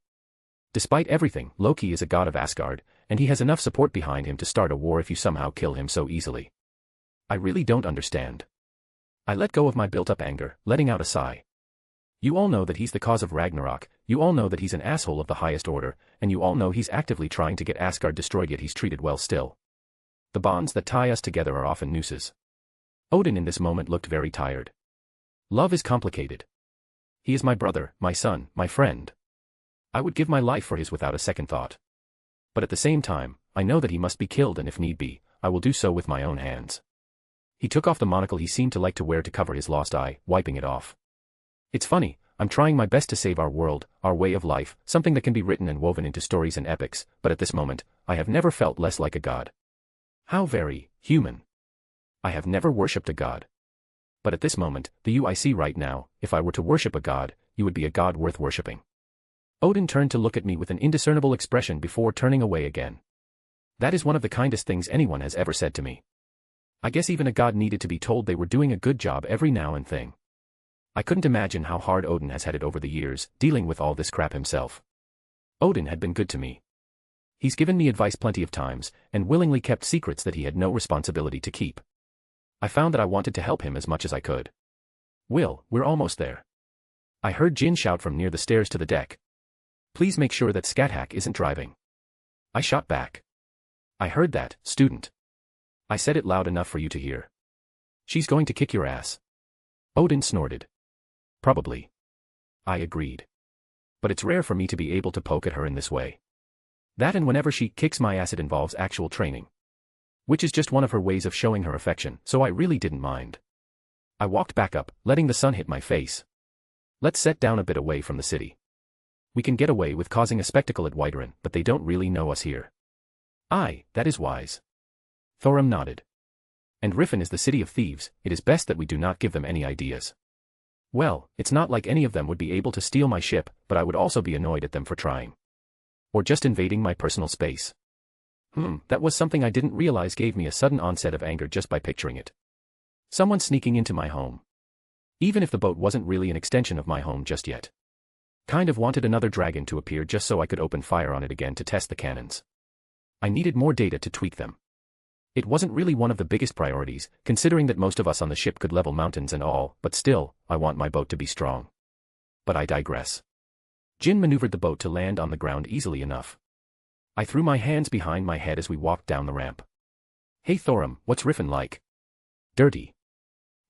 [SPEAKER 3] Despite everything, Loki is a god of Asgard, and he has enough support behind him to start a war if you somehow kill him so easily. I really don't understand. I let go of my built-up anger, letting out a sigh. You all know that he's the cause of Ragnarok, you all know that he's an asshole of the highest order, and you all know he's actively trying to get Asgard destroyed, yet he's treated well still. The bonds that tie us together are often nooses. Odin in this moment looked very tired. Love is complicated. He is my brother, my son, my friend. I would give my life for his without a second thought. But at the same time, I know that he must be killed, and if need be, I will do so with my own hands. He took off the monocle he seemed to like to wear to cover his lost eye, wiping it off. It's funny, I'm trying my best to save our world, our way of life, something that can be written and woven into stories and epics, but at this moment, I have never felt less like a god. How very human. I have never worshipped a god. But at this moment, the you I see right now, if I were to worship a god, you would be a god worth worshipping. Odin turned to look at me with an indiscernible expression before turning away again. That is one of the kindest things anyone has ever said to me. I guess even a god needed to be told they were doing a good job every now and then. I couldn't imagine how hard Odin has had it over the years, dealing with all this crap himself. Odin had been good to me. He's given me advice plenty of times, and willingly kept secrets that he had no responsibility to keep. I found that I wanted to help him as much as I could. Will, we're almost there. I heard Jin shout from near the stairs to the deck. Please make sure that Scathack isn't driving. I shot back. I heard that, student. I said it loud enough for you to hear. She's going to kick your ass. Odin snorted. Probably. I agreed. But it's rare for me to be able to poke at her in this way. That and whenever she kicks my ass it involves actual training. Which is just one of her ways of showing her affection, so I really didn't mind. I walked back up, letting the sun hit my face. Let's set down a bit away from the city. We can get away with causing a spectacle at Whiterun, but they don't really know us here. Aye, that is wise. Thorim nodded. And Riffin is the city of thieves, it is best that we do not give them any ideas. Well, it's not like any of them would be able to steal my ship, but I would also be annoyed at them for trying. Or just invading my personal space. That was something I didn't realize gave me a sudden onset of anger just by picturing it. Someone sneaking into my home. Even if the boat wasn't really an extension of my home just yet. Kind of wanted another dragon to appear just so I could open fire on it again to test the cannons. I needed more data to tweak them. It wasn't really one of the biggest priorities, considering that most of us on the ship could level mountains and all, but still, I want my boat to be strong. But I digress. Jin maneuvered the boat to land on the ground easily enough. I threw my hands behind my head as we walked down the ramp. Hey Thorim, what's Riffin like? Dirty.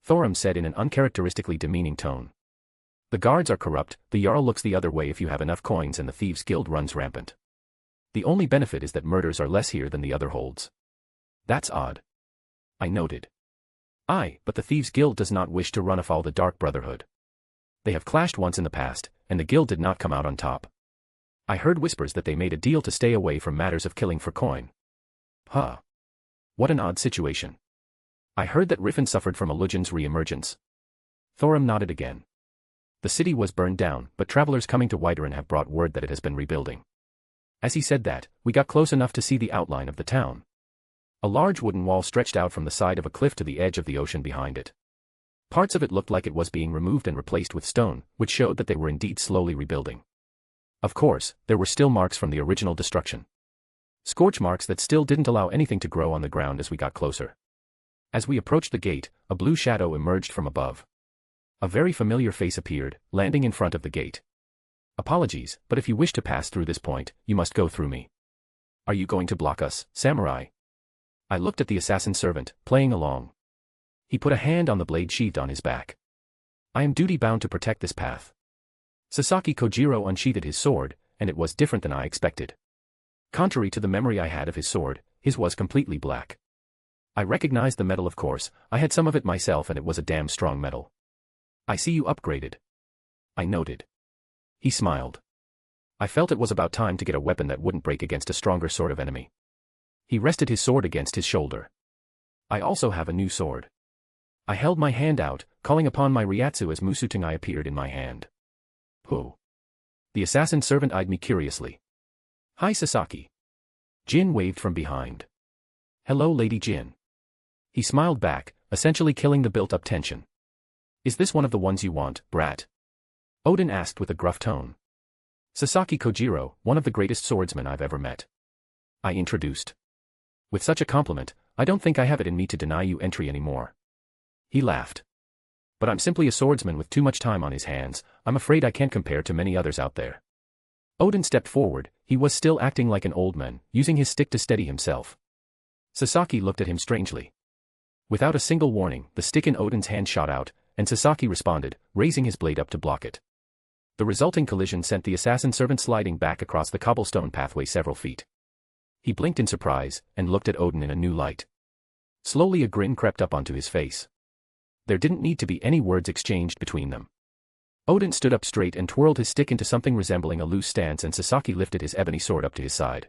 [SPEAKER 3] Thorim said in an uncharacteristically demeaning tone. The guards are corrupt, the Jarl looks the other way if you have enough coins, and the Thieves' Guild runs rampant. The only benefit is that murders are less here than the other holds. That's odd. I noted. Aye, but the Thieves' Guild does not wish to run afoul the Dark Brotherhood. They have clashed once in the past, and the guild did not come out on top. I heard whispers that they made a deal to stay away from matters of killing for coin. Huh. What an odd situation. I heard that Riffin suffered from a Lugian's re-emergence. Thorim nodded again. The city was burned down, but travelers coming to Whiterun have brought word that it has been rebuilding. As he said that, we got close enough to see the outline of the town. A large wooden wall stretched out from the side of a cliff to the edge of the ocean behind it. Parts of it looked like it was being removed and replaced with stone, which showed that they were indeed slowly rebuilding. Of course, there were still marks from the original destruction. Scorch marks that still didn't allow anything to grow on the ground as we got closer. As we approached the gate, a blue shadow emerged from above. A very familiar face appeared, landing in front of the gate. Apologies, but if you wish to pass through this point, you must go through me. Are you going to block us, samurai? I looked at the assassin servant, playing along. He put a hand on the blade sheathed on his back. I am duty-bound to protect this path. Sasaki Kojiro unsheathed his sword, and it was different than I expected. Contrary to the memory I had of his sword, his was completely black. I recognized the metal, of course. I had some of it myself, and it was a damn strong metal. I see you upgraded. I noted. He smiled. I felt it was about time to get a weapon that wouldn't break against a stronger sort of enemy. He rested his sword against his shoulder. I also have a new sword. I held my hand out, calling upon my Ryatsu as Musutengai appeared in my hand. Who? The assassin servant eyed me curiously. Hi Sasaki. Jin waved from behind. Hello Lady Jin. He smiled back, essentially killing the built-up tension. Is this one of the ones you want, brat? Odin asked with a gruff tone. Sasaki Kojiro, one of the greatest swordsmen I've ever met. I introduced. With such a compliment, I don't think I have it in me to deny you entry anymore. He laughed. But I'm simply a swordsman with too much time on his hands. I'm afraid I can't compare to many others out there. Odin stepped forward. He was still acting like an old man, using his stick to steady himself. Sasaki looked at him strangely. Without a single warning, the stick in Odin's hand shot out, and Sasaki responded, raising his blade up to block it. The resulting collision sent the assassin servant sliding back across the cobblestone pathway several feet. He blinked in surprise, and looked at Odin in a new light. Slowly a grin crept up onto his face. There didn't need to be any words exchanged between them. Odin stood up straight and twirled his stick into something resembling a loose stance, and Sasaki lifted his ebony sword up to his side.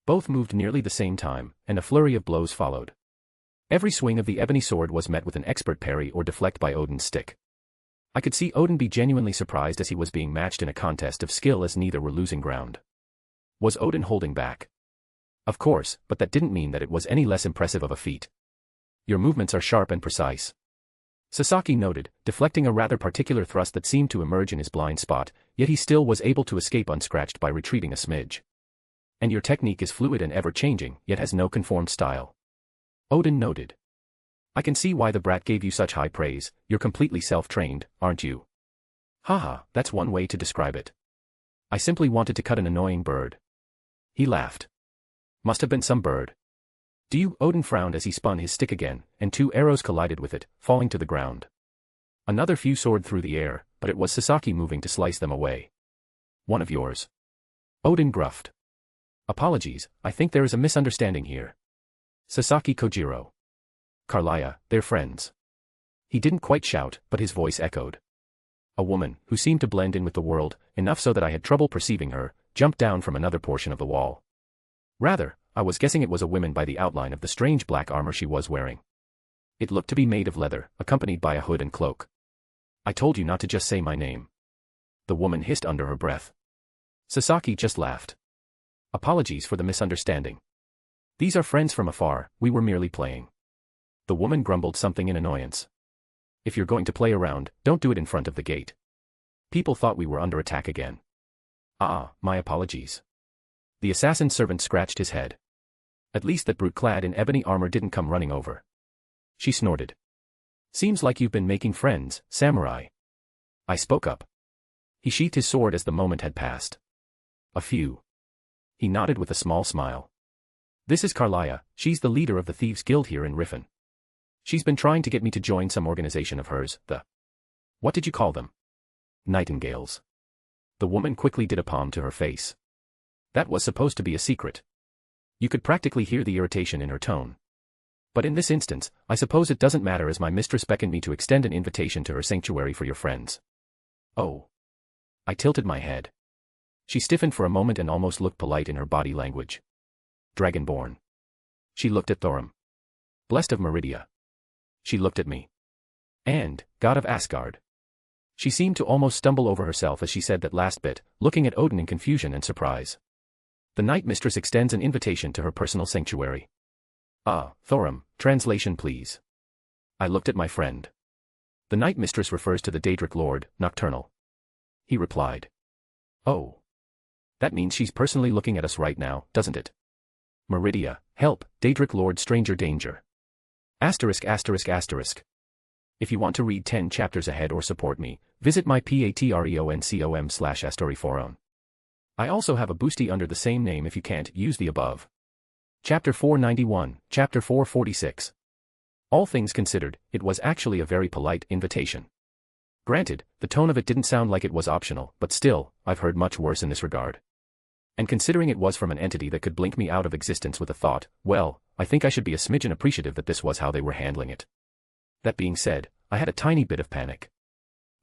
[SPEAKER 3] Both moved nearly the same time, and a flurry of blows followed. Every swing of the ebony sword was met with an expert parry or deflect by Odin's stick. I could see Odin be genuinely surprised as he was being matched in a contest of skill, as neither were losing ground. Was Odin holding back? Of course, but that didn't mean that it was any less impressive of a feat. Your movements are sharp and precise, Sasaki noted, deflecting a rather particular thrust that seemed to emerge in his blind spot, yet he still was able to escape unscratched by retreating a smidge. And your technique is fluid and ever-changing, yet has no conformed style. Odin noted. I can see why the brat gave you such high praise. You're completely self-trained, aren't you? Haha, that's one way to describe it. I simply wanted to cut an annoying bird. He laughed. Must have been some bird. Do you? Odin frowned as he spun his stick again, and two arrows collided with it, falling to the ground. Another few soared through the air, but it was Sasaki moving to slice them away. One of yours. Odin gruffed. Apologies, I think there is a misunderstanding here. Sasaki Kojiro. Carlia, they're friends. He didn't quite shout, but his voice echoed. A woman, who seemed to blend in with the world, enough so that I had trouble perceiving her, jumped down from another portion of the wall. Rather, I was guessing it was a woman by the outline of the strange black armor she was wearing. It looked to be made of leather, accompanied by a hood and cloak. I told you not to just say my name. The woman hissed under her breath. Sasaki just laughed. Apologies for the misunderstanding. These are friends from afar, we were merely playing. The woman grumbled something in annoyance. If you're going to play around, don't do it in front of the gate. People thought we were under attack again. My apologies. The assassin servant scratched his head. At least that brute clad in ebony armor didn't come running over. She snorted. Seems like you've been making friends, samurai. I spoke up. He sheathed his sword as the moment had passed. A few. He nodded with a small smile. This is Carlia, she's the leader of the Thieves' Guild here in Riffin. She's been trying to get me to join some organization of hers, the... What did you call them? Nightingales. The woman quickly did a palm to her face. That was supposed to be a secret. You could practically hear the irritation in her tone. But in this instance, I suppose it doesn't matter, as my mistress beckoned me to extend an invitation to her sanctuary for your friends. Oh. I tilted my head. She stiffened for a moment and almost looked polite in her body language. Dragonborn. She looked at Thorim. Blessed of Meridia. She looked at me. And, God of Asgard. She seemed to almost stumble over herself as she said that last bit, looking at Odin in confusion and surprise. The Night Mistress extends an invitation to her personal sanctuary. Thorim, translation please. I looked at my friend. The Night Mistress refers to the Daedric Lord, Nocturnal. He replied. Oh. That means she's personally looking at us right now, doesn't it? Meridia, help, Daedric Lord, stranger danger. Asterisk asterisk asterisk. If you want to read 10 chapters ahead or support me, visit my patreon.com/AstoryForum. I also have a boosty under the same name if you can't use the above. Chapter 491, Chapter 446. All things considered, it was actually a very polite invitation. Granted, the tone of it didn't sound like it was optional, but still, I've heard much worse in this regard. And considering it was from an entity that could blink me out of existence with a thought, well, I think I should be a smidgen appreciative that this was how they were handling it. That being said, I had a tiny bit of panic.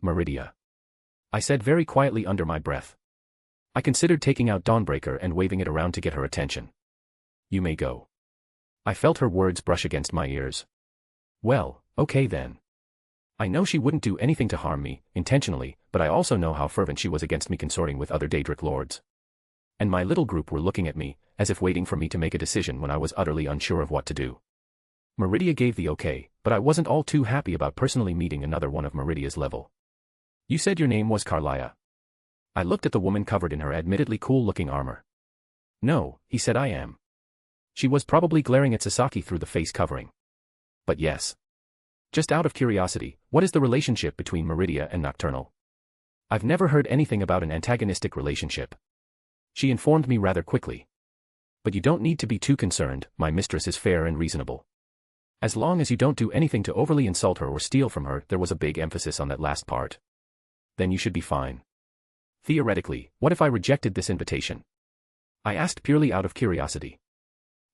[SPEAKER 3] Meridia. I said very quietly under my breath. I considered taking out Dawnbreaker and waving it around to get her attention. You may go. I felt her words brush against my ears. Well, okay then. I know she wouldn't do anything to harm me, intentionally, but I also know how fervent she was against me consorting with other Daedric lords. And my little group were looking at me, as if waiting for me to make a decision when I was utterly unsure of what to do. Meridia gave the okay, but I wasn't all too happy about personally meeting another one of Meridia's level. You said your name was Carlia. I looked at the woman covered in her admittedly cool-looking armor. No, he said I am. She was probably glaring at Sasaki through the face covering. But yes. Just out of curiosity, what is the relationship between Meridia and Nocturnal? I've never heard anything about an antagonistic relationship. She informed me rather quickly. But you don't need to be too concerned, my mistress is fair and reasonable. As long as you don't do anything to overly insult her or steal from her, there was a big emphasis on that last part. Then you should be fine. Theoretically, what if I rejected this invitation? I asked purely out of curiosity.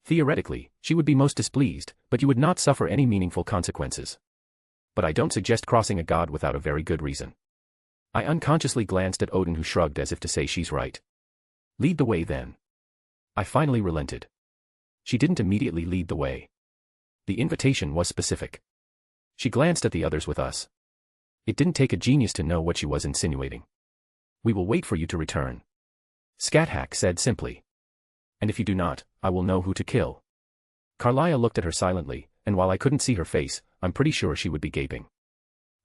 [SPEAKER 3] Theoretically, she would be most displeased, but you would not suffer any meaningful consequences. But I don't suggest crossing a god without a very good reason. I unconsciously glanced at Odin, who shrugged as if to say she's right. Lead the way then. I finally relented. She didn't immediately lead the way. The invitation was specific. She glanced at the others with us. It didn't take a genius to know what she was insinuating. We will wait for you to return. Scathack said simply. And if you do not, I will know who to kill. Carlia looked at her silently, and while I couldn't see her face, I'm pretty sure she would be gaping.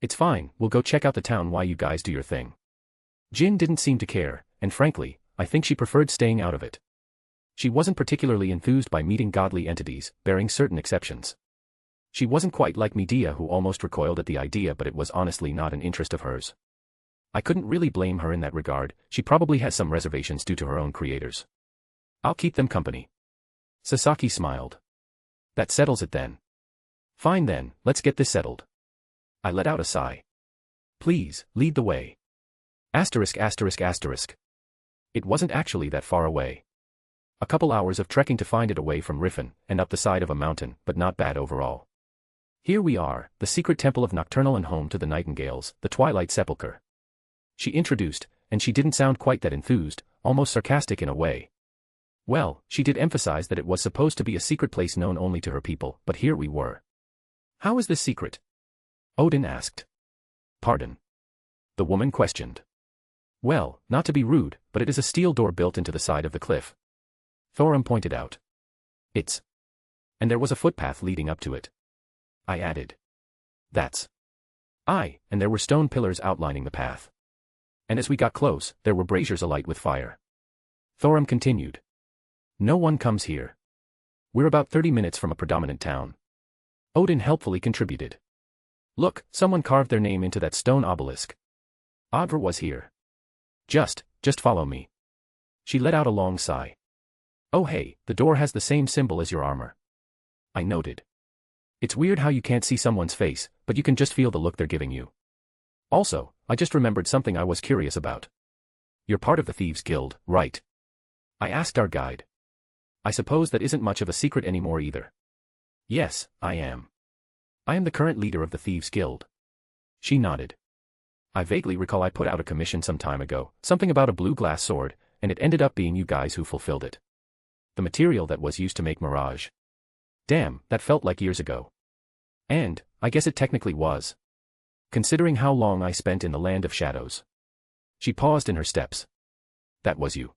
[SPEAKER 3] It's fine, we'll go check out the town while you guys do your thing. Jin didn't seem to care, and frankly, I think she preferred staying out of it. She wasn't particularly enthused by meeting godly entities, bearing certain exceptions. She wasn't quite like Medea, who almost recoiled at the idea, but it was honestly not an interest of hers. I couldn't really blame her in that regard. She probably has some reservations due to her own creators. I'll keep them company. Sasaki smiled. That settles it then. Fine then, let's get this settled. I let out a sigh. Please, lead the way. Asterisk asterisk asterisk. It wasn't actually that far away. A couple hours of trekking to find it away from Riffin, and up the side of a mountain, but not bad overall. Here we are, the secret temple of Nocturnal and home to the Nightingales, the Twilight Sepulchre. She introduced, and she didn't sound quite that enthused, almost sarcastic in a way. Well, she did emphasize that it was supposed to be a secret place known only to her people, but here we were. How is this secret? Odin asked. Pardon? The woman questioned. Well, not to be rude, but it is a steel door built into the side of the cliff. Thorum pointed out. It's. And there was a footpath leading up to it. I added. That's. Aye, and there were stone pillars outlining the path. And as we got close, there were braziers alight with fire. Thorum continued. No one comes here. We're about 30 minutes from a predominant town. Odin helpfully contributed. Look, someone carved their name into that stone obelisk. Adra was here. Just follow me. She let out a long sigh. Oh hey, the door has the same symbol as your armor. I noted. It's weird how you can't see someone's face, but you can just feel the look they're giving you. Also, I just remembered something I was curious about. You're part of the Thieves' Guild, right? I asked our guide. I suppose that isn't much of a secret anymore either. Yes, I am. I am the current leader of the Thieves' Guild. She nodded. I vaguely recall I put out a commission some time ago, something about a blue glass sword, and it ended up being you guys who fulfilled it. The material that was used to make Mirage. Damn, that felt like years ago. And, I guess it technically was. Considering how long I spent in the land of shadows. She paused in her steps. That was you.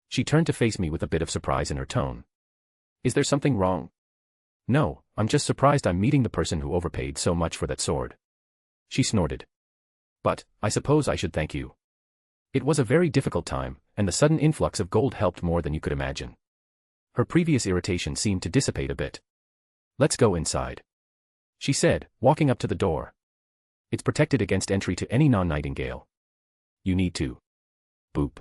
[SPEAKER 3] She turned to face me with a bit of surprise in her tone. Is there something wrong? No, I'm just surprised I'm meeting the person who overpaid so much for that sword. She snorted. But, I suppose I should thank you. It was a very difficult time, and the sudden influx of gold helped more than you could imagine. Her previous irritation seemed to dissipate a bit. Let's go inside. she said, walking up to the door. It's protected against entry to any non-nightingale. You need to. Boop.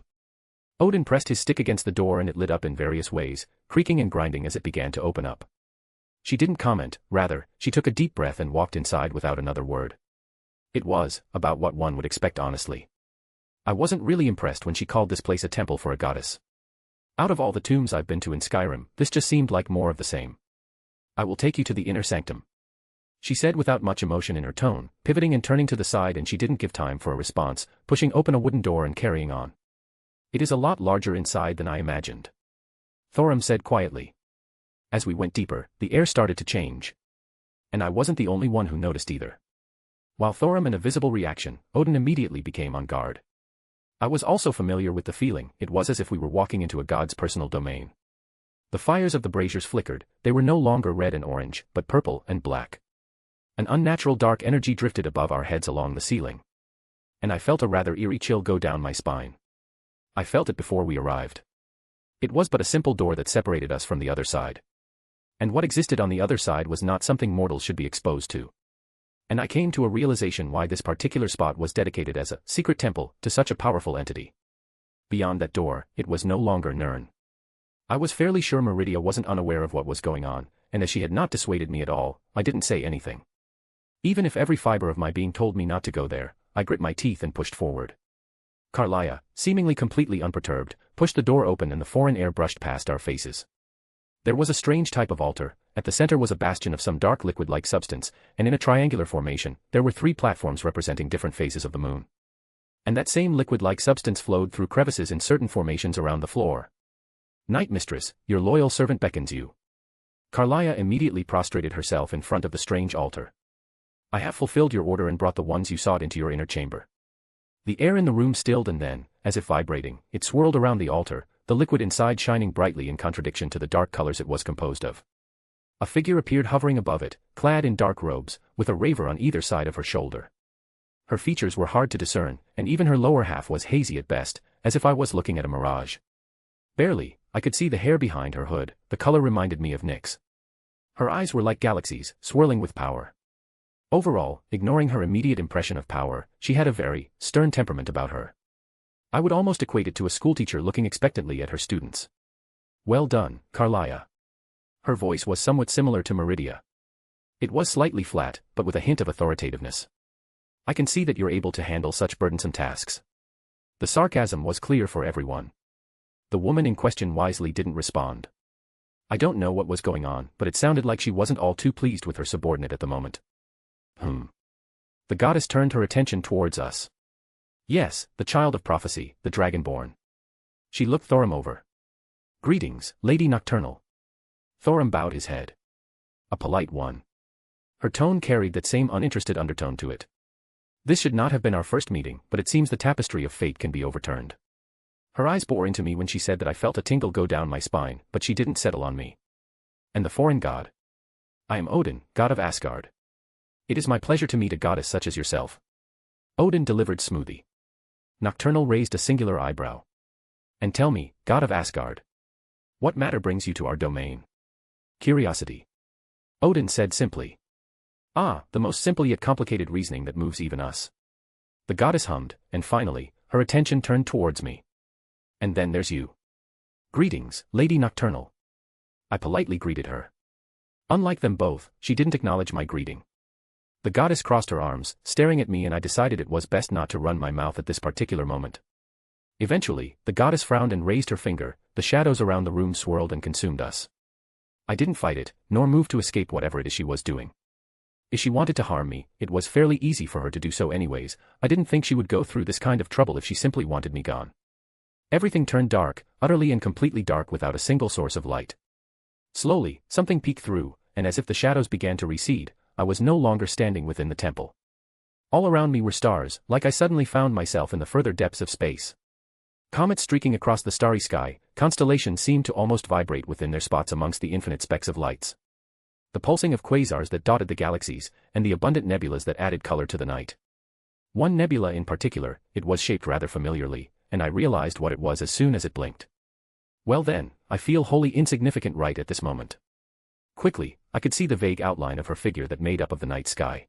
[SPEAKER 3] Odin pressed his stick against the door and it lit up in various ways, creaking and grinding as it began to open up. She didn't comment, rather, she took a deep breath and walked inside without another word. It was about what one would expect, honestly. I wasn't really impressed when she called this place a temple for a goddess. Out of all the tombs I've been to in Skyrim, this just seemed like more of the same. I will take you to the inner sanctum, she said without much emotion in her tone, pivoting and turning to the side, and she didn't give time for a response, pushing open a wooden door and carrying on. It is a lot larger inside than I imagined, Thorim said quietly. As we went deeper, the air started to change. And I wasn't the only one who noticed either. While Thorim in a visible reaction, Odin immediately became on guard. I was also familiar with the feeling. It was as if we were walking into a god's personal domain. The fires of the braziers flickered, they were no longer red and orange, but purple and black. An unnatural dark energy drifted above our heads along the ceiling. And I felt a rather eerie chill go down my spine. I felt it before we arrived. It was but a simple door that separated us from the other side. And what existed on the other side was not something mortals should be exposed to. And I came to a realization why this particular spot was dedicated as a secret temple to such a powerful entity. Beyond that door, it was no longer Nirn. I was fairly sure Meridia wasn't unaware of what was going on, and as she had not dissuaded me at all, I didn't say anything. Even if every fiber of my being told me not to go there, I grit my teeth and pushed forward. Karliah, seemingly completely unperturbed, pushed the door open and the foreign air brushed past our faces. There was a strange type of altar. At the center was a bastion of some dark liquid-like substance, and in a triangular formation, there were 3 platforms representing different phases of the moon. And that same liquid-like substance flowed through crevices in certain formations around the floor. Night Mistress, your loyal servant beckons you. Karliah immediately prostrated herself in front of the strange altar. I have fulfilled your order and brought the ones you sought into your inner chamber. The air in the room stilled and then, as if vibrating, it swirled around the altar, the liquid inside shining brightly in contradiction to the dark colors it was composed of. A figure appeared hovering above it, clad in dark robes, with a raver on either side of her shoulder. Her features were hard to discern, and even her lower half was hazy at best, as if I was looking at a mirage. Barely, I could see the hair behind her hood. The color reminded me of Nyx's. Her eyes were like galaxies, swirling with power. Overall, ignoring her immediate impression of power, she had a very stern temperament about her. I would almost equate it to a schoolteacher looking expectantly at her students. Well done, Karliah. Her voice was somewhat similar to Meridia. It was slightly flat, but with a hint of authoritativeness. I can see that you're able to handle such burdensome tasks. The sarcasm was clear for everyone. The woman in question wisely didn't respond. I don't know what was going on, but it sounded like she wasn't all too pleased with her subordinate at the moment. The goddess turned her attention towards us. Yes, the child of prophecy, the dragonborn. She looked Thorim over. Greetings, Lady Nocturnal. Thorim bowed his head. A polite one. Her tone carried that same uninterested undertone to it. This should not have been our first meeting, but it seems the tapestry of fate can be overturned. Her eyes bore into me when she said that I felt a tingle go down my spine, but she didn't settle on me. And the foreign god? I am Odin, god of Asgard. It is my pleasure to meet a goddess such as yourself. Odin delivered smoothly. Nocturnal raised a singular eyebrow. And tell me, god of Asgard, what matter brings you to our domain? Curiosity. Odin said simply. Ah, the most simple yet complicated reasoning that moves even us. The goddess hummed, and finally, her attention turned towards me. And then there's you. Greetings, Lady Nocturnal. I politely greeted her. Unlike them both, she didn't acknowledge my greeting. The goddess crossed her arms, staring at me, and I decided it was best not to run my mouth at this particular moment. Eventually, the goddess frowned and raised her finger. The shadows around the room swirled and consumed us. I didn't fight it, nor move to escape whatever it is she was doing. If she wanted to harm me, it was fairly easy for her to do so anyways. I didn't think she would go through this kind of trouble if she simply wanted me gone. Everything turned dark, utterly and completely dark without a single source of light. Slowly, something peeked through, and as if the shadows began to recede, I was no longer standing within the temple. All around me were stars, like I suddenly found myself in the further depths of space. Comets streaking across the starry sky, constellations seemed to almost vibrate within their spots amongst the infinite specks of lights. The pulsing of quasars that dotted the galaxies, and the abundant nebulas that added color to the night. One nebula in particular, it was shaped rather familiarly, and I realized what it was as soon as it blinked. Well then, I feel wholly insignificant right at this moment. Quickly, I could see the vague outline of her figure that made up of the night sky.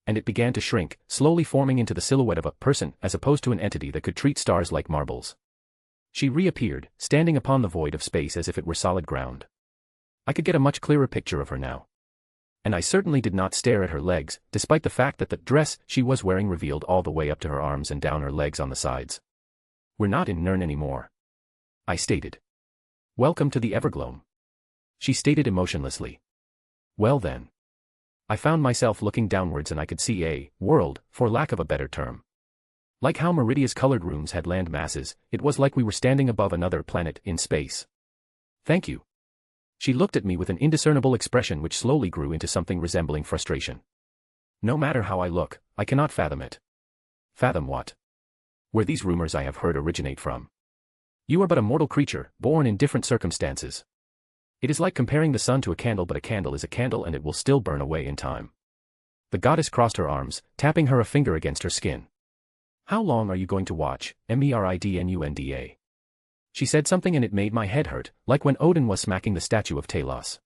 [SPEAKER 3] And it began to shrink, slowly forming into the silhouette of a person as opposed to an entity that could treat stars like marbles. She reappeared, standing upon the void of space as if it were solid ground. I could get a much clearer picture of her now. And I certainly did not stare at her legs, despite the fact that the dress she was wearing revealed all the way up to her arms and down her legs on the sides. "We're not in Nirn anymore," I stated. "Welcome to the Evergloam," she stated emotionlessly. "Well then." I found myself looking downwards and I could see a world, for lack of a better term. Like how Meridia's colored rooms had land masses, it was like we were standing above another planet in space. "Thank you." She looked at me with an indiscernible expression which slowly grew into something resembling frustration. "No matter how I look, I cannot fathom it." "Fathom what?" "Where these rumors I have heard originate from. You are but a mortal creature, born in different circumstances. It is like comparing the sun to a candle, but a candle is a candle and it will still burn away in time." The goddess crossed her arms, tapping a finger against her skin. "How long are you going to watch, Meridnunda?" She said something and it made my head hurt, like when Odin was smacking the statue of Talos.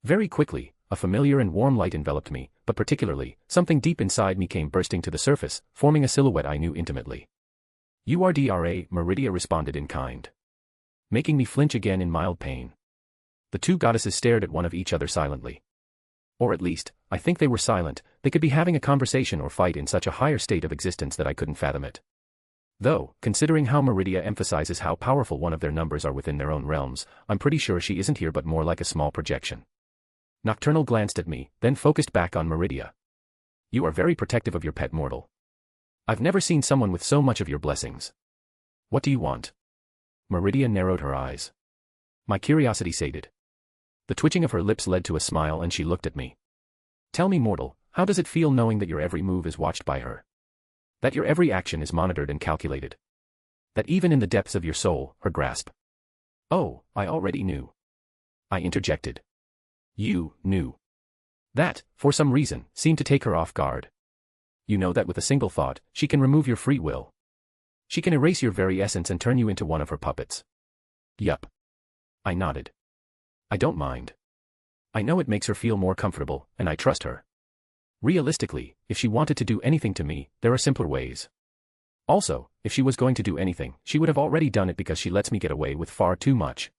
[SPEAKER 3] Very quickly, a familiar and warm light enveloped me, but particularly, something deep inside me came bursting to the surface, forming a silhouette I knew intimately. "Urdra," Meridia responded in kind, making me flinch again in mild pain. The two goddesses stared at one of each other silently. Or at least, I think they were silent. They could be having a conversation or fight in such a higher state of existence that I couldn't fathom it. Though, considering how Meridia emphasizes how powerful one of their numbers are within their own realms, I'm pretty sure she isn't here but more like a small projection. Nocturnal glanced at me, then focused back on Meridia. "You are very protective of your pet mortal. I've never seen someone with so much of your blessings. What do you want?" Meridia narrowed her eyes. My curiosity sated. The twitching of her lips led to a smile and she looked at me. "Tell me, mortal, how does it feel knowing that your every move is watched by her? That your every action is monitored and calculated? That even in the depths of your soul, her grasp—" "Oh, I already knew," I interjected. "You knew?" That, for some reason, seemed to take her off guard. "You know that with a single thought, she can remove your free will. She can erase your very essence and turn you into one of her puppets." "Yup." I nodded. "I don't mind. I know it makes her feel more comfortable, and I trust her. Realistically, if she wanted to do anything to me, there are simpler ways. Also, if she was going to do anything, she would have already done it because she lets me get away with far too much.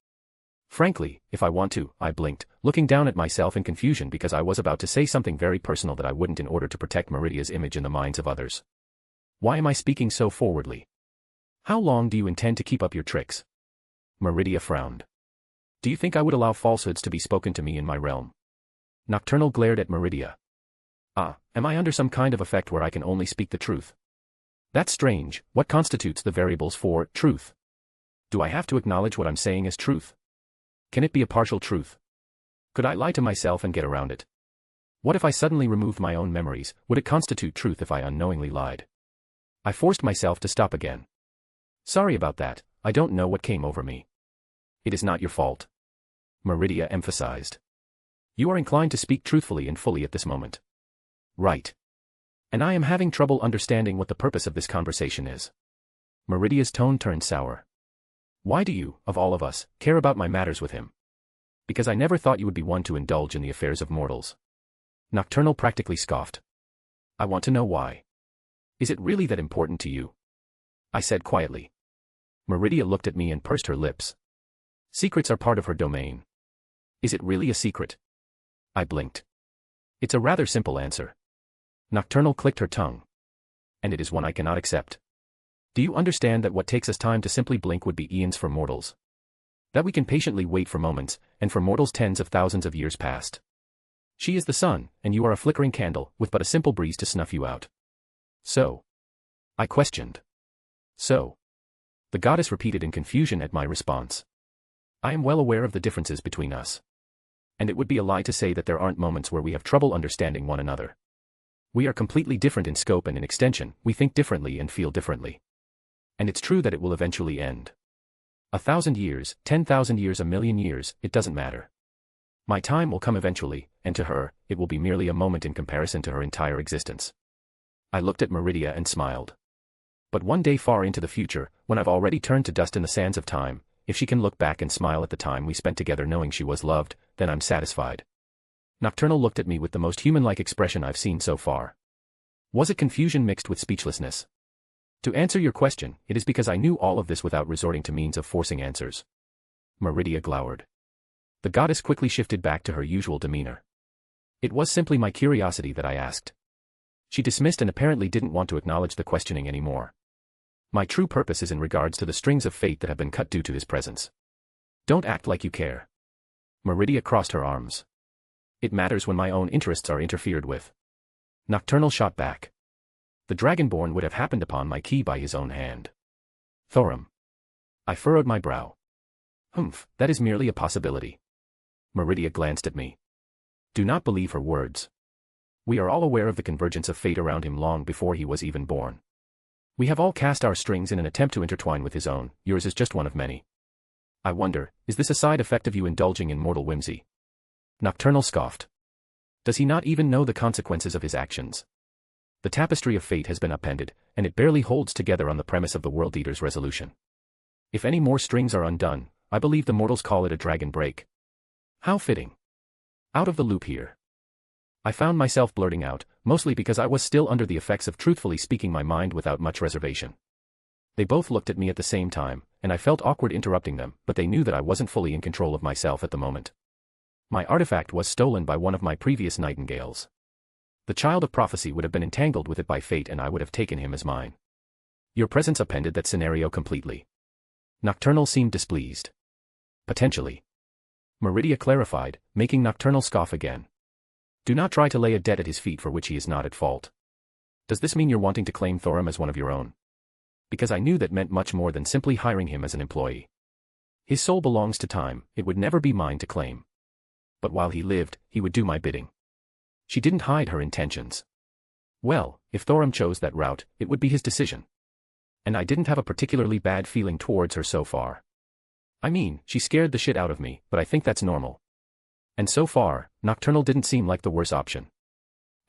[SPEAKER 3] Frankly, if I want to," I blinked, looking down at myself in confusion because I was about to say something very personal that I wouldn't in order to protect Meridia's image in the minds of others. Why am I speaking so forwardly? "How long do you intend to keep up your tricks?" Meridia frowned. "Do you think I would allow falsehoods to be spoken to me in my realm?" Nocturnal glared at Meridia. Am I under some kind of effect where I can only speak the truth?" "That's strange. What constitutes the variables for truth? Do I have to acknowledge what I'm saying as truth? Can it be a partial truth? Could I lie to myself and get around it? What if I suddenly removed my own memories? Would it constitute truth if I unknowingly lied?" I forced myself to stop again. "Sorry about that, I don't know what came over me." "It is not your fault," Meridia emphasized. "You are inclined to speak truthfully and fully at this moment." "Right. And I am having trouble understanding what the purpose of this conversation is." Meridia's tone turned sour. "Why do you, of all of us, care about my matters with him?" "Because I never thought you would be one to indulge in the affairs of mortals." Nocturnal practically scoffed. "I want to know why. Is it really that important to you?" I said quietly. Meridia looked at me and pursed her lips. Secrets are part of her domain. "Is it really a secret?" I blinked. "It's a rather simple answer." Nocturnal clicked her tongue. "And it is one I cannot accept. Do you understand that what takes us time to simply blink would be eons for mortals? That we can patiently wait for moments, and for mortals tens of thousands of years past? She is the sun, and you are a flickering candle, with but a simple breeze to snuff you out." "So?" I questioned. "So?" The goddess repeated in confusion at my response. "I am well aware of the differences between us. And it would be a lie to say that there aren't moments where we have trouble understanding one another. We are completely different in scope and in extension, we think differently and feel differently. And it's true that it will eventually end. 1,000 years, 10,000 years, 1,000,000 years, it doesn't matter. My time will come eventually, and to her, it will be merely a moment in comparison to her entire existence." I looked at Meridia and smiled. "But one day far into the future, when I've already turned to dust in the sands of time, if she can look back and smile at the time we spent together knowing she was loved, then I'm satisfied." Nocturnal looked at me with the most human-like expression I've seen so far. Was it confusion mixed with speechlessness? To answer your question, it is because I knew all of this without resorting to means of forcing answers. Meridia glowered. The goddess quickly shifted back to her usual demeanor. It was simply my curiosity that I asked. She dismissed and apparently didn't want to acknowledge the questioning anymore. My true purpose is in regards to the strings of fate that have been cut due to his presence. Don't act like you care. Meridia crossed her arms. It matters when my own interests are interfered with. Nocturnal shot back. The Dragonborn would have happened upon my key by his own hand. Thorum. I furrowed my brow. Humph, that is merely a possibility. Meridia glanced at me. Do not believe her words. We are all aware of the convergence of fate around him long before he was even born. We have all cast our strings in an attempt to intertwine with his own, yours is just one of many. I wonder, is this a side effect of you indulging in mortal whimsy? Nocturnal scoffed. Does he not even know the consequences of his actions? The tapestry of fate has been upended, and it barely holds together on the premise of the World Eater's resolution. If any more strings are undone, I believe the mortals call it a dragon break. How fitting. Out of the loop here. I found myself blurting out, mostly because I was still under the effects of truthfully speaking my mind without much reservation. They both looked at me at the same time, and I felt awkward interrupting them, but they knew that I wasn't fully in control of myself at the moment. My artifact was stolen by one of my previous nightingales. The child of prophecy would have been entangled with it by fate and I would have taken him as mine. Your presence upended that scenario completely. Nocturnal seemed displeased. Potentially. Meridia clarified, making Nocturnal scoff again. Do not try to lay a debt at his feet for which he is not at fault. Does this mean you're wanting to claim Thorum as one of your own? Because I knew that meant much more than simply hiring him as an employee. His soul belongs to time, it would never be mine to claim. But while he lived, he would do my bidding. She didn't hide her intentions. Well, if Thorum chose that route, it would be his decision. And I didn't have a particularly bad feeling towards her so far. I mean, she scared the shit out of me, but I think that's normal. And so far, Nocturnal didn't seem like the worst option.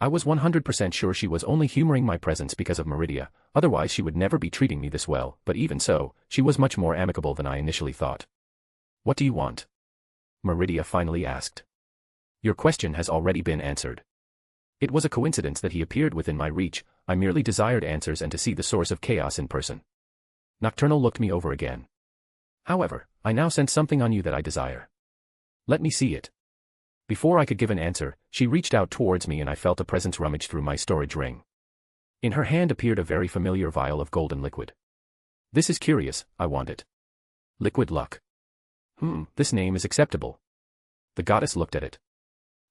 [SPEAKER 3] I was 100% sure she was only humoring my presence because of Meridia, otherwise she would never be treating me this well, but even so, she was much more amicable than I initially thought. What do you want? Meridia finally asked. Your question has already been answered. It was a coincidence that he appeared within my reach, I merely desired answers and to see the source of chaos in person. Nocturnal looked me over again. However, I now sense something on you that I desire. Let me see it. Before I could give an answer, she reached out towards me and I felt a presence rummage through my storage ring. In her hand appeared a very familiar vial of golden liquid. This is curious, I want it. Liquid luck. This name is acceptable. The goddess looked at it.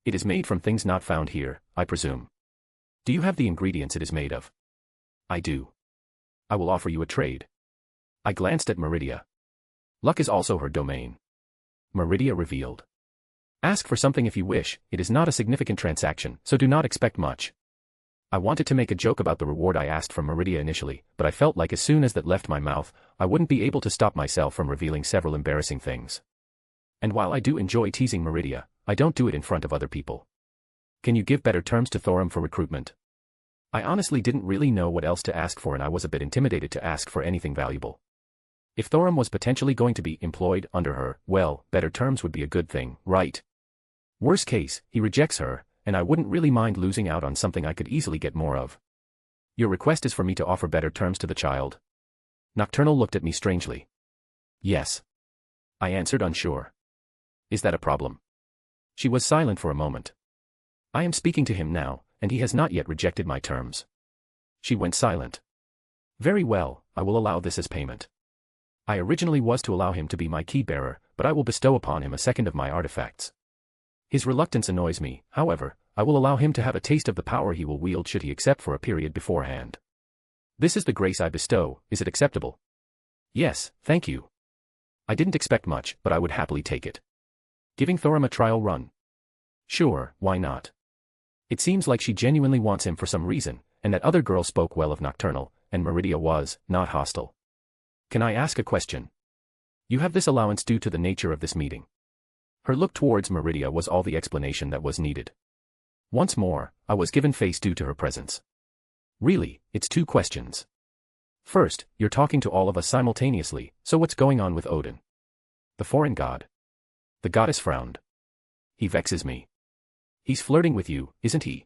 [SPEAKER 3] It is made from things not found here, I presume. Do you have the ingredients it is made of? I do. I will offer you a trade. I glanced at Meridia. Luck is also her domain. Meridia revealed. Ask for something if you wish, it is not a significant transaction, so do not expect much. I wanted to make a joke about the reward I asked from Meridia initially, but I felt like as soon as that left my mouth, I wouldn't be able to stop myself from revealing several embarrassing things. And while I do enjoy teasing Meridia, I don't do it in front of other people. Can you give better terms to Thorum for recruitment? I honestly didn't really know what else to ask for and I was a bit intimidated to ask for anything valuable. If Thorum was potentially going to be employed under her, well, better terms would be a good thing, right? Worst case, he rejects her, and I wouldn't really mind losing out on something I could easily get more of. Your request is for me to offer better terms to the child? Nocturnal looked at me strangely. Yes. I answered unsure. Is that a problem? She was silent for a moment. I am speaking to him now, and he has not yet rejected my terms. She went silent. Very well, I will allow this as payment. I originally was to allow him to be my key bearer, but I will bestow upon him a second of my artifacts. His reluctance annoys me, however, I will allow him to have a taste of the power he will wield should he accept for a period beforehand. This is the grace I bestow, is it acceptable? Yes, thank you. I didn't expect much, but I would happily take it. Giving Thorum a trial run? Sure, why not? It seems like she genuinely wants him for some reason, and that other girl spoke well of Nocturnal, and Meridia was, not hostile. Can I ask a question? You have this allowance due to the nature of this meeting. Her look towards Meridia was all the explanation that was needed. Once more, I was given face due to her presence. Really, it's 2 questions. First, you're talking to all of us simultaneously, so what's going on with Odin? The foreign god. The goddess frowned. He vexes me. He's flirting with you, isn't he?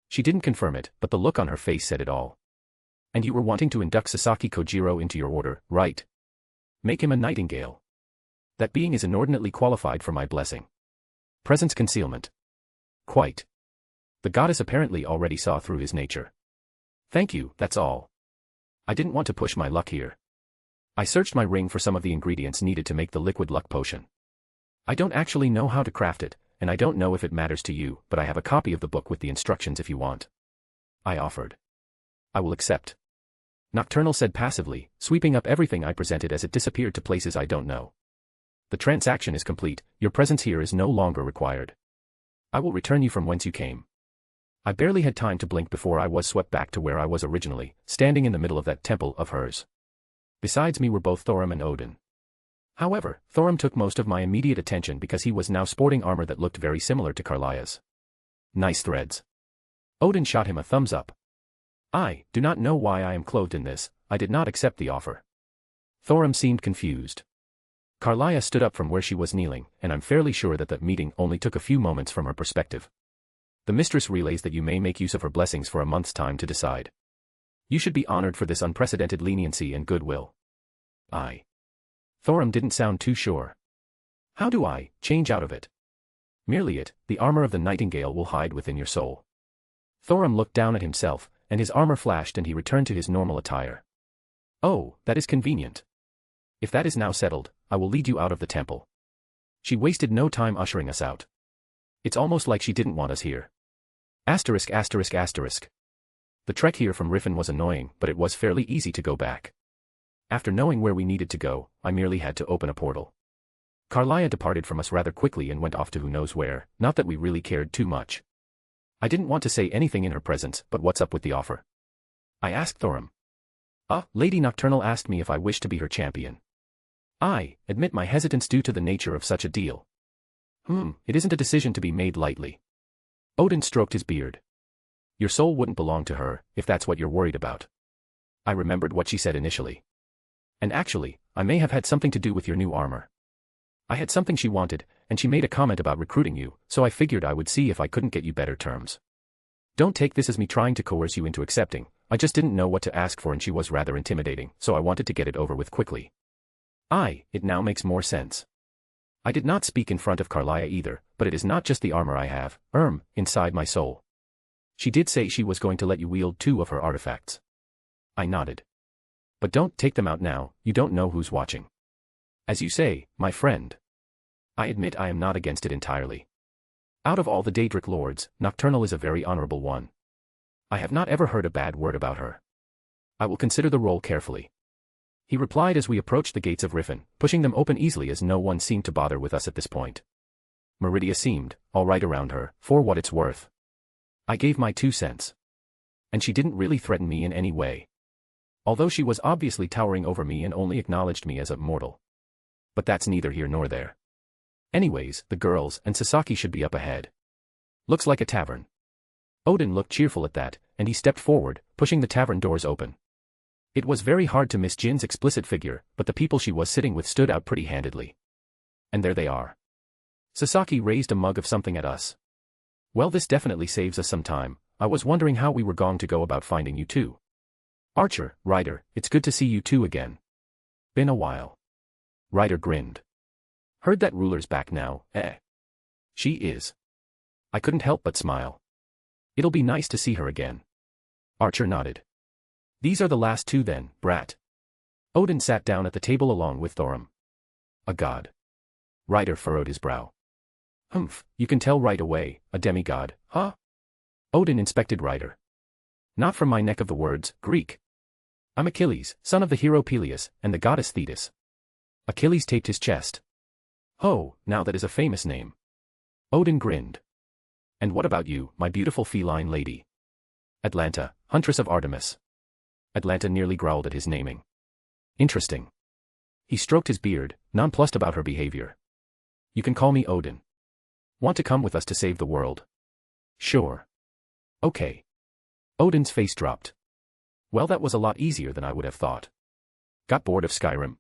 [SPEAKER 3] She didn't confirm it, but the look on her face said it all. And you were wanting to induct Sasaki Kojiro into your order, right? Make him a nightingale. That being is inordinately qualified for my blessing. Presence concealment. Quite. The goddess apparently already saw through his nature. Thank you, that's all. I didn't want to push my luck here. I searched my ring for some of the ingredients needed to make the liquid luck potion. I don't actually know how to craft it, and I don't know if it matters to you, but I have a copy of the book with the instructions if you want. I offered. I will accept. Nocturnal said passively, sweeping up everything I presented as it disappeared to places I don't know. The transaction is complete, your presence here is no longer required. I will return you from whence you came. I barely had time to blink before I was swept back to where I was originally, standing in the middle of that temple of hers. Besides me were both Thorim and Odin. However, Thorim took most of my immediate attention because he was now sporting armor that looked very similar to Carlia's. Nice threads. Odin shot him a thumbs up. I do not know why I am clothed in this, I did not accept the offer. Thorim seemed confused. Carlia stood up from where she was kneeling, and I'm fairly sure that meeting only took a few moments from her perspective. The mistress relays that you may make use of her blessings for a month's time to decide. You should be honored for this unprecedented leniency and goodwill. Thorim didn't sound too sure. How do I change out of it? Merely it, the armor of the nightingale will hide within your soul. Thorim looked down at himself, and his armor flashed and he returned to his normal attire. Oh, that is convenient. If that is now settled, I will lead you out of the temple. She wasted no time ushering us out. It's almost like she didn't want us here. *****. The trek here from Riffin was annoying, but it was fairly easy to go back. After knowing where we needed to go, I merely had to open a portal. Carlia departed from us rather quickly and went off to who knows where, not that we really cared too much. I didn't want to say anything in her presence, but what's up with the offer? I asked Thorim. Lady Nocturnal asked me if I wished to be her champion. I admit my hesitance due to the nature of such a deal. It isn't a decision to be made lightly. Odin stroked his beard. Your soul wouldn't belong to her, if that's what you're worried about. I remembered what she said initially. And actually, I may have had something to do with your new armor. I had something she wanted, and she made a comment about recruiting you, so I figured I would see if I couldn't get you better terms. Don't take this as me trying to coerce you into accepting, I just didn't know what to ask for and she was rather intimidating, so I wanted to get it over with quickly. It now makes more sense. I did not speak in front of Carlia either, but it is not just the armor I have, inside my soul. She did say she was going to let you wield 2 of her artifacts. I nodded. But don't take them out now, you don't know who's watching. As you say, my friend. I admit I am not against it entirely. Out of all the Daedric lords, Nocturnal is a very honorable one. I have not ever heard a bad word about her. I will consider the role carefully. He replied as we approached the gates of Riffin, pushing them open easily as no one seemed to bother with us at this point. Meridia seemed all right around her, for what it's worth. I gave my 2 cents. And she didn't really threaten me in any way. Although she was obviously towering over me and only acknowledged me as a mortal. But that's neither here nor there. Anyways, the girls and Sasaki should be up ahead. Looks like a tavern. Odin looked cheerful at that, and he stepped forward, pushing the tavern doors open. It was very hard to miss Jin's explicit figure, but the people she was sitting with stood out pretty handedly. And there they are. Sasaki raised a mug of something at us. Well, this definitely saves us some time. I was wondering how we were going to go about finding you two. Archer, Ryder, it's good to see you two again. Been a while. Ryder grinned. Heard that ruler's back now, eh? She is. I couldn't help but smile. It'll be nice to see her again. Archer nodded. These are the last 2 then, brat. Odin sat down at the table along with Thorim. A god. Ryder furrowed his brow. You can tell right away, a demigod, huh? Odin inspected Ryder. Not from my neck of the woods, Greek. I'm Achilles, son of the hero Peleus, and the goddess Thetis. Achilles taped his chest. Oh, now that is a famous name. Odin grinned. And what about you, my beautiful feline lady? Atlanta, huntress of Artemis. Atlanta nearly growled at his naming. Interesting. He stroked his beard, nonplussed about her behavior. You can call me Odin. Want to come with us to save the world? Sure. Okay. Odin's face dropped. Well, that was a lot easier than I would have thought. Got bored of Skyrim?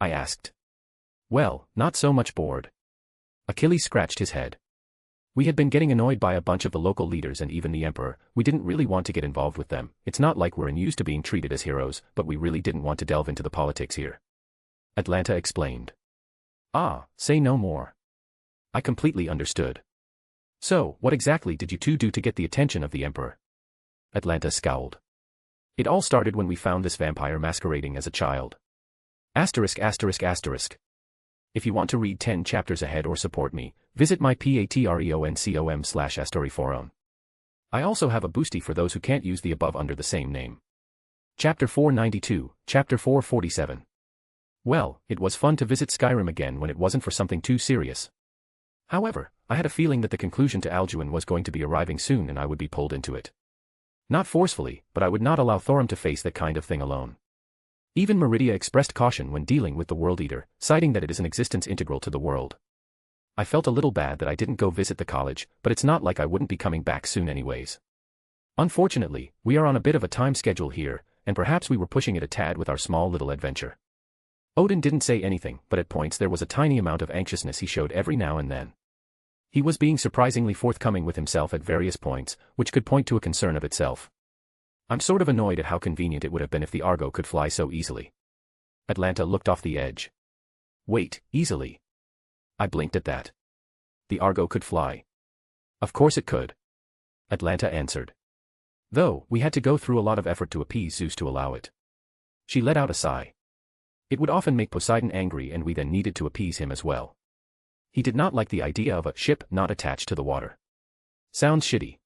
[SPEAKER 3] I asked. Well, not so much bored. Achilles scratched his head. We had been getting annoyed by a bunch of the local leaders and even the emperor. We didn't really want to get involved with them. It's not like we're unused to being treated as heroes, but we really didn't want to delve into the politics here. Atlanta explained. Ah, say no more. I completely understood. So, what exactly did you two do to get the attention of the emperor? Atlanta scowled. It all started when we found this vampire masquerading as a child. Asterisk asterisk asterisk. If you want to read 10 chapters ahead or support me, visit my patreon.com/astoryforum. I also have a boosty for those who can't use the above under the same name. Chapter 492, Chapter 447. Well, it was fun to visit Skyrim again when it wasn't for something too serious. However, I had a feeling that the conclusion to Alduin was going to be arriving soon and I would be pulled into it. Not forcefully, but I would not allow Thorum to face that kind of thing alone. Even Meridia expressed caution when dealing with the World Eater, citing that it is an existence integral to the world. I felt a little bad that I didn't go visit the college, but it's not like I wouldn't be coming back soon anyways. Unfortunately, we are on a bit of a time schedule here, and perhaps we were pushing it a tad with our small little adventure. Odin didn't say anything, but at points there was a tiny amount of anxiousness he showed every now and then. He was being surprisingly forthcoming with himself at various points, which could point to a concern of itself. I'm sort of annoyed at how convenient it would have been if the Argo could fly so easily. Atlanta looked off the edge. Wait, easily? I blinked at that. The Argo could fly. Of course it could. Atlanta answered. Though, we had to go through a lot of effort to appease Zeus to allow it. She let out a sigh. It would often make Poseidon angry and we then needed to appease him as well. He did not like the idea of a ship not attached to the water. Sounds shitty.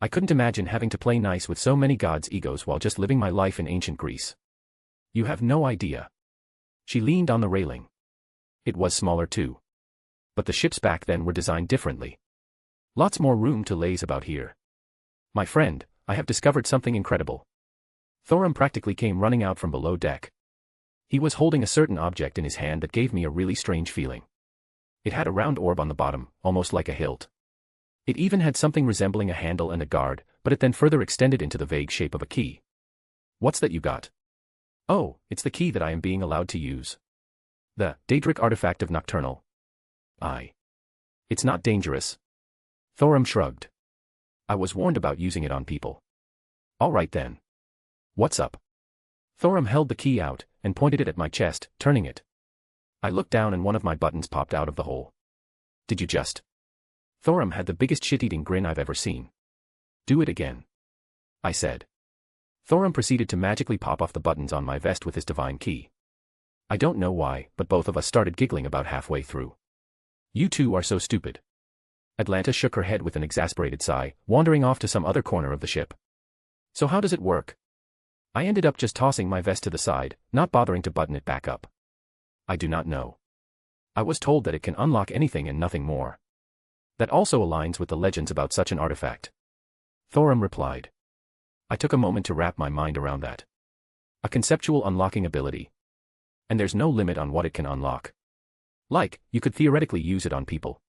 [SPEAKER 3] I couldn't imagine having to play nice with so many gods' egos while just living my life in ancient Greece. You have no idea. She leaned on the railing. It was smaller too. But the ships back then were designed differently. Lots more room to laze about here. My friend, I have discovered something incredible. Thorum practically came running out from below deck. He was holding a certain object in his hand that gave me a really strange feeling. It had a round orb on the bottom, almost like a hilt. It even had something resembling a handle and a guard, but it then further extended into the vague shape of a key. What's that you got? Oh, it's the key that I am being allowed to use. The Daedric artifact of Nocturnal. It's not dangerous. Thorum shrugged. I was warned about using it on people. All right then. What's up? Thorum held the key out, and pointed it at my chest, turning it. I looked down and one of my buttons popped out of the hole. Did you just? Thorum had the biggest shit-eating grin I've ever seen. Do it again. I said. Thorum proceeded to magically pop off the buttons on my vest with his divine key. I don't know why, but both of us started giggling about halfway through. You two are so stupid. Atlanta shook her head with an exasperated sigh, wandering off to some other corner of the ship. So how does it work? I ended up just tossing my vest to the side, not bothering to button it back up. I do not know. I was told that it can unlock anything and nothing more. That also aligns with the legends about such an artifact. Thorum replied. I took a moment to wrap my mind around that. A conceptual unlocking ability. And there's no limit on what it can unlock. Like, you could theoretically use it on people.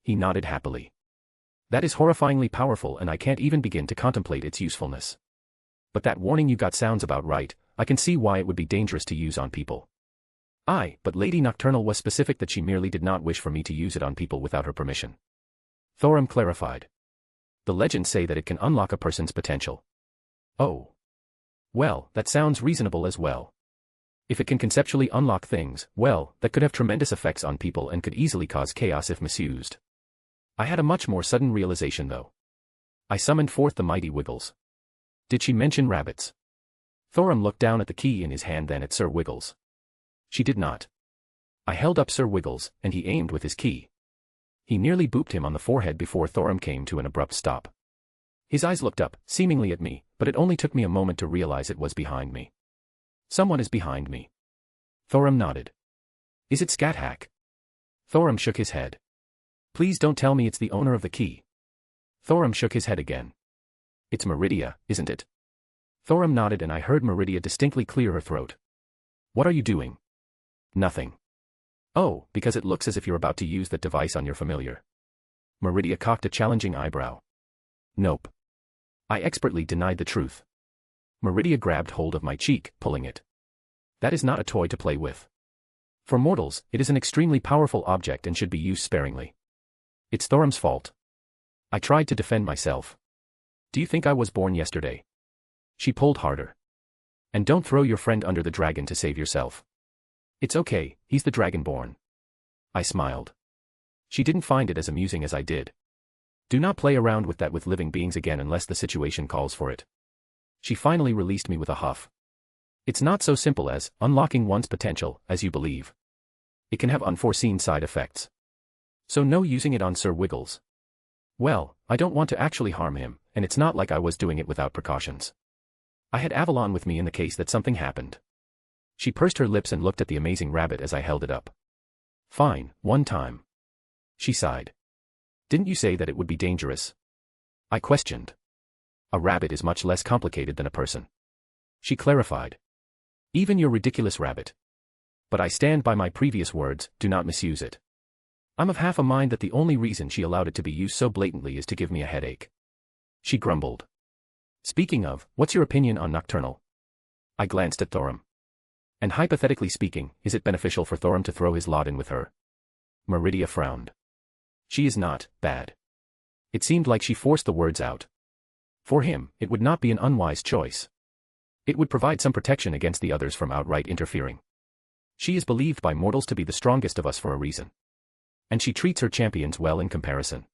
[SPEAKER 3] He nodded happily. That is horrifyingly powerful and I can't even begin to contemplate its usefulness. But that warning you got sounds about right. I can see why it would be dangerous to use on people. But Lady Nocturnal was specific that she merely did not wish for me to use it on people without her permission. Thorum clarified. The legends say that it can unlock a person's potential. Oh. Well, that sounds reasonable as well. If it can conceptually unlock things, well, that could have tremendous effects on people and could easily cause chaos if misused. I had a much more sudden realization though. I summoned forth the mighty Wiggles. Did she mention rabbits? Thorum looked down at the key in his hand then at Sir Wiggles. She did not. I held up Sir Wiggles, and he aimed with his key. He nearly booped him on the forehead before Thorum came to an abrupt stop. His eyes looked up, seemingly at me, but it only took me a moment to realize it was behind me. Someone is behind me. Thorum nodded. Is it Scat-Hack? Thorum shook his head. Please don't tell me it's the owner of the key. Thorum shook his head again. It's Meridia, isn't it? Thorum nodded and I heard Meridia distinctly clear her throat. What are you doing? Nothing. Oh, because it looks as if you're about to use that device on your familiar. Meridia cocked a challenging eyebrow. Nope. I expertly denied the truth. Meridia grabbed hold of my cheek, pulling it. That is not a toy to play with. For mortals, it is an extremely powerful object and should be used sparingly. It's Thorum's fault. I tried to defend myself. Do you think I was born yesterday? She pulled harder. And don't throw your friend under the dragon to save yourself. It's okay, he's the dragonborn. I smiled. She didn't find it as amusing as I did. Do not play around with that with living beings again unless the situation calls for it. She finally released me with a huff. It's not so simple as unlocking one's potential, as you believe. It can have unforeseen side effects. So no using it on Sir Wiggles. Well, I don't want to actually harm him, and it's not like I was doing it without precautions. I had Avalon with me in the case that something happened. She pursed her lips and looked at the amazing rabbit as I held it up. Fine, one time. She sighed. Didn't you say that it would be dangerous? I questioned. A rabbit is much less complicated than a person. She clarified. Even your ridiculous rabbit. But I stand by my previous words, do not misuse it. I'm of half a mind that the only reason she allowed it to be used so blatantly is to give me a headache. She grumbled. Speaking of, what's your opinion on Nocturnal? I glanced at Thorum. And hypothetically speaking, is it beneficial for Thorum to throw his lot in with her? Meridia frowned. She is not bad. It seemed like she forced the words out. For him, it would not be an unwise choice. It would provide some protection against the others from outright interfering. She is believed by mortals to be the strongest of us for a reason. And she treats her champions well in comparison.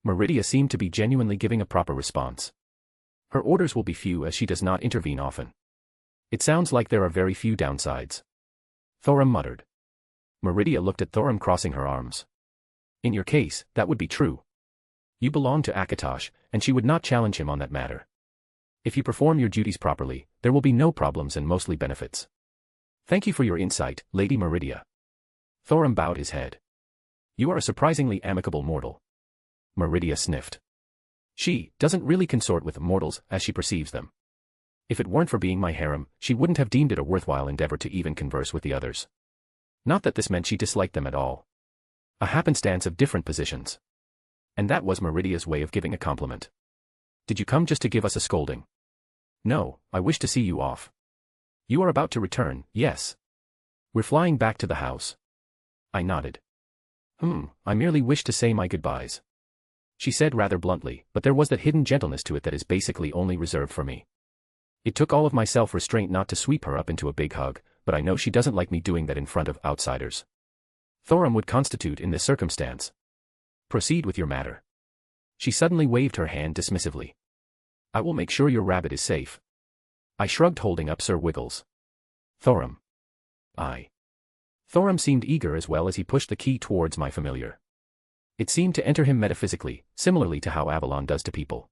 [SPEAKER 3] Meridia seemed to be genuinely giving a proper response. Her orders will be few as she does not intervene often. It sounds like there are very few downsides. Thorum muttered. Meridia looked at Thorum crossing her arms. In your case, that would be true. You belong to Akatosh, and she would not challenge him on that matter. If you perform your duties properly, there will be no problems and mostly benefits. Thank you for your insight, Lady Meridia. Thorum bowed his head. You are a surprisingly amicable mortal. Meridia sniffed. She doesn't really consort with mortals as she perceives them. If it weren't for being my harem, she wouldn't have deemed it a worthwhile endeavor to even converse with the others. Not that this meant she disliked them at all. A happenstance of different positions. And that was Meridia's way of giving a compliment. Did you come just to give us a scolding? No, I wish to see you off. You are about to return, yes. We're flying back to the house. I nodded. I merely wish to say my goodbyes. She said rather bluntly, but there was that hidden gentleness to it that is basically only reserved for me. It took all of my self-restraint not to sweep her up into a big hug, but I know she doesn't like me doing that in front of outsiders. Thorum would constitute in this circumstance. Proceed with your matter. She suddenly waved her hand dismissively. I will make sure your rabbit is safe. I shrugged, holding up Sir Wiggles. Thorum. Thorum seemed eager as well as he pushed the key towards my familiar. It seemed to enter him metaphysically, similarly to how Avalon does to people.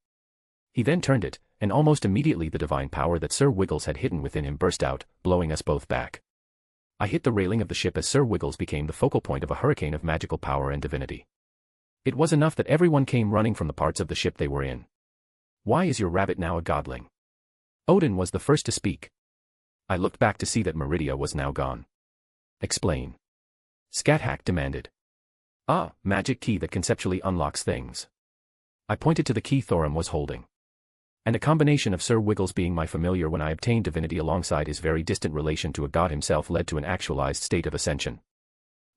[SPEAKER 3] He then turned it, and almost immediately the divine power that Sir Wiggles had hidden within him burst out, blowing us both back. I hit the railing of the ship as Sir Wiggles became the focal point of a hurricane of magical power and divinity. It was enough that everyone came running from the parts of the ship they were in. Why is your rabbit now a godling? Odin was the first to speak. I looked back to see that Meridia was now gone. Explain. Scathack demanded. Magic key that conceptually unlocks things. I pointed to the key Thorum was holding. And a combination of Sir Wiggles being my familiar when I obtained divinity alongside his very distant relation to a god himself led to an actualized state of ascension.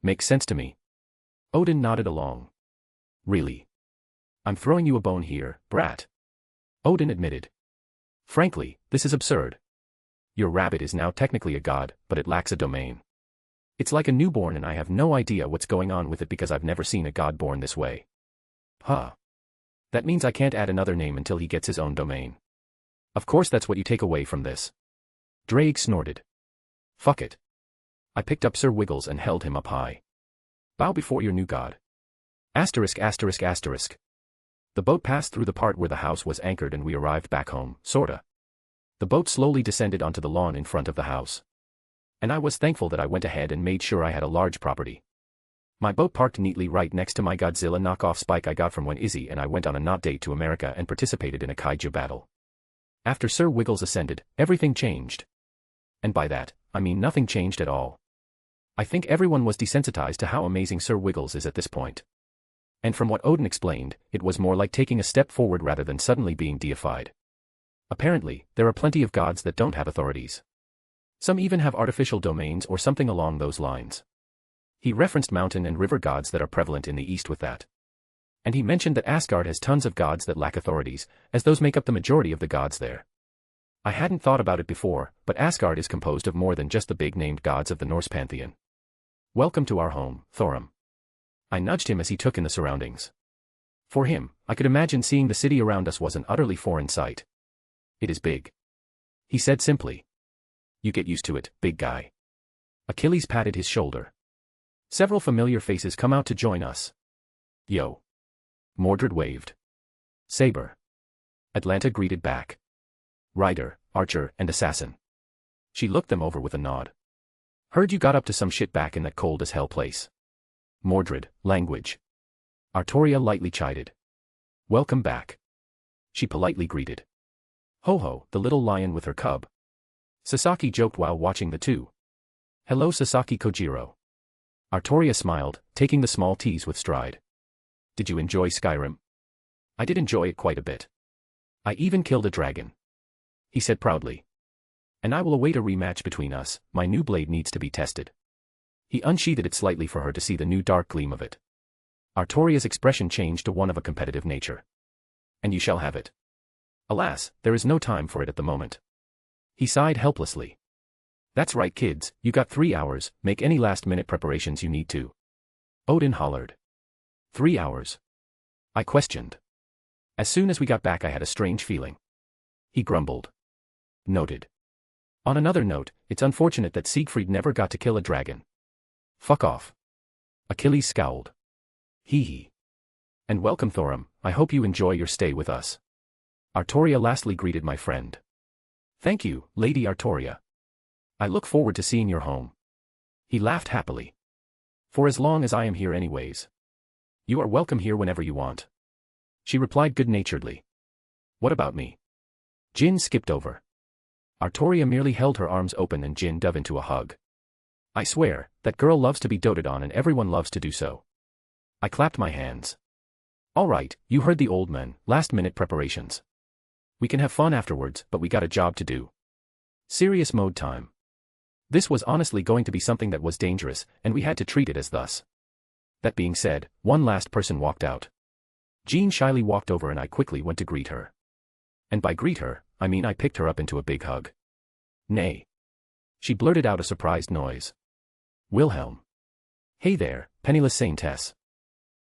[SPEAKER 3] Makes sense to me. Odin nodded along. Really? I'm throwing you a bone here, brat. Odin admitted. Frankly, this is absurd. Your rabbit is now technically a god, but it lacks a domain. It's like a newborn and I have no idea what's going on with it because I've never seen a god born this way. That means I can't add another name until he gets his own domain. Of course that's what you take away from this. Drake snorted. Fuck it. I picked up Sir Wiggles and held him up high. Bow before your new god. Asterisk. The boat passed through the part where the house was anchored and we arrived back home, sorta. The boat slowly descended onto the lawn in front of the house. And I was thankful that I went ahead and made sure I had a large property. My boat parked neatly right next to my Godzilla knockoff Spike I got from when Izzy and I went on a not date to America and participated in a kaiju battle. After Sir Wiggles ascended, everything changed. And by that, I mean nothing changed at all. I think everyone was desensitized to how amazing Sir Wiggles is at this point. And from what Odin explained, it was more like taking a step forward rather than suddenly being deified. Apparently, there are plenty of gods that don't have authorities. Some even have artificial domains or something along those lines. He referenced mountain and river gods that are prevalent in the East with that. And he mentioned that Asgard has tons of gods that lack authorities, as those make up the majority of the gods there. I hadn't thought about it before, but Asgard is composed of more than just the big-named gods of the Norse pantheon. Welcome to our home, Thorum. I nudged him as he took in the surroundings. For him, I could imagine seeing the city around us was an utterly foreign sight. It is big. He said simply. You get used to it, big guy. Achilles patted his shoulder. Several familiar faces come out to join us. Yo. Mordred waved. Saber. Atlanta greeted back. Rider, archer, and assassin. She looked them over with a nod. Heard you got up to some shit back in that cold-as-hell place. Mordred, language. Artoria lightly chided. Welcome back. She politely greeted. Ho-Ho, the little lion with her cub. Sasaki joked while watching the two. Hello Sasaki Kojiro. Artoria smiled, taking the small tease with stride. Did you enjoy Skyrim? I did enjoy it quite a bit. I even killed a dragon. He said proudly. And I will await a rematch between us, my new blade needs to be tested. He unsheathed it slightly for her to see the new dark gleam of it. Artoria's expression changed to one of a competitive nature. And you shall have it. Alas, there is no time for it at the moment. He sighed helplessly. That's right kids, you got 3 hours, make any last-minute preparations you need to. Odin hollered. 3 hours? I questioned. As soon as we got back I had a strange feeling. He grumbled. Noted. On another note, it's unfortunate that Siegfried never got to kill a dragon. Fuck off. Achilles scowled. Hee hee. And welcome Thorum, I hope you enjoy your stay with us. Artoria lastly greeted my friend. Thank you, Lady Artoria. I look forward to seeing your home. He laughed happily. For as long as I am here anyways. You are welcome here whenever you want. She replied good-naturedly. What about me? Jin skipped over. Artoria merely held her arms open and Jin dove into a hug. I swear, that girl loves to be doted on and everyone loves to do so. I clapped my hands. All right, you heard the old man, last-minute preparations. We can have fun afterwards, but we got a job to do. Serious mode time. This was honestly going to be something that was dangerous, and we had to treat it as thus. That being said, one last person walked out. Jean shyly walked over and I quickly went to greet her. And by greet her, I mean I picked her up into a big hug. Nay. She blurted out a surprised noise. Wilhelm. Hey there, penniless saintess.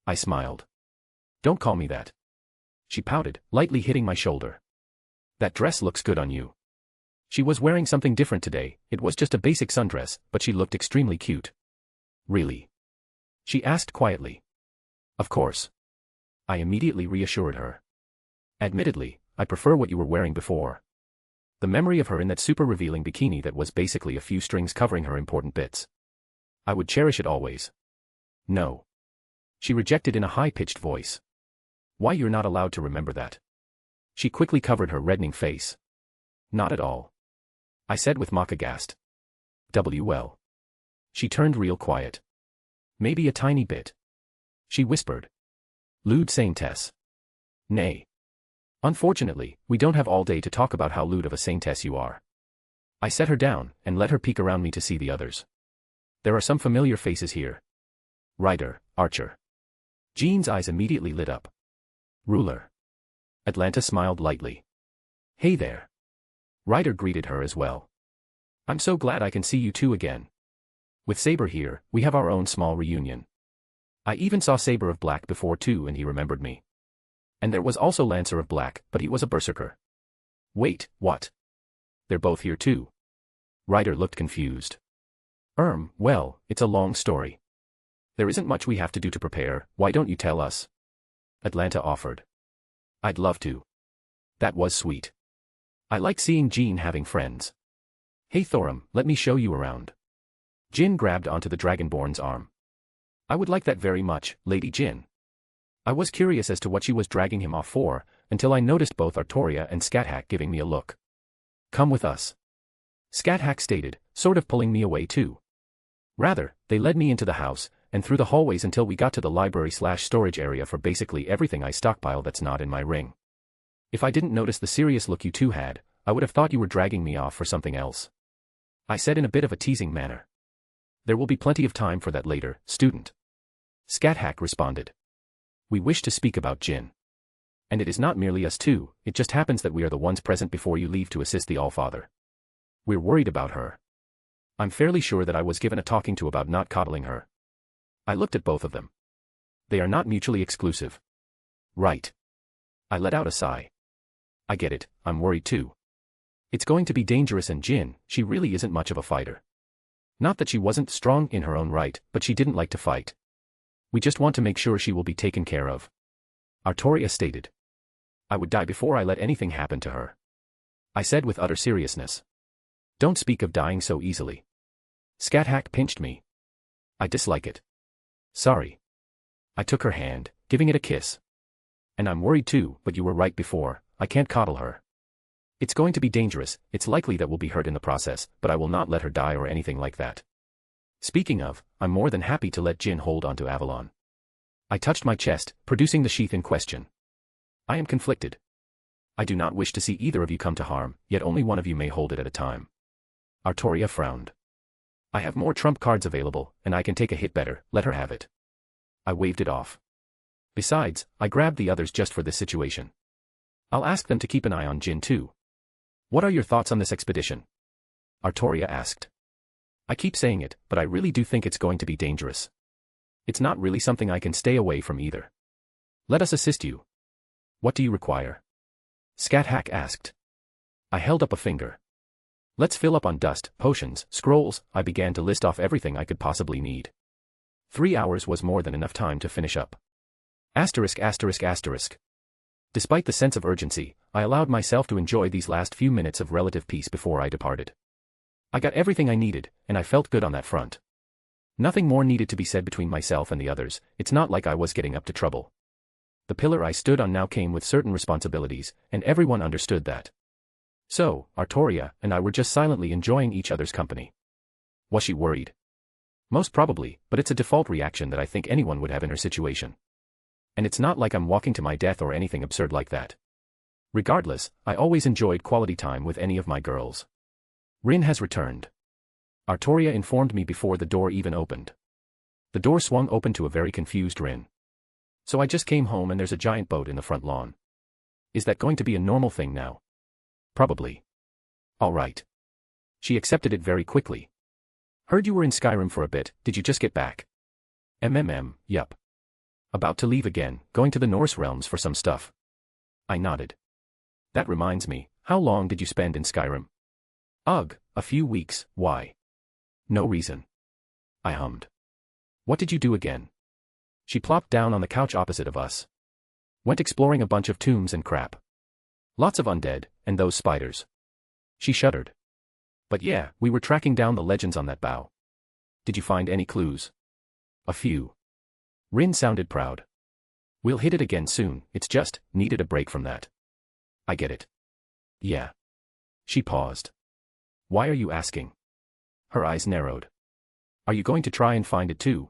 [SPEAKER 3] I smiled. Don't call me that. She pouted, lightly hitting my shoulder. That dress looks good on you. She was wearing something different today, it was just a basic sundress, but she looked extremely cute. Really? She asked quietly. Of course. I immediately reassured her. Admittedly, I prefer what you were wearing before. The memory of her in that super revealing bikini that was basically a few strings covering her important bits. I would cherish it always. No. She rejected in a high-pitched voice. Why you're not allowed to remember that? She quickly covered her reddening face. Not at all. I said with mock aghast. Well. She turned real quiet. Maybe a tiny bit. She whispered. Lewd saintess. Nay. Unfortunately, we don't have all day to talk about how lewd of a saintess you are. I set her down, and let her peek around me to see the others. There are some familiar faces here. Rider, archer. Jean's eyes immediately lit up. Ruler. Atlanta smiled lightly. Hey there. Ryder greeted her as well. I'm so glad I can see you two again. With Saber here, we have our own small reunion. I even saw Saber of Black before too and he remembered me. And there was also Lancer of Black, but he was a berserker. Wait, what? They're both here too. Ryder looked confused. Well, it's a long story. There isn't much we have to do to prepare, why don't you tell us? Atlanta offered. I'd love to. That was sweet. I like seeing Jean having friends. Hey Thorum, let me show you around. Jin grabbed onto the Dragonborn's arm. I would like that very much, Lady Jin. I was curious as to what she was dragging him off for, until I noticed both Artoria and Scathack giving me a look. Come with us. Scathack stated, sort of pulling me away too. Rather, they led me into the house, and through the hallways until we got to the library/storage area for basically everything I stockpile that's not in my ring. If I didn't notice the serious look you two had, I would have thought you were dragging me off for something else. I said in a bit of a teasing manner. There will be plenty of time for that later, student. Scathack responded. We wish to speak about Jin. And it is not merely us two, it just happens that we are the ones present before you leave to assist the Allfather. We're worried about her. I'm fairly sure that I was given a talking to about not coddling her. I looked at both of them. They are not mutually exclusive. Right. I let out a sigh. I get it, I'm worried too. It's going to be dangerous, and Jin, she really isn't much of a fighter. Not that she wasn't strong in her own right, but she didn't like to fight. We just want to make sure she will be taken care of. Artoria stated. I would die before I let anything happen to her. I said with utter seriousness. Don't speak of dying so easily. Scat-Hack pinched me. I dislike it. Sorry. I took her hand, giving it a kiss. And I'm worried too, but you were right before, I can't coddle her. It's going to be dangerous, it's likely that we'll be hurt in the process, but I will not let her die or anything like that. Speaking of, I'm more than happy to let Jin hold onto Avalon. I touched my chest, producing the sheath in question. I am conflicted. I do not wish to see either of you come to harm, yet only one of you may hold it at a time. Artoria frowned. I have more trump cards available, and I can take a hit better, let her have it. I waved it off. Besides, I grabbed the others just for this situation. I'll ask them to keep an eye on Jin too. What are your thoughts on this expedition? Artoria asked. I keep saying it, but I really do think it's going to be dangerous. It's not really something I can stay away from either. Let us assist you. What do you require? Scat-Hack asked. I held up a finger. Let's fill up on dust, potions, scrolls. I began to list off everything I could possibly need. 3 hours was more than enough time to finish up. Asterisk asterisk asterisk. Despite the sense of urgency, I allowed myself to enjoy these last few minutes of relative peace before I departed. I got everything I needed, and I felt good on that front. Nothing more needed to be said between myself and the others, it's not like I was getting up to trouble. The pillar I stood on now came with certain responsibilities, and everyone understood that. So, Artoria and I were just silently enjoying each other's company. Was she worried? Most probably, but it's a default reaction that I think anyone would have in her situation. And it's not like I'm walking to my death or anything absurd like that. Regardless, I always enjoyed quality time with any of my girls. Rin has returned. Artoria informed me before the door even opened. The door swung open to a very confused Rin. So I just came home and there's a giant boat in the front lawn. Is that going to be a normal thing now? Probably. All right. She accepted it very quickly. Heard you were in Skyrim for a bit, did you just get back? Yup. About to leave again, going to the Norse realms for some stuff. I nodded. That reminds me, how long did you spend in Skyrim? Ugh, a few weeks, why? No reason. I hummed. What did you do again? She plopped down on the couch opposite of us. Went exploring a bunch of tombs and crap. Lots of undead, and those spiders. She shuddered. But yeah, we were tracking down the legends on that bow. Did you find any clues? A few. Rin sounded proud. We'll hit it again soon, it's just, needed a break from that. I get it. Yeah. She paused. Why are you asking? Her eyes narrowed. Are you going to try and find it too?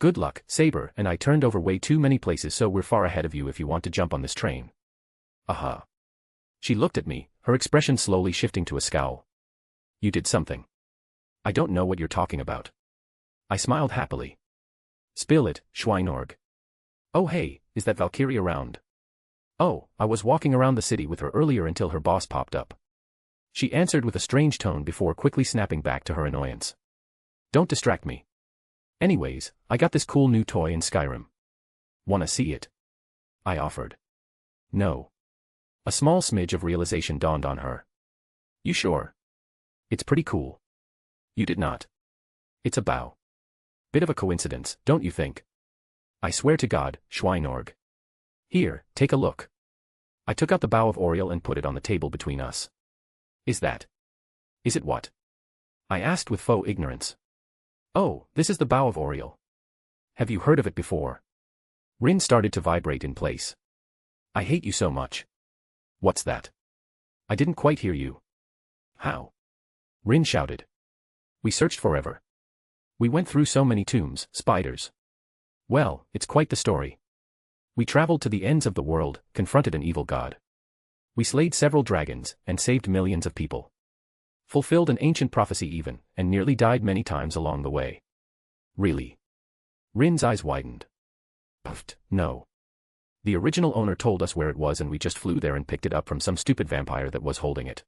[SPEAKER 3] Good luck, Saber, and I turned over way too many places, so we're far ahead of you if you want to jump on this train. Aha. She looked at me, her expression slowly shifting to a scowl. You did something. I don't know what you're talking about. I smiled happily. Spill it, Schweinorg. Oh hey, is that Valkyrie around? Oh, I was walking around the city with her earlier until her boss popped up. She answered with a strange tone before quickly snapping back to her annoyance. Don't distract me. Anyways, I got this cool new toy in Skyrim. Wanna see it? I offered. No. A small smidge of realization dawned on her. You sure? It's pretty cool. You did not. It's a bow. Bit of a coincidence, don't you think? I swear to God, Schweinorg. Here, take a look. I took out the bow of Oriel and put it on the table between us. Is it what? I asked with faux ignorance. Oh, this is the bow of Oriel. Have you heard of it before? Rin started to vibrate in place. I hate you so much. What's that? I didn't quite hear you. How? Rin shouted. We searched forever. We went through so many tombs, spiders. Well, it's quite the story. We traveled to the ends of the world, confronted an evil god. We slayed several dragons, and saved millions of people. Fulfilled an ancient prophecy even, and nearly died many times along the way. Really? Rin's eyes widened. Puffed, no. The original owner told us where it was and we just flew there and picked it up from some stupid vampire that was holding it.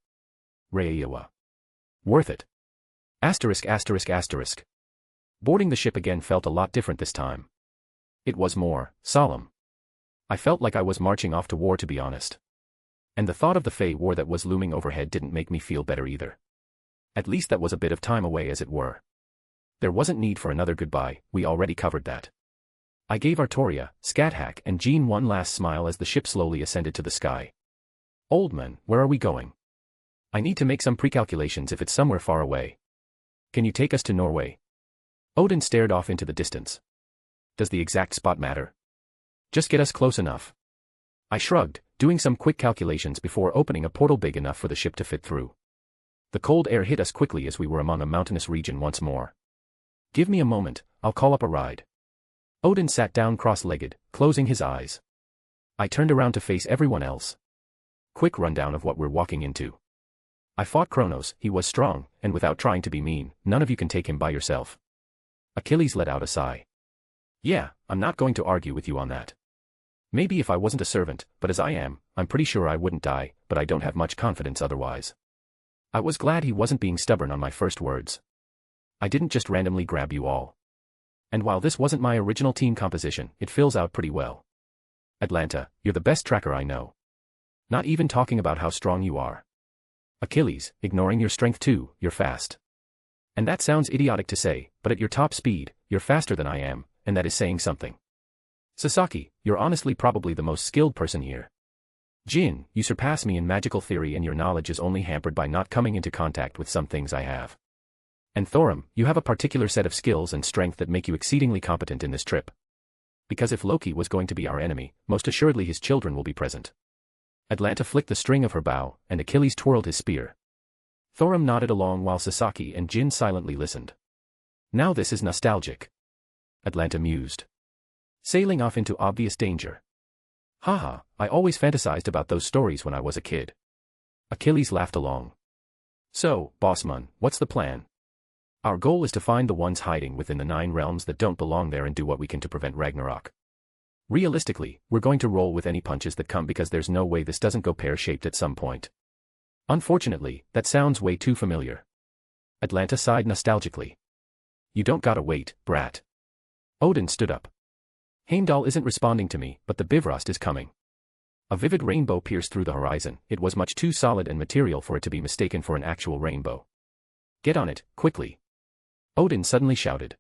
[SPEAKER 3] Reiwa. Worth it. Asterisk asterisk asterisk. Boarding the ship again felt a lot different this time. It was more solemn. I felt like I was marching off to war, to be honest. And the thought of the Fey war that was looming overhead didn't make me feel better either. At least that was a bit of time away, as it were. There wasn't need for another goodbye, we already covered that. I gave Artoria, Scathack and Jean one last smile as the ship slowly ascended to the sky. Old man, where are we going? I need to make some pre-calculations if it's somewhere far away. Can you take us to Norway? Odin stared off into the distance. Does the exact spot matter? Just get us close enough. I shrugged, doing some quick calculations before opening a portal big enough for the ship to fit through. The cold air hit us quickly as we were among a mountainous region once more. Give me a moment, I'll call up a ride. Odin sat down cross-legged, closing his eyes. I turned around to face everyone else. Quick rundown of what we're walking into. I fought Kronos, he was strong, and without trying to be mean, none of you can take him by yourself. Achilles let out a sigh. Yeah, I'm not going to argue with you on that. Maybe if I wasn't a servant, but as I am, I'm pretty sure I wouldn't die, but I don't have much confidence otherwise. I was glad he wasn't being stubborn on my first words. I didn't just randomly grab you all. And while this wasn't my original team composition, it fills out pretty well. Atlanta, you're the best tracker I know. Not even talking about how strong you are. Achilles, ignoring your strength too, you're fast. And that sounds idiotic to say, but at your top speed, you're faster than I am, and that is saying something. Sasaki, you're honestly probably the most skilled person here. Jin, you surpass me in magical theory and your knowledge is only hampered by not coming into contact with some things I have. And Thorum, you have a particular set of skills and strength that make you exceedingly competent in this trip. Because if Loki was going to be our enemy, most assuredly his children will be present. Atlanta flicked the string of her bow, and Achilles twirled his spear. Thorum nodded along while Sasaki and Jin silently listened. Now this is nostalgic. Atlanta mused. Sailing off into obvious danger. Haha, I always fantasized about those stories when I was a kid. Achilles laughed along. So, Bossman, what's the plan? Our goal is to find the ones hiding within the 9 realms that don't belong there and do what we can to prevent Ragnarok. Realistically, we're going to roll with any punches that come because there's no way this doesn't go pear-shaped at some point. Unfortunately, that sounds way too familiar. Atlanta sighed nostalgically. You don't gotta wait, brat. Odin stood up. Heimdall isn't responding to me, but the Bifrost is coming. A vivid rainbow pierced through the horizon. It was much too solid and material for it to be mistaken for an actual rainbow. Get on it, quickly. Odin suddenly shouted.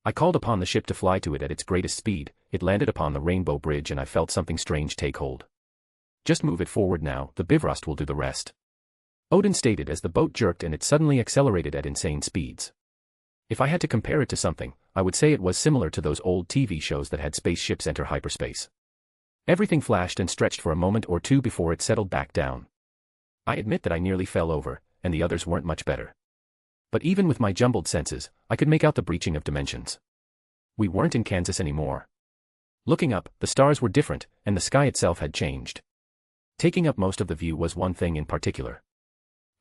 [SPEAKER 3] I called upon the ship to fly to it at its greatest speed. It landed upon the rainbow bridge and I felt something strange take hold. Just move it forward now, the Bifrost will do the rest. Odin stated as the boat jerked and it suddenly accelerated at insane speeds. If I had to compare it to something, I would say it was similar to those old TV shows that had spaceships enter hyperspace. Everything flashed and stretched for a moment or two before it settled back down. I admit that I nearly fell over, and the others weren't much better. But even with my jumbled senses, I could make out the breaching of dimensions. We weren't in Kansas anymore. Looking up, the stars were different, and the sky itself had changed. Taking up most of the view was one thing in particular.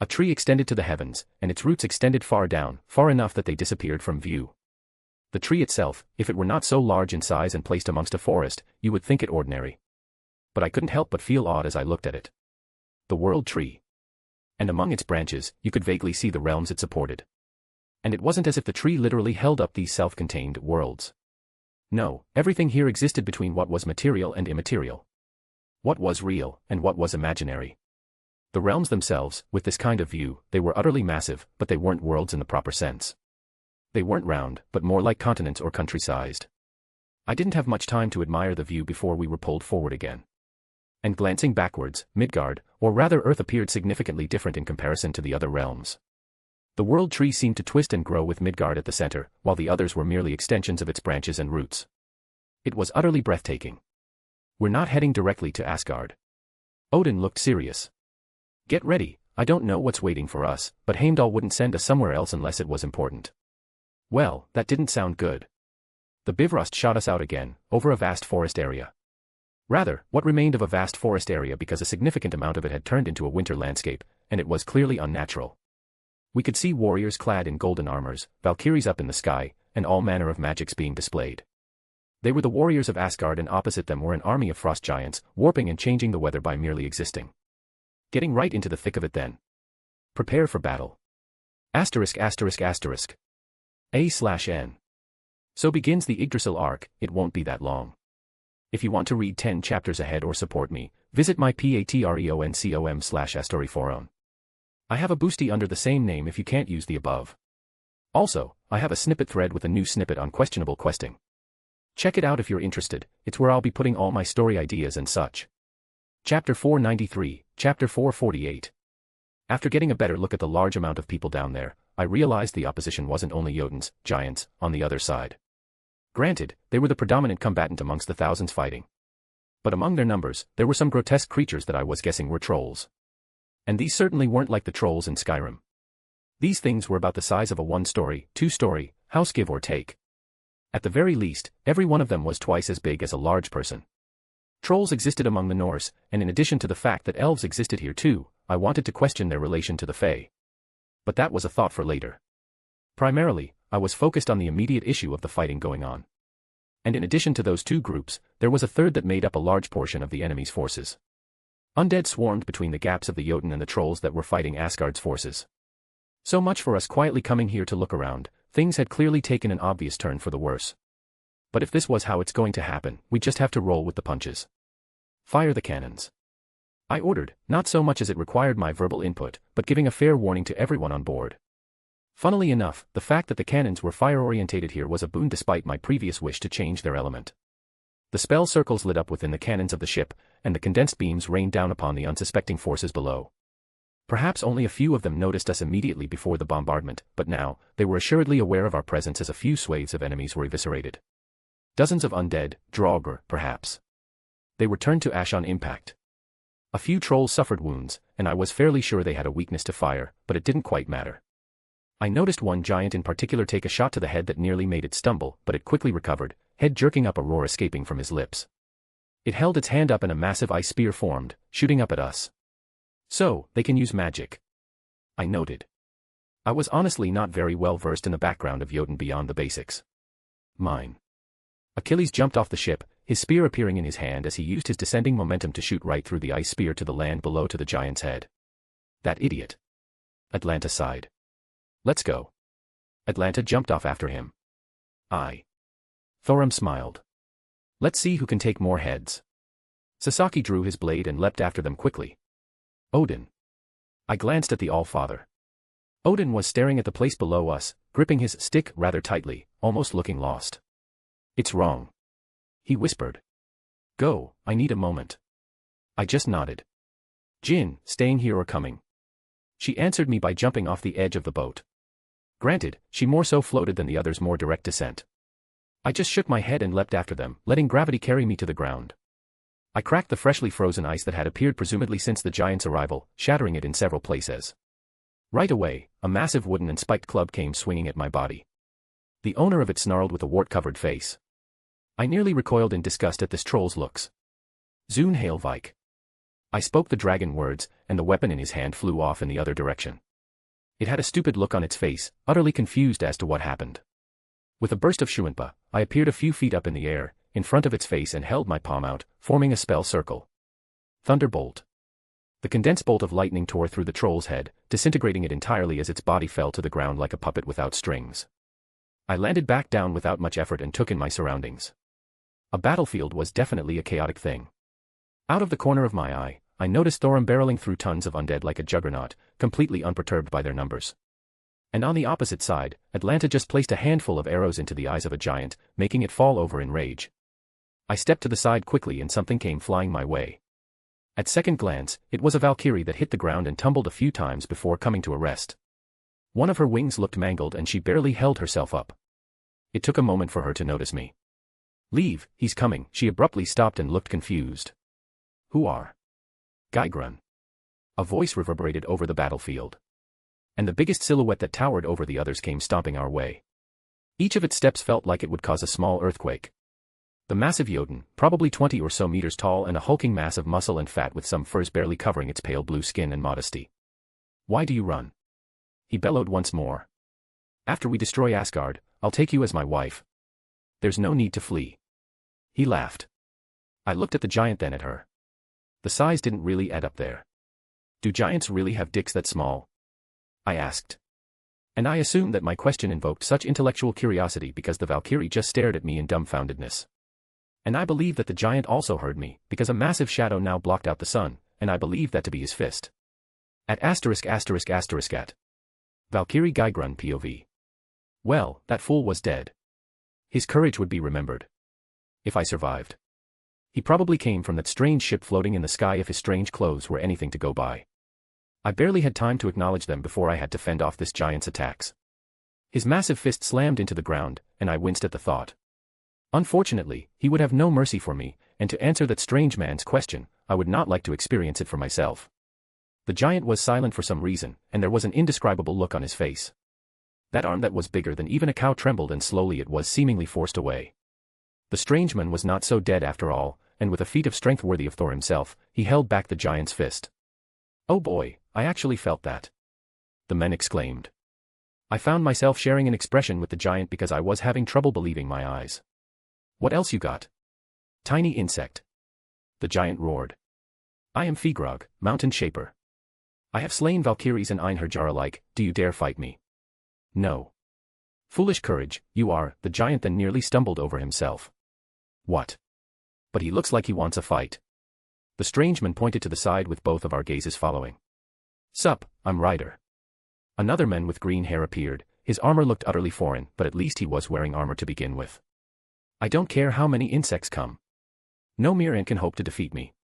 [SPEAKER 3] A tree extended to the heavens, and its roots extended far down, far enough that they disappeared from view. The tree itself, if it were not so large in size and placed amongst a forest, you would think it ordinary. But I couldn't help but feel awed as I looked at it. The World Tree. And among its branches, you could vaguely see the realms it supported. And it wasn't as if the tree literally held up these self-contained worlds. No, everything here existed between what was material and immaterial. What was real, and what was imaginary. The realms themselves, with this kind of view, they were utterly massive, but they weren't worlds in the proper sense. They weren't round, but more like continents or country-sized. I didn't have much time to admire the view before we were pulled forward again. And glancing backwards, Midgard, or rather Earth appeared significantly different in comparison to the other realms. The World Tree seemed to twist and grow with Midgard at the center, while the others were merely extensions of its branches and roots. It was utterly breathtaking. We're not heading directly to Asgard. Odin looked serious. Get ready, I don't know what's waiting for us, but Heimdall wouldn't send us somewhere else unless it was important. Well, that didn't sound good. The Bifrost shot us out again, over a vast forest area. Rather, what remained of a vast forest area because a significant amount of it had turned into a winter landscape, and it was clearly unnatural. We could see warriors clad in golden armors, valkyries up in the sky, and all manner of magics being displayed. They were the warriors of Asgard, and opposite them were an army of frost giants, warping and changing the weather by merely existing. Getting right into the thick of it then. Prepare for battle. Asterisk asterisk asterisk. A/N. So begins the Yggdrasil arc. It won't be that long. If you want to read 10 chapters ahead or support me, visit my patreon.com/AstoryForum. I have a boosty under the same name if you can't use the above. Also, I have a snippet thread with a new snippet on questionable questing. Check it out if you're interested. It's where I'll be putting all my story ideas and such. Chapter 493, Chapter 448. After getting a better look at the large amount of people down there, I realized the opposition wasn't only Jotuns, giants, on the other side. Granted, they were the predominant combatant amongst the thousands fighting. But among their numbers, there were some grotesque creatures that I was guessing were trolls. And these certainly weren't like the trolls in Skyrim. These things were about the size of a one-story, two-story house, give or take. At the very least, every one of them was twice as big as a large person. Trolls existed among the Norse, and in addition to the fact that elves existed here too, I wanted to question their relation to the Fae. But that was a thought for later. Primarily, I was focused on the immediate issue of the fighting going on. And in addition to those two groups, there was a third that made up a large portion of the enemy's forces. Undead swarmed between the gaps of the Jotun and the trolls that were fighting Asgard's forces. So much for us quietly coming here to look around. Things had clearly taken an obvious turn for the worse. But if this was how it's going to happen, we just have to roll with the punches. Fire the cannons. I ordered, not so much as it required my verbal input, but giving a fair warning to everyone on board. Funnily enough, the fact that the cannons were fire-orientated here was a boon despite my previous wish to change their element. The spell circles lit up within the cannons of the ship, and the condensed beams rained down upon the unsuspecting forces below. Perhaps only a few of them noticed us immediately before the bombardment, but now, they were assuredly aware of our presence as a few swathes of enemies were eviscerated. Dozens of undead, Draugr, perhaps. They were turned to ash on impact. A few trolls suffered wounds, and I was fairly sure they had a weakness to fire, but it didn't quite matter. I noticed one giant in particular take a shot to the head that nearly made it stumble, but it quickly recovered, head jerking up, a roar escaping from his lips. It held its hand up and a massive ice spear formed, shooting up at us. So, they can use magic. I noted. I was honestly not very well versed in the background of Jotun beyond the basics. Mine. Achilles jumped off the ship, his spear appearing in his hand as he used his descending momentum to shoot right through the ice spear to the land below to the giant's head. That idiot. Atlanta sighed. Let's go. Atlanta jumped off after him. Thorum smiled. Let's see who can take more heads. Sasaki drew his blade and leapt after them quickly. Odin. I glanced at the All-Father. Odin was staring at the place below us, gripping his stick rather tightly, almost looking lost. It's wrong. He whispered. Go, I need a moment. I just nodded. Jin, staying here or coming? She answered me by jumping off the edge of the boat. Granted, she more so floated than the others' more direct descent. I just shook my head and leapt after them, letting gravity carry me to the ground. I cracked the freshly frozen ice that had appeared presumably since the giant's arrival, shattering it in several places. Right away, a massive wooden and spiked club came swinging at my body. The owner of it snarled with a wart-covered face. I nearly recoiled in disgust at this troll's looks. Zune Hailvike. I spoke the dragon words, and the weapon in his hand flew off in the other direction. It had a stupid look on its face, utterly confused as to what happened. With a burst of Shuanpa, I appeared a few feet up in the air, in front of its face, and held my palm out, forming a spell circle. Thunderbolt. The condensed bolt of lightning tore through the troll's head, disintegrating it entirely as its body fell to the ground like a puppet without strings. I landed back down without much effort and took in my surroundings. A battlefield was definitely a chaotic thing. Out of the corner of my eye, I noticed Thorum barreling through tons of undead like a juggernaut, completely unperturbed by their numbers. And on the opposite side, Atlanta just placed a handful of arrows into the eyes of a giant, making it fall over in rage. I stepped to the side quickly and something came flying my way. At second glance, it was a Valkyrie that hit the ground and tumbled a few times before coming to a rest. One of her wings looked mangled and she barely held herself up. It took a moment for her to notice me. Leave, he's coming. She abruptly stopped and looked confused. Who are? Gaigrun. A voice reverberated over the battlefield. And the biggest silhouette that towered over the others came stomping our way. Each of its steps felt like it would cause a small earthquake. The massive Jotun, probably 20 or so meters tall and a hulking mass of muscle and fat with some furs barely covering its pale blue skin and modesty. Why do you run? He bellowed once more. After we destroy Asgard, I'll take you as my wife. There's no need to flee. He laughed. I looked at the giant, then at her. The size didn't really add up there. Do giants really have dicks that small? I asked. And I assumed that my question invoked such intellectual curiosity because the Valkyrie just stared at me in dumbfoundedness. And I believe that the giant also heard me, because a massive shadow now blocked out the sun, and I believed that to be his fist. At *****. Valkyrie Geigrun POV. Well, that fool was dead. His courage would be remembered. If I survived. He probably came from that strange ship floating in the sky if his strange clothes were anything to go by. I barely had time to acknowledge them before I had to fend off this giant's attacks. His massive fist slammed into the ground, and I winced at the thought. Unfortunately, he would have no mercy for me, and to answer that strange man's question, I would not like to experience it for myself. The giant was silent for some reason, and there was an indescribable look on his face. That arm that was bigger than even a cow trembled, and slowly it was seemingly forced away. The strange man was not so dead after all, and with a feat of strength worthy of Thor himself, he held back the giant's fist. Oh boy, I actually felt that. The men exclaimed. I found myself sharing an expression with the giant because I was having trouble believing my eyes. What else you got? Tiny insect. The giant roared. I am Figrog, mountain shaper. I have slain Valkyries and Einherjar alike, do you dare fight me? No. Foolish courage, you are, the giant then nearly stumbled over himself. What? But he looks like he wants a fight. The strange man pointed to the side with both of our gazes following. Sup, I'm Ryder. Another man with green hair appeared, his armor looked utterly foreign, but at least he was wearing armor to begin with. I don't care how many insects come. No mere ant can hope to defeat me.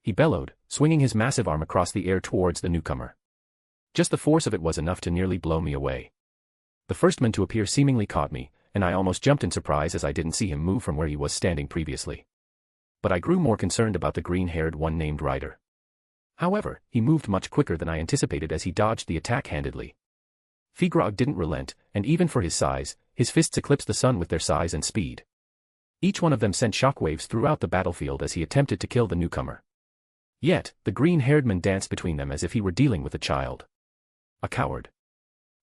[SPEAKER 3] He bellowed, swinging his massive arm across the air towards the newcomer. Just the force of it was enough to nearly blow me away. The first man to appear seemingly caught me, and I almost jumped in surprise as I didn't see him move from where he was standing previously. But I grew more concerned about the green-haired one named Ryder. However, he moved much quicker than I anticipated as he dodged the attack handedly. Figrog didn't relent, and even for his size, his fists eclipsed the sun with their size and speed. Each one of them sent shockwaves throughout the battlefield as he attempted to kill the newcomer. Yet, the green-haired man danced between them as if he were dealing with a child. A coward.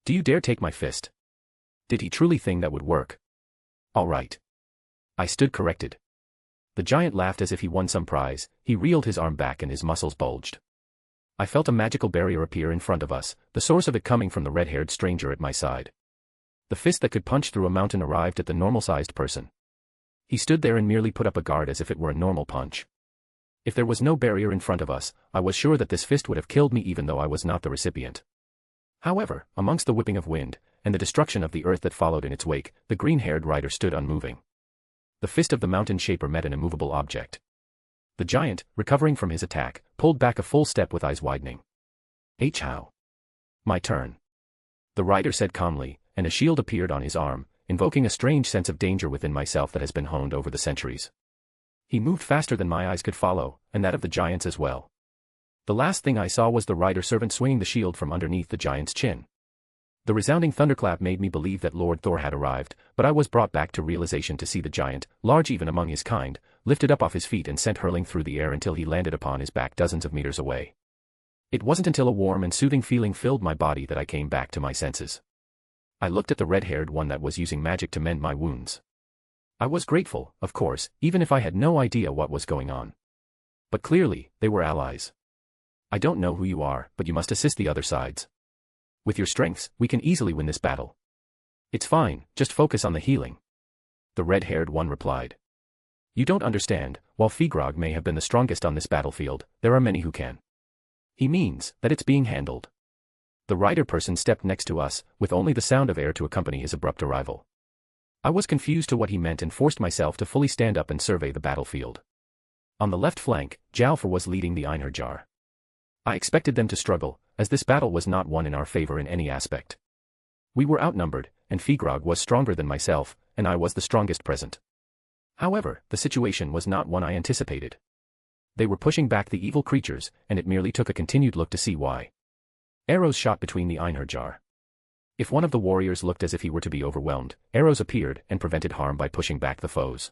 [SPEAKER 3] Do you dare take my fist? Did he truly think that would work? All right. I stood corrected. The giant laughed as if he won some prize, he reeled his arm back and his muscles bulged. I felt a magical barrier appear in front of us, the source of it coming from the red-haired stranger at my side. The fist that could punch through a mountain arrived at the normal-sized person. He stood there and merely put up a guard as if it were a normal punch. If there was no barrier in front of us, I was sure that this fist would have killed me even though I was not the recipient. However, amongst the whipping of wind, and the destruction of the earth that followed in its wake, the green-haired rider stood unmoving. The fist of the mountain shaper met an immovable object. The giant, recovering from his attack, pulled back a full step with eyes widening. How? My turn. The rider said calmly, and a shield appeared on his arm, invoking a strange sense of danger within myself that has been honed over the centuries. He moved faster than my eyes could follow, and that of the giant's as well. The last thing I saw was the rider servant swinging the shield from underneath the giant's chin. The resounding thunderclap made me believe that Lord Thor had arrived, but I was brought back to realization to see the giant, large even among his kind, lifted up off his feet and sent hurling through the air until he landed upon his back dozens of meters away. It wasn't until a warm and soothing feeling filled my body that I came back to my senses. I looked at the red-haired one that was using magic to mend my wounds. I was grateful, of course, even if I had no idea what was going on. But clearly, they were allies. I don't know who you are, but you must assist the other sides. With your strengths, we can easily win this battle. It's fine, just focus on the healing. The red-haired one replied. You don't understand, while Figrog may have been the strongest on this battlefield, there are many who can. He means that it's being handled. The rider person stepped next to us, with only the sound of air to accompany his abrupt arrival. I was confused to what he meant and forced myself to fully stand up and survey the battlefield. On the left flank, Jalfur was leading the Einherjar. I expected them to struggle, as this battle was not won in our favor in any aspect. We were outnumbered, and Figrog was stronger than myself, and I was the strongest present. However, the situation was not one I anticipated. They were pushing back the evil creatures, and it merely took a continued look to see why. Arrows shot between the Einherjar. If one of the warriors looked as if he were to be overwhelmed, arrows appeared and prevented harm by pushing back the foes.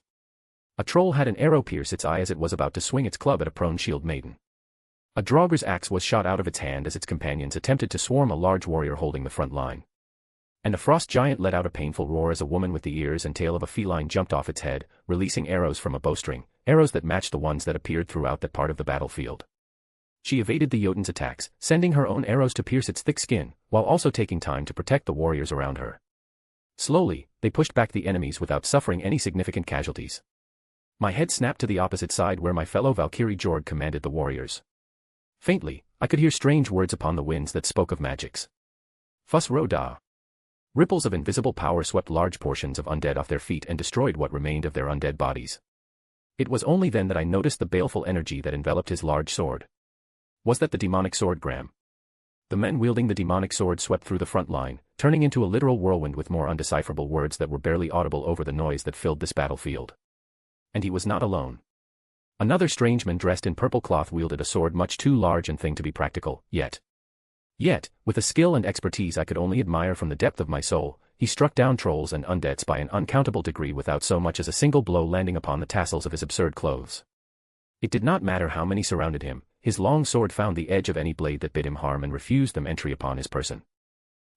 [SPEAKER 3] A troll had an arrow pierce its eye as it was about to swing its club at a prone shield maiden. A Draugr's axe was shot out of its hand as its companions attempted to swarm a large warrior holding the front line. And the frost giant let out a painful roar as a woman with the ears and tail of a feline jumped off its head, releasing arrows from a bowstring, arrows that matched the ones that appeared throughout that part of the battlefield. She evaded the Jotun's attacks, sending her own arrows to pierce its thick skin, while also taking time to protect the warriors around her. Slowly, they pushed back the enemies without suffering any significant casualties. My head snapped to the opposite side where my fellow Valkyrie Jord commanded the warriors. Faintly, I could hear strange words upon the winds that spoke of magics. Fus ro da. Ripples of invisible power swept large portions of undead off their feet and destroyed what remained of their undead bodies. It was only then that I noticed the baleful energy that enveloped his large sword. Was that the demonic sword, Graham? The men wielding the demonic sword swept through the front line, turning into a literal whirlwind with more undecipherable words that were barely audible over the noise that filled this battlefield. And he was not alone. Another strange man dressed in purple cloth wielded a sword much too large and thing to be practical, yet, with a skill and expertise I could only admire from the depth of my soul, he struck down trolls and undeads by an uncountable degree without so much as a single blow landing upon the tassels of his absurd clothes. It did not matter how many surrounded him, his long sword found the edge of any blade that bid him harm and refused them entry upon his person.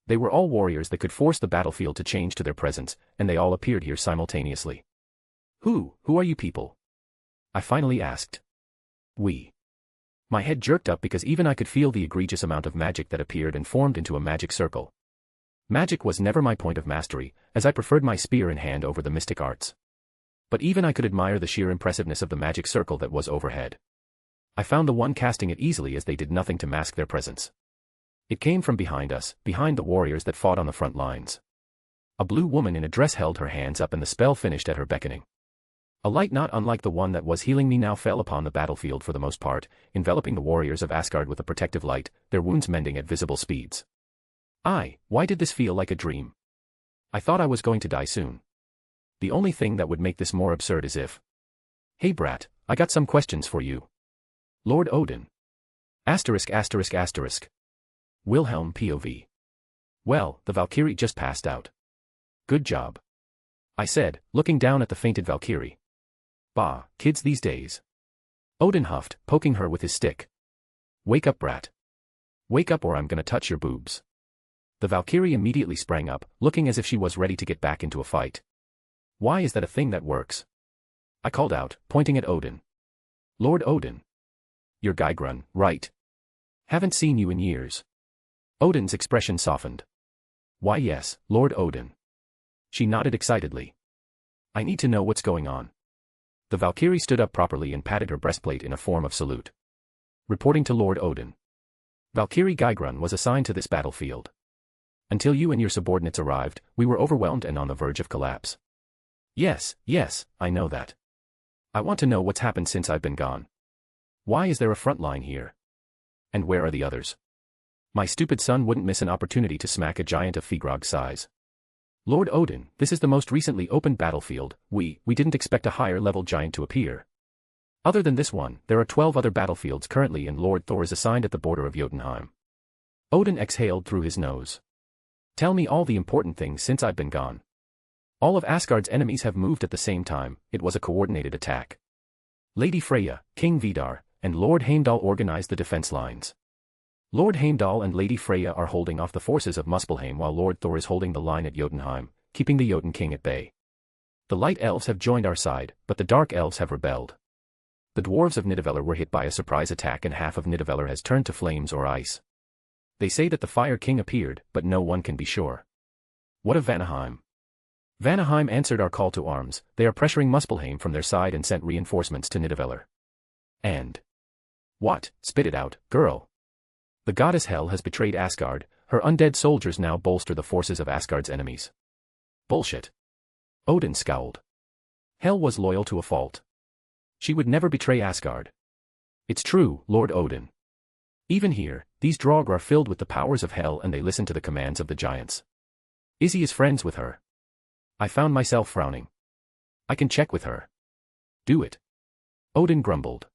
[SPEAKER 3] They were all warriors that could force the battlefield to change to their presence, and they all appeared here simultaneously. Who are you people? I finally asked. We. My head jerked up because even I could feel the egregious amount of magic that appeared and formed into a magic circle. Magic was never my point of mastery, as I preferred my spear in hand over the mystic arts. But even I could admire the sheer impressiveness of the magic circle that was overhead. I found the one casting it easily as they did nothing to mask their presence. It came from behind us, behind the warriors that fought on the front lines. A blue woman in a dress held her hands up and the spell finished at her beckoning. A light not unlike the one that was healing me now fell upon the battlefield for the most part, enveloping the warriors of Asgard with a protective light, their wounds mending at visible speeds. Why did this feel like a dream? I thought I was going to die soon. The only thing that would make this more absurd is if... Hey brat, I got some questions for you. Lord Odin. Asterisk. Wilhelm POV. Well, the Valkyrie just passed out. Good job. I said, looking down at the fainted Valkyrie. Bah, kids these days. Odin huffed, poking her with his stick. Wake up, brat. Wake up or I'm gonna touch your boobs. The Valkyrie immediately sprang up, looking as if she was ready to get back into a fight. Why is that a thing that works? I called out, pointing at Odin. Lord Odin. You're Gaigrun, right? Haven't seen you in years. Odin's expression softened. Why yes, Lord Odin. She nodded excitedly. I need to know what's going on. The Valkyrie stood up properly and patted her breastplate in a form of salute. Reporting to Lord Odin. Valkyrie Gaigrun was assigned to this battlefield. Until you and your subordinates arrived, we were overwhelmed and on the verge of collapse. Yes, I know that. I want to know what's happened since I've been gone. Why is there a front line here? And where are the others? My stupid son wouldn't miss an opportunity to smack a giant of Figrog's size. Lord Odin, this is the most recently opened battlefield. We didn't expect a higher-level giant to appear. Other than this one, there are 12 other battlefields currently and Lord Thor is assigned at the border of Jotunheim. Odin exhaled through his nose. Tell me all the important things since I've been gone. All of Asgard's enemies have moved at the same time, it was a coordinated attack. Lady Freya, King Vidar, and Lord Heimdall organized the defense lines. Lord Heimdall and Lady Freya are holding off the forces of Muspelheim while Lord Thor is holding the line at Jotunheim, keeping the Jotun king at bay. The light elves have joined our side, but the dark elves have rebelled. The dwarves of Nidavellir were hit by a surprise attack and half of Nidavellir has turned to flames or ice. They say that the Fire King appeared, but no one can be sure. What of Vanaheim? Vanaheim answered our call to arms, they are pressuring Muspelheim from their side and sent reinforcements to Nidavellir. And... What? Spit it out, girl. The goddess Hel has betrayed Asgard, her undead soldiers now bolster the forces of Asgard's enemies. Bullshit. Odin scowled. Hel was loyal to a fault. She would never betray Asgard. It's true, Lord Odin. Even here, these Draugr are filled with the powers of Hel and they listen to the commands of the giants. Izzy is friends with her. I found myself frowning. I can check with her. Do it. Odin grumbled.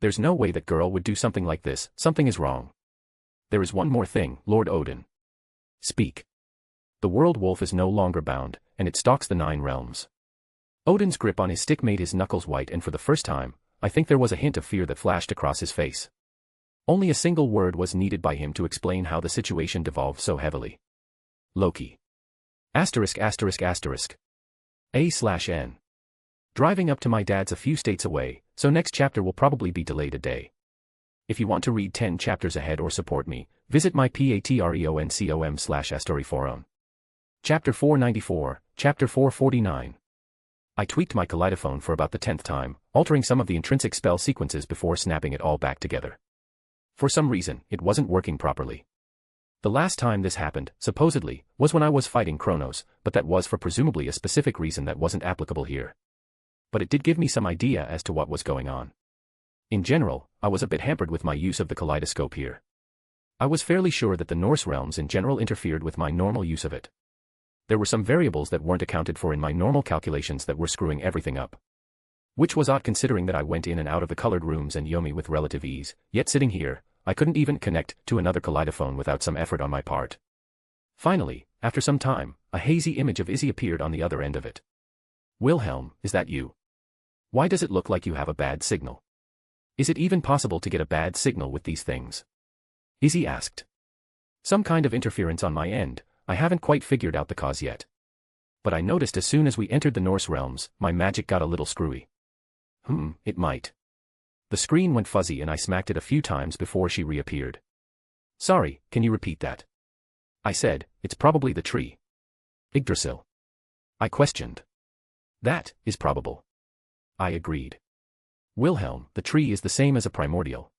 [SPEAKER 3] There's no way that girl would do something like this, something is wrong. There is one more thing, Lord Odin. Speak. The world wolf is no longer bound, and it stalks the 9 realms. Odin's grip on his stick made his knuckles white and for the first time, I think there was a hint of fear that flashed across his face. Only a single word was needed by him to explain how the situation devolved so heavily. Loki. Asterisk asterisk asterisk. A/N. Driving up to my dad's a few states away, so next chapter will probably be delayed a day. If you want to read 10 chapters ahead or support me, visit my patreon.com/AstoryForum. Chapter 494, Chapter 449. I tweaked my kaleidophone for about the 10th time, altering some of the intrinsic spell sequences before snapping it all back together. For some reason, it wasn't working properly. The last time this happened, supposedly, was when I was fighting Kronos, but that was for presumably a specific reason that wasn't applicable here. But it did give me some idea as to what was going on. In general, I was a bit hampered with my use of the kaleidoscope here. I was fairly sure that the Norse realms in general interfered with my normal use of it. There were some variables that weren't accounted for in my normal calculations that were screwing everything up. Which was odd considering that I went in and out of the colored rooms and Yomi with relative ease, yet sitting here, I couldn't even connect to another kaleidophone without some effort on my part. Finally, after some time, a hazy image of Izzy appeared on the other end of it. Wilhelm, is that you? Why does it look like you have a bad signal? Is it even possible to get a bad signal with these things? Izzy asked. Some kind of interference on my end, I haven't quite figured out the cause yet. But I noticed as soon as we entered the Norse realms, my magic got a little screwy. It might. The screen went fuzzy and I smacked it a few times before she reappeared. Sorry, can you repeat that? I said, it's probably the tree. Yggdrasil. I questioned. That is probable. I agreed. Wilhelm, the tree is the same as a primordial.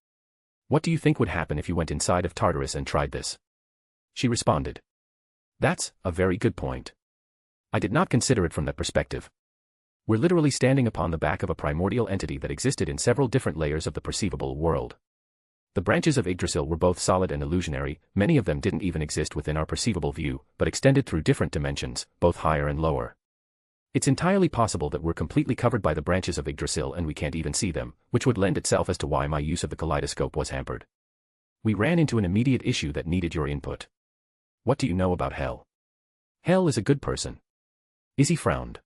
[SPEAKER 3] What do you think would happen if you went inside of Tartarus and tried this? She responded. That's a very good point. I did not consider it from that perspective. We're literally standing upon the back of a primordial entity that existed in several different layers of the perceivable world. The branches of Yggdrasil were both solid and illusionary, many of them didn't even exist within our perceivable view, but extended through different dimensions, both higher and lower. It's entirely possible that we're completely covered by the branches of Yggdrasil and we can't even see them, which would lend itself as to why my use of the kaleidoscope was hampered. We ran into an immediate issue that needed your input. What do you know about Hel? Hel is a good person. Izzy frowned.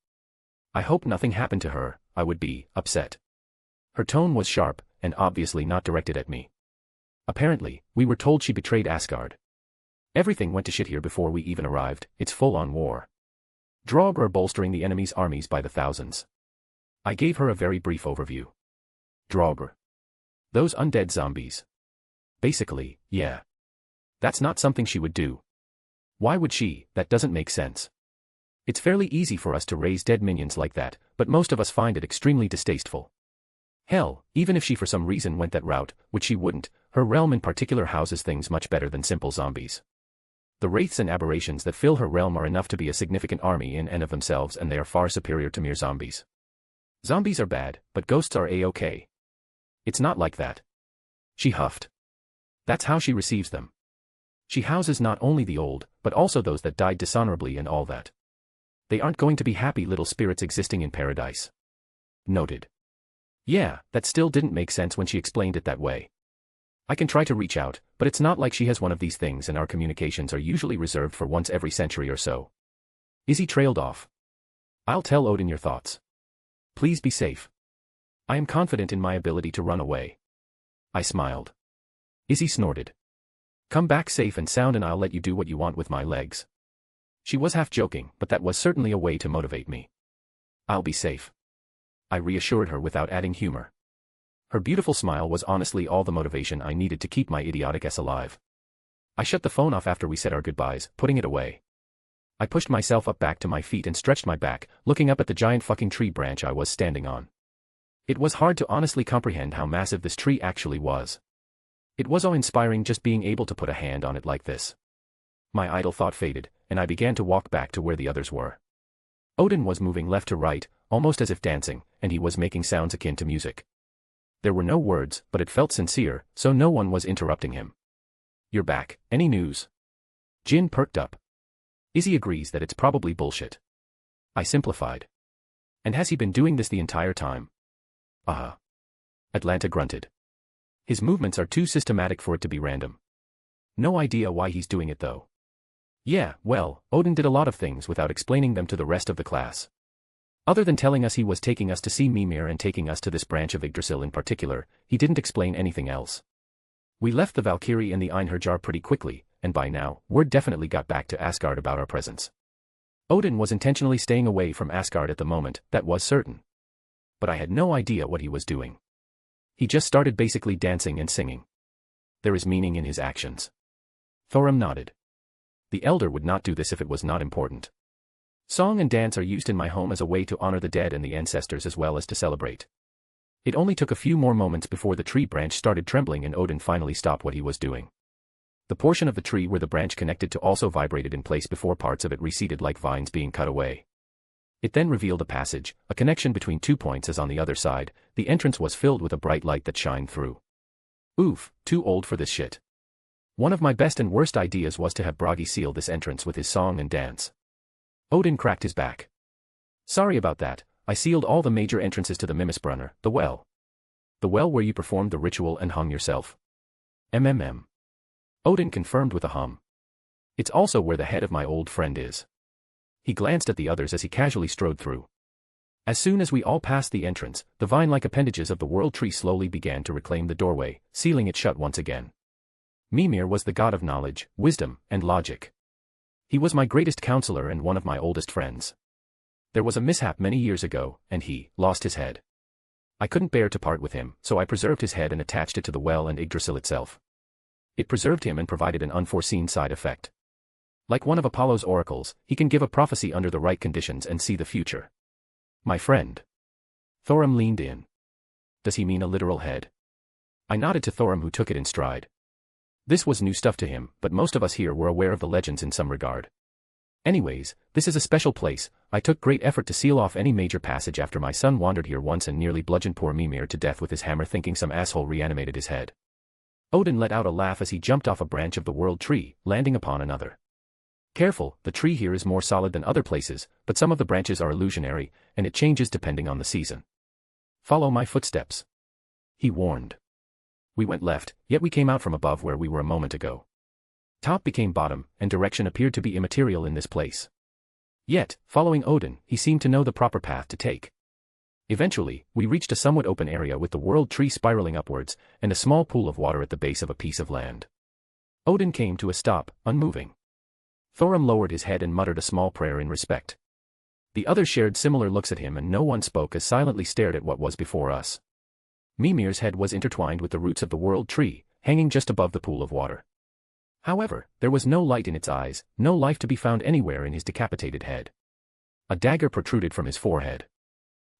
[SPEAKER 3] I hope nothing happened to her, I would be upset. Her tone was sharp, and obviously not directed at me. Apparently, we were told she betrayed Asgard. Everything went to shit here before we even arrived, it's full-on war. Draugr are bolstering the enemy's armies by the thousands. I gave her a very brief overview. Draugr. Those undead zombies. Basically, yeah. That's not something she would do. Why would she? That doesn't make sense. It's fairly easy for us to raise dead minions like that, but most of us find it extremely distasteful. Hell, even if she for some reason went that route, which she wouldn't, her realm in particular houses things much better than simple zombies. The wraiths and aberrations that fill her realm are enough to be a significant army in and of themselves, and they are far superior to mere zombies. Zombies are bad, but ghosts are a-okay. It's not like that. She huffed. That's how she receives them. She houses not only the old, but also those that died dishonorably and all that. They aren't going to be happy little spirits existing in paradise. Noted. Yeah, that still didn't make sense when she explained it that way. I can try to reach out, but it's not like she has one of these things and our communications are usually reserved for once every century or so. Izzy trailed off. I'll tell Odin your thoughts. Please be safe. I am confident in my ability to run away. I smiled. Izzy snorted. Come back safe and sound and I'll let you do what you want with my legs. She was half joking, but that was certainly a way to motivate me. I'll be safe. I reassured her without adding humor. Her beautiful smile was honestly all the motivation I needed to keep my idiotic ass alive. I shut the phone off after we said our goodbyes, putting it away. I pushed myself up back to my feet and stretched my back, looking up at the giant fucking tree branch I was standing on. It was hard to honestly comprehend how massive this tree actually was. It was awe-inspiring just being able to put a hand on it like this. My idle thought faded, and I began to walk back to where the others were. Odin was moving left to right, almost as if dancing, and he was making sounds akin to music. There were no words, but it felt sincere, so no one was interrupting him. You're back, any news? Jin perked up. Izzy agrees that it's probably bullshit. I simplified. And has he been doing this the entire time? Atlanta grunted. His movements are too systematic for it to be random. No idea why he's doing it though. Yeah, well, Odin did a lot of things without explaining them to the rest of the class. Other than telling us he was taking us to see Mimir and taking us to this branch of Yggdrasil in particular, he didn't explain anything else. We left the Valkyrie and the Einherjar pretty quickly, and by now, word definitely got back to Asgard about our presence. Odin was intentionally staying away from Asgard at the moment, that was certain. But I had no idea what he was doing. He just started basically dancing and singing. There is meaning in his actions. Thorim nodded. The elder would not do this if it was not important. Song and dance are used in my home as a way to honor the dead and the ancestors as well as to celebrate. It only took a few more moments before the tree branch started trembling and Odin finally stopped what he was doing. The portion of the tree where the branch connected to also vibrated in place before parts of it receded like vines being cut away. It then revealed a passage, a connection between 2 points as on the other side. The entrance was filled with a bright light that shined through. Oof, too old for this shit. One of my best and worst ideas was to have Bragi seal this entrance with his song and dance. Odin cracked his back. Sorry about that, I sealed all the major entrances to the Mimisbrunner, the well. The well where you performed the ritual and hung yourself. Odin confirmed with a hum. It's also where the head of my old friend is. He glanced at the others as he casually strode through. As soon as we all passed the entrance, the vine-like appendages of the world tree slowly began to reclaim the doorway, sealing it shut once again. Mimir was the god of knowledge, wisdom, and logic. He was my greatest counselor and one of my oldest friends. There was a mishap many years ago, and he lost his head. I couldn't bear to part with him, so I preserved his head and attached it to the well and Yggdrasil itself. It preserved him and provided an unforeseen side effect. Like one of Apollo's oracles, he can give a prophecy under the right conditions and see the future. My friend. Thorim leaned in. Does he mean a literal head? I nodded to Thorim, who took it in stride. This was new stuff to him, but most of us here were aware of the legends in some regard. Anyways, this is a special place. I took great effort to seal off any major passage after my son wandered here once and nearly bludgeoned poor Mimir to death with his hammer, thinking some asshole reanimated his head. Odin let out a laugh as he jumped off a branch of the world tree, landing upon another. Careful, the tree here is more solid than other places, but some of the branches are illusionary, and it changes depending on the season. Follow my footsteps. He warned. We went left, yet we came out from above where we were a moment ago. Top became bottom, and direction appeared to be immaterial in this place. Yet, following Odin, he seemed to know the proper path to take. Eventually, we reached a somewhat open area with the world tree spiraling upwards, and a small pool of water at the base of a piece of land. Odin came to a stop, unmoving. Thorim lowered his head and muttered a small prayer in respect. The others shared similar looks at him and no one spoke as silently stared at what was before us. Mimir's head was intertwined with the roots of the world tree, hanging just above the pool of water. However, there was no light in its eyes, no life to be found anywhere in his decapitated head. A dagger protruded from his forehead.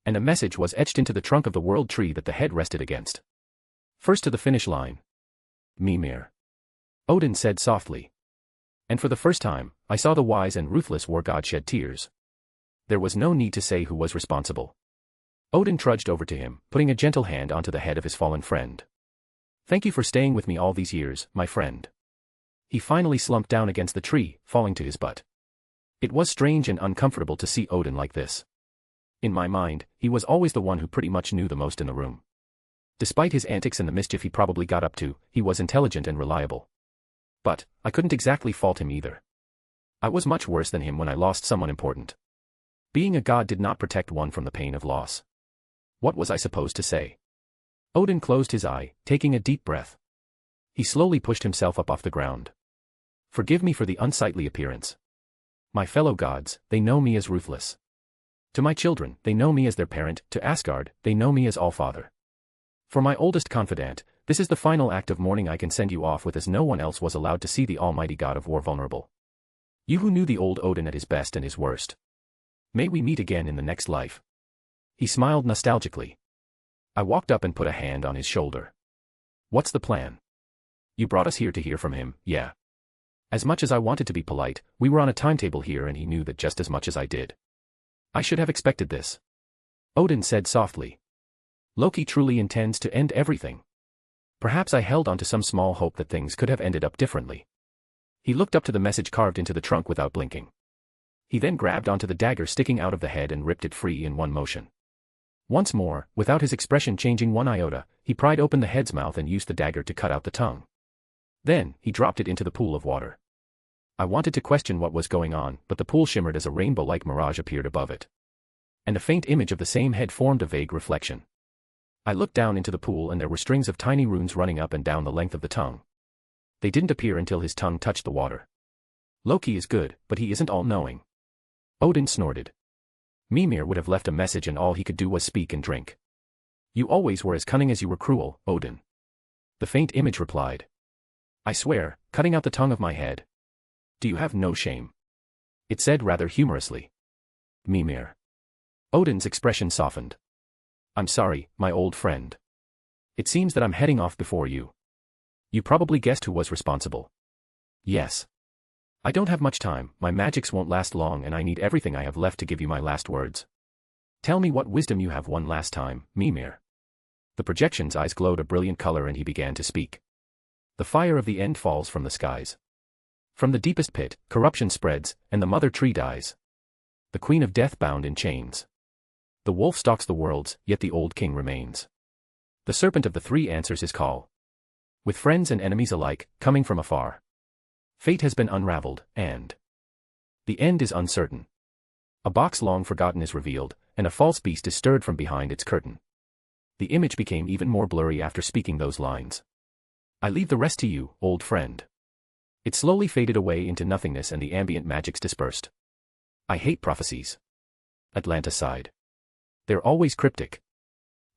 [SPEAKER 3] And a message was etched into the trunk of the world tree that the head rested against. First to the finish line. Mimir. Odin said softly. And for the first time, I saw the wise and ruthless war god shed tears. There was no need to say who was responsible. Odin trudged over to him, putting a gentle hand onto the head of his fallen friend. Thank you for staying with me all these years, my friend. He finally slumped down against the tree, falling to his butt. It was strange and uncomfortable to see Odin like this. In my mind, he was always the one who pretty much knew the most in the room. Despite his antics and the mischief he probably got up to, he was intelligent and reliable. But, I couldn't exactly fault him either. I was much worse than him when I lost someone important. Being a god did not protect one from the pain of loss. What was I supposed to say? Odin closed his eye, taking a deep breath. He slowly pushed himself up off the ground. Forgive me for the unsightly appearance. My fellow gods, they know me as ruthless. To my children, they know me as their parent. To Asgard, they know me as Allfather. For my oldest confidant, this is the final act of mourning I can send you off with, as no one else was allowed to see the almighty god of war vulnerable. You who knew the old Odin at his best and his worst. May we meet again in the next life. He smiled nostalgically. I walked up and put a hand on his shoulder. What's the plan? You brought us here to hear from him, yeah. As much as I wanted to be polite, we were on a timetable here and he knew that just as much as I did. I should have expected this. Odin said softly. Loki truly intends to end everything. Perhaps I held on to some small hope that things could have ended up differently. He looked up to the message carved into the trunk without blinking. He then grabbed onto the dagger sticking out of the head and ripped it free in one motion. Once more, without his expression changing one iota, he pried open the head's mouth and used the dagger to cut out the tongue. Then, he dropped it into the pool of water. I wanted to question what was going on, but the pool shimmered as a rainbow-like mirage appeared above it. And a faint image of the same head formed a vague reflection. I looked down into the pool and there were strings of tiny runes running up and down the length of the tongue. They didn't appear until his tongue touched the water. Loki is good, but he isn't all-knowing. Odin snorted. Mimir would have left a message and all he could do was speak and drink. You always were as cunning as you were cruel, Odin. The faint image replied. I swear, cutting out the tongue of my head. Do you have no shame? It said rather humorously. Mimir. Odin's expression softened. I'm sorry, my old friend. It seems that I'm heading off before you. You probably guessed who was responsible. Yes. I don't have much time, my magics won't last long and I need everything I have left to give you my last words. Tell me what wisdom you have one last time, Mimir. The projection's eyes glowed a brilliant color and he began to speak. The fire of the end falls from the skies. From the deepest pit, corruption spreads, and the mother tree dies. The queen of death bound in chains. The wolf stalks the worlds, yet the old king remains. The serpent of the three answers his call. With friends and enemies alike, coming from afar. Fate has been unraveled, and the end is uncertain. A box long forgotten is revealed, and a false beast is stirred from behind its curtain. The image became even more blurry after speaking those lines. I leave the rest to you, old friend. It slowly faded away into nothingness and the ambient magics dispersed. I hate prophecies. Atlanta sighed. They're always cryptic.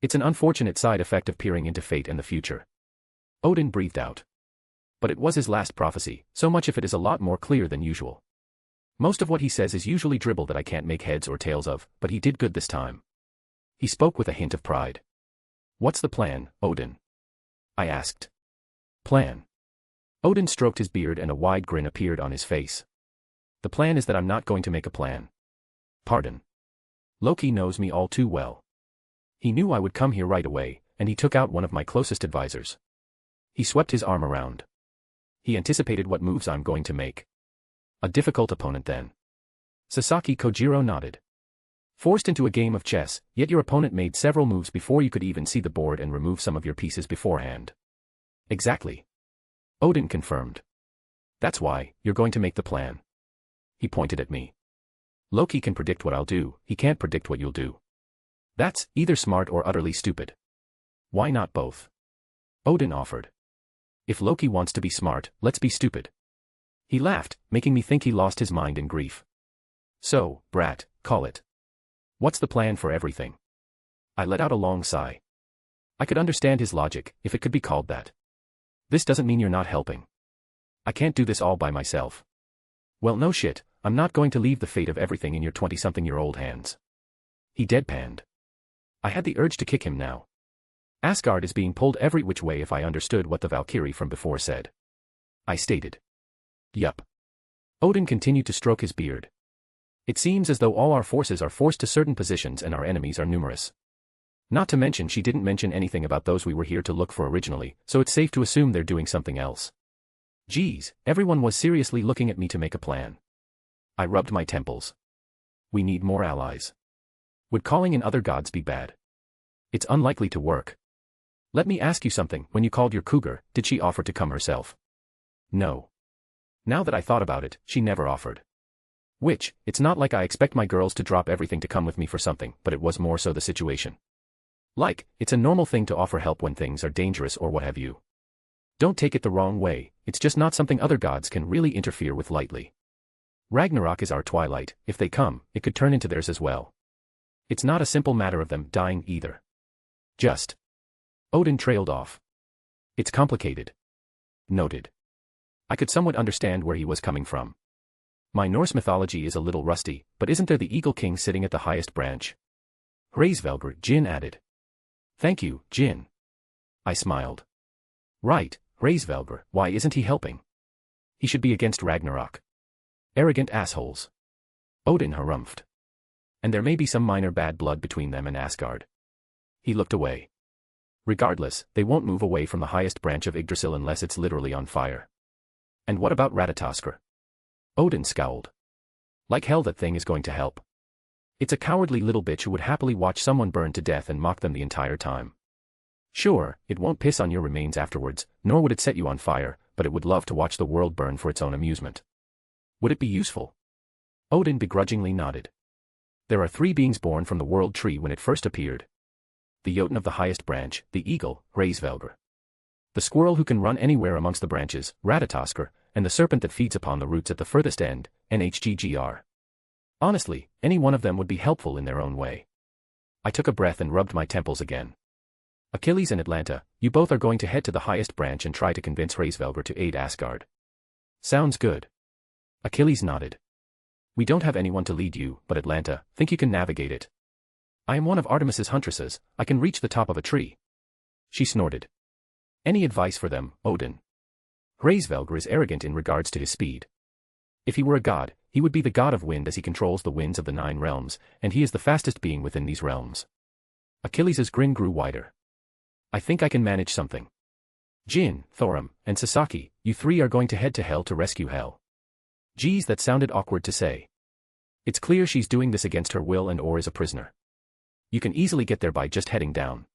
[SPEAKER 3] It's an unfortunate side effect of peering into fate and the future. Odin breathed out. But it was his last prophecy, so much of it is a lot more clear than usual. Most of what he says is usually dribble that I can't make heads or tails of, but he did good this time. He spoke with a hint of pride. What's the plan, Odin? I asked. Plan. Odin stroked his beard and a wide grin appeared on his face. The plan is that I'm not going to make a plan. Pardon. Loki knows me all too well. He knew I would come here right away, and he took out one of my closest advisors. He swept his arm around. He anticipated what moves I'm going to make. A difficult opponent then. Sasaki Kojiro nodded. Forced into a game of chess, yet your opponent made several moves before you could even see the board and remove some of your pieces beforehand. Exactly. Odin confirmed. That's why, you're going to make the plan. He pointed at me. Loki can predict what I'll do, he can't predict what you'll do. That's either smart or utterly stupid. Why not both? Odin offered. If Loki wants to be smart, let's be stupid. He laughed, making me think he lost his mind in grief. So, brat, call it. What's the plan for everything? I let out a long sigh. I could understand his logic, if it could be called that. This doesn't mean you're not helping. I can't do this all by myself. Well, no shit, I'm not going to leave the fate of everything in your 20-something-year-old hands. He deadpanned. I had the urge to kick him now. Asgard is being pulled every which way if I understood what the Valkyrie from before said. I stated. Yup. Odin continued to stroke his beard. It seems as though all our forces are forced to certain positions and our enemies are numerous. Not to mention she didn't mention anything about those we were here to look for originally, so it's safe to assume they're doing something else. Geez, everyone was seriously looking at me to make a plan. I rubbed my temples. We need more allies. Would calling in other gods be bad? It's unlikely to work. Let me ask you something, when you called your cougar, did she offer to come herself? No. Now that I thought about it, she never offered. Which, it's not like I expect my girls to drop everything to come with me for something, but it was more so the situation. Like, it's a normal thing to offer help when things are dangerous or what have you. Don't take it the wrong way, it's just not something other gods can really interfere with lightly. Ragnarok is our twilight, if they come, it could turn into theirs as well. It's not a simple matter of them dying either. Just. Odin trailed off. It's complicated. Noted. I could somewhat understand where he was coming from. My Norse mythology is a little rusty, but isn't there the Eagle King sitting at the highest branch? Hraesvelgr, Jin added. Thank you, Jin. I smiled. Right, Hraesvelgr, why isn't he helping? He should be against Ragnarok. Arrogant assholes. Odin harumphed. And there may be some minor bad blood between them and Asgard. He looked away. Regardless, they won't move away from the highest branch of Yggdrasil unless it's literally on fire. And what about Ratatoskr? Odin scowled. Like hell that thing is going to help. It's a cowardly little bitch who would happily watch someone burn to death and mock them the entire time. Sure, it won't piss on your remains afterwards, nor would it set you on fire, but it would love to watch the world burn for its own amusement. Would it be useful? Odin begrudgingly nodded. There are 3 beings born from the world tree when it first appeared. The Jotun of the highest branch, the eagle, Hraesvelgr. The squirrel who can run anywhere amongst the branches, Ratatoskr, and the serpent that feeds upon the roots at the furthest end, Nhggr. Honestly, any one of them would be helpful in their own way. I took a breath and rubbed my temples again. Achilles and Atlanta, you both are going to head to the highest branch and try to convince Hraesvelgr to aid Asgard. Sounds good. Achilles nodded. We don't have anyone to lead you, but Atlanta, think you can navigate it? I am one of Artemis's huntresses, I can reach the top of a tree. She snorted. Any advice for them, Odin? Hraesvelgr is arrogant in regards to his speed. If he were a god, he would be the god of wind as he controls the winds of the 9 realms, and he is the fastest being within these realms. Achilles' grin grew wider. I think I can manage something. Jin, Thorim, and Sasaki, you 3 are going to head to Hell to rescue Hel. Geez, that sounded awkward to say. It's clear she's doing this against her will and or is a prisoner. You can easily get there by just heading down.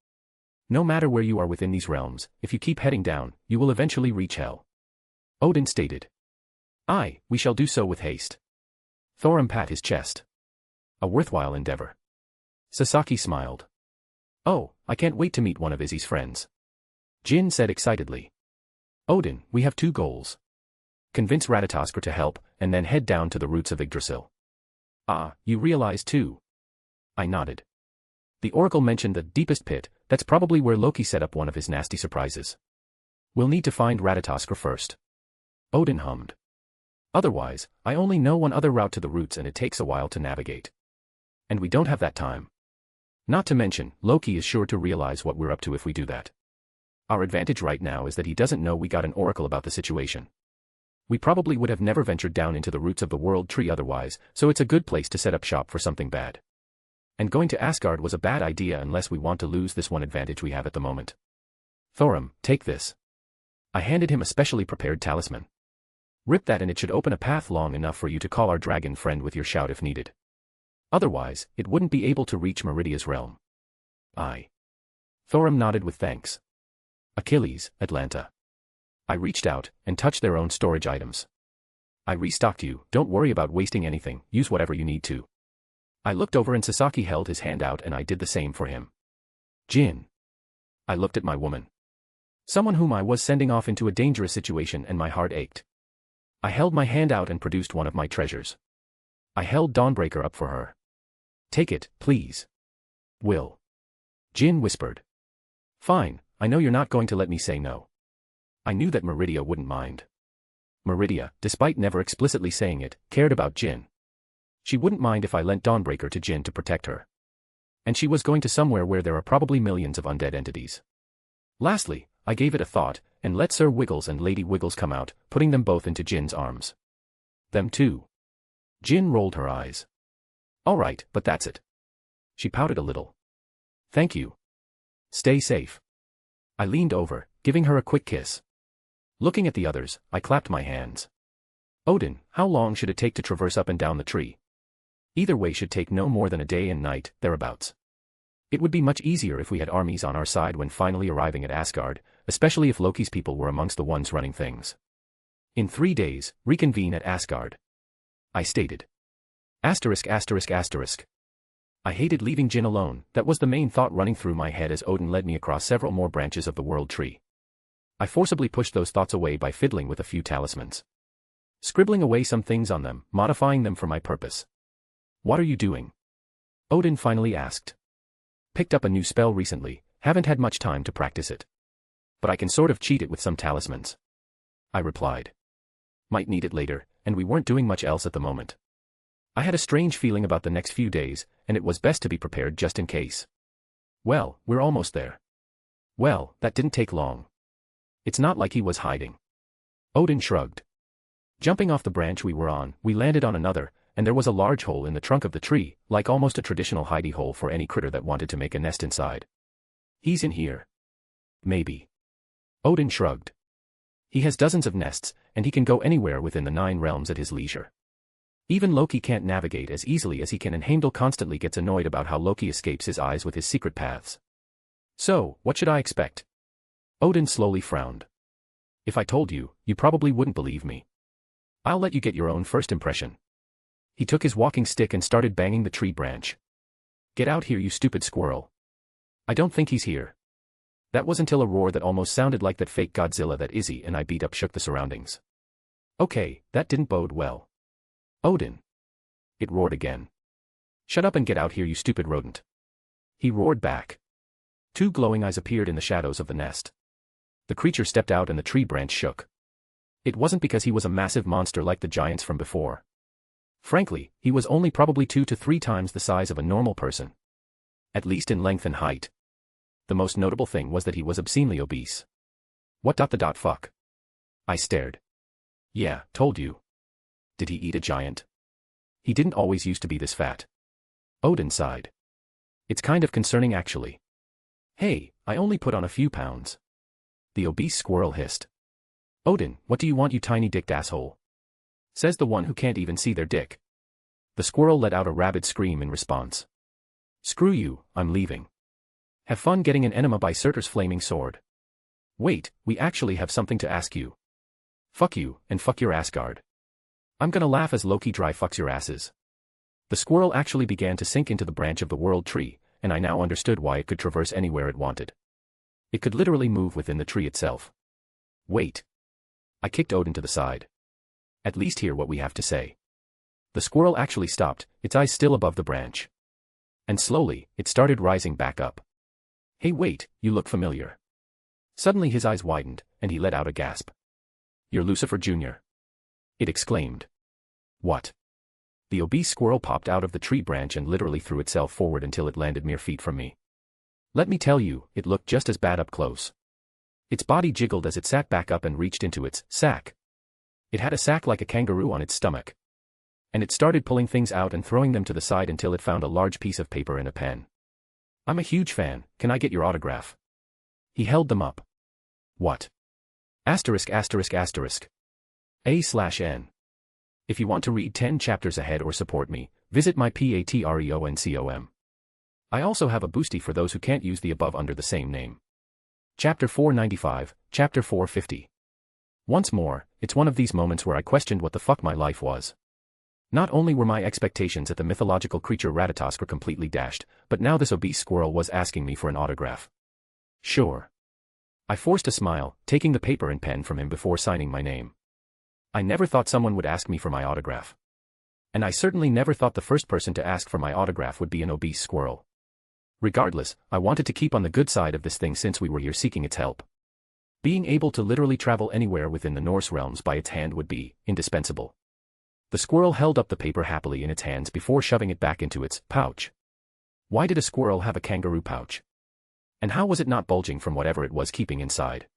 [SPEAKER 3] No matter where you are within these realms, if you keep heading down, you will eventually reach Hel. Odin stated. Aye, we shall do so with haste. Thorim pat his chest. A worthwhile endeavor. Sasaki smiled. Oh, I can't wait to meet one of Izzy's friends. Jin said excitedly. Odin, we have 2 goals. Convince Ratatoskr to help, and then head down to the roots of Yggdrasil. Ah, you realize too? I nodded. The oracle mentioned the deepest pit, that's probably where Loki set up one of his nasty surprises. We'll need to find Ratatoskr first. Odin hummed. Otherwise, I only know one other route to the roots and it takes a while to navigate. And we don't have that time. Not to mention, Loki is sure to realize what we're up to if we do that. Our advantage right now is that he doesn't know we got an oracle about the situation. We probably would have never ventured down into the roots of the world tree otherwise, so it's a good place to set up shop for something bad. And going to Asgard was a bad idea unless we want to lose this one advantage we have at the moment. Thorim, take this. I handed him a specially prepared talisman. Rip that and it should open a path long enough for you to call our dragon friend with your shout if needed. Otherwise, it wouldn't be able to reach Meridia's realm. Aye. Thorim nodded with thanks. Achilles, Atlanta. I reached out and touched their own storage items. I restocked you, don't worry about wasting anything, use whatever you need to. I looked over and Sasaki held his hand out and I did the same for him. Jin. I looked at my woman. Someone whom I was sending off into a dangerous situation and my heart ached. I held my hand out and produced one of my treasures. I held Dawnbreaker up for her. Take it, please. Will. Jin whispered. Fine, I know you're not going to let me say no. I knew that Meridia wouldn't mind. Meridia, despite never explicitly saying it, cared about Jin. She wouldn't mind if I lent Dawnbreaker to Jin to protect her. And she was going to somewhere where there are probably millions of undead entities. Lastly, I gave it a thought, and let Sir Wiggles and Lady Wiggles come out, putting them both into Jin's arms. Them too. Jin rolled her eyes. All right, but that's it. She pouted a little. Thank you. Stay safe. I leaned over, giving her a quick kiss. Looking at the others, I clapped my hands. Odin, how long should it take to traverse up and down the tree? Either way should take no more than a day and night, thereabouts. It would be much easier if we had armies on our side when finally arriving at Asgard, especially if Loki's people were amongst the ones running things. In 3 days, reconvene at Asgard. I stated. Asterisk asterisk asterisk. I hated leaving Jin alone, that was the main thought running through my head as Odin led me across several more branches of the world tree. I forcibly pushed those thoughts away by fiddling with a few talismans. Scribbling away some things on them, modifying them for my purpose. What are you doing? Odin finally asked. Picked up a new spell recently, haven't had much time to practice it. But I can sort of cheat it with some talismans. I replied. Might need it later, and we weren't doing much else at the moment. I had a strange feeling about the next few days, and it was best to be prepared just in case. Well, we're almost there. Well, that didn't take long. It's not like he was hiding. Odin shrugged. Jumping off the branch we were on, we landed on another, and there was a large hole in the trunk of the tree, like almost a traditional hidey hole for any critter that wanted to make a nest inside. He's in here. Maybe. Odin shrugged. He has dozens of nests, and he can go anywhere within the 9 realms at his leisure. Even Loki can't navigate as easily as he can, and Heimdall constantly gets annoyed about how Loki escapes his eyes with his secret paths. So, what should I expect? Odin slowly frowned. If I told you, you probably wouldn't believe me. I'll let you get your own first impression. He took his walking stick and started banging the tree branch. Get out here, you stupid squirrel. I don't think he's here. That was until a roar that almost sounded like that fake Godzilla that Izzy and I beat up shook the surroundings. Okay, that didn't bode well. Odin. It roared again. Shut up and get out here, you stupid rodent. He roared back. Two glowing eyes appeared in the shadows of the nest. The creature stepped out and the tree branch shook. It wasn't because he was a massive monster like the giants from before. Frankly, he was only probably 2 to 3 times the size of a normal person. At least in length and height. The most notable thing was that he was obscenely obese. What the fuck? I stared. Yeah, told you. Did he eat a giant? He didn't always used to be this fat. Odin sighed. It's kind of concerning actually. Hey, I only put on a few pounds. The obese squirrel hissed. Odin, what do you want, you tiny dicked asshole? Says the one who can't even see their dick. The squirrel let out a rabid scream in response. Screw you, I'm leaving. Have fun getting an enema by Surtur's flaming sword. Wait, we actually have something to ask you. Fuck you, and fuck your Asgard. I'm gonna laugh as Loki dry fucks your asses. The squirrel actually began to sink into the branch of the world tree, and I now understood why it could traverse anywhere it wanted. It could literally move within the tree itself. Wait. I kicked Odin to the side. At least hear what we have to say. The squirrel actually stopped, its eyes still above the branch. And slowly, it started rising back up. Hey wait, you look familiar. Suddenly his eyes widened, and he let out a gasp. You're Lucifer Jr. It exclaimed. What? The obese squirrel popped out of the tree branch and literally threw itself forward until it landed mere feet from me. Let me tell you, it looked just as bad up close. Its body jiggled as it sat back up and reached into its sack. It had a sack like a kangaroo on its stomach. And it started pulling things out and throwing them to the side until it found a large piece of paper and a pen. I'm a huge fan, can I get your autograph? He held them up. What? Asterisk asterisk asterisk. A/N. If you want to read 10 chapters ahead or support me, visit my Patreon.com. I also have a boosty for those who can't use the above under the same name. Chapter 495, Chapter 450. Once more, it's one of these moments where I questioned what the fuck my life was. Not only were my expectations at the mythological creature Ratatoskr completely dashed, but now this obese squirrel was asking me for an autograph. Sure. I forced a smile, taking the paper and pen from him before signing my name. I never thought someone would ask me for my autograph. And I certainly never thought the first person to ask for my autograph would be an obese squirrel. Regardless, I wanted to keep on the good side of this thing since we were here seeking its help. Being able to literally travel anywhere within the Norse realms by its hand would be indispensable. The squirrel held up the paper happily in its hands before shoving it back into its pouch. Why did a squirrel have a kangaroo pouch? And how was it not bulging from whatever it was keeping inside?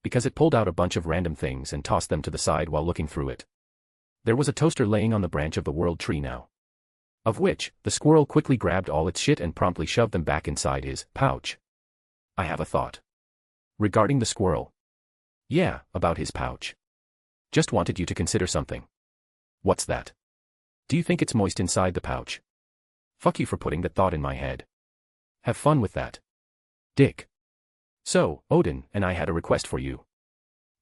[SPEAKER 3] Because it pulled out a bunch of random things and tossed them to the side while looking through it. There was a toaster laying on the branch of the world tree now. Of which, the squirrel quickly grabbed all its shit and promptly shoved them back inside his pouch. I have a thought. Regarding the squirrel. Yeah, about his pouch. Just wanted you to consider something. What's that? Do you think it's moist inside the pouch? Fuck you for putting that thought in my head. Have fun with that. Dick. So, Odin and I had a request for you.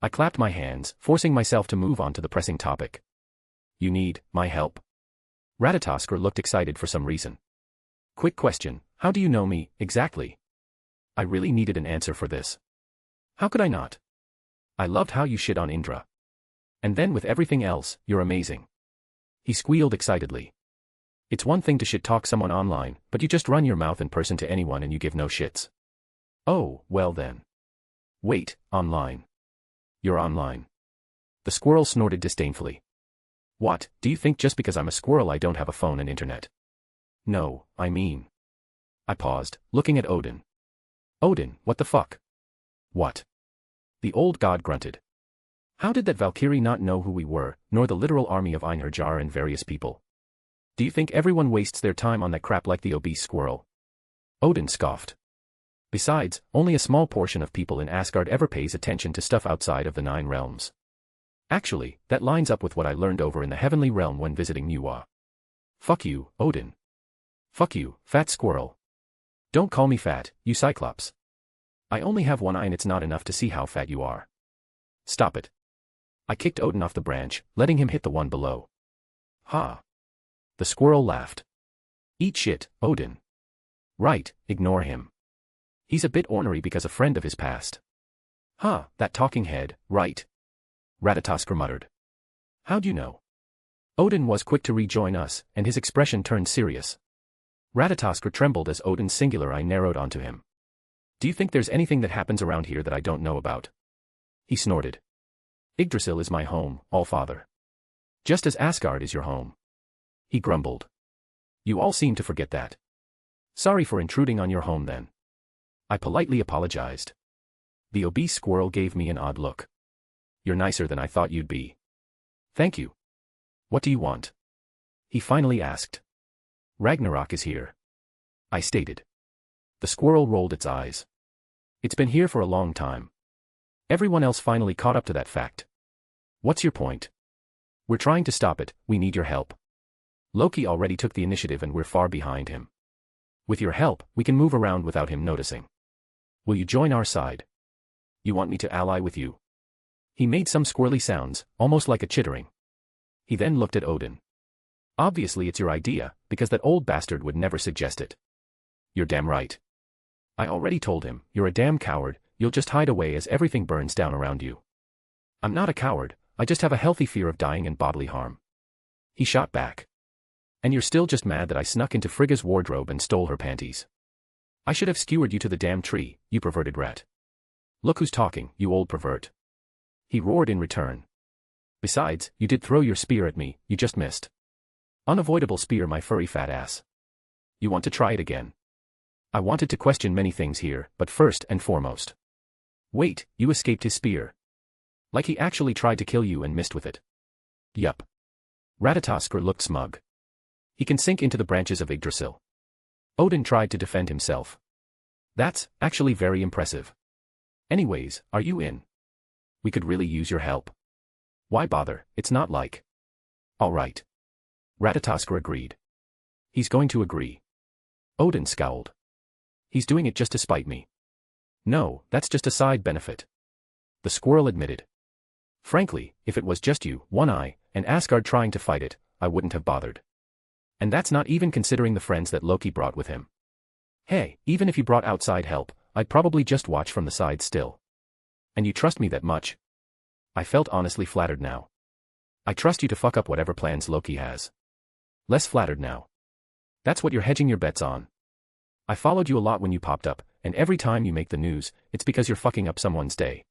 [SPEAKER 3] I clapped my hands, forcing myself to move on to the pressing topic. You need my help? Ratatoskr looked excited for some reason. Quick question, how do you know me, exactly? I really needed an answer for this. How could I not? I loved how you shit on Indra. And then with everything else, you're amazing. He squealed excitedly. It's one thing to shit-talk someone online, but you just run your mouth in person to anyone and you give no shits. Oh, well then. Wait, online. You're online. The squirrel snorted disdainfully. What, do you think just because I'm a squirrel I don't have a phone and internet? No, I mean. I paused, looking at Odin. Odin, what the fuck? What? The old god grunted. How did that Valkyrie not know who we were, nor the literal army of Einherjar and various people? Do you think everyone wastes their time on that crap like the obese squirrel? Odin scoffed. Besides, only a small portion of people in Asgard ever pays attention to stuff outside of the 9 realms. Actually, that lines up with what I learned over in the heavenly realm when visiting Nuwa. Fuck you, Odin. Fuck you, fat squirrel. Don't call me fat, you Cyclops. I only have one eye and it's not enough to see how fat you are. Stop it. I kicked Odin off the branch, letting him hit the one below. Ha. The squirrel laughed. Eat shit, Odin. Right, ignore him. He's a bit ornery because a friend of his passed. Huh, that talking head, right? Ratatoskr muttered. How'd you know? Odin was quick to rejoin us, and his expression turned serious. Ratatoskr trembled as Odin's singular eye narrowed onto him. Do you think there's anything that happens around here that I don't know about? He snorted. Yggdrasil is my home, Allfather. Just as Asgard is your home. He grumbled. You all seem to forget that. Sorry for intruding on your home then. I politely apologized. The obese squirrel gave me an odd look. You're nicer than I thought you'd be. Thank you. What do you want? He finally asked. Ragnarok is here. I stated. The squirrel rolled its eyes. It's been here for a long time. Everyone else finally caught up to that fact. What's your point? We're trying to stop it, we need your help. Loki already took the initiative and we're far behind him. With your help, we can move around without him noticing. Will you join our side? You want me to ally with you? He made some squirrely sounds, almost like a chittering. He then looked at Odin. Obviously it's your idea, because that old bastard would never suggest it. You're damn right. I already told him, you're a damn coward, you'll just hide away as everything burns down around you. I'm not a coward, I just have a healthy fear of dying and bodily harm. He shot back. And you're still just mad that I snuck into Frigga's wardrobe and stole her panties. I should have skewered you to the damn tree, you perverted rat. Look who's talking, you old pervert. He roared in return. Besides, you did throw your spear at me, you just missed. Unavoidable spear, my furry fat ass. You want to try it again? I wanted to question many things here, but first and foremost. Wait, you escaped his spear. Like he actually tried to kill you and missed with it. Yup. Ratatoskr looked smug. He can sink into the branches of Yggdrasil. Odin tried to defend himself. That's actually very impressive. Anyways, are you in? We could really use your help. Why bother, it's not like. All right. Ratatoskr agreed. He's going to agree. Odin scowled. He's doing it just to spite me. No, that's just a side benefit. The squirrel admitted. Frankly, if it was just you, One Eye, and Asgard trying to fight it, I wouldn't have bothered. And that's not even considering the friends that Loki brought with him. Hey, even if you brought outside help, I'd probably just watch from the side still. And you trust me that much? I felt honestly flattered now. I trust you to fuck up whatever plans Loki has. Less flattered now. That's what you're hedging your bets on. I followed you a lot when you popped up, and every time you make the news, it's because you're fucking up someone's day.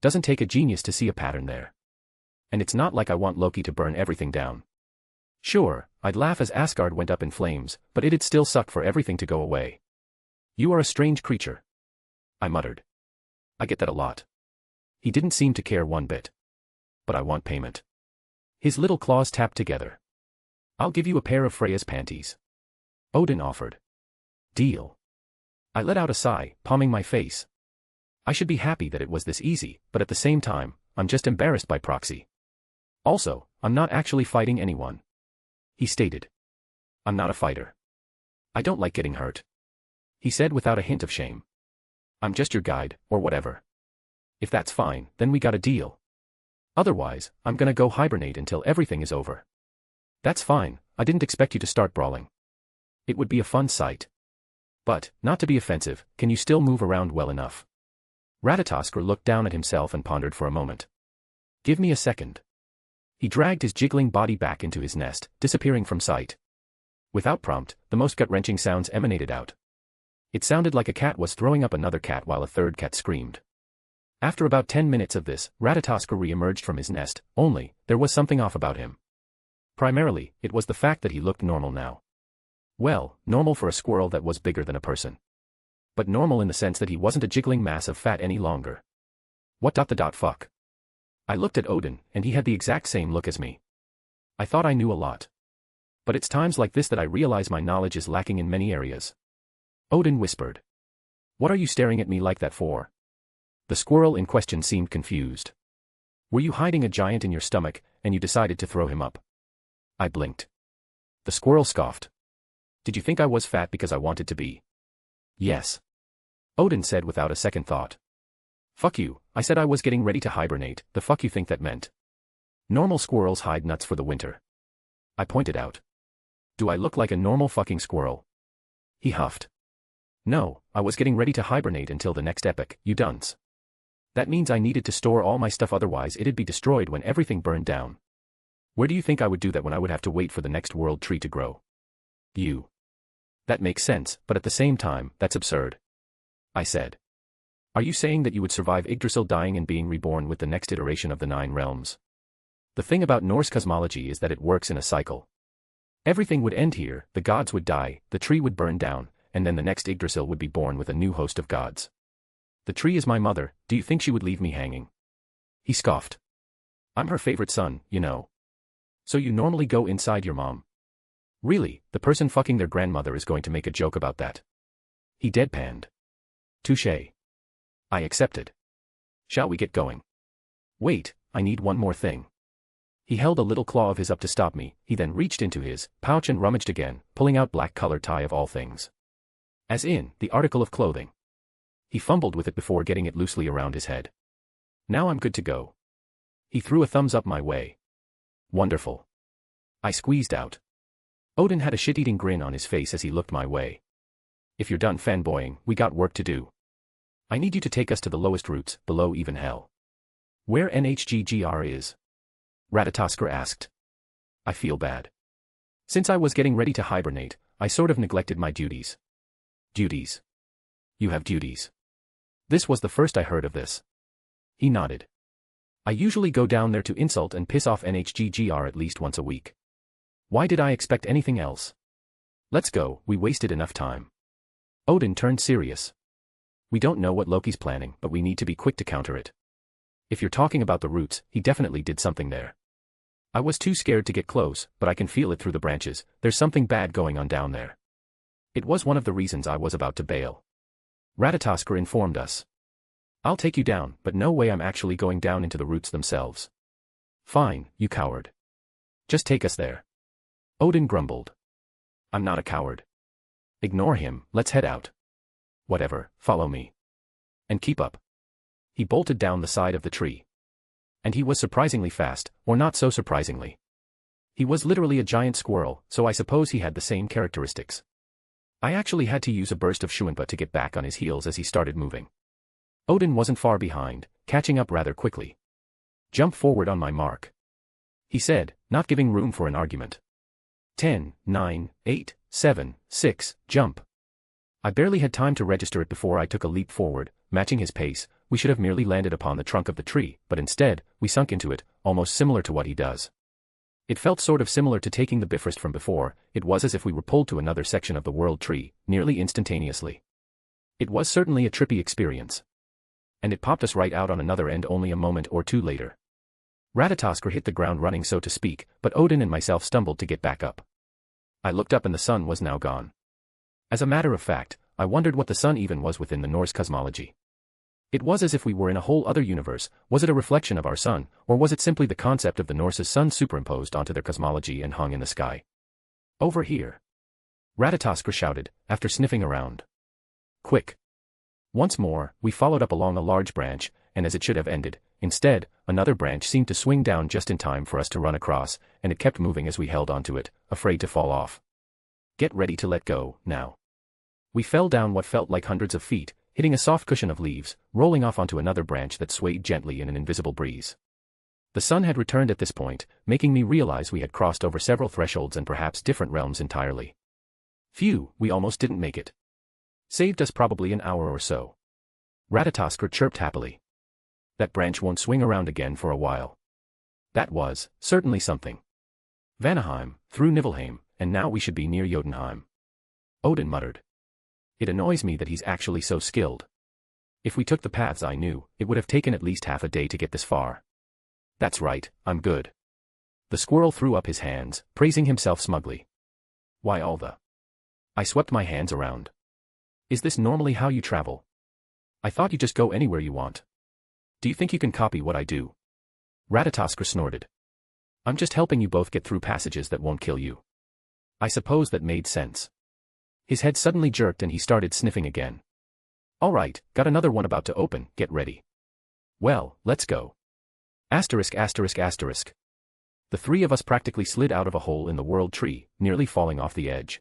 [SPEAKER 3] Doesn't take a genius to see a pattern there. And it's not like I want Loki to burn everything down. Sure, I'd laugh as Asgard went up in flames, but it'd still suck for everything to go away. You are a strange creature. I muttered. I get that a lot. He didn't seem to care one bit. But I want payment. His little claws tapped together. I'll give you a pair of Freya's panties. Odin offered. Deal. I let out a sigh, palming my face. I should be happy that it was this easy, but at the same time, I'm just embarrassed by proxy. Also, I'm not actually fighting anyone. He stated. I'm not a fighter. I don't like getting hurt. He said without a hint of shame. I'm just your guide, or whatever. If that's fine, then we got a deal. Otherwise, I'm gonna go hibernate until everything is over. That's fine, I didn't expect you to start brawling. It would be a fun sight. But, not to be offensive, can you still move around well enough? Ratatoskr looked down at himself and pondered for a moment. Give me a second. He dragged his jiggling body back into his nest, disappearing from sight. Without prompt, the most gut-wrenching sounds emanated out. It sounded like a cat was throwing up another cat while a third cat screamed. After about 10 minutes of this, Ratatoskr re-emerged from his nest, only, there was something off about him. Primarily, it was the fact that he looked normal now. Well, normal for a squirrel that was bigger than a person. But normal in the sense that he wasn't a jiggling mass of fat any longer. What the fuck? I looked at Odin, and he had the exact same look as me. I thought I knew a lot. But it's times like this that I realize my knowledge is lacking in many areas. Odin whispered. What are you staring at me like that for? The squirrel in question seemed confused. Were you hiding a giant in your stomach, and you decided to throw him up? I blinked. The squirrel scoffed. Did you think I was fat because I wanted to be? Yes. Odin said without a second thought. Fuck you, I said I was getting ready to hibernate, the fuck you think that meant? Normal squirrels hide nuts for the winter. I pointed out. Do I look like a normal fucking squirrel? He huffed. No, I was getting ready to hibernate until the next epoch, you dunce. That means I needed to store all my stuff, otherwise it'd be destroyed when everything burned down. Where do you think I would do that when I would have to wait for the next world tree to grow? You. That makes sense, but at the same time, that's absurd. I said. Are you saying that you would survive Yggdrasil dying and being reborn with the next iteration of the 9 realms? The thing about Norse cosmology is that it works in a cycle. Everything would end here, the gods would die, the tree would burn down, and then the next Yggdrasil would be born with a new host of gods. The tree is my mother, do you think she would leave me hanging? He scoffed. I'm her favorite son, you know. So you normally go inside your mom? Really, the person fucking their grandmother is going to make a joke about that. He deadpanned. Touché. I accepted. Shall we get going? Wait, I need one more thing. He held a little claw of his up to stop me, he then reached into his pouch and rummaged again, pulling out black collar tie of all things. As in, the article of clothing. He fumbled with it before getting it loosely around his head. Now I'm good to go. He threw a thumbs up my way. Wonderful. I squeezed out. Odin had a shit-eating grin on his face as he looked my way. If you're done fanboying, we got work to do. I need you to take us to the lowest roots, below even hell. Where NHGGR is? Ratatoskr asked. I feel bad. Since I was getting ready to hibernate, I sort of neglected my duties. Duties? You have duties. This was the first I heard of this. He nodded. I usually go down there to insult and piss off NHGGR at least once a week. Why did I expect anything else? Let's go, we wasted enough time. Odin turned serious. We don't know what Loki's planning, but we need to be quick to counter it. If you're talking about the roots, he definitely did something there. I was too scared to get close, but I can feel it through the branches, there's something bad going on down there. It was one of the reasons I was about to bail. Ratatoskr informed us. I'll take you down, but no way I'm actually going down into the roots themselves. Fine, you coward. Just take us there. Odin grumbled. I'm not a coward. Ignore him, let's head out. Whatever, follow me. And keep up. He bolted down the side of the tree. And he was surprisingly fast, or not so surprisingly. He was literally a giant squirrel, so I suppose he had the same characteristics. I actually had to use a burst of Shuinpa to get back on his heels as he started moving. Odin wasn't far behind, catching up rather quickly. Jump forward on my mark. He said, not giving room for an argument. 10, 9, 8, 7, 6, jump. I barely had time to register it before I took a leap forward, matching his pace. We should have merely landed upon the trunk of the tree, but instead, we sunk into it, almost similar to what he does. It felt sort of similar to taking the Bifrost from before, it was as if we were pulled to another section of the world tree, nearly instantaneously. It was certainly a trippy experience. And it popped us right out on another end only a moment or two later. Ratatoskr hit the ground running so to speak, but Odin and myself stumbled to get back up. I looked up and the sun was now gone. As a matter of fact, I wondered what the sun even was within the Norse cosmology. It was as if we were in a whole other universe. Was it a reflection of our sun, or was it simply the concept of the Norse's sun superimposed onto their cosmology and hung in the sky? Over here. Ratatoskr shouted, after sniffing around. Quick. Once more, we followed up along a large branch, and as it should have ended, instead, another branch seemed to swing down just in time for us to run across, and it kept moving as we held onto it, afraid to fall off. Get ready to let go, now. We fell down what felt like hundreds of feet, hitting a soft cushion of leaves, rolling off onto another branch that swayed gently in an invisible breeze. The sun had returned at this point, making me realize we had crossed over several thresholds and perhaps different realms entirely. Phew, we almost didn't make it. Saved us probably an hour or so. Ratatoskr chirped happily. That branch won't swing around again for a while. That was, certainly something. Vanaheim, through Niflheim, and now we should be near Jotunheim. Odin muttered. It annoys me that he's actually so skilled. If we took the paths I knew, it would have taken at least half a day to get this far. That's right, I'm good. The squirrel threw up his hands, praising himself smugly. Why all the... I swept my hands around. Is this normally how you travel? I thought you just go anywhere you want. Do you think you can copy what I do? Ratatoskr snorted. I'm just helping you both get through passages that won't kill you. I suppose that made sense. His head suddenly jerked and he started sniffing again. All right, got another one about to open, get ready. Well, let's go. Asterisk asterisk asterisk. The three of us practically slid out of a hole in the world tree, nearly falling off the edge.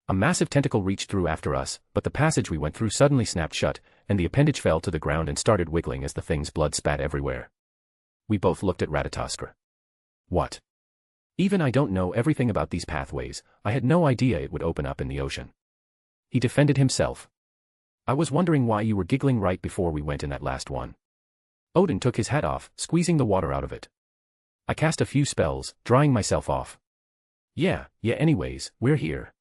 [SPEAKER 3] A massive tentacle reached through after us, but the passage we went through suddenly snapped shut, and the appendage fell to the ground and started wiggling as the thing's blood spat everywhere. We both looked at Ratatoskr. What? Even I don't know everything about these pathways, I had no idea it would open up in the ocean. He defended himself. I was wondering why you were giggling right before we went in that last one. Odin took his hat off, squeezing the water out of it. I cast a few spells, drying myself off. Yeah, anyways, we're here.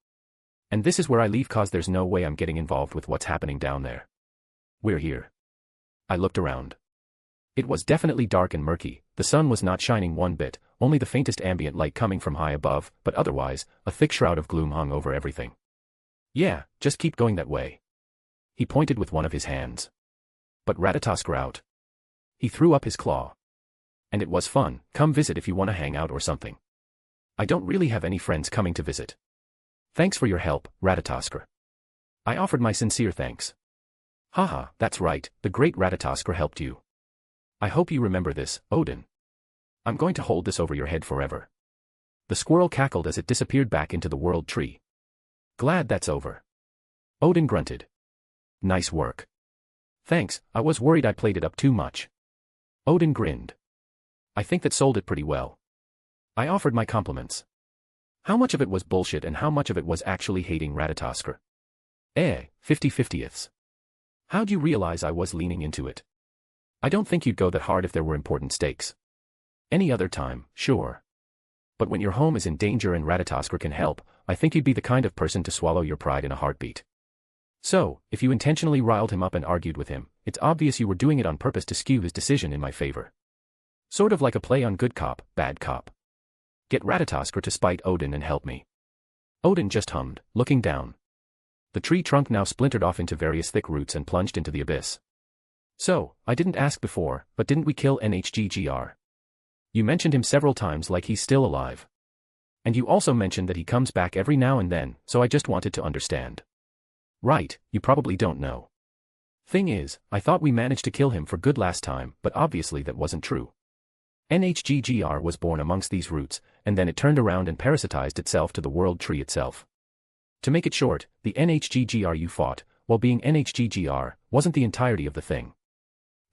[SPEAKER 3] And this is where I leave cause there's no way I'm getting involved with what's happening down there. We're here. I looked around. It was definitely dark and murky, the sun was not shining one bit, only the faintest ambient light coming from high above, but otherwise, a thick shroud of gloom hung over everything. Yeah, just keep going that way. He pointed with one of his hands. But Ratatoskr out. He threw up his claw. And it was fun, come visit if you want to hang out or something. I don't really have any friends coming to visit. Thanks for your help, Ratatoskr. I offered my sincere thanks. Haha, that's right, the great Ratatoskr helped you. I hope you remember this, Odin. I'm going to hold this over your head forever. The squirrel cackled as it disappeared back into the world tree. Glad that's over. Odin grunted. Nice work. Thanks, I was worried I played it up too much. Odin grinned. I think that sold it pretty well. I offered my compliments. How much of it was bullshit and how much of it was actually hating Ratatoskr? 50/50ths. How'd you realize I was leaning into it? I don't think you'd go that hard if there were important stakes. Any other time, sure. But when your home is in danger and Ratatoskr can help, I think you'd be the kind of person to swallow your pride in a heartbeat. So, if you intentionally riled him up and argued with him, it's obvious you were doing it on purpose to skew his decision in my favor. Sort of like a play on good cop, bad cop. Get Ratatoskr to spite Odin and help me. Odin just hummed, looking down. The tree trunk now splintered off into various thick roots and plunged into the abyss. So, I didn't ask before, but didn't we kill NHGGR? You mentioned him several times like he's still alive. And you also mentioned that he comes back every now and then, so I just wanted to understand. Right, you probably don't know. Thing is, I thought we managed to kill him for good last time, but obviously that wasn't true. NHGGR was born amongst these roots, and then it turned around and parasitized itself to the world tree itself. To make it short, the NHGGR you fought, while being NHGGR, wasn't the entirety of the thing.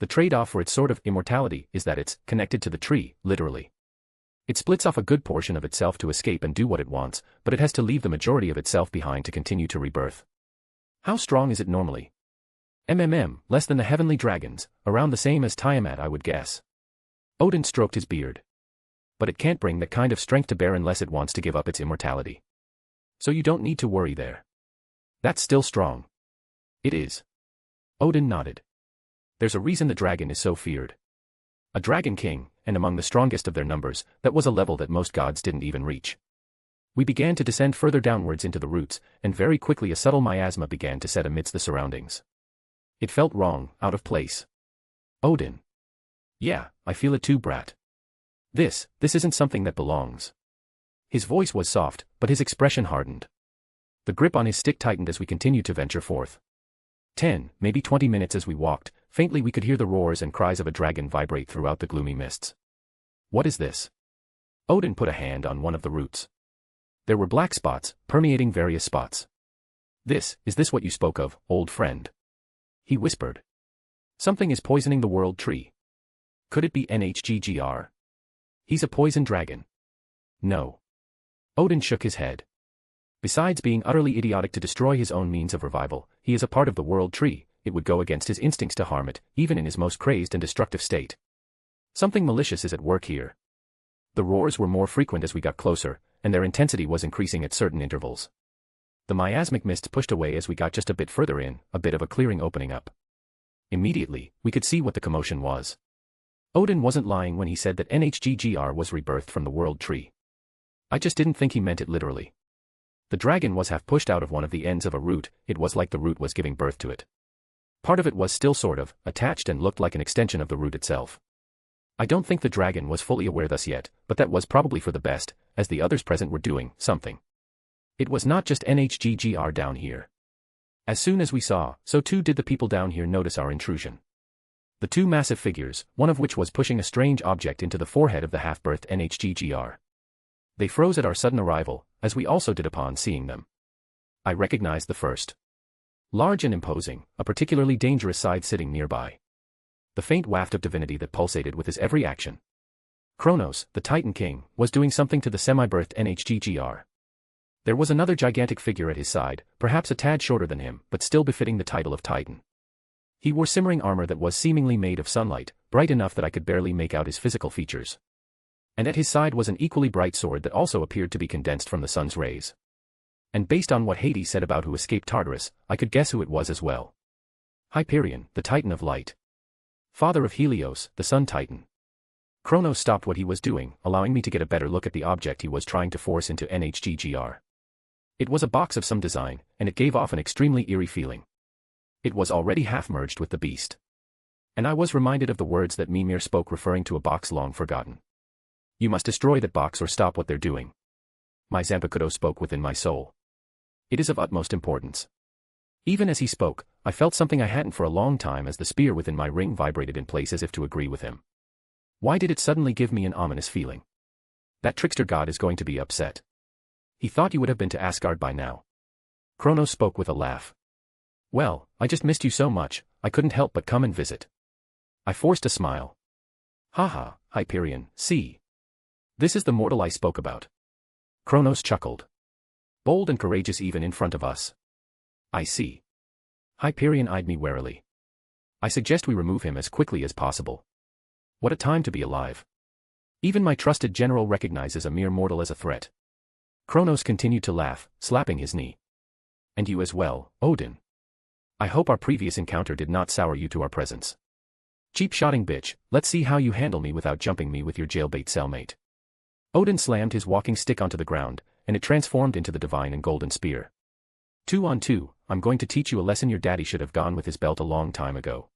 [SPEAKER 3] The trade-off for its sort of immortality is that it's connected to the tree, literally. It splits off a good portion of itself to escape and do what it wants, but it has to leave the majority of itself behind to continue to rebirth. How strong is it normally? Less than the heavenly dragons, around the same as Tiamat I would guess. Odin stroked his beard. But it can't bring that kind of strength to bear unless it wants to give up its immortality. So you don't need to worry there. That's still strong. It is. Odin nodded. There's a reason the dragon is so feared. A dragon king, and among the strongest of their numbers, that was a level that most gods didn't even reach. We began to descend further downwards into the roots, and very quickly a subtle miasma began to set amidst the surroundings. It felt wrong, out of place. Odin. Yeah, I feel it too, brat. This isn't something that belongs. His voice was soft, but his expression hardened. The grip on his stick tightened as we continued to venture forth. 10, maybe 20 minutes as we walked, faintly we could hear the roars and cries of a dragon vibrate throughout the gloomy mists. What is this? Odin put a hand on one of the roots. There were black spots, permeating various spots. Is this what you spoke of, old friend? He whispered. Something is poisoning the world tree. Could it be NHGGR? He's a poison dragon. No. Odin shook his head. Besides being utterly idiotic to destroy his own means of revival, he is a part of the world tree. It would go against his instincts to harm it, even in his most crazed and destructive state. Something malicious is at work here. The roars were more frequent as we got closer, and their intensity was increasing at certain intervals. The miasmic mists pushed away as we got just a bit further in, a bit of a clearing opening up. Immediately, we could see what the commotion was. Odin wasn't lying when he said that NHGGR was rebirthed from the world tree. I just didn't think he meant it literally. The dragon was half pushed out of one of the ends of a root, it was like the root was giving birth to it. Part of it was still sort of attached and looked like an extension of the root itself. I don't think the dragon was fully aware thus yet, but that was probably for the best, as the others present were doing something. It was not just NHGGR down here. As soon as we saw, so too did the people down here notice our intrusion. The two massive figures, one of which was pushing a strange object into the forehead of the half-birthed NHGGR. They froze at our sudden arrival, as we also did upon seeing them. I recognized the first. Large and imposing, a particularly dangerous side sitting nearby. The faint waft of divinity that pulsated with his every action. Kronos, the Titan King, was doing something to the semi-birthed NHGGR. There was another gigantic figure at his side, perhaps a tad shorter than him, but still befitting the title of Titan. He wore simmering armor that was seemingly made of sunlight, bright enough that I could barely make out his physical features. And at his side was an equally bright sword that also appeared to be condensed from the sun's rays. And based on what Hades said about who escaped Tartarus, I could guess who it was as well. Hyperion, the Titan of Light. Father of Helios, the Sun Titan. Kronos stopped what he was doing, allowing me to get a better look at the object he was trying to force into NHGGR. It was a box of some design, and it gave off an extremely eerie feeling. It was already half-merged with the beast. And I was reminded of the words that Mimir spoke referring to a box long forgotten. You must destroy that box or stop what they're doing. My Zanpakuto spoke within my soul. It is of utmost importance. Even as he spoke, I felt something I hadn't for a long time as the spear within my ring vibrated in place as if to agree with him. Why did it suddenly give me an ominous feeling? That trickster god is going to be upset. He thought you would have been to Asgard by now. Kronos spoke with a laugh. Well, I just missed you so much, I couldn't help but come and visit. I forced a smile. Haha, Hyperion, see. This is the mortal I spoke about. Kronos chuckled. Bold and courageous even in front of us. I see. Hyperion eyed me warily. I suggest we remove him as quickly as possible. What a time to be alive. Even my trusted general recognizes a mere mortal as a threat. Kronos continued to laugh, slapping his knee. And you as well, Odin. I hope our previous encounter did not sour you to our presence. Cheap-shotting bitch, let's see how you handle me without jumping me with your jailbait cellmate. Odin slammed his walking stick onto the ground, and it transformed into the divine and golden spear. 2 on 2, I'm going to teach you a lesson your daddy should have gone with his belt a long time ago.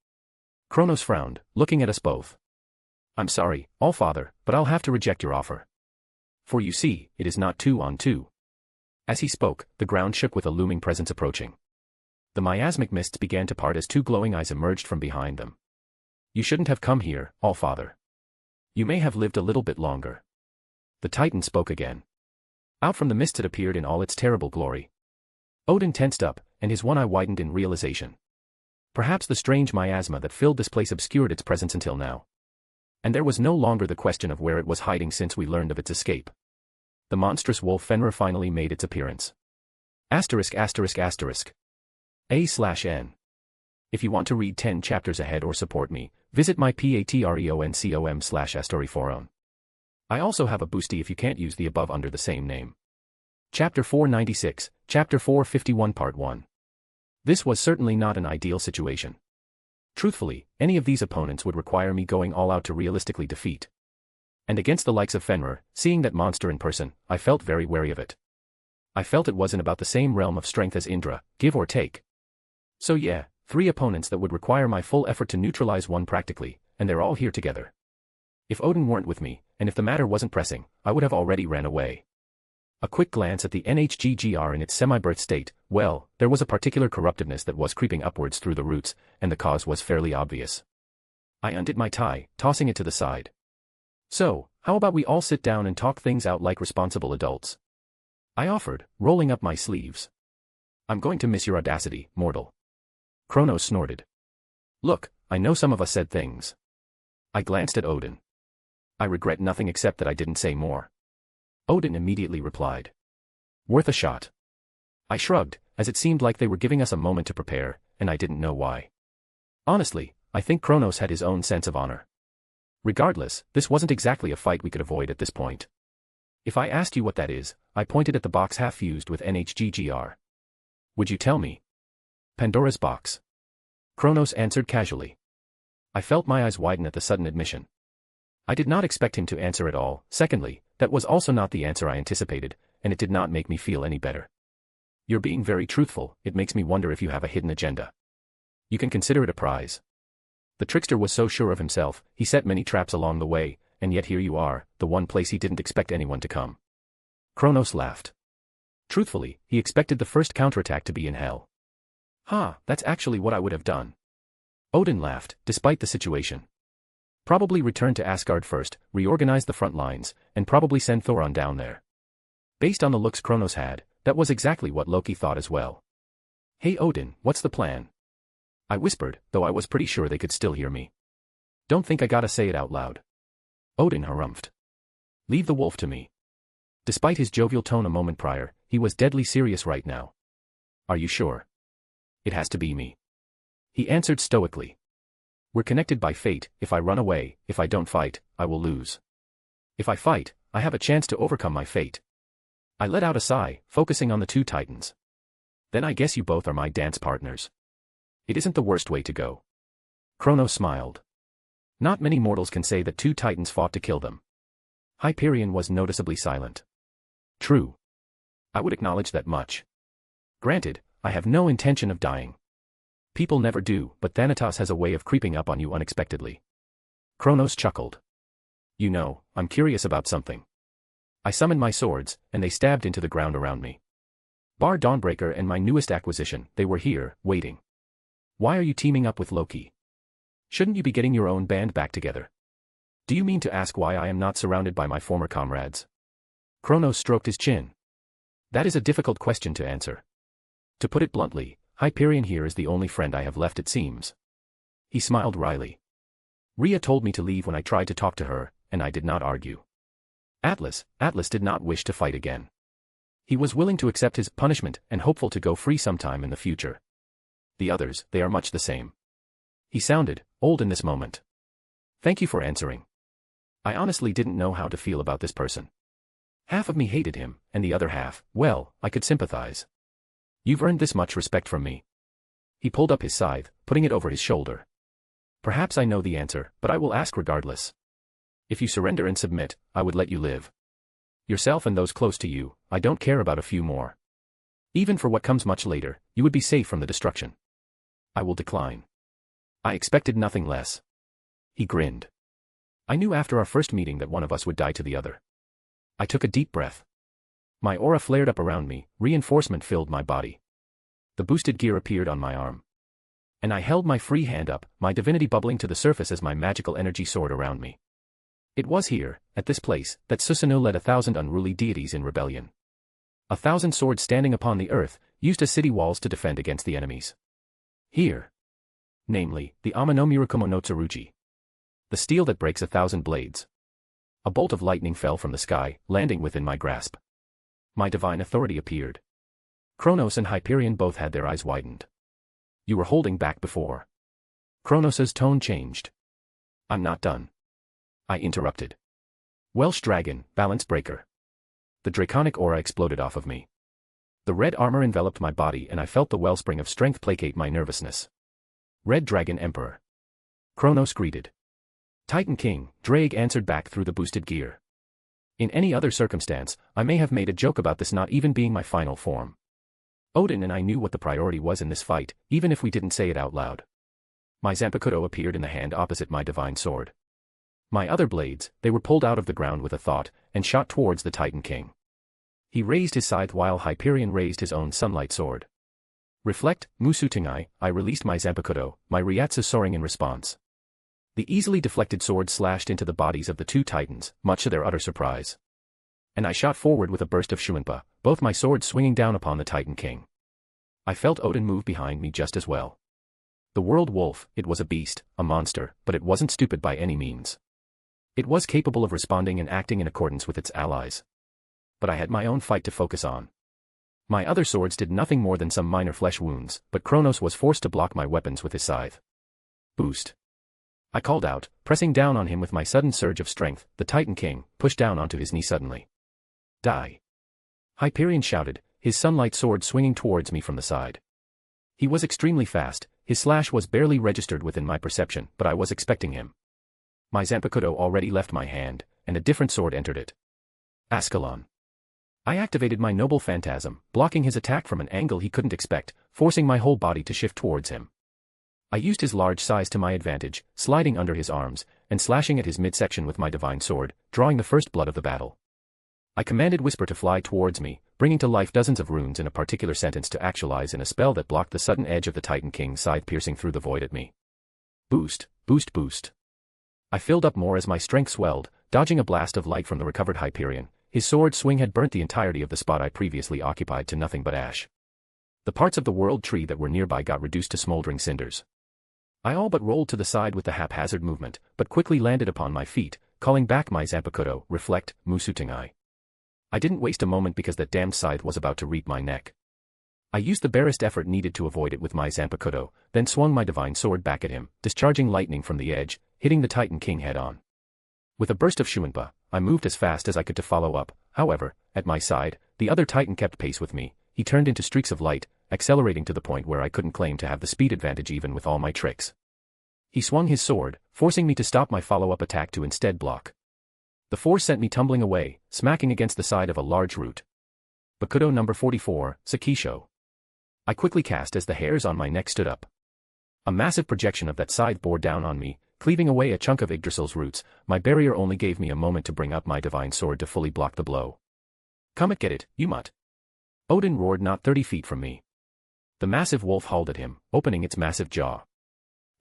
[SPEAKER 3] Kronos frowned, looking at us both. I'm sorry, Allfather, but I'll have to reject your offer. For you see, it is not 2 on 2. As he spoke, the ground shook with a looming presence approaching. The miasmic mists began to part as 2 glowing eyes emerged from behind them. You shouldn't have come here, Allfather. You may have lived a little bit longer. The Titan spoke again. Out from the mists it appeared in all its terrible glory. Odin tensed up, and his one eye widened in realization. Perhaps the strange miasma that filled this place obscured its presence until now. And there was no longer the question of where it was hiding since we learned of its escape. The monstrous wolf Fenrir finally made its appearance. *****A/N. If you want to read 10 chapters ahead or support me, visit my patreon.com/astoryforum. I also have a boosty if you can't use the above under the same name. Chapter 496, Chapter 451 Part 1. This was certainly not an ideal situation. Truthfully, any of these opponents would require me going all out to realistically defeat. And against the likes of Fenrir, seeing that monster in person, I felt very wary of it. I felt it wasn't about the same realm of strength as Indra, give or take. So yeah, 3 opponents that would require my full effort to neutralize one practically, and they're all here together. If Odin weren't with me, and if the matter wasn't pressing, I would have already ran away. A quick glance at the NHGGR in its semi-birth state, well, there was a particular corruptiveness that was creeping upwards through the roots, and the cause was fairly obvious. I undid my tie, tossing it to the side. So, how about we all sit down and talk things out like responsible adults? I offered, rolling up my sleeves. I'm going to miss your audacity, mortal. Kronos snorted. Look, I know some of us said things. I glanced at Odin. I regret nothing except that I didn't say more. Odin immediately replied. Worth a shot. I shrugged, as it seemed like they were giving us a moment to prepare, and I didn't know why. Honestly, I think Kronos had his own sense of honor. Regardless, this wasn't exactly a fight we could avoid at this point. If I asked you what that is, I pointed at the box half fused with NHGGR. Would you tell me? Pandora's box. Kronos answered casually. I felt my eyes widen at the sudden admission. I did not expect him to answer at all. Secondly, that was also not the answer I anticipated, and it did not make me feel any better. You're being very truthful, it makes me wonder if you have a hidden agenda. You can consider it a prize. The trickster was so sure of himself, he set many traps along the way, and yet here you are, the one place he didn't expect anyone to come. Kronos laughed. Truthfully, he expected the first counterattack to be in hell. That's actually what I would have done. Odin laughed, despite the situation. Probably return to Asgard first, reorganize the front lines, and probably send Thor on down there. Based on the looks Kronos had, that was exactly what Loki thought as well. Hey Odin, what's the plan? I whispered, though I was pretty sure they could still hear me. Don't think I gotta say it out loud. Odin harumphed. Leave the wolf to me. Despite his jovial tone a moment prior, he was deadly serious right now. Are you sure? It has to be me. He answered stoically. We're connected by fate. If I run away, if I don't fight, I will lose. If I fight, I have a chance to overcome my fate. I let out a sigh, focusing on the two titans. Then I guess you both are my dance partners. It isn't the worst way to go. Kronos smiled. Not many mortals can say that two titans fought to kill them. Hyperion was noticeably silent. True. I would acknowledge that much. Granted, I have no intention of dying. People never do, but Thanatos has a way of creeping up on you unexpectedly. Kronos chuckled. You know, I'm curious about something. I summoned my swords, and they stabbed into the ground around me. Bar Dawnbreaker and my newest acquisition, they were here, waiting. Why are you teaming up with Loki? Shouldn't you be getting your own band back together? Do you mean to ask why I am not surrounded by my former comrades? Kronos stroked his chin. That is a difficult question to answer. To put it bluntly, Hyperion here is the only friend I have left, it seems. He smiled wryly. Rhea told me to leave when I tried to talk to her, and I did not argue. Atlas did not wish to fight again. He was willing to accept his punishment and hopeful to go free sometime in the future. The others, they are much the same. He sounded old in this moment. Thank you for answering. I honestly didn't know how to feel about this person. Half of me hated him, and the other half, well, I could sympathize. You've earned this much respect from me. He pulled up his scythe, putting it over his shoulder. Perhaps I know the answer, but I will ask regardless. If you surrender and submit, I would let you live. Yourself and those close to you, I don't care about a few more. Even for what comes much later, you would be safe from the destruction. I will decline. I expected nothing less. He grinned. I knew after our first meeting that one of us would die to the other. I took a deep breath. My aura flared up around me, reinforcement filled my body. The boosted gear appeared on my arm. And I held my free hand up, my divinity bubbling to the surface as my magical energy soared around me. It was here, at this place, that Susanoo led 1,000 unruly deities in rebellion. 1,000 swords standing upon the earth, used as city walls to defend against the enemies. Here. Namely, the Amano-Mirakumo no Tsurugi. The steel that breaks 1,000 blades. A bolt of lightning fell from the sky, landing within my grasp. My divine authority appeared. Kronos and Hyperion both had their eyes widened. You were holding back before. Kronos's tone changed. I'm not done. I interrupted. Welsh dragon, balance breaker. The draconic aura exploded off of me. The red armor enveloped my body and I felt the wellspring of strength placate my nervousness. Red dragon emperor. Kronos greeted. Titan king, Drake answered back through the boosted gear. In any other circumstance, I may have made a joke about this not even being my final form. Odin and I knew what the priority was in this fight, even if we didn't say it out loud. My Zanpakuto appeared in the hand opposite my divine sword. My other blades, they were pulled out of the ground with a thought, and shot towards the Titan king. He raised his scythe while Hyperion raised his own sunlight sword. Reflect, Musutingai, I released my Zanpakuto, my Ryatsu soaring in response. The easily deflected sword slashed into the bodies of the two titans, much to their utter surprise. And I shot forward with a burst of Shuinpa, both my swords swinging down upon the Titan king. I felt Odin move behind me just as well. The world wolf, it was a beast, a monster, but it wasn't stupid by any means. It was capable of responding and acting in accordance with its allies. But I had my own fight to focus on. My other swords did nothing more than some minor flesh wounds, but Kronos was forced to block my weapons with his scythe. Boost. I called out, pressing down on him with my sudden surge of strength. The Titan king pushed down onto his knee suddenly. Die. Hyperion shouted, his sunlight sword swinging towards me from the side. He was extremely fast, his slash was barely registered within my perception, but I was expecting him. My Zanpakuto already left my hand, and a different sword entered it. Ascalon. I activated my noble phantasm, blocking his attack from an angle he couldn't expect, forcing my whole body to shift towards him. I used his large size to my advantage, sliding under his arms, and slashing at his midsection with my divine sword, drawing the first blood of the battle. I commanded Whisper to fly towards me, bringing to life dozens of runes in a particular sentence to actualize in a spell that blocked the sudden edge of the Titan King's scythe piercing through the void at me. Boost, boost, boost. I filled up more as my strength swelled, dodging a blast of light from the recovered Hyperion. His sword swing had burnt the entirety of the spot I previously occupied to nothing but ash. The parts of the world tree that were nearby got reduced to smoldering cinders. I all but rolled to the side with the haphazard movement, but quickly landed upon my feet, calling back my Zanpakuto, reflect, Musutingai. I didn't waste a moment because that damned scythe was about to reap my neck. I used the barest effort needed to avoid it with my Zanpakuto, then swung my divine sword back at him, discharging lightning from the edge, hitting the Titan King head-on. With a burst of Shuinpa, I moved as fast as I could to follow up. However, at my side, the other Titan kept pace with me. He turned into streaks of light, accelerating to the point where I couldn't claim to have the speed advantage even with all my tricks. He swung his sword, forcing me to stop my follow-up attack to instead block. The force sent me tumbling away, smacking against the side of a large root. Bakudo number 44, Sakisho. I quickly cast as the hairs on my neck stood up. A massive projection of that scythe bore down on me, cleaving away a chunk of Yggdrasil's roots. My barrier only gave me a moment to bring up my divine sword to fully block the blow. Come at get it, you mutt. Odin roared not 30 feet from me. The massive wolf hauled at him, opening its massive jaw.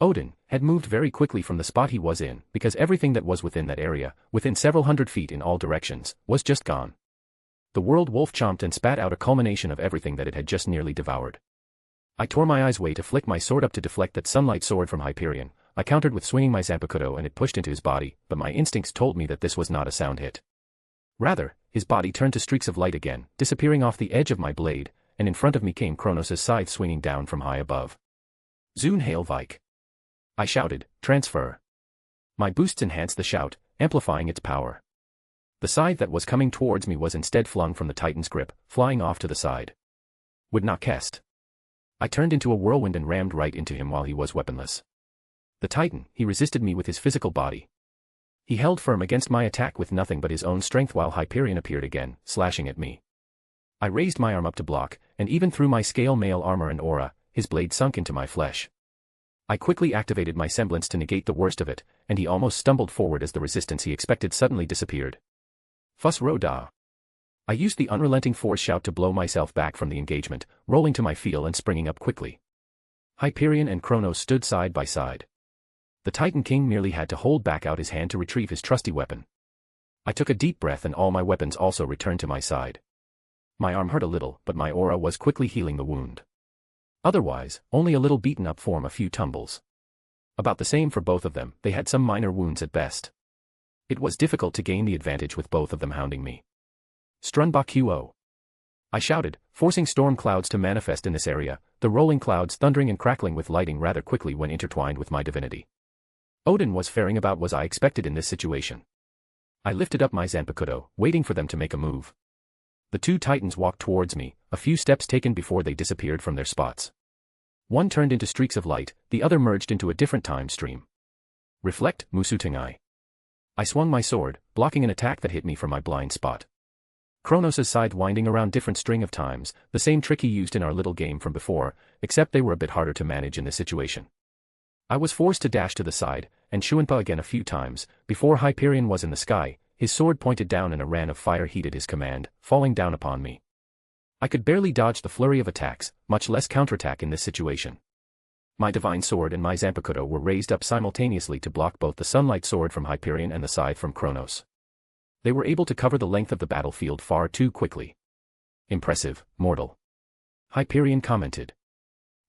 [SPEAKER 3] Odin had moved very quickly from the spot he was in, because everything that was within that area, within several hundred feet in all directions, was just gone. The world wolf chomped and spat out a culmination of everything that it had just nearly devoured. I tore my eyes away to flick my sword up to deflect that sunlight sword from Hyperion. I countered with swinging my Zanpakuto and it pushed into his body, but my instincts told me that this was not a sound hit. Rather, his body turned to streaks of light again, disappearing off the edge of my blade, and in front of me came Kronos' scythe swinging down from high above. Zune Hail Vike. I shouted, transfer. My boosts enhanced the shout, amplifying its power. The scythe that was coming towards me was instead flung from the Titan's grip, flying off to the side. Would not kest. I turned into a whirlwind and rammed right into him while he was weaponless. The Titan, he resisted me with his physical body. He held firm against my attack with nothing but his own strength while Hyperion appeared again, slashing at me. I raised my arm up to block, and even through my scale mail armor and aura, his blade sunk into my flesh. I quickly activated my semblance to negate the worst of it, and he almost stumbled forward as the resistance he expected suddenly disappeared. Fuss ro da. I used the unrelenting force shout to blow myself back from the engagement, rolling to my feel and springing up quickly. Hyperion and Kronos stood side by side. The Titan King merely had to hold back out his hand to retrieve his trusty weapon. I took a deep breath and all my weapons also returned to my side. My arm hurt a little, but my aura was quickly healing the wound. Otherwise, only a little beaten up from a few tumbles. About the same for both of them, they had some minor wounds at best. It was difficult to gain the advantage with both of them hounding me. Strunbakuo. I shouted, forcing storm clouds to manifest in this area, the rolling clouds thundering and crackling with lightning rather quickly when intertwined with my divinity. Odin was faring about as I expected in this situation. I lifted up my Zanpakuto, waiting for them to make a move. The two titans walked towards me, a few steps taken before they disappeared from their spots. One turned into streaks of light, the other merged into a different time stream. Reflect, Musutingai. I swung my sword, blocking an attack that hit me from my blind spot. Kronos' scythe winding around different string of times, the same trick he used in our little game from before, except they were a bit harder to manage in this situation. I was forced to dash to the side, and Shuinpa again a few times, before Hyperion was in the sky, his sword pointed down and a ran of fire heeded his command, falling down upon me. I could barely dodge the flurry of attacks, much less counterattack in this situation. My divine sword and my Zanpakuto were raised up simultaneously to block both the sunlight sword from Hyperion and the scythe from Kronos. They were able to cover the length of the battlefield far too quickly. Impressive, mortal. Hyperion commented.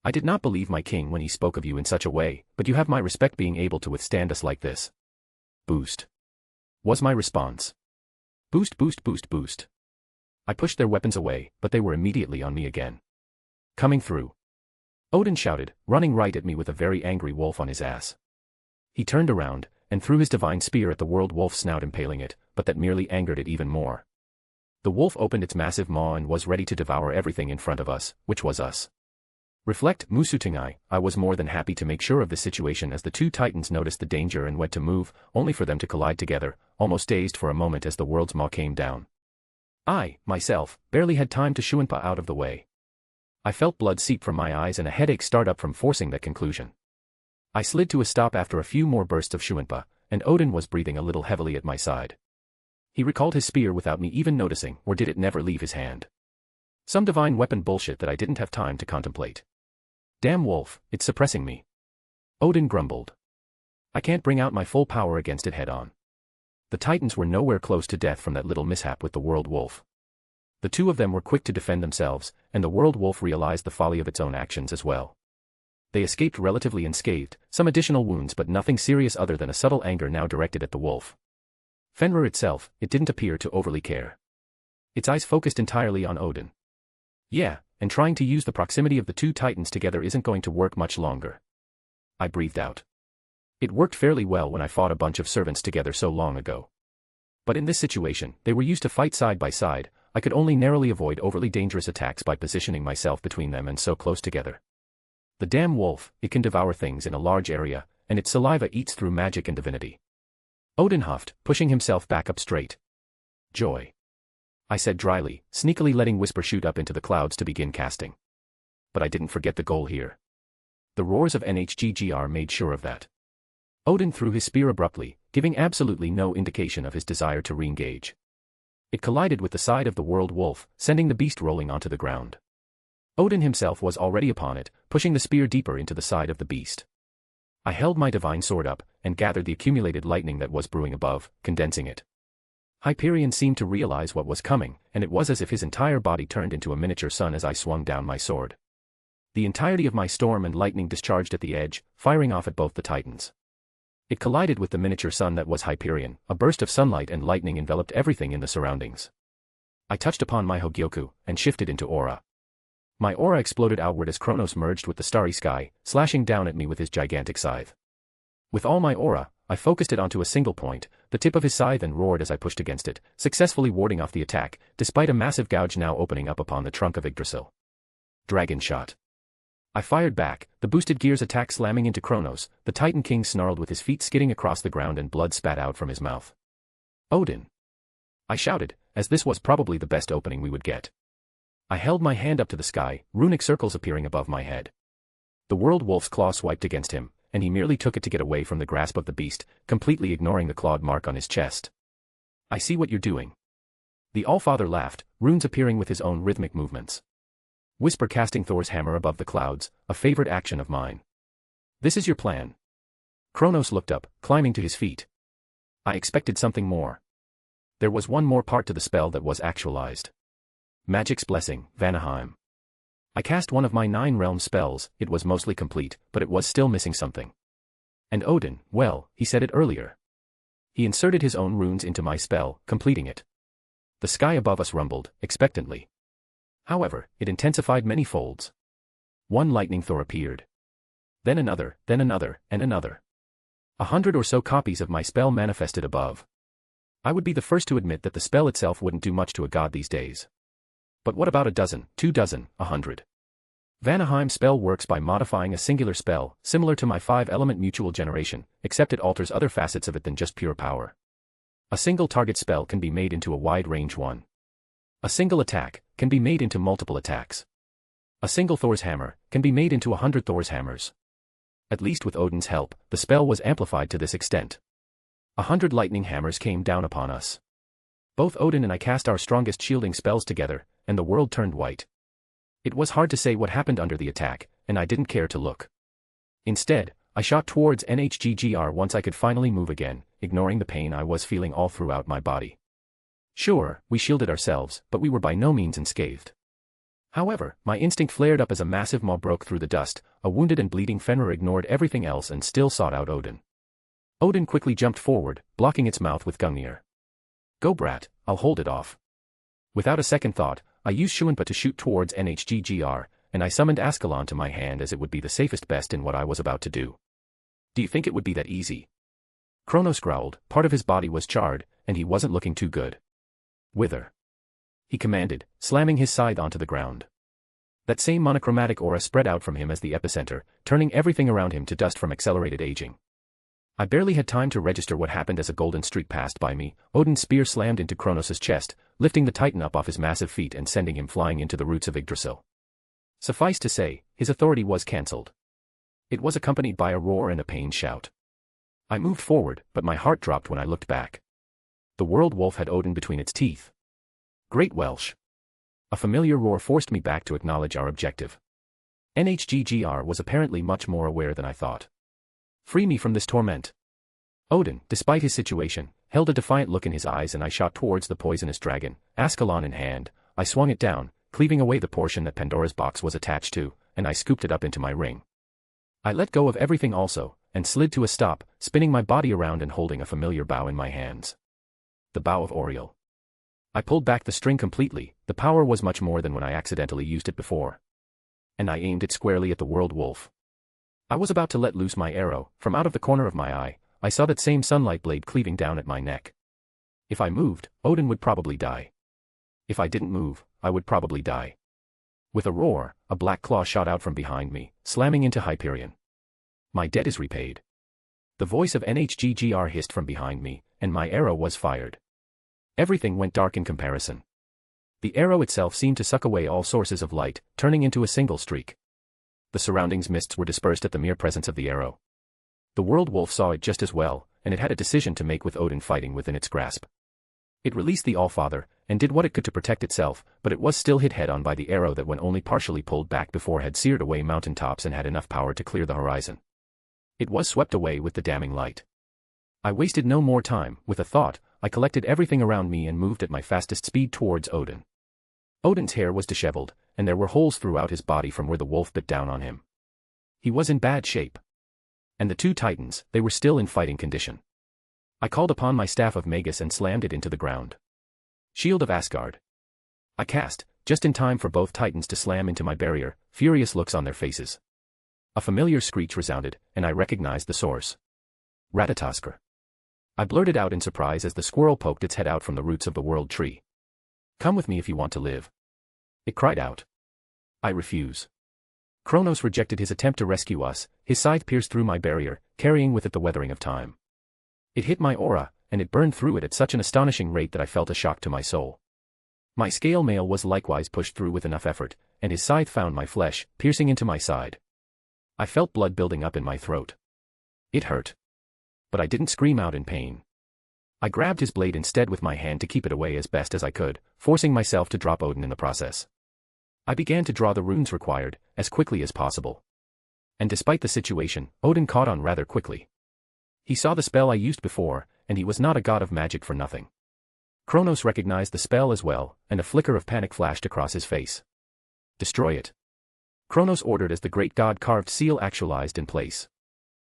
[SPEAKER 3] I did not believe my king when he spoke of you in such a way, but you have my respect being able to withstand us like this. Boost. Was my response. Boost boost boost boost. I pushed their weapons away, but they were immediately on me again. Coming through. Odin shouted, running right at me with a very angry wolf on his ass. He turned around, and threw his divine spear at the world wolf's snout impaling it, but that merely angered it even more. The wolf opened its massive maw and was ready to devour everything in front of us, which was us. Reflect, Musutingai, I was more than happy to make sure of this situation as the two titans noticed the danger and went to move, only for them to collide together, almost dazed for a moment as the world's maw came down. I, myself, barely had time to Shuinpa out of the way. I felt blood seep from my eyes and a headache start up from forcing that conclusion. I slid to a stop after a few more bursts of Shuinpa, and Odin was breathing a little heavily at my side. He recalled his spear without me even noticing, or did it never leave his hand? Some divine weapon bullshit that I didn't have time to contemplate. Damn wolf, it's suppressing me. Odin grumbled. I can't bring out my full power against it head-on. The titans were nowhere close to death from that little mishap with the world wolf. The two of them were quick to defend themselves, and the world wolf realized the folly of its own actions as well. They escaped relatively unscathed, some additional wounds but nothing serious other than a subtle anger now directed at the wolf. Fenrir itself, it didn't appear to overly care. Its eyes focused entirely on Odin. Yeah, and trying to use the proximity of the two titans together isn't going to work much longer. I breathed out. It worked fairly well when I fought a bunch of servants together so long ago. But in this situation, they were used to fight side by side. I could only narrowly avoid overly dangerous attacks by positioning myself between them and so close together. The damn wolf, it can devour things in a large area, and its saliva eats through magic and divinity. Odin huffed, pushing himself back up straight. Joy. I said dryly, sneakily letting Whisper shoot up into the clouds to begin casting. But I didn't forget the goal here. The roars of NHGGR made sure of that. Odin threw his spear abruptly, giving absolutely no indication of his desire to re-engage. It collided with the side of the world wolf, sending the beast rolling onto the ground. Odin himself was already upon it, pushing the spear deeper into the side of the beast. I held my divine sword up, and gathered the accumulated lightning that was brewing above, condensing it. Hyperion seemed to realize what was coming, and it was as if his entire body turned into a miniature sun as I swung down my sword. The entirety of my storm and lightning discharged at the edge, firing off at both the titans. It collided with the miniature sun that was Hyperion. A burst of sunlight and lightning enveloped everything in the surroundings. I touched upon my Hogyoku, and shifted into aura. My aura exploded outward as Kronos merged with the starry sky, slashing down at me with his gigantic scythe. With all my aura, I focused it onto a single point, the tip of his scythe, and roared as I pushed against it, successfully warding off the attack, despite a massive gouge now opening up upon the trunk of Yggdrasil. Dragon shot. I fired back, the boosted gears attack slamming into Kronos. The Titan King snarled with his feet skidding across the ground and blood spat out from his mouth. Odin! I shouted, as this was probably the best opening we would get. I held my hand up to the sky, runic circles appearing above my head. The world wolf's claw swiped against him, and he merely took it to get away from the grasp of the beast, completely ignoring the clawed mark on his chest. I see what you're doing. The Allfather laughed, runes appearing with his own rhythmic movements. Whisper casting Thor's hammer above the clouds, a favorite action of mine. This is your plan. Kronos looked up, climbing to his feet. I expected something more. There was one more part to the spell that was actualized. Magic's Blessing, Vanaheim. I cast one of my 9 realm spells. It was mostly complete, but it was still missing something. And Odin, well, he said it earlier. He inserted his own runes into my spell, completing it. The sky above us rumbled, expectantly. However, it intensified many folds. One lightning Thor appeared. Then another, and another. 100 or so copies of my spell manifested above. I would be the first to admit that the spell itself wouldn't do much to a god these days. But what about a dozen, 2 dozen, 100? Vanaheim spell works by modifying a singular spell, similar to my 5-element mutual generation, except it alters other facets of it than just pure power. A single target spell can be made into a wide-range one. A single attack can be made into multiple attacks. A single Thor's hammer can be made into 100 Thor's hammers. At least with Odin's help, the spell was amplified to this extent. 100 lightning hammers came down upon us. Both Odin and I cast our strongest shielding spells together, and the world turned white. It was hard to say what happened under the attack, and I didn't care to look. Instead, I shot towards NHGGR once I could finally move again, ignoring the pain I was feeling all throughout my body. Sure, we shielded ourselves, but we were by no means unscathed. However, my instinct flared up as a massive maw broke through the dust. A wounded and bleeding Fenrir ignored everything else and still sought out Odin. Odin quickly jumped forward, blocking its mouth with Gungnir. Go brat, I'll hold it off. Without a second thought, I used Shuanpa to shoot towards NHGGR, and I summoned Ascalon to my hand as it would be the safest best in what I was about to do. Do you think it would be that easy? Kronos growled, part of his body was charred, and he wasn't looking too good. Wither. He commanded, slamming his scythe onto the ground. That same monochromatic aura spread out from him as the epicenter, turning everything around him to dust from accelerated aging. I barely had time to register what happened as a golden streak passed by me. Odin's spear slammed into Kronos' chest, lifting the Titan up off his massive feet and sending him flying into the roots of Yggdrasil. Suffice to say, his authority was cancelled. It was accompanied by a roar and a pained shout. I moved forward, but my heart dropped when I looked back. The world wolf had Odin between its teeth. Great Welsh. A familiar roar forced me back to acknowledge our objective. NHGGR was apparently much more aware than I thought. Free me from this torment. Odin, despite his situation, held a defiant look in his eyes, and I shot towards the poisonous dragon, Ascalon in hand. I swung it down, cleaving away the portion that Pandora's box was attached to, and I scooped it up into my ring. I let go of everything also, and slid to a stop, spinning my body around and holding a familiar bow in my hands. The bow of Oriole. I pulled back the string completely. The power was much more than when I accidentally used it before. And I aimed it squarely at the world wolf. I was about to let loose my arrow. From out of the corner of my eye, I saw that same sunlight blade cleaving down at my neck. If I moved, Odin would probably die. If I didn't move, I would probably die. With a roar, a black claw shot out from behind me, slamming into Hyperion. My debt is repaid. The voice of NHGGR hissed from behind me, and my arrow was fired. Everything went dark in comparison. The arrow itself seemed to suck away all sources of light, turning into a single streak. The surroundings mists were dispersed at the mere presence of the arrow. The world wolf saw it just as well, and it had a decision to make with Odin fighting within its grasp. It released the Allfather, and did what it could to protect itself, but it was still hit head-on by the arrow that when only partially pulled back before had seared away mountain tops and had enough power to clear the horizon. It was swept away with the damning light. I wasted no more time. With a thought, I collected everything around me and moved at my fastest speed towards Odin. Odin's hair was disheveled, and there were holes throughout his body from where the wolf bit down on him. He was in bad shape. And the two titans, they were still in fighting condition. I called upon my staff of Magus and slammed it into the ground. Shield of Asgard. I cast, just in time for both titans to slam into my barrier, furious looks on their faces. A familiar screech resounded, and I recognized the source. Ratatoskr. I blurted out in surprise as the squirrel poked its head out from the roots of the world tree. Come with me if you want to live. It cried out. I refuse. Kronos rejected his attempt to rescue us. His scythe pierced through my barrier, carrying with it the weathering of time. It hit my aura, and it burned through it at such an astonishing rate that I felt a shock to my soul. My scale mail was likewise pushed through with enough effort, and his scythe found my flesh, piercing into my side. I felt blood building up in my throat. It hurt. But I didn't scream out in pain. I grabbed his blade instead with my hand to keep it away as best as I could, forcing myself to drop Odin in the process. I began to draw the runes required, as quickly as possible. And despite the situation, Odin caught on rather quickly. He saw the spell I used before, and he was not a god of magic for nothing. Kronos recognized the spell as well, and a flicker of panic flashed across his face. Destroy it. Kronos ordered as the great god-carved seal actualized in place.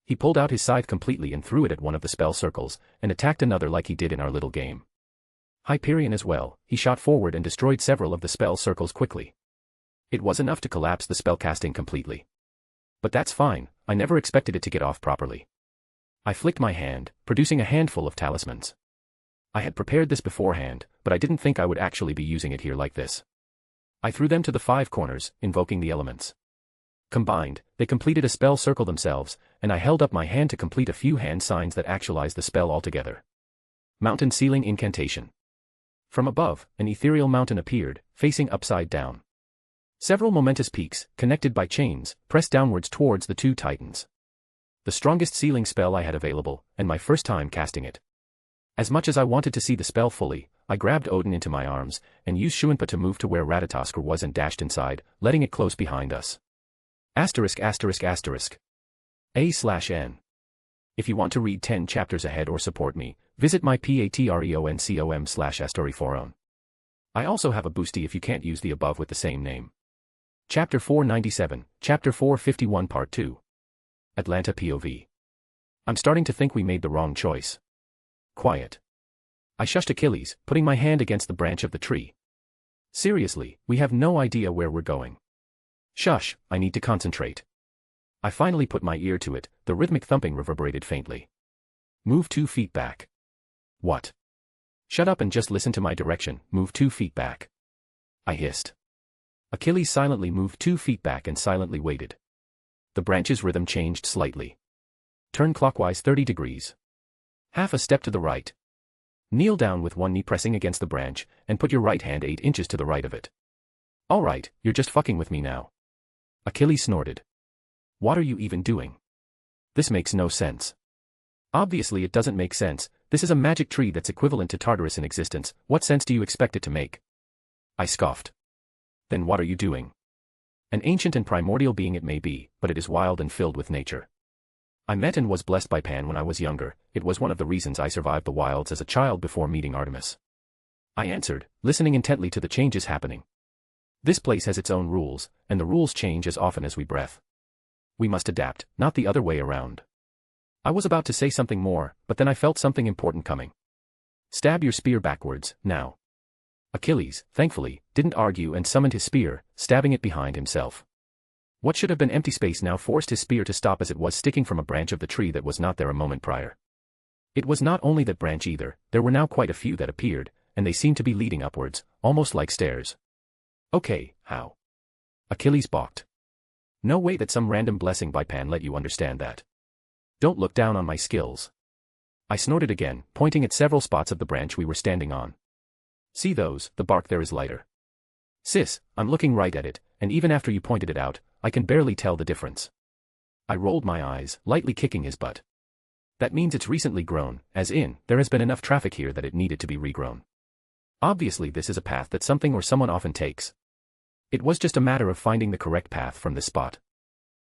[SPEAKER 3] He pulled out his scythe completely and threw it at one of the spell circles, and attacked another like he did in our little game. Hyperion as well, he shot forward and destroyed several of the spell circles quickly. It was enough to collapse the spellcasting completely. But that's fine, I never expected it to get off properly. I flicked my hand, producing a handful of talismans. I had prepared this beforehand, but I didn't think I would actually be using it here like this. I threw them to the 5 corners, invoking the elements. Combined, they completed a spell circle themselves, and I held up my hand to complete a few hand signs that actualized the spell altogether. Mountain Sealing Incantation. From above, an ethereal mountain appeared, facing upside down. Several momentous peaks, connected by chains, pressed downwards towards the two titans. The strongest sealing spell I had available, and my first time casting it. As much as I wanted to see the spell fully, I grabbed Odin into my arms, and used Shuinpa to move to where Ratatoskr was and dashed inside, letting it close behind us. *****A/N. If you want to read 10 chapters ahead or support me, visit my patreon.com/astoryforon. I also have a boosty if you can't use the above with the same name. Chapter 497, Chapter 451 Part 2. Atlanta POV. I'm starting to think we made the wrong choice. Quiet. I shushed Achilles, putting my hand against the branch of the tree. Seriously, we have no idea where we're going. Shush, I need to concentrate. I finally put my ear to it, the rhythmic thumping reverberated faintly. Move 2 feet back. What? Shut up and just listen to my direction, move 2 feet back. I hissed. Achilles silently moved 2 feet back and silently waited. The branch's rhythm changed slightly. Turn clockwise 30 degrees. Half a step to the right. Kneel down with one knee pressing against the branch, and put your right hand 8 inches to the right of it. Alright, you're just fucking with me now. Achilles snorted. What are you even doing? This makes no sense. Obviously it doesn't make sense, this is a magic tree that's equivalent to Tartarus in existence, what sense do you expect it to make? I scoffed. Then what are you doing? An ancient and primordial being it may be, but it is wild and filled with nature. I met and was blessed by Pan when I was younger, it was one of the reasons I survived the wilds as a child before meeting Artemis. I answered, listening intently to the changes happening. This place has its own rules, and the rules change as often as we breath. We must adapt, not the other way around. I was about to say something more, but then I felt something important coming. Stab your spear backwards, now. Achilles, thankfully, didn't argue and summoned his spear, stabbing it behind himself. What should have been empty space now forced his spear to stop as it was sticking from a branch of the tree that was not there a moment prior. It was not only that branch either, there were now quite a few that appeared, and they seemed to be leading upwards, almost like stairs. Okay, how? Achilles balked. No way that some random blessing by Pan let you understand that. Don't look down on my skills. I snorted again, pointing at several spots of the branch we were standing on. See those, the bark there is lighter. Sis, I'm looking right at it, and even after you pointed it out, I can barely tell the difference. I rolled my eyes, lightly kicking his butt. That means it's recently grown, as in, there has been enough traffic here that it needed to be regrown. Obviously this is a path that something or someone often takes. It was just a matter of finding the correct path from this spot.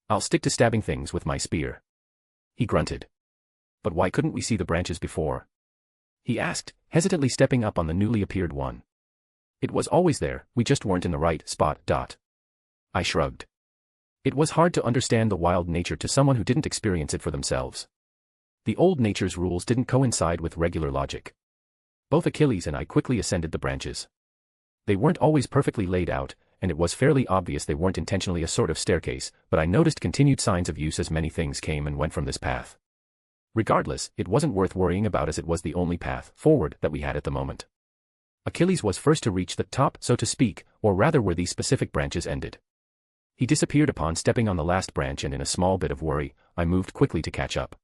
[SPEAKER 3] I'll stick to stabbing things with my spear. He grunted. But why couldn't we see the branches before? He asked, hesitantly stepping up on the newly appeared one. It was always there, we just weren't in the right spot. I shrugged. It was hard to understand the wild nature to someone who didn't experience it for themselves. The old nature's rules didn't coincide with regular logic. Both Achilles and I quickly ascended the branches. They weren't always perfectly laid out, and it was fairly obvious they weren't intentionally a sort of staircase, but I noticed continued signs of use as many things came and went from this path. Regardless, it wasn't worth worrying about as it was the only path forward that we had at the moment. Achilles was first to reach the top, so to speak, or rather where these specific branches ended. He disappeared upon stepping on the last branch, and in a small bit of worry, I moved quickly to catch up.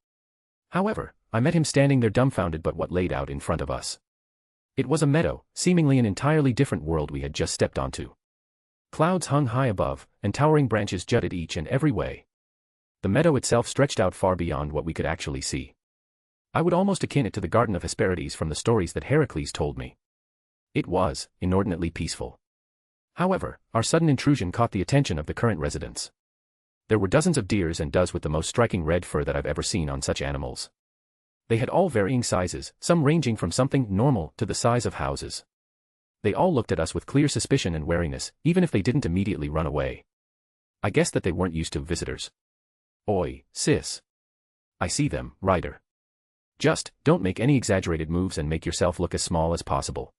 [SPEAKER 3] However, I met him standing there dumbfounded by what laid out in front of us. It was a meadow, seemingly an entirely different world we had just stepped onto. Clouds hung high above, and towering branches jutted each and every way. The meadow itself stretched out far beyond what we could actually see. I would almost akin it to the Garden of Hesperides from the stories that Heracles told me. It was inordinately peaceful. However, our sudden intrusion caught the attention of the current residents. There were dozens of deers and does with the most striking red fur that I've ever seen on such animals. They had all varying sizes, some ranging from something normal to the size of houses. They all looked at us with clear suspicion and wariness, even if they didn't immediately run away. I guessed that they weren't used to visitors. Oi, sis. I see them, Ryder. Just, don't make any exaggerated moves and make yourself look as small as possible.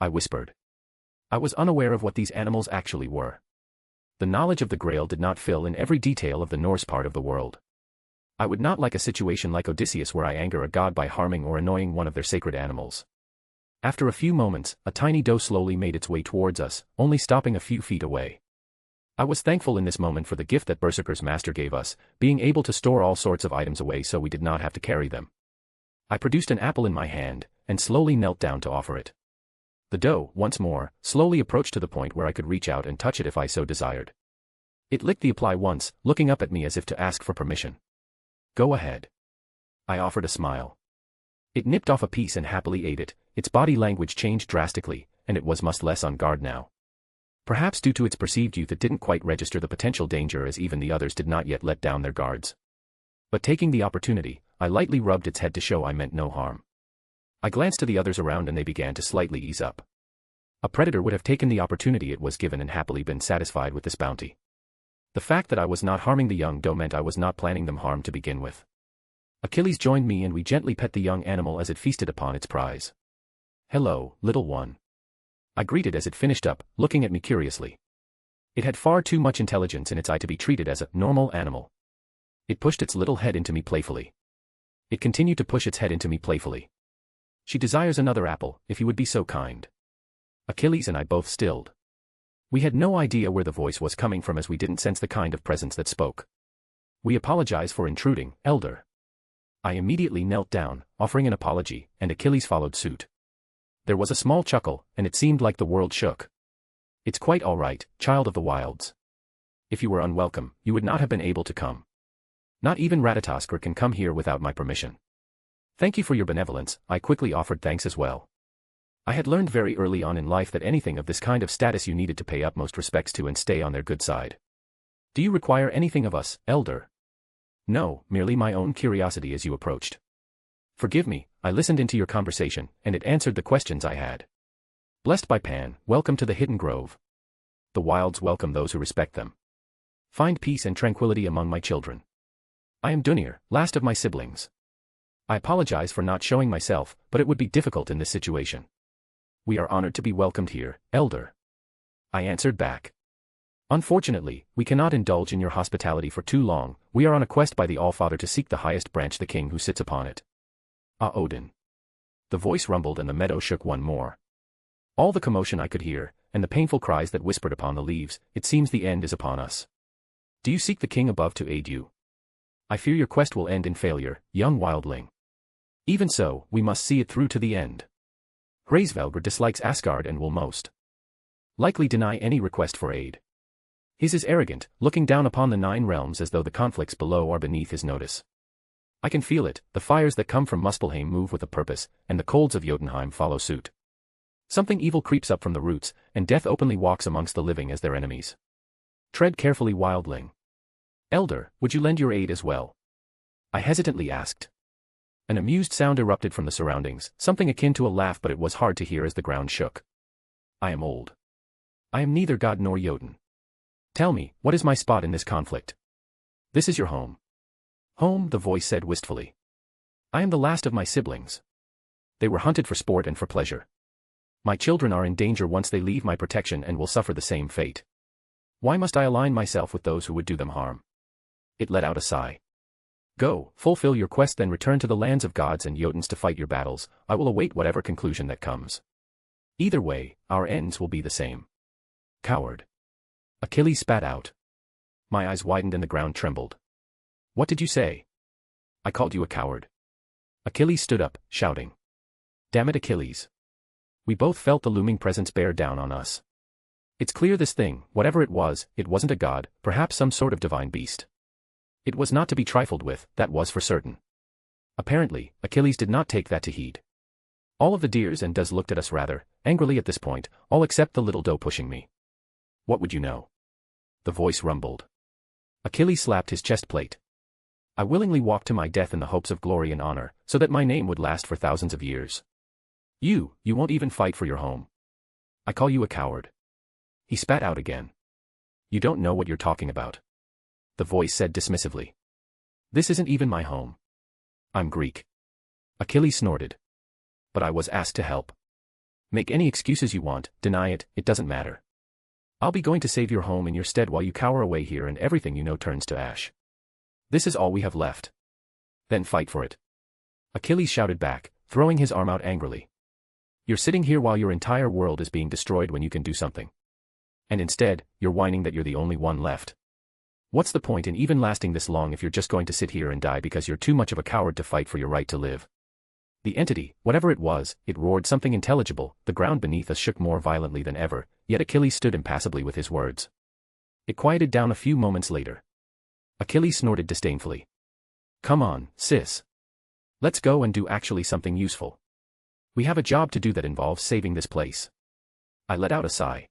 [SPEAKER 3] I whispered. I was unaware of what these animals actually were. The knowledge of the Grail did not fill in every detail of the Norse part of the world. I would not like a situation like Odysseus where I anger a god by harming or annoying one of their sacred animals. After a few moments, a tiny doe slowly made its way towards us, only stopping a few feet away. I was thankful in this moment for the gift that Berserker's master gave us, being able to store all sorts of items away so we did not have to carry them. I produced an apple in my hand, and slowly knelt down to offer it. The doe, once more, slowly approached to the point where I could reach out and touch it if I so desired. It licked the apple once, looking up at me as if to ask for permission. Go ahead. I offered a smile. It nipped off a piece and happily ate it. Its body language changed drastically, and it was much less on guard now. Perhaps due to its perceived youth it didn't quite register the potential danger as even the others did not yet let down their guards. But taking the opportunity, I lightly rubbed its head to show I meant no harm. I glanced to the others around and they began to slightly ease up. A predator would have taken the opportunity it was given and happily been satisfied with this bounty. The fact that I was not harming the young doe meant I was not planning them harm to begin with. Achilles joined me and we gently pet the young animal as it feasted upon its prize. Hello, little one. I greeted as it finished up, looking at me curiously. It had far too much intelligence in its eye to be treated as a normal animal. It pushed its little head into me playfully. It continued to push its head into me playfully. She desires another apple, if you would be so kind. Achilles and I both stilled. We had no idea where the voice was coming from as we didn't sense the kind of presence that spoke. We apologize for intruding, elder. I immediately knelt down, offering an apology, and Achilles followed suit. There was a small chuckle, and it seemed like the world shook. It's quite all right, child of the wilds. If you were unwelcome, you would not have been able to come. Not even Ratatoskr can come here without my permission. Thank you for your benevolence. I quickly offered thanks as well. I had learned very early on in life that anything of this kind of status you needed to pay utmost respects to and stay on their good side. Do you require anything of us, elder? No, merely my own curiosity as you approached. Forgive me, I listened into your conversation, and it answered the questions I had. Blessed by Pan, welcome to the Hidden Grove. The wilds welcome those who respect them. Find peace and tranquility among my children. I am Dunir, last of my siblings. I apologize for not showing myself, but it would be difficult in this situation. We are honored to be welcomed here, Elder. I answered back. Unfortunately, we cannot indulge in your hospitality for too long. We are on a quest by the Allfather to seek the highest branch, the king who sits upon it. Ah, Odin. The voice rumbled and the meadow shook one more. All the commotion I could hear, and the painful cries that whispered upon the leaves, it seems the end is upon us. Do you seek the king above to aid you? I fear your quest will end in failure, young wildling. Even so, we must see it through to the end. Hraesvelgr dislikes Asgard and will most likely deny any request for aid. His is arrogant, looking down upon the 9 realms as though the conflicts below are beneath his notice. I can feel it, the fires that come from Muspelheim move with a purpose, and the colds of Jotunheim follow suit. Something evil creeps up from the roots, and death openly walks amongst the living as their enemies. Tread carefully, wildling. Elder, would you lend your aid as well? I hesitantly asked. An amused sound erupted from the surroundings, something akin to a laugh, but it was hard to hear as the ground shook. I am old. I am neither god nor Jotun. Tell me, what is my spot in this conflict? This is your home. Home, the voice said wistfully. I am the last of my siblings. They were hunted for sport and for pleasure. My children are in danger once they leave my protection and will suffer the same fate. Why must I align myself with those who would do them harm? It let out a sigh. Go, fulfill your quest, then return to the lands of gods and Jotuns to fight your battles. I will await whatever conclusion that comes. Either way, our ends will be the same. Coward. Achilles spat out. My eyes widened and the ground trembled. What did you say? I called you a coward. Achilles stood up, shouting. Damn it, Achilles. We both felt the looming presence bear down on us. It's clear this thing, whatever it wasn't a god, perhaps some sort of divine beast. It was not to be trifled with, that was for certain. Apparently, Achilles did not take that to heed. All of the deers and does looked at us rather angrily at this point, all except the little doe pushing me. What would you know? The voice rumbled. Achilles slapped his chest plate. I willingly walked to my death in the hopes of glory and honor, so that my name would last for thousands of years. You won't even fight for your home. I call you a coward. He spat out again. You don't know what you're talking about. The voice said dismissively. This isn't even my home. I'm Greek. Achilles snorted. But I was asked to help. Make any excuses you want, deny it, it doesn't matter. I'll be going to save your home in your stead while you cower away here and everything you know turns to ash. This is all we have left. Then fight for it. Achilles shouted back, throwing his arm out angrily. You're sitting here while your entire world is being destroyed when you can do something. And instead, you're whining that you're the only one left. What's the point in even lasting this long if you're just going to sit here and die because you're too much of a coward to fight for your right to live? The entity, whatever it was, it roared something intelligible. The ground beneath us shook more violently than ever, yet Achilles stood impassively with his words. It quieted down a few moments later. Achilles snorted disdainfully. Come on, sis. Let's go and do actually something useful. We have a job to do that involves saving this place. I let out a sigh.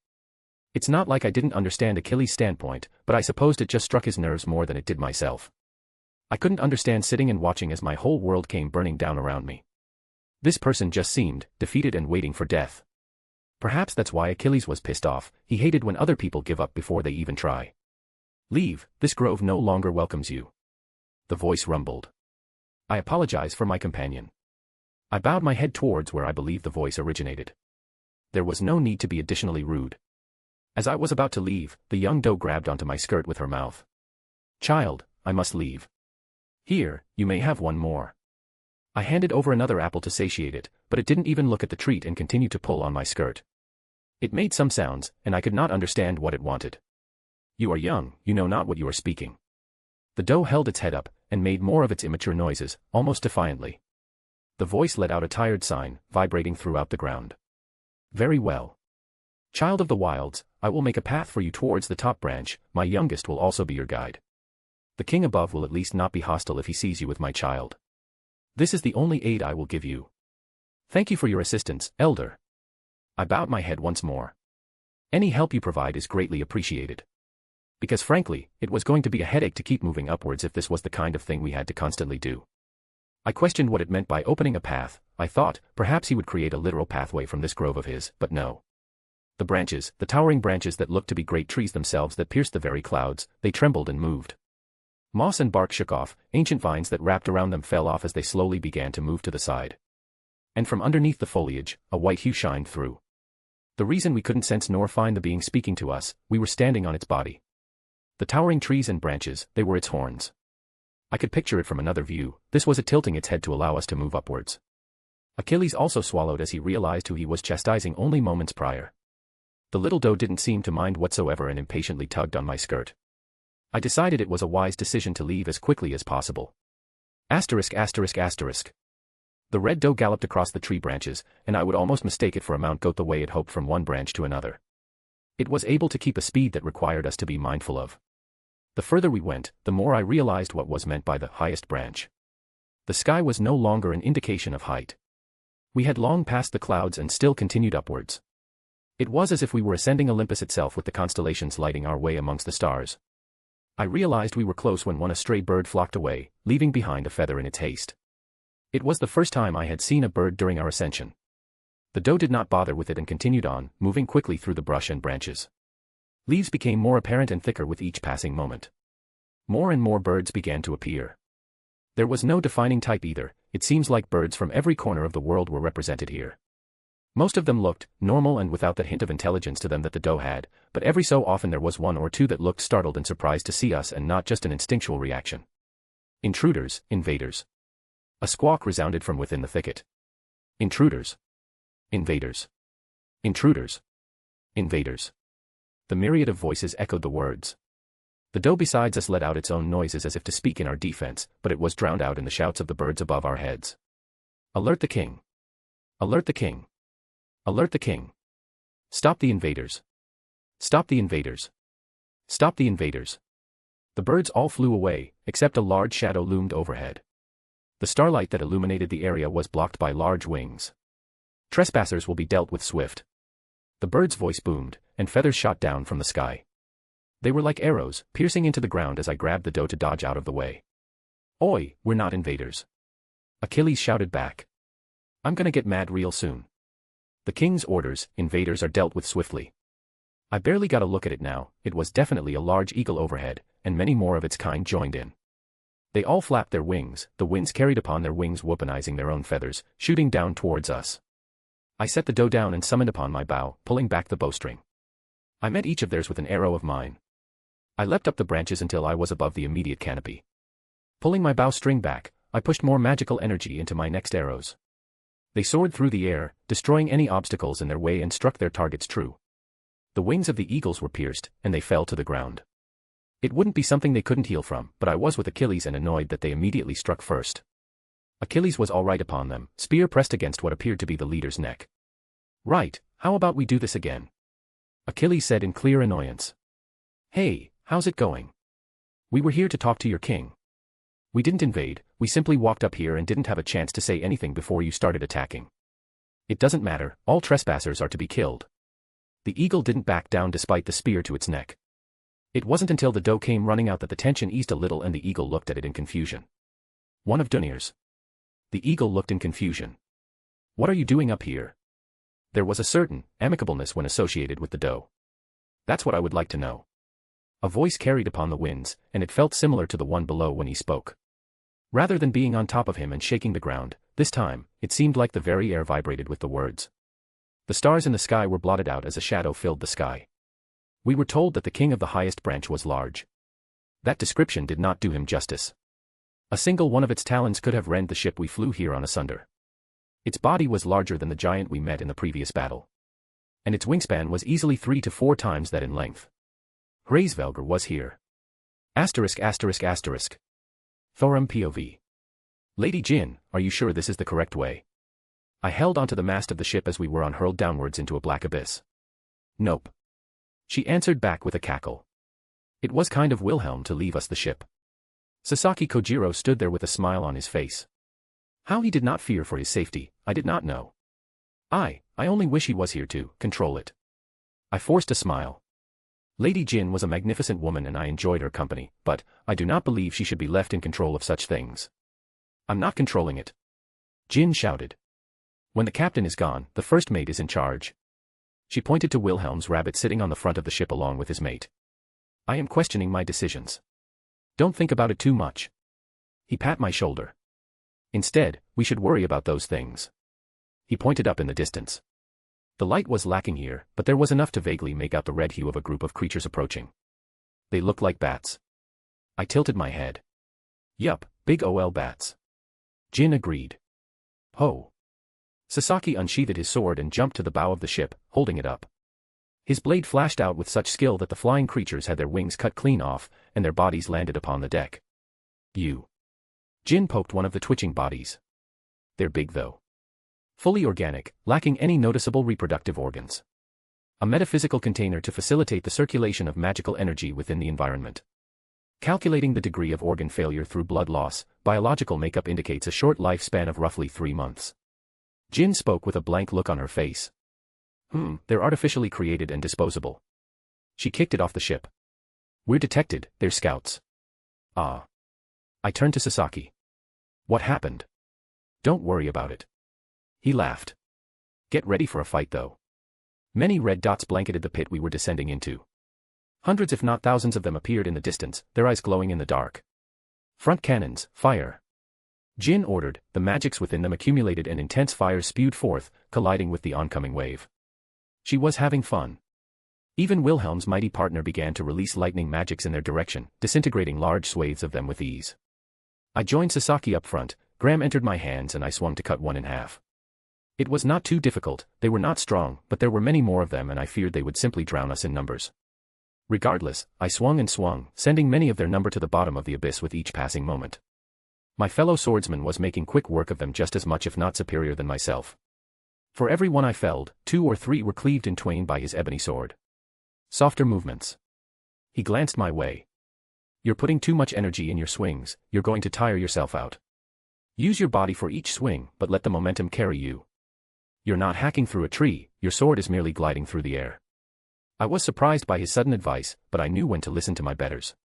[SPEAKER 3] It's not like I didn't understand Achilles' standpoint, but I supposed it just struck his nerves more than it did myself. I couldn't understand sitting and watching as my whole world came burning down around me. This person just seemed defeated and waiting for death. Perhaps that's why Achilles was pissed off. He hated when other people give up before they even try. Leave, this grove no longer welcomes you. The voice rumbled. I apologize for my companion. I bowed my head towards where I believed the voice originated. There was no need to be additionally rude. As I was about to leave, the young doe grabbed onto my skirt with her mouth. Child, I must leave. Here, you may have one more. I handed over another apple to satiate it, but it didn't even look at the treat and continued to pull on my skirt. It made some sounds, and I could not understand what it wanted. You are young, you know not what you are speaking. The doe held its head up, and made more of its immature noises, almost defiantly. The voice let out a tired sign, vibrating throughout the ground. Very well. Child of the wilds, I will make a path for you towards the top branch, my youngest will also be your guide. The king above will at least not be hostile if he sees you with my child. This is the only aid I will give you. Thank you for your assistance, Elder. I bowed my head once more. Any help you provide is greatly appreciated. Because frankly, it was going to be a headache to keep moving upwards if this was the kind of thing we had to constantly do. I questioned what it meant by opening a path. I thought, perhaps he would create a literal pathway from this grove of his, but no. The branches, the towering branches that looked to be great trees themselves that pierced the very clouds, they trembled and moved. Moss and bark shook off, ancient vines that wrapped around them fell off as they slowly began to move to the side. And from underneath the foliage, a white hue shined through. The reason we couldn't sense nor find the being speaking to us, we were standing on its body. The towering trees and branches, they were its horns. I could picture it from another view, this was it tilting its head to allow us to move upwards. Achilles also swallowed as he realized who he was chastising only moments prior. The little doe didn't seem to mind whatsoever and impatiently tugged on my skirt. I decided it was a wise decision to leave as quickly as possible. Asterisk asterisk asterisk. The red doe galloped across the tree branches, and I would almost mistake it for a mount goat the way it hoped from one branch to another. It was able to keep a speed that required us to be mindful of. The further we went, the more I realized what was meant by the highest branch. The sky was no longer an indication of height. We had long passed the clouds and still continued upwards. It was as if we were ascending Olympus itself with the constellations lighting our way amongst the stars. I realized we were close when a stray bird flocked away, leaving behind a feather in its haste. It was the first time I had seen a bird during our ascension. The doe did not bother with it and continued on, moving quickly through the brush and branches. Leaves became more apparent and thicker with each passing moment. More and more birds began to appear. There was no defining type either, it seems like birds from every corner of the world were represented here. Most of them looked normal and without that hint of intelligence to them that the doe had, but every so often there was one or two that looked startled and surprised to see us and not just an instinctual reaction. Intruders, invaders. A squawk resounded from within the thicket. Intruders. Invaders. Intruders. Invaders. The myriad of voices echoed the words. The doe besides us let out its own noises as if to speak in our defense, but it was drowned out in the shouts of the birds above our heads. Alert the king. Alert the king. Alert the king. Stop the invaders. Stop the invaders. Stop the invaders. The birds all flew away, except a large shadow loomed overhead. The starlight that illuminated the area was blocked by large wings. Trespassers will be dealt with swift. The bird's voice boomed, and feathers shot down from the sky. They were like arrows, piercing into the ground as I grabbed the doe to dodge out of the way. Oi, we're not invaders. Achilles shouted back. I'm gonna get mad real soon. The king's orders, invaders are dealt with swiftly. I barely got a look at it now, it was definitely a large eagle overhead, and many more of its kind joined in. They all flapped their wings, the winds carried upon their wings weaponizing their own feathers, shooting down towards us. I set the doe down and summoned upon my bow, pulling back the bowstring. I met each of theirs with an arrow of mine. I leapt up the branches until I was above the immediate canopy. Pulling my bowstring back, I pushed more magical energy into my next arrows. They soared through the air, destroying any obstacles in their way and struck their targets true. The wings of the eagles were pierced, and they fell to the ground. It wouldn't be something they couldn't heal from, but I was with Achilles and annoyed that they immediately struck first. Achilles was all right upon them, spear pressed against what appeared to be the leader's neck. Right, how about we do this again? Achilles said in clear annoyance. Hey, how's it going? We were here to talk to your king. We didn't invade, we simply walked up here and didn't have a chance to say anything before you started attacking. It doesn't matter, all trespassers are to be killed. The eagle didn't back down despite the spear to its neck. It wasn't until the doe came running out that the tension eased a little and the eagle looked at it in confusion. One of Dunir's. The eagle looked in confusion. What are you doing up here? There was a certain amicableness when associated with the doe. That's what I would like to know. A voice carried upon the winds, and it felt similar to the one below when he spoke. Rather than being on top of him and shaking the ground, this time, it seemed like the very air vibrated with the words. The stars in the sky were blotted out as a shadow filled the sky. We were told that the king of the highest branch was large. That description did not do him justice. A single one of its talons could have rent the ship we flew here on asunder. Its body was larger than the giant we met in the previous battle. And its wingspan was easily 3 to 4 times that in length. Hraesvelgr was here. Asterisk asterisk asterisk. Thorum POV. Lady Jin, are you sure this is the correct way? I held onto the mast of the ship as we were hurled downwards into a black abyss. Nope. She answered back with a cackle. It was kind of Wilhelm to leave us the ship. Sasaki Kojiro stood there with a smile on his face. How he did not fear for his safety, I did not know. I only wish he was here to control it. I forced a smile. Lady Jin was a magnificent woman and I enjoyed her company, but I do not believe she should be left in control of such things. I'm not controlling it. Jin shouted. When the captain is gone, the first mate is in charge. She pointed to Wilhelm's rabbit sitting on the front of the ship along with his mate. I am questioning my decisions. Don't think about it too much. He pat my shoulder. Instead, we should worry about those things. He pointed up in the distance. The light was lacking here, but there was enough to vaguely make out the red hue of a group of creatures approaching. They looked like bats. I tilted my head. Yup, big ol' bats. Jin agreed. Ho! Sasaki unsheathed his sword and jumped to the bow of the ship, holding it up. His blade flashed out with such skill that the flying creatures had their wings cut clean off, and their bodies landed upon the deck. You. Jin poked one of the twitching bodies. They're big though. Fully organic, lacking any noticeable reproductive organs. A metaphysical container to facilitate the circulation of magical energy within the environment. Calculating the degree of organ failure through blood loss, biological makeup indicates a short lifespan of roughly 3 months. Jin spoke with a blank look on her face. They're artificially created and disposable. She kicked it off the ship. We're detected, they're scouts. Ah. I turned to Sasaki. What happened? Don't worry about it. He laughed. Get ready for a fight though. Many red dots blanketed the pit we were descending into. Hundreds if not thousands of them appeared in the distance, their eyes glowing in the dark. Front cannons, fire. Jin ordered, the magics within them accumulated and intense fires spewed forth, colliding with the oncoming wave. She was having fun. Even Wilhelm's mighty partner began to release lightning magics in their direction, disintegrating large swathes of them with ease. I joined Sasaki up front, Graham entered my hands and I swung to cut one in half. It was not too difficult, they were not strong, but there were many more of them and I feared they would simply drown us in numbers. Regardless, I swung and swung, sending many of their number to the bottom of the abyss with each passing moment. My fellow swordsman was making quick work of them just as much if not superior than myself. For every one I felled, 2 or 3 were cleaved in twain by his ebony sword. Softer movements. He glanced my way. You're putting too much energy in your swings, you're going to tire yourself out. Use your body for each swing, but let the momentum carry you. You're not hacking through a tree, your sword is merely gliding through the air. I was surprised by his sudden advice, but I knew when to listen to my betters.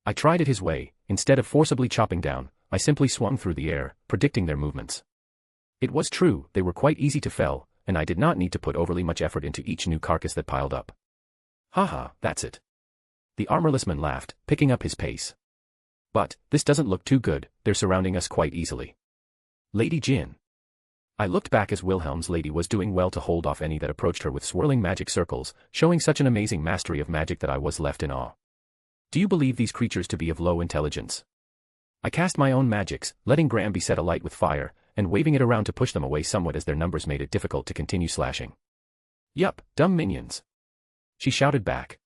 [SPEAKER 3] I tried it his way, instead of forcibly chopping down, I simply swung through the air, predicting their movements. It was true, they were quite easy to fell, and I did not need to put overly much effort into each new carcass that piled up. Haha, that's it. The armorless man laughed, picking up his pace. But, this doesn't look too good, they're surrounding us quite easily. Lady Jin. I looked back as Wilhelm's lady was doing well to hold off any that approached her with swirling magic circles, showing such an amazing mastery of magic that I was left in awe. Do you believe these creatures to be of low intelligence? I cast my own magics, letting Graham be set alight with fire, and waving it around to push them away somewhat as their numbers made it difficult to continue slashing. Yup, dumb minions. She shouted back.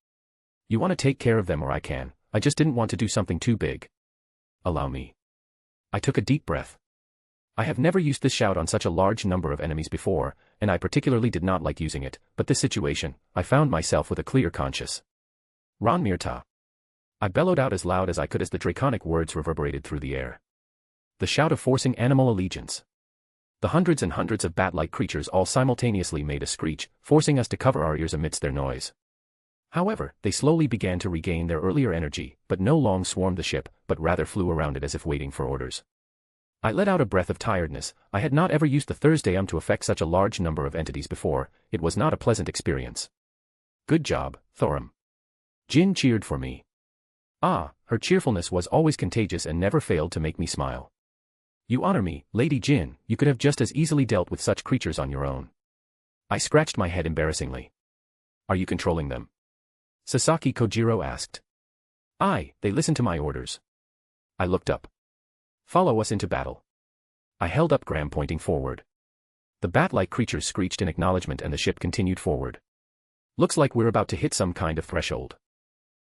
[SPEAKER 3] You want to take care of them or I can, I just didn't want to do something too big. Allow me. I took a deep breath. I have never used this shout on such a large number of enemies before, and I particularly did not like using it, but this situation, I found myself with a clear conscience. Ranmirta. I bellowed out as loud as I could as the draconic words reverberated through the air. The shout of forcing animal allegiance. The hundreds and hundreds of bat-like creatures all simultaneously made a screech, forcing us to cover our ears amidst their noise. However, they slowly began to regain their earlier energy, but no longer swarmed the ship, but rather flew around it as if waiting for orders. I let out a breath of tiredness. I had not ever used the Thursday to affect such a large number of entities before. It was not a pleasant experience. Good job, Thorum. Jin cheered for me. Ah, her cheerfulness was always contagious and never failed to make me smile. You honor me, Lady Jin, you could have just as easily dealt with such creatures on your own. I scratched my head embarrassingly. Are you controlling them? Sasaki Kojiro asked. Aye, they listen to my orders. I looked up. Follow us into battle. I held up Graham pointing forward. The bat-like creatures screeched in acknowledgement and the ship continued forward. Looks like we're about to hit some kind of threshold.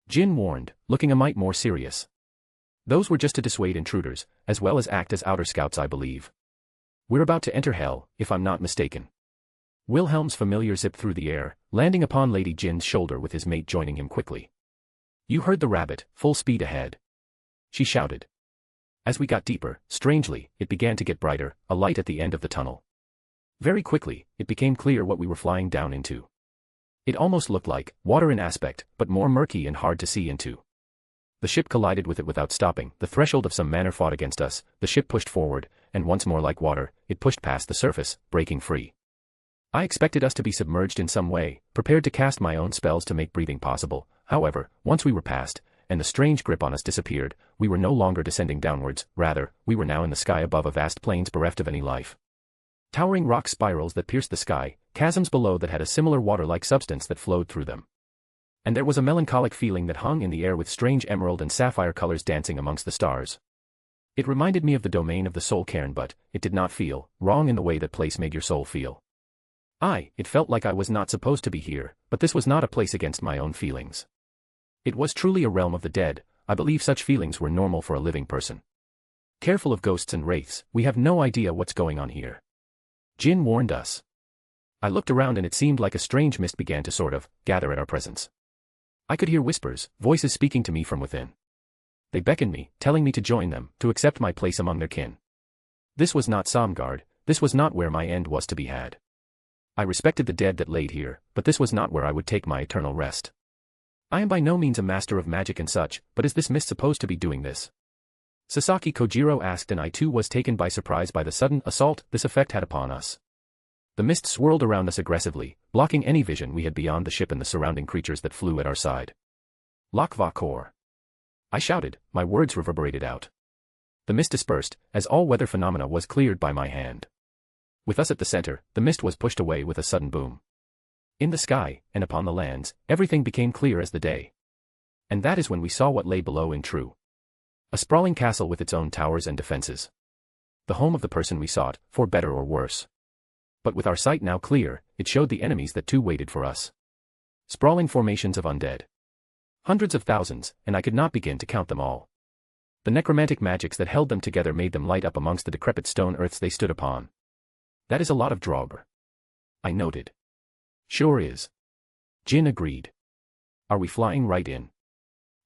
[SPEAKER 3] Jin warned, looking a mite more serious. Those were just to dissuade intruders, as well as act as outer scouts I believe. We're about to enter hell, if I'm not mistaken. Wilhelm's familiar zipped through the air, landing upon Lady Jin's shoulder with his mate joining him quickly. You heard the rabbit, full speed ahead. She shouted. As we got deeper, strangely, it began to get brighter, a light at the end of the tunnel. Very quickly, it became clear what we were flying down into. It almost looked like water in aspect, but more murky and hard to see into. The ship collided with it without stopping, the threshold of some manner fought against us, the ship pushed forward, and once more like water, it pushed past the surface, breaking free. I expected us to be submerged in some way, prepared to cast my own spells to make breathing possible. However, once we were past, and the strange grip on us disappeared. We were no longer descending downwards, rather, we were now in the sky above a vast plains bereft of any life. Towering rock spirals that pierced the sky, chasms below that had a similar water-like substance that flowed through them. And there was a melancholic feeling that hung in the air with strange emerald and sapphire colors dancing amongst the stars. It reminded me of the domain of the soul cairn, but it did not feel wrong in the way that place made your soul feel. It felt like I was not supposed to be here, but this was not a place against my own feelings. It was truly a realm of the dead. I believe such feelings were normal for a living person. Careful of ghosts and wraiths, we have no idea what's going on here. Jin warned us. I looked around and it seemed like a strange mist began to sort of gather at our presence. I could hear whispers, voices speaking to me from within. They beckoned me, telling me to join them, to accept my place among their kin. This was not Samgard, this was not where my end was to be had. I respected the dead that laid here, but this was not where I would take my eternal rest. I am by no means a master of magic and such, but is this mist supposed to be doing this? Sasaki Kojiro asked, and I too was taken by surprise by the sudden assault this effect had upon us. The mist swirled around us aggressively, blocking any vision we had beyond the ship and the surrounding creatures that flew at our side. Lakva Kor. I shouted, my words reverberated out. The mist dispersed, as all weather phenomena was cleared by my hand. With us at the center, the mist was pushed away with a sudden boom. In the sky, and upon the lands, everything became clear as the day. And that is when we saw what lay below in true. A sprawling castle with its own towers and defenses. The home of the person we sought, for better or worse. But with our sight now clear, it showed the enemies that too waited for us. Sprawling formations of undead. Hundreds of thousands, and I could not begin to count them all. The necromantic magics that held them together made them light up amongst the decrepit stone earths they stood upon. That is a lot of Draugr. I noted. Sure is. Jin agreed. Are we flying right in?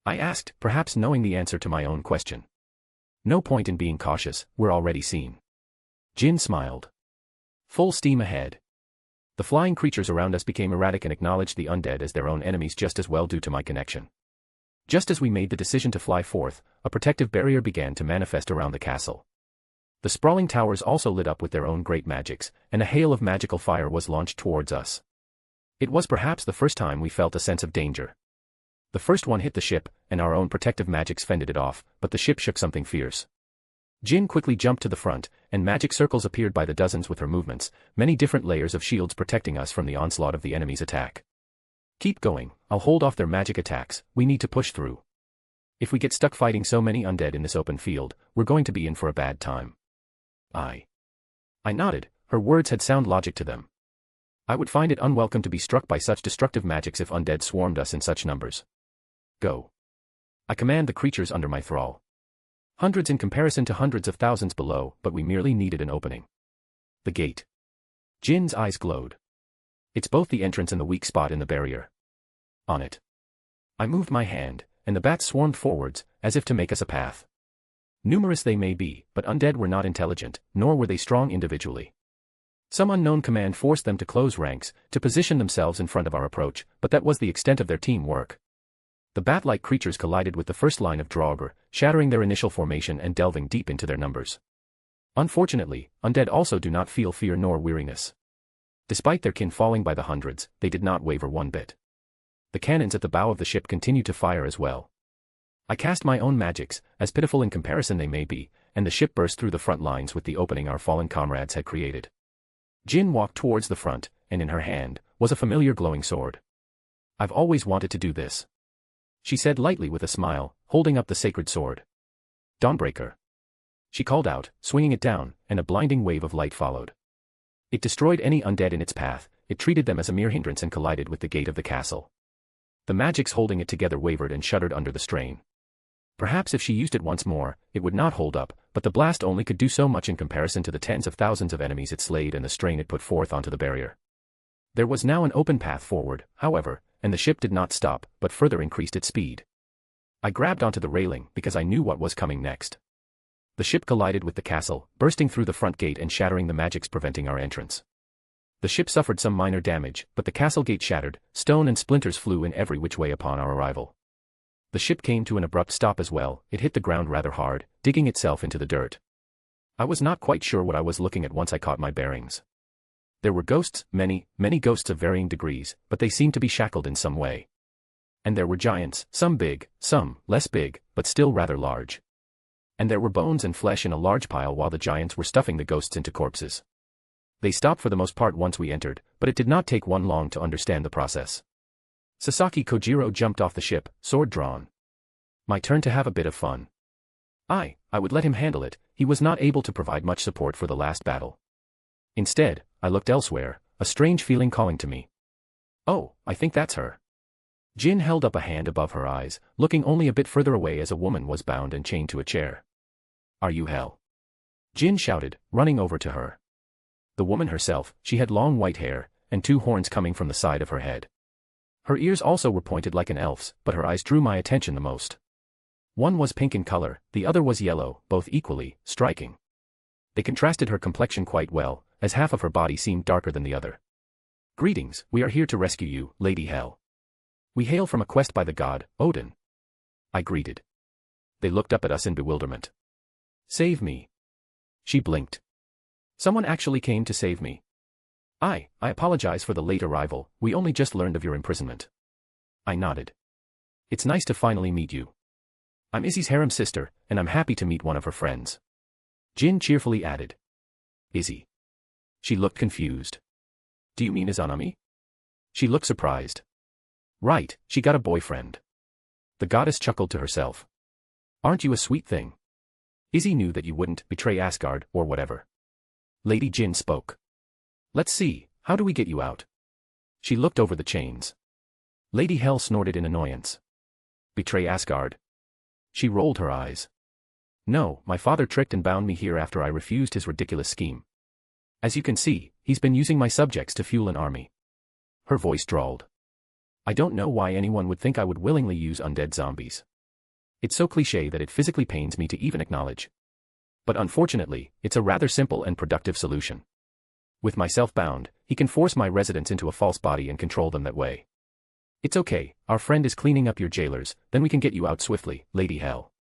[SPEAKER 3] I asked, perhaps knowing the answer to my own question. No point in being cautious, we're already seen. Jin smiled. Full steam ahead. The flying creatures around us became erratic and acknowledged the undead as their own enemies just as well due to my connection. Just as we made the decision to fly forth, a protective barrier began to manifest around the castle. The sprawling towers also lit up with their own great magics, and a hail of magical fire was launched towards us. It was perhaps the first time we felt a sense of danger. The first one hit the ship, and our own protective magics fended it off, but the ship shook something fierce. Jin quickly jumped to the front, and magic circles appeared by the dozens with her movements, many different layers of shields protecting us from the onslaught of the enemy's attack. Keep going, I'll hold off their magic attacks, we need to push through. If we get stuck fighting so many undead in this open field, we're going to be in for a bad time. I nodded, her words had sound logic to them. I would find it unwelcome to be struck by such destructive magics if undead swarmed us in such numbers. Go. I command the creatures under my thrall. Hundreds in comparison to hundreds of thousands below, but we merely needed an opening. The gate. Jin's eyes glowed. It's both the entrance and the weak spot in the barrier. On it. I moved my hand, and the bats swarmed forwards, as if to make us a path. Numerous they may be, but undead were not intelligent, nor were they strong individually. Some unknown command forced them to close ranks, to position themselves in front of our approach, but that was the extent of their teamwork. The bat-like creatures collided with the first line of Draugr, shattering their initial formation and delving deep into their numbers. Unfortunately, undead also do not feel fear nor weariness. Despite their kin falling by the hundreds, they did not waver one bit. The cannons at the bow of the ship continued to fire as well. I cast my own magics, as pitiful in comparison they may be, and the ship burst through the front lines with the opening our fallen comrades had created. Jin walked towards the front, and in her hand was a familiar glowing sword. I've always wanted to do this, she said lightly with a smile, holding up the sacred sword. Dawnbreaker. She called out, swinging it down, and a blinding wave of light followed. It destroyed any undead in its path, it treated them as a mere hindrance and collided with the gate of the castle. The magics holding it together wavered and shuddered under the strain. Perhaps if she used it once more, it would not hold up, but the blast only could do so much in comparison to the tens of thousands of enemies it slayed and the strain it put forth onto the barrier. There was now an open path forward, however, and the ship did not stop, but further increased its speed. I grabbed onto the railing because I knew what was coming next. The ship collided with the castle, bursting through the front gate and shattering the magics preventing our entrance. The ship suffered some minor damage, but the castle gate shattered, stone and splinters flew in every which way upon our arrival. The ship came to an abrupt stop as well, it hit the ground rather hard, digging itself into the dirt. I was not quite sure what I was looking at once I caught my bearings. There were ghosts, many ghosts of varying degrees, but they seemed to be shackled in some way. And there were giants, some big, some less big, but still rather large. And there were bones and flesh in a large pile while the giants were stuffing the ghosts into corpses. They stopped for the most part once we entered, but it did not take one long to understand the process. Sasaki Kojiro jumped off the ship, sword drawn. My turn to have a bit of fun. I would let him handle it. He was not able to provide much support for the last battle. Instead, I looked elsewhere, a strange feeling calling to me. Oh, I think that's her. Jin held up a hand above her eyes, looking only a bit further away as a woman was bound and chained to a chair. Are you Hel? Jin shouted, running over to her. The woman herself, she had long white hair, and 2 horns coming from the side of her head. Her ears also were pointed like an elf's, but her eyes drew my attention the most. One was pink in color, the other was yellow, both equally striking. They contrasted her complexion quite well, as half of her body seemed darker than the other. Greetings, we are here to rescue you, Lady Hel. We hail from a quest by the god, Odin. I greeted. They looked up at us in bewilderment. Save me. She blinked. Someone actually came to save me. I apologize for the late arrival, we only just learned of your imprisonment. I nodded. It's nice to finally meet you. I'm Izzy's harem sister, and I'm happy to meet one of her friends. Jin cheerfully added. Izzy. She looked confused. Do you mean Izanami? She looked surprised. Right, she got a boyfriend. The goddess chuckled to herself. Aren't you a sweet thing? Izzy knew that you wouldn't betray Asgard or whatever. Lady Jin spoke. Let's see, how do we get you out? She looked over the chains. Lady Hel snorted in annoyance. Betray Asgard? She rolled her eyes. No, my father tricked and bound me here after I refused his ridiculous scheme. As you can see, he's been using my subjects to fuel an army. Her voice drawled. I don't know why anyone would think I would willingly use undead zombies. It's so cliché that it physically pains me to even acknowledge. But unfortunately, it's a rather simple and productive solution. With myself bound, he can force my residents into a false body and control them that way. It's okay, our friend is cleaning up your jailers, then we can get you out swiftly, Lady Hel.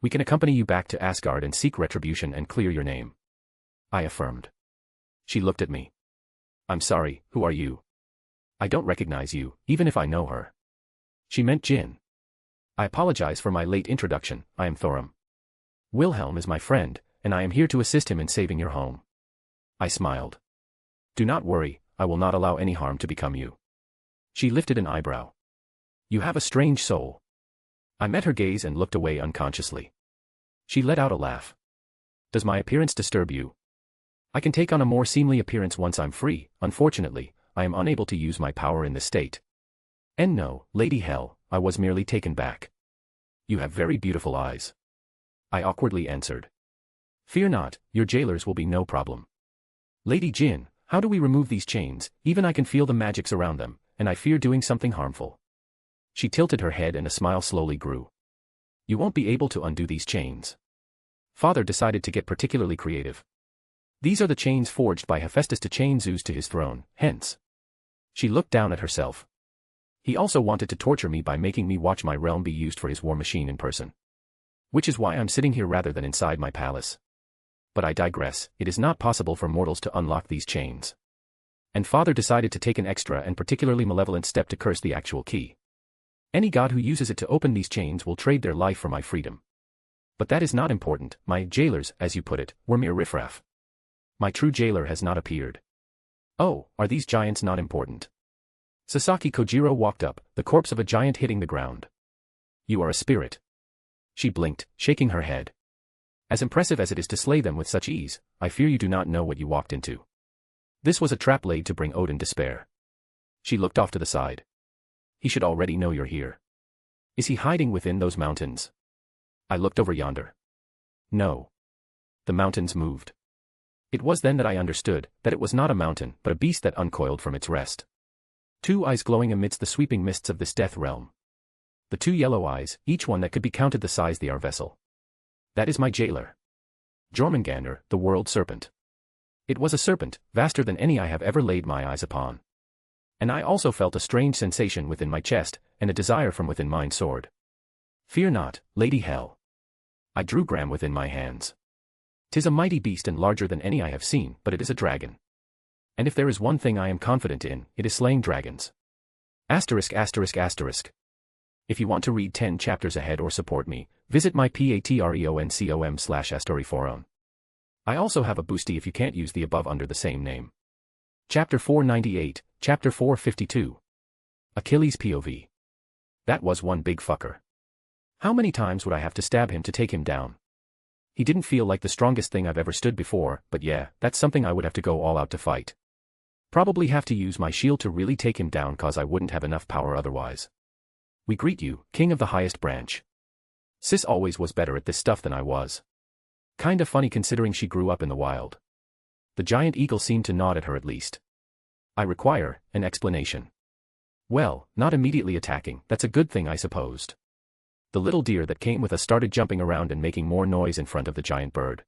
[SPEAKER 3] We can accompany you back to Asgard and seek retribution and clear your name. I affirmed. She looked at me. I'm sorry, who are you? I don't recognize you, even if I know her. She meant Jin. I apologize for my late introduction, I am Thorum. Wilhelm is my friend, and I am here to assist him in saving your home. I smiled. Do not worry, I will not allow any harm to become you. She lifted an eyebrow. You have a strange soul. I met her gaze and looked away unconsciously. She let out a laugh. Does my appearance disturb you? I can take on a more seemly appearance once I'm free. Unfortunately, I am unable to use my power in this state. And no, Lady Hel, I was merely taken back. You have very beautiful eyes. I awkwardly answered. Fear not, your jailers will be no problem. Lady Jin, how do we remove these chains? Even I can feel the magics around them, and I fear doing something harmful. She tilted her head and a smile slowly grew. You won't be able to undo these chains. Father decided to get particularly creative. These are the chains forged by Hephaestus to chain Zeus to his throne, hence. She looked down at herself. He also wanted to torture me by making me watch my realm be used for his war machine in person. Which is why I'm sitting here rather than inside my palace. But I digress, it is not possible for mortals to unlock these chains. And Father decided to take an extra and particularly malevolent step to curse the actual key. Any god who uses it to open these chains will trade their life for my freedom. But that is not important, my jailers, as you put it, were mere riffraff. My true jailer has not appeared. Oh, are these giants not important? Sasaki Kojiro walked up, the corpse of a giant hitting the ground. You are a spirit. She blinked, shaking her head. As impressive as it is to slay them with such ease, I fear you do not know what you walked into. This was a trap laid to bring Odin despair. She looked off to the side. He should already know you're here. Is he hiding within those mountains? I looked over yonder. No. The mountains moved. It was then that I understood that it was not a mountain but a beast that uncoiled from its rest. 2 eyes glowing amidst the sweeping mists of this death realm. The 2 yellow eyes, each one that could be counted the size the our vessel. That is my jailer. Jormungandr, the world serpent. It was a serpent, vaster than any I have ever laid my eyes upon. And I also felt a strange sensation within my chest, and a desire from within mine sword. Fear not, Lady Hel. I drew Gram within my hands. 'Tis a mighty beast and larger than any I have seen, but it is a dragon. And if there is one thing I am confident in, it is slaying dragons. ****. If you want to read 10 chapters ahead or support me, visit my patreon.com/storyforum. I also have a boosty if you can't use the above under the same name. Chapter 498, Chapter 452. Achilles' POV. That was one big fucker. How many times would I have to stab him to take him down? He didn't feel like the strongest thing I've ever stood before, but yeah, that's something I would have to go all out to fight. Probably have to use my shield to really take him down cause I wouldn't have enough power otherwise. We greet you, king of the highest branch. Sis always was better at this stuff than I was. Kinda funny considering she grew up in the wild. The giant eagle seemed to nod at her at least. I require an explanation. Well, not immediately attacking, that's a good thing I supposed. The little deer that came with us started jumping around and making more noise in front of the giant bird.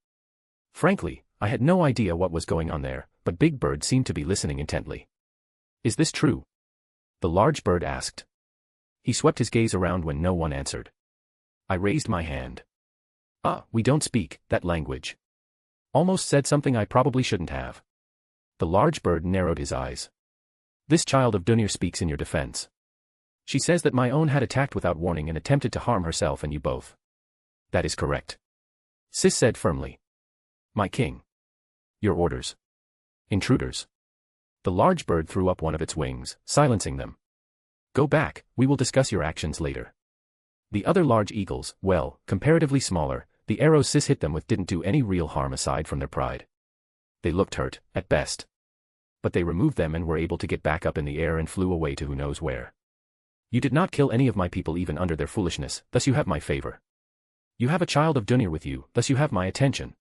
[SPEAKER 3] Frankly, I had no idea what was going on there, but Big Bird seemed to be listening intently. Is this true? The large bird asked. He swept his gaze around when no one answered. I raised my hand. We don't speak that language. Almost said something I probably shouldn't have. The large bird narrowed his eyes. This child of Dunir speaks in your defense. She says that my own had attacked without warning and attempted to harm herself and you both. That is correct. Sis said firmly. My king. Your orders. Intruders. The large bird threw up one of its wings, silencing them. Go back, we will discuss your actions later. The other large eagles, well, comparatively smaller, the arrows Sis hit them with didn't do any real harm aside from their pride. They looked hurt, at best. But they removed them and were able to get back up in the air and flew away to who knows where. You did not kill any of my people even under their foolishness, thus you have my favor. You have a child of Dunir with you, thus you have my attention.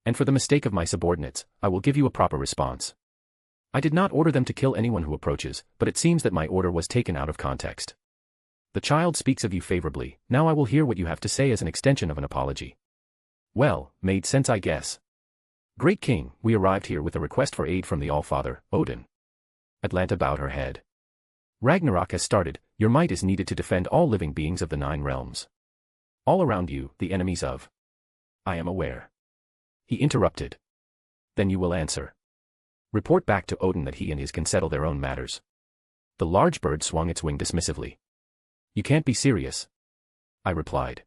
[SPEAKER 3] And for the mistake of my subordinates, I will give you a proper response. I did not order them to kill anyone who approaches, but it seems that my order was taken out of context. The child speaks of you favorably, now I will hear what you have to say as an extension of an apology. Well, made sense I guess. Great King, we arrived here with a request for aid from the All-Father, Odin. Atlanta bowed her head. Ragnarok has started, your might is needed to defend all living beings of the 9 realms. All around you, the enemies of. I am aware. He interrupted. Then you will answer. Report back to Odin that he and his can settle their own matters. The large bird swung its wing dismissively. You can't be serious. I replied.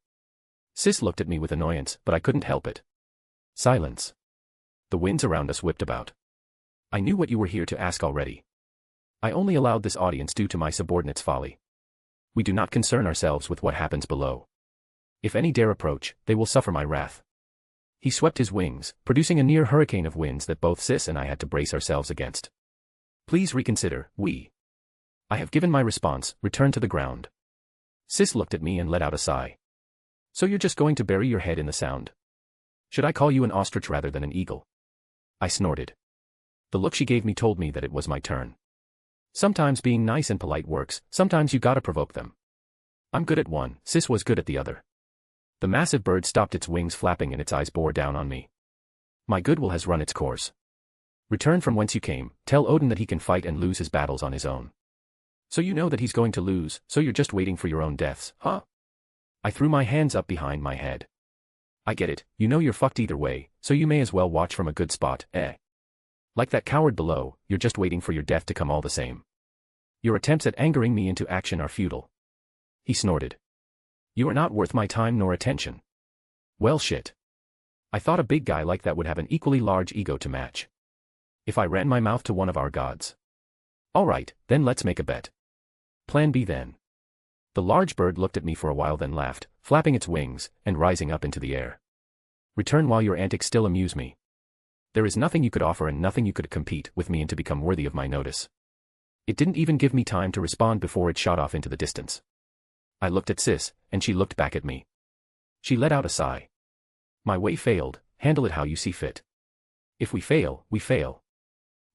[SPEAKER 3] Sis looked at me with annoyance, but I couldn't help it. Silence. The winds around us whipped about. I knew what you were here to ask already. I only allowed this audience due to my subordinates' folly. We do not concern ourselves with what happens below. If any dare approach, they will suffer my wrath. He swept his wings, producing a near hurricane of winds that both Sis and I had to brace ourselves against. Please reconsider, I have given my response, return to the ground. Sis looked at me and let out a sigh. So you're just going to bury your head in the sound? Should I call you an ostrich rather than an eagle? I snorted. The look she gave me told me that it was my turn. Sometimes being nice and polite works, sometimes you gotta provoke them. I'm good at one, Sis was good at the other. The massive bird stopped its wings flapping and its eyes bore down on me. My goodwill has run its course. Return from whence you came, tell Odin that he can fight and lose his battles on his own. So you know that he's going to lose, so you're just waiting for your own deaths, huh? I threw my hands up behind my head. I get it, you know you're fucked either way, so you may as well watch from a good spot, Like that coward below, you're just waiting for your death to come all the same. Your attempts at angering me into action are futile. He snorted. You are not worth my time nor attention. Well shit. I thought a big guy like that would have an equally large ego to match. If I ran my mouth to one of our gods. Alright, then let's make a bet. Plan B then. The large bird looked at me for a while then laughed, flapping its wings, and rising up into the air. Return while your antics still amuse me. There is nothing you could offer and nothing you could compete with me and to become worthy of my notice. It didn't even give me time to respond before it shot off into the distance. I looked at Sis, and she looked back at me. She let out a sigh. My way failed, handle it how you see fit. If we fail, we fail.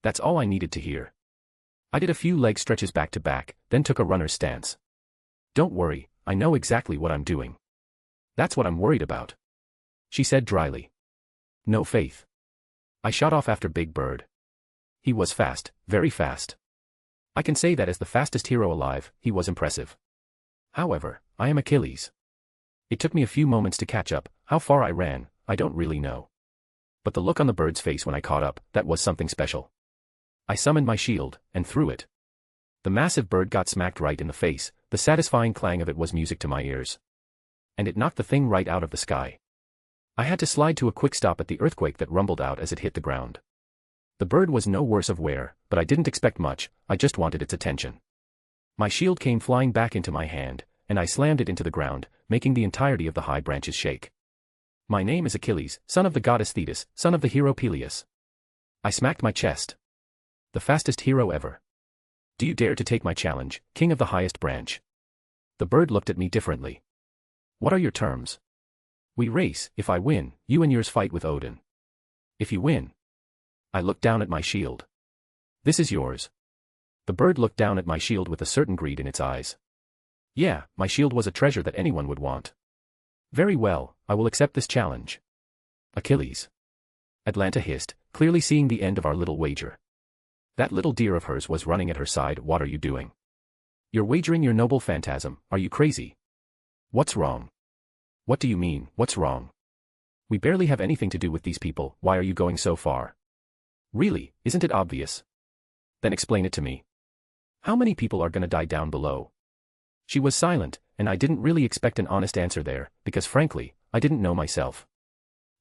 [SPEAKER 3] That's all I needed to hear. I did a few leg stretches back to back, then took a runner's stance. Don't worry, I know exactly what I'm doing. That's what I'm worried about. She said dryly. No faith. I shot off after Big Bird. He was fast, very fast. I can say that as the fastest hero alive, he was impressive. However, I am Achilles. It took me a few moments to catch up, how far I ran, I don't really know. But the look on the bird's face when I caught up, that was something special. I summoned my shield, and threw it. The massive bird got smacked right in the face, the satisfying clang of it was music to my ears. And it knocked the thing right out of the sky. I had to slide to a quick stop at the earthquake that rumbled out as it hit the ground. The bird was no worse of wear, but I didn't expect much, I just wanted its attention. My shield came flying back into my hand, and I slammed it into the ground, making the entirety of the high branches shake. My name is Achilles, son of the goddess Thetis, son of the hero Peleus. I smacked my chest. The fastest hero ever. Do you dare to take my challenge, king of the highest branch? The bird looked at me differently. What are your terms? We race, if I win, you and yours fight with Odin. If you win. I looked down at my shield. This is yours. The bird looked down at my shield with a certain greed in its eyes. Yeah, my shield was a treasure that anyone would want. Very well, I will accept this challenge. Achilles. Atalanta hissed, clearly seeing the end of our little wager. That little deer of hers was running at her side. What are you doing? You're wagering your noble phantasm, are you crazy? What's wrong? What do you mean, what's wrong? We barely have anything to do with these people, why are you going so far? Really, isn't it obvious? Then explain it to me. How many people are gonna die down below? She was silent, and I didn't really expect an honest answer there, because frankly, I didn't know myself.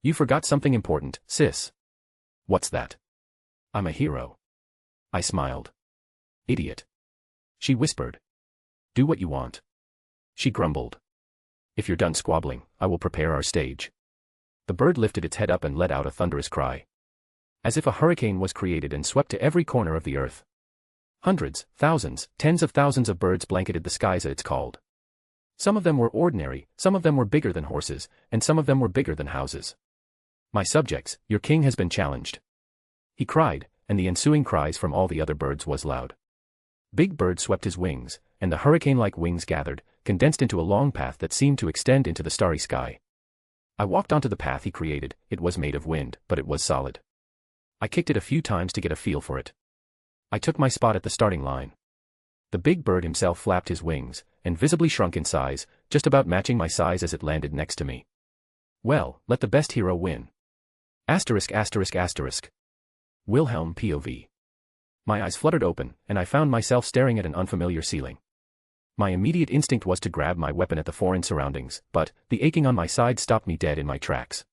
[SPEAKER 3] You forgot something important, sis. What's that? I'm a hero. I smiled. Idiot. She whispered. Do what you want. She grumbled. If you're done squabbling, I will prepare our stage. The bird lifted its head up and let out a thunderous cry. As if a hurricane was created and swept to every corner of the earth. Hundreds, thousands, tens of thousands of birds blanketed the skies as it's called. Some of them were ordinary, some of them were bigger than horses, and some of them were bigger than houses. My subjects, your king has been challenged. He cried, and the ensuing cries from all the other birds was loud. Big Bird swept his wings, and the hurricane-like wings gathered, condensed into a long path that seemed to extend into the starry sky. I walked onto the path he created. It was made of wind, but it was solid. I kicked it a few times to get a feel for it. I took my spot at the starting line. The big bird himself flapped his wings, and visibly shrunk in size, just about matching my size as it landed next to me. Well, let the best hero win. Asterisk asterisk asterisk. Wilhelm POV. My eyes fluttered open, and I found myself staring at an unfamiliar ceiling. My immediate instinct was to grab my weapon at the foreign surroundings, but the aching on my side stopped me dead in my tracks.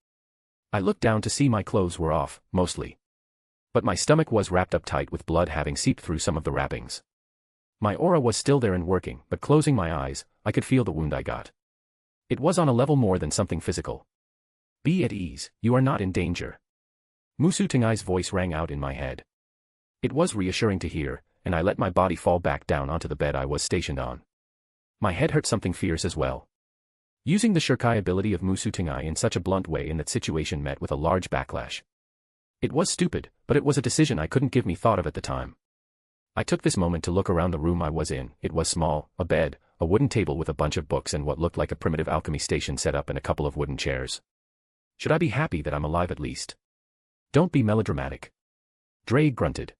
[SPEAKER 3] I looked down to see my clothes were off, mostly. But my stomach was wrapped up tight with blood having seeped through some of the wrappings. My aura was still there and working, but closing my eyes, I could feel the wound I got. It was on a level more than something physical. Be at ease, you are not in danger. Musu Tengai's voice rang out in my head. It was reassuring to hear, and I let my body fall back down onto the bed I was stationed on. My head hurt something fierce as well. Using the Shirkai ability of Musu Tengai in such a blunt way in that situation met with a large backlash. It was stupid, but it was a decision I couldn't give me thought of at the time. I took this moment to look around the room I was in. It was small, a bed, a wooden table with a bunch of books and what looked like a primitive alchemy station set up and a couple of wooden chairs. Should I be happy that I'm alive at least? Don't be melodramatic. Dre grunted.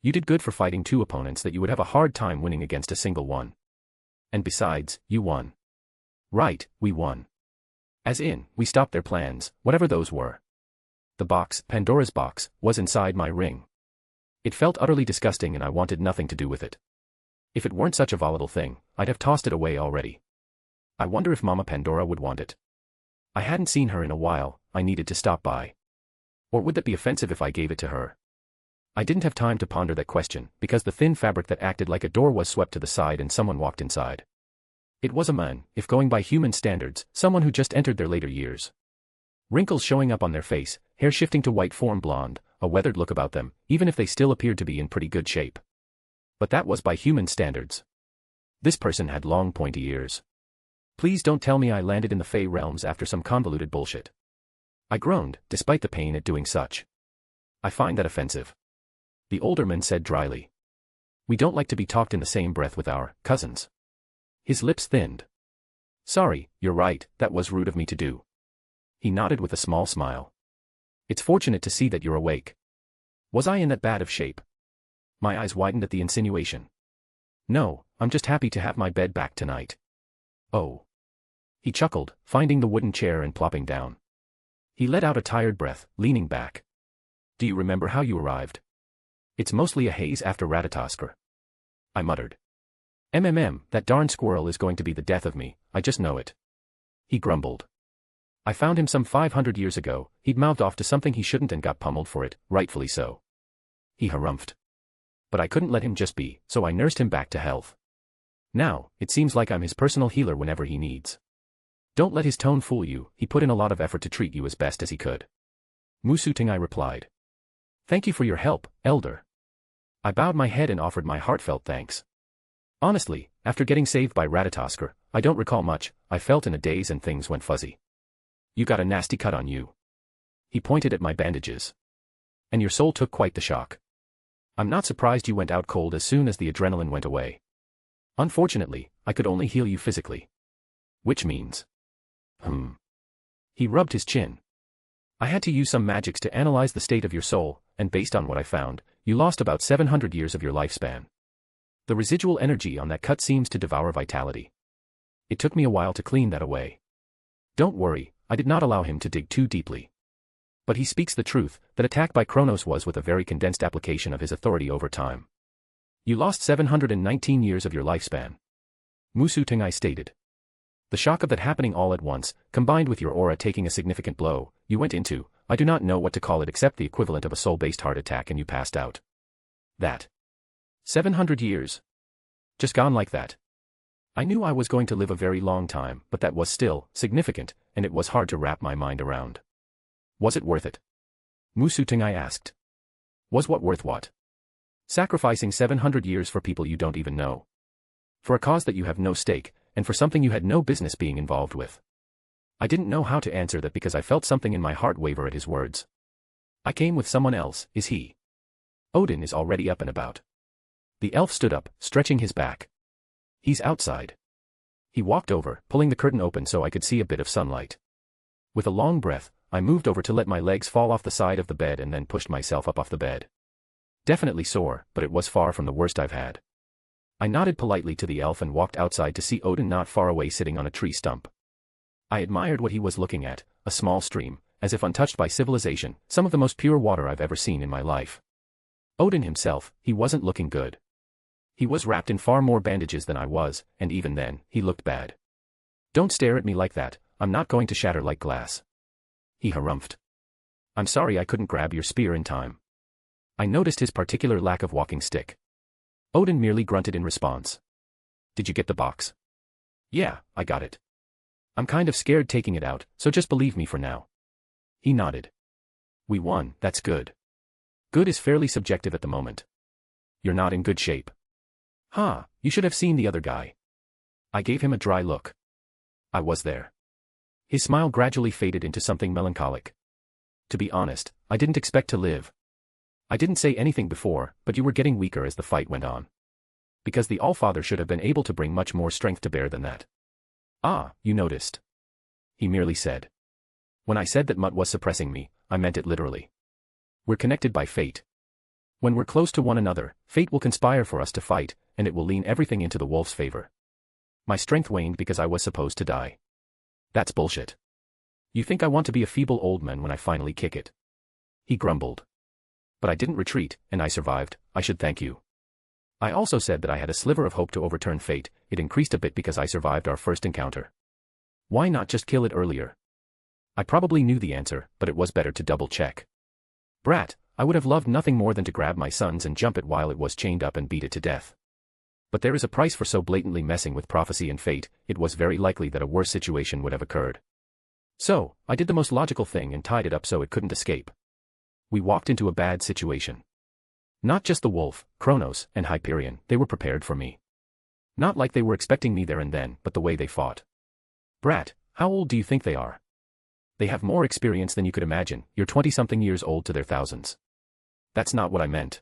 [SPEAKER 3] You did good for fighting two opponents that you would have a hard time winning against a single one. And besides, you won. Right, we won. As in, we stopped their plans, whatever those were. The box, Pandora's box, was inside my ring. It felt utterly disgusting and I wanted nothing to do with it. If it weren't such a volatile thing, I'd have tossed it away already. I wonder if Mama Pandora would want it. I hadn't seen her in a while, I needed to stop by. Or would that be offensive if I gave it to her? I didn't have time to ponder that question, because the thin fabric that acted like a door was swept to the side and someone walked inside. It was a man, if going by human standards, someone who just entered their later years. Wrinkles showing up on their face, hair shifting to white form blonde, a weathered look about them, even if they still appeared to be in pretty good shape. But that was by human standards. This person had long pointy ears. Please don't tell me I landed in the Fey realms after some convoluted bullshit. I groaned, despite the pain at doing such. I find that offensive. The older man said dryly. We don't like to be talked in the same breath with our cousins. His lips thinned. Sorry, you're right, that was rude of me to do. He nodded with a small smile. It's fortunate to see that you're awake. Was I in that bad of shape? My eyes widened at the insinuation. No, I'm just happy to have my bed back tonight. Oh. He chuckled, finding the wooden chair and plopping down. He let out a tired breath, leaning back. Do you remember how you arrived? It's mostly a haze after Ratatoskr. I muttered. That darn squirrel is going to be the death of me, I just know it. He grumbled. I found him some 500 years ago, he'd mouthed off to something he shouldn't and got pummeled for it, rightfully so. He harumphed. But I couldn't let him just be, so I nursed him back to health. Now, it seems like I'm his personal healer whenever he needs. Don't let his tone fool you, he put in a lot of effort to treat you as best as he could. Musuting, I replied. Thank you for your help, Elder. I bowed my head and offered my heartfelt thanks. Honestly, after getting saved by Ratatosker, I don't recall much, I felt in a daze and things went fuzzy. You got a nasty cut on you. He pointed at my bandages. And your soul took quite the shock. I'm not surprised you went out cold as soon as the adrenaline went away. Unfortunately, I could only heal you physically. Which means... He rubbed his chin. I had to use some magics to analyze the state of your soul, and based on what I found, you lost about 700 years of your lifespan. The residual energy on that cut seems to devour vitality. It took me a while to clean that away. Don't worry, I did not allow him to dig too deeply. But he speaks the truth, that attack by Kronos was with a very condensed application of his authority over time. You lost 719 years of your lifespan. Musuting, I stated. The shock of that happening all at once, combined with your aura taking a significant blow, you went into, I do not know what to call it except the equivalent of a soul-based heart attack, and you passed out. That. 700 years. Just gone like that. I knew I was going to live a very long time, but that was still significant, and it was hard to wrap my mind around. Was it worth it? Musuting, I asked. Was what worth what? Sacrificing 700 years for people you don't even know. For a cause that you have no stake, and for something you had no business being involved with. I didn't know how to answer that because I felt something in my heart waver at his words. I came with someone else, is he? Odin is already up and about. The elf stood up, stretching his back. He's outside. He walked over, pulling the curtain open so I could see a bit of sunlight. With a long breath, I moved over to let my legs fall off the side of the bed and then pushed myself up off the bed. Definitely sore, but it was far from the worst I've had. I nodded politely to the elf and walked outside to see Odin not far away sitting on a tree stump. I admired what he was looking at, a small stream, as if untouched by civilization, some of the most pure water I've ever seen in my life. Odin himself, he wasn't looking good. He was wrapped in far more bandages than I was, and even then, he looked bad. Don't stare at me like that, I'm not going to shatter like glass. He harumphed. I'm sorry I couldn't grab your spear in time. I noticed his particular lack of walking stick. Odin merely grunted in response. Did you get the box? Yeah, I got it. I'm kind of scared taking it out, so just believe me for now. He nodded. We won, that's good. Good is fairly subjective at the moment. You're not in good shape. You should have seen the other guy. I gave him a dry look. I was there. His smile gradually faded into something melancholic. To be honest, I didn't expect to live. I didn't say anything before, but you were getting weaker as the fight went on. Because the Allfather should have been able to bring much more strength to bear than that. You noticed. He merely said. When I said that Mutt was suppressing me, I meant it literally. We're connected by fate. When we're close to one another, fate will conspire for us to fight, and it will lean everything into the wolf's favor. My strength waned because I was supposed to die. That's bullshit. You think I want to be a feeble old man when I finally kick it? He grumbled. But I didn't retreat, and I survived, I should thank you. I also said that I had a sliver of hope to overturn fate, it increased a bit because I survived our first encounter. Why not just kill it earlier? I probably knew the answer, but it was better to double-check. Brat, I would have loved nothing more than to grab my sons and jump it while it was chained up and beat it to death. But there is a price for so blatantly messing with prophecy and fate, it was very likely that a worse situation would have occurred. So, I did the most logical thing and tied it up so it couldn't escape. We walked into a bad situation. Not just the wolf, Kronos, and Hyperion, they were prepared for me. Not like they were expecting me there and then, but the way they fought. Brat, how old do you think they are? They have more experience than you could imagine, you're 20-something years old to their thousands. That's not what I meant.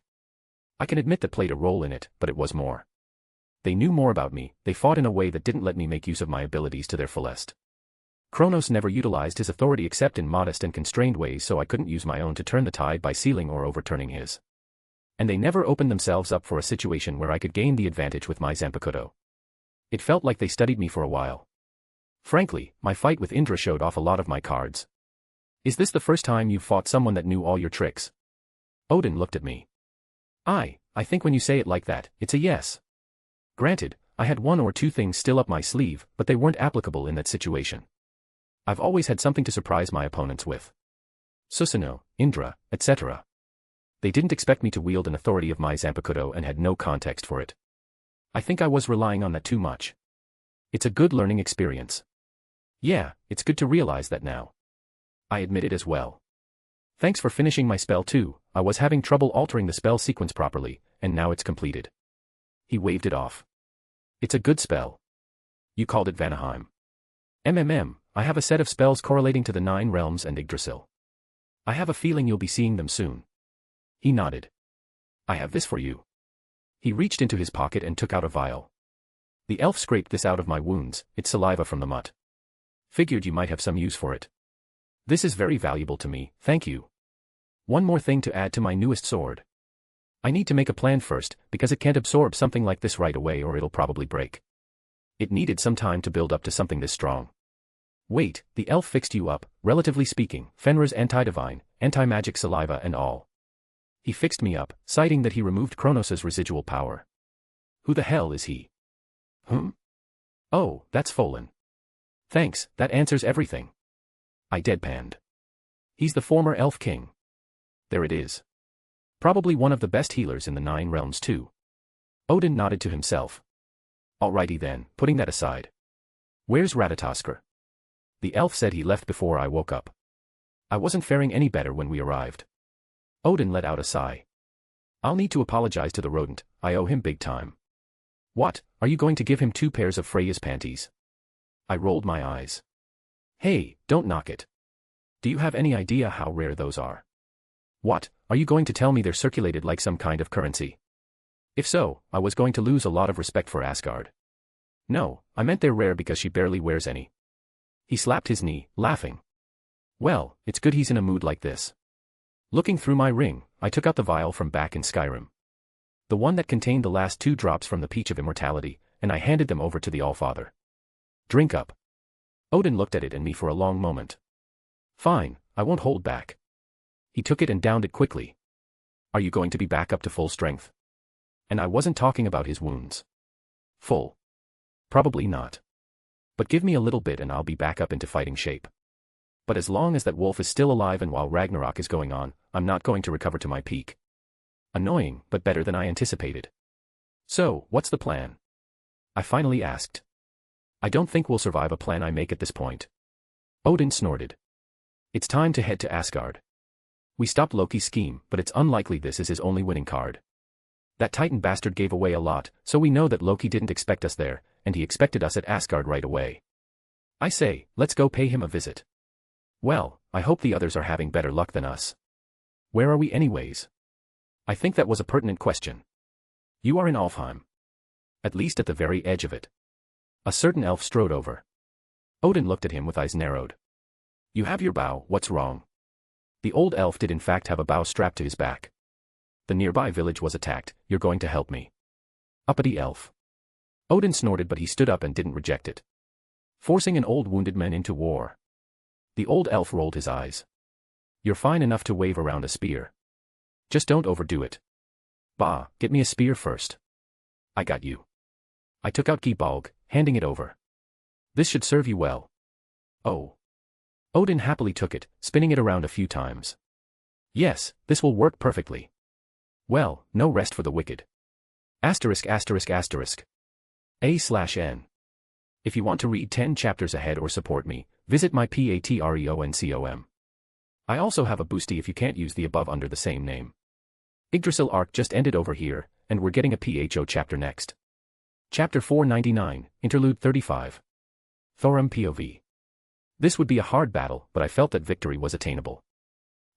[SPEAKER 3] I can admit that played a role in it, but it was more. They knew more about me, they fought in a way that didn't let me make use of my abilities to their fullest. Kronos never utilized his authority except in modest and constrained ways, so I couldn't use my own to turn the tide by sealing or overturning his. And they never opened themselves up for a situation where I could gain the advantage with my Zanpakuto. It felt like they studied me for a while. Frankly, my fight with Indra showed off a lot of my cards. Is this the first time you've fought someone that knew all your tricks? Odin looked at me. I think when you say it like that, it's a yes. Granted, I had one or two things still up my sleeve, but they weren't applicable in that situation. I've always had something to surprise my opponents with. Susanoo, Indra, etc. They didn't expect me to wield an authority of my Zanpakuto and had no context for it. I think I was relying on that too much. It's a good learning experience. Yeah, it's good to realize that now. I admit it as well. Thanks for finishing my spell too. I was having trouble altering the spell sequence properly, and now it's completed. He waved it off. It's a good spell. You called it Vanaheim. I have a set of spells correlating to the 9 realms and Yggdrasil. I have a feeling you'll be seeing them soon. He nodded. I have this for you. He reached into his pocket and took out a vial. The elf scraped this out of my wounds, it's saliva from the mutt. Figured you might have some use for it. This is very valuable to me, thank you. One more thing to add to my newest sword. I need to make a plan first, because it can't absorb something like this right away or it'll probably break. It needed some time to build up to something this strong. Wait, the elf fixed you up, relatively speaking, Fenrir's anti-divine, anti-magic saliva and all. He fixed me up, citing that he removed Kronos' residual power. Who the hell is he? Oh, that's Folin. Thanks, that answers everything. I deadpanned. He's the former elf king. There it is. Probably one of the best healers in the 9 realms too. Odin nodded to himself. Alrighty then, putting that aside. Where's Ratatoskr? The elf said he left before I woke up. I wasn't faring any better when we arrived. Odin let out a sigh. I'll need to apologize to the rodent, I owe him big time. What, are you going to give him 2 pairs of Freya's panties? I rolled my eyes. Hey, don't knock it. Do you have any idea how rare those are? What, are you going to tell me they're circulated like some kind of currency? If so, I was going to lose a lot of respect for Asgard. No, I meant they're rare because she barely wears any. He slapped his knee, laughing. Well, it's good he's in a mood like this. Looking through my ring, I took out the vial from back in Skyrim. The one that contained the last 2 drops from the Peach of Immortality, and I handed them over to the Allfather. Drink up. Odin looked at it and me for a long moment. Fine, I won't hold back. He took it and downed it quickly. Are you going to be back up to full strength? And I wasn't talking about his wounds. Full. Probably not. But give me a little bit and I'll be back up into fighting shape. But as long as that wolf is still alive and while Ragnarok is going on, I'm not going to recover to my peak. Annoying, but better than I anticipated. So, what's the plan? I finally asked. I don't think we'll survive a plan I make at this point. Odin snorted. It's time to head to Asgard. We stopped Loki's scheme, but it's unlikely this is his only winning card. That Titan bastard gave away a lot, so we know that Loki didn't expect us there, and he expected us at Asgard right away. I say, let's go pay him a visit. Well, I hope the others are having better luck than us. Where are we anyways? I think that was a pertinent question. You are in Alfheim. At least at the very edge of it. A certain elf strode over. Odin looked at him with eyes narrowed. You have your bow, what's wrong? The old elf did in fact have a bow strapped to his back. The nearby village was attacked, you're going to help me. Uppity elf. Odin snorted but he stood up and didn't reject it. Forcing an old wounded man into war. The old elf rolled his eyes. You're fine enough to wave around a spear. Just don't overdo it. Bah, get me a spear first. I got you. I took out Gibalg, handing it over. This should serve you well. Oh. Odin happily took it, spinning it around a few times. Yes, this will work perfectly. Well, no rest for the wicked. Asterisk asterisk asterisk. A/N. If you want to read 10 chapters ahead or support me, visit my Patreon.com. I also have a boosty if you can't use the above under the same name. Yggdrasil arc just ended over here, and we're getting a PHO chapter next. Chapter 499, Interlude 35. Thorum POV. This would be a hard battle, but I felt that victory was attainable.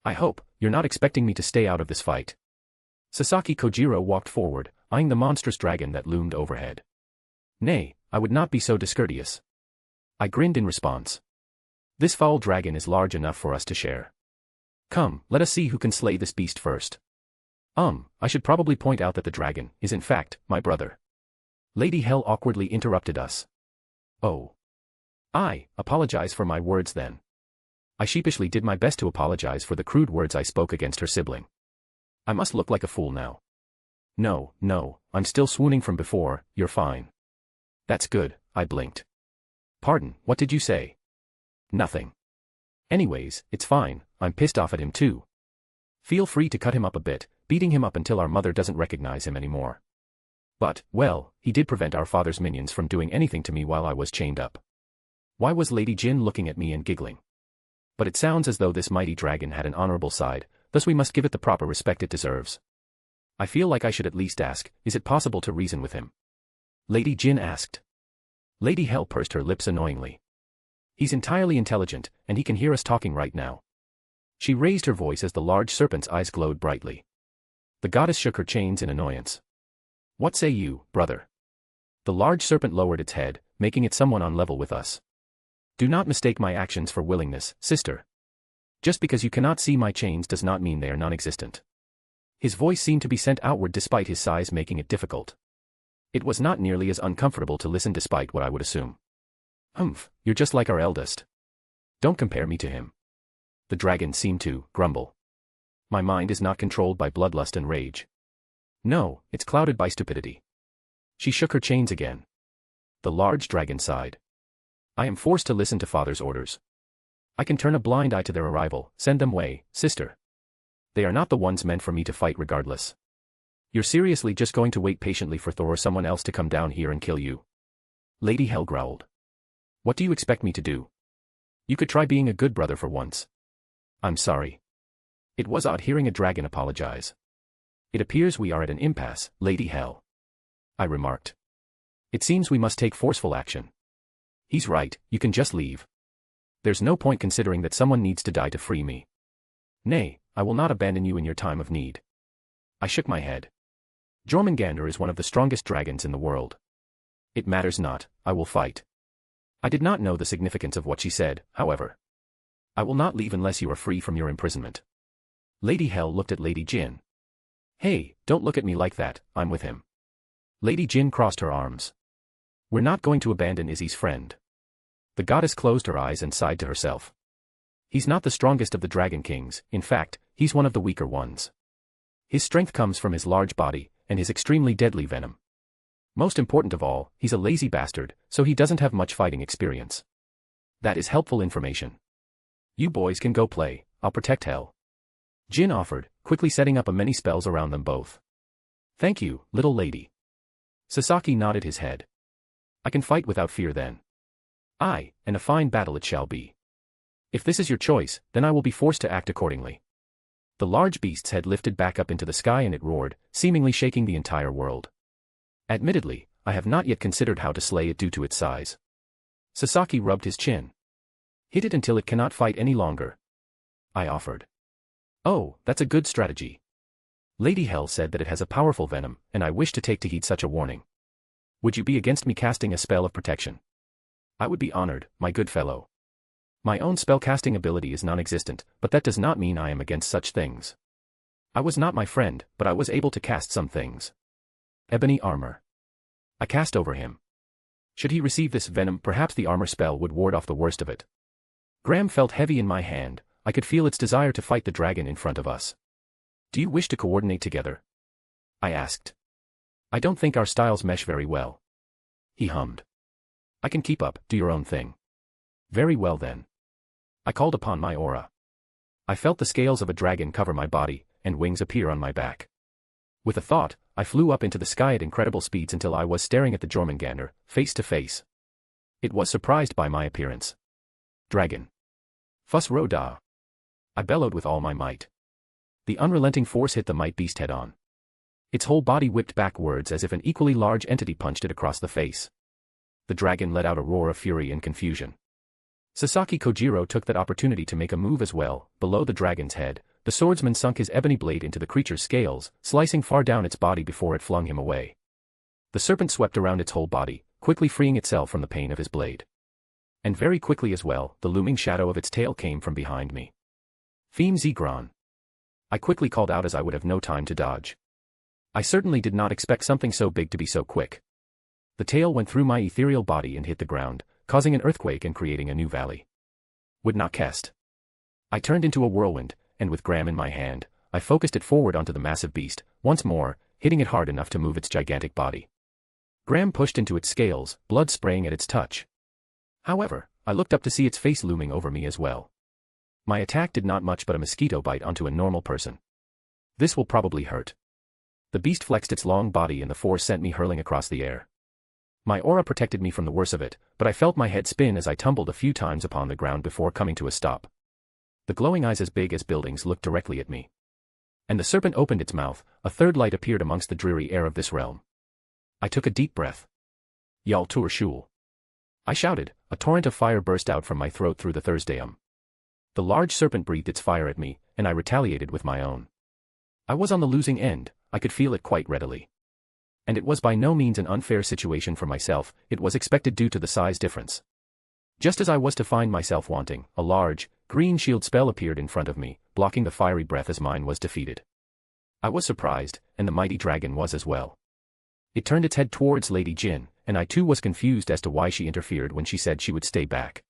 [SPEAKER 3] I hope you're not expecting me to stay out of this fight. Sasaki Kojiro walked forward, eyeing the monstrous dragon that loomed overhead. Nay, I would not be so discourteous. I grinned in response. This foul dragon is large enough for us to share. Come, let us see who can slay this beast first. I should probably point out that the dragon is in fact my brother. Lady Hell awkwardly interrupted us. Oh. I apologize for my words then. I sheepishly did my best to apologize for the crude words I spoke against her sibling. I must look like a fool now. No, no, I'm still swooning from before, you're fine. That's good, I blinked. Pardon, what did you say? Nothing. Anyways, it's fine, I'm pissed off at him too. Feel free to cut him up a bit, beating him up until our mother doesn't recognize him anymore. But, well, he did prevent our father's minions from doing anything to me while I was chained up. Why was Lady Jin looking at me and giggling? But it sounds as though this mighty dragon had an honorable side, thus we must give it the proper respect it deserves. I feel like I should at least ask, is it possible to reason with him? Lady Jin asked. Lady Hell pursed her lips annoyingly. He's entirely intelligent, and he can hear us talking right now. She raised her voice as the large serpent's eyes glowed brightly. The goddess shook her chains in annoyance. What say you, brother? The large serpent lowered its head, making it somewhat on level with us. Do not mistake my actions for willingness, sister. Just because you cannot see my chains does not mean they are non-existent. His voice seemed to be sent outward despite his size making it difficult. It was not nearly as uncomfortable to listen despite what I would assume. Humph, you're just like our eldest. Don't compare me to him. The dragon seemed to grumble. My mind is not controlled by bloodlust and rage. No, it's clouded by stupidity. She shook her chains again. The large dragon sighed. I am forced to listen to father's orders. I can turn a blind eye to their arrival, send them away, sister. They are not the ones meant for me to fight regardless. You're seriously just going to wait patiently for Thor or someone else to come down here and kill you? Lady Hell growled. What do you expect me to do? You could try being a good brother for once. I'm sorry. It was odd hearing a dragon apologize. It appears we are at an impasse, Lady Hell. I remarked. It seems we must take forceful action. He's right, you can just leave. There's no point considering that someone needs to die to free me. Nay, I will not abandon you in your time of need. I shook my head. Jormungandr is one of the strongest dragons in the world. It matters not, I will fight. I did not know the significance of what she said, however. I will not leave unless you are free from your imprisonment. Lady Hell looked at Lady Jin. Hey, don't look at me like that, I'm with him. Lady Jin crossed her arms. We're not going to abandon Izzy's friend. The goddess closed her eyes and sighed to herself. He's not the strongest of the dragon kings, in fact, he's one of the weaker ones. His strength comes from his large body, and his extremely deadly venom. Most important of all, he's a lazy bastard, so he doesn't have much fighting experience. That is helpful information. You boys can go play, I'll protect Hell. Jin offered, quickly setting up a many spells around them both. Thank you, little lady. Sasaki nodded his head. I can fight without fear then. Aye, and a fine battle it shall be. If this is your choice, then I will be forced to act accordingly. The large beast's head lifted back up into the sky and it roared, seemingly shaking the entire world. Admittedly, I have not yet considered how to slay it due to its size. Sasaki rubbed his chin. Hit it until it cannot fight any longer. I offered. Oh, that's a good strategy. Lady Hell said that it has a powerful venom, and I wish to take to heed such a warning. Would you be against me casting a spell of protection? I would be honored, my good fellow. My own spell-casting ability is non-existent, but that does not mean I am against such things. I was not my friend, but I was able to cast some things. Ebony armor. I cast over him. Should he receive this venom, perhaps the armor spell would ward off the worst of it. Graham felt heavy in my hand, I could feel its desire to fight the dragon in front of us. Do you wish to coordinate together? I asked. I don't think our styles mesh very well. He hummed. I can keep up, do your own thing. Very well then. I called upon my aura. I felt the scales of a dragon cover my body, and wings appear on my back. With a thought, I flew up into the sky at incredible speeds until I was staring at the Jormungandr, face to face. It was surprised by my appearance. Dragon. Fuss Roda. I bellowed with all my might. The unrelenting force hit the might beast head on. Its whole body whipped backwards as if an equally large entity punched it across the face. The dragon let out a roar of fury and confusion. Sasaki Kojiro took that opportunity to make a move as well. Below the dragon's head, the swordsman sunk his ebony blade into the creature's scales, slicing far down its body before it flung him away. The serpent swept around its whole body, quickly freeing itself from the pain of his blade. And very quickly as well, the looming shadow of its tail came from behind me. Theme Zegron. I quickly called out as I would have no time to dodge. I certainly did not expect something so big to be so quick. The tail went through my ethereal body and hit the ground, causing an earthquake and creating a new valley. Would not cast. I turned into a whirlwind, and with Graham in my hand, I focused it forward onto the massive beast. Once more, hitting it hard enough to move its gigantic body. Graham pushed into its scales, blood spraying at its touch. However, I looked up to see its face looming over me as well. My attack did not much but a mosquito bite onto a normal person. This will probably hurt. The beast flexed its long body and the force sent me hurling across the air. My aura protected me from the worst of it, but I felt my head spin as I tumbled a few times upon the ground before coming to a stop. The glowing eyes as big as buildings looked directly at me. And the serpent opened its mouth, a third light appeared amongst the dreary air of this realm. I took a deep breath. Yal Tur Shul. I shouted, a torrent of fire burst out from my throat through the Thursdayum. The large serpent breathed its fire at me, and I retaliated with my own. I was on the losing end, I could feel it quite readily. And it was by no means an unfair situation for myself, it was expected due to the size difference. Just as I was to find myself wanting, a large, green shield spell appeared in front of me, blocking the fiery breath as mine was defeated. I was surprised, and the mighty dragon was as well. It turned its head towards Lady Jin, and I too was confused as to why she interfered when she said she would stay back.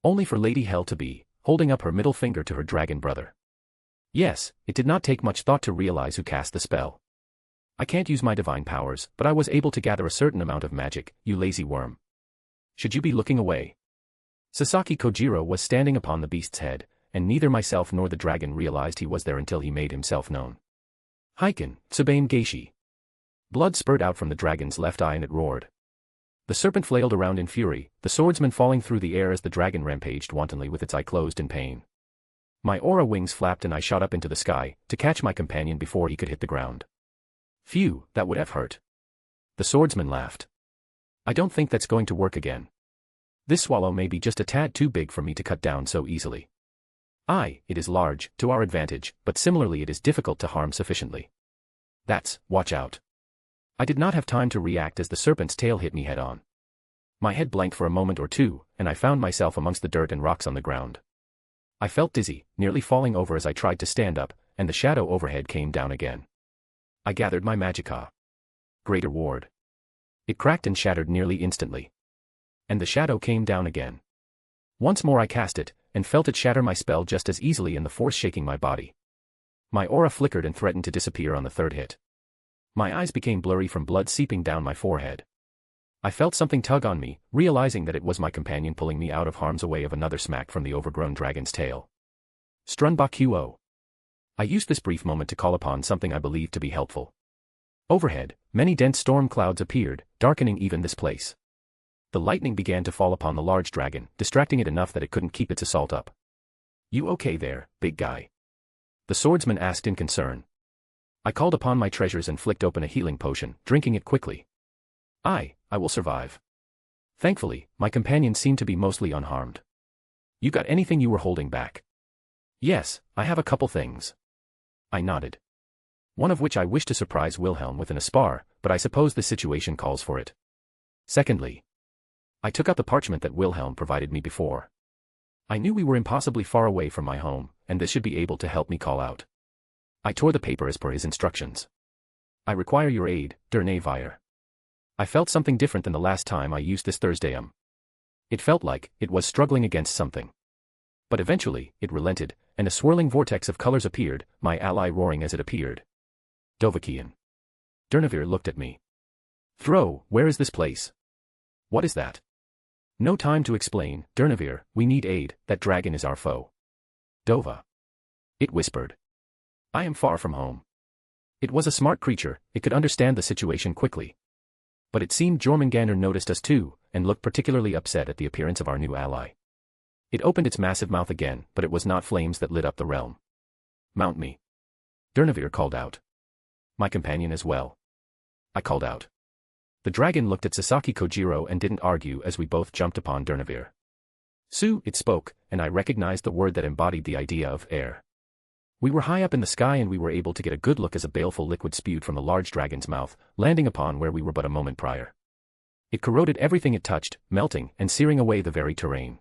[SPEAKER 3] Only for Lady Hell to be, holding up her middle finger to her dragon brother. Yes, it did not take much thought to realize who cast the spell. I can't use my divine powers, but I was able to gather a certain amount of magic, you lazy worm. Should you be looking away? Sasaki Kojiro was standing upon the beast's head, and neither myself nor the dragon realized he was there until he made himself known. Heiken, Tsubame Geishi. Blood spurted out from the dragon's left eye and it roared. The serpent flailed around in fury, the swordsman falling through the air as the dragon rampaged wantonly with its eye closed in pain. My aura wings flapped and I shot up into the sky, to catch my companion before he could hit the ground. Phew, that would have hurt. The swordsman laughed. I don't think that's going to work again. This swallow may be just a tad too big for me to cut down so easily. It is large, to our advantage, but similarly it is difficult to harm sufficiently. Watch out. I did not have time to react as the serpent's tail hit me head on. My head blanked for a moment or two, and I found myself amongst the dirt and rocks on the ground. I felt dizzy, nearly falling over as I tried to stand up, and the shadow overhead came down again. I gathered my magicka. Greater ward. It cracked and shattered nearly instantly. And the shadow came down again. Once more I cast it, and felt it shatter my spell just as easily in the force shaking my body. My aura flickered and threatened to disappear on the third hit. My eyes became blurry from blood seeping down my forehead. I felt something tug on me, realizing that it was my companion pulling me out of harm's way of another smack from the overgrown dragon's tail. Strunbakuo. I used this brief moment to call upon something I believed to be helpful. Overhead, many dense storm clouds appeared, darkening even this place. The lightning began to fall upon the large dragon, distracting it enough that it couldn't keep its assault up. You okay there, big guy? The swordsman asked in concern. I called upon my treasures and flicked open a healing potion, drinking it quickly. I will survive. Thankfully, my companion seemed to be mostly unharmed. You got anything you were holding back? Yes, I have a couple things. I nodded. One of which I wish to surprise Wilhelm with in a spar, but I suppose the situation calls for it. Secondly, I took out the parchment that Wilhelm provided me before. I knew we were impossibly far away from my home, and this should be able to help me call out. I tore the paper as per his instructions. I require your aid, Der Navire. I felt something different than the last time I used this Thursdayum. It felt like it was struggling against something. But eventually, it relented, and a swirling vortex of colors appeared, my ally roaring as it appeared. Dovakian. Durnavir looked at me. Throw, where is this place? What is that? No time to explain, Durnavir, we need aid, that dragon is our foe. Dova. It whispered. I am far from home. It was a smart creature, it could understand the situation quickly. But it seemed Jormungandr noticed us too, and looked particularly upset at the appearance of our new ally. It opened its massive mouth again, but it was not flames that lit up the realm. Mount me. Durnavir called out. My companion as well. I called out. The dragon looked at Sasaki Kojiro and didn't argue as we both jumped upon Durnavir. Su, it spoke, and I recognized the word that embodied the idea of air. We were high up in the sky and we were able to get a good look as a baleful liquid spewed from the large dragon's mouth, landing upon where we were but a moment prior. It corroded everything it touched, melting and searing away the very terrain.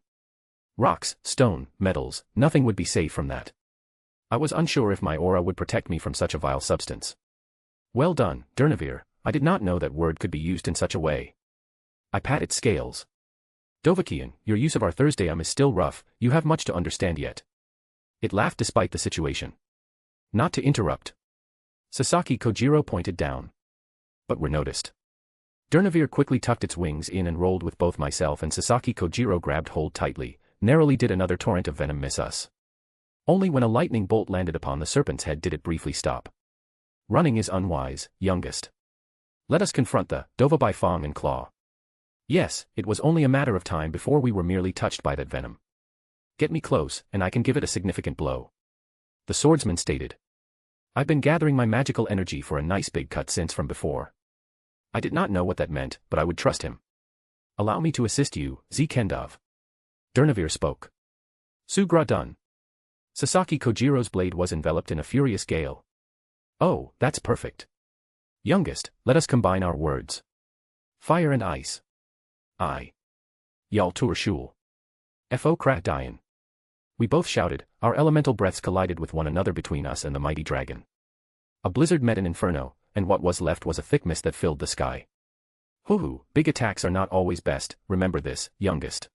[SPEAKER 3] Rocks, stone, metals, nothing would be safe from that. I was unsure if my aura would protect me from such a vile substance. Well done, Durnavir, I did not know that word could be used in such a way. I pat its scales. Dovakian, your use of our Thursdayum is still rough, you have much to understand yet. It laughed despite the situation. Not to interrupt. Sasaki Kojiro pointed down. But we're noticed. Durnavir quickly tucked its wings in and rolled with both myself and Sasaki Kojiro grabbed hold tightly. Narrowly did another torrent of venom miss us. Only when a lightning bolt landed upon the serpent's head did it briefly stop. Running is unwise, youngest. Let us confront the Dova by Fong and Claw. Yes, it was only a matter of time before we were merely touched by that venom. Get me close, and I can give it a significant blow. The swordsman stated. I've been gathering my magical energy for a nice big cut since from before. I did not know what that meant, but I would trust him. Allow me to assist you, Z Kendov. Durnavir spoke. Sugra done. Sasaki Kojiro's blade was enveloped in a furious gale. Oh, that's perfect. Youngest, let us combine our words. Fire and ice. I. Yal Tur Shul. Fo Krat Dian. We both shouted, our elemental breaths collided with one another between us and the mighty dragon. A blizzard met an inferno, and what was left was a thick mist that filled the sky. Hoo-hoo, big attacks are not always best, remember this, youngest.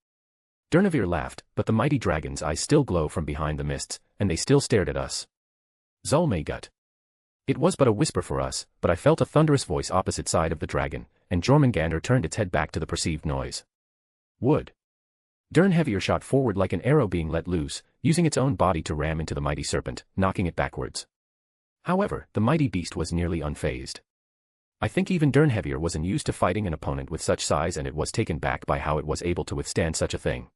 [SPEAKER 3] Durnavir laughed, but the mighty dragon's eyes still glow from behind the mists, and they still stared at us. Zulmaygut. It was but a whisper for us, but I felt a thunderous voice opposite side of the dragon, and Jormungandr turned its head back to the perceived noise. Wood. Durnheavier shot forward like an arrow being let loose, using its own body to ram into the mighty serpent, knocking it backwards. However, the mighty beast was nearly unfazed. I think even Durnheavier was unused to fighting an opponent with such size and it was taken back by how it was able to withstand such a thing.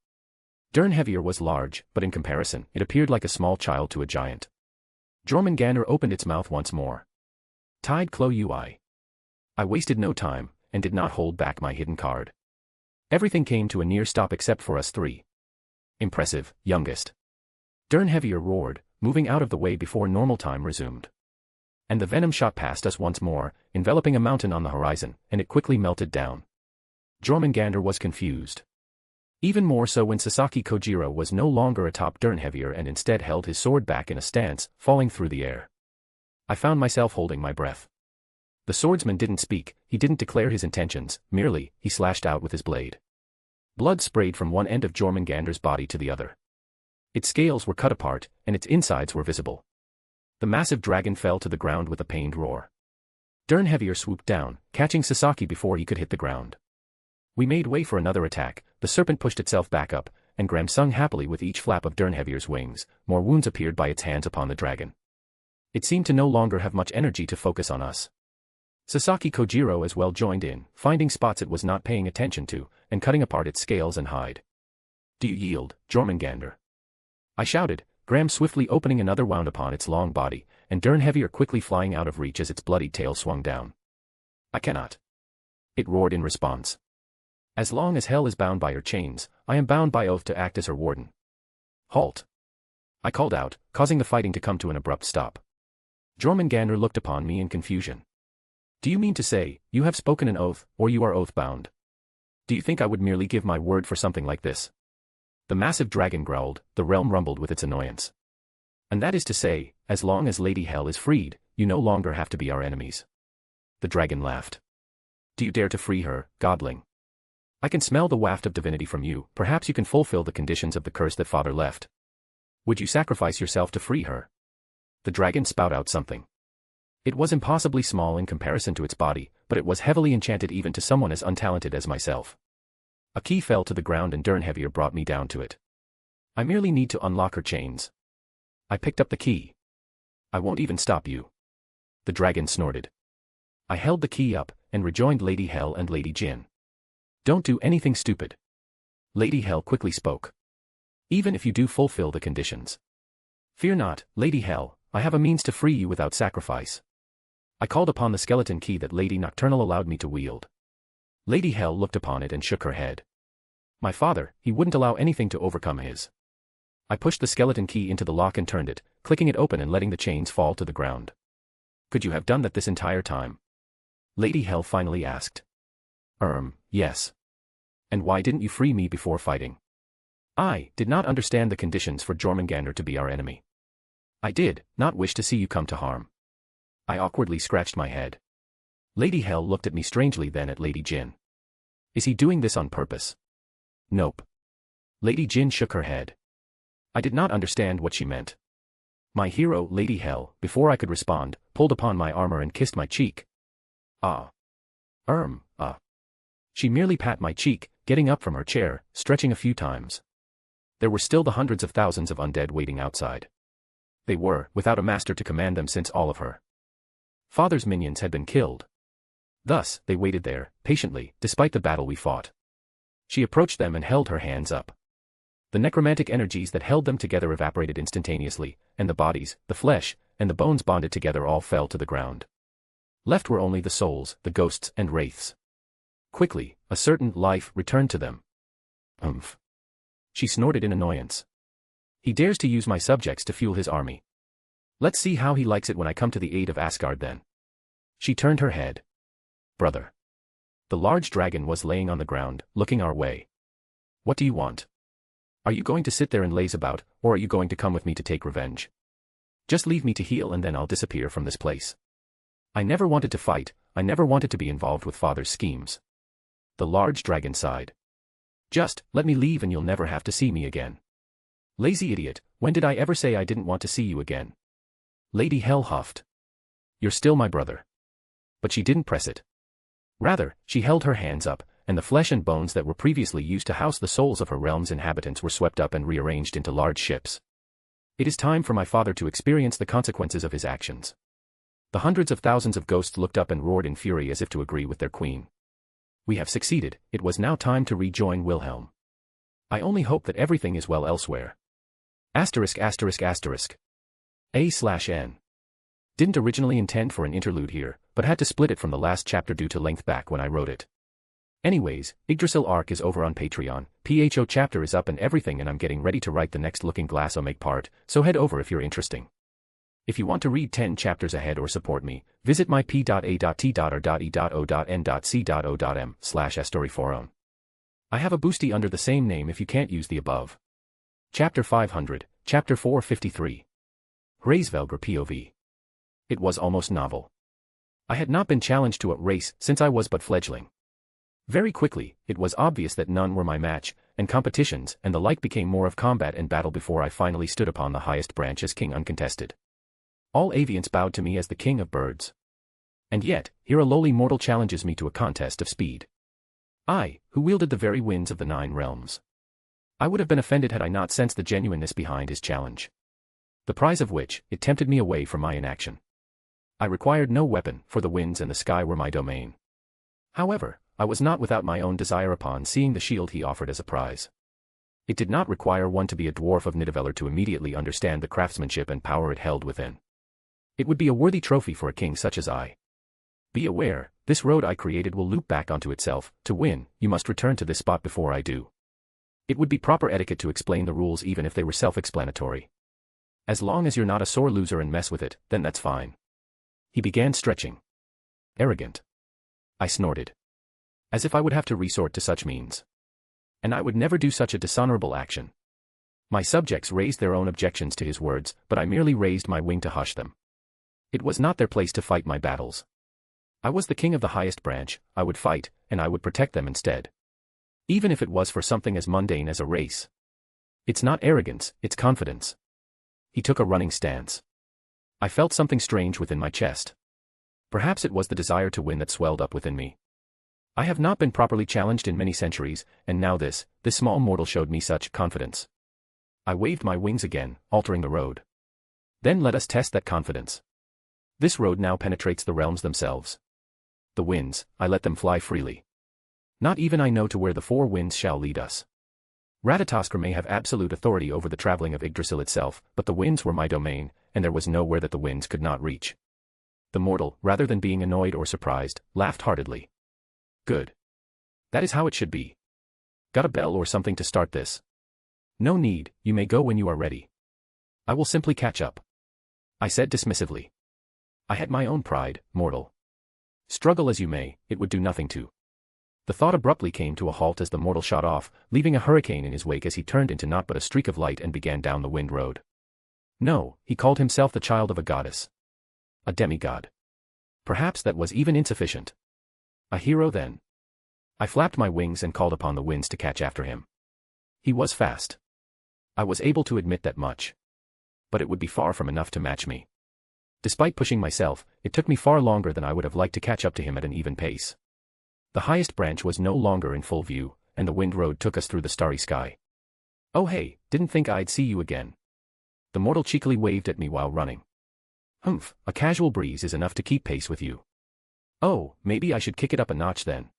[SPEAKER 3] Durnheavier was large, but in comparison, it appeared like a small child to a giant. Jormungandr opened its mouth once more. Tide Klo Ui. I wasted no time, and did not hold back my hidden card. Everything came to a near stop except for us three. Impressive, youngest. Durnheavier roared, moving out of the way before normal time resumed. And the venom shot past us once more, enveloping a mountain on the horizon, and it quickly melted down. Jormungandr was confused. Even more so when Sasaki Kojiro was no longer atop Durnheavier and instead held his sword back in a stance, falling through the air. I found myself holding my breath. The swordsman didn't speak, he didn't declare his intentions, merely, he slashed out with his blade. Blood sprayed from one end of Jormungandr's body to the other. Its scales were cut apart, and its insides were visible. The massive dragon fell to the ground with a pained roar. Durnheavier swooped down, catching Sasaki before he could hit the ground. We made way for another attack, the serpent pushed itself back up, and Gram sung happily with each flap of Durnheavier's wings, more wounds appeared by its hands upon the dragon. It seemed to no longer have much energy to focus on us. Sasaki Kojiro as well joined in, finding spots it was not paying attention to, and cutting apart its scales and hide. Do you yield, Jormungandr? I shouted, Gram swiftly opening another wound upon its long body, and Durnheavier quickly flying out of reach as its bloodied tail swung down. I cannot. It roared in response. As long as hell is bound by her chains, I am bound by oath to act as her warden. Halt. I called out, causing the fighting to come to an abrupt stop. Jormungandr looked upon me in confusion. Do you mean to say, you have spoken an oath, or you are oath-bound? Do you think I would merely give my word for something like this? The massive dragon growled, the realm rumbled with its annoyance. And that is to say, as long as Lady Hell is freed, you no longer have to be our enemies. The dragon laughed. Do you dare to free her, godling? I can smell the waft of divinity from you, perhaps you can fulfill the conditions of the curse that father left. Would you sacrifice yourself to free her? The dragon spout out something. It was impossibly small in comparison to its body, but it was heavily enchanted even to someone as untalented as myself. A key fell to the ground and Durnheavier brought me down to it. I merely need to unlock her chains. I picked up the key. I won't even stop you. The dragon snorted. I held the key up, and rejoined Lady Hell and Lady Jin. Don't do anything stupid. Lady Hell quickly spoke. Even if you do fulfill the conditions. Fear not, Lady Hell, I have a means to free you without sacrifice. I called upon the skeleton key that Lady Nocturnal allowed me to wield. Lady Hell looked upon it and shook her head. My father, he wouldn't allow anything to overcome his. I pushed the skeleton key into the lock and turned it, clicking it open and letting the chains fall to the ground. Could you have done that this entire time? Lady Hell finally asked. Yes. And why didn't you free me before fighting? I did not understand the conditions for Jormungandr to be our enemy. I did not wish to see you come to harm. I awkwardly scratched my head. Lady Hell looked at me strangely then at Lady Jin. Is he doing this on purpose? Nope. Lady Jin shook her head. I did not understand what she meant. My hero, Lady Hell, before I could respond, pulled upon my armor and kissed my cheek. Ah. She merely pat my cheek, getting up from her chair, stretching a few times. There were still the hundreds of thousands of undead waiting outside. They were, without a master to command them since all of her father's minions had been killed. Thus, they waited there, patiently, despite the battle we fought. She approached them and held her hands up. The necromantic energies that held them together evaporated instantaneously, and the bodies, the flesh, and the bones bonded together all fell to the ground. Left were only the souls, the ghosts and wraiths. Quickly, a certain life returned to them. Umph. She snorted in annoyance. He dares to use my subjects to fuel his army. Let's see how he likes it when I come to the aid of Asgard then. She turned her head. Brother. The large dragon was laying on the ground, looking our way. What do you want? Are you going to sit there and laze about, or are you going to come with me to take revenge? Just leave me to heal and then I'll disappear from this place. I never wanted to fight, I never wanted to be involved with father's schemes. The large dragon sighed. Just, let me leave and you'll never have to see me again. Lazy idiot, when did I ever say I didn't want to see you again? Lady Hell huffed. You're still my brother. But she didn't press it. Rather, she held her hands up, and the flesh and bones that were previously used to house the souls of her realm's inhabitants were swept up and rearranged into large ships. It is time for my father to experience the consequences of his actions. The hundreds of thousands of ghosts looked up and roared in fury as if to agree with their queen. We have succeeded, it was now time to rejoin Wilhelm. I only hope that everything is well elsewhere. ****A/N. Didn't originally intend for an interlude here, but had to split it from the last chapter due to length back when I wrote it. Anyways, Yggdrasil arc is over on Patreon, PHO chapter is up and everything and I'm getting ready to write the next Looking Glass O make part, so head over if you're interesting. If you want to read 10 chapters ahead or support me, visit my p.a.t.r.e.o.n.c.o.m/storyforon. I have a boosty under the same name if you can't use the above. Chapter 500, Chapter 453. Hraesvelgr POV. It was almost novel. I had not been challenged to a race since I was but fledgling. Very quickly, it was obvious that none were my match, and competitions and the like became more of combat and battle before I finally stood upon the highest branch as king uncontested. All avians bowed to me as the king of birds. And yet, here a lowly mortal challenges me to a contest of speed. I, who wielded the very winds of the 9 realms. I would have been offended had I not sensed the genuineness behind his challenge. The prize of which, it tempted me away from my inaction. I required no weapon, for the winds and the sky were my domain. However, I was not without my own desire upon seeing the shield he offered as a prize. It did not require one to be a dwarf of Nidavellir to immediately understand the craftsmanship and power it held within. It would be a worthy trophy for a king such as I. Be aware, this road I created will loop back onto itself. To win, you must return to this spot before I do. It would be proper etiquette to explain the rules even if they were self-explanatory. As long as you're not a sore loser and mess with it, then that's fine. He began stretching. Arrogant. I snorted. As if I would have to resort to such means. And I would never do such a dishonorable action. My subjects raised their own objections to his words, but I merely raised my wing to hush them. It was not their place to fight my battles. I was the king of the highest branch, I would fight, and I would protect them instead. Even if it was for something as mundane as a race. It's not arrogance, it's confidence. He took a running stance. I felt something strange within my chest. Perhaps it was the desire to win that swelled up within me. I have not been properly challenged in many centuries, and now this small mortal showed me such confidence. I waved my wings again, altering the road. Then let us test that confidence. This road now penetrates the realms themselves. The winds, I let them fly freely. Not even I know to where the 4 winds shall lead us. Ratatoskr may have absolute authority over the traveling of Yggdrasil itself, but the winds were my domain, and there was nowhere that the winds could not reach. The mortal, rather than being annoyed or surprised, laughed heartedly. Good. That is how it should be. Got a bell or something to start this? No need, you may go when you are ready. I will simply catch up. I said dismissively. I had my own pride, mortal. Struggle as you may, it would do nothing to. The thought abruptly came to a halt as the mortal shot off, leaving a hurricane in his wake as he turned into naught but a streak of light and began down the wind road. No, he called himself the child of a goddess. A demigod. Perhaps that was even insufficient. A hero then. I flapped my wings and called upon the winds to catch after him. He was fast. I was able to admit that much. but it would be far from enough to match me. Despite pushing myself, it took me far longer than I would have liked to catch up to him at an even pace. The highest branch was no longer in full view, and the wind road took us through the starry sky. "Oh hey, didn't think I'd see you again." The mortal cheekily waved at me while running. "Humph, a casual breeze is enough to keep pace with you." "Oh, maybe I should kick it up a notch then."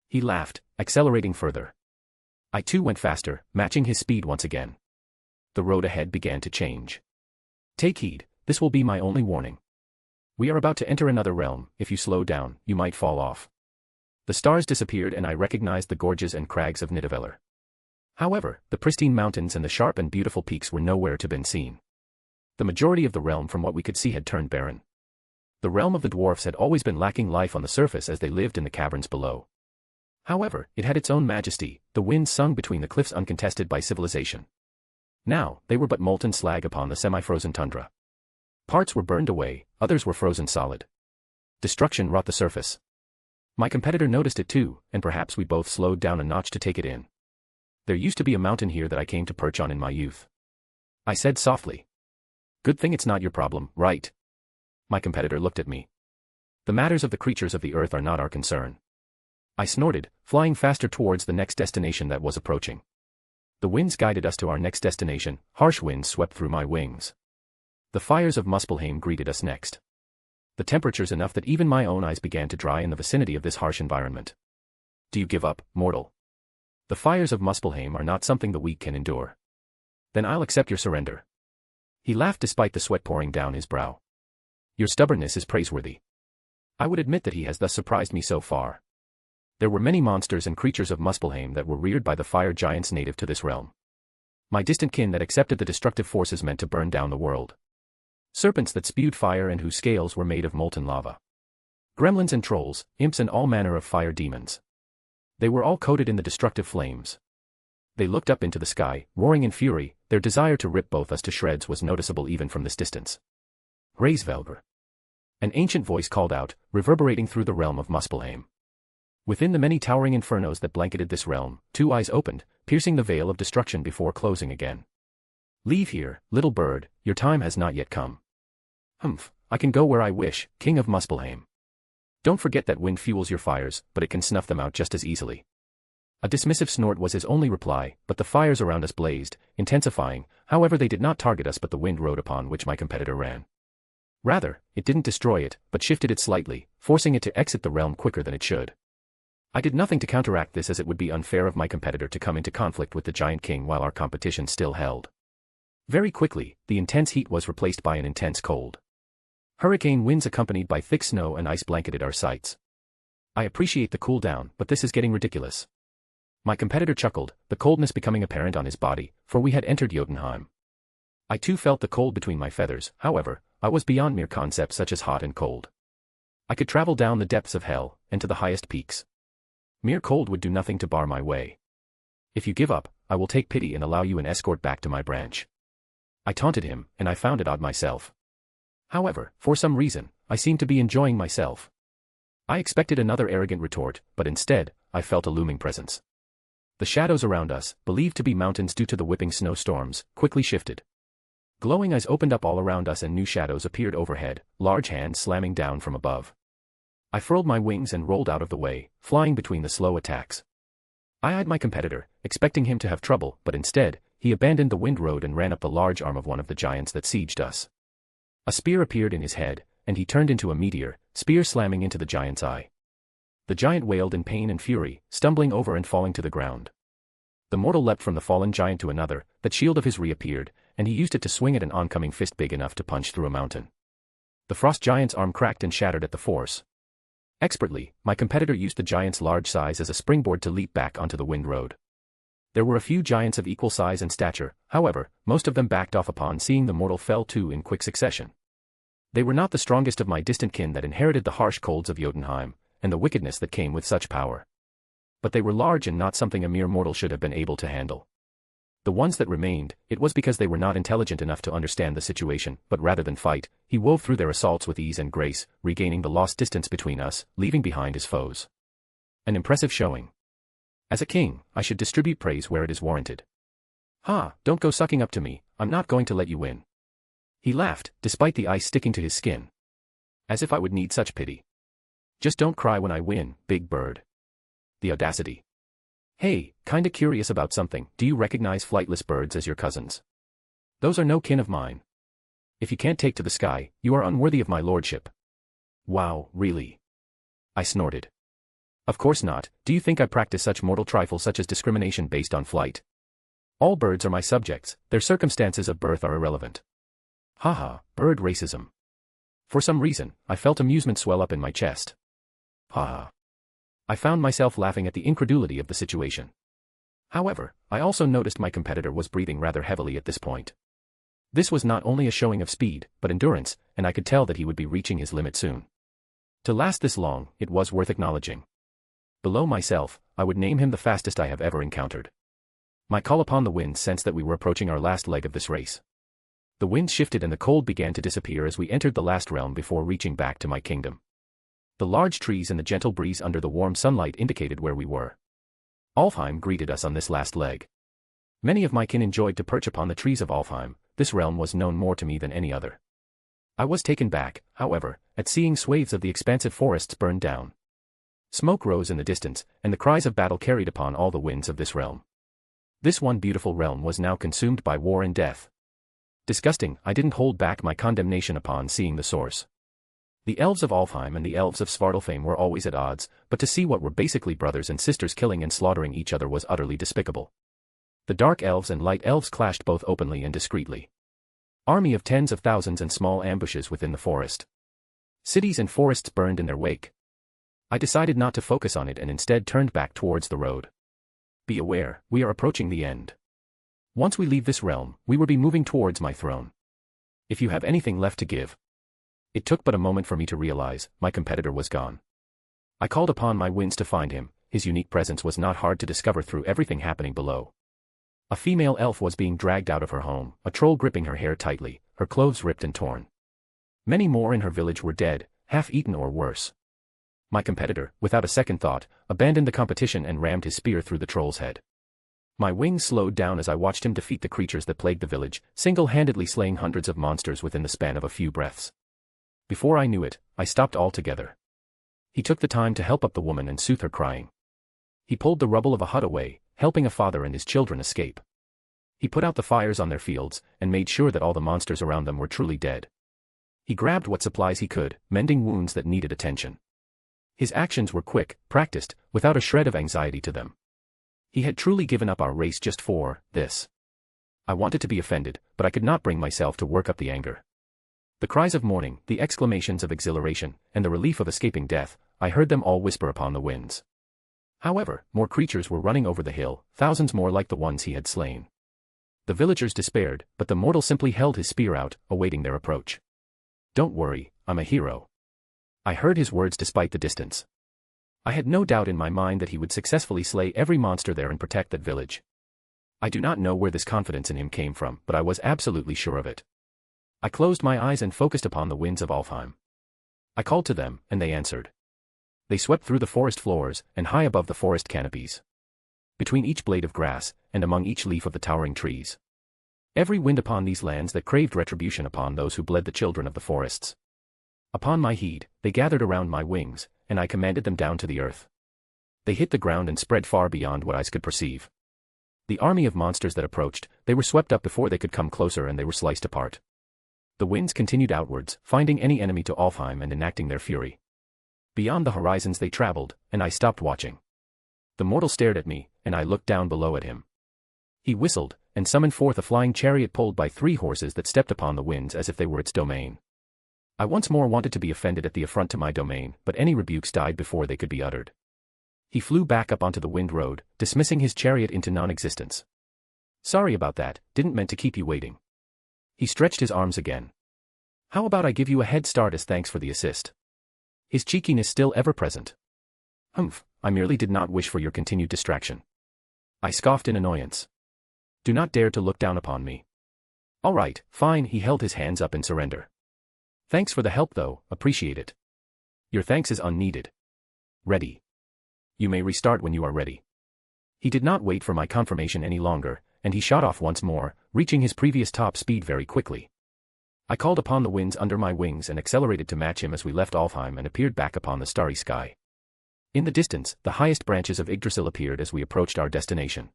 [SPEAKER 3] He laughed, accelerating further. I too went faster, matching his speed once again. The road ahead began to change. "Take heed, this will be my only warning. We are about to enter another realm. If you slow down, you might fall off." The stars disappeared and I recognized the gorges and crags of Nidavellir. However, the pristine mountains and the sharp and beautiful peaks were nowhere to be seen. The majority of the realm from what we could see had turned barren. The realm of the dwarfs had always been lacking life on the surface as they lived in the caverns below. However, it had its own majesty, the winds sung between the cliffs uncontested by civilization. Now, they were but molten slag upon the semi-frozen tundra. Parts were burned away, others were frozen solid. Destruction wrought the surface. My competitor noticed it too, and perhaps we both slowed down a notch to take it in. "There used to be a mountain here that I came to perch on in my youth," I said softly. "Good thing it's not your problem, right?" My competitor looked at me. "The matters of the creatures of the earth are not our concern." I snorted, flying faster towards the next destination that was approaching. The winds guided us to our next destination, harsh winds swept through my wings. The fires of Muspelheim greeted us next. The temperatures enough that even my own eyes began to dry in the vicinity of this harsh environment. "Do you give up, mortal? The fires of Muspelheim are not something the weak can endure. Then I'll accept your surrender." He laughed despite the sweat pouring down his brow. "Your stubbornness is praiseworthy." I would admit that he has thus surprised me so far. There were many monsters and creatures of Muspelheim that were reared by the fire giants native to this realm. My distant kin that accepted the destructive forces meant to burn down the world. Serpents that spewed fire and whose scales were made of molten lava. Gremlins and trolls, imps and all manner of fire demons. They were all coated in the destructive flames. They looked up into the sky, roaring in fury, their desire to rip both us to shreds was noticeable even from this distance. "Reisvelver." An ancient voice called out, reverberating through the realm of Muspelheim. Within the many towering infernos that blanketed this realm, two eyes opened, piercing the veil of destruction before closing again. "Leave here, little bird, your time has not yet come." "Humph, I can go where I wish, King of Muspelheim. Don't forget that wind fuels your fires, but it can snuff them out just as easily." A dismissive snort was his only reply, but the fires around us blazed, intensifying. However, they did not target us but the wind road upon which my competitor ran. Rather, it didn't destroy it, but shifted it slightly, forcing it to exit the realm quicker than it should. I did nothing to counteract this as it would be unfair of my competitor to come into conflict with the Giant King while our competition still held. Very quickly, the intense heat was replaced by an intense cold. Hurricane winds accompanied by thick snow and ice blanketed our sights. "I appreciate the cool down, but this is getting ridiculous." My competitor chuckled, the coldness becoming apparent on his body, for we had entered Jotunheim. I too felt the cold between my feathers. However, I was beyond mere concepts such as hot and cold. I could travel down the depths of hell, and to the highest peaks. Mere cold would do nothing to bar my way. "If you give up, I will take pity and allow you an escort back to my branch." I taunted him, and I found it odd myself. However, for some reason, I seemed to be enjoying myself. I expected another arrogant retort, but instead, I felt a looming presence. The shadows around us, believed to be mountains due to the whipping snowstorms, quickly shifted. Glowing eyes opened up all around us and new shadows appeared overhead, large hands slamming down from above. I furled my wings and rolled out of the way, flying between the slow attacks. I eyed my competitor, expecting him to have trouble, but instead, he abandoned the wind road and ran up the large arm of one of the giants that sieged us. A spear appeared in his head, and he turned into a meteor, spear slamming into the giant's eye. The giant wailed in pain and fury, stumbling over and falling to the ground. The mortal leapt from the fallen giant to another, that shield of his reappeared, and he used it to swing at an oncoming fist big enough to punch through a mountain. The frost giant's arm cracked and shattered at the force. Expertly, my competitor used the giant's large size as a springboard to leap back onto the wind road. There were a few giants of equal size and stature, however, most of them backed off upon seeing the mortal fell to in quick succession. They were not the strongest of my distant kin that inherited the harsh colds of Jotunheim, and the wickedness that came with such power. But they were large and not something a mere mortal should have been able to handle. The ones that remained, it was because they were not intelligent enough to understand the situation, but rather than fight, he wove through their assaults with ease and grace, regaining the lost distance between us, leaving behind his foes. An impressive showing. As a king, I should distribute praise where it is warranted. "Ha, don't go sucking up to me, I'm not going to let you win." He laughed, despite the ice sticking to his skin. As if I would need such pity. Just don't cry when I win, big bird. The audacity. Hey, kinda curious about something, do you recognize flightless birds as your cousins? Those are no kin of mine. If you can't take to the sky, you are unworthy of my lordship. Wow, really? I snorted. Of course not, do you think I practice such mortal trifles such as discrimination based on flight? All birds are my subjects, their circumstances of birth are irrelevant. Haha, bird racism. For some reason, I felt amusement swell up in my chest. Haha. I found myself laughing at the incredulity of the situation. However, I also noticed my competitor was breathing rather heavily at this point. This was not only a showing of speed, but endurance, and I could tell that he would be reaching his limit soon. To last this long, it was worth acknowledging. Below myself, I would name him the fastest I have ever encountered. My call upon the wind sensed that we were approaching our last leg of this race. The wind shifted and the cold began to disappear as we entered the last realm before reaching back to my kingdom. The large trees and the gentle breeze under the warm sunlight indicated where we were. Alfheim greeted us on this last leg. Many of my kin enjoyed to perch upon the trees of Alfheim, this realm was known more to me than any other. I was taken back, however, at seeing swathes of the expansive forests burned down. Smoke rose in the distance, and the cries of battle carried upon all the winds of this realm. This one beautiful realm was now consumed by war and death. Disgusting, I didn't hold back my condemnation upon seeing the source. The elves of Alfheim and the elves of Svartalfheim were always at odds, but to see what were basically brothers and sisters killing and slaughtering each other was utterly despicable. The dark elves and light elves clashed both openly and discreetly. Army of tens of thousands and small ambushes within the forest. Cities and forests burned in their wake. I decided not to focus on it and instead turned back towards the road. Be aware, we are approaching the end. Once we leave this realm, we will be moving towards my throne. If you have anything left to give. It took but a moment for me to realize, my competitor was gone. I called upon my winds to find him, his unique presence was not hard to discover through everything happening below. A female elf was being dragged out of her home, a troll gripping her hair tightly, her clothes ripped and torn. Many more in her village were dead, half-eaten or worse. My competitor, without a second thought, abandoned the competition and rammed his spear through the troll's head. My wings slowed down as I watched him defeat the creatures that plagued the village, single-handedly slaying hundreds of monsters within the span of a few breaths. Before I knew it, I stopped altogether. He took the time to help up the woman and soothe her crying. He pulled the rubble of a hut away, helping a father and his children escape. He put out the fires on their fields, and made sure that all the monsters around them were truly dead. He grabbed what supplies he could, mending wounds that needed attention. His actions were quick, practiced, without a shred of anxiety to them. He had truly given up our race just for this. I wanted to be offended, but I could not bring myself to work up the anger. The cries of mourning, the exclamations of exhilaration, and the relief of escaping death, I heard them all whisper upon the winds. However, more creatures were running over the hill, thousands more like the ones he had slain. The villagers despaired, but the mortal simply held his spear out, awaiting their approach. Don't worry, I'm a hero. I heard his words despite the distance. I had no doubt in my mind that he would successfully slay every monster there and protect that village. I do not know where this confidence in him came from, but I was absolutely sure of it. I closed my eyes and focused upon the winds of Alfheim. I called to them, and they answered. They swept through the forest floors, and high above the forest canopies. Between each blade of grass, and among each leaf of the towering trees. Every wind upon these lands that craved retribution upon those who bled the children of the forests. Upon my heed, they gathered around my wings, and I commanded them down to the earth. They hit the ground and spread far beyond what eyes could perceive. The army of monsters that approached, they were swept up before they could come closer and they were sliced apart. The winds continued outwards, finding any enemy to Alfheim and enacting their fury. Beyond the horizons they traveled, and I stopped watching. The mortal stared at me, and I looked down below at him. He whistled, and summoned forth a flying chariot pulled by 3 horses that stepped upon the winds as if they were its domain. I once more wanted to be offended at the affront to my domain, but any rebukes died before they could be uttered. He flew back up onto the wind road, dismissing his chariot into non-existence. Sorry about that, didn't meant to keep you waiting. He stretched his arms again. How about I give you a head start as thanks for the assist? His cheekiness still ever present. Humph, I merely did not wish for your continued distraction. I scoffed in annoyance. Do not dare to look down upon me. All right, fine, he held his hands up in surrender. Thanks for the help though, appreciate it. Your thanks is unneeded. Ready. You may restart when you are ready. He did not wait for my confirmation any longer, and he shot off once more, reaching his previous top speed very quickly. I called upon the winds under my wings and accelerated to match him as we left Alfheim and appeared back upon the starry sky. In the distance, the highest branches of Yggdrasil appeared as we approached our destination.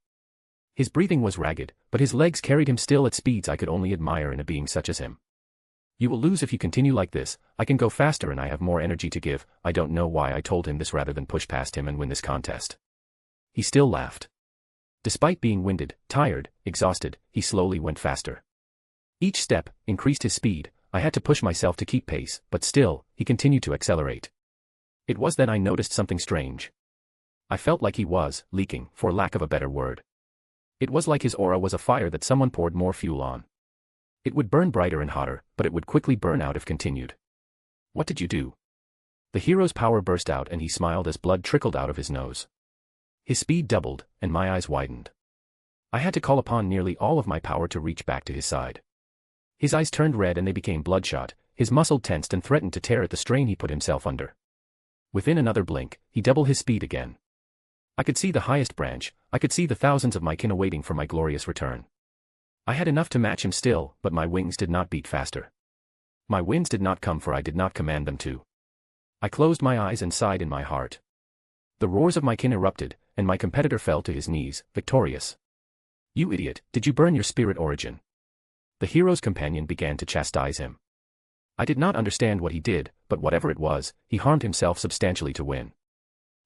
[SPEAKER 3] His breathing was ragged, but his legs carried him still at speeds I could only admire in a being such as him. You will lose if you continue like this. I can go faster and I have more energy to give. I don't know why I told him this rather than push past him and win this contest. He still laughed. Despite being winded, tired, exhausted, he slowly went faster. Each step increased his speed. I had to push myself to keep pace, but still, he continued to accelerate. It was then I noticed something strange. I felt like he was leaking, for lack of a better word. It was like his aura was a fire that someone poured more fuel on. It would burn brighter and hotter, but it would quickly burn out if continued. What did you do? The hero's power burst out and he smiled as blood trickled out of his nose. His speed doubled, and my eyes widened. I had to call upon nearly all of my power to reach back to his side. His eyes turned red and they became bloodshot, his muscle tensed and threatened to tear at the strain he put himself under. Within another blink, he doubled his speed again. I could see the highest branch, I could see the thousands of my kin awaiting for my glorious return. I had enough to match him still, but my wings did not beat faster. My winds did not come for I did not command them to. I closed my eyes and sighed in my heart. The roars of my kin erupted, and my competitor fell to his knees, victorious. You idiot, did you burn your spirit origin? The hero's companion began to chastise him. I did not understand what he did, but whatever it was, he harmed himself substantially to win.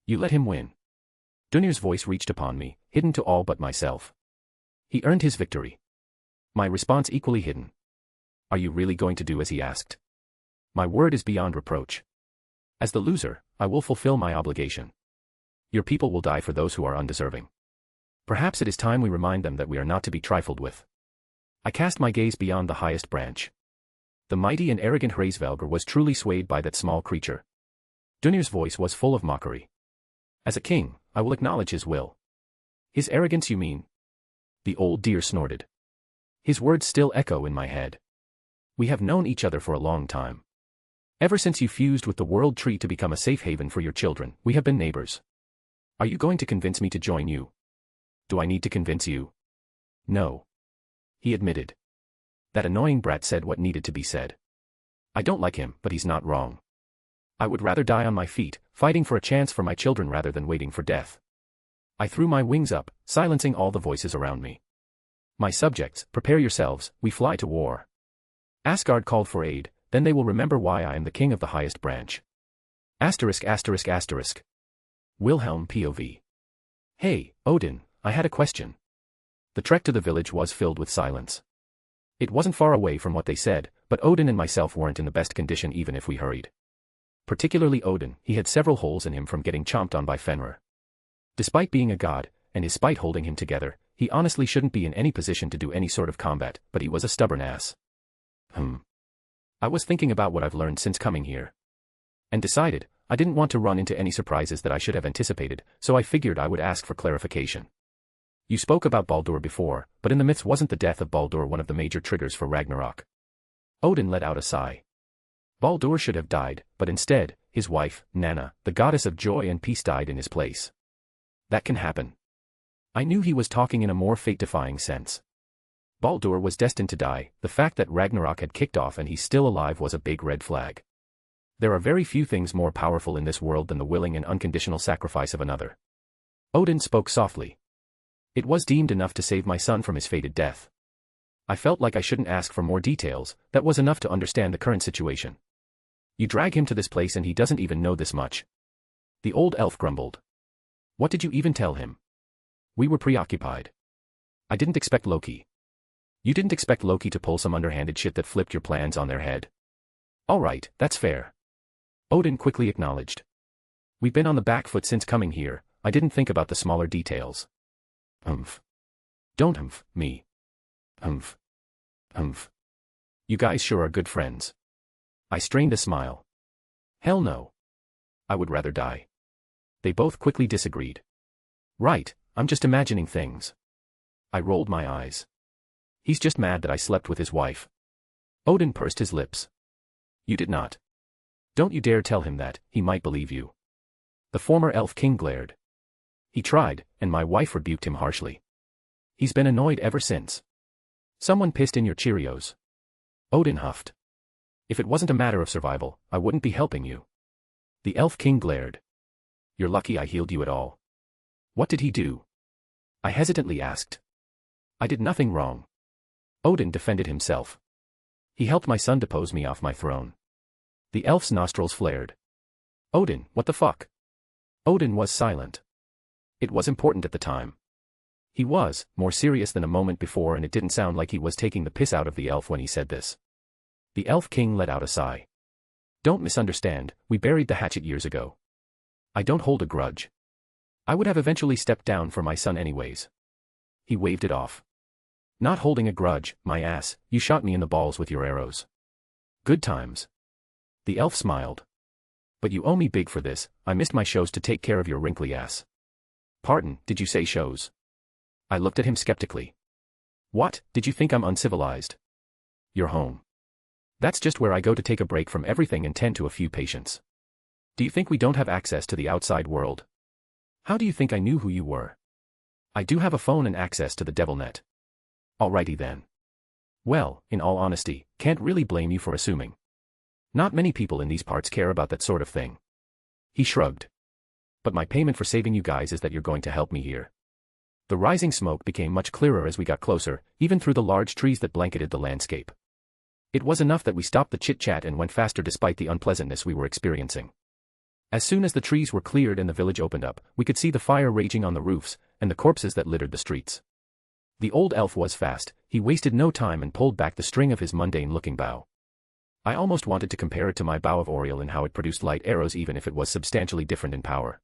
[SPEAKER 3] You let him win. Dunir's voice reached upon me, hidden to all but myself. He earned his victory. My response equally hidden. Are you really going to do as he asked? My word is beyond reproach. As the loser, I will fulfill my obligation. Your people will die for those who are undeserving. Perhaps it is time we remind them that we are not to be trifled with. I cast my gaze beyond the highest branch. The mighty and arrogant Hraesvelgr was truly swayed by that small creature. Dunir's voice was full of mockery. As a king, I will acknowledge his will. His arrogance, you mean? The old deer snorted. His words still echo in my head. We have known each other for a long time. Ever since you fused with the world tree to become a safe haven for your children, we have been neighbors. Are you going to convince me to join you? Do I need to convince you? No. He admitted. That annoying brat said what needed to be said. I don't like him, but he's not wrong. I would rather die on my feet, fighting for a chance for my children rather than waiting for death. I threw my wings up, silencing all the voices around me. My subjects, prepare yourselves, we fly to war. Asgard called for aid, then they will remember why I am the king of the highest branch. *****. Wilhelm POV. Hey, Odin, I had a question. The trek to the village was filled with silence. It wasn't far away from what they said, but Odin and myself weren't in the best condition even if we hurried. Particularly Odin, he had several holes in him from getting chomped on by Fenrir. Despite being a god, and his spite holding him together, he honestly shouldn't be in any position to do any sort of combat, but he was a stubborn ass. I was thinking about what I've learned since coming here. And decided, I didn't want to run into any surprises that I should have anticipated, so I figured I would ask for clarification. You spoke about Baldur before, but in the myths wasn't the death of Baldur one of the major triggers for Ragnarok? Odin let out a sigh. Baldur should have died, but instead, his wife, Nanna, the goddess of joy and peace, died in his place. That can happen. I knew he was talking in a more fate-defying sense. Baldur was destined to die. The fact that Ragnarok had kicked off and he's still alive was a big red flag. There are very few things more powerful in this world than the willing and unconditional sacrifice of another. Odin spoke softly. It was deemed enough to save my son from his fated death. I felt like I shouldn't ask for more details, that was enough to understand the current situation. You drag him to this place and he doesn't even know this much. The old elf grumbled. What did you even tell him? We were preoccupied. I didn't expect Loki. You didn't expect Loki to pull some underhanded shit that flipped your plans on their head? Alright, that's fair. Odin quickly acknowledged. We've been on the back foot since coming here, I didn't think about the smaller details. Don't me. You guys sure are good friends. I strained a smile. Hell no. I would rather die. They both quickly disagreed. Right, I'm just imagining things. I rolled my eyes. He's just mad that I slept with his wife. Odin pursed his lips. You did not. Don't you dare tell him that, he might believe you. The former elf king glared. He tried, and my wife rebuked him harshly. He's been annoyed ever since. Someone pissed in your Cheerios. Odin huffed. If it wasn't a matter of survival, I wouldn't be helping you. The Elf King glared. You're lucky I healed you at all. What did he do? I hesitantly asked. I did nothing wrong. Odin defended himself. He helped my son depose me off my throne. The elf's nostrils flared. Odin, what the fuck? Odin was silent. It was important at the time. He was more serious than a moment before, and it didn't sound like he was taking the piss out of the elf when he said this. The Elf King let out a sigh. Don't misunderstand, we buried the hatchet years ago. I don't hold a grudge. I would have eventually stepped down for my son anyways. He waved it off. Not holding a grudge, my ass, you shot me in the balls with your arrows. Good times. The elf smiled. But you owe me big for this, I missed my shows to take care of your wrinkly ass. Pardon, did you say shows? I looked at him skeptically. What, did you think I'm uncivilized? You're home. That's just where I go to take a break from everything and tend to a few patients. Do you think we don't have access to the outside world? How do you think I knew who you were? I do have a phone and access to the DevilNet. Alrighty then. Well, in all honesty, can't really blame you for assuming. Not many people in these parts care about that sort of thing. He shrugged. But my payment for saving you guys is that you're going to help me here. The rising smoke became much clearer as we got closer, even through the large trees that blanketed the landscape. It was enough that we stopped the chit-chat and went faster despite the unpleasantness we were experiencing. As soon as the trees were cleared and the village opened up, we could see the fire raging on the roofs, and the corpses that littered the streets. The old elf was fast, he wasted no time and pulled back the string of his mundane-looking bow. I almost wanted to compare it to my bow of Oriel in how it produced light arrows even if it was substantially different in power.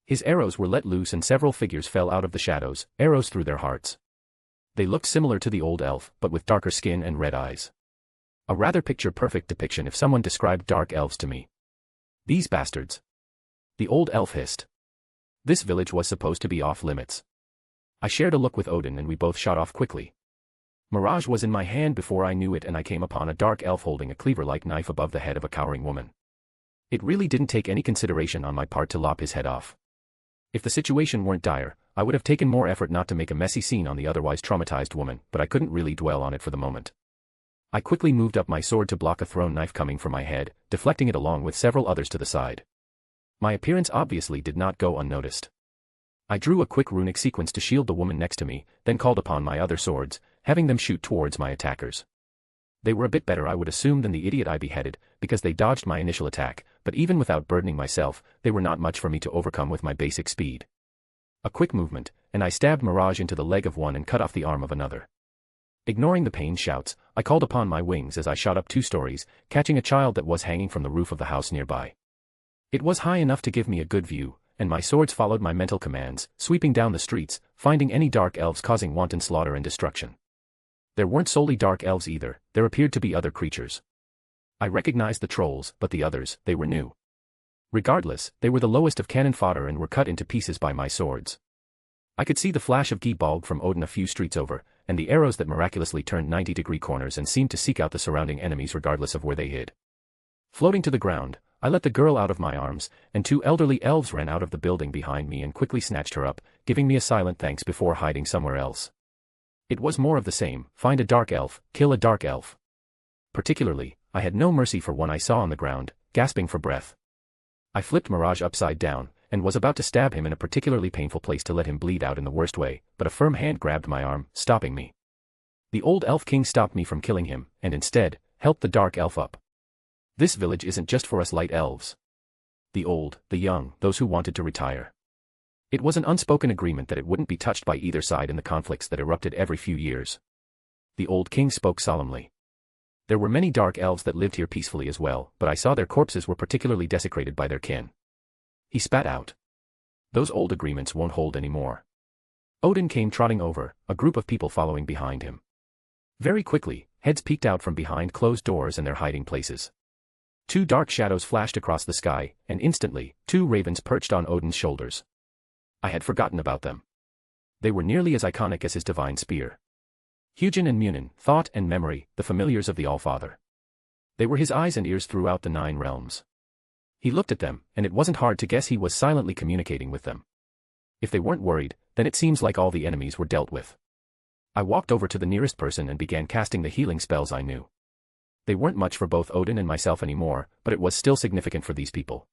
[SPEAKER 3] His arrows were let loose and several figures fell out of the shadows, arrows through their hearts. They looked similar to the old elf, but with darker skin and red eyes. A rather picture-perfect depiction if someone described dark elves to me. These bastards. The old elf hissed. This village was supposed to be off-limits. I shared a look with Odin and we both shot off quickly. Mirage was in my hand before I knew it and I came upon a dark elf holding a cleaver-like knife above the head of a cowering woman. It really didn't take any consideration on my part to lop his head off. If the situation weren't dire, I would have taken more effort not to make a messy scene on the otherwise traumatized woman, but I couldn't really dwell on it for the moment. I quickly moved up my sword to block a thrown knife coming for my head, deflecting it along with several others to the side. My appearance obviously did not go unnoticed. I drew a quick runic sequence to shield the woman next to me, then called upon my other swords, having them shoot towards my attackers. They were a bit better I would assume than the idiot I beheaded, because they dodged my initial attack, but even without burdening myself, they were not much for me to overcome with my basic speed. A quick movement, and I stabbed Mirage into the leg of one and cut off the arm of another. Ignoring the pained shouts, I called upon my wings as I shot up 2 stories, catching a child that was hanging from the roof of the house nearby. It was high enough to give me a good view, and my swords followed my mental commands, sweeping down the streets, finding any dark elves causing wanton slaughter and destruction. There weren't solely dark elves either, there appeared to be other creatures. I recognized the trolls, but the others, they were new. Regardless, they were the lowest of cannon fodder and were cut into pieces by my swords. I could see the flash of Gi-Balg from Odin a few streets over, and the arrows that miraculously turned 90-degree corners and seemed to seek out the surrounding enemies regardless of where they hid. Floating to the ground, I let the girl out of my arms, and 2 elderly elves ran out of the building behind me and quickly snatched her up, giving me a silent thanks before hiding somewhere else. It was more of the same, find a dark elf, kill a dark elf. Particularly, I had no mercy for one I saw on the ground, gasping for breath. I flipped Mirage upside down, and was about to stab him in a particularly painful place to let him bleed out in the worst way, but a firm hand grabbed my arm, stopping me. The old elf king stopped me from killing him, and instead, helped the dark elf up. This village isn't just for us light elves. The old, the young, those who wanted to retire. It was an unspoken agreement that it wouldn't be touched by either side in the conflicts that erupted every few years. The old king spoke solemnly. There were many dark elves that lived here peacefully as well, but I saw their corpses were particularly desecrated by their kin. He spat out. Those old agreements won't hold anymore. Odin came trotting over, a group of people following behind him. Very quickly, heads peeked out from behind closed doors and their hiding places. 2 dark shadows flashed across the sky, and instantly, 2 ravens perched on Odin's shoulders. I had forgotten about them. They were nearly as iconic as his divine spear. Hugin and Munin, thought and memory, the familiars of the Allfather. They were his eyes and ears throughout the 9 realms. He looked at them, and it wasn't hard to guess he was silently communicating with them. If they weren't worried, then it seems like all the enemies were dealt with. I walked over to the nearest person and began casting the healing spells I knew. They weren't much for both Odin and myself anymore, but it was still significant for these people.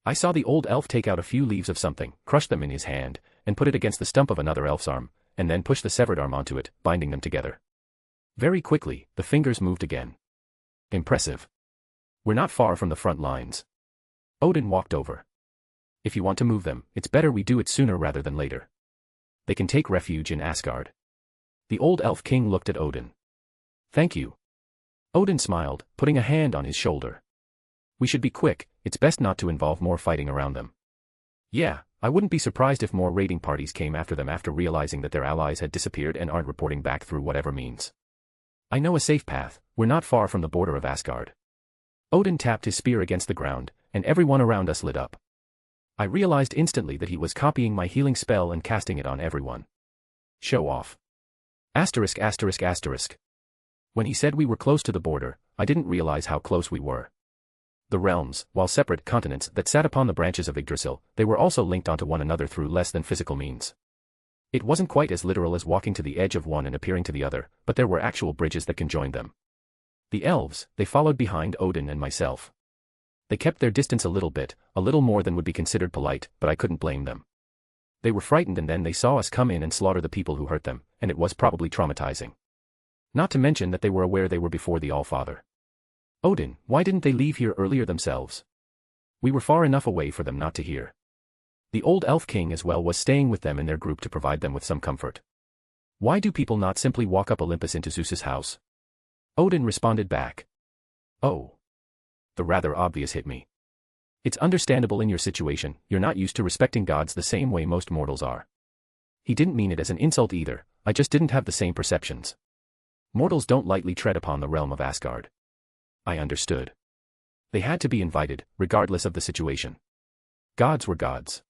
[SPEAKER 3] I saw the old elf take out a few leaves of something, crush them in his hand, and put it against the stump of another elf's arm, and then push the severed arm onto it, binding them together. Very quickly, the fingers moved again. Impressive. We're not far from the front lines. Odin walked over. If you want to move them, it's better we do it sooner rather than later. They can take refuge in Asgard. The old elf king looked at Odin. Thank you. Odin smiled, putting a hand on his shoulder. We should be quick, it's best not to involve more fighting around them. Yeah, I wouldn't be surprised if more raiding parties came after them after realizing that their allies had disappeared and aren't reporting back through whatever means. I know a safe path, we're not far from the border of Asgard. Odin tapped his spear against the ground, and everyone around us lit up. I realized instantly that he was copying my healing spell and casting it on everyone. Show off. Asterisk asterisk asterisk. When he said we were close to the border, I didn't realize how close we were. The realms, while separate continents that sat upon the branches of Yggdrasil, they were also linked onto one another through less than physical means. It wasn't quite as literal as walking to the edge of one and appearing to the other, but there were actual bridges that conjoined them. The elves, they followed behind Odin and myself. They kept their distance a little more than would be considered polite, but I couldn't blame them. They were frightened and then they saw us come in and slaughter the people who hurt them, and it was probably traumatizing. Not to mention that they were aware they were before the Allfather. Odin, why didn't they leave here earlier themselves? We were far enough away for them not to hear. The old elf king as well was staying with them in their group to provide them with some comfort. Why do people not simply walk up Olympus into Zeus's house? Odin responded back. Oh. The rather obvious hit me. It's understandable in your situation, you're not used to respecting gods the same way most mortals are. He didn't mean it as an insult either, I just didn't have the same perceptions. Mortals don't lightly tread upon the realm of Asgard. I understood. They had to be invited, regardless of the situation. Gods were gods.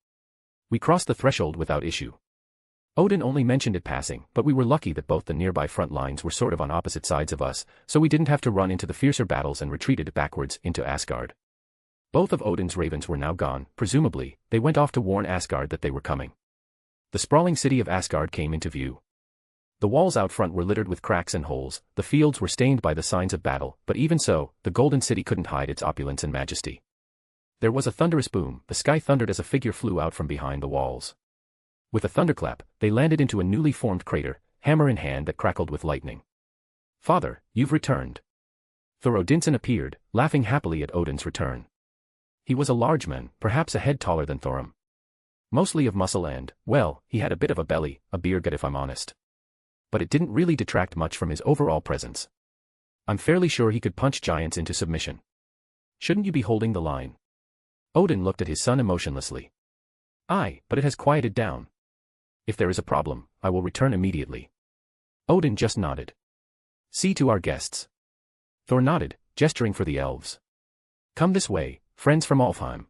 [SPEAKER 3] We crossed the threshold without issue. Odin only mentioned it passing, but we were lucky that both the nearby front lines were sort of on opposite sides of us, so we didn't have to run into the fiercer battles and retreated backwards into Asgard. Both of Odin's ravens were now gone, presumably, they went off to warn Asgard that they were coming. The sprawling city of Asgard came into view. The walls out front were littered with cracks and holes, the fields were stained by the signs of battle, but even so, the golden city couldn't hide its opulence and majesty. There was a thunderous boom, the sky thundered as a figure flew out from behind the walls. With a thunderclap, they landed into a newly formed crater, hammer in hand that crackled with lightning. Father, you've returned. Thor Odinson appeared, laughing happily at Odin's return. He was a large man, perhaps a head taller than Thorim. Mostly of muscle and, well, he had a bit of a belly, a beer gut if I'm honest. But it didn't really detract much from his overall presence. I'm fairly sure he could punch giants into submission. Shouldn't you be holding the line? Odin looked at his son emotionlessly. Aye, but it has quieted down. If there is a problem, I will return immediately. Odin just nodded. See to our guests. Thor nodded, gesturing for the elves. Come this way, friends from Alfheim.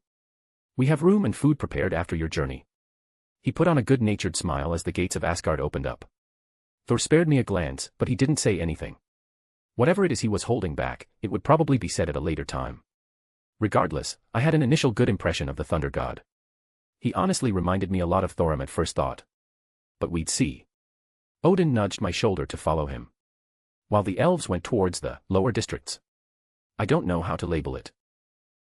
[SPEAKER 3] We have room and food prepared after your journey. He put on a good-natured smile as the gates of Asgard opened up. Thor spared me a glance, but he didn't say anything. Whatever it is he was holding back, it would probably be said at a later time. Regardless, I had an initial good impression of the Thunder God. He honestly reminded me a lot of Thorim at first thought. But we'd see. Odin nudged my shoulder to follow him. While the elves went towards the lower districts. I don't know how to label it.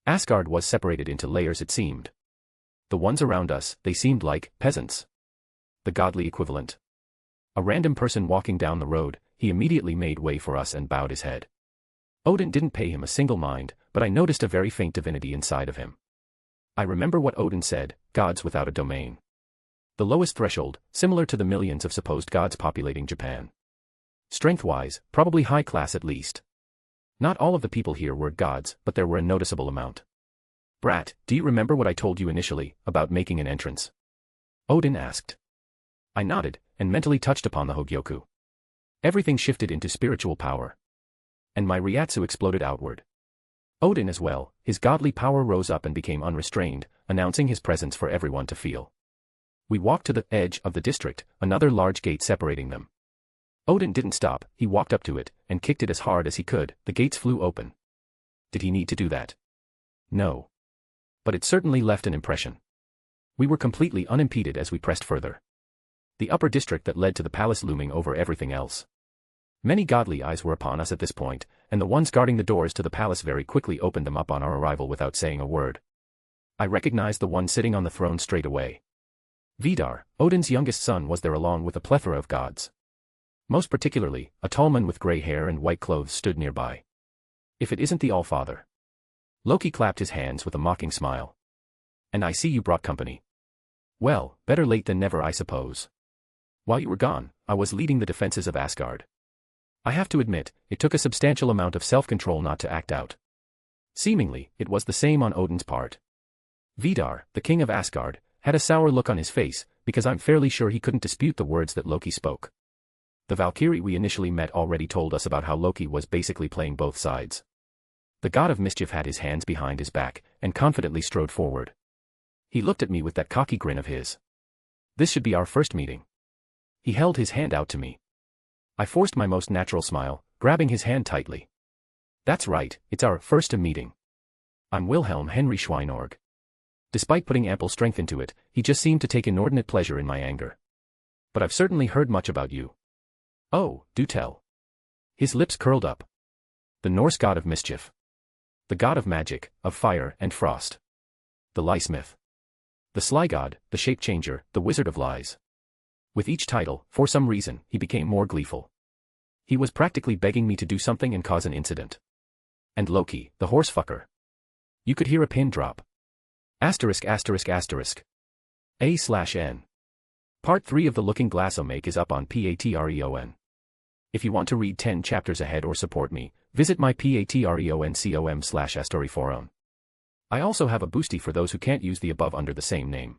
[SPEAKER 3] Asgard was separated into layers it seemed. The ones around us, they seemed like peasants. The godly equivalent. A random person walking down the road, he immediately made way for us and bowed his head. Odin didn't pay him a single mind, but I noticed a very faint divinity inside of him. I remember what Odin said, gods without a domain. The lowest threshold, similar to the millions of supposed gods populating Japan. Strength-wise, probably high class at least. Not all of the people here were gods, but there were a noticeable amount. Brat, do you remember what I told you initially, about making an entrance? Odin asked. I nodded, and mentally touched upon the Hogyoku. Everything shifted into spiritual power. And my Ryatsu exploded outward. Odin as well, his godly power rose up and became unrestrained, announcing his presence for everyone to feel. We walked to the edge of the district, another large gate separating them. Odin didn't stop, he walked up to it, and kicked it as hard as he could, the gates flew open. Did he need to do that? No. But it certainly left an impression. We were completely unimpeded as we pressed further. The upper district that led to the palace looming over everything else. Many godly eyes were upon us at this point, and the ones guarding the doors to the palace very quickly opened them up on our arrival without saying a word. I recognized the one sitting on the throne straight away. Vidar, Odin's youngest son, was there along with a plethora of gods. Most particularly, a tall man with grey hair and white clothes stood nearby. If it isn't the All-Father. Loki clapped his hands with a mocking smile. And I see you brought company. Well, better late than never, I suppose. While you were gone, I was leading the defenses of Asgard. I have to admit, it took a substantial amount of self-control not to act out. Seemingly, it was the same on Odin's part. Vidar, the king of Asgard, had a sour look on his face, because I'm fairly sure he couldn't dispute the words that Loki spoke. The Valkyrie we initially met already told us about how Loki was basically playing both sides. The god of mischief had his hands behind his back, and confidently strode forward. He looked at me with that cocky grin of his. This should be our first meeting. He held his hand out to me. I forced my most natural smile, grabbing his hand tightly. That's right, it's our first meeting. I'm Wilhelm Henry Schweinorg. Despite putting ample strength into it, he just seemed to take inordinate pleasure in my anger. But I've certainly heard much about you. Oh, do tell. His lips curled up. The Norse god of mischief. The god of magic, of fire and frost. The liesmith. The sly god, the shape changer, the wizard of lies. With each title, for some reason, he became more gleeful. He was practically begging me to do something and cause an incident. And Loki, the horsefucker. You could hear a pin drop. Asterisk asterisk asterisk. A/N. Part 3 of The Looking Glass Omake is up on Patreon. If you want to read 10 chapters ahead or support me, visit my patreon.com/astoryforum. I also have a boosty for those who can't use the above under the same name.